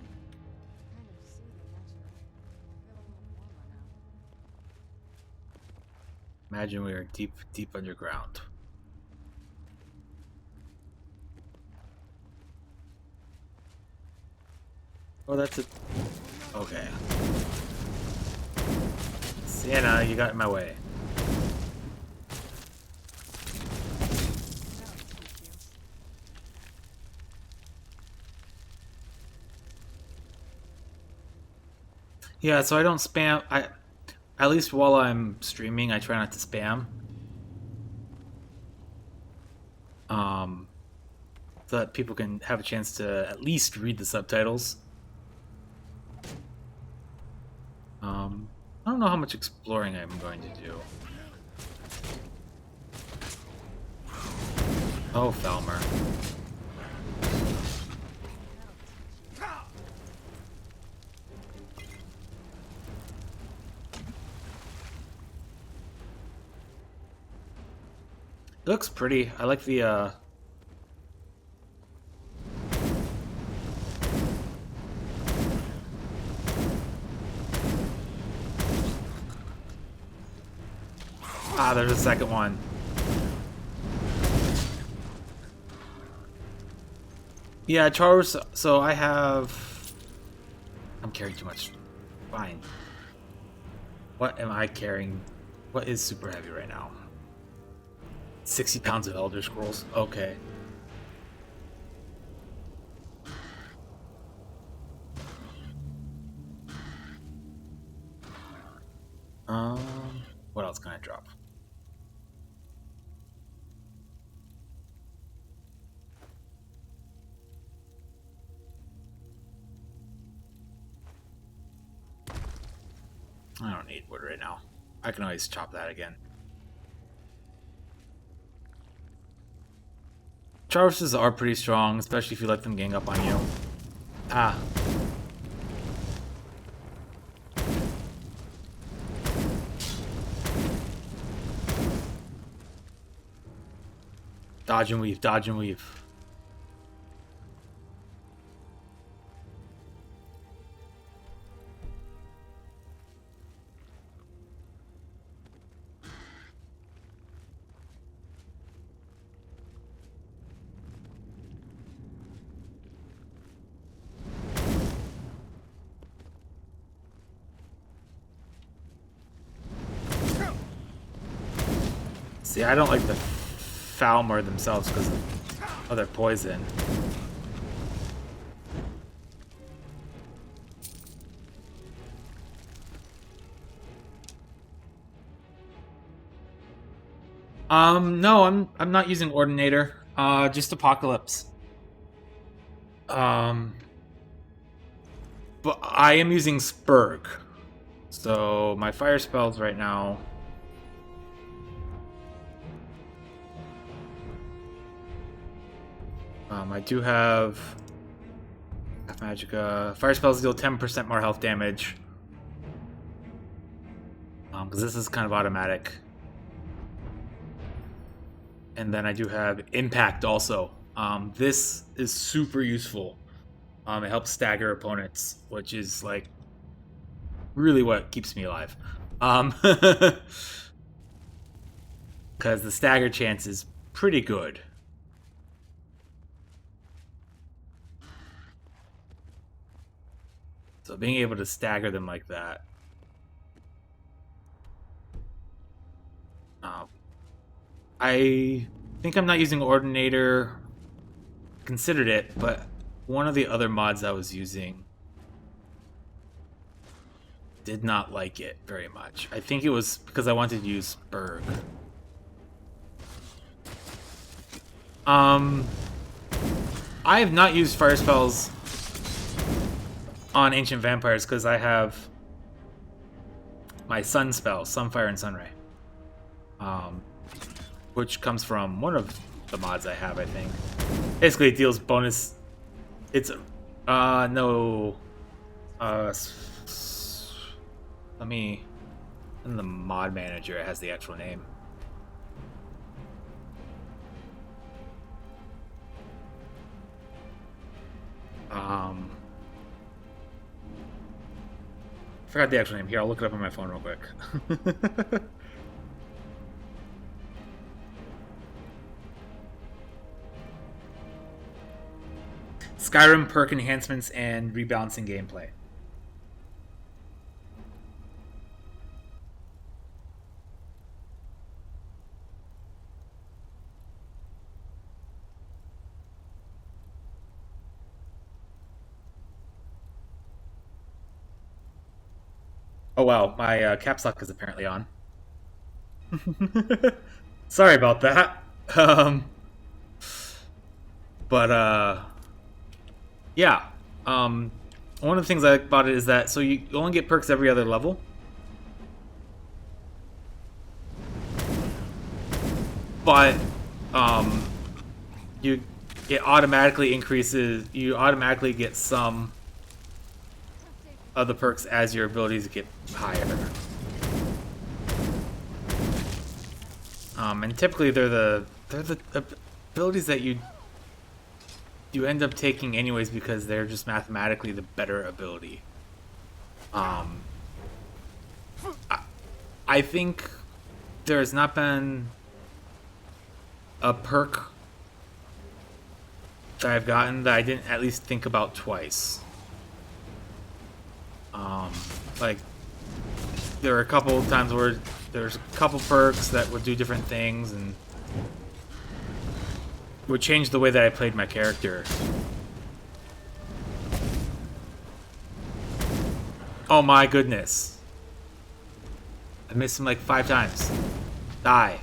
Speaker 2: Kind of soothing, actually. I feel a little warmer now.
Speaker 1: Imagine we are deep, deep underground. Oh, that's it. Okay. Sienna, you got in my way. Yeah, so I don't spam. At least while I'm streaming, I try not to spam. So that people can have a chance to at least read the subtitles. I don't know how much exploring I'm going to do. Oh, Falmer. It looks pretty. I like the there's a second one. Yeah, Charles, so I'm carrying too much. Fine. What am I carrying? What is super heavy right now? 60 pounds of Elder Scrolls. Okay. What else can I drop? I don't need wood right now. I can always chop that again. Charges are pretty strong, especially if you let them gang up on you. Ah. Dodge and weave, dodge and weave. See, I don't like the Falmer themselves because of their poison. No, I'm not using Ordinator. Just Apocalypse. But I am using Spurg. So my fire spells right now. I do have Magicka. Fire spells deal 10% more health damage. Because this is kind of automatic. And then I do have Impact also. This is super useful. It helps stagger opponents, which is like really what keeps me alive. Because the stagger chance is pretty good. So being able to stagger them like that. I think I'm not using Ordinator. Considered it, but one of the other mods I was using did not like it very much. I think it was because I wanted to use Spurg. I have not used fire spells on Ancient Vampires because I have my Sun spell, Sunfire and Sunray, which comes from one of the mods I have, I think. Basically, it deals bonus. It's no. Let me. In the mod manager, it has the actual name. Forgot the actual name. Here, I'll look it up on my phone real quick. Skyrim perk enhancements and rebalancing gameplay. Oh wow, my caps lock is apparently on. Sorry about that. Yeah. One of the things I like about it is that so you only get perks every other level. But it automatically increases. You automatically get some of the perks as your abilities get higher. And typically they're the they're the abilities that you end up taking anyways because they're just mathematically the better ability. I think there has not been a perk that I've gotten that I didn't at least think about twice. Like, there were a couple of times where there's a couple perks that would do different things and would change the way that I played my character. Oh my goodness. I missed him like 5 times. Die.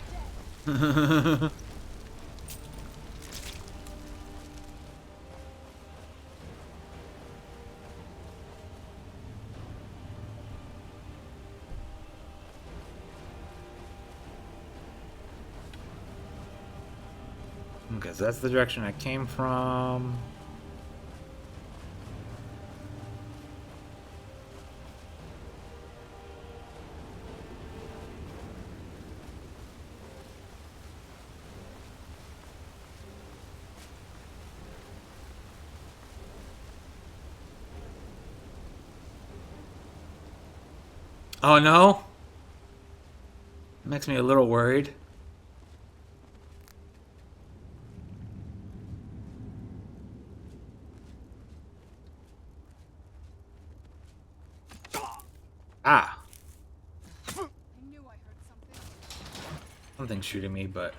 Speaker 1: Okay, so that's the direction I came from. Oh no? Makes me a little worried. Ah.
Speaker 2: I knew I heard something.
Speaker 1: Something's shooting me, but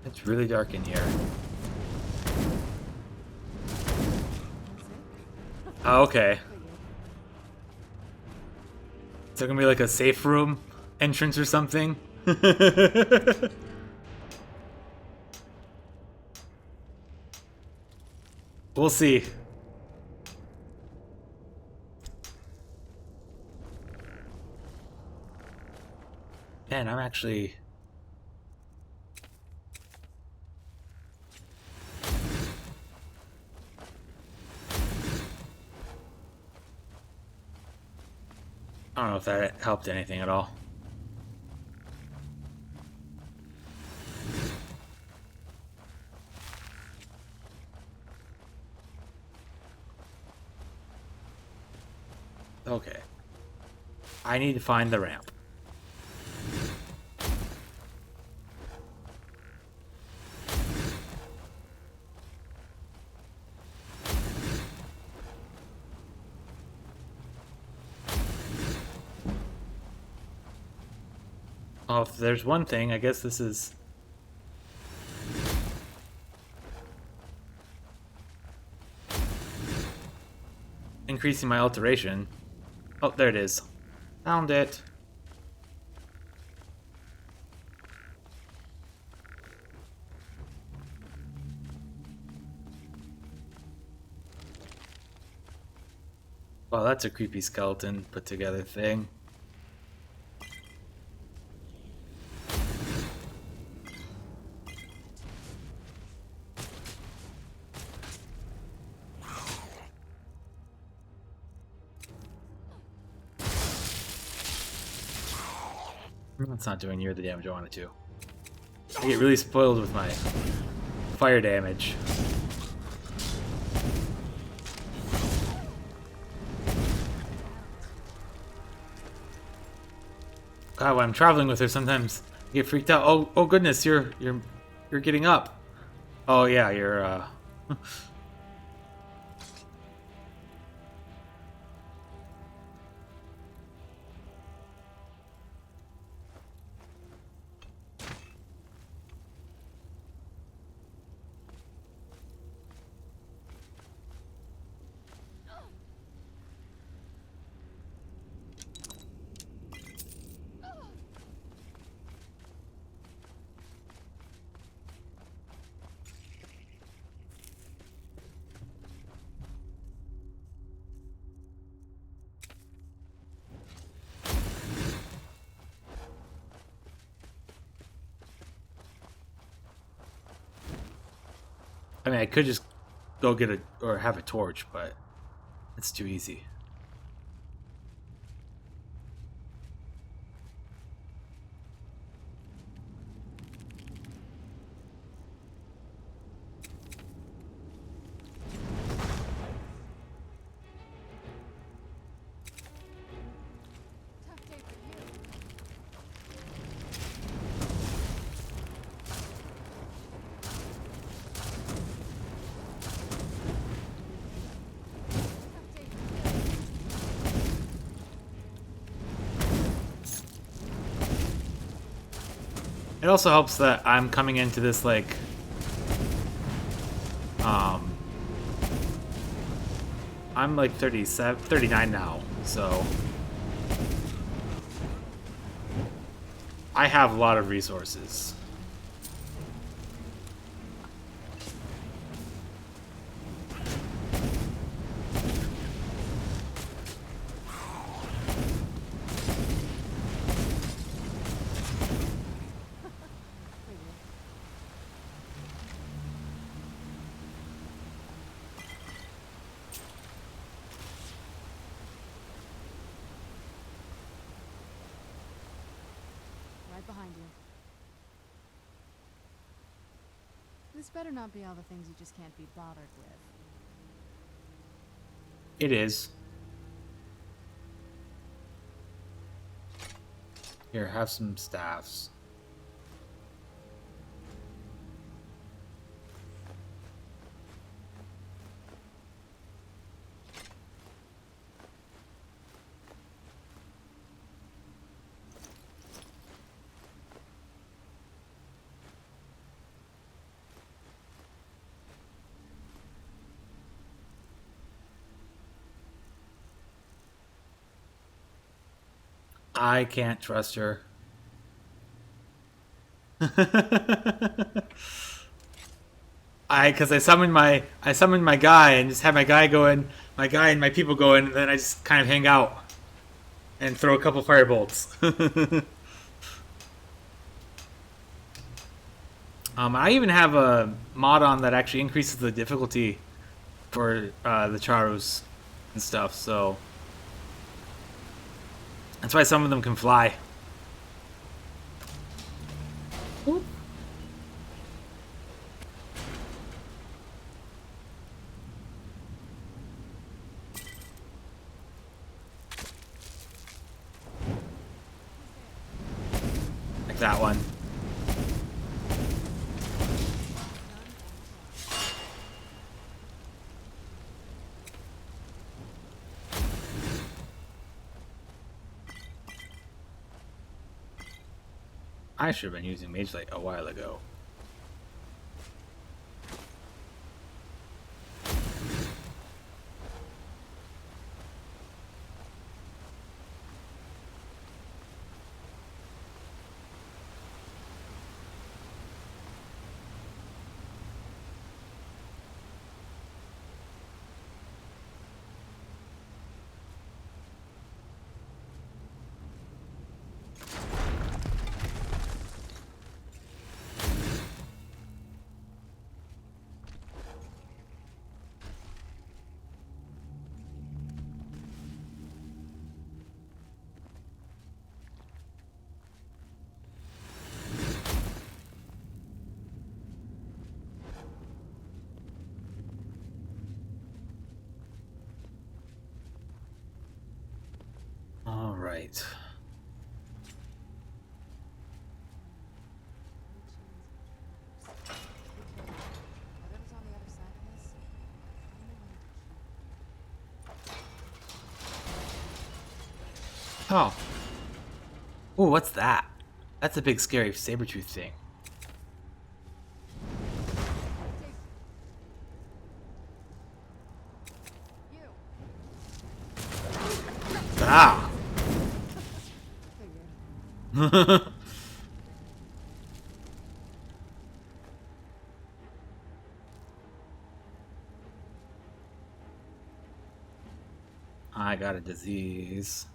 Speaker 1: it's really dark in here. Oh, okay. Is there gonna be like a safe room entrance or something? We'll see. Man, I'm actually... I don't know if that helped anything at all. Okay. I need to find the ramp. Oh, if there's one thing, I guess this is... increasing my alteration. Oh, there it is. Found it. Well, that's a creepy skeleton put together thing. That's not doing near the damage I wanted to. I get really spoiled with my fire damage. God, when I'm traveling with her, sometimes I get freaked out. Oh goodness, you're getting up. Oh yeah, you're I mean, I could just go get a or have a torch, but it's too easy. It also helps that I'm coming into this like I'm like 39 now, so I have a lot of resources.
Speaker 2: Right behind you. This better not be all the things you just can't be bothered with.
Speaker 1: It is. Here, have some staffs. I can't trust her. Because I summoned my guy and just had my guy go in, my guy and my people go in, and then I just kind of hang out and throw a couple firebolts. I even have a mod on that actually increases the difficulty for the Charus and stuff, so that's why some of them can fly. Oop. Like that one. I should have been using Mage Light a while ago. All right. Oh. Ooh, what's that? That's a big scary saber-tooth thing. Ah! I got a disease.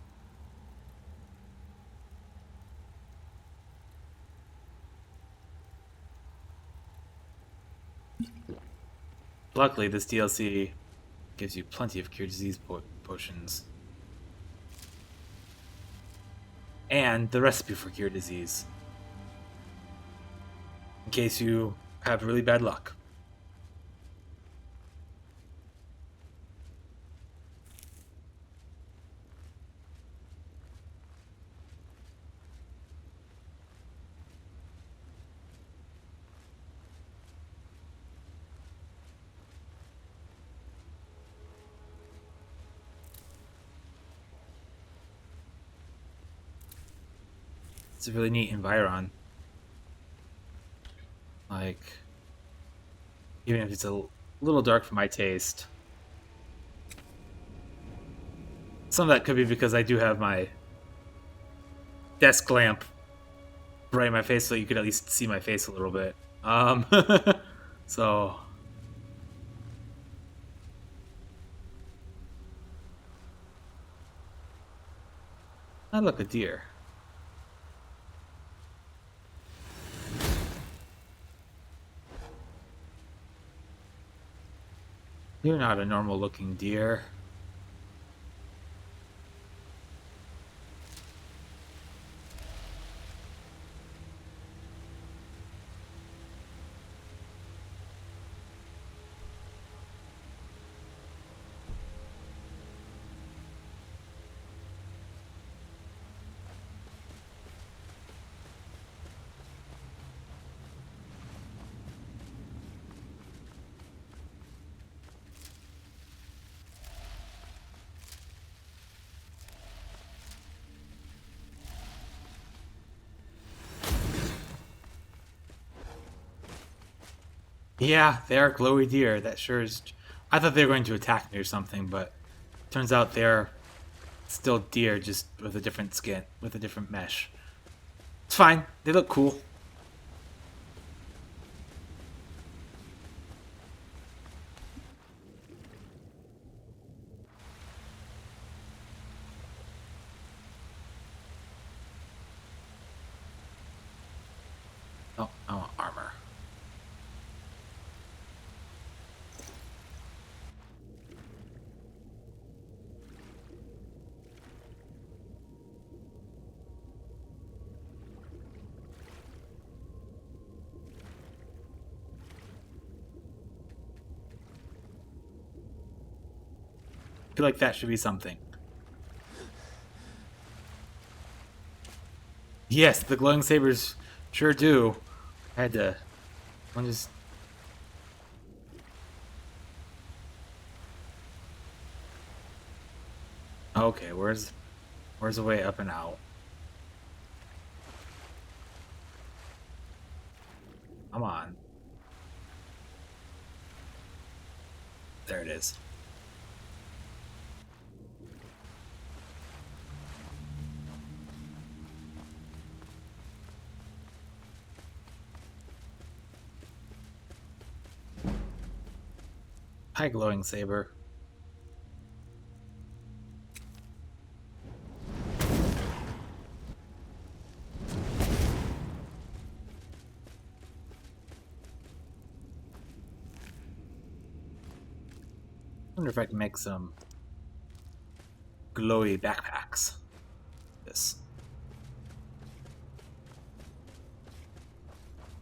Speaker 1: Luckily, this DLC gives you plenty of cure disease potions. And the recipe for cure disease. In case you have really bad luck. It's a really neat environ. Like, even if it's a little dark for my taste. Some of that could be because I do have my desk lamp right in my face, so you could at least see my face a little bit. So I look, a deer. You're not a normal looking deer. Yeah, they are glowy deer. That sure is. I thought they were going to attack me or something, but turns out they're still deer, just with a different skin, with a different mesh. It's fine. They look cool. Oh, I want armor. I feel like that should be something. Yes, the glowing sabers sure do. I had to. I'm just. Okay, where's the way up and out? Come on. There it is. Hi, glowing saber. Wonder if I can make some glowy backpacks. This.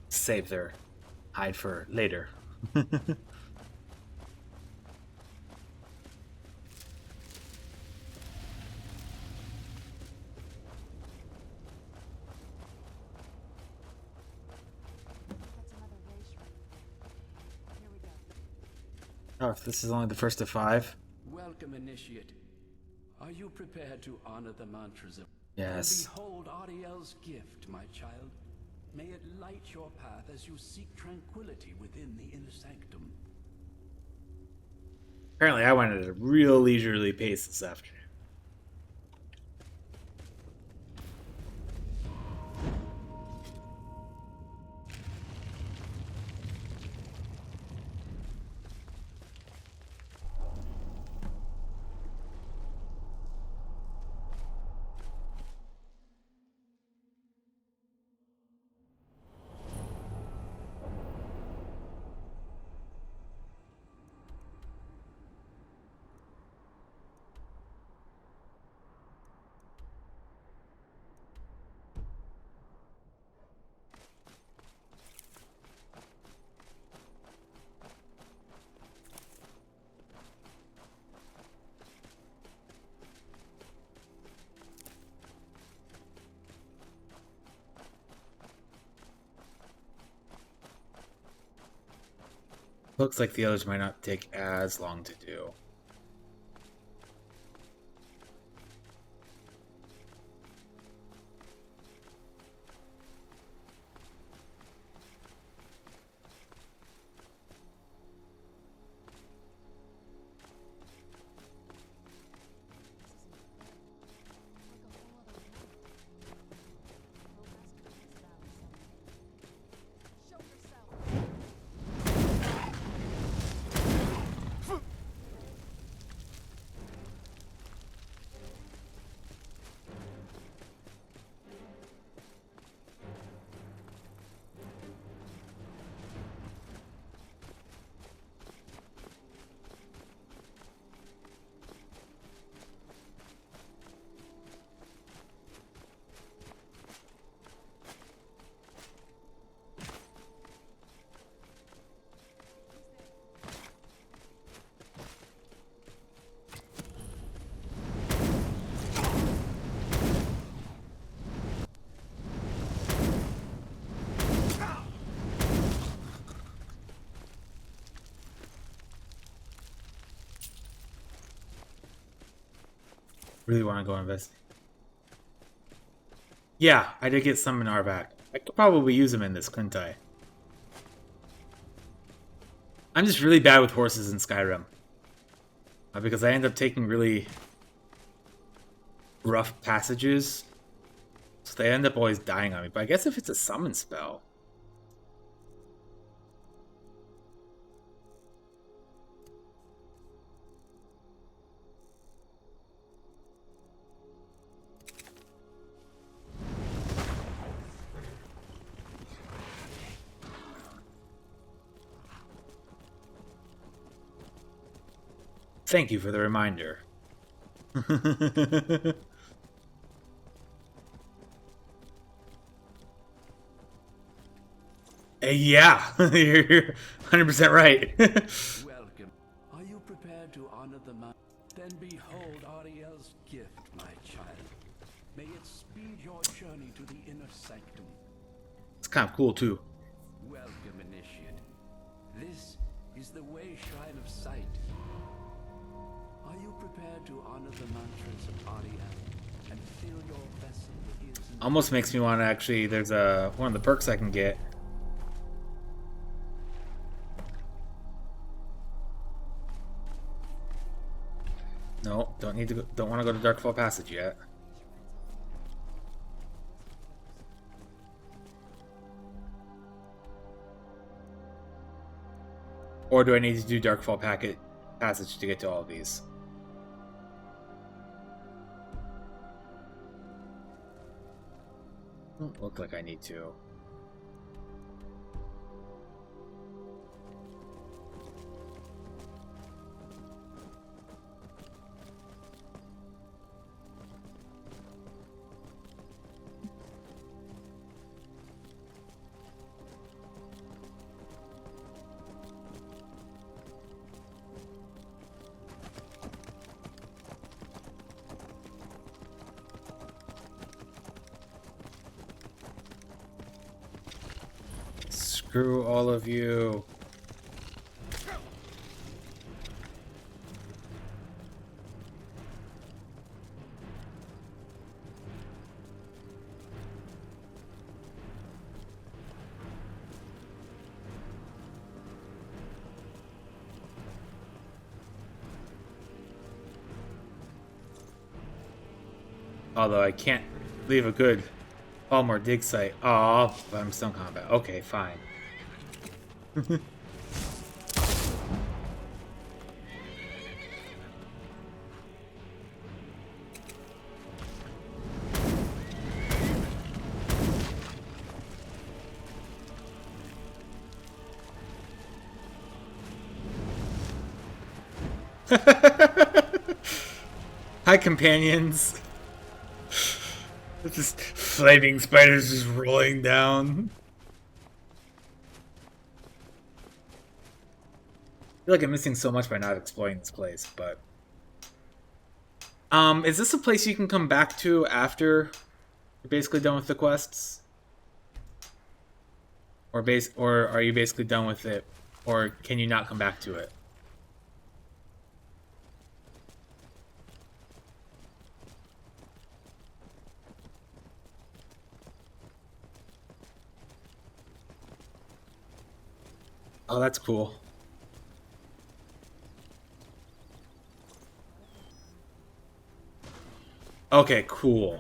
Speaker 1: Save their hide for later. Oh, if this is only the first of 5.
Speaker 3: Welcome, Initiate. Are you prepared to honor the mantras of...
Speaker 1: Yes.
Speaker 3: And behold Ariel's gift, my child. May it light your path as you seek tranquility within the inner sanctum.
Speaker 1: Apparently I went at a real leisurely pace this afternoon. Looks like the others might not take as long to do. Really want to go invest. Yeah, I did get some in Arvac. I could probably use them in this, couldn't I? I'm just really bad with horses in Skyrim. Because I end up taking really rough passages. So they end up always dying on me. But I guess if it's a summon spell... Thank you for the reminder. Yeah, you're 100% right.
Speaker 3: Welcome. Are you prepared to honor the man? Then behold Ariel's gift, my child. May it speed your journey to the inner sanctum.
Speaker 1: It's kind of cool, too.
Speaker 3: Welcome, initiate. This is the way shrine of sight. Are you prepared to honor the mantras of Ariel and fill your vessel with his...
Speaker 1: Almost makes me want to actually... There's one of the perks I can get. No, don't need to go, don't want to go to Darkfall Passage yet. Or do I need to do Darkfall Passage to get to all of these? Doesn't look like I need to. Screw all of you. Although I can't leave a good Balmore dig site. Oh, but I'm still in combat. Okay, fine. Hi, companions. Just flaming spiders just rolling down. I feel like I'm missing so much by not exploring this place, but... is this a place you can come back to after you're basically done with the quests? Or are you basically done with it Or can you not come back to it? Oh, that's cool. Okay, cool.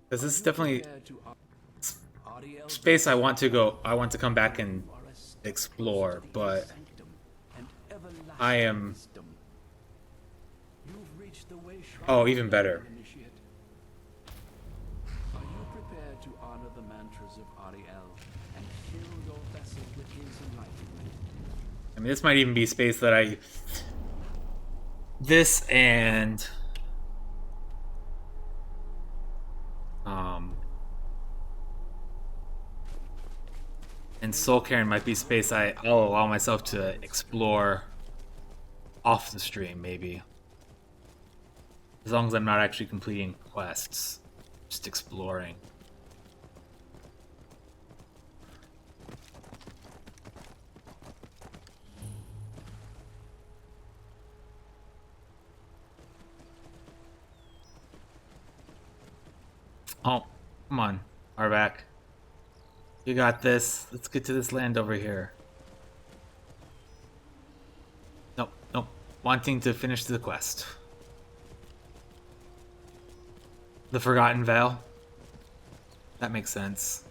Speaker 1: Because this is definitely space I want to go. I want to come back and explore, but I am. Oh, even better.
Speaker 3: Are you prepared to honor the mantras of Ariel and fill your vessel with his enlightenment?
Speaker 1: I mean, this might even be space that I. This and. And Soul Cairn might be space I'll allow myself to explore off the stream, maybe. As long as I'm not actually completing quests. Just exploring. Oh, come on, Arvac. You got this. Let's get to this land over here. Nope, nope. Wanting to finish the quest. The Forgotten Vale. That makes sense.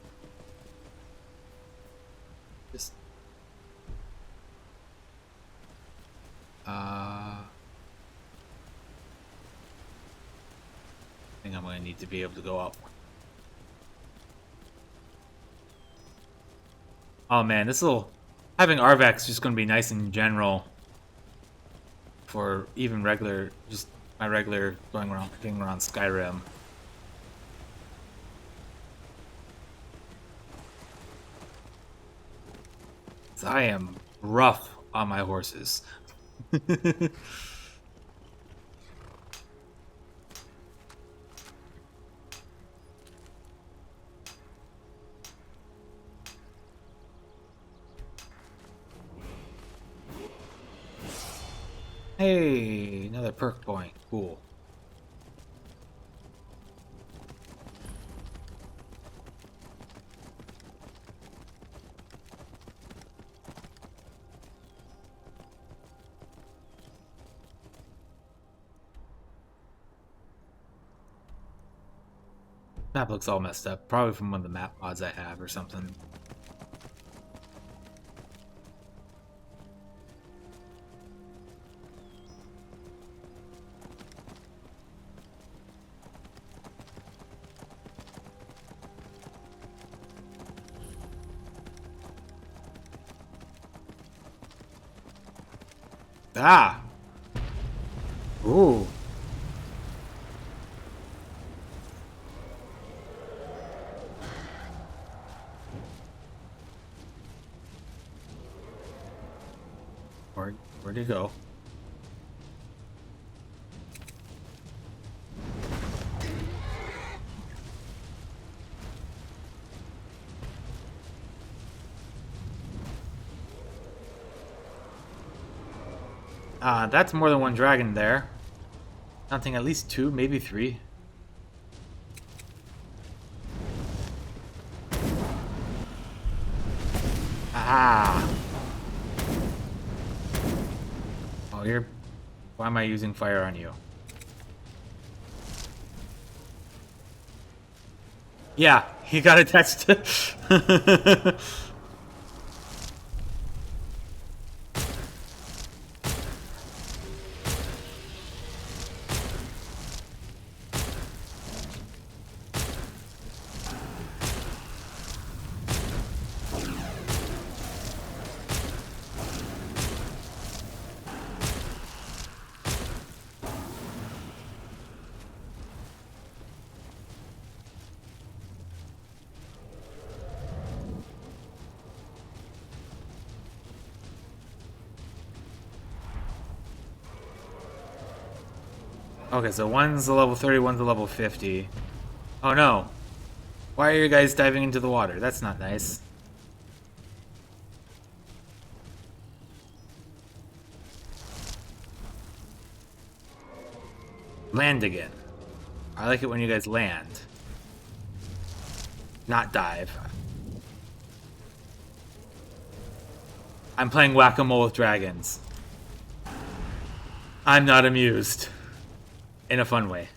Speaker 1: Just... I think I'm going to need to be able to go up. Oh man, having Arvac's just going to be nice in general for even regular, just my regular getting around Skyrim. I am rough on my horses. Hey, another perk point. Cool. Map looks all messed up. Probably from one of the map mods I have or something. Ah! Ooh. Where'd it go? That's more than one dragon there. Counting at least 2, maybe 3. Ah! Oh, why am I using fire on you? Yeah, he got attached to... Okay, so one's a level 30, one's a level 50. Oh no. Why are you guys diving into the water? That's not nice. Land again. I like it when you guys land. Not dive. I'm playing whack-a-mole with dragons. I'm not amused. In a fun way.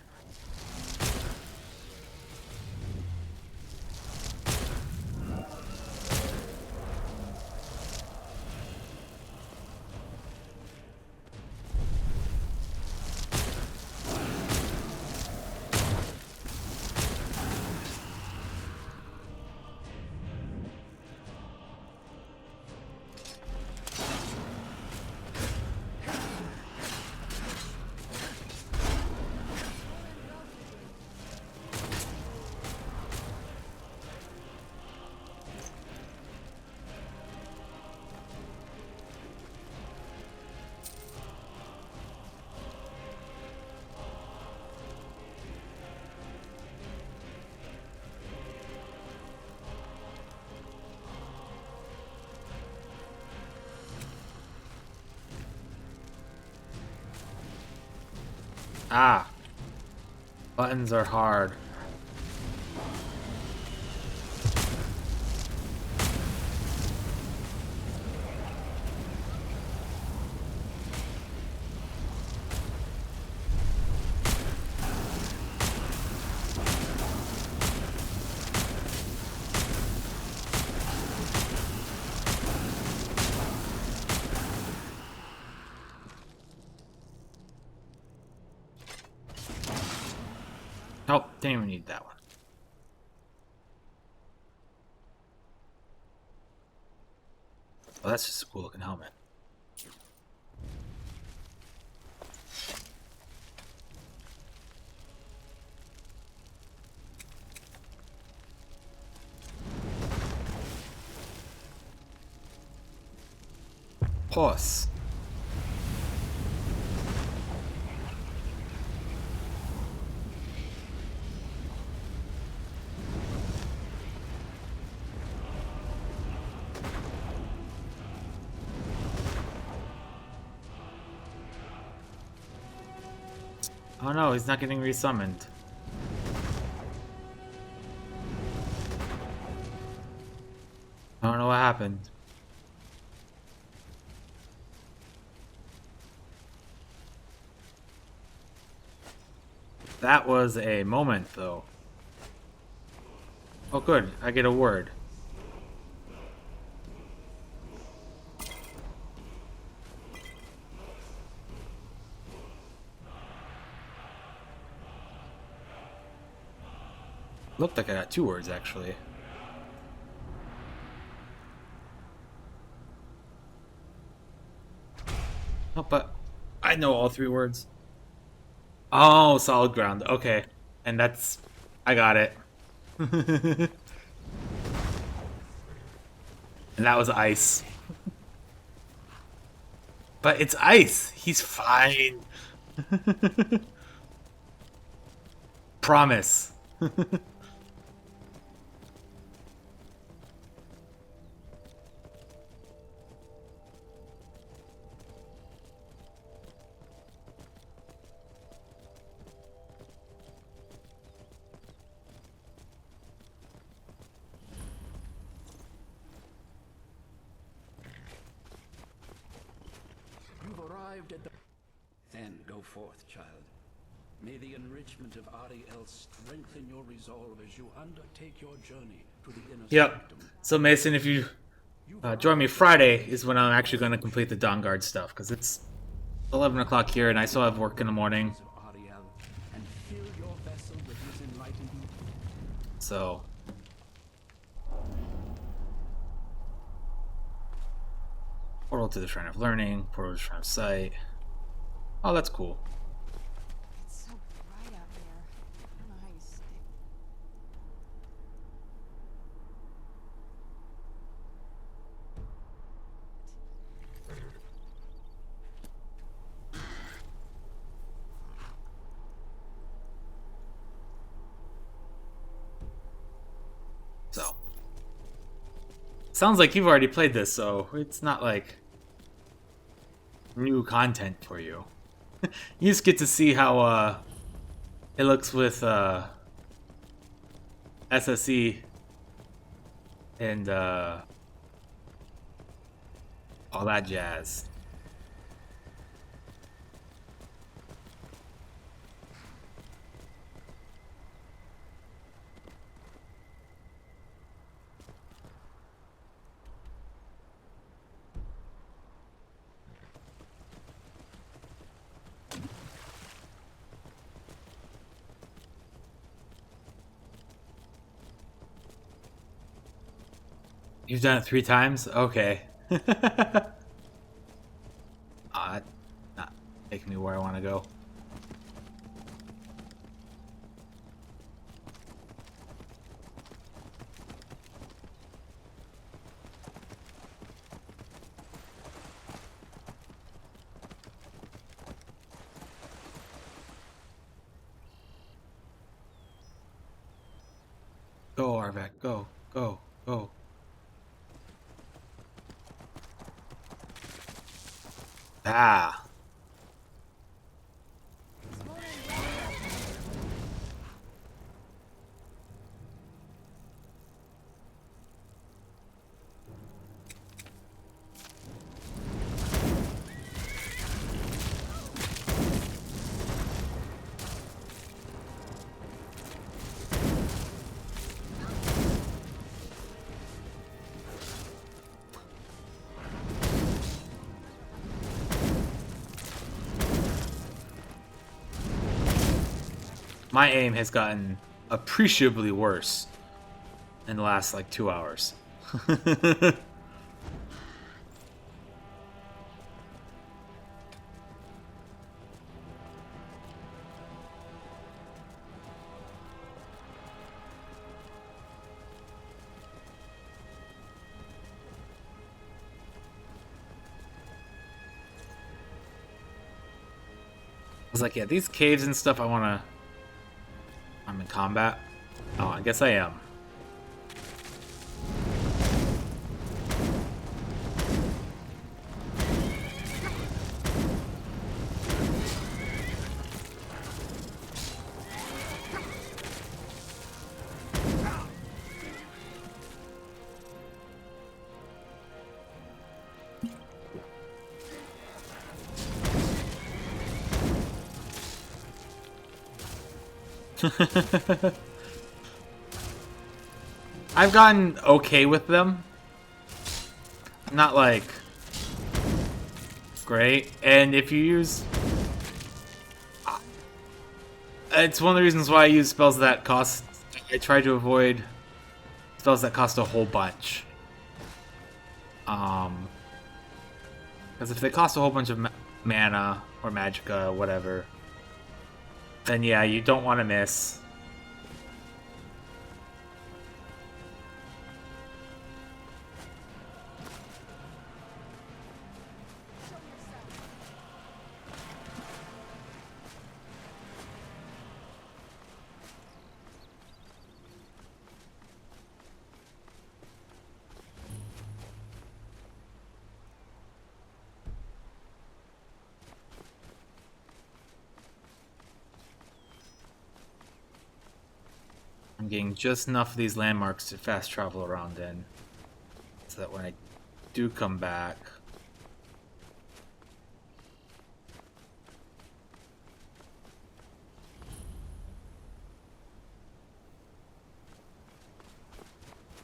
Speaker 1: Ah. Buttons are hard. Oh, didn't even need that one. Oh, that's just a cool looking helmet. Horse. Oh no, he's not getting resummoned. I don't know what happened. That was a moment, though. Oh good, I get a word. Looked like I got 2 words, actually. Oh, but I know all 3 words. Oh, solid ground. Okay. And that's... I got it. And that was ice. But it's ice. He's fine. Promise.
Speaker 3: You've arrived at the... Then go forth, child. May the enrichment of Ariel strengthen your resolve as you undertake your journey to the inner
Speaker 1: Yep. So Mason, if you join me Friday is when I'm actually going to complete the Dawnguard stuff, because it's 11 o'clock here and I still have work in the morning.
Speaker 3: and fill your vessel with his enlightenment.
Speaker 1: So... Portal to the Shrine of Learning, Portal to the Shrine of Sight. Oh, that's cool.
Speaker 2: It's so bright out there. I don't know how you stay.
Speaker 1: So. Sounds like you've already played this, so it's not like new content for you. You just get to see how It looks with SSE and all that jazz. You've done it 3 times? Okay. Not taking me where I want to go. Go, Arvak, go, go, go. Ah. My aim has gotten appreciably worse in the last like 2 hours. I was like, yeah, these caves and stuff, I'm in combat. Oh, I guess I am. I've gotten okay with them. Not like great. And if you use, it's one of the reasons why I use spells that cost. I try to avoid spells that cost a whole bunch. Because if they cost a whole bunch of mana or magicka, whatever, then yeah, you don't want to miss. I'm getting just enough of these landmarks to fast travel around in, so that when I do come back,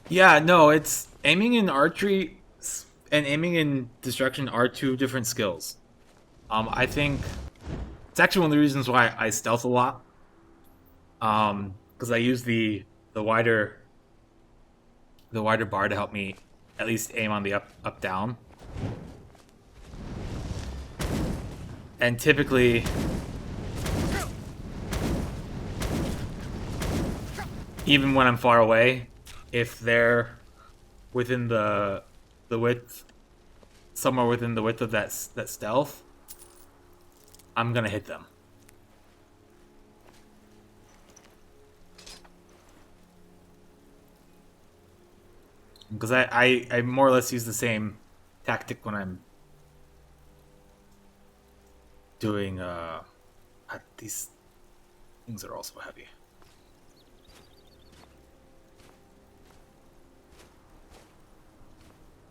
Speaker 1: yeah, no, it's aiming in archery and aiming in destruction are 2 different skills. I think it's actually one of the reasons why I stealth a lot. Because I use the wider bar to help me at least aim on the up down. And typically even when I'm far away, if they're within the width, somewhere within the width of that stealth, I'm gonna hit them. Because I more or less use the same tactic when I'm doing these Things are also heavy.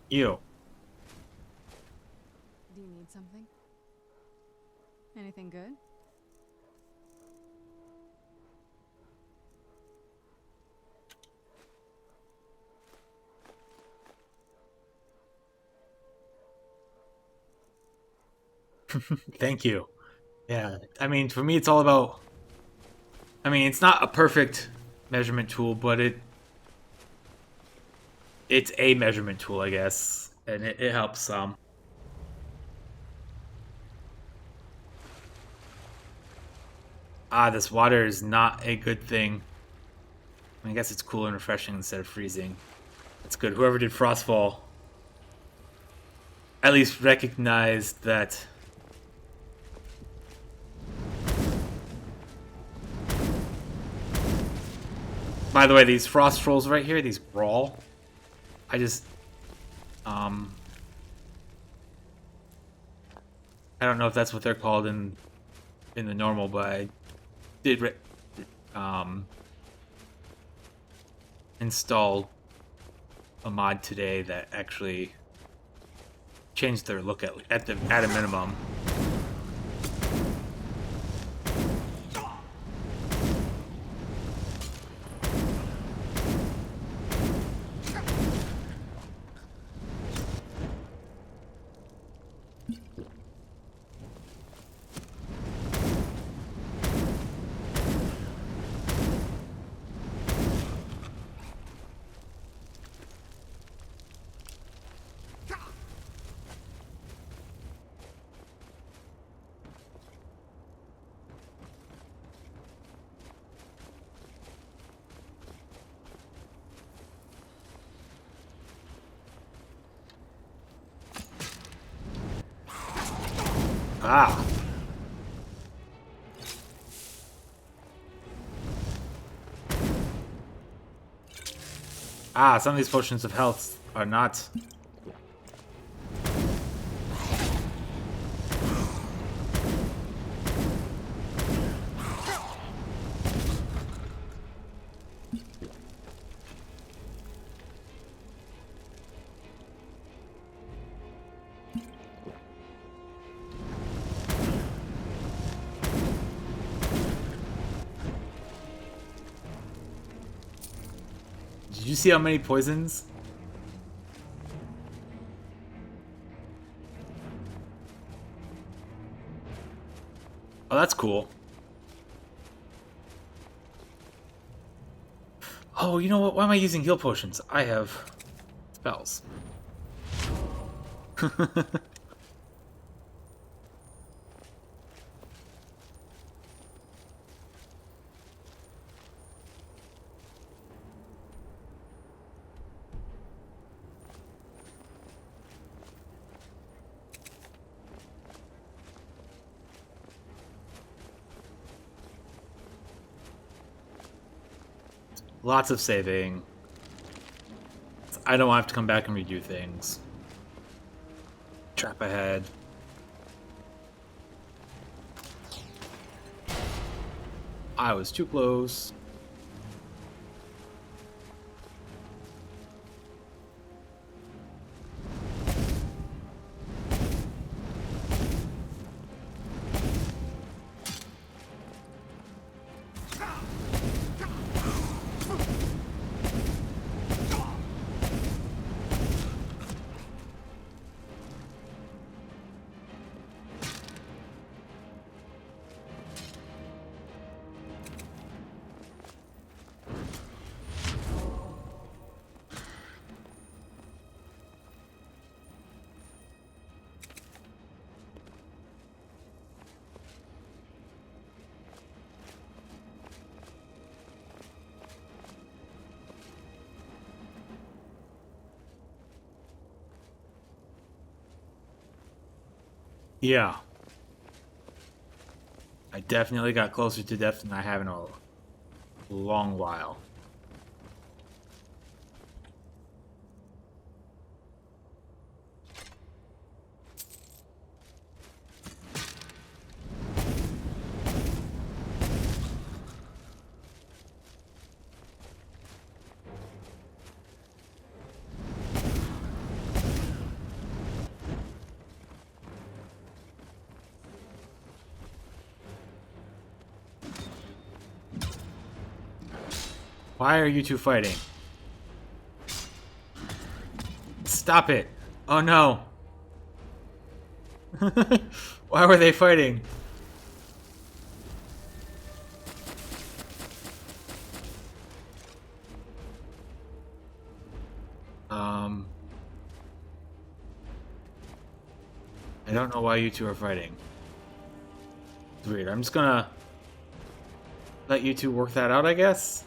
Speaker 1: Ew.
Speaker 2: Do you need something? Anything good?
Speaker 1: Thank you. Yeah, I mean, for me, it's all about. I mean, it's not a perfect measurement tool, but it's a measurement tool, I guess, and it helps some. Ah, this water is not a good thing. I guess it's cool and refreshing instead of freezing. That's good. Whoever did Frostfall at least recognized that. By the way, these frost trolls right here, these brawl, I just, I don't know if that's what they're called in the normal, but I did install a mod today that actually changed their look at a minimum. Ah. Ah, some of these potions of health are not. Did you see how many poisons? Oh, that's cool. Oh, you know what? Why am I using heal potions? I have spells. Lots of saving. I don't have to come back and redo things. Trap ahead. I was too close. Yeah. I definitely got closer to death than I have in a long while. Why are you two fighting? Stop it! Oh no! Why were they fighting? I don't know why you two are fighting. It's weird. I'm just gonna let you two work that out, I guess.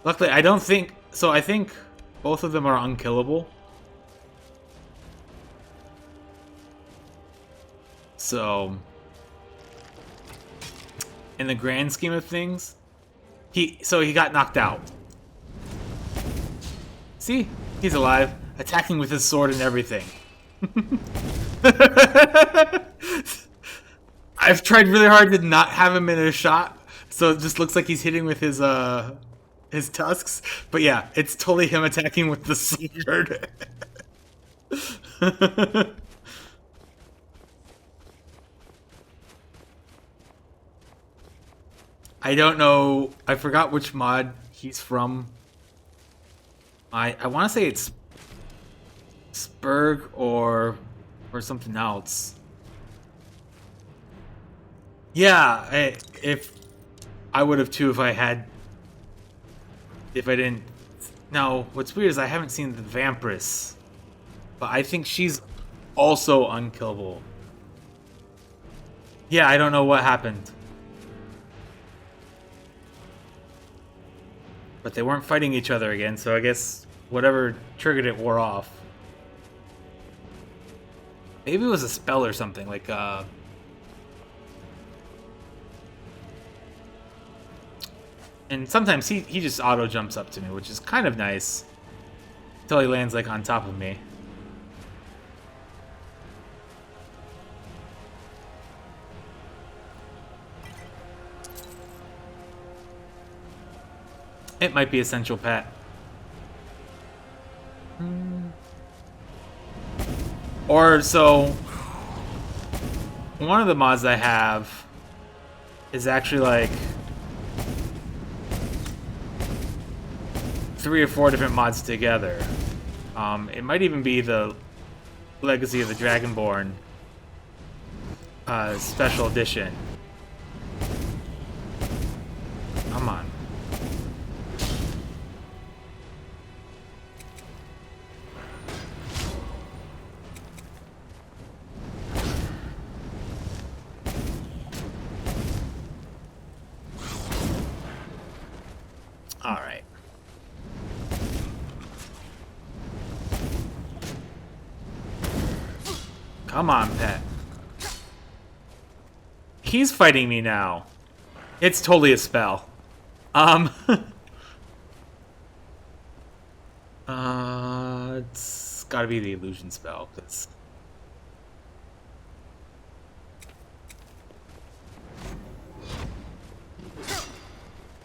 Speaker 1: Luckily, I don't think... So I think both of them are unkillable. So, in the grand scheme of things, he got knocked out. See? He's alive, attacking with his sword and everything. I've tried really hard to not have him in a shot, so it just looks like he's hitting with his tusks. But yeah, it's totally him attacking with the sword. I don't know. I forgot which mod he's from. I want to say it's Spurg or something else. Yeah, if I would have too if I didn't. No, what's weird is I haven't seen the Vampress, but I think she's also unkillable. Yeah, I don't know what happened. But they weren't fighting each other again, so I guess whatever triggered it wore off. Maybe it was a spell or something, like and sometimes he just auto jumps up to me, which is kind of nice. Until he lands like on top of me. It might be essential pet. Or so one of the mods I have is actually like 3 or 4 different mods together. It might even be the Legacy of the Dragonborn special edition. Come on. Alright. Come on, pet. He's fighting me now. It's totally a spell. It's gotta be the illusion spell, 'cause...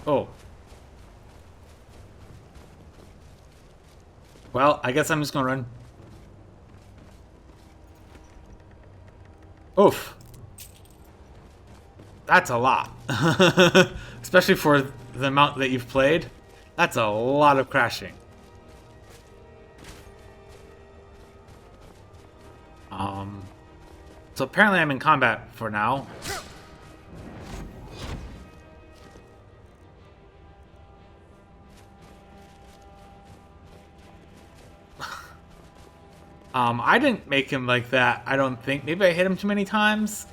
Speaker 1: Oh. Well, I guess I'm just gonna run. Oof. That's a lot. Especially for the amount that you've played. That's a lot of crashing. So apparently I'm in combat for now. I didn't make him like that, I don't think. Maybe I hit him too many times.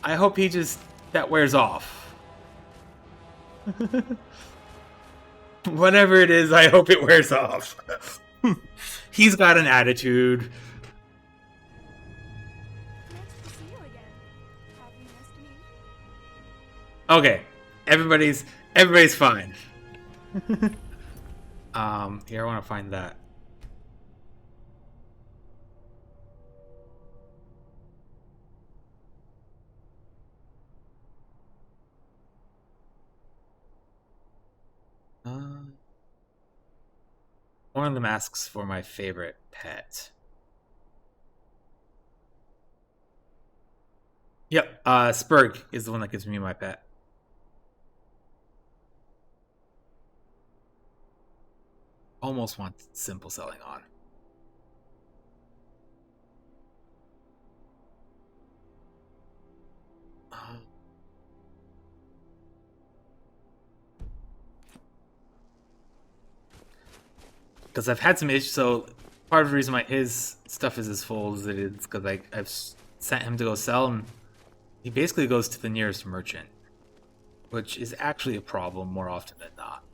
Speaker 1: I hope he just... that wears off. Whatever it is, I hope it wears off. He's got an attitude. Okay, everybody's fine. Here, I want to find that. One of them asks for my favorite pet. Yep, Spurg is the one that gives me my pet. Almost want simple selling on. Because I've had some issues, so part of the reason why his stuff is as full as it is because I've sent him to go sell, and he basically goes to the nearest merchant, which is actually a problem more often than not.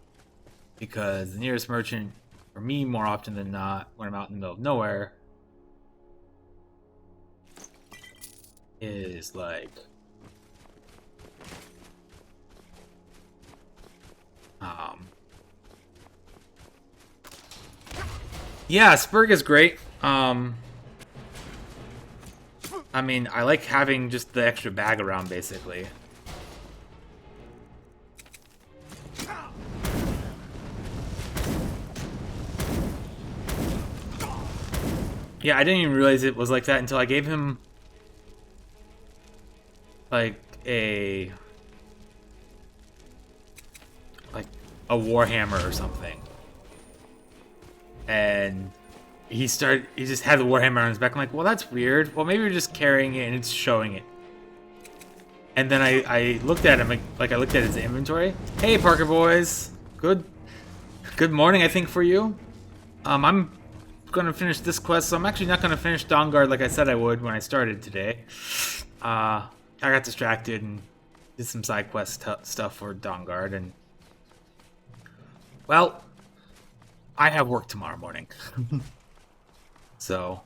Speaker 1: Because the nearest merchant, for me, more often than not, when I'm out in the middle of nowhere, is like yeah, Spurg is great. I mean, I like having just the extra bag around, basically. Yeah, I didn't even realize it was like that until I gave him like a warhammer or something. And he just had the warhammer on his back. I'm like, well, that's weird. Well, maybe you're just carrying it and it's showing it. And then I looked at him, like I looked at his inventory. Hey, Parker boys. Good morning, I think, for you. I'm going to finish this quest, so I'm actually not going to finish Dawnguard like I said I would when I started today. I got distracted and did some side quest stuff for Dawnguard, and well, I have work tomorrow morning. So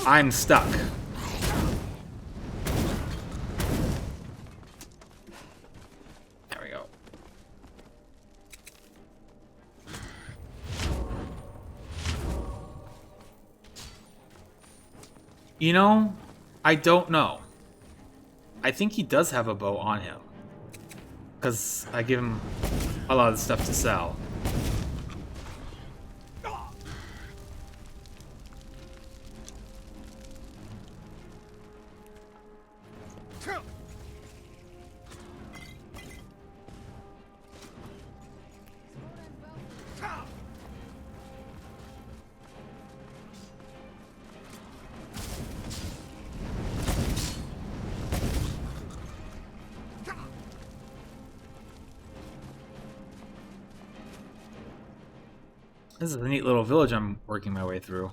Speaker 1: I'm stuck. There we go. You know, I don't know. I think he does have a bow on him, because I give him a lot of stuff to sell. This is a neat little village I'm working my way through.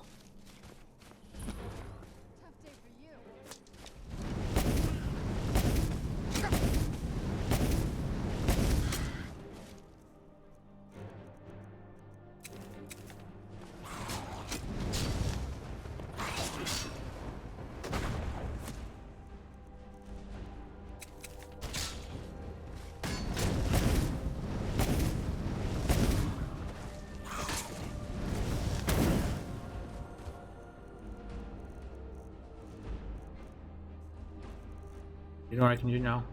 Speaker 1: You know what I can do now?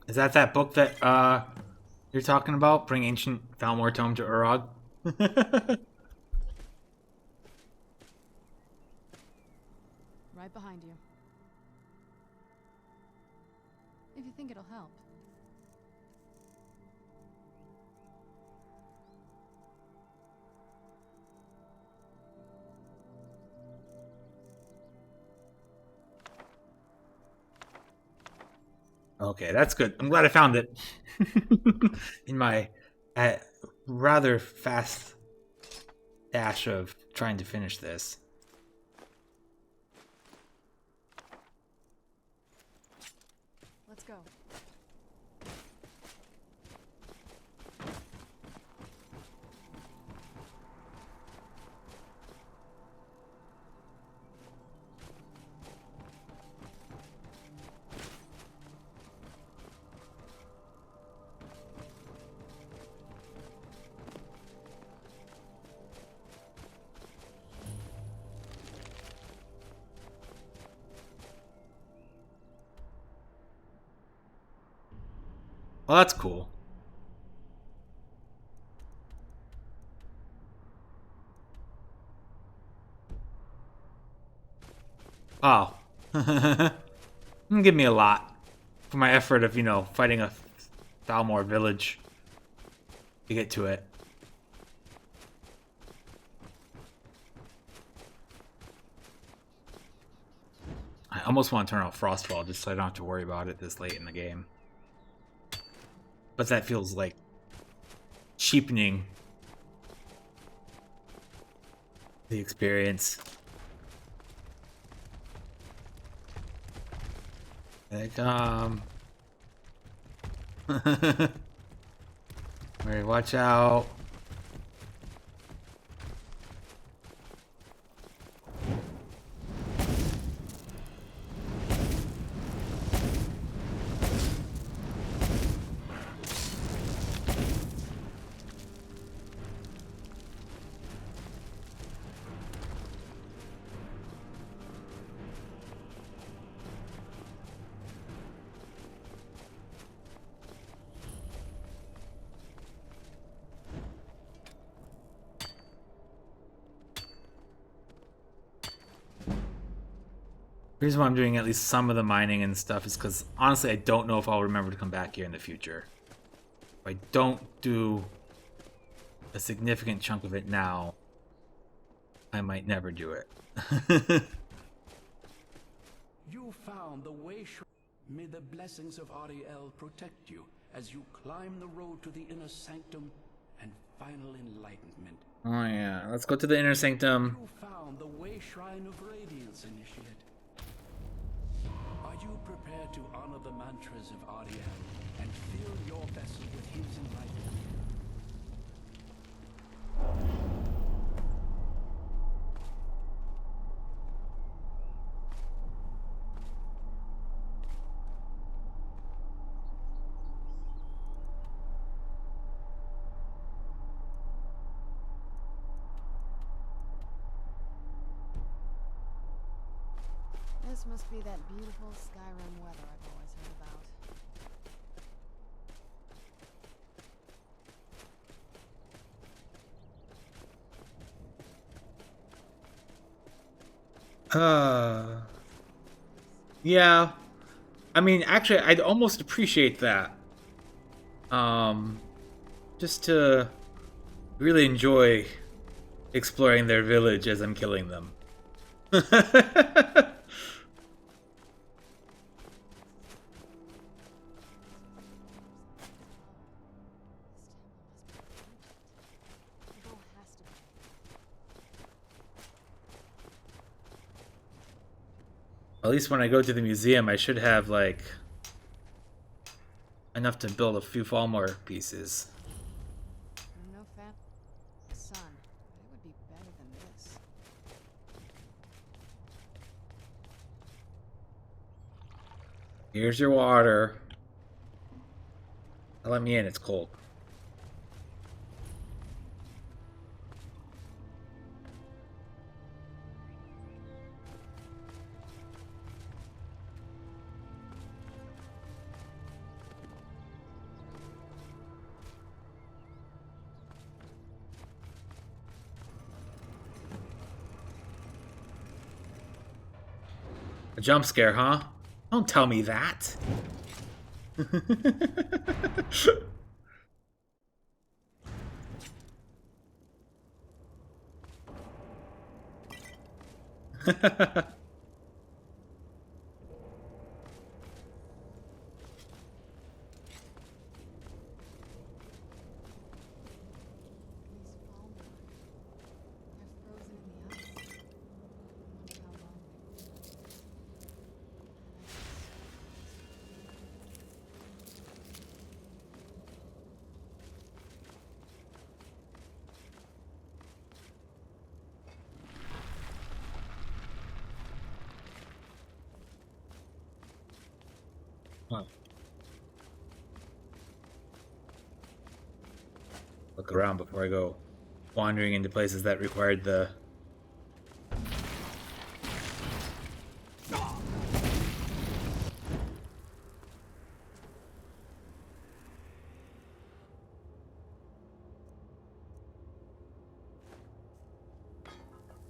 Speaker 1: Is that book that you're talking about? Bring Ancient Falmore Tome to Urog?
Speaker 2: Right behind you. If you think it'll help.
Speaker 1: Okay, that's good. I'm glad I found it. In my rather fast dash of trying to finish this.
Speaker 2: Let's go.
Speaker 1: Well, that's cool. Oh. Give me a lot for my effort of, you know, fighting a Thalmor village to get to it. I almost want to turn off Frostfall just so I don't have to worry about it this late in the game. But that feels like cheapening the experience. Like, Alright, watch out. The reason why I'm doing at least some of the mining and stuff is because, honestly, I don't know if I'll remember to come back here in the future. If I don't do a significant chunk of it now, I might never do it.
Speaker 3: You found the way. May the blessings of Ariel protect you as you climb the road to the inner sanctum and final enlightenment.
Speaker 1: Oh yeah, let's go to the inner sanctum.
Speaker 3: You found the way shrine of radiance, initiate. Are you prepared to honor the mantras of Ariel and fill your vessel with his enlightenment?
Speaker 2: This must be that beautiful Skyrim weather I've always heard
Speaker 1: about. Yeah. I mean, actually, I'd almost appreciate that. Just to really enjoy exploring their village as I'm killing them. At least when I go to the museum, I should have, like, enough to build a few Falmor pieces.
Speaker 2: No fat sun. It would be better than this.
Speaker 1: Here's your water. Let me in, it's cold. A jump scare, huh? Don't tell me that. Huh. Look around before I go wandering into places that required the...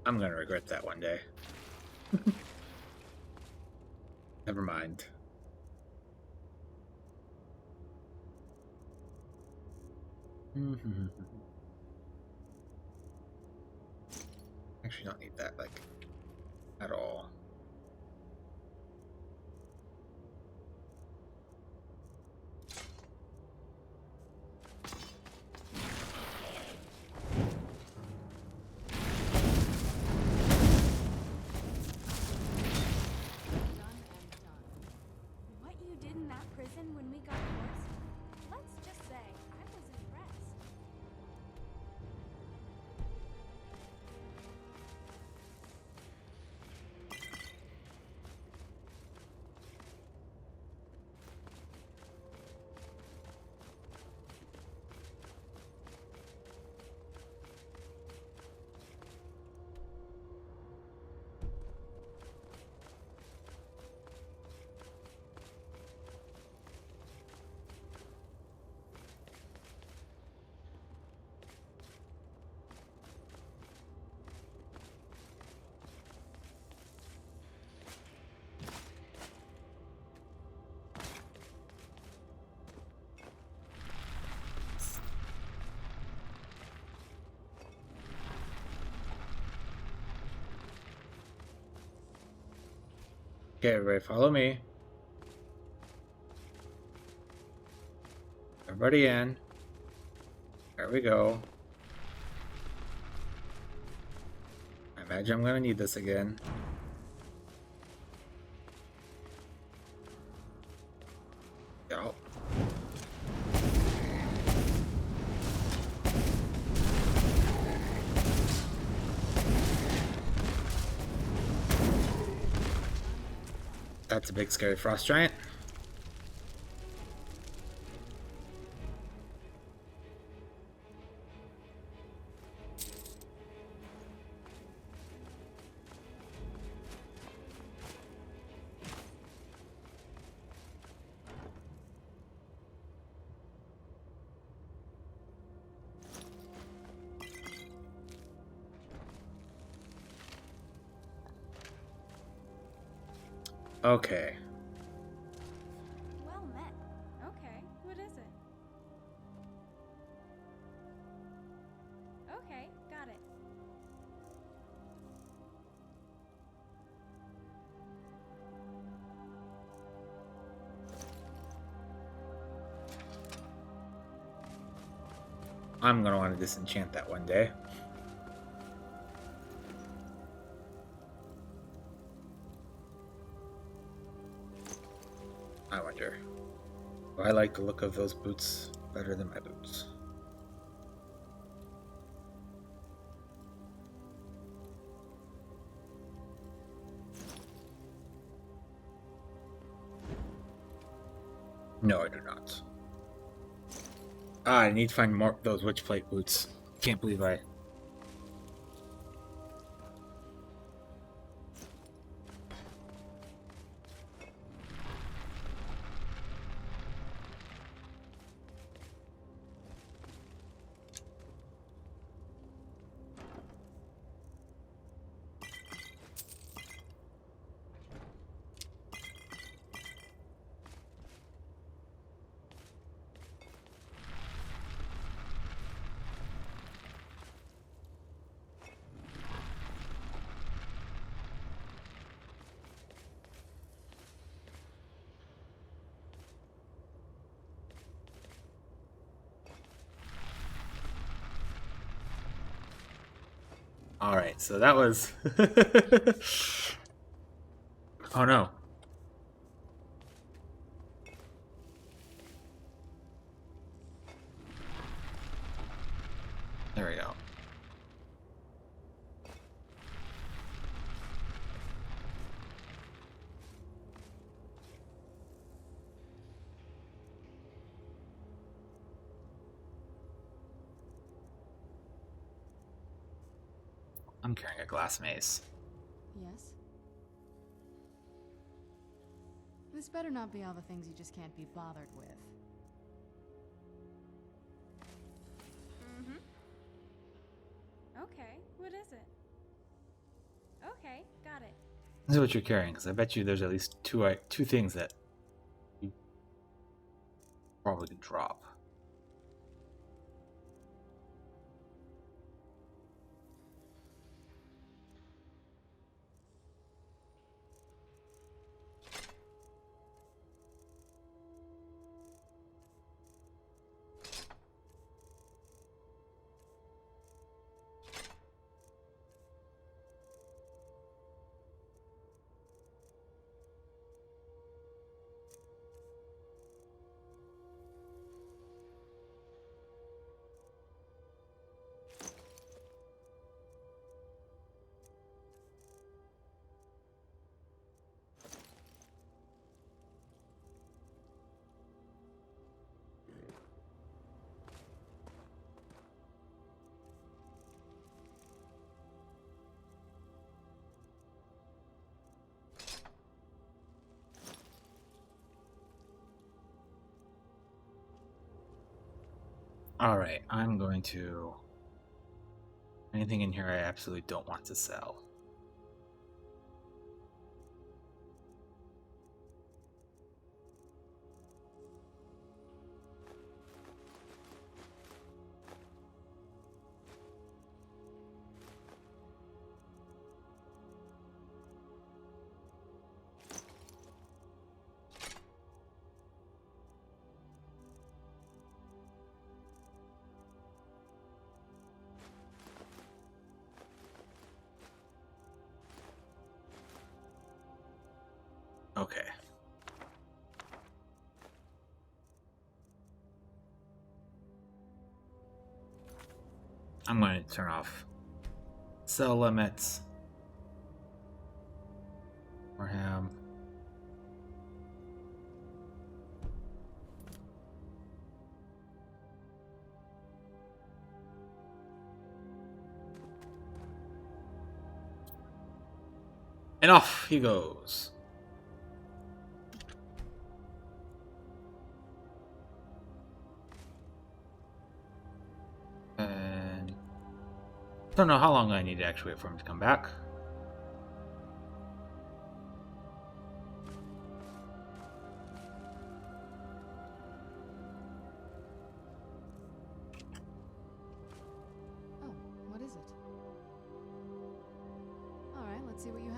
Speaker 1: I'm gonna regret that one day. Never mind. Actually, don't need that, like, at all.
Speaker 8: What you did in that prison when we got yours? Let's just say I was impressed.
Speaker 1: Okay, everybody, follow me. Everybody in. There we go. I imagine I'm gonna need this again. Go. That's a big scary frost giant. Okay.
Speaker 8: Well met. Okay, what is it? Okay, got it.
Speaker 1: I'm gonna want to disenchant that one day. I wonder. Do I like the look of those boots better than my boots? No, I do not. Ah, I need to find more of those witch plate boots. Can't believe I... Alright, so that was... Oh no. There we go. I'm carrying a glass mace.
Speaker 2: Yes? This better not be all the things you just can't be bothered with.
Speaker 8: Mm-hmm. Okay, what is it? Okay, got it.
Speaker 1: This is what you're carrying, because I bet you there's at least two things that you probably could drop. Alright, I'm going to... Anything in here I absolutely don't want to sell. Okay. I'm going to turn off sell limits for him. And off he goes. And don't know how long I need to actually wait for him to come back.
Speaker 2: Oh, what is it? Alright, let's see what you have.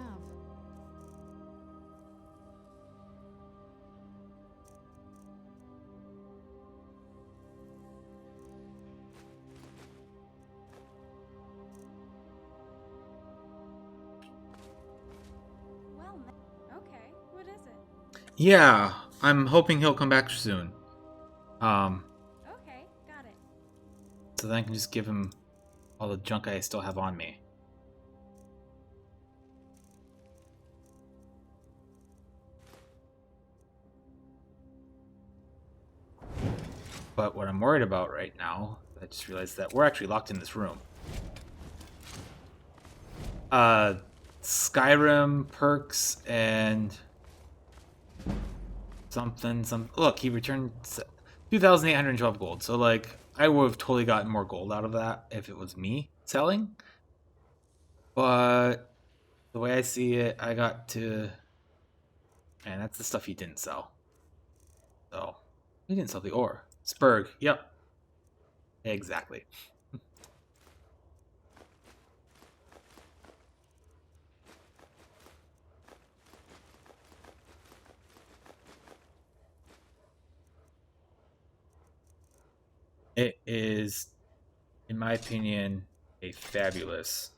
Speaker 8: Well, okay, what is it?
Speaker 1: Yeah, I'm hoping he'll come back soon.
Speaker 8: Okay, got it.
Speaker 1: So then I can just give him all the junk I still have on me. But what I'm worried about right now, I just realized that we're actually locked in this room. Skyrim perks and something. Look, he returned 2,812 gold. So like, I would have totally gotten more gold out of that if it was me selling. But the way I see it, I got to, and that's the stuff he didn't sell. So he didn't sell the ore. Spurg, yep, exactly. It is, in my opinion, a fabulous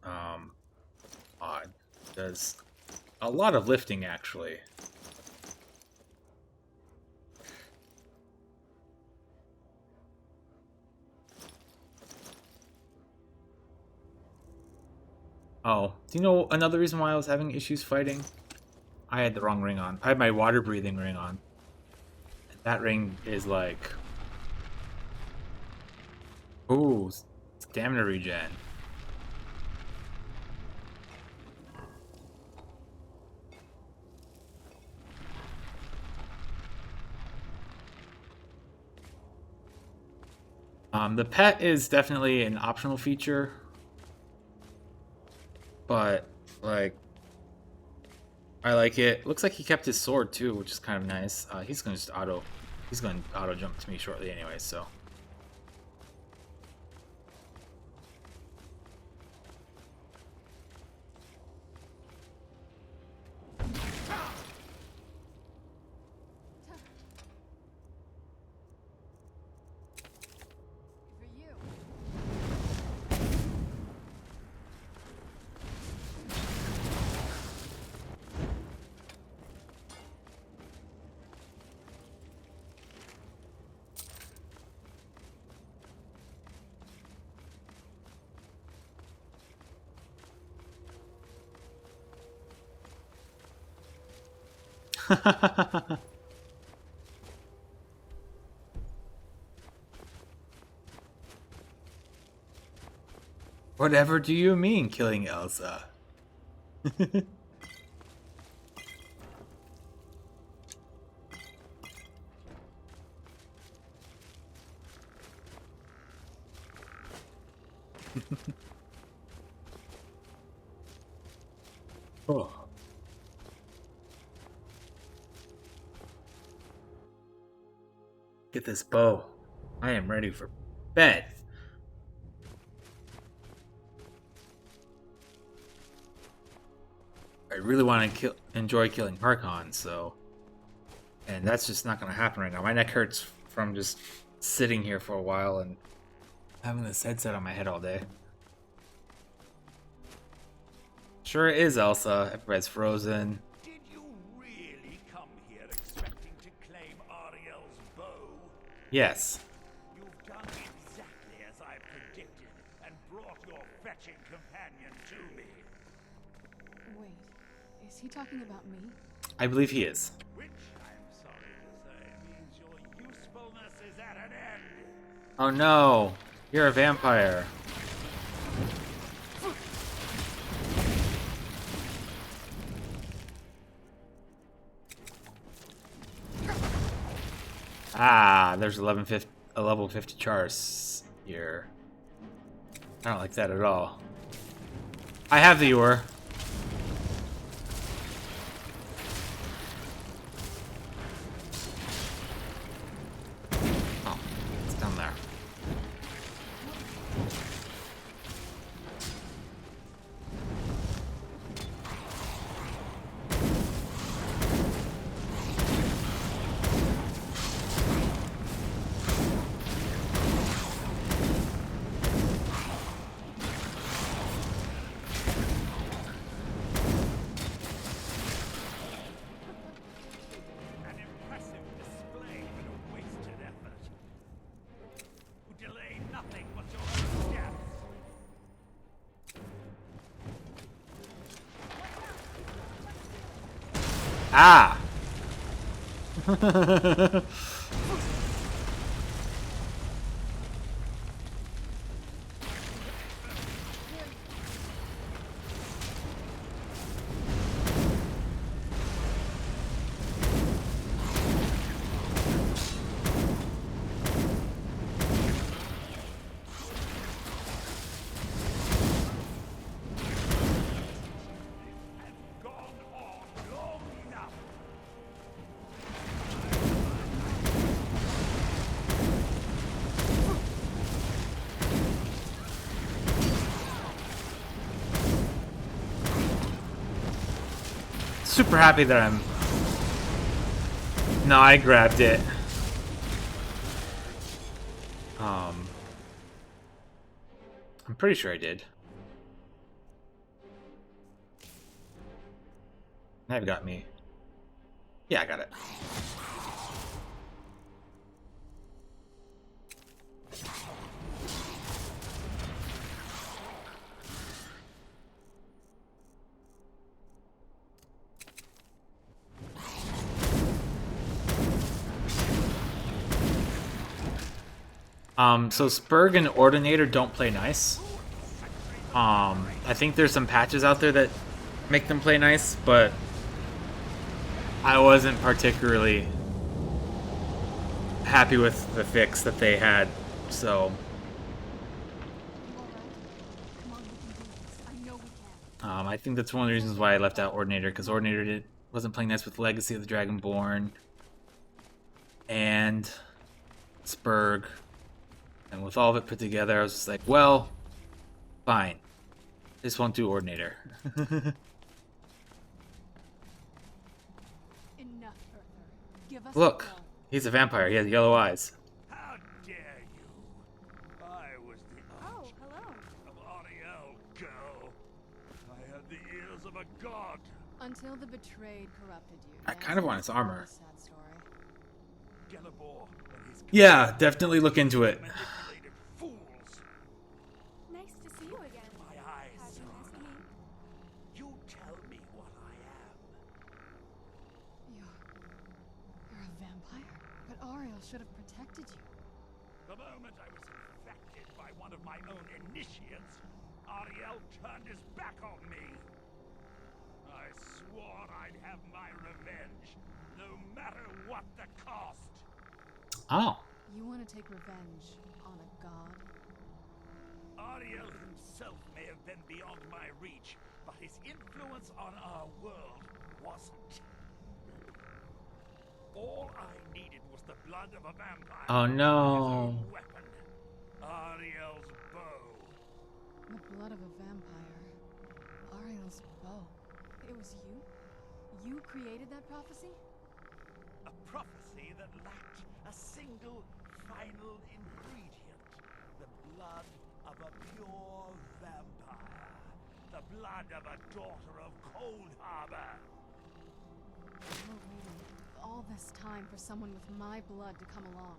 Speaker 1: mod. Does a lot of lifting, actually. Oh, do you know another reason why I was having issues fighting? I had the wrong ring on. I had my water breathing ring on. That ring is like... Ooh, it's Stamina regen. The pet is definitely an optional feature, but like I like it. Looks like he kept his sword too, which is kind of nice. He's going to auto jump to me shortly anyway, so. Whatever do you mean, killing Elsa? Oh. Get this bow. I am ready for bed. I really want to enjoy killing Harkon, so... And that's just not going to happen right now. My neck hurts from just sitting here for a while and having this headset on my head all day. Sure it is, Elsa. Everybody's frozen.
Speaker 17: Did you really come here expecting to claim Ariel's bow?
Speaker 1: Yes.
Speaker 17: You've done exactly as I predicted and brought your fetching companion to me.
Speaker 2: Wait, is he talking about me?
Speaker 1: I believe he is.
Speaker 17: Which, I'm sorry to say, means your usefulness is at an end.
Speaker 1: Oh no, you're a vampire. Ah, there's a level 50 Chars here. I don't like that at all. I have the ore. Oh, it's down there. Ah! Super happy that I'm... No, I grabbed it. I'm pretty sure I did. I've got me. Yeah, I got it. So Spurg and Ordinator don't play nice. I think there's some patches out there that make them play nice, but I wasn't particularly happy with the fix that they had, so I think that's one of the reasons why I left out Ordinator, because Ordinator wasn't playing nice with Legacy of the Dragonborn and Spurg, and with all of it put together, I was just like, well, fine, just won't do Ordinator. Look, he's a vampire. He has yellow eyes.
Speaker 6: How dare you? I was the
Speaker 8: hello.
Speaker 6: of Ariel, girl. I had the ears of a god.
Speaker 2: Until the betrayed corrupted you.
Speaker 1: I kind of want his armor.
Speaker 2: Sad story.
Speaker 6: Gelibor and his
Speaker 1: Yeah, definitely look into it.
Speaker 6: manipulated fools.
Speaker 8: Nice to see you again.
Speaker 6: My eyes,
Speaker 8: How'd you miss
Speaker 6: Serana.
Speaker 8: me?
Speaker 6: You tell me what I am.
Speaker 2: You're a vampire? But Ariel should have protected you.
Speaker 6: The moment I was infected by one of my own initiates, Ariel turned his back on me. I swore I'd have my revenge, no matter what the cost.
Speaker 1: Oh.
Speaker 2: You want to take revenge on a god?
Speaker 6: Ariel himself may have been beyond my reach, but his influence on our world wasn't. All I needed was the blood of a vampire.
Speaker 1: Oh
Speaker 6: and his
Speaker 1: no.
Speaker 6: own weapon, Ariel's bow.
Speaker 2: The blood of a vampire. Ariel's bow. It was you? You created that prophecy?
Speaker 6: A prophecy that lacked a single final ingredient. The blood of a pure vampire. The blood of a daughter of Cold Harbor.
Speaker 2: You're waiting all this time for someone with my blood to come along.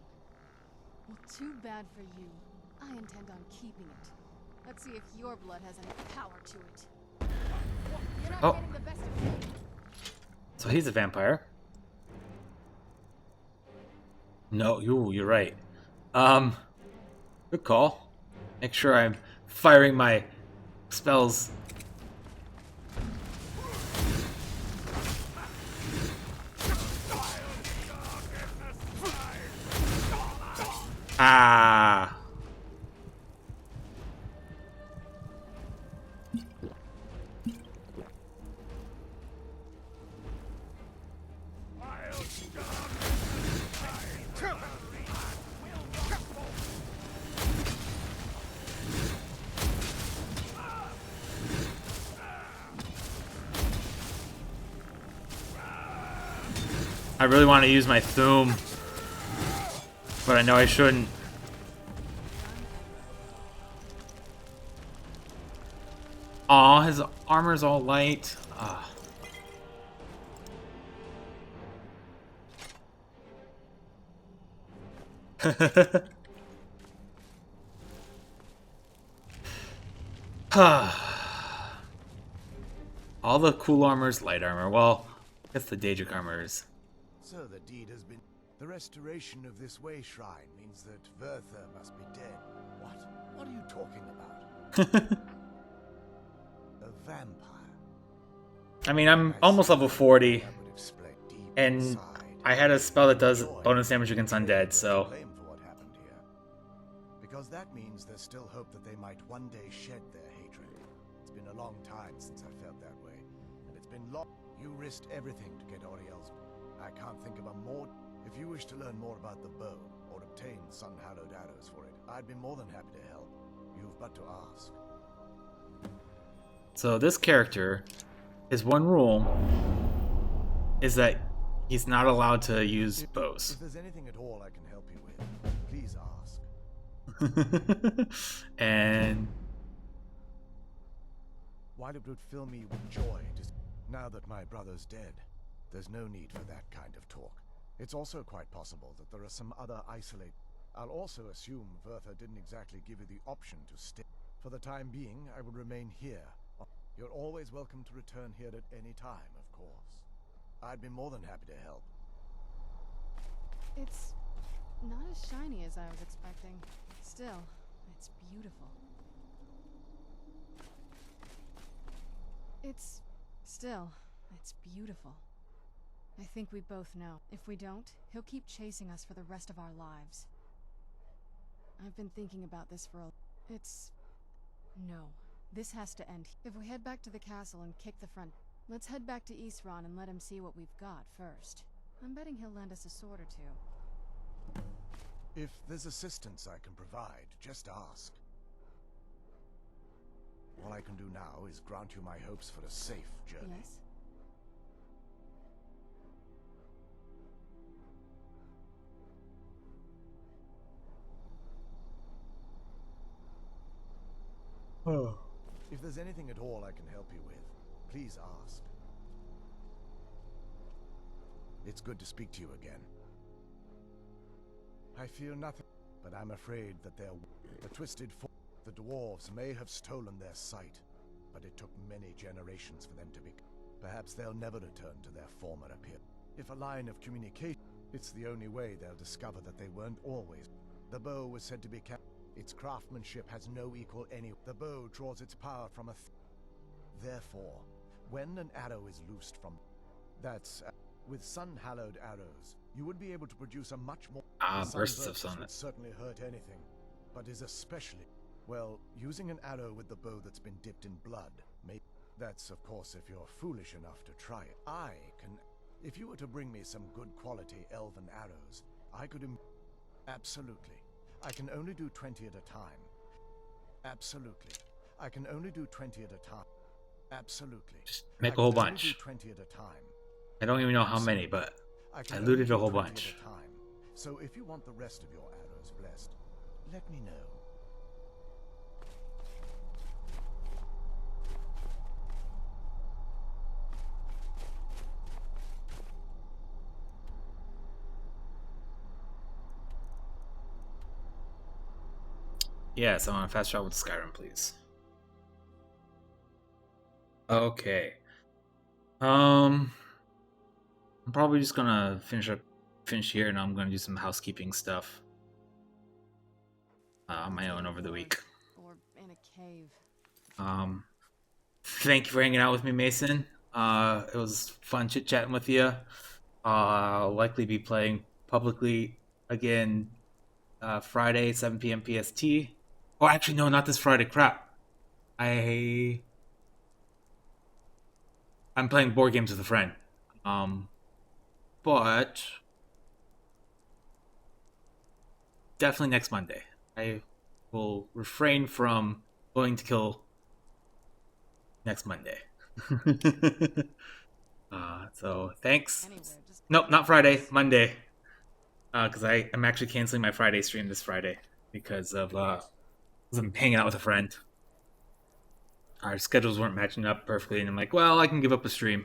Speaker 2: Well, too bad for you. I intend on keeping it. Let's see if your blood has any power to it. You're not getting the best of me.
Speaker 1: So he's a vampire. No, you're right. Good call. Make sure I'm firing my spells. Ah. I really want to use my Thum, but I know I shouldn't. Aw, his armor's all light. Ah. All the cool armor's light armor. Well, I guess the Daedric armor is.
Speaker 7: So the deed has been... The restoration of this way shrine means that Verther must be dead. What? What are you talking about? A vampire.
Speaker 1: I mean, I'm almost level 40, and I had a spell that does bonus damage against undead, so...
Speaker 7: Blame for what happened here. Because that means there's still hope that they might one day shed their hatred. It's been a long time since I felt that way, and it's been long. You risked everything to get Oriel's. I can't think of a more... If you wish to learn more about the bow, or obtain sun-hallowed arrows for it, I'd be more than happy to help. You've but to ask.
Speaker 1: So this character, his one rule is that he's not allowed to use bows.
Speaker 7: If there's anything at all I can help you with, please ask.
Speaker 1: And...
Speaker 7: While it would fill me with joy to... Now that my brother's dead, there's no need for that kind of talk. It's also quite possible that there are some other isolate... I'll also assume Verther didn't exactly give you the option to stay. For the time being, I will remain here. You're always welcome to return here at any time, of course. I'd be more than happy to help.
Speaker 2: It's not as shiny as I was expecting. Still, it's beautiful. It's beautiful. I think we both know. If we don't, he'll keep chasing us for the rest of our lives. I've been thinking about this for a... No. This has to end. If we head back to the castle and kick the front... Let's head back to Eastron and let him see what we've got first. I'm betting he'll lend us a sword or two.
Speaker 6: If there's assistance I can provide, just ask. All I can do now is grant you my hopes for a safe journey.
Speaker 2: Yes?
Speaker 6: If there's anything at all I can help you with, please ask. It's good to speak to you again. I fear nothing, but I'm afraid that the twisted the dwarves may have stolen their sight, but it took many generations for them to be... Perhaps they'll never return to their former appearance. If a line of communication, it's the only way they'll discover that they weren't always. The bow was said to be kept. Its craftsmanship has no equal any. The bow draws its power from a... Therefore, when an arrow is loosed from... That's... with sun-hallowed arrows, you would be able to produce a much more...
Speaker 1: bursts of sun.
Speaker 6: Would certainly hurt anything, but is especially... Well, using an arrow with the bow that's been dipped in blood may... That's, of course, if you're foolish enough to try it. I can... If you were to bring me some good quality elven arrows, I could... Absolutely. I can only do 20 at a time. Absolutely. I can only do 20 at a time. Absolutely.
Speaker 1: Just make a whole bunch.
Speaker 6: Do 20 at a time.
Speaker 1: I don't even know how many, but I looted a whole bunch.
Speaker 6: So if you want the rest of your arrows blessed, let me know.
Speaker 1: Yes, I want to fast travel to Skyrim, please. Okay. I'm probably just gonna finish here, and I'm gonna do some housekeeping stuff on my own over the week.
Speaker 2: Or in a cave.
Speaker 1: Thank you for hanging out with me, Mason. It was fun chit-chatting with you. I'll likely be playing publicly again Friday, 7 p.m. PST. Oh, actually, no, not this Friday. Crap. I'm playing board games with a friend. But definitely next Monday. I will refrain from going to kill next Monday. So thanks. Nope, not Friday. Monday. Because I'm actually canceling my Friday stream this Friday because I'm hanging out with a friend. Our schedules weren't matching up perfectly, and I'm like, well, I can give up a stream.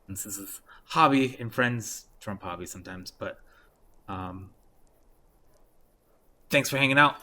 Speaker 1: And this is hobby, and friends trump hobby sometimes. But thanks for hanging out.